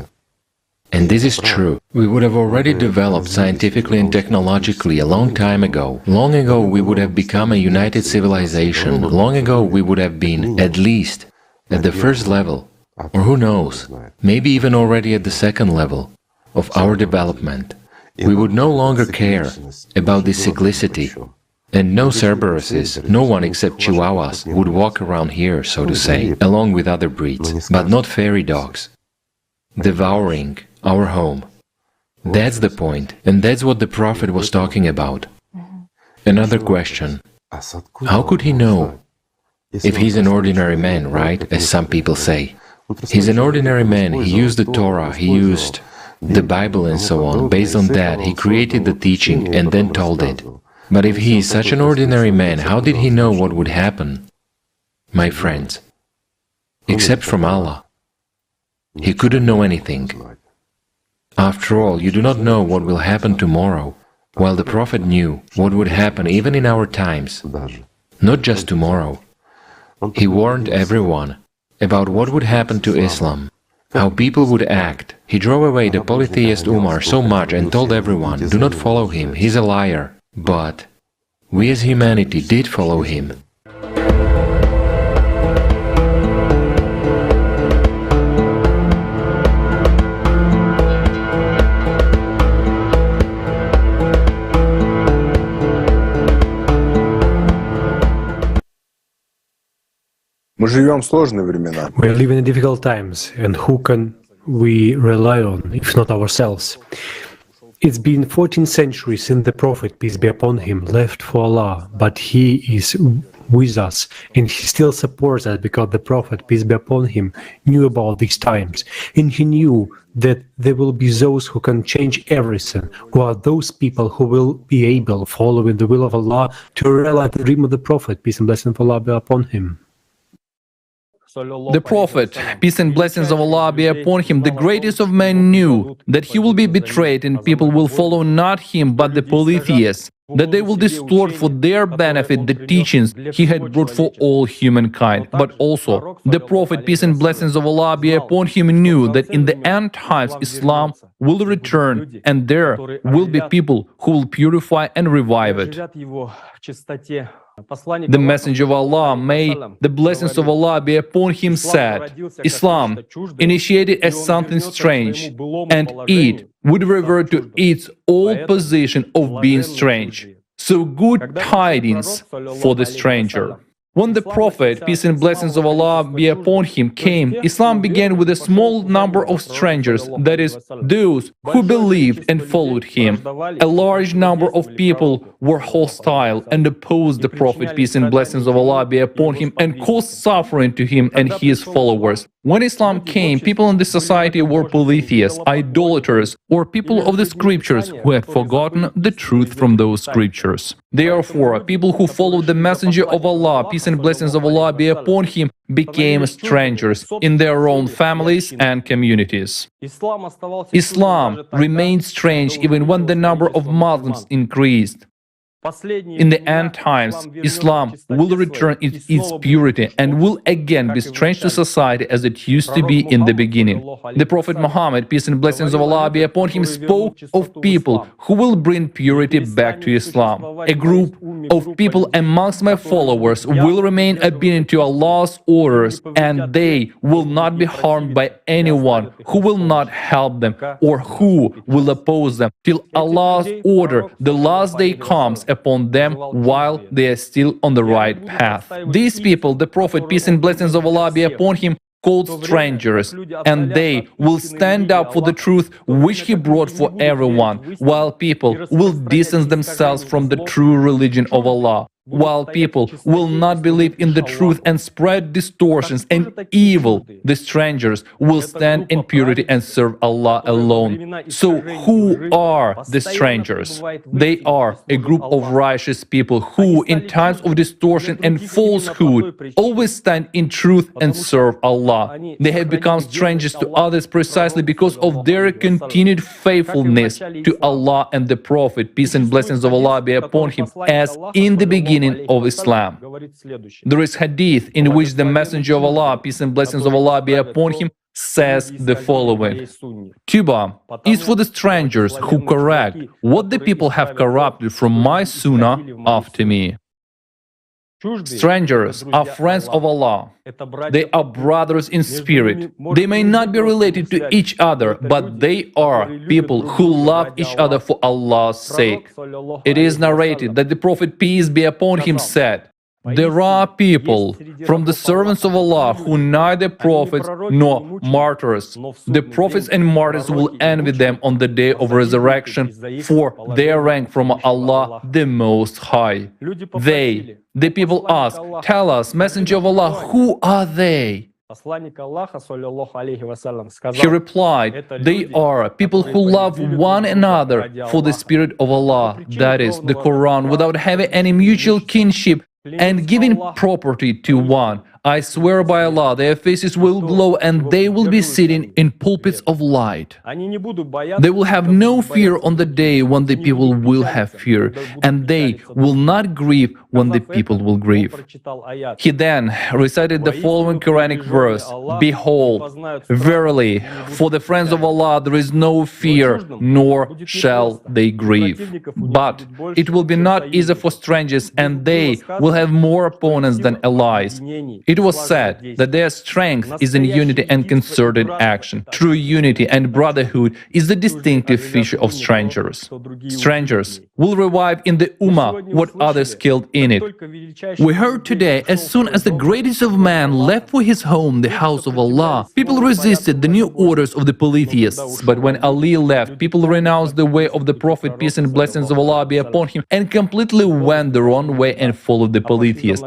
And this is true. We would have already developed scientifically and technologically a long time ago. Long ago we would have become a united civilization. Long ago we would have been, at least, at the first level, or who knows, maybe even already at the second level of our development. We would no longer care about this cyclicity. And no Cerberuses, no one except Chihuahuas would walk around here, so to say, along with other breeds, but not fairy dogs, devouring our home. That's the point, and that's what the prophet was talking about. Another question. How could he know? If he's an ordinary man, right, as some people say. He's an ordinary man, he used the Torah, he used the Bible and so on. Based on that, he created the teaching and then told it. But if he is such an ordinary man, how did he know what would happen? My friends, except from Allah, he couldn't know anything. After all, you do not know what will happen tomorrow, while the Prophet knew what would happen even in our times, not just tomorrow. He warned everyone about what would happen to Islam, how people would act. He drove away the polytheist Umar so much and told everyone, do not follow him, he's a liar. But we as humanity did follow him. Мы живем в сложные времена. We live in difficult times, and who can we rely on, if not ourselves? It's been 14 centuries since the Prophet, peace be upon him, left for Allah, but he is with us, and he still supports us because the Prophet, peace be upon him, knew about these times, and he knew that there will be those who can change everything, who are those people who will be able, following the will of Allah, to realize the dream of the Prophet, peace and blessing of Allah be upon him. The Prophet, peace and blessings of Allah be upon him, the greatest of men, knew that he will be betrayed and people will follow not him but the polytheists, that they will distort for their benefit the teachings he had brought for all humankind. But also, the Prophet, peace and blessings of Allah be upon him, knew that in the end times Islam will return and there will be people who will purify and revive it. The Messenger of Allah, may the blessings of Allah be upon him, said, Islam, initiated as something strange, and it would revert to its old position of being strange. So good tidings for the stranger. When the Prophet, peace and blessings of Allah be upon him, came, Islam began with a small number of strangers, that is, those who believed and followed him. A large number of people were hostile and opposed the Prophet, peace and blessings of Allah be upon him, and caused suffering to him and his followers. When Islam came, people in the society were polytheists, idolaters, or people of the scriptures who had forgotten the truth from those scriptures. Therefore, people who followed the Messenger of Allah, peace and blessings of Allah be upon him, became strangers in their own families and communities. Islam remained strange even when the number of Muslims increased. In the end times, Islam will return its purity and will again be strange to society as it used to be in the beginning. The Prophet Muhammad, peace and blessings of Allah be upon him, spoke of people who will bring purity back to Islam. A group of people amongst my followers will remain obedient to Allah's orders, and they will not be harmed by anyone who will not help them or who will oppose them till Allah's order, the last day, comes upon them while they are still on the right path. These people, the Prophet, peace and blessings of Allah be upon him, called strangers, and they will stand up for the truth which he brought for everyone, while people will distance themselves from the true religion of Allah. While people will not believe in the truth and spread distortions and evil, the strangers will stand in purity and serve Allah alone. So who are the strangers? They are a group of righteous people who, in times of distortion and falsehood, always stand in truth and serve Allah. They have become strangers to others precisely because of their continued faithfulness to Allah and the Prophet, peace and blessings of Allah be upon him, as in the beginning of Islam. There is hadith in which the Messenger of Allah, peace and blessings of Allah be upon him, says the following: Tuba is for the strangers who correct what the people have corrupted from my sunnah after me. Strangers are friends of Allah. They are brothers in spirit. They may not be related to each other, but they are people who love each other for Allah's sake. It is narrated that the Prophet, peace be upon him, said, "There are people from the servants of Allah who neither prophets nor martyrs. The prophets and martyrs will envy them on the day of resurrection, for their rank from Allah the Most High." The people ask, "Tell us, Messenger of Allah, who are they?" He replied, "They are people who love one another for the Spirit of Allah, that is, the Quran, without having any mutual kinship and giving property to one. I swear by Allah, their faces will glow and they will be sitting in pulpits of light. They will have no fear on the day when the people will have fear, and they will not grieve when the people will grieve." He then recited the following Quranic verse: "Behold, verily, for the friends of Allah there is no fear, nor shall they grieve. But it will be not easy for strangers, and they will have more opponents than allies." It was said that their strength is in unity and concerted action. True unity and brotherhood is the distinctive feature of strangers. Strangers will revive in the Ummah what others killed in it. We heard today, as soon as the greatest of man left for his home, the house of Allah, people resisted the new orders of the polytheists. But when Ali left, people renounced the way of the Prophet, peace and blessings of Allah be upon him, and completely went their own way and followed the polytheists.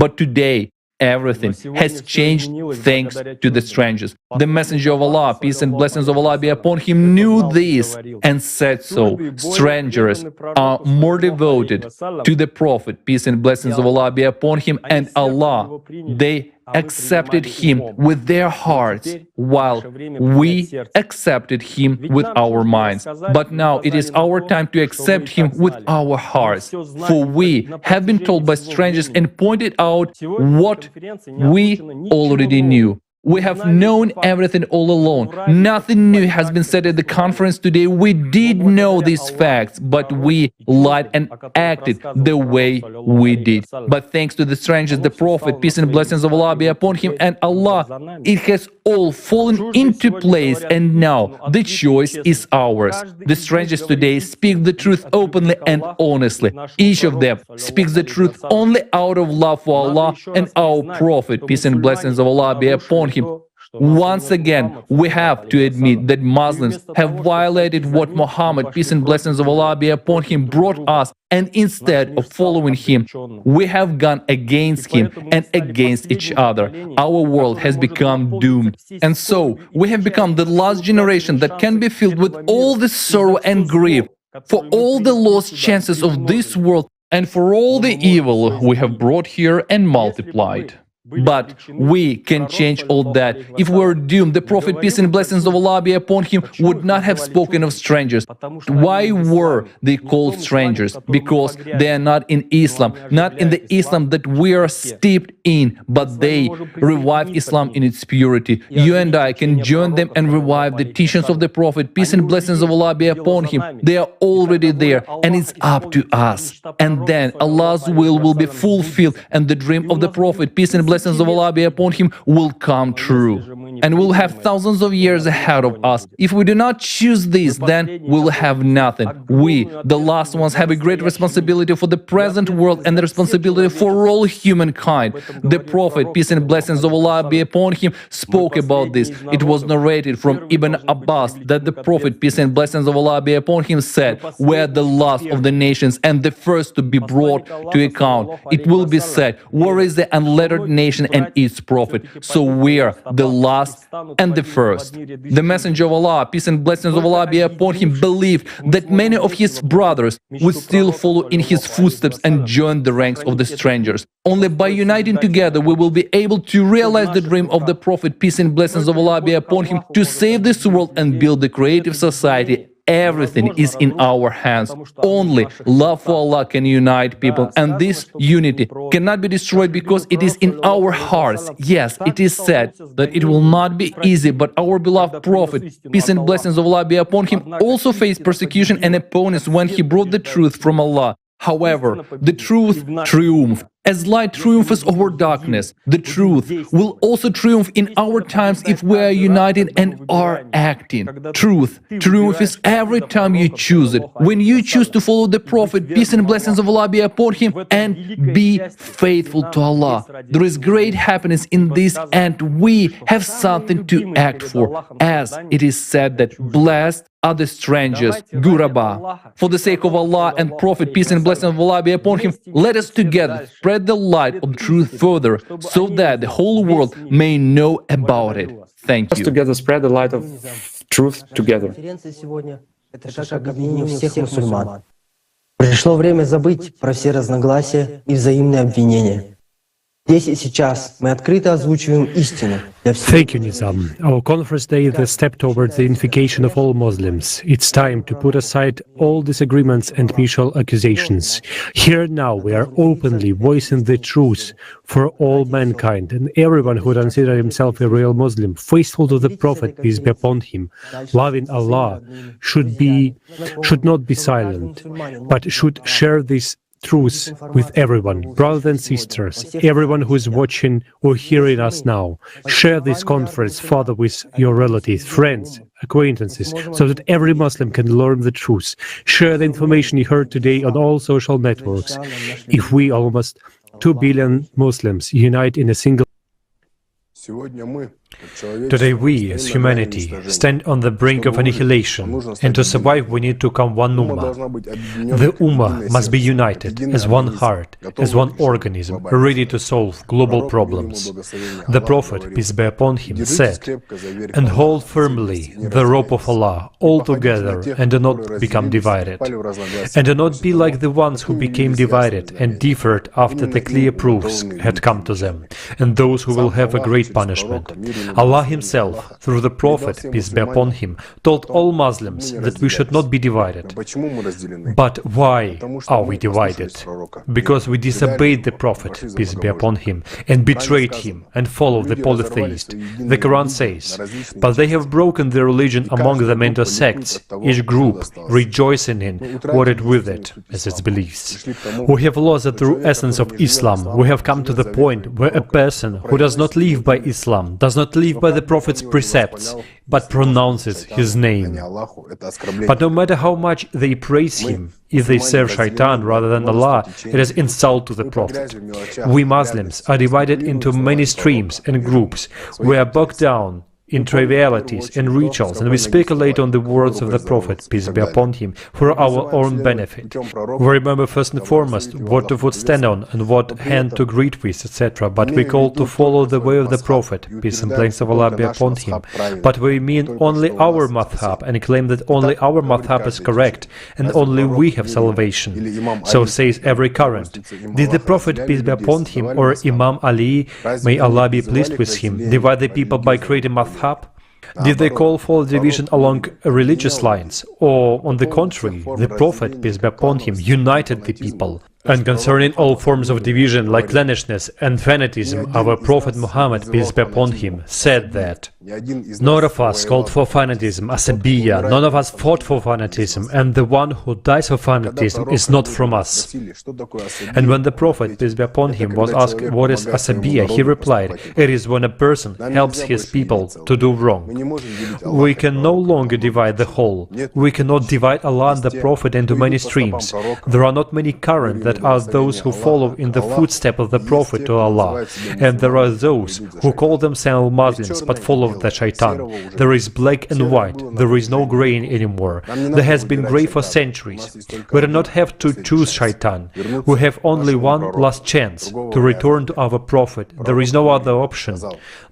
But today, everything has changed thanks to the strangers. The Messenger of Allah, peace and blessings of Allah be upon him, knew this and said so. Strangers are more devoted to the Prophet, peace and blessings of Allah be upon him, and Allah. They accepted him with their hearts, while we accepted him with our minds. But now it is our time to accept him with our hearts, for we have been told by strangers and pointed out what we already knew. We have known everything all along. Nothing new has been said at the conference today. We did know these facts, but we lied and acted the way we did. But thanks to the strangers, the Prophet, peace and blessings of Allah be upon him, and Allah, it has all fallen into place, and now the choice is ours. The strangers today speak the truth openly and honestly. Each of them speaks the truth only out of love for Allah and our Prophet, peace and blessings of Allah be upon him. Once again, we have to admit that Muslims have violated what Muhammad, peace and blessings of Allah be upon him, brought us, and instead of following him, we have gone against him and against each other. Our world has become doomed. And so, we have become the last generation that can be filled with all the sorrow and grief for all the lost chances of this world and for all the evil we have brought here and multiplied. But we can change all that. If we were doomed, the Prophet, peace and blessings of Allah be upon him, would not have spoken of strangers. Why were they called strangers? Because they are not in Islam, not in the Islam that we are steeped in, but they revive Islam in its purity. You and I can join them and revive the teachings of the Prophet, peace and blessings of Allah be upon him. They are already there, and it's up to us. And then Allah's will be fulfilled, and the dream of the Prophet, peace and blessings of Allah be upon him, will come true. And we'll have thousands of years ahead of us. If we do not choose this, then we'll have nothing. We, the last ones, have a great responsibility for the present world and the responsibility for all humankind. The Prophet, peace and blessings of Allah be upon him, spoke about this. It was narrated from Ibn Abbas that the Prophet, peace and blessings of Allah be upon him, said, "We are the last of the nations and the first to be brought to account." It will be said, "Where is the unlettered nation and its prophet?" So we are the last and the first. The Messenger of Allah, peace and blessings of Allah be upon him, believed that many of his brothers would still follow in his footsteps and join the ranks of the strangers. Only by uniting together we will be able to realize the dream of the Prophet, peace and blessings of Allah be upon him, to save this world and build a creative society. Everything is in our hands. Only love for Allah can unite people, and this unity cannot be destroyed because it is in our hearts. Yes, it is said that it will not be easy, but our beloved Prophet, peace and blessings of Allah be upon him, also faced persecution and opponents when he brought the truth from Allah. However, the truth triumphed. As light triumphs over darkness, the truth will also triumph in our times if we are united and are acting. Truth triumphs every time you choose it. When you choose to follow the Prophet, peace and blessings of Allah be upon him, and be faithful to Allah, there is great happiness in this, and we have something to act for. As it is said that blessed are the strangers, Guraba. For the sake of Allah and Prophet, peace and blessings of Allah be upon him, let us together spread the light of truth further, so that the whole world may know about it. Thank you. Let's together spread the light of truth together. Пришло время забыть про все разногласия и взаимные обвинения. Здесь и сейчас мы открыто озвучиваем истину. Thank you, Nizam. Our conference day is a step towards the unification of all Muslims. It's time to put aside all disagreements and mutual accusations. Here now we are openly voicing the truth for all mankind, and everyone who considers himself a real Muslim, faithful to the Prophet, peace be upon him, loving Allah, should not be silent, but should share this truth with everyone, brothers and sisters, everyone who is watching or hearing us now. Share this conference further with your relatives, friends, acquaintances, so that every Muslim can learn the truth. Share the information you heard today on all social networks. If we, almost 2 billion Muslims, unite in a single... Today we, as humanity, stand on the brink of annihilation, and to survive we need to become one Ummah. The Ummah must be united, as one heart, as one organism, ready to solve global problems. The Prophet, peace be upon him, said, "And hold firmly the rope of Allah, all together, and do not become divided. And do not be like the ones who became divided and differed after the clear proofs had come to them, and those who will have a great punishment. Allah Himself, through the Prophet, peace be upon him, told all Muslims that we should not be divided. But why are we divided? Because we disobeyed the Prophet, peace be upon him, and betrayed him and followed the polytheist. The Quran says, "But they have broken their religion among them into sects, each group rejoicing in what it with it as its beliefs." We have lost the true essence of Islam. We have come to the point where a person who does not live by Islam, does not live by the Prophet's precepts, but pronounces his name. But no matter how much they praise him, if they serve Shaitan rather than Allah, it is insult to the Prophet. We Muslims are divided into many streams and groups. We are bogged down in trivialities and rituals, and we speculate on the words of the Prophet, peace be upon him, for our own benefit. We remember first and foremost what to stand on and what hand to greet with, etc., but we call to follow the way of the Prophet, peace and blessings of Allah be upon him. But we mean only our madhab and claim that only our madhab is correct and only we have salvation. So says every current. Did the Prophet, peace be upon him, or Imam Ali, may Allah be pleased with him, divide the people by creating madhab? Did they call for division along religious lines? Or, on the contrary, the Prophet, peace be upon him, united the people? And concerning all forms of division like clannishness and fanatism, our Prophet Muhammad, peace be upon him, said that none of us called for fanatism, asabiya, none of us fought for fanatism, and the one who dies for fanatism is not from us. And when the Prophet, peace be upon him, was asked what is asabiya, he replied, it is when a person helps his people to do wrong. We can no longer divide the whole. We cannot divide Allah and the Prophet into many streams. There are not many currents that are those who follow in the footsteps of the Prophet to Allah, and there are those who call themselves Muslims but follow the Shaitan. There is black and white, there is no grey anymore. There has been grey for centuries. We do not have to choose Shaitan. We have only one last chance to return to our Prophet. There is no other option.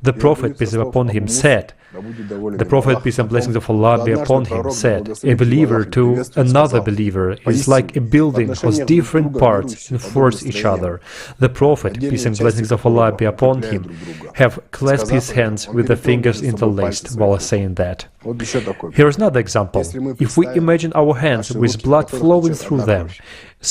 The Prophet, peace be upon him, said, the Prophet, peace and blessings of Allah be upon him, said, a believer to another believer is like a building whose different parts enforce each other. The Prophet, peace and blessings of Allah be upon him, have clasped his hands with the fingers interlaced while saying that. Here is another example. If we imagine our hands with blood flowing through them,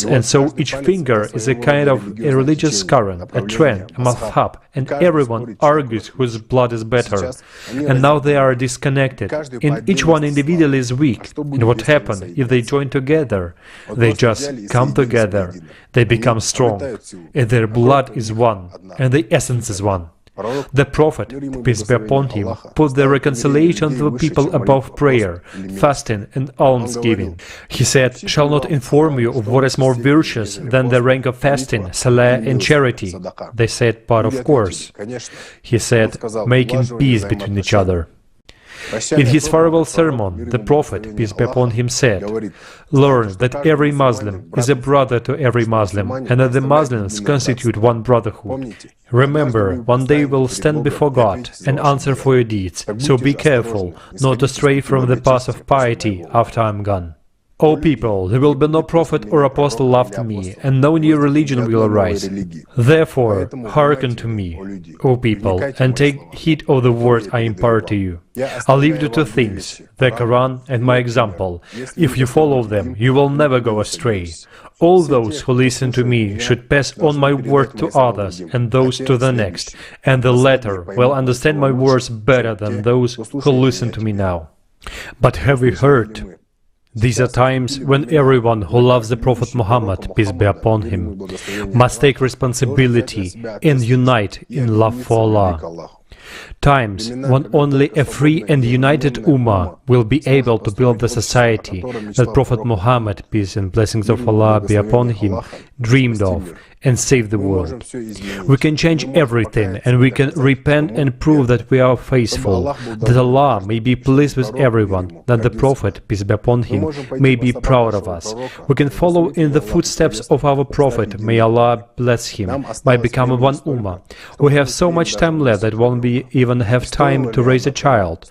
and so each finger is a kind of a religious current, a trend, a madhab, and everyone argues whose blood is better. And now they are disconnected, and each one individually is weak. And what happens if they join together? They just come together, they become strong, and their blood is one, and the essence is one. The Prophet, peace be upon him, put the reconciliation of the people above prayer, fasting and almsgiving. He said, shall not inform you of what is more virtuous than the rank of fasting, salah and charity? They said, but of course. He said, making peace between each other. In his farewell sermon, the Prophet, peace be upon him, said, learn that every Muslim is a brother to every Muslim, and that the Muslims constitute one brotherhood. Remember, one day you will stand before God and answer for your deeds, so be careful not to stray from the path of piety after I am gone. O people, there will be no prophet or apostle after me, and no new religion will arise. Therefore, hearken to me, O people, and take heed of the words I impart to you. I leave you two things, the Quran and my example. If you follow them, you will never go astray. All those who listen to me should pass on my word to others, and those to the next, and the latter will understand my words better than those who listen to me now. But have you heard? These are times when everyone who loves the Prophet Muhammad, peace be upon him, must take responsibility and unite in love for Allah. Times when only a free and united Ummah will be able to build the society that Prophet Muhammad, peace and blessings of Allah be upon him, dreamed of, and save the world. We can change everything, and we can repent and prove that we are faithful, that Allah may be pleased with everyone, that the Prophet, peace be upon him, may be proud of us. We can follow in the footsteps of our Prophet, may Allah bless him, by becoming one Ummah. We have so much time left that won't be even have time to raise a child.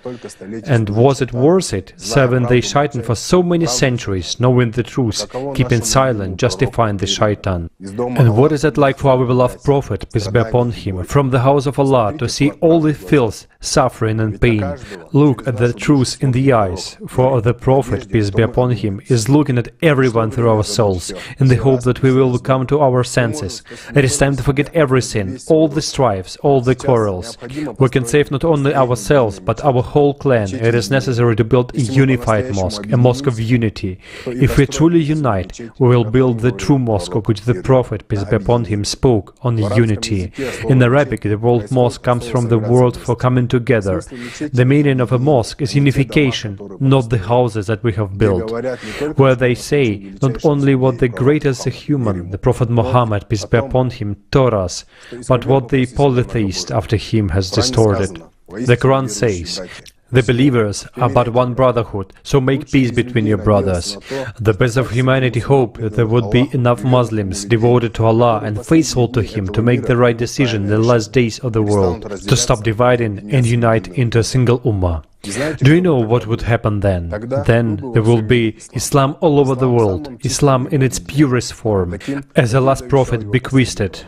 And was it worth it, serving the shaitan for so many centuries, knowing the truth, keeping silent, justifying the shaitan? And What is it like for our beloved Prophet, peace be upon him, from the house of Allah to see all the filth, suffering and pain? Look at the truth in the eyes, for the Prophet, peace be upon him, is looking at everyone through our souls, in the hope that we will come to our senses. It is time to forget everything, all the strifes, all the quarrels. We can save not only ourselves, but our whole clan. It is necessary to build a unified mosque, a mosque of unity. If we truly unite, we will build the true mosque of which the Prophet, peace be upon him, spoke on unity. In Arabic, the word mosque comes from the word for coming together. The meaning of a mosque is unification, not the houses that we have built, where they say not only what the greatest human, the Prophet Muhammad, peace be upon him, taught us, but what the polytheist after him has distorted. The Quran says, "The believers are but one brotherhood, so make peace between your brothers." The best of humanity hope that there would be enough Muslims devoted to Allah and faithful to Him to make the right decision in the last days of the world, to stop dividing and unite into a single ummah. Do you know what would happen then? Then there will be Islam all over the world, Islam in its purest form, as the last Prophet bequeathed it.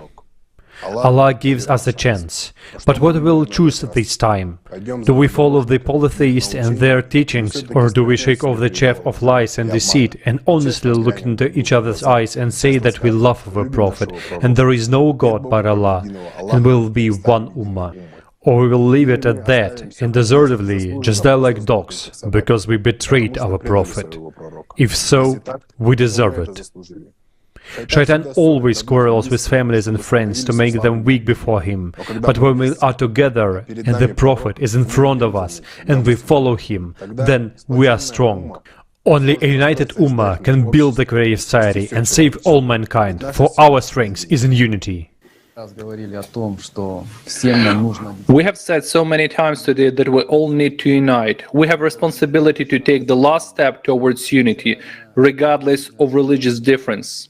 Allah gives us a chance. But what will we choose this time? Do we follow the polytheists and their teachings, or do we shake off the chaff of lies and deceit and honestly look into each other's eyes and say that we love our Prophet and there is no God but Allah and will be one ummah? Or we will leave it at that and deservedly just die like dogs because we betrayed our Prophet? If so, we deserve it. Shaitan always quarrels with families and friends to make them weak before him. But when we are together and the Prophet is in front of us and we follow him, then we are strong. Only a united Ummah can build the creative society and save all mankind, for our strength is in unity. We have said so many times today that we all need to unite. We have responsibility to take the last step towards unity, regardless of religious difference.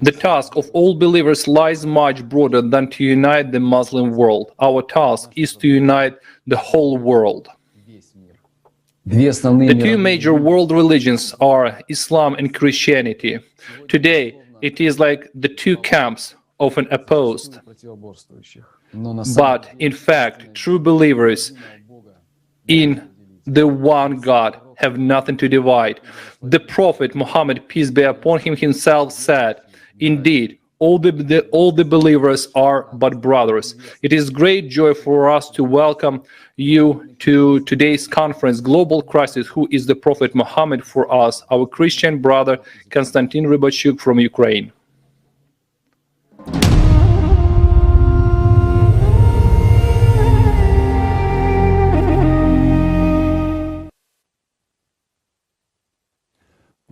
The task of all believers lies much broader than to unite the Muslim world. Our task is to unite the whole world. The two major world religions are Islam and Christianity. Today, it is like the two camps often opposed. But in fact, true believers in the one God have nothing to divide. The Prophet Muhammad, peace be upon him, himself said, "Indeed, all the believers are but brothers." It is great joy for us to welcome you to today's conference, Global Crisis, who is the Prophet Muhammad for us, our Christian brother Konstantin Rybachuk from Ukraine.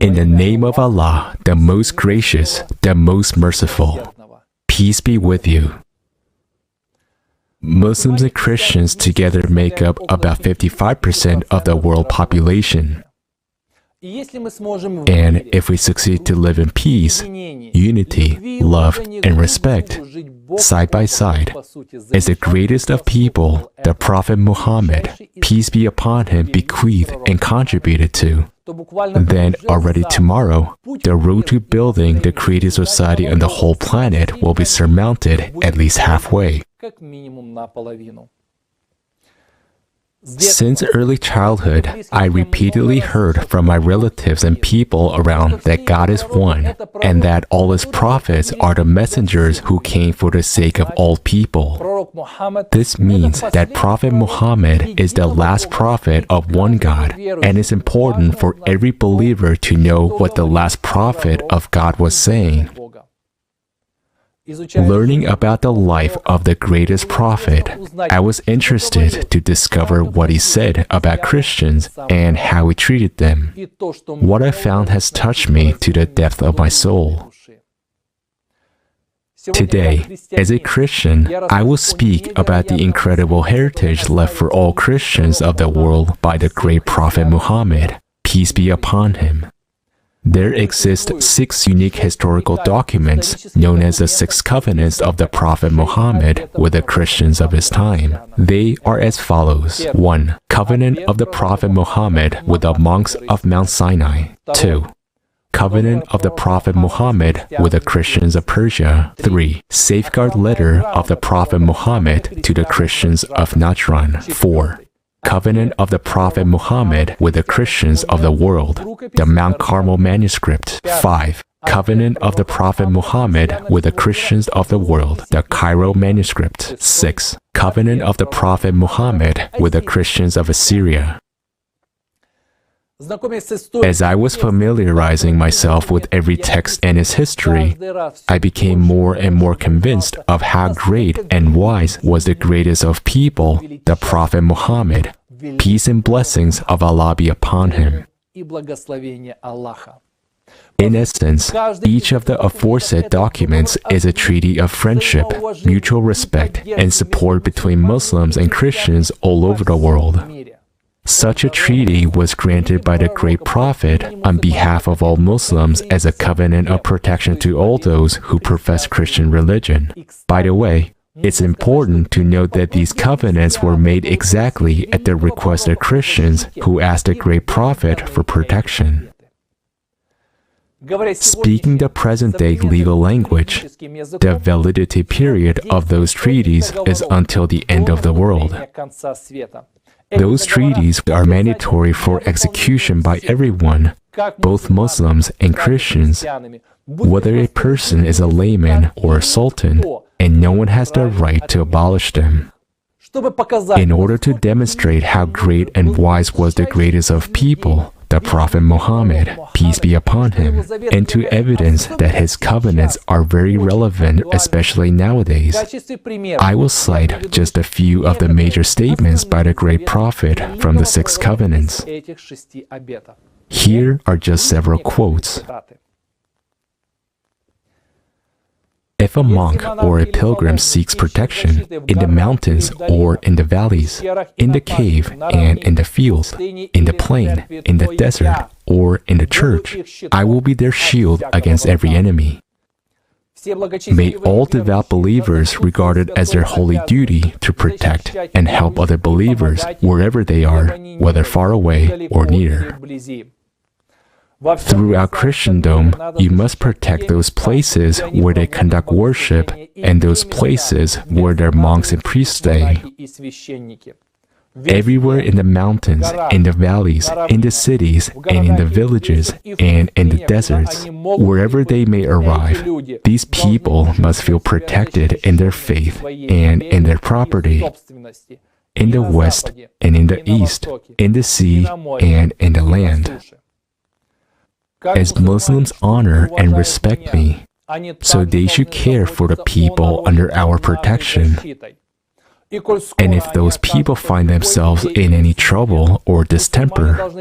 In the name of Allah, the most gracious, the most merciful, peace be with you. Muslims and Christians together make up about 55% of the world population. And if we succeed to live in peace, unity, love, and respect, side by side, as the greatest of people, the Prophet Muhammad, peace be upon him, bequeathed and contributed to, then already tomorrow, the road to building the creative society on the whole planet will be surmounted at least halfway. Since early childhood, I repeatedly heard from my relatives and people around that God is one, and that all His prophets are the messengers who came for the sake of all people. This means that Prophet Muhammad is the last prophet of one God, and it's important for every believer to know what the last prophet of God was saying. Learning about the life of the greatest prophet, I was interested to discover what he said about Christians and how he treated them. What I found has touched me to the depth of my soul. Today, as a Christian, I will speak about the incredible heritage left for all Christians of the world by the great Prophet Muhammad, peace be upon him. There exist 6 unique historical documents known as the 6 covenants of the Prophet Muhammad with the Christians of his time. They are as follows. 1. Covenant of the Prophet Muhammad with the monks of Mount Sinai. 2. Covenant of the Prophet Muhammad with the Christians of Persia. 3. Safeguard letter of the Prophet Muhammad to the Christians of Najran. 4. Covenant of the Prophet Muhammad with the Christians of the world, the Mount Carmel manuscript. 5. Covenant of the Prophet Muhammad with the Christians of the world, the Cairo manuscript. 6. Covenant of the Prophet Muhammad with the Christians of Assyria. As I was familiarizing myself with every text and its history, I became more and more convinced of how great and wise was the greatest of people, the Prophet Muhammad. Peace and blessings of Allah be upon him. In essence, each of the aforesaid documents is a treaty of friendship, mutual respect, and support between Muslims and Christians all over the world. Such a treaty was granted by the great Prophet on behalf of all Muslims as a covenant of protection to all those who profess Christian religion. By the way, it's important to note that these covenants were made exactly at the request of Christians who asked the great Prophet for protection. Speaking the present-day legal language, the validity period of those treaties is until the end of the world. Those treaties are mandatory for execution by everyone, both Muslims and Christians, whether a person is a layman or a sultan, and no one has the right to abolish them. In order to demonstrate how great and wise was the greatest of people, the Prophet Muhammad, peace be upon him, and to evidence that his covenants are very relevant, especially nowadays, I will cite just a few of the major statements by the great Prophet from the 6 covenants. Here are just several quotes. If a monk or a pilgrim seeks protection in the mountains or in the valleys, in the cave and in the field, in the plain, in the desert, or in the church, I will be their shield against every enemy. May all devout believers regard it as their holy duty to protect and help other believers wherever they are, whether far away or near. Throughout Christendom, you must protect those places where they conduct worship and those places where their monks and priests stay. Everywhere in the mountains, in the valleys, in the cities, and in the villages, and in the deserts, wherever they may arrive, these people must feel protected in their faith and in their property, in the west and in the east, in the sea and in the land. As Muslims honor and respect me, so they should care for the people under our protection. And if those people find themselves in any trouble or distemper,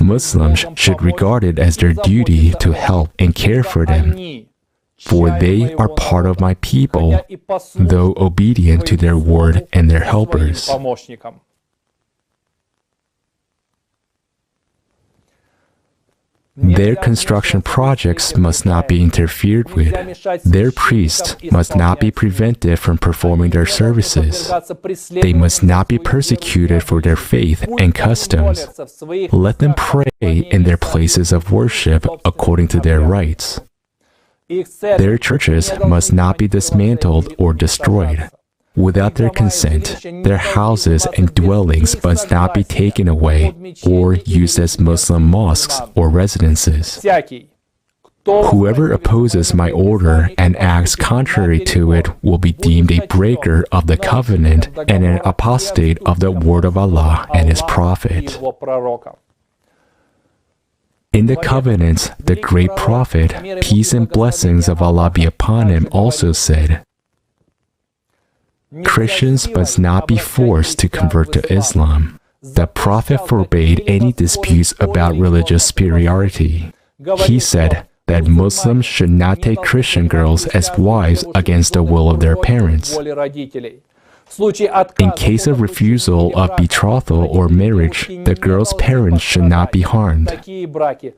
Muslims should regard it as their duty to help and care for them, for they are part of my people, though obedient to their word and their helpers. Their construction projects must not be interfered with. Their priests must not be prevented from performing their services. They must not be persecuted for their faith and customs. Let them pray in their places of worship according to their rites. Their churches must not be dismantled or destroyed. Without their consent, their houses and dwellings must not be taken away or used as Muslim mosques or residences. Whoever opposes my order and acts contrary to it will be deemed a breaker of the covenant and an apostate of the word of Allah and His Prophet. In the covenants, the great Prophet, peace and blessings of Allah be upon him, also said, Christians must not be forced to convert to Islam. The Prophet forbade any disputes about religious superiority. He said that Muslims should not take Christian girls as wives against the will of their parents. In case of refusal of betrothal or marriage, the girl's parents should not be harmed.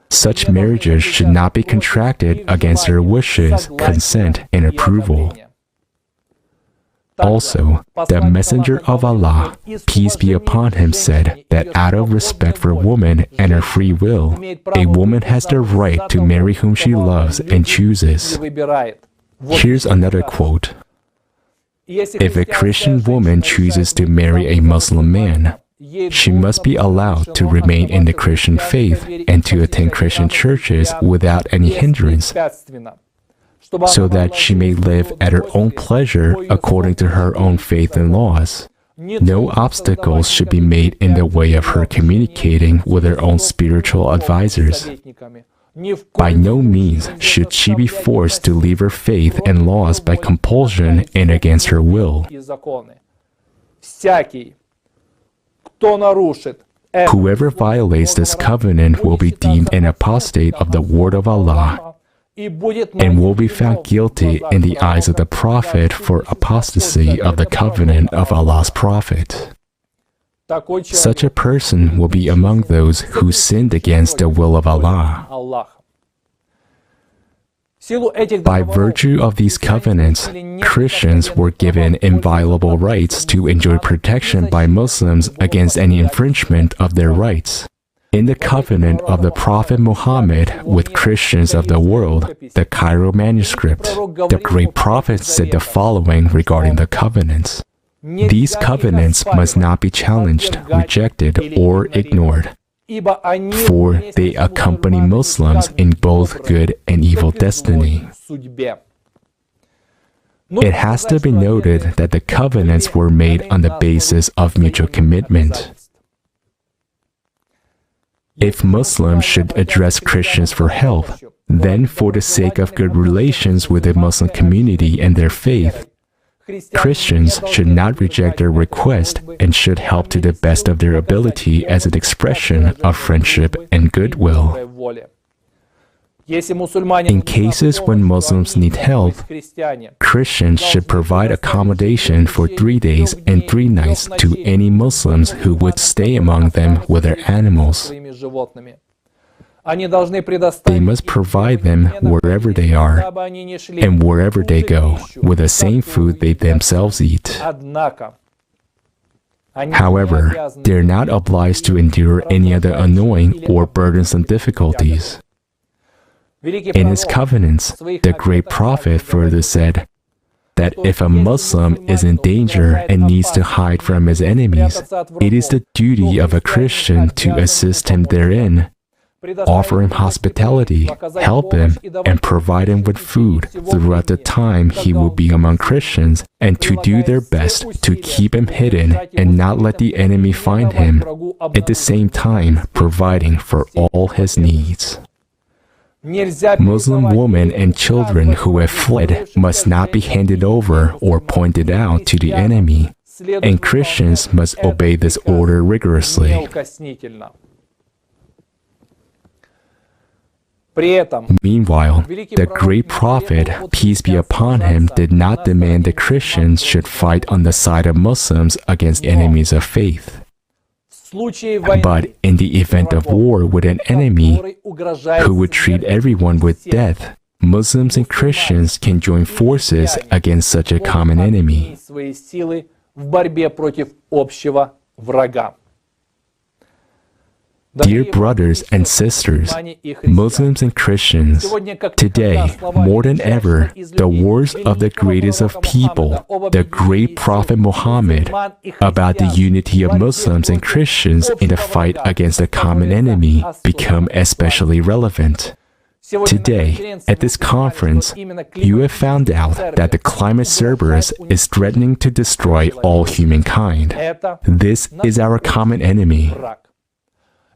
Such marriages should not be contracted against their wishes, consent, and approval. Also, the Messenger of Allah, peace be upon him, said that out of respect for woman and her free will, a woman has the right to marry whom she loves and chooses. Here's another quote. If a Christian woman chooses to marry a Muslim man, she must be allowed to remain in the Christian faith and to attend Christian churches without any hindrance, so that she may live at her own pleasure according to her own faith and laws. No obstacles should be made in the way of her communicating with her own spiritual advisors. By no means should she be forced to leave her faith and laws by compulsion and against her will. Whoever violates this covenant will be deemed an apostate of the word of Allah and will be found guilty in the eyes of the Prophet for apostasy of the covenant of Allah's Prophet. Such a person will be among those who sinned against the will of Allah. By virtue of these covenants, Christians were given inviolable rights to enjoy protection by Muslims against any infringement of their rights. In the covenant of the Prophet Muhammad with Christians of the world, the Cairo manuscript, the great Prophet said the following regarding the covenants. These covenants must not be challenged, rejected, or ignored, for they accompany Muslims in both good and evil destiny. It has to be noted that the covenants were made on the basis of mutual commitment. If Muslims should address Christians for help, then for the sake of good relations with the Muslim community and their faith, Christians should not reject their request and should help to the best of their ability as an expression of friendship and goodwill. In cases when Muslims need help, Christians should provide accommodation for 3 days and 3 nights to any Muslims who would stay among them with their animals. They must provide them wherever they are and wherever they go with the same food they themselves eat. However, they are not obliged to endure any other annoying or burdensome difficulties. In his covenants, the great Prophet further said that if a Muslim is in danger and needs to hide from his enemies, it is the duty of a Christian to assist him therein, offer him hospitality, help him, and provide him with food throughout the time he will be among Christians, and to do their best to keep him hidden and not let the enemy find him, at the same time providing for all his needs. Muslim women and children who have fled must not be handed over or pointed out to the enemy, and Christians must obey this order rigorously. Meanwhile, the great Prophet, peace be upon him, did not demand that Christians should fight on the side of Muslims against enemies of faith. But in the event of war with an enemy who would treat everyone with death, Muslims and Christians can join forces against such a common enemy. Dear brothers and sisters, Muslims and Christians, today, more than ever, the words of the greatest of people, the great Prophet Muhammad, about the unity of Muslims and Christians in the fight against the common enemy become especially relevant. Today, at this conference, you have found out that the climate Cerberus is threatening to destroy all humankind. This is our common enemy.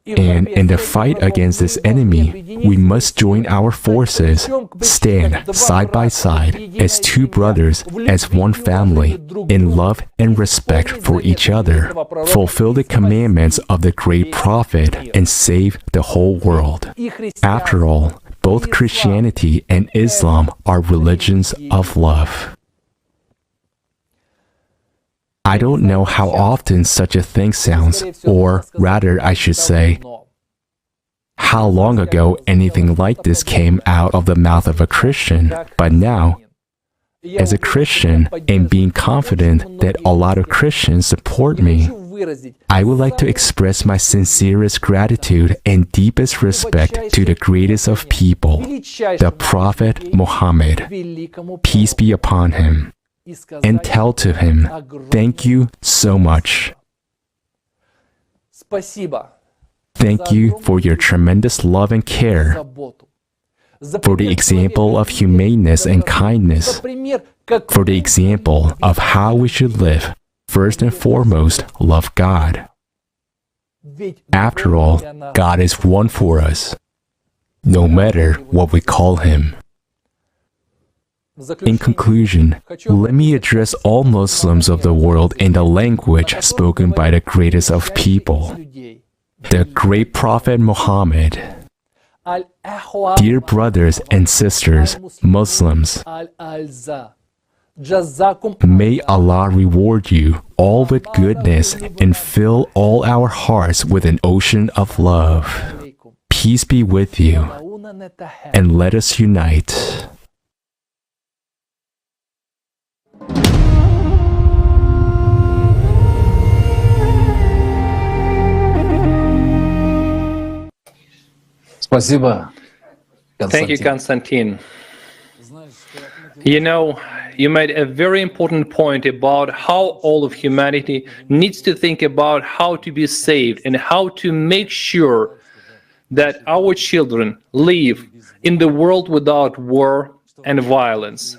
And in the fight against this enemy, we must join our forces, stand side by side as two brothers, as one family, in love and respect for each other, fulfill the commandments of the great Prophet, and save the whole world. After all, both Christianity and Islam are religions of love. I don't know how often such a thing sounds, or rather I should say, how long ago anything like this came out of the mouth of a Christian, but now, As a Christian and being confident that a lot of Christians support me, I would like to express my sincerest gratitude and deepest respect to the greatest of people, the Prophet Muhammad, peace be upon him, and tell to him, thank you so much. Thank you for your tremendous love and care, for the example of humaneness and kindness, for the example of how we should live. First and foremost, love God. After all, God is one for us, no matter what we call Him. In conclusion, let me address all Muslims of the world in the language spoken by the greatest of people, the great Prophet Muhammad. Dear brothers and sisters, Muslims, may Allah reward you all with goodness and fill all our hearts with an ocean of love. Peace be with you, and let us unite. Спасибо. Thank you, Konstantin. You know, you made a very important point about how all of humanity needs to think about how to be saved and how to make sure that our children live in the world without war and violence.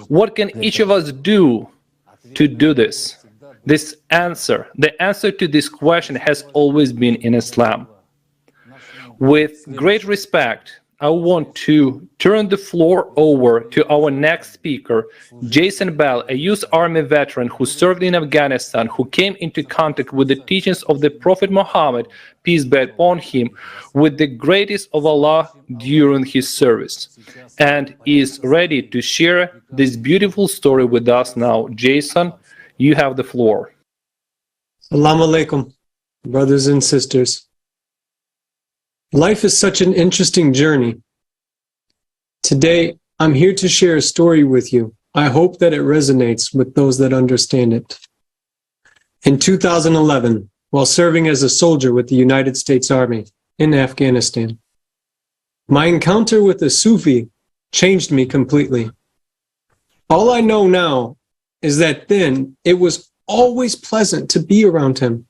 What can each of us do to do this? The answer to this question has always been in Islam. With great respect, I want to turn the floor over to our next speaker, Jason Bell, a U.S. Army veteran who served in Afghanistan, who came into contact with the teachings of the Prophet Muhammad, peace be upon him, with the greatest of Allah during his service, and is ready to share this beautiful story with us now. Jason, you have the floor. Assalamu alaikum, brothers and sisters. Life is such an interesting journey. Today, I'm here to share a story with you. I hope that it resonates with those that understand it. In 2011, while serving as a soldier with the United States Army in Afghanistan, my encounter with a Sufi changed me completely. All I know now is that then it was always pleasant to be around him.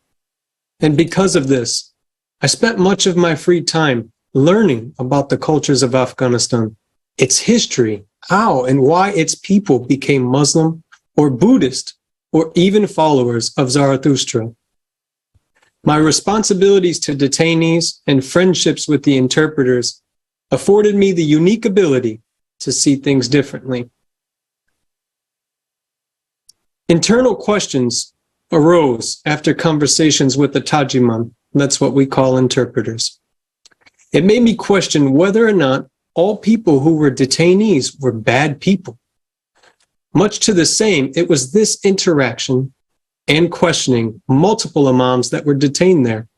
And because of this, I spent much of my free time learning about the cultures of Afghanistan, its history, how and why its people became Muslim or Buddhist, or even followers of Zarathustra. My responsibilities to detainees and friendships with the interpreters afforded me the unique ability to see things differently. Internal questions arose after conversations with the Tajiman. That's what we call interpreters. It made me question whether or not all people who were detainees were bad people. Much to the same, it was this interaction and questioning multiple imams that were detained there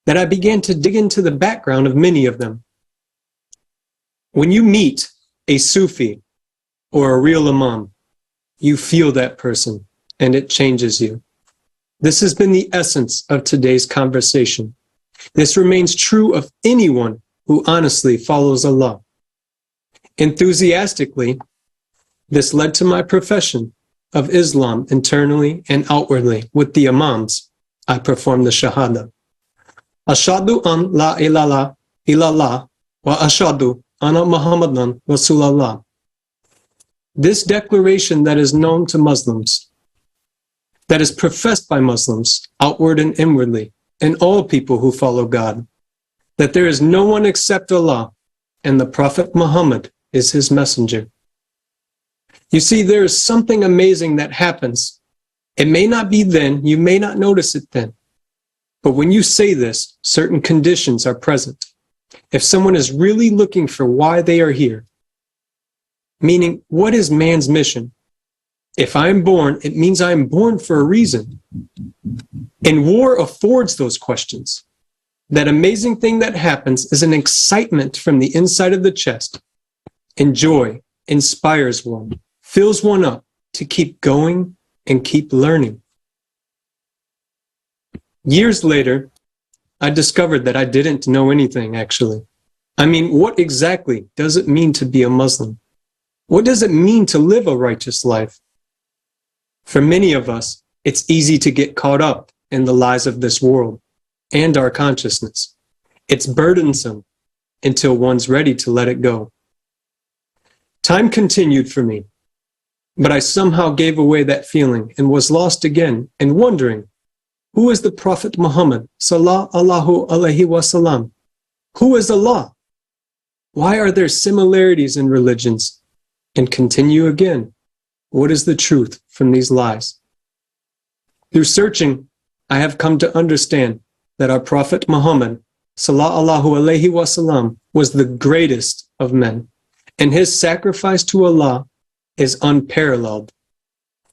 that I began to dig into the background of many of them. When you meet a Sufi or a real imam, you feel that person and it changes you. This has been the essence of today's conversation. This remains true of anyone who honestly follows Allah. Enthusiastically, this led to my profession of Islam internally and outwardly. With the imams, I performed the Shahada. Ashadu an la ilaha illallah wa ashadu anna Muhammadan Rasulallah. This declaration that is known to Muslims, that is professed by Muslims, outward and inwardly, and all people who follow God, that there is no one except Allah, and the Prophet Muhammad is his messenger. You see, there is something amazing that happens. It may not be then, you may not notice it then, but when you say this, certain conditions are present. If someone is really looking for why they are here, meaning what is man's mission? If I'm born, it means I'm born for a reason. And war affords those questions. That amazing thing that happens is an excitement from the inside of the chest, and joy inspires one. fills one up to keep going and keep learning. Years later, I discovered that I didn't know anything, actually. I mean, what exactly does it mean to be a Muslim? What does it mean to live a righteous life? For many of us, it's easy to get caught up in the lies of this world and our consciousness. It's burdensome until one's ready to let it go. Time continued for me, but I somehow gave away that feeling and was lost again and wondering, who is the Prophet Muhammad sallallahu alaihi wasallam? Who is Allah? Why are there similarities in religions? And continue again, what is the truth from these lies? Through searching, I have come to understand that our Prophet Muhammad sallallahu alaihi wasallam was the greatest of men, and his sacrifice to Allah is unparalleled.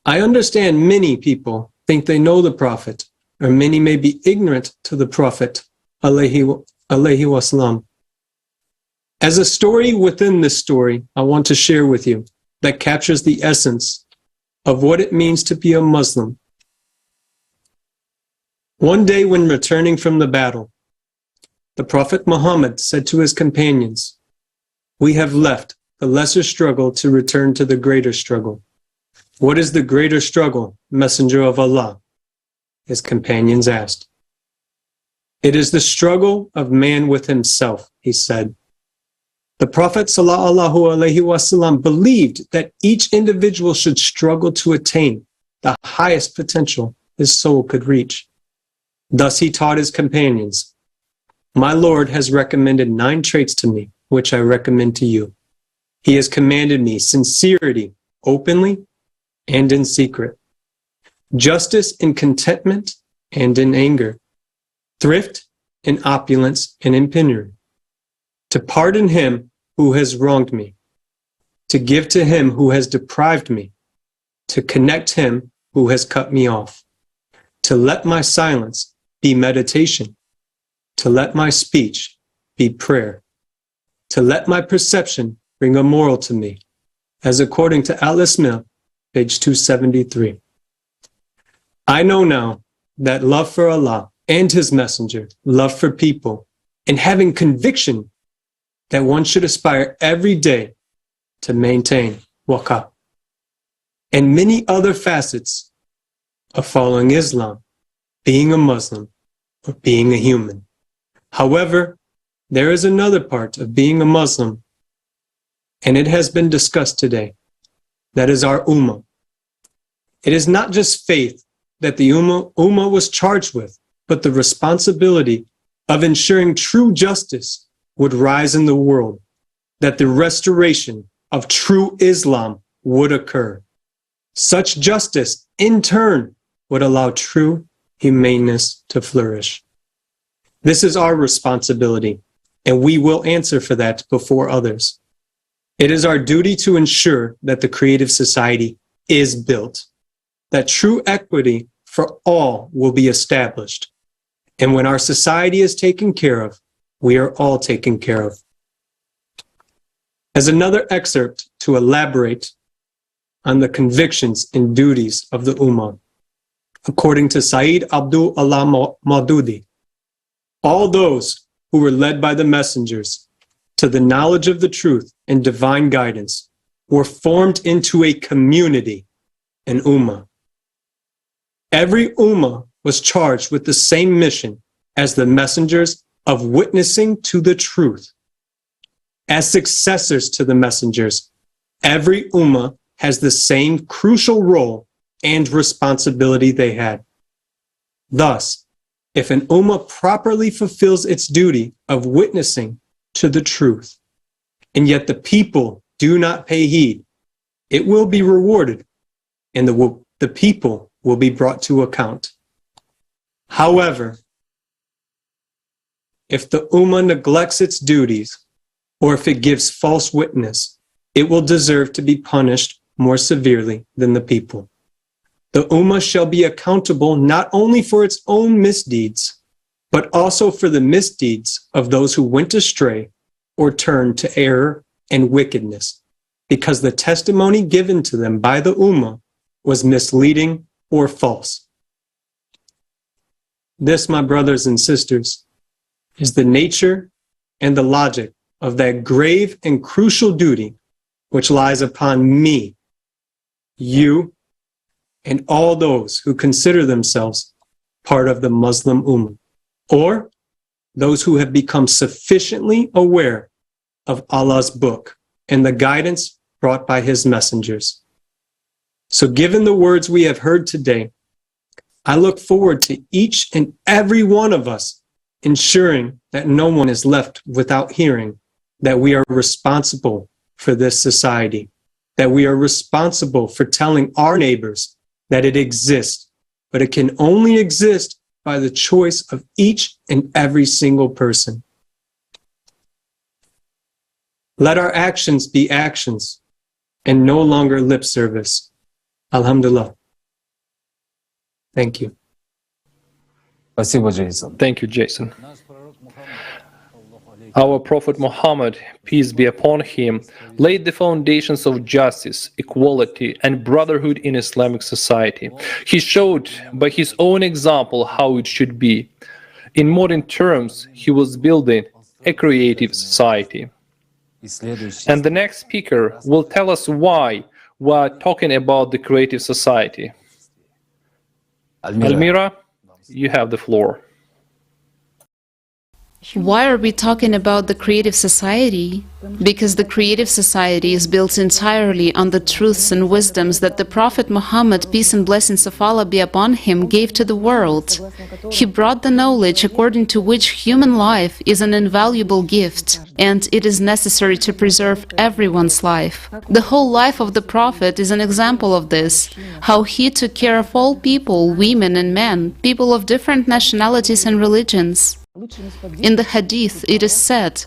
I understand many people think they know the Prophet, or many may be ignorant to the Prophet alaihi wasallam. As a story within this story, I want to share with you that captures the essence of what it means to be a Muslim. One day when returning from the battle, the Prophet Muhammad said to his companions, "We have left the lesser struggle to return to the greater struggle." "What is the greater struggle, Messenger of Allah?" his companions asked. "It is the struggle of man with himself," he said. The Prophet ﷺ believed that each individual should struggle to attain the highest potential his soul could reach. Thus he taught his companions, "My Lord has recommended 9 traits to me, which I recommend to you. He has commanded me sincerity, openly and in secret, justice in contentment and in anger, thrift in opulence and in penury, to pardon him who has wronged me, to give to him who has deprived me, to connect him who has cut me off, to let my silence be meditation, to let my speech be prayer, to let my perception bring a moral to me, as according to Al-Ismail, page 273. I know now that love for Allah and his messenger, love for people, and having conviction that one should aspire every day to maintain waqar, and many other facets of following Islam, being a Muslim, or being a human. However, there is another part of being a Muslim, and it has been discussed today. That is our ummah. It is not just faith that the ummah was charged with, but the responsibility of ensuring true justice would rise in the world, that the restoration of true Islam would occur. Such justice, in turn, would allow true humaneness to flourish. This is our responsibility, and we will answer for that before others. It is our duty to ensure that the creative society is built, that true equity for all will be established. And when our society is taken care of, we are all taken care of. As another excerpt to elaborate on the convictions and duties of the Ummah, according to Sayyid Abdul Allah Maududi, all those who were led by the messengers to the knowledge of the truth and divine guidance were formed into a community, an Ummah. Every Ummah was charged with the same mission as the messengers of witnessing to the truth. As successors to the messengers, every ummah has the same crucial role and responsibility they had. Thus, if an ummah properly fulfills its duty of witnessing to the truth, and yet the people do not pay heed, it will be rewarded, and the people will be brought to account. However, if the ummah neglects its duties, or if it gives false witness, it will deserve to be punished more severely than the people. The ummah shall be accountable not only for its own misdeeds, but also for the misdeeds of those who went astray or turned to error and wickedness. because the testimony given to them by the Ummah was misleading or false. This, my brothers and sisters, is the nature and the logic of that grave and crucial duty which lies upon me, you, and all those who consider themselves part of the Muslim Ummah, or those who have become sufficiently aware of Allah's book and the guidance brought by his messengers. So given the words we have heard today, I look forward to each and every one of us ensuring that no one is left without hearing that we are responsible for this society, that we are responsible for telling our neighbors that it exists, but it can only exist by the choice of each and every single person. Let our actions be actions and no longer lip service. Alhamdulillah. Thank you. Спасибо, Джейсон. Thank you, Jason. Our Prophet Muhammad, peace be upon him, laid the foundations of justice, equality, and brotherhood in Islamic society. He showed by his own example how it should be. In modern terms, he was building a creative society. And the next speaker will tell us why we are talking about the creative society. Almira, you have the floor. Why are we talking about the creative society? Because the creative society is built entirely on the truths and wisdoms that the Prophet Muhammad, peace and blessings of Allah be upon him, gave to the world. He brought the knowledge according to which human life is an invaluable gift, and it is necessary to preserve everyone's life. The whole life of the Prophet is an example of this, how he took care of all people, women and men, people of different nationalities and religions. In the Hadith, it is said,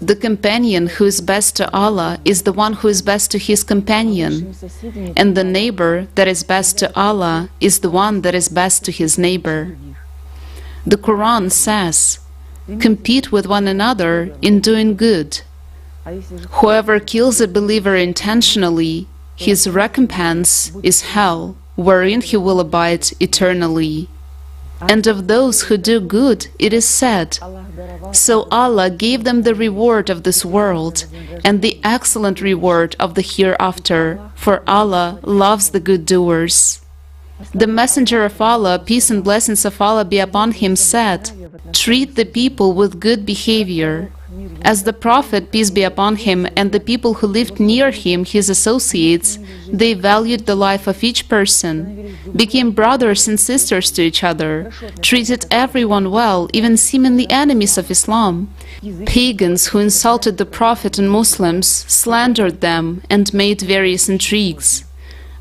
the companion who is best to Allah is the one who is best to his companion, and the neighbor that is best to Allah is the one that is best to his neighbor. The Quran says, compete with one another in doing good. Whoever kills a believer intentionally, his recompense is hell, wherein he will abide eternally. And of those who do good, it is said, so Allah gave them the reward of this world and the excellent reward of the hereafter, for Allah loves the good doers. The Messenger of Allah, peace and blessings of Allah be upon him, said, treat the people with good behavior. As the Prophet, peace be upon him, and the people who lived near him, his associates, they valued the life of each person, became brothers and sisters to each other, treated everyone well, even seemingly enemies of Islam. Pagans who insulted the Prophet and Muslims slandered them and made various intrigues.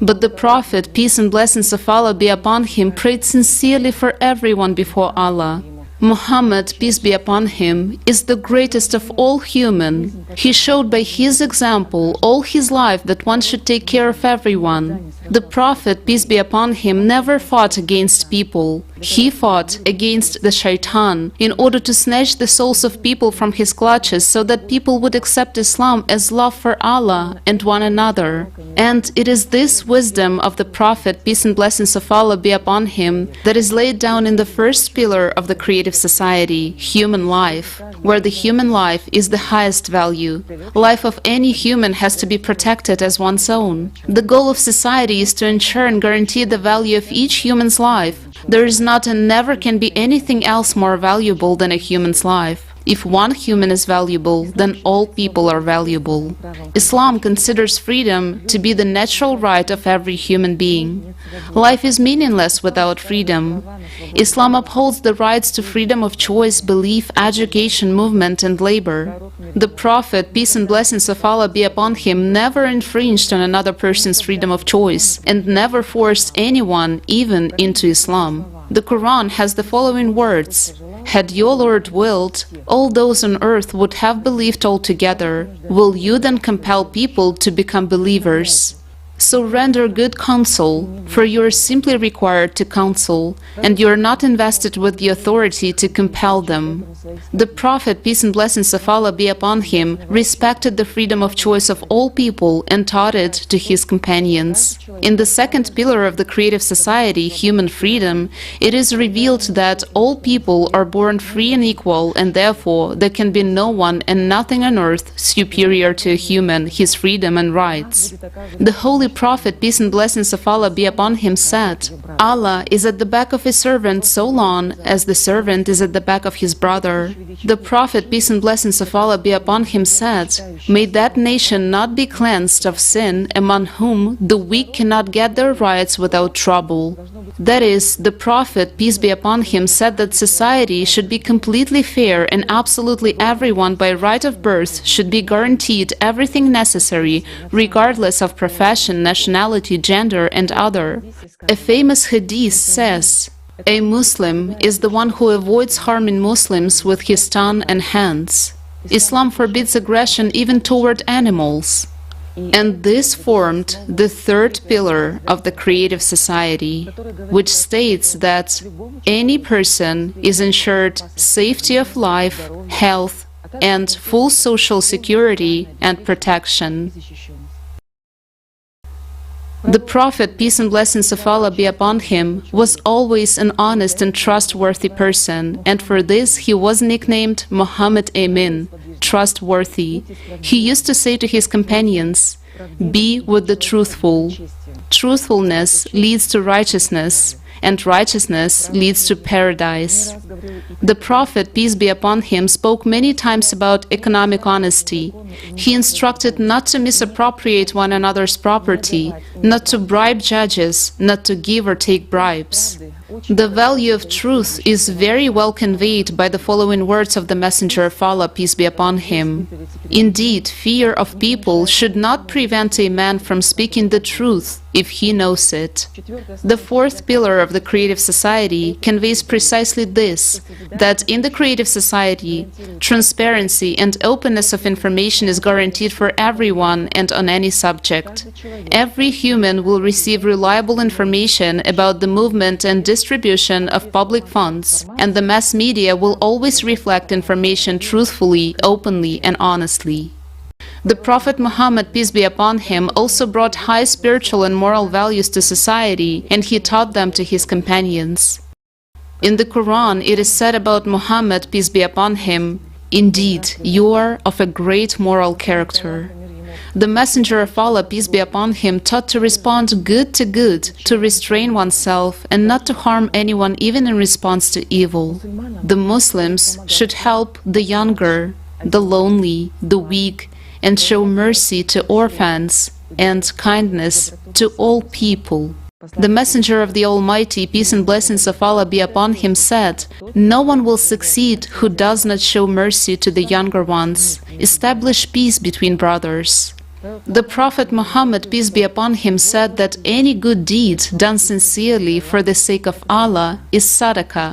But the Prophet, peace and blessings of Allah be upon him, prayed sincerely for everyone before Allah. Muhammad, peace be upon him, is the greatest of all human. He showed by his example all his life that one should take care of everyone. The Prophet, peace be upon him, never fought against people. He fought against the shaitan in order to snatch the souls of people from his clutches so that people would accept Islam as love for Allah and one another. And it is this wisdom of the Prophet, peace and blessings of Allah be upon him, that is laid down in the first pillar of the creative society, human life, where the human life is the highest value. Life of any human has to be protected as one's own. The goal of society is to ensure and guarantee the value of each human's life. There is not and never can be anything else more valuable than a human's life. If one human is valuable, then all people are valuable. Islam considers freedom to be the natural right of every human being. Life is meaningless without freedom. Islam upholds the rights to freedom of choice, belief, education, movement, and labor. The Prophet, peace and blessings of Allah be upon him, never infringed on another person's freedom of choice and never forced anyone even into Islam. The Quran has the following words: had your Lord willed, all those on earth would have believed altogether. Will you then compel people to become believers? So render good counsel, for you are simply required to counsel, and you are not invested with the authority to compel them. The Prophet, peace and blessings of Allah be upon him, respected the freedom of choice of all people and taught it to his companions. In the second pillar of the creative society, human freedom, it is revealed that all people are born free and equal, and therefore there can be no one and nothing on earth superior to a human, his freedom and rights. The Holy Prophet, peace and blessings of Allah be upon him, said, Allah is at the back of his servant so long as the servant is at the back of his brother. The Prophet, peace and blessings of Allah be upon him, said, May that nation not be cleansed of sin among whom the weak cannot get their rights without trouble. That is, the Prophet, peace be upon him, said that society should be completely fair and absolutely everyone by right of birth should be guaranteed everything necessary, regardless of profession, nationality, gender, and other. A famous hadith says, a Muslim is the one who avoids harming Muslims with his tongue and hands. Islam forbids aggression even toward animals. And this formed the third pillar of the creative society, which states that any person is ensured safety of life, health, and full social security and protection. The Prophet, peace and blessings of Allah be upon him, was always an honest and trustworthy person, and for this he was nicknamed Muhammad Amin, trustworthy. He used to say to his companions, "Be with the truthful. Truthfulness leads to righteousness, and righteousness leads to paradise." The Prophet, peace be upon him, spoke many times about economic honesty. He instructed not to misappropriate one another's property, not to bribe judges, not to give or take bribes. The value of truth is very well conveyed by the following words of the Messenger of Allah, peace be upon him. Indeed, fear of people should not prevent a man from speaking the truth if he knows it. The fourth pillar of the creative society conveys precisely this, that in the creative society, transparency and openness of information is guaranteed for everyone and on any subject. Every human will receive reliable information about the movement and distribution of public funds, and the mass media will always reflect information truthfully, openly, and honestly. The Prophet Muhammad, peace be upon him, also brought high spiritual and moral values to society, and he taught them to his companions. In the Quran, it is said about Muhammad, peace be upon him, "Indeed, you are of a great moral character." The Messenger of Allah, peace be upon him, taught to respond good to good, to restrain oneself, and not to harm anyone even in response to evil. The Muslims should help the younger, the lonely, the weak, and show mercy to orphans and kindness to all people. The Messenger of the Almighty, peace and blessings of Allah be upon him, said, "No one will succeed who does not show mercy to the younger ones, establish peace between brothers." The Prophet Muhammad, peace be upon him, said that any good deed done sincerely for the sake of Allah is sadaqah,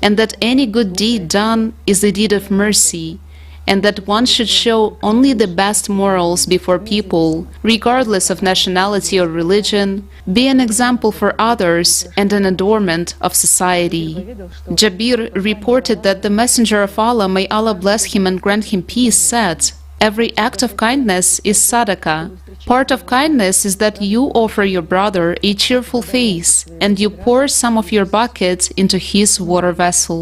and that any good deed done is a deed of mercy, and that one should show only the best morals before people, regardless of nationality or religion, be an example for others and an adornment of society. Jabir reported that the Messenger of Allah, may Allah bless him and grant him peace, said, "Every act of kindness is sadaqah. Part of kindness is that you offer your brother a cheerful face, and you pour some of your bucket into his water vessel."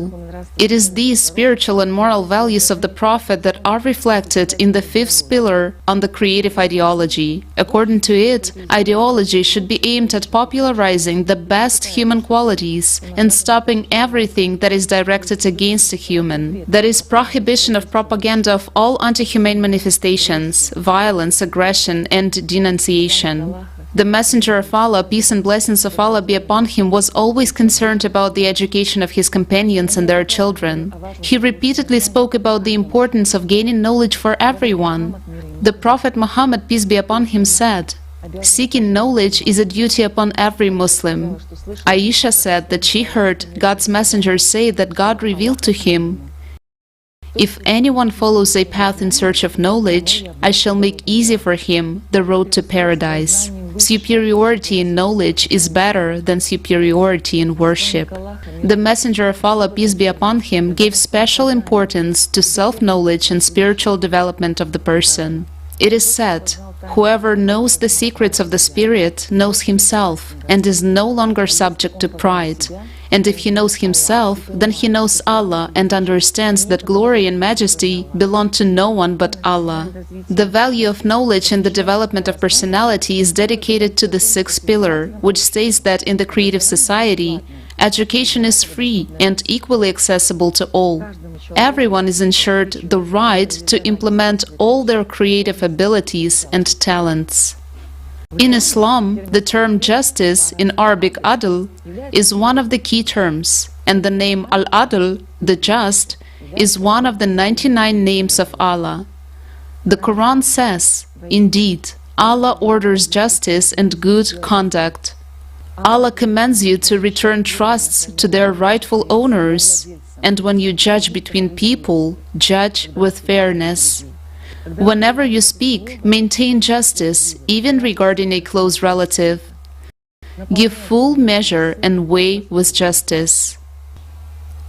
It is these spiritual and moral values of the Prophet that are reflected in the fifth pillar on the creative ideology. According to it, ideology should be aimed at popularizing the best human qualities and stopping everything that is directed against a human. That is, prohibition of propaganda of all anti-humane manifestations, violence, aggression, and denunciation. The Messenger of Allah, peace and blessings of Allah be upon him, was always concerned about the education of his companions and their children. He repeatedly spoke about the importance of gaining knowledge for everyone. The Prophet Muhammad, peace be upon him, said, "Seeking knowledge is a duty upon every Muslim." Aisha said that she heard God's messenger say that God revealed to him, "If anyone follows a path in search of knowledge, I shall make easy for him the road to paradise." Superiority in knowledge is better than superiority in worship. The Messenger of Allah, peace be upon him, gave special importance to self-knowledge and spiritual development of the person. It is said, whoever knows the secrets of the Spirit knows himself and is no longer subject to pride. And if he knows himself, then he knows Allah and understands that glory and majesty belong to no one but Allah. The value of knowledge in the development of personality is dedicated to the sixth pillar, which states that in the creative society, education is free and equally accessible to all. Everyone is ensured the right to implement all their creative abilities and talents. In Islam, the term justice, in Arabic adl, is one of the key terms, and the name al-adl, the just, is one of the 99 names of Allah. The Quran says, indeed, Allah orders justice and good conduct. Allah commands you to return trusts to their rightful owners, and when you judge between people, judge with fairness. Whenever you speak, maintain justice, even regarding a close relative. Give full measure and weigh with justice.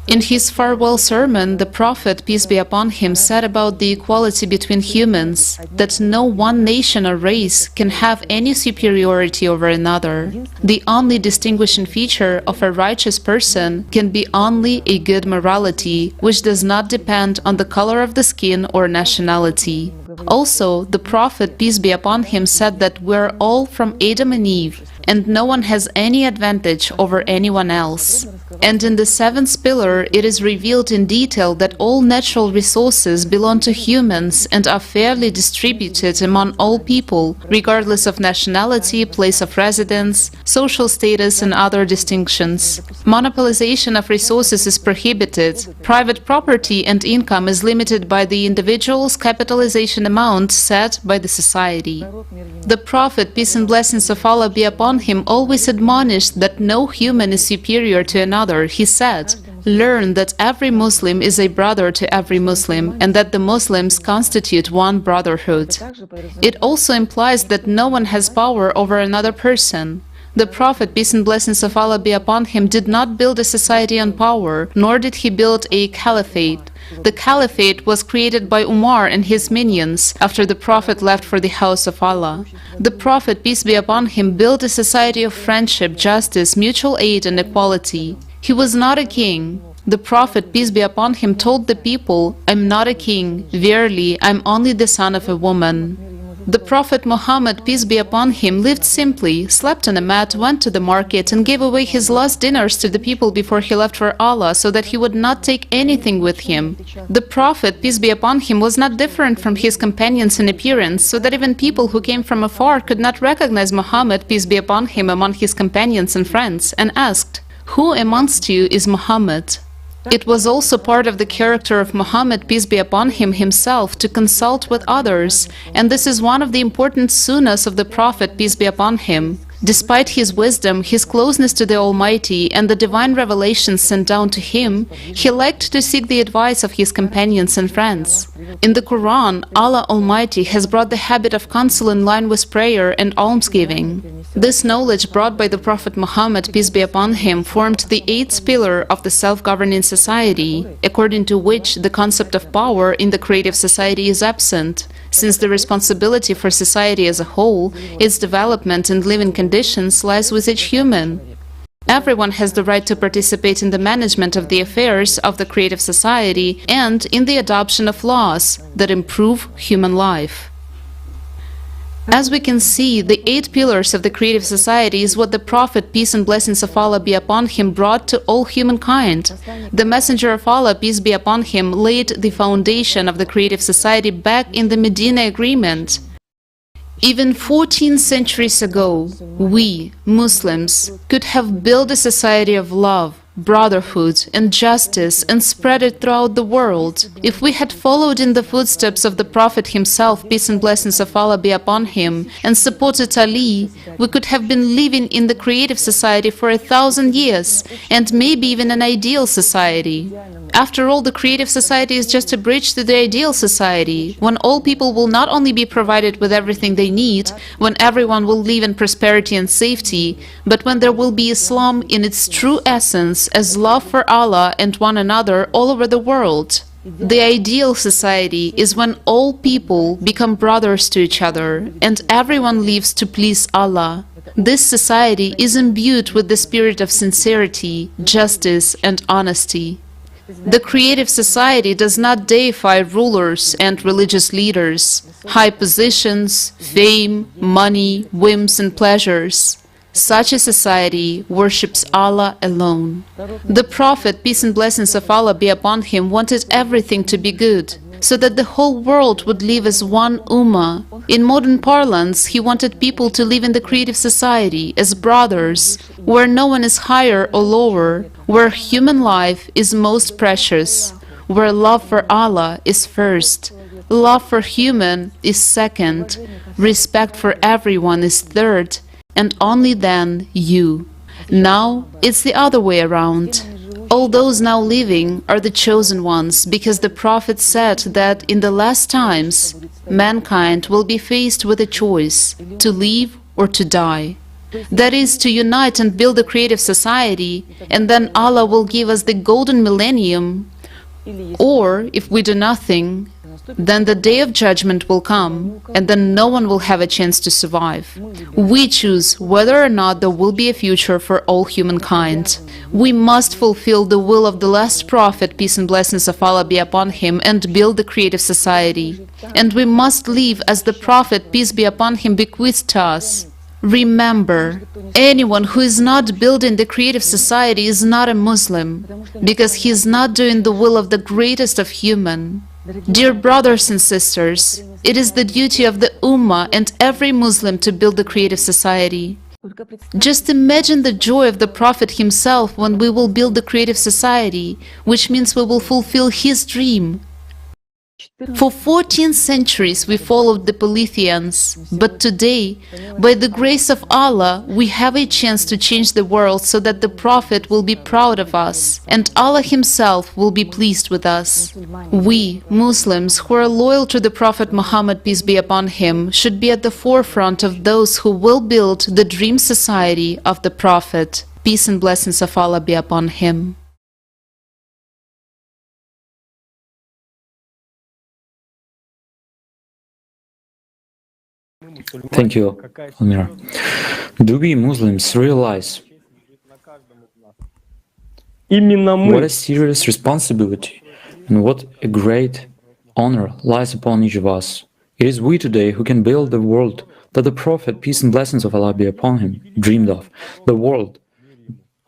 In his farewell sermon, the Prophet, peace be upon him, said about the equality between humans, that no one nation or race can have any superiority over another. The only distinguishing feature of a righteous person can be only a good morality, which does not depend on the color of the skin or nationality. Also, the Prophet, peace be upon him, said that we're all from Adam and Eve, and no one has any advantage over anyone else. And in the seventh pillar, it is revealed in detail that all natural resources belong to humans and are fairly distributed among all people, regardless of nationality, place of residence, social status, and other distinctions. Monopolization of resources is prohibited. Private property and income is limited by the individual's capitalization amount set by the society. The Prophet, peace and blessings of Allah be upon him, always admonished that no human is superior to another. He said, "Learn that every Muslim is a brother to every Muslim, and that the Muslims constitute one brotherhood." It also implies that no one has power over another person. The Prophet, peace and blessings of Allah be upon him, did not build a society on power, nor did he build a caliphate. The caliphate was created by Umar and his minions after the Prophet left for the house of Allah. The Prophet, peace be upon him, built a society of friendship, justice, mutual aid, and equality. He was not a king. The Prophet, peace be upon him, told the people, "I'm not a king. Verily, I'm only the son of a woman." The Prophet Muhammad, peace be upon him, lived simply, slept on a mat, went to the market, and gave away his last dinnars to the people before he left for Allah, so that he would not take anything with him. The Prophet, peace be upon him, was not different from his companions in appearance, so that even people who came from afar could not recognize Muhammad, peace be upon him, among his companions and friends, and asked, "Who amongst you is Muhammad?" It was also part of the character of Muhammad, peace be upon him, himself, to consult with others, and this is one of the important sunnahs of the Prophet, peace be upon him. Despite his wisdom, his closeness to the Almighty, and the divine revelations sent down to him, he liked to seek the advice of his companions and friends. In the Quran, Allah Almighty has brought the habit of counsel in line with prayer and almsgiving. This knowledge brought by the Prophet Muhammad, peace be upon him, formed the eighth pillar of the self-governing society, according to which the concept of power in the creative society is absent, since the responsibility for society as a whole, its development and living conditions lies with each human. Everyone has the right to participate in the management of the affairs of the creative society and in the adoption of laws that improve human life. As we can see, the 8 pillars of the creative society is what the Prophet, peace and blessings of Allah be upon him, brought to all humankind. The Messenger of Allah, peace be upon him, laid the foundation of the creative society back in the Medina Agreement. Even 14 centuries ago, we, Muslims, could have built a society of love, brotherhood, and justice and spread it throughout the world. If we had followed in the footsteps of the Prophet himself, peace and blessings of Allah be upon him, and supported Ali, we could have been living in the creative society for 1,000 years, and maybe even an ideal society. After all, the creative society is just a bridge to the ideal society, when all people will not only be provided with everything they need, when everyone will live in prosperity and safety, but when there will be Islam in its true essence as love for Allah and one another all over the world. The ideal society is when all people become brothers to each other and everyone lives to please Allah. This society is imbued with the spirit of sincerity, justice, and honesty. The creative society does not deify rulers and religious leaders, high positions, fame, money, whims, and pleasures. Such a society worships Allah alone. The Prophet, peace and blessings of Allah be upon him, wanted everything to be good, so that the whole world would live as one ummah. In modern parlance, he wanted people to live in the creative society as brothers, where no one is higher or lower, where human life is most precious, where love for Allah is first, love for human is second, respect for everyone is third, and only then you. Now it's the other way around. All those now living are the chosen ones, because the Prophet said that in the last times, mankind will be faced with a choice, to live or to die. That is, to unite and build a creative society, and then Allah will give us the golden millennium. Or, if we do nothing, then the day of judgment will come, and then no one will have a chance to survive. We choose whether or not there will be a future for all humankind. We must fulfill the will of the last prophet, peace and blessings of Allah be upon him, and build the creative society. And we must live as the prophet, peace be upon him, bequeathed to us. Remember, anyone who is not building the creative society is not a Muslim, because he is not doing the will of the greatest of human. Dear brothers and sisters, it is the duty of the Ummah and every Muslim to build the creative society. Just imagine the joy of the Prophet himself when we will build the creative society, which means we will fulfill his dream. For 14 centuries we followed the polytheists, but today, by the grace of Allah, we have a chance to change the world so that the Prophet will be proud of us, and Allah himself will be pleased with us. We, Muslims, who are loyal to the Prophet Muhammad, peace be upon him, should be at the forefront of those who will build the dream society of the Prophet, peace and blessings of Allah be upon him. Thank you, Amir. Do we Muslims realize what a serious responsibility and what a great honor lies upon each of us? It is we today who can build the world that the Prophet, peace and blessings of Allah be upon him, dreamed of, the world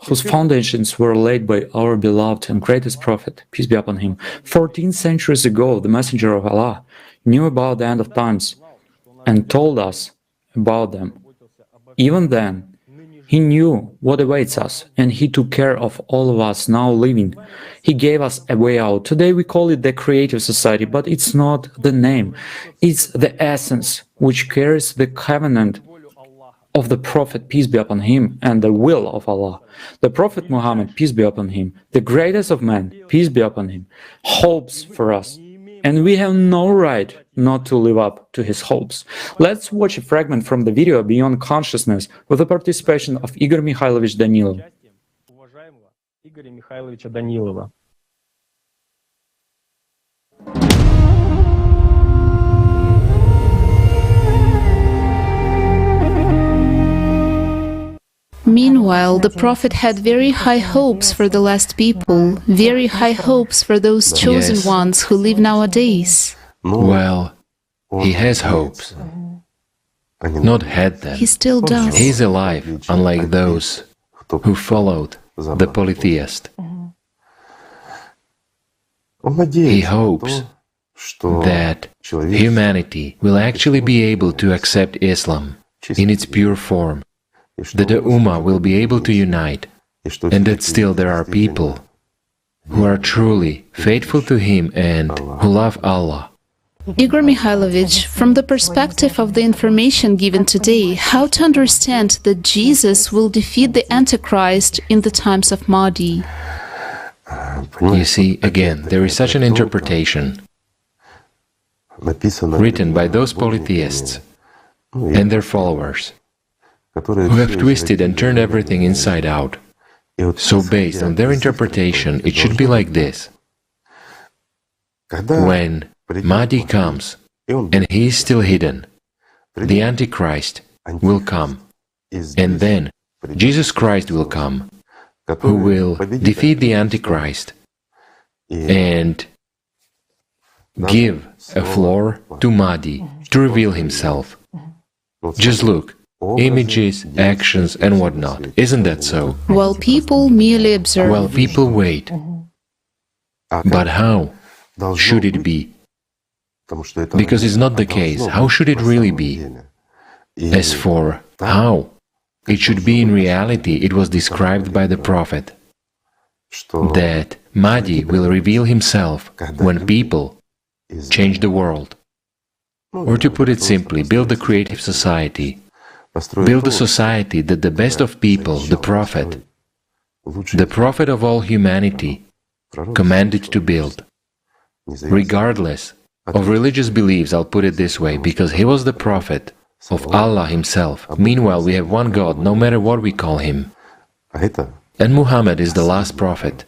whose foundations were laid by our beloved and greatest Prophet, peace be upon him. 14 centuries ago, the Messenger of Allah knew about the end of times and told us about them. Even then, he knew what awaits us, and he took care of all of us now living. He gave us a way out. Today we call it the creative society, but it's not the name. It's the essence which carries the covenant of the Prophet, peace be upon him, and the will of Allah. The Prophet Muhammad, peace be upon him, the greatest of men, peace be upon him, hopes for us. And we have no right not to live up to his hopes. Let's watch a fragment from the video Beyond Consciousness with the participation of Igor Mikhailovich Danilov. Meanwhile, the Prophet had very high hopes for the last people, very high hopes for those chosen ones who live nowadays. Well, he has hopes. Not had them. He still does. He's alive, unlike those who followed the polytheist. He hopes that humanity will actually be able to accept Islam in its pure form, that the Ummah will be able to unite, and that still there are people who are truly faithful to him and who love Allah. Igor Mikhailovich, from the perspective of the information given today, how to understand that Jesus will defeat the Antichrist in the times of Mahdi? You see, again, there is such an interpretation written by those polytheists and their followers who have twisted and turned everything inside out. So based on their interpretation, it should be like this. When Mahdi comes, and he is still hidden, the Antichrist will come, and then Jesus Christ will come, who will defeat the Antichrist and give a floor to Mahdi to reveal himself. Just look, images, actions, and whatnot. Isn't that so? While people merely observe. While people wait. But how should it be? Because it's not the case. How should it really be? As for how it should be in reality, it was described by the Prophet that Mahdi will reveal himself when people change the world. Or to put it simply, build a creative society. Build a society that the best of people, the Prophet of all humanity, commanded to build. Regardless of religious beliefs, I'll put it this way, because he was the Prophet of Allah himself. Meanwhile, we have one God, no matter what we call him. And Muhammad is the last prophet.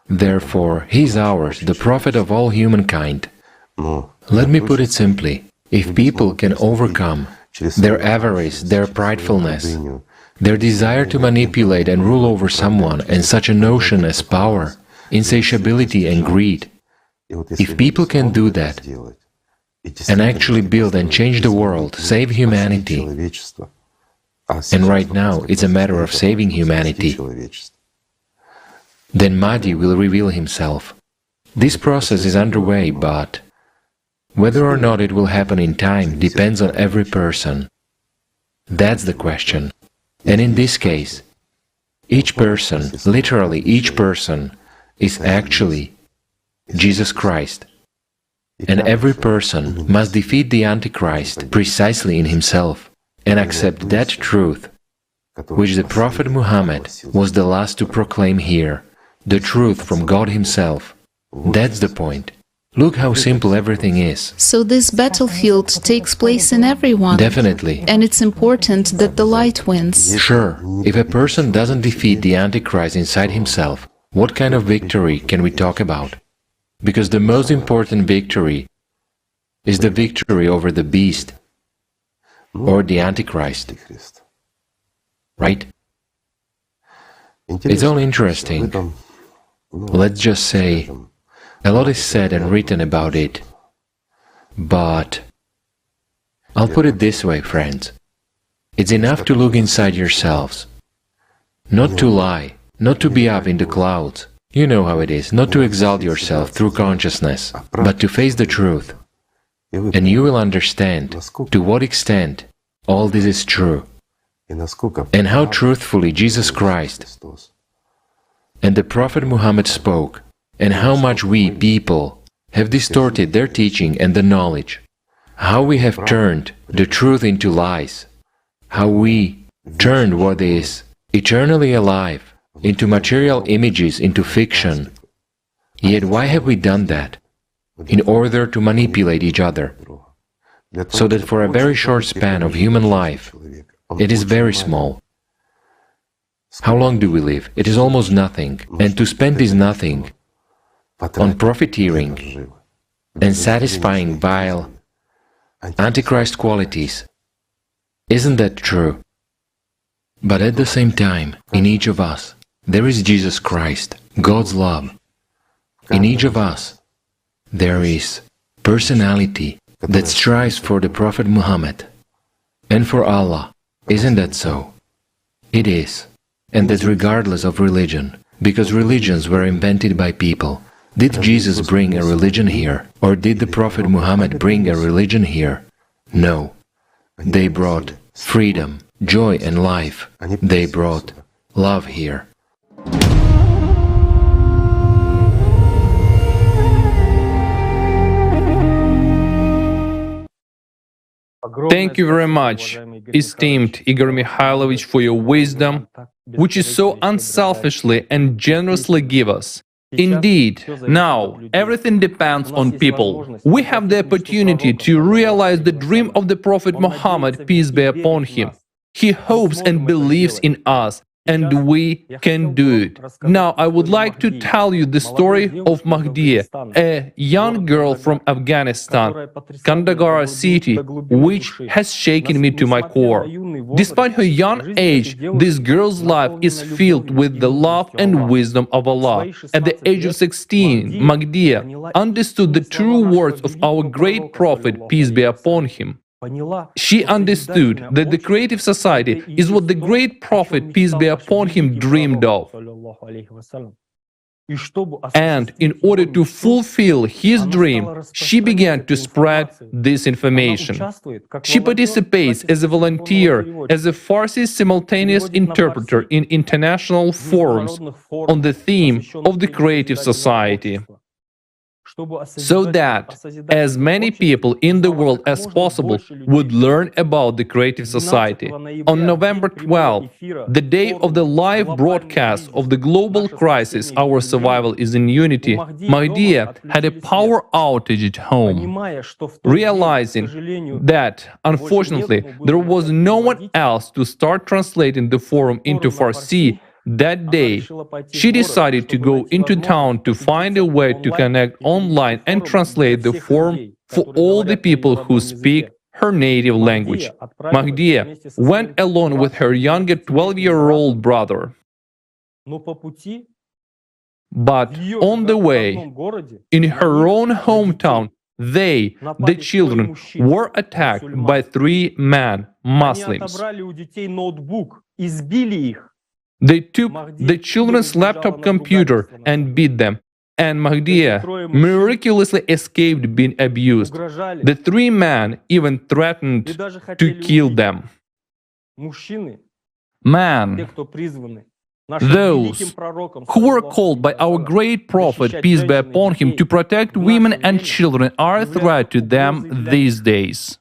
Therefore, he is ours, the Prophet of all humankind. Let me put it simply. If people can overcome their avarice, their pridefulness, their desire to manipulate and rule over someone, and such a notion as power, insatiability and greed, if people can do that and actually build and change the world, save humanity, and right now it's a matter of saving humanity, then Mahdi will reveal himself. This process is underway, but whether or not it will happen in time depends on every person. That's the question. And in this case, each person, literally each person, is actually Jesus Christ. And every person must defeat the Antichrist precisely in himself and accept that truth, which the Prophet Muhammad was the last to proclaim here, the truth from God himself. That's the point. Look how simple everything is. So this battlefield takes place in everyone. Definitely. And it's important that the light wins. Sure. If a person doesn't defeat the Antichrist inside himself, what kind of victory can we talk about? Because the most important victory is the victory over the beast or the Antichrist. Right? It's all interesting. Let's just say, a lot is said and written about it, but I'll put it this way, friends. It's enough to look inside yourselves, not to lie, not to be up in the clouds. You know how it is, not to exalt yourself through consciousness, but to face the truth. And you will understand to what extent all this is true, and how truthfully Jesus Christ and the Prophet Muhammad spoke, and how much we, people, have distorted their teaching and the knowledge, how we have turned the truth into lies, how we turned what is eternally alive into material images, into fiction. Yet why have we done that? In order to manipulate each other, so that for a very short span of human life, it is very small. How long do we live? It is almost nothing, and to spend this nothing on profiteering and satisfying vile Antichrist qualities. Isn't that true? But at the same time, in each of us, there is Jesus Christ, God's love. In each of us, there is personality that strives for the Prophet Muhammad and for Allah. Isn't that so? It is. And that regardless of religion, because religions were invented by people. Did Jesus bring a religion here? Or did the Prophet Muhammad bring a religion here? No. They brought freedom, joy and life. They brought love here. Thank you very much, esteemed Igor Mikhailovich, for your wisdom, which you so unselfishly and generously give us. Indeed, now everything depends on people. We have the opportunity to realize the dream of the Prophet Muhammad, peace be upon him. He hopes and believes in us, and we can do it. Now, I would like to tell you the story of Mahdiya, a young girl from Afghanistan, Kandahar city, which has shaken me to my core. Despite her young age, this girl's life is filled with the love and wisdom of Allah. At the age of 16, Mahdiya understood the true words of our great Prophet, peace be upon him. She understood that the creative society is what the great Prophet, peace be upon him, dreamed of. And in order to fulfill his dream, she began to spread this information. She participates as a volunteer, as a Farsi simultaneous interpreter in international forums on the theme of the creative society, so that as many people in the world as possible would learn about the creative society. On November 12, the day of the live broadcast of the global crisis, Our Survival is in Unity, Mahdiya had a power outage at home. Realizing that, unfortunately, there was no one else to start translating the forum into Farsi, that day, she decided to go into town to find a way to connect online and translate the forum for all the people who speak her native language. Mahdiya went alone with her younger 12-year-old brother. But on the way, in her own hometown, they, the children, were attacked by 3 men, Muslims. They took the children's laptop computer and beat them, and Mahdiya miraculously escaped being abused. The 3 men even threatened to kill them. Man, those who were called by our great Prophet, peace be upon him, to protect women and children are a threat to them these days.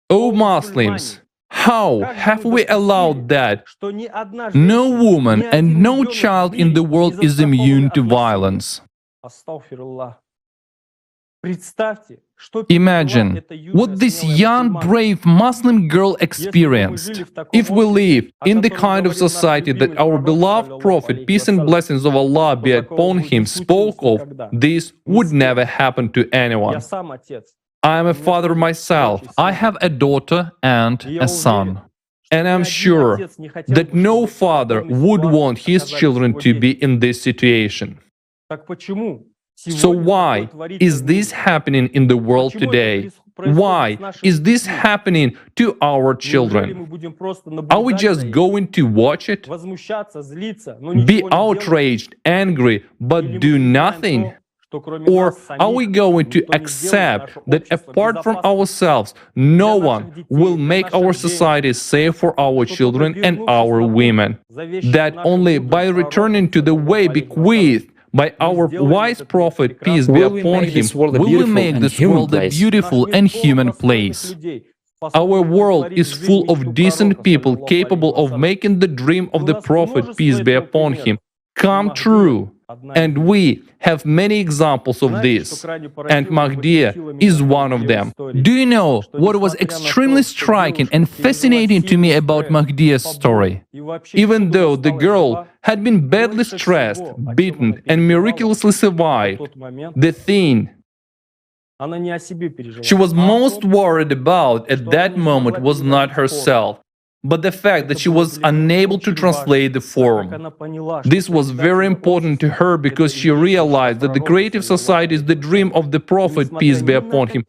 O Muslims, how have we allowed that no woman and no child in the world is immune to violence? Imagine what this young, brave Muslim girl experienced. If we live in the kind of society that our beloved Prophet, peace and blessings of Allah be upon him, spoke of, this would never happen to anyone. I am a father myself. I have a daughter and a son. And I'm sure that no father would want his children to be in this situation. So why is this happening in the world today? Why is this happening to our children? Are we just going to watch it? Be outraged, angry, but do nothing? Or are we going to accept that apart from ourselves, no one will make our society safe for our children and our women? That only by returning to the way bequeathed by our wise Prophet, peace be upon him, will we make this world a beautiful and human place. Our world is full of decent people capable of making the dream of the Prophet, peace be upon him, come true. And we have many examples of this, and Mahdiya is one of them. Do you know what was extremely striking and fascinating to me about Mahdiya's story? Even though the girl had been badly stressed, beaten, and miraculously survived, the thing she was most worried about at that moment was not herself, but the fact that she was unable to translate the forum. This was very important to her because she realized that the creative society is the dream of the Prophet, peace be upon him.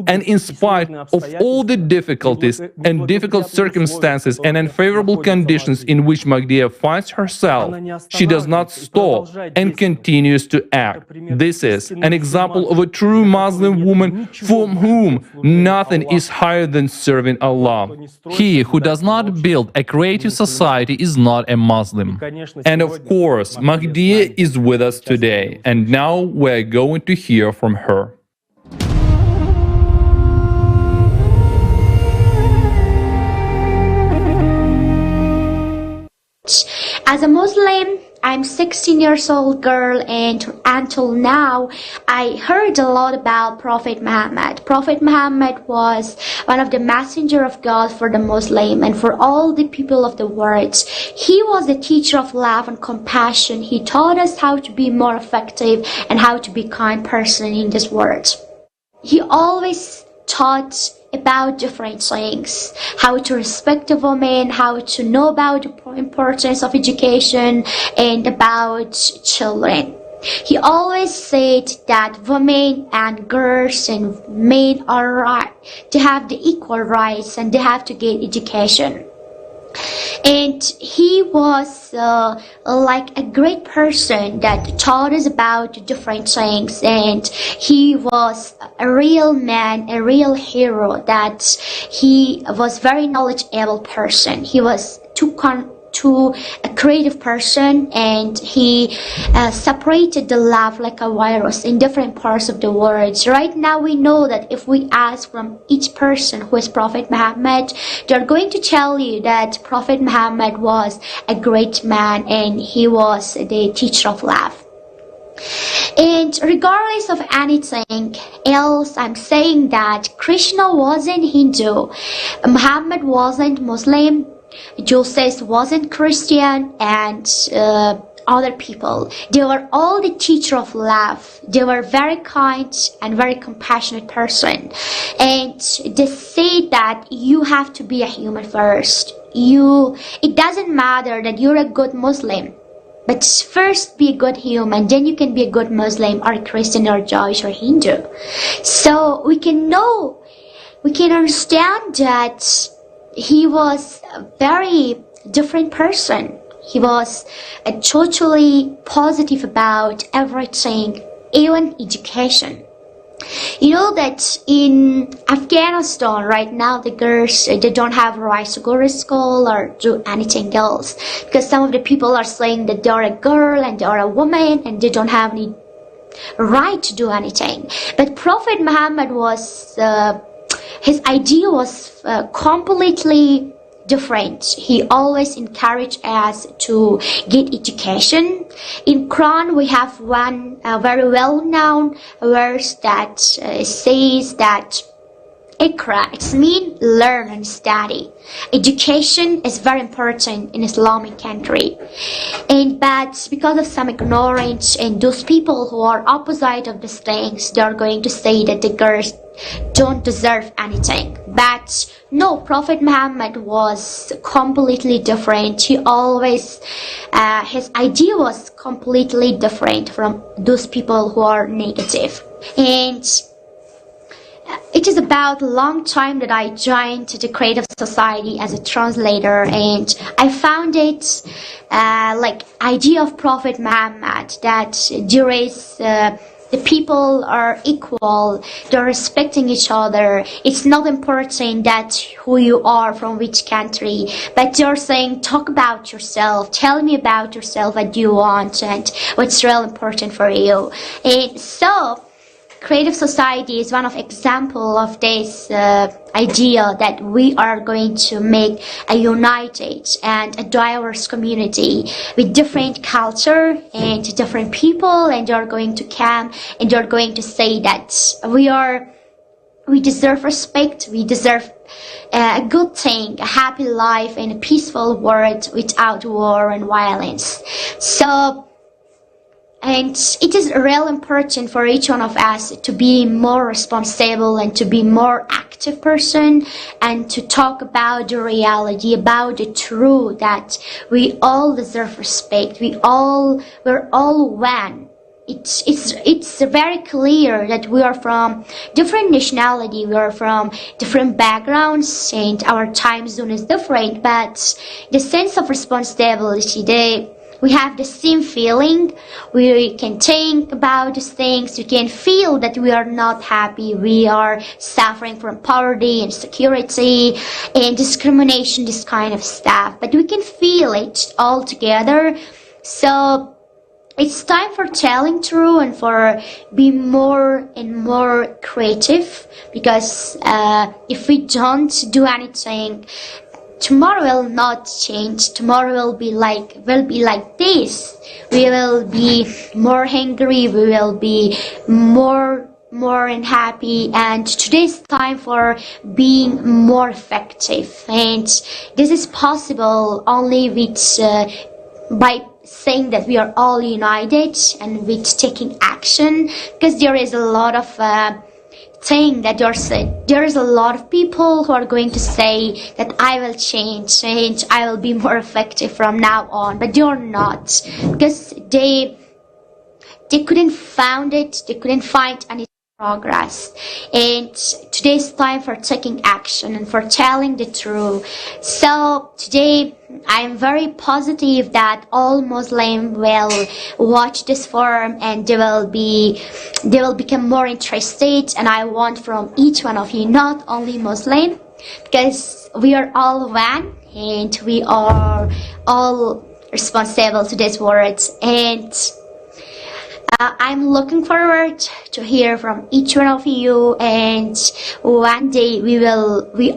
And in spite of all the difficulties and difficult circumstances and unfavorable conditions in which Mahdiya finds herself, she does not stop and continues to act. This is an example of a true Muslim woman from whom nothing is higher than serving Allah. He who does not build a creative society is not a Muslim. And of course, Mahdiya is with us today, and now we're going to hear from her. As a Muslim, I'm 16 years old girl, and until now I heard a lot about Prophet Muhammad. Prophet Muhammad was one of the messenger of God for the Muslim and for all the people of the world. He was a teacher of love and compassion. He taught us how to be more effective and how to be a kind person in this world. He always taught about different things, how to respect a woman, how to know about the importance of education, and about children. He always said that women and girls and men are right, they have the equal rights and they have to get education. And he was like a great person that taught us about different things, and he was a real man, a real hero, that he was very knowledgeable person. He was a creative person, and he separated the love like a virus in different parts of the world. Right now we know that if we ask from each person who is Prophet Muhammad, they're going to tell you that Prophet Muhammad was a great man and he was the teacher of love. And regardless of anything else, I'm saying that Krishna wasn't Hindu, Muhammad wasn't Muslim, Joseph wasn't Christian, and other people. They were all the teacher of love. They were very kind and very compassionate person. And they say that you have to be a human first. It doesn't matter that you're a good Muslim, but first be a good human, then you can be a good Muslim or a Christian or Jewish or Hindu. So we can understand that he was a very different person. He was totally positive about everything, even education. You know that in Afghanistan right now, the girls, they don't have rights to go to school or do anything else, because some of the people are saying that they are a girl and they are a woman and they don't have any right to do anything. But Prophet Muhammad was his idea was completely different. He always encouraged us to get education. In Quran, we have one very well-known verse that says that Iqra, it means learn and study. Education is very important in Islamic country. But because of some ignorance and those people who are opposite of these things, they are going to say that the girls don't deserve anything. But no, Prophet Muhammad was completely different. He always, his idea was completely different from those people who are negative. And it is about a long time that I joined the Creative Society as a translator, and I found it like idea of Prophet Muhammad that there is the people are equal, they're respecting each other. It's not important that who you are, from which country, but they're saying talk about yourself, tell me about yourself, what you want and what's real important for you. And so Creative Society is one of example of this idea that we are going to make a united and a diverse community with different culture and different people, and they're going to come and they're going to say that we deserve respect, we deserve a good thing, a happy life and a peaceful world without war and violence. And it is real important for each one of us to be more responsible and to be more active person and to talk about the reality, about the truth that we all deserve respect. We're all one. It's very clear that we are from different nationality, we are from different backgrounds, and our time zone is different, but the sense of responsibility, we have the same feeling. We can think about these things. We can feel that we are not happy. We are suffering from poverty, insecurity, and discrimination, this kind of stuff. But we can feel it all together. So it's time for telling true and for being more and more creative. Because if we don't do anything, tomorrow will not change. Tomorrow will be like this. We will be more hungry. We will be more unhappy. And today's time for being more effective. And this is possible only with by saying that we are all united and with taking action, because there is a lot of saying that there is a lot of people who are going to say that I will change, I will be more effective from now on, but they are not, because they couldn't find any progress. And today's time for taking action and for telling the truth. So today I'm very positive that all Muslims will watch this forum and they will become more interested. And I want from each one of you, not only Muslim, because we are all one and we are all responsible to these words. And I'm looking forward to hear from each one of you, and one day we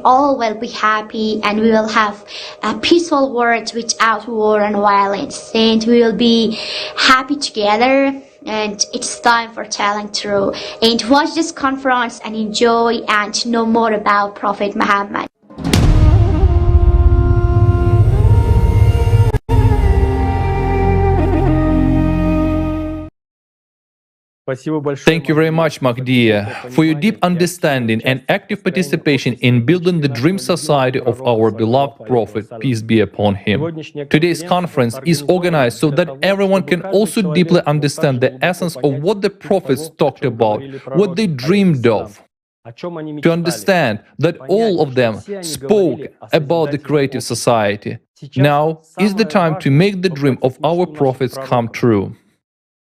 all will be happy and we will have a peaceful world without war and violence, and we will be happy together. And it's time for telling truth, and watch this conference and enjoy and know more about Prophet Muhammad. Thank you very much, Mahdi, for your deep understanding and active participation in building the dream society of our beloved Prophet, peace be upon him. Today's conference is organized so that everyone can also deeply understand the essence of what the prophets talked about, what they dreamed of. To understand that all of them spoke about the creative society. Now is the time to make the dream of our prophets come true.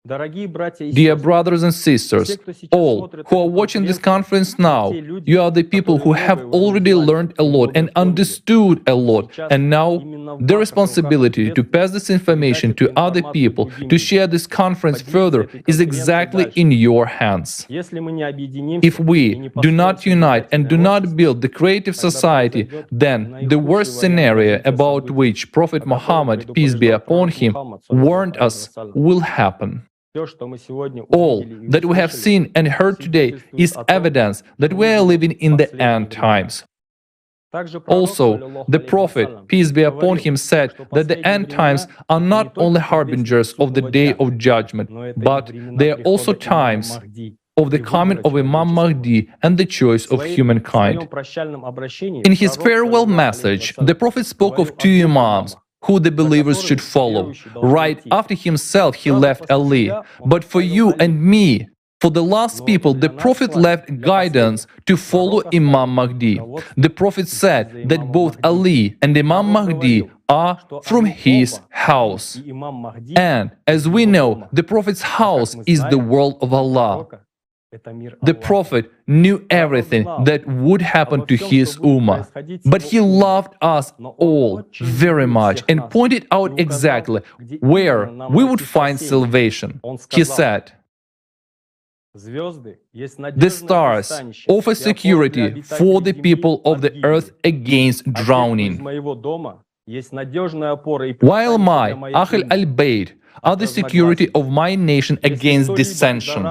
Dear brothers and sisters, all who are watching this conference now, you are the people who have already learned a lot and understood a lot, and now the responsibility to pass this information to other people, to share this conference further, is exactly in your hands. If we do not unite and do not build the creative society, then the worst scenario about which Prophet Muhammad, peace be upon him, warned us will happen. All that we have seen and heard today is evidence that we are living in the end times. Also, the Prophet, peace be upon him, said that the end times are not only harbingers of the day of judgment, but they are also times of the coming of Imam Mahdi and the choice of humankind. In his farewell message, the Prophet spoke of two Imams who the believers should follow. Right after himself, he left Ali. But for you and me, for the last people, the Prophet left guidance to follow Imam Mahdi. The Prophet said that both Ali and Imam Mahdi are from his house. And as we know, the Prophet's house is the world of Allah. The Prophet knew everything that would happen to his Ummah, but he loved us all very much and pointed out exactly where we would find salvation. He said, "The stars offer security for the people of the earth against drowning, while my Ahl al-Bayt are the security of my nation against dissension.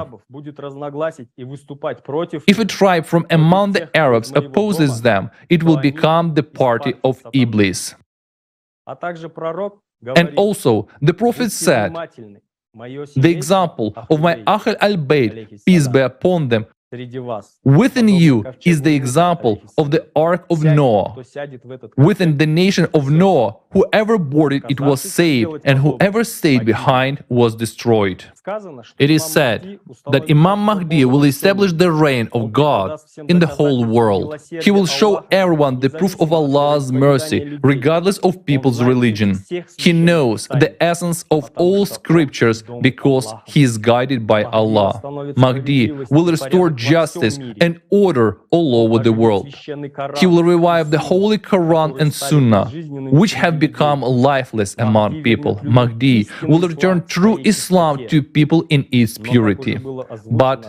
If a tribe from among the Arabs opposes them, it will become the party of Iblis." And also, the Prophet said, "The example of my Ahl al-Bayt, peace be upon them, within you is the example of the Ark of Noah. Within the nation of Noah, whoever boarded it was saved, and whoever stayed behind was destroyed." It is said that Imam Mahdi will establish the reign of God in the whole world. He will show everyone the proof of Allah's mercy, regardless of people's religion. He knows the essence of all scriptures because he is guided by Allah. Mahdi will restore justice and order all over the world. He will revive the Holy Quran and Sunnah, which have become lifeless among people. Mahdi will return true Islam to people in its purity. But,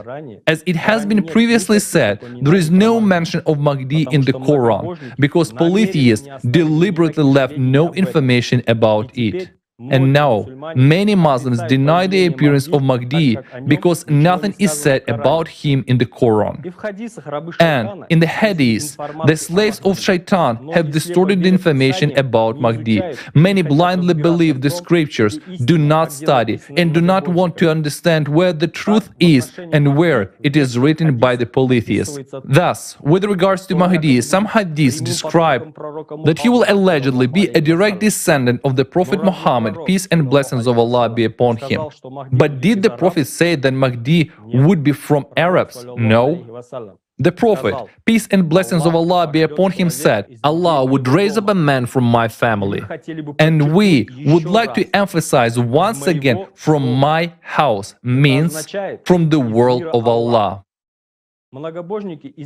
as it has been previously said, there is no mention of Mahdi in the Quran, because polytheists deliberately left no information about it. And now, many Muslims deny the appearance of Mahdi because nothing is said about him in the Quran. And in the Hadith, the slaves of Shaitan have distorted the information about Mahdi. Many blindly believe the scriptures, do not study, and do not want to understand where the truth is and where it is written by the polytheists. Thus, with regards to Mahdi, some Hadiths describe that he will allegedly be a direct descendant of the Prophet Muhammad, peace and blessings of Allah be upon him. But did the Prophet say that Mahdi would be from Arabs? No. The Prophet, peace and blessings of Allah be upon him, said, Allah would raise up a man from my family. And we would like to emphasize once again, from my house means from the world of Allah.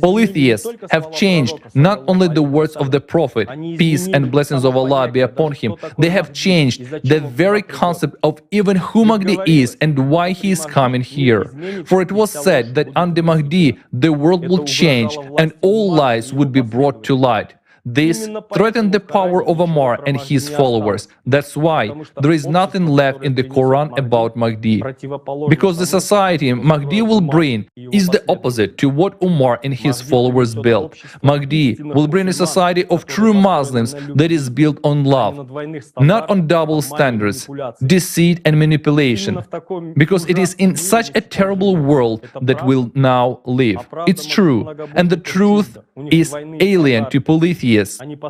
Polytheists have changed not only the words of the Prophet, peace and blessings of Allah be upon him, they have changed the very concept of even who Mahdi is and why he is coming here. For it was said that under Mahdi the world will change and all lies would be brought to light. This threatened the power of Umar and his followers. That's why there is nothing left in the Quran about Mahdi. Because the society Mahdi will bring is the opposite to what Umar and his followers built. Mahdi will bring a society of true Muslims that is built on love, not on double standards, deceit and manipulation. Because it is in such a terrible world that we'll now live. It's true, and the truth is alien to polytheists.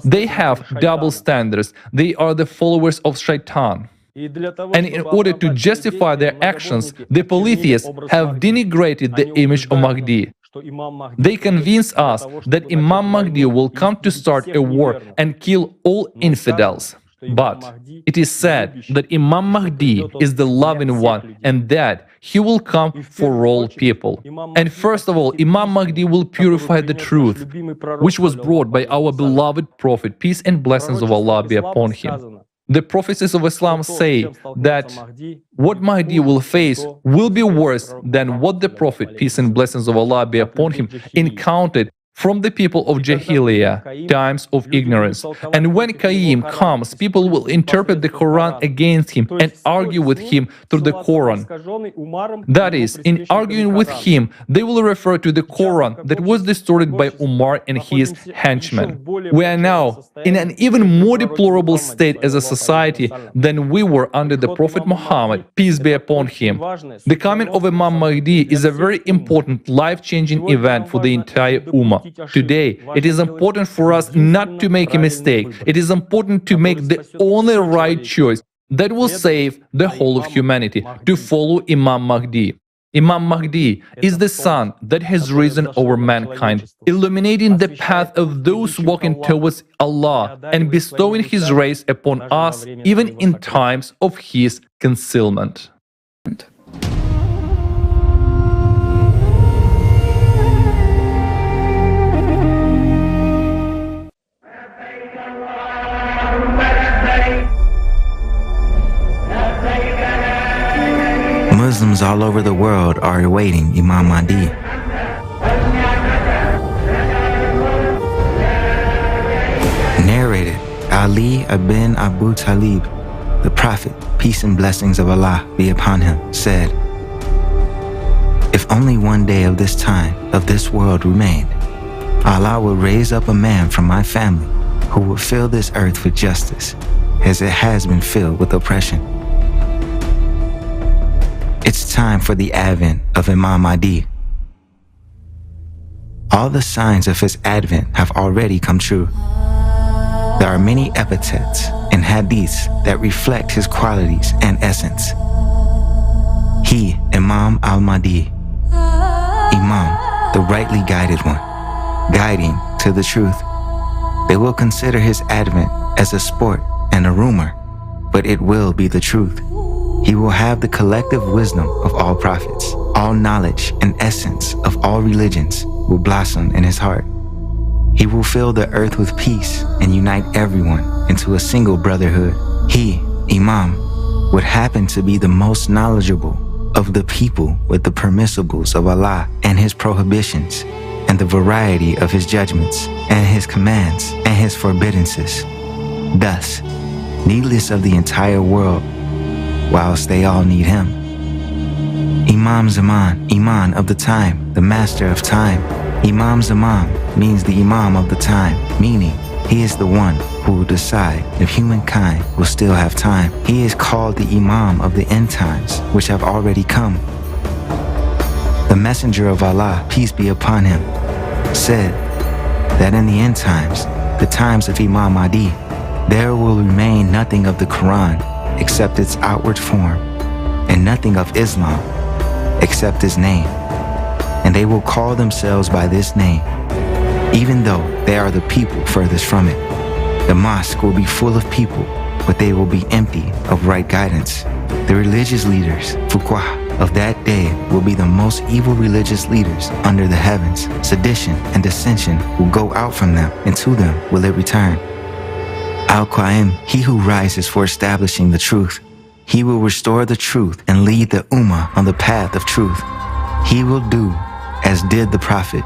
They have double standards. They are the followers of Shaitan. And in order to justify their actions, the polytheists have denigrated the image of Mahdi. They convince us that Imam Mahdi will come to start a war and kill all infidels. But it is said that Imam Mahdi is the loving one and that he will come for all people. And first of all, Imam Mahdi will purify the truth, which was brought by our beloved Prophet, peace and blessings of Allah be upon him. The prophecies of Islam say that what Mahdi will face will be worse than what the Prophet, peace and blessings of Allah be upon him, encountered from the people of Jahiliyyah, times of ignorance. And when Qayyim comes, people will interpret the Quran against him and argue with him through the Quran. That is, in arguing with him, they will refer to the Quran that was distorted by Umar and his henchmen. We are now in an even more deplorable state as a society than we were under the Prophet Muhammad, peace be upon him. The coming of Imam Mahdi is a very important, life-changing event for the entire Ummah. Today, it is important for us not to make a mistake. It is important to make the only right choice that will save the whole of humanity, to follow Imam Mahdi. Imam Mahdi is the sun that has risen over mankind, illuminating the path of those walking towards Allah and bestowing His rays upon us even in times of His concealment. Muslims all over the world are awaiting Imam Mahdi. Narrated, Ali ibn Abu Talib, the Prophet, peace and blessings of Allah be upon him, said, "If only one day of this time, of this world remained, Allah will raise up a man from my family who will fill this earth with justice, as it has been filled with oppression." It's time for the advent of Imam Mahdi. All the signs of his advent have already come true. There are many epithets and hadiths that reflect his qualities and essence. He, Imam al-Mahdi, Imam, the rightly guided one, guiding to the truth. They will consider his advent as a sport and a rumor, but it will be the truth. He will have the collective wisdom of all prophets, all knowledge and essence of all religions will blossom in his heart. He will fill the earth with peace and unite everyone into a single brotherhood. He, Imam, would happen to be the most knowledgeable of the people with the permissibles of Allah and his prohibitions, and the variety of his judgments, and his commands, and his forbiddances. Thus, needless of the entire world, whilst they all need him. Imam Zaman, Iman of the time, the master of time. Imam Zaman means the Imam of the time, meaning he is the one who will decide if humankind will still have time. He is called the Imam of the end times, which have already come. The Messenger of Allah, peace be upon him, said that in the end times, the times of Imam Mahdi, there will remain nothing of the Quran except its outward form, and nothing of Islam except its name. And they will call themselves by this name, even though they are the people furthest from it. The mosque will be full of people, but they will be empty of right guidance. The religious leaders, fuqaha, of that day will be the most evil religious leaders under the heavens. Sedition and dissension will go out from them, and to them will it return. Al-Qa'im, he who rises for establishing the truth. He will restore the truth and lead the Ummah on the path of truth. He will do as did the Prophet,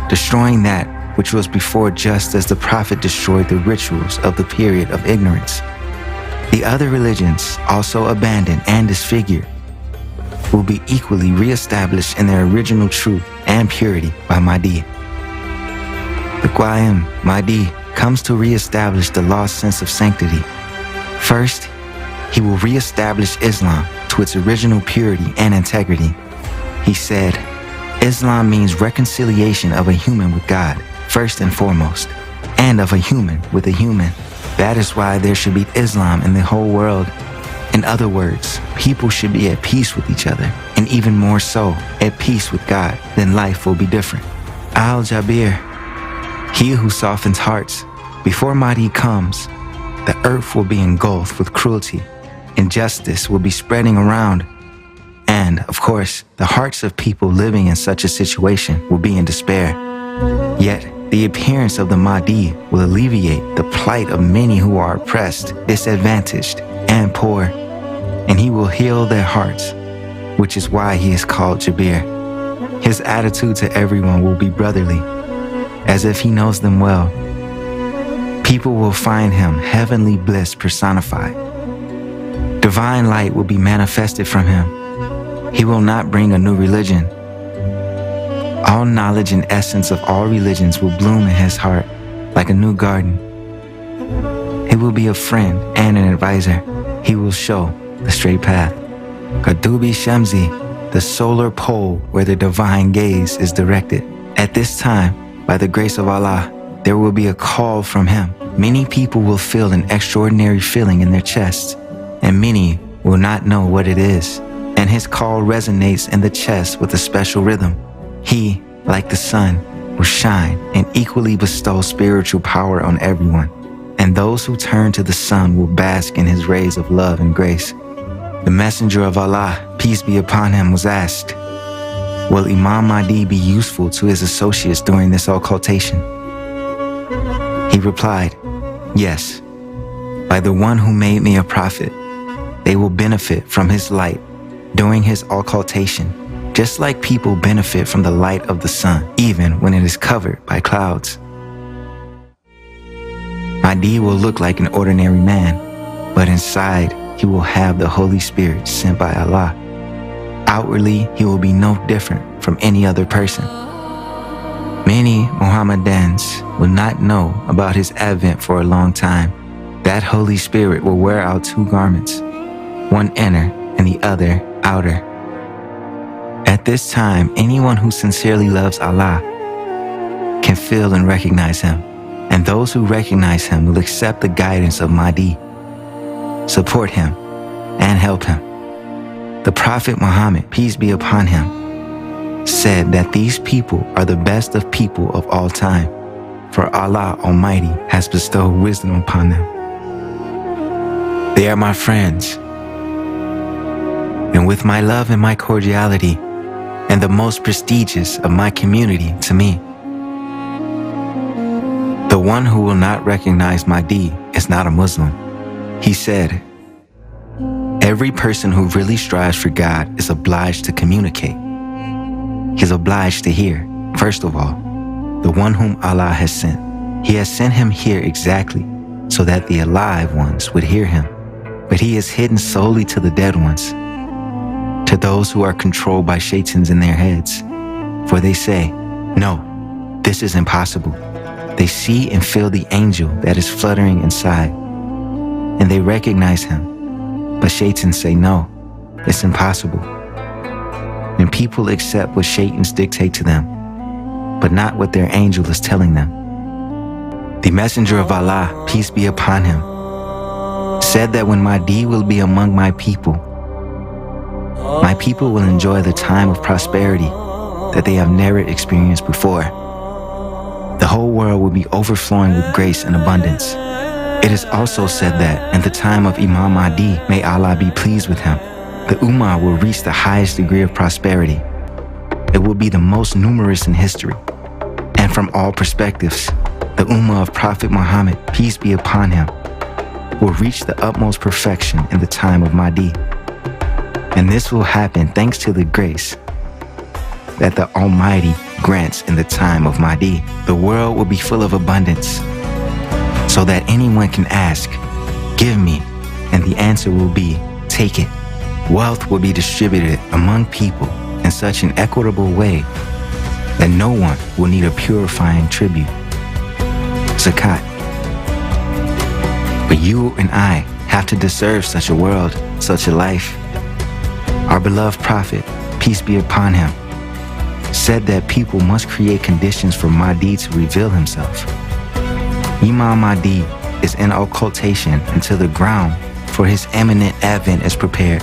destroying that which was before, just as the Prophet destroyed the rituals of the period of ignorance. The other religions, also abandoned and disfigured, will be equally re-established in their original truth and purity by Mahdi. The Qa'im, Mahdi, comes to re-establish the lost sense of sanctity. First, he will re-establish Islam to its original purity and integrity. He said, Islam means reconciliation of a human with God, first and foremost, and of a human with a human. That is why there should be Islam in the whole world. In other words, people should be at peace with each other, and even more so, at peace with God. Then life will be different. Al-Jabir, he who softens hearts. Before Mahdi comes, the earth will be engulfed with cruelty. Injustice will be spreading around. And, of course, the hearts of people living in such a situation will be in despair. Yet, the appearance of the Mahdi will alleviate the plight of many who are oppressed, disadvantaged, and poor, and he will heal their hearts, which is why he is called Jabir. His attitude to everyone will be brotherly, as if he knows them well. People will find him heavenly bliss personified. Divine light will be manifested from him. He will not bring a new religion. All knowledge and essence of all religions will bloom in his heart like a new garden. He will be a friend and an advisor. He will show the straight path. Qadubi Shamsi, the solar pole where the divine gaze is directed. At this time, by the grace of Allah, there will be a call from him. Many people will feel an extraordinary feeling in their chests, and many will not know what it is. And his call resonates in the chest with a special rhythm. He, like the sun, will shine and equally bestow spiritual power on everyone. And those who turn to the sun will bask in his rays of love and grace. The Messenger of Allah, peace be upon him, was asked, will Imam Mahdi be useful to his associates during this occultation? He replied, yes. By the one who made me a prophet, they will benefit from his light during his occultation, just like people benefit from the light of the sun, even when it is covered by clouds. Mahdi will look like an ordinary man, but inside he will have the Holy Spirit sent by Allah. Outwardly, he will be no different from any other person. Many Mohammedans will not know about his advent for a long time. That Holy Spirit will wear out two garments, one inner and the other outer. At this time, anyone who sincerely loves Allah can feel and recognize him, and those who recognize him will accept the guidance of Mahdi, support him, and help him. The Prophet Muhammad, peace be upon him, said that these people are the best of people of all time, for Allah Almighty has bestowed wisdom upon them. They are my friends, and with my love and my cordiality, and the most prestigious of my community to me. The one who will not recognize Mahdi is not a Muslim. He said, every person who really strives for God is obliged to communicate. He's obliged to hear, first of all, the one whom Allah has sent. He has sent him here exactly so that the alive ones would hear him, but he is hidden solely to the dead ones, to those who are controlled by shaitans in their heads. For they say, no, this is impossible. They see and feel the angel that is fluttering inside, and they recognize him, but shaitans say, no, it's impossible. And people accept what shaitans dictate to them, but not what their angel is telling them. The Messenger of Allah, peace be upon him, said that when Mahdi will be among my people will enjoy the time of prosperity that they have never experienced before. The whole world will be overflowing with grace and abundance. It is also said that in the time of Imam Mahdi, may Allah be pleased with him, the Ummah will reach the highest degree of prosperity. It will be the most numerous in history. And from all perspectives, the Ummah of Prophet Muhammad, peace be upon him, will reach the utmost perfection in the time of Mahdi. And this will happen thanks to the grace that the Almighty grants in the time of Mahdi. The world will be full of abundance, so that anyone can ask, give me, and the answer will be, take it. Wealth will be distributed among people in such an equitable way that no one will need a purifying tribute, zakat. But you and I have to deserve such a world, such a life. Our beloved Prophet, peace be upon him, said that people must create conditions for Mahdi to reveal himself. Imam Mahdi is in occultation until the ground for his imminent advent is prepared.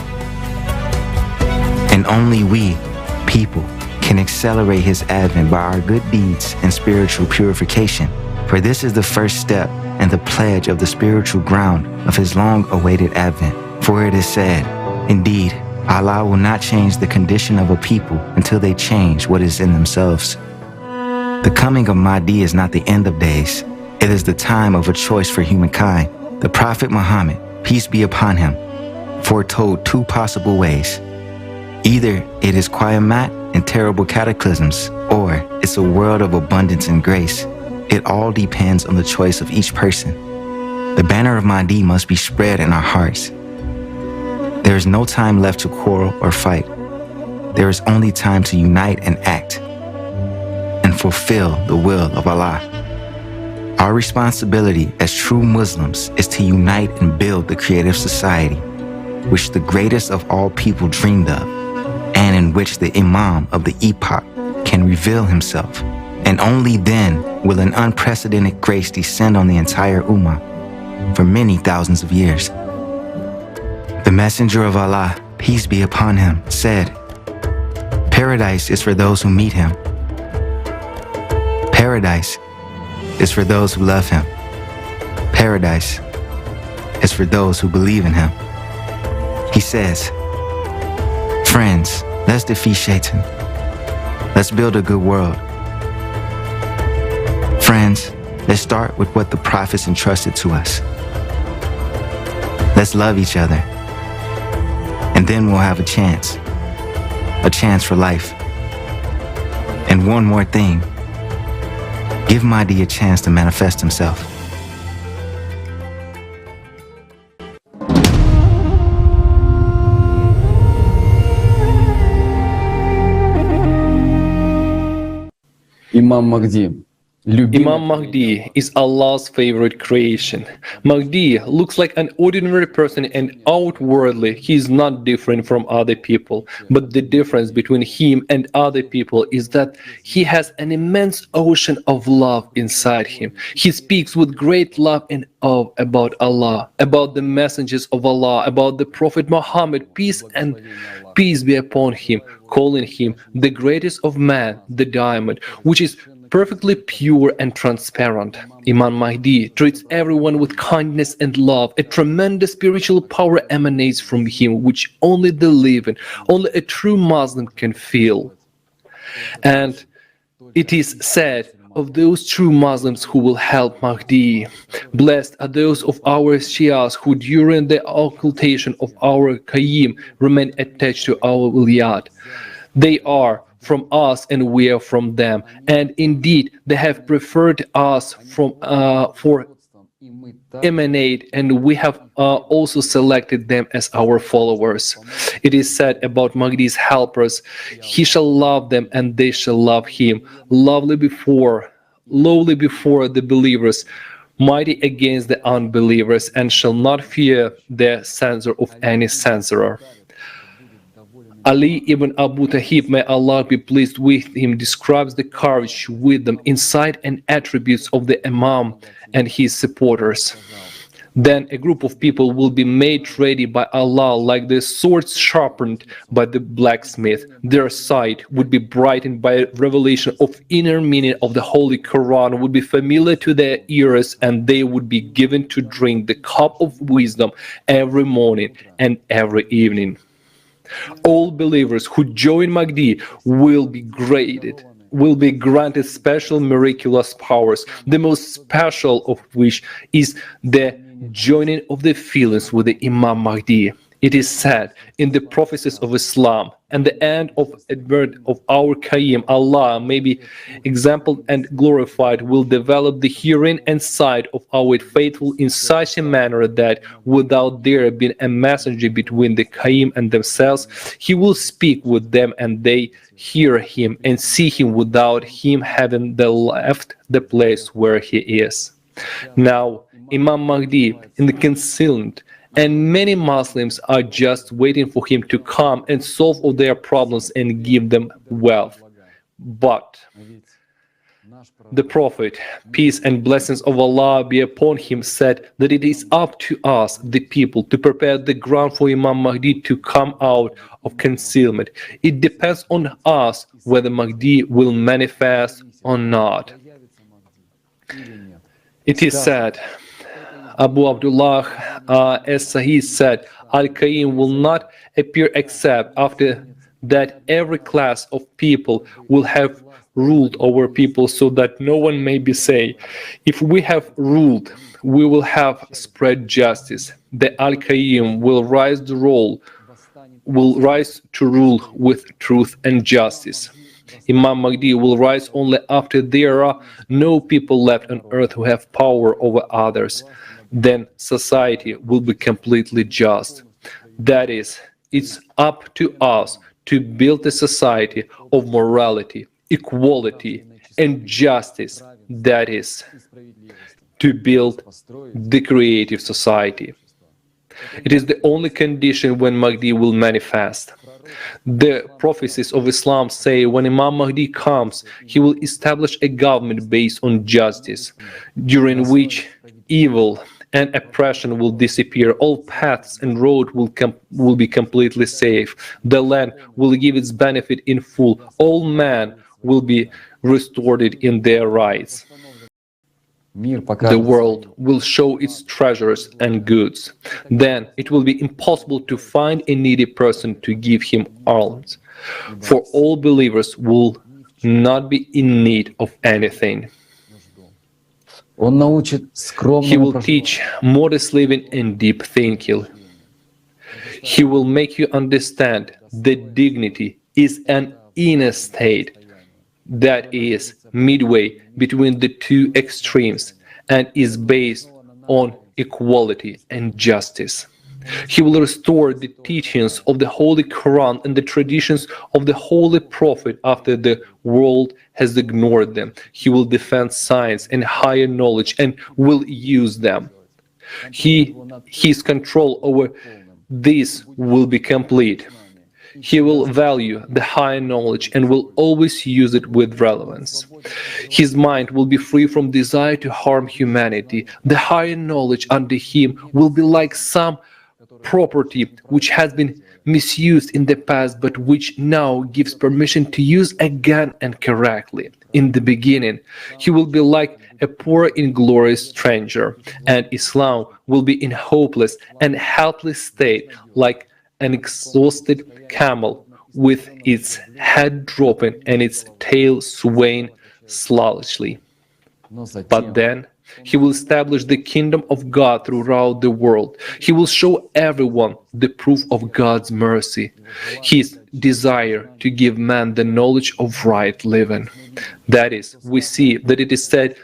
And only we, people, can accelerate his advent by our good deeds and spiritual purification. For this is the first step and the pledge of the spiritual ground of his long-awaited advent. For it is said, indeed, Allah will not change the condition of a people until they change what is in themselves. The coming of Mahdi is not the end of days. It is the time of a choice for humankind. The Prophet Muhammad, peace be upon him, foretold two possible ways. Either it is Qiyamat and terrible cataclysms, or it's a world of abundance and grace. It all depends on the choice of each person. The banner of Mahdi must be spread in our hearts. There is no time left to quarrel or fight. There is only time to unite and act and fulfill the will of Allah. Our responsibility as true Muslims is to unite and build the creative society, which the greatest of all people dreamed of, and in which the Imam of the epoch can reveal himself. And only then will an unprecedented grace descend on the entire Ummah for many thousands of years. The Messenger of Allah, peace be upon him, said, paradise is for those who meet him. Paradise is for those who love him. Paradise is for those who believe in him. He says, friends, let's defeat Shaitan. Let's build a good world. Friends, let's start with what the prophets entrusted to us. Let's love each other. And then we'll have a chance for life. And one more thing, give Mahdi a chance to manifest himself. Imam Mahdi is Allah's favorite creation. Mahdi looks like an ordinary person, and outwardly he is not different from other people. But the difference between him and other people is that he has an immense ocean of love inside him. He speaks with great love and awe about Allah, about the messengers of Allah, about the Prophet Muhammad, peace be upon him, calling him the greatest of man, the diamond, which is perfectly pure and transparent. Imam Mahdi treats everyone with kindness and love. A tremendous spiritual power emanates from him, which only the living, only a true Muslim can feel. And it is said of those true Muslims who will help Mahdi. Blessed are those of our Shias who during the occultation of our Qayyim remain attached to our Wiliyat. They are from us and we are from them. And indeed, they have preferred us for emanate, and we have also selected them as our followers. It is said about Mahdi's helpers, he shall love them and they shall love him, lowly before the believers, mighty against the unbelievers, and shall not fear the censor of any censorer. Ali ibn Abu Tahib, may Allah be pleased with him, describes the courage, wisdom, insight, and attributes of the Imam and his supporters. Then a group of people will be made ready by Allah like the swords sharpened by the blacksmith. Their sight would be brightened by revelation of inner meaning of the Holy Quran, would be familiar to their ears, and they would be given to drink the cup of wisdom every morning and every evening. All believers who join Mahdi will be granted special miraculous powers, the most special of which is the joining of the feelings with the Imam Mahdi. It is said in the prophecies of Islam and the end of advent of our Qayyim, Allah may be exampled and glorified, will develop the hearing and sight of our faithful in such a manner that without there being a messenger between the Qayyim and themselves, he will speak with them and they hear him and see him without him having left the place where he is. Now, Imam Mahdi in the concealment, and many Muslims are just waiting for him to come and solve all their problems and give them wealth. But the Prophet, peace and blessings of Allah be upon him, said that it is up to us, the people, to prepare the ground for Imam Mahdi to come out of concealment. It depends on us whether Mahdi will manifest or not. It is said, Abu Abdullah as Sahih said, Al-Qayyim will not appear except after that every class of people will have ruled over people, so that no one may be say, if we have ruled, we will have spread justice. The Al-Qayyim will rise to rule with truth and justice. Imam Mahdi will rise only after there are no people left on earth who have power over others. Then society will be completely just. That is, it's up to us to build a society of morality, equality, and justice. That is, to build the creative society. It is the only condition when Mahdi will manifest. The prophecies of Islam say when Imam Mahdi comes, he will establish a government based on justice, during which evil and oppression will disappear. All paths and roads will be completely safe. The land will give its benefit in full. All men will be restored in their rights. The world will show its treasures and goods. Then it will be impossible to find a needy person to give him alms, for all believers will not be in need of anything. He will teach modest living and deep thinking. He will make you understand that dignity is an inner state that is midway between the two extremes and is based on equality and justice. He will restore the teachings of the Holy Quran and the traditions of the Holy Prophet after the world has ignored them. He will defend science and higher knowledge and will use them. His control over this will be complete. He will value the higher knowledge and will always use it with relevance. His mind will be free from desire to harm humanity. The higher knowledge under him will be like some property which has been misused in the past but which now gives permission to use again and correctly. In the beginning, he will be like a poor inglorious stranger, and Islam will be in hopeless and helpless state like an exhausted camel with its head dropping and its tail swaying sluggishly. But then he will establish the kingdom of God throughout the world. He will show everyone the proof of God's mercy, his desire to give man the knowledge of right living. That is, we see that it is said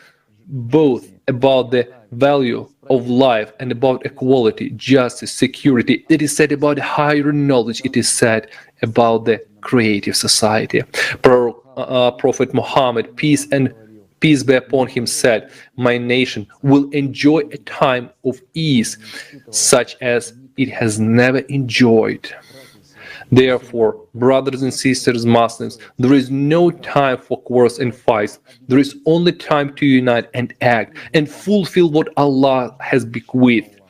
both about the value of life and about equality, justice, security. It is said about higher knowledge. It is said about the creative society. Prophet Muhammad, peace be upon him, said, "My nation will enjoy a time of ease such as it has never enjoyed." Therefore, brothers and sisters Muslims, there is no time for quarrels and fights. There is only time to unite and act and fulfill what Allah has bequeathed.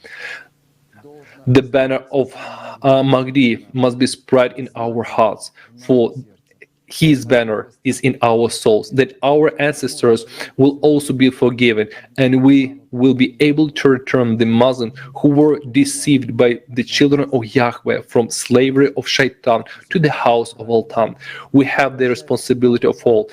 The banner of Mahdi must be spread in our hearts, for his banner is in our souls, that our ancestors will also be forgiven, and we will be able to return the Muslims who were deceived by the children of Yahweh from slavery of Shaitan to the house of Altan. We have the responsibility of all.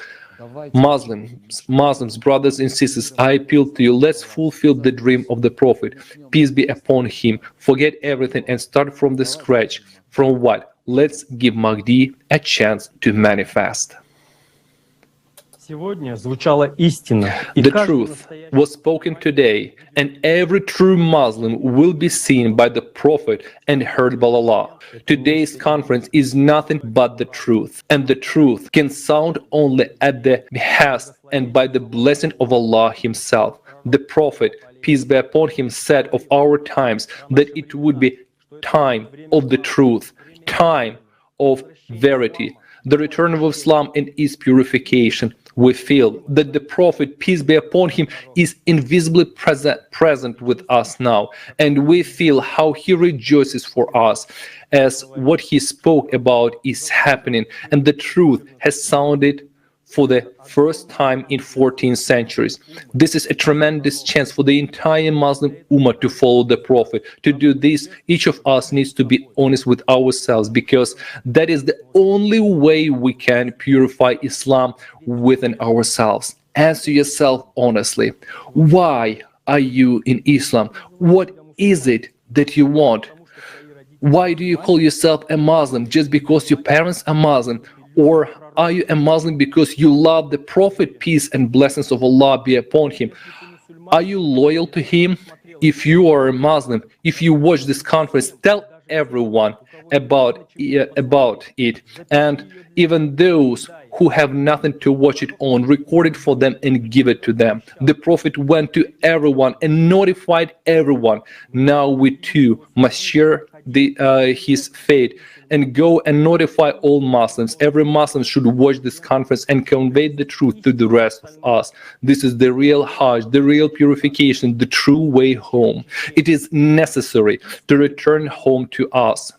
Muslims, brothers and sisters, I appeal to you, let's fulfill the dream of the Prophet, peace be upon him, forget everything and start from the scratch. From what? Let's give Mahdi a chance to manifest. The truth was spoken today, and every true Muslim will be seen by the Prophet and heard by Allah. Today's conference is nothing but the truth, and the truth can sound only at the behest and by the blessing of Allah Himself. The Prophet, peace be upon him, said of our times that it would be time of the truth, time of verity, the return of Islam and its purification. We feel that the Prophet, peace be upon him, is invisibly present with us now, and we feel how he rejoices for us as what he spoke about is happening, and the truth has sounded for the first time in 14 centuries. This is a tremendous chance for the entire Muslim Ummah to follow the Prophet. To do this, each of us needs to be honest with ourselves, because that is the only way we can purify Islam within ourselves. Answer yourself honestly. Why are you in Islam? What is it that you want? Why do you call yourself a Muslim? Just because your parents are Muslim? Or are you a Muslim because you love the Prophet, peace and blessings of Allah be upon him? Are you loyal to him? If you are a Muslim, if you watch this conference, tell everyone about it, and even those who have nothing to watch it on, record it for them and give it to them. The Prophet went to everyone and notified everyone. Now we too must share his fate and go and notify all Muslims. Every Muslim should watch this conference and convey the truth to the rest of us. This is the real Hajj, the real purification, the true way home. It is necessary to return home to us.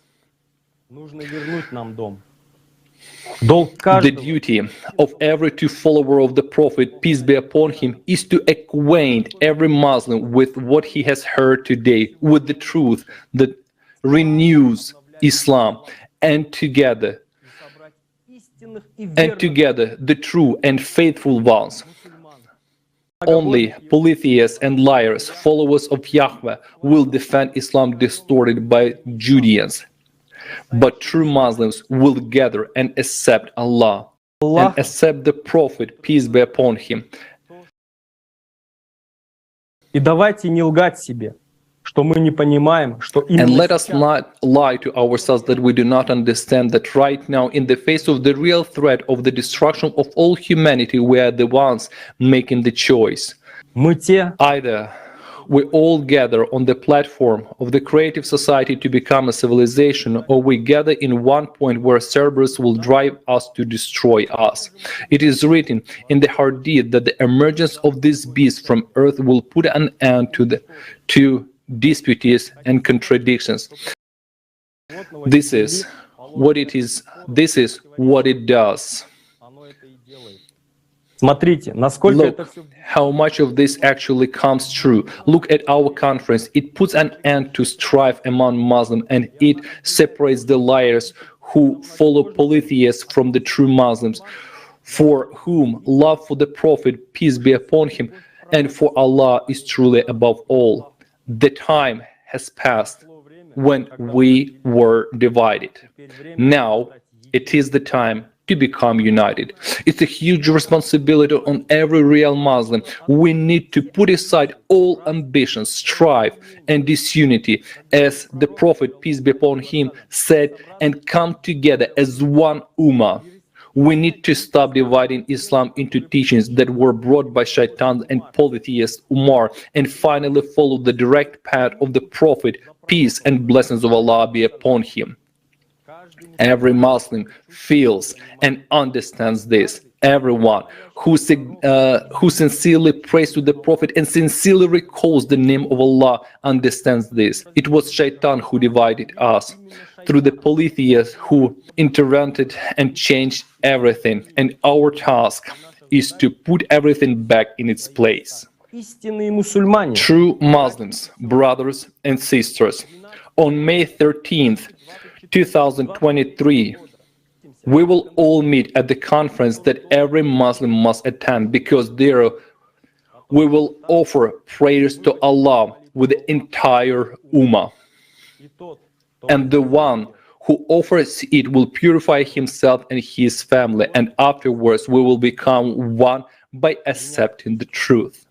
The duty of every true follower of the Prophet, peace be upon him, is to acquaint every Muslim with what he has heard today, with the truth that renews Islam, and together the true and faithful ones. Only polytheists and liars, followers of Yahweh, will defend Islam distorted by Judeans. But true Muslims will gather and accept Allah and accept the Prophet, peace be upon him. And let us not lie to ourselves that we do not understand that right now, in the face of the real threat of the destruction of all humanity, we are the ones making the choice. Either we all gather on the platform of the creative society to become a civilization, or we gather in one point where Cerberus will drive us to destroy us. It is written in the Hadith that the emergence of this beast from earth will put an end to disputes and contradictions. This is what it is. This is what it does. Look how much of this actually comes true. Look at our conference. It puts an end to strife among Muslims, and it separates the liars who follow polytheists from the true Muslims, for whom love for the Prophet, peace be upon him, and for Allah is truly above all. The time has passed when we were divided. Now it is the time to become united. It's a huge responsibility on every real Muslim. We need to put aside all ambition, strife, and disunity, as the Prophet, peace be upon him, said, and come together as one ummah. We need to stop dividing Islam into teachings that were brought by shaitan and polytheist Umar, and finally follow the direct path of the Prophet, peace and blessings of Allah be upon him. Every Muslim feels and understands this. Everyone who sincerely prays to the Prophet and sincerely recalls the name of Allah understands this. It was shaitan who divided us through the polytheists who intervened and changed everything, and our task is to put everything back in its place. True Muslims, brothers and sisters, on May 13th, 2023, we will all meet at the conference that every Muslim must attend, because there we will offer prayers to Allah with the entire Ummah. And the one who offers it will purify himself and his family, and afterwards we will become one by accepting the truth.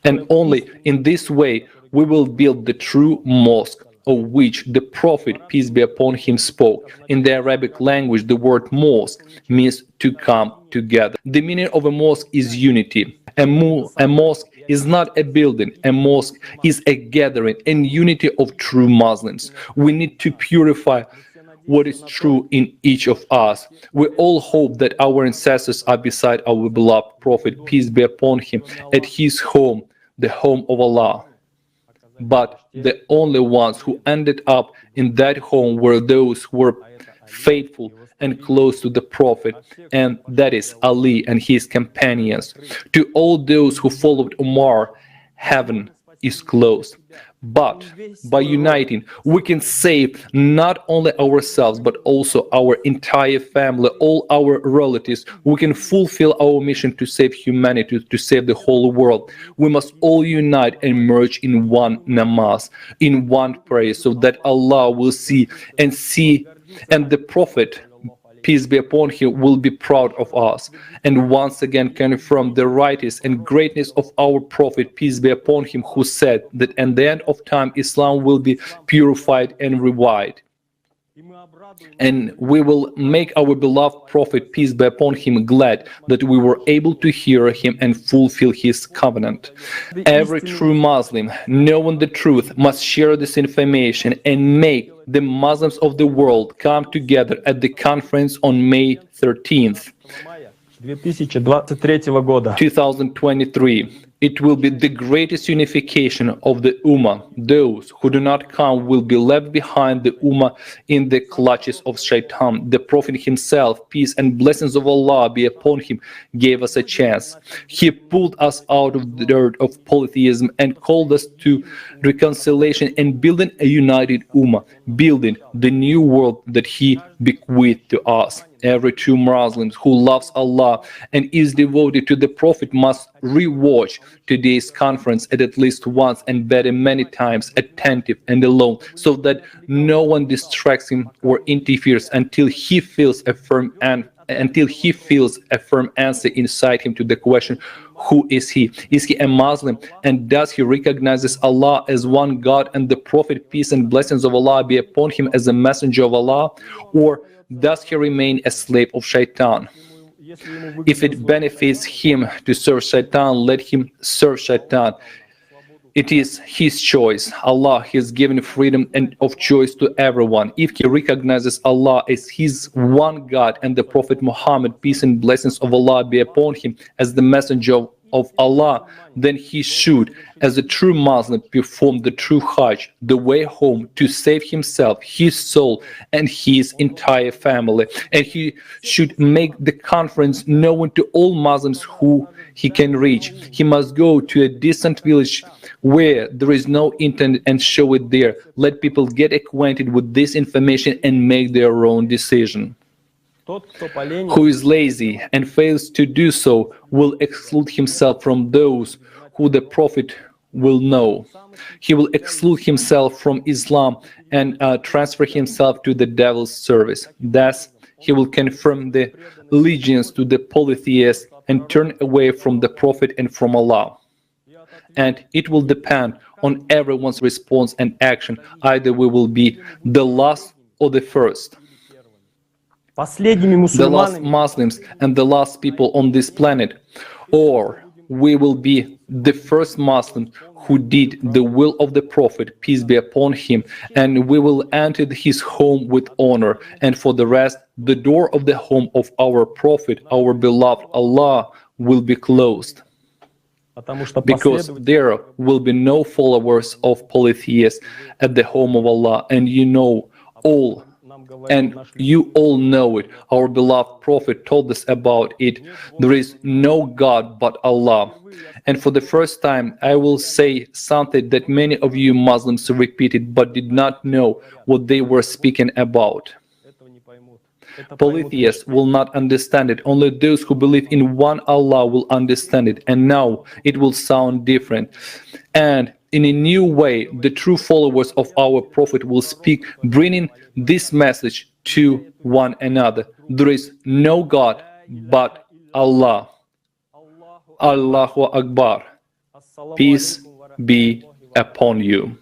And only in this way we will build the true mosque, of which the Prophet, peace be upon him, spoke. In the Arabic language, the word mosque means to come together. The meaning of a mosque is unity. A mosque is not a building. A mosque is a gathering and unity of true Muslims. We need to purify what is true in each of us. We all hope that our ancestors are beside our beloved Prophet, peace be upon him, at his home, the home of Allah. But the only ones who ended up in that home were those who were faithful and close to the Prophet, and that is Ali and his companions. To all those who followed Umar, heaven is closed. But by uniting, we can save not only ourselves, but also our entire family, all our relatives. We can fulfill our mission to save humanity, to save the whole world. We must all unite and merge in one namaz, in one prayer, so that Allah will see, and the Prophet, peace be upon him, will be proud of us, and once again confirm the rightness and greatness of our Prophet, peace be upon him, who said that at the end of time Islam will be purified and revived. And we will make our beloved Prophet, peace be upon him, glad that we were able to hear him and fulfill his covenant. Every true Muslim, knowing the truth, must share this information and make the Muslims of the world come together at the conference on May 13th, 2023. It will be the greatest unification of the Ummah. Those who do not come will be left behind the Ummah in the clutches of Shaitan. The Prophet himself, peace and blessings of Allah be upon him, gave us a chance. He pulled us out of the dirt of polytheism and called us to reconciliation and building a united Ummah, building the new world that he bequeathed to us. Every true Muslim who loves Allah and is devoted to the Prophet must rewatch today's conference at least once, and better many times, attentive and alone, so that no one distracts him or interferes until he feels a firm answer inside him to the question, who is he? Is he a Muslim? And does he recognize Allah as one God and the Prophet, peace and blessings of Allah be upon him, as a messenger of Allah? Or does he remain a slave of Shaitan? If it benefits him to serve Shaitan, let him serve Shaitan. It is his choice. Allah has given freedom and of choice to everyone. If he recognizes Allah as his one God and the Prophet Muhammad, peace and blessings of Allah be upon him, as the messenger of of Allah, then he should, as a true Muslim, perform the true Hajj, the way home, to save himself, his soul, and his entire family. And he should make the conference known to all Muslims who he can reach. He must go to a distant village where there is no internet and show it there. Let people get acquainted with this information and make their own decision. Who is lazy and fails to do so will exclude himself from those who the Prophet will know. He will exclude himself from Islam and transfer himself to the devil's service. Thus, he will confirm the allegiance to the polytheists and turn away from the Prophet and from Allah. And it will depend on everyone's response and action. Either we will be the last or the first. The last Muslims and the last people on this planet, or we will be the first Muslims who did the will of the Prophet, peace be upon him, and we will enter his home with honor. And for the rest, the door of the home of our Prophet, our beloved Allah, will be closed. Because there will be no followers of polytheists at the home of Allah, and you all know it. Our beloved Prophet told us about it. There is no God but Allah. And for the first time, I will say something that many of you Muslims repeated but did not know what they were speaking about. Polytheists will not understand it. Only those who believe in one Allah will understand it. And now it will sound different. And in a new way, the true followers of our Prophet will speak, bringing this message to one another. There is no God but Allah. Allahu Akbar. Peace be upon you.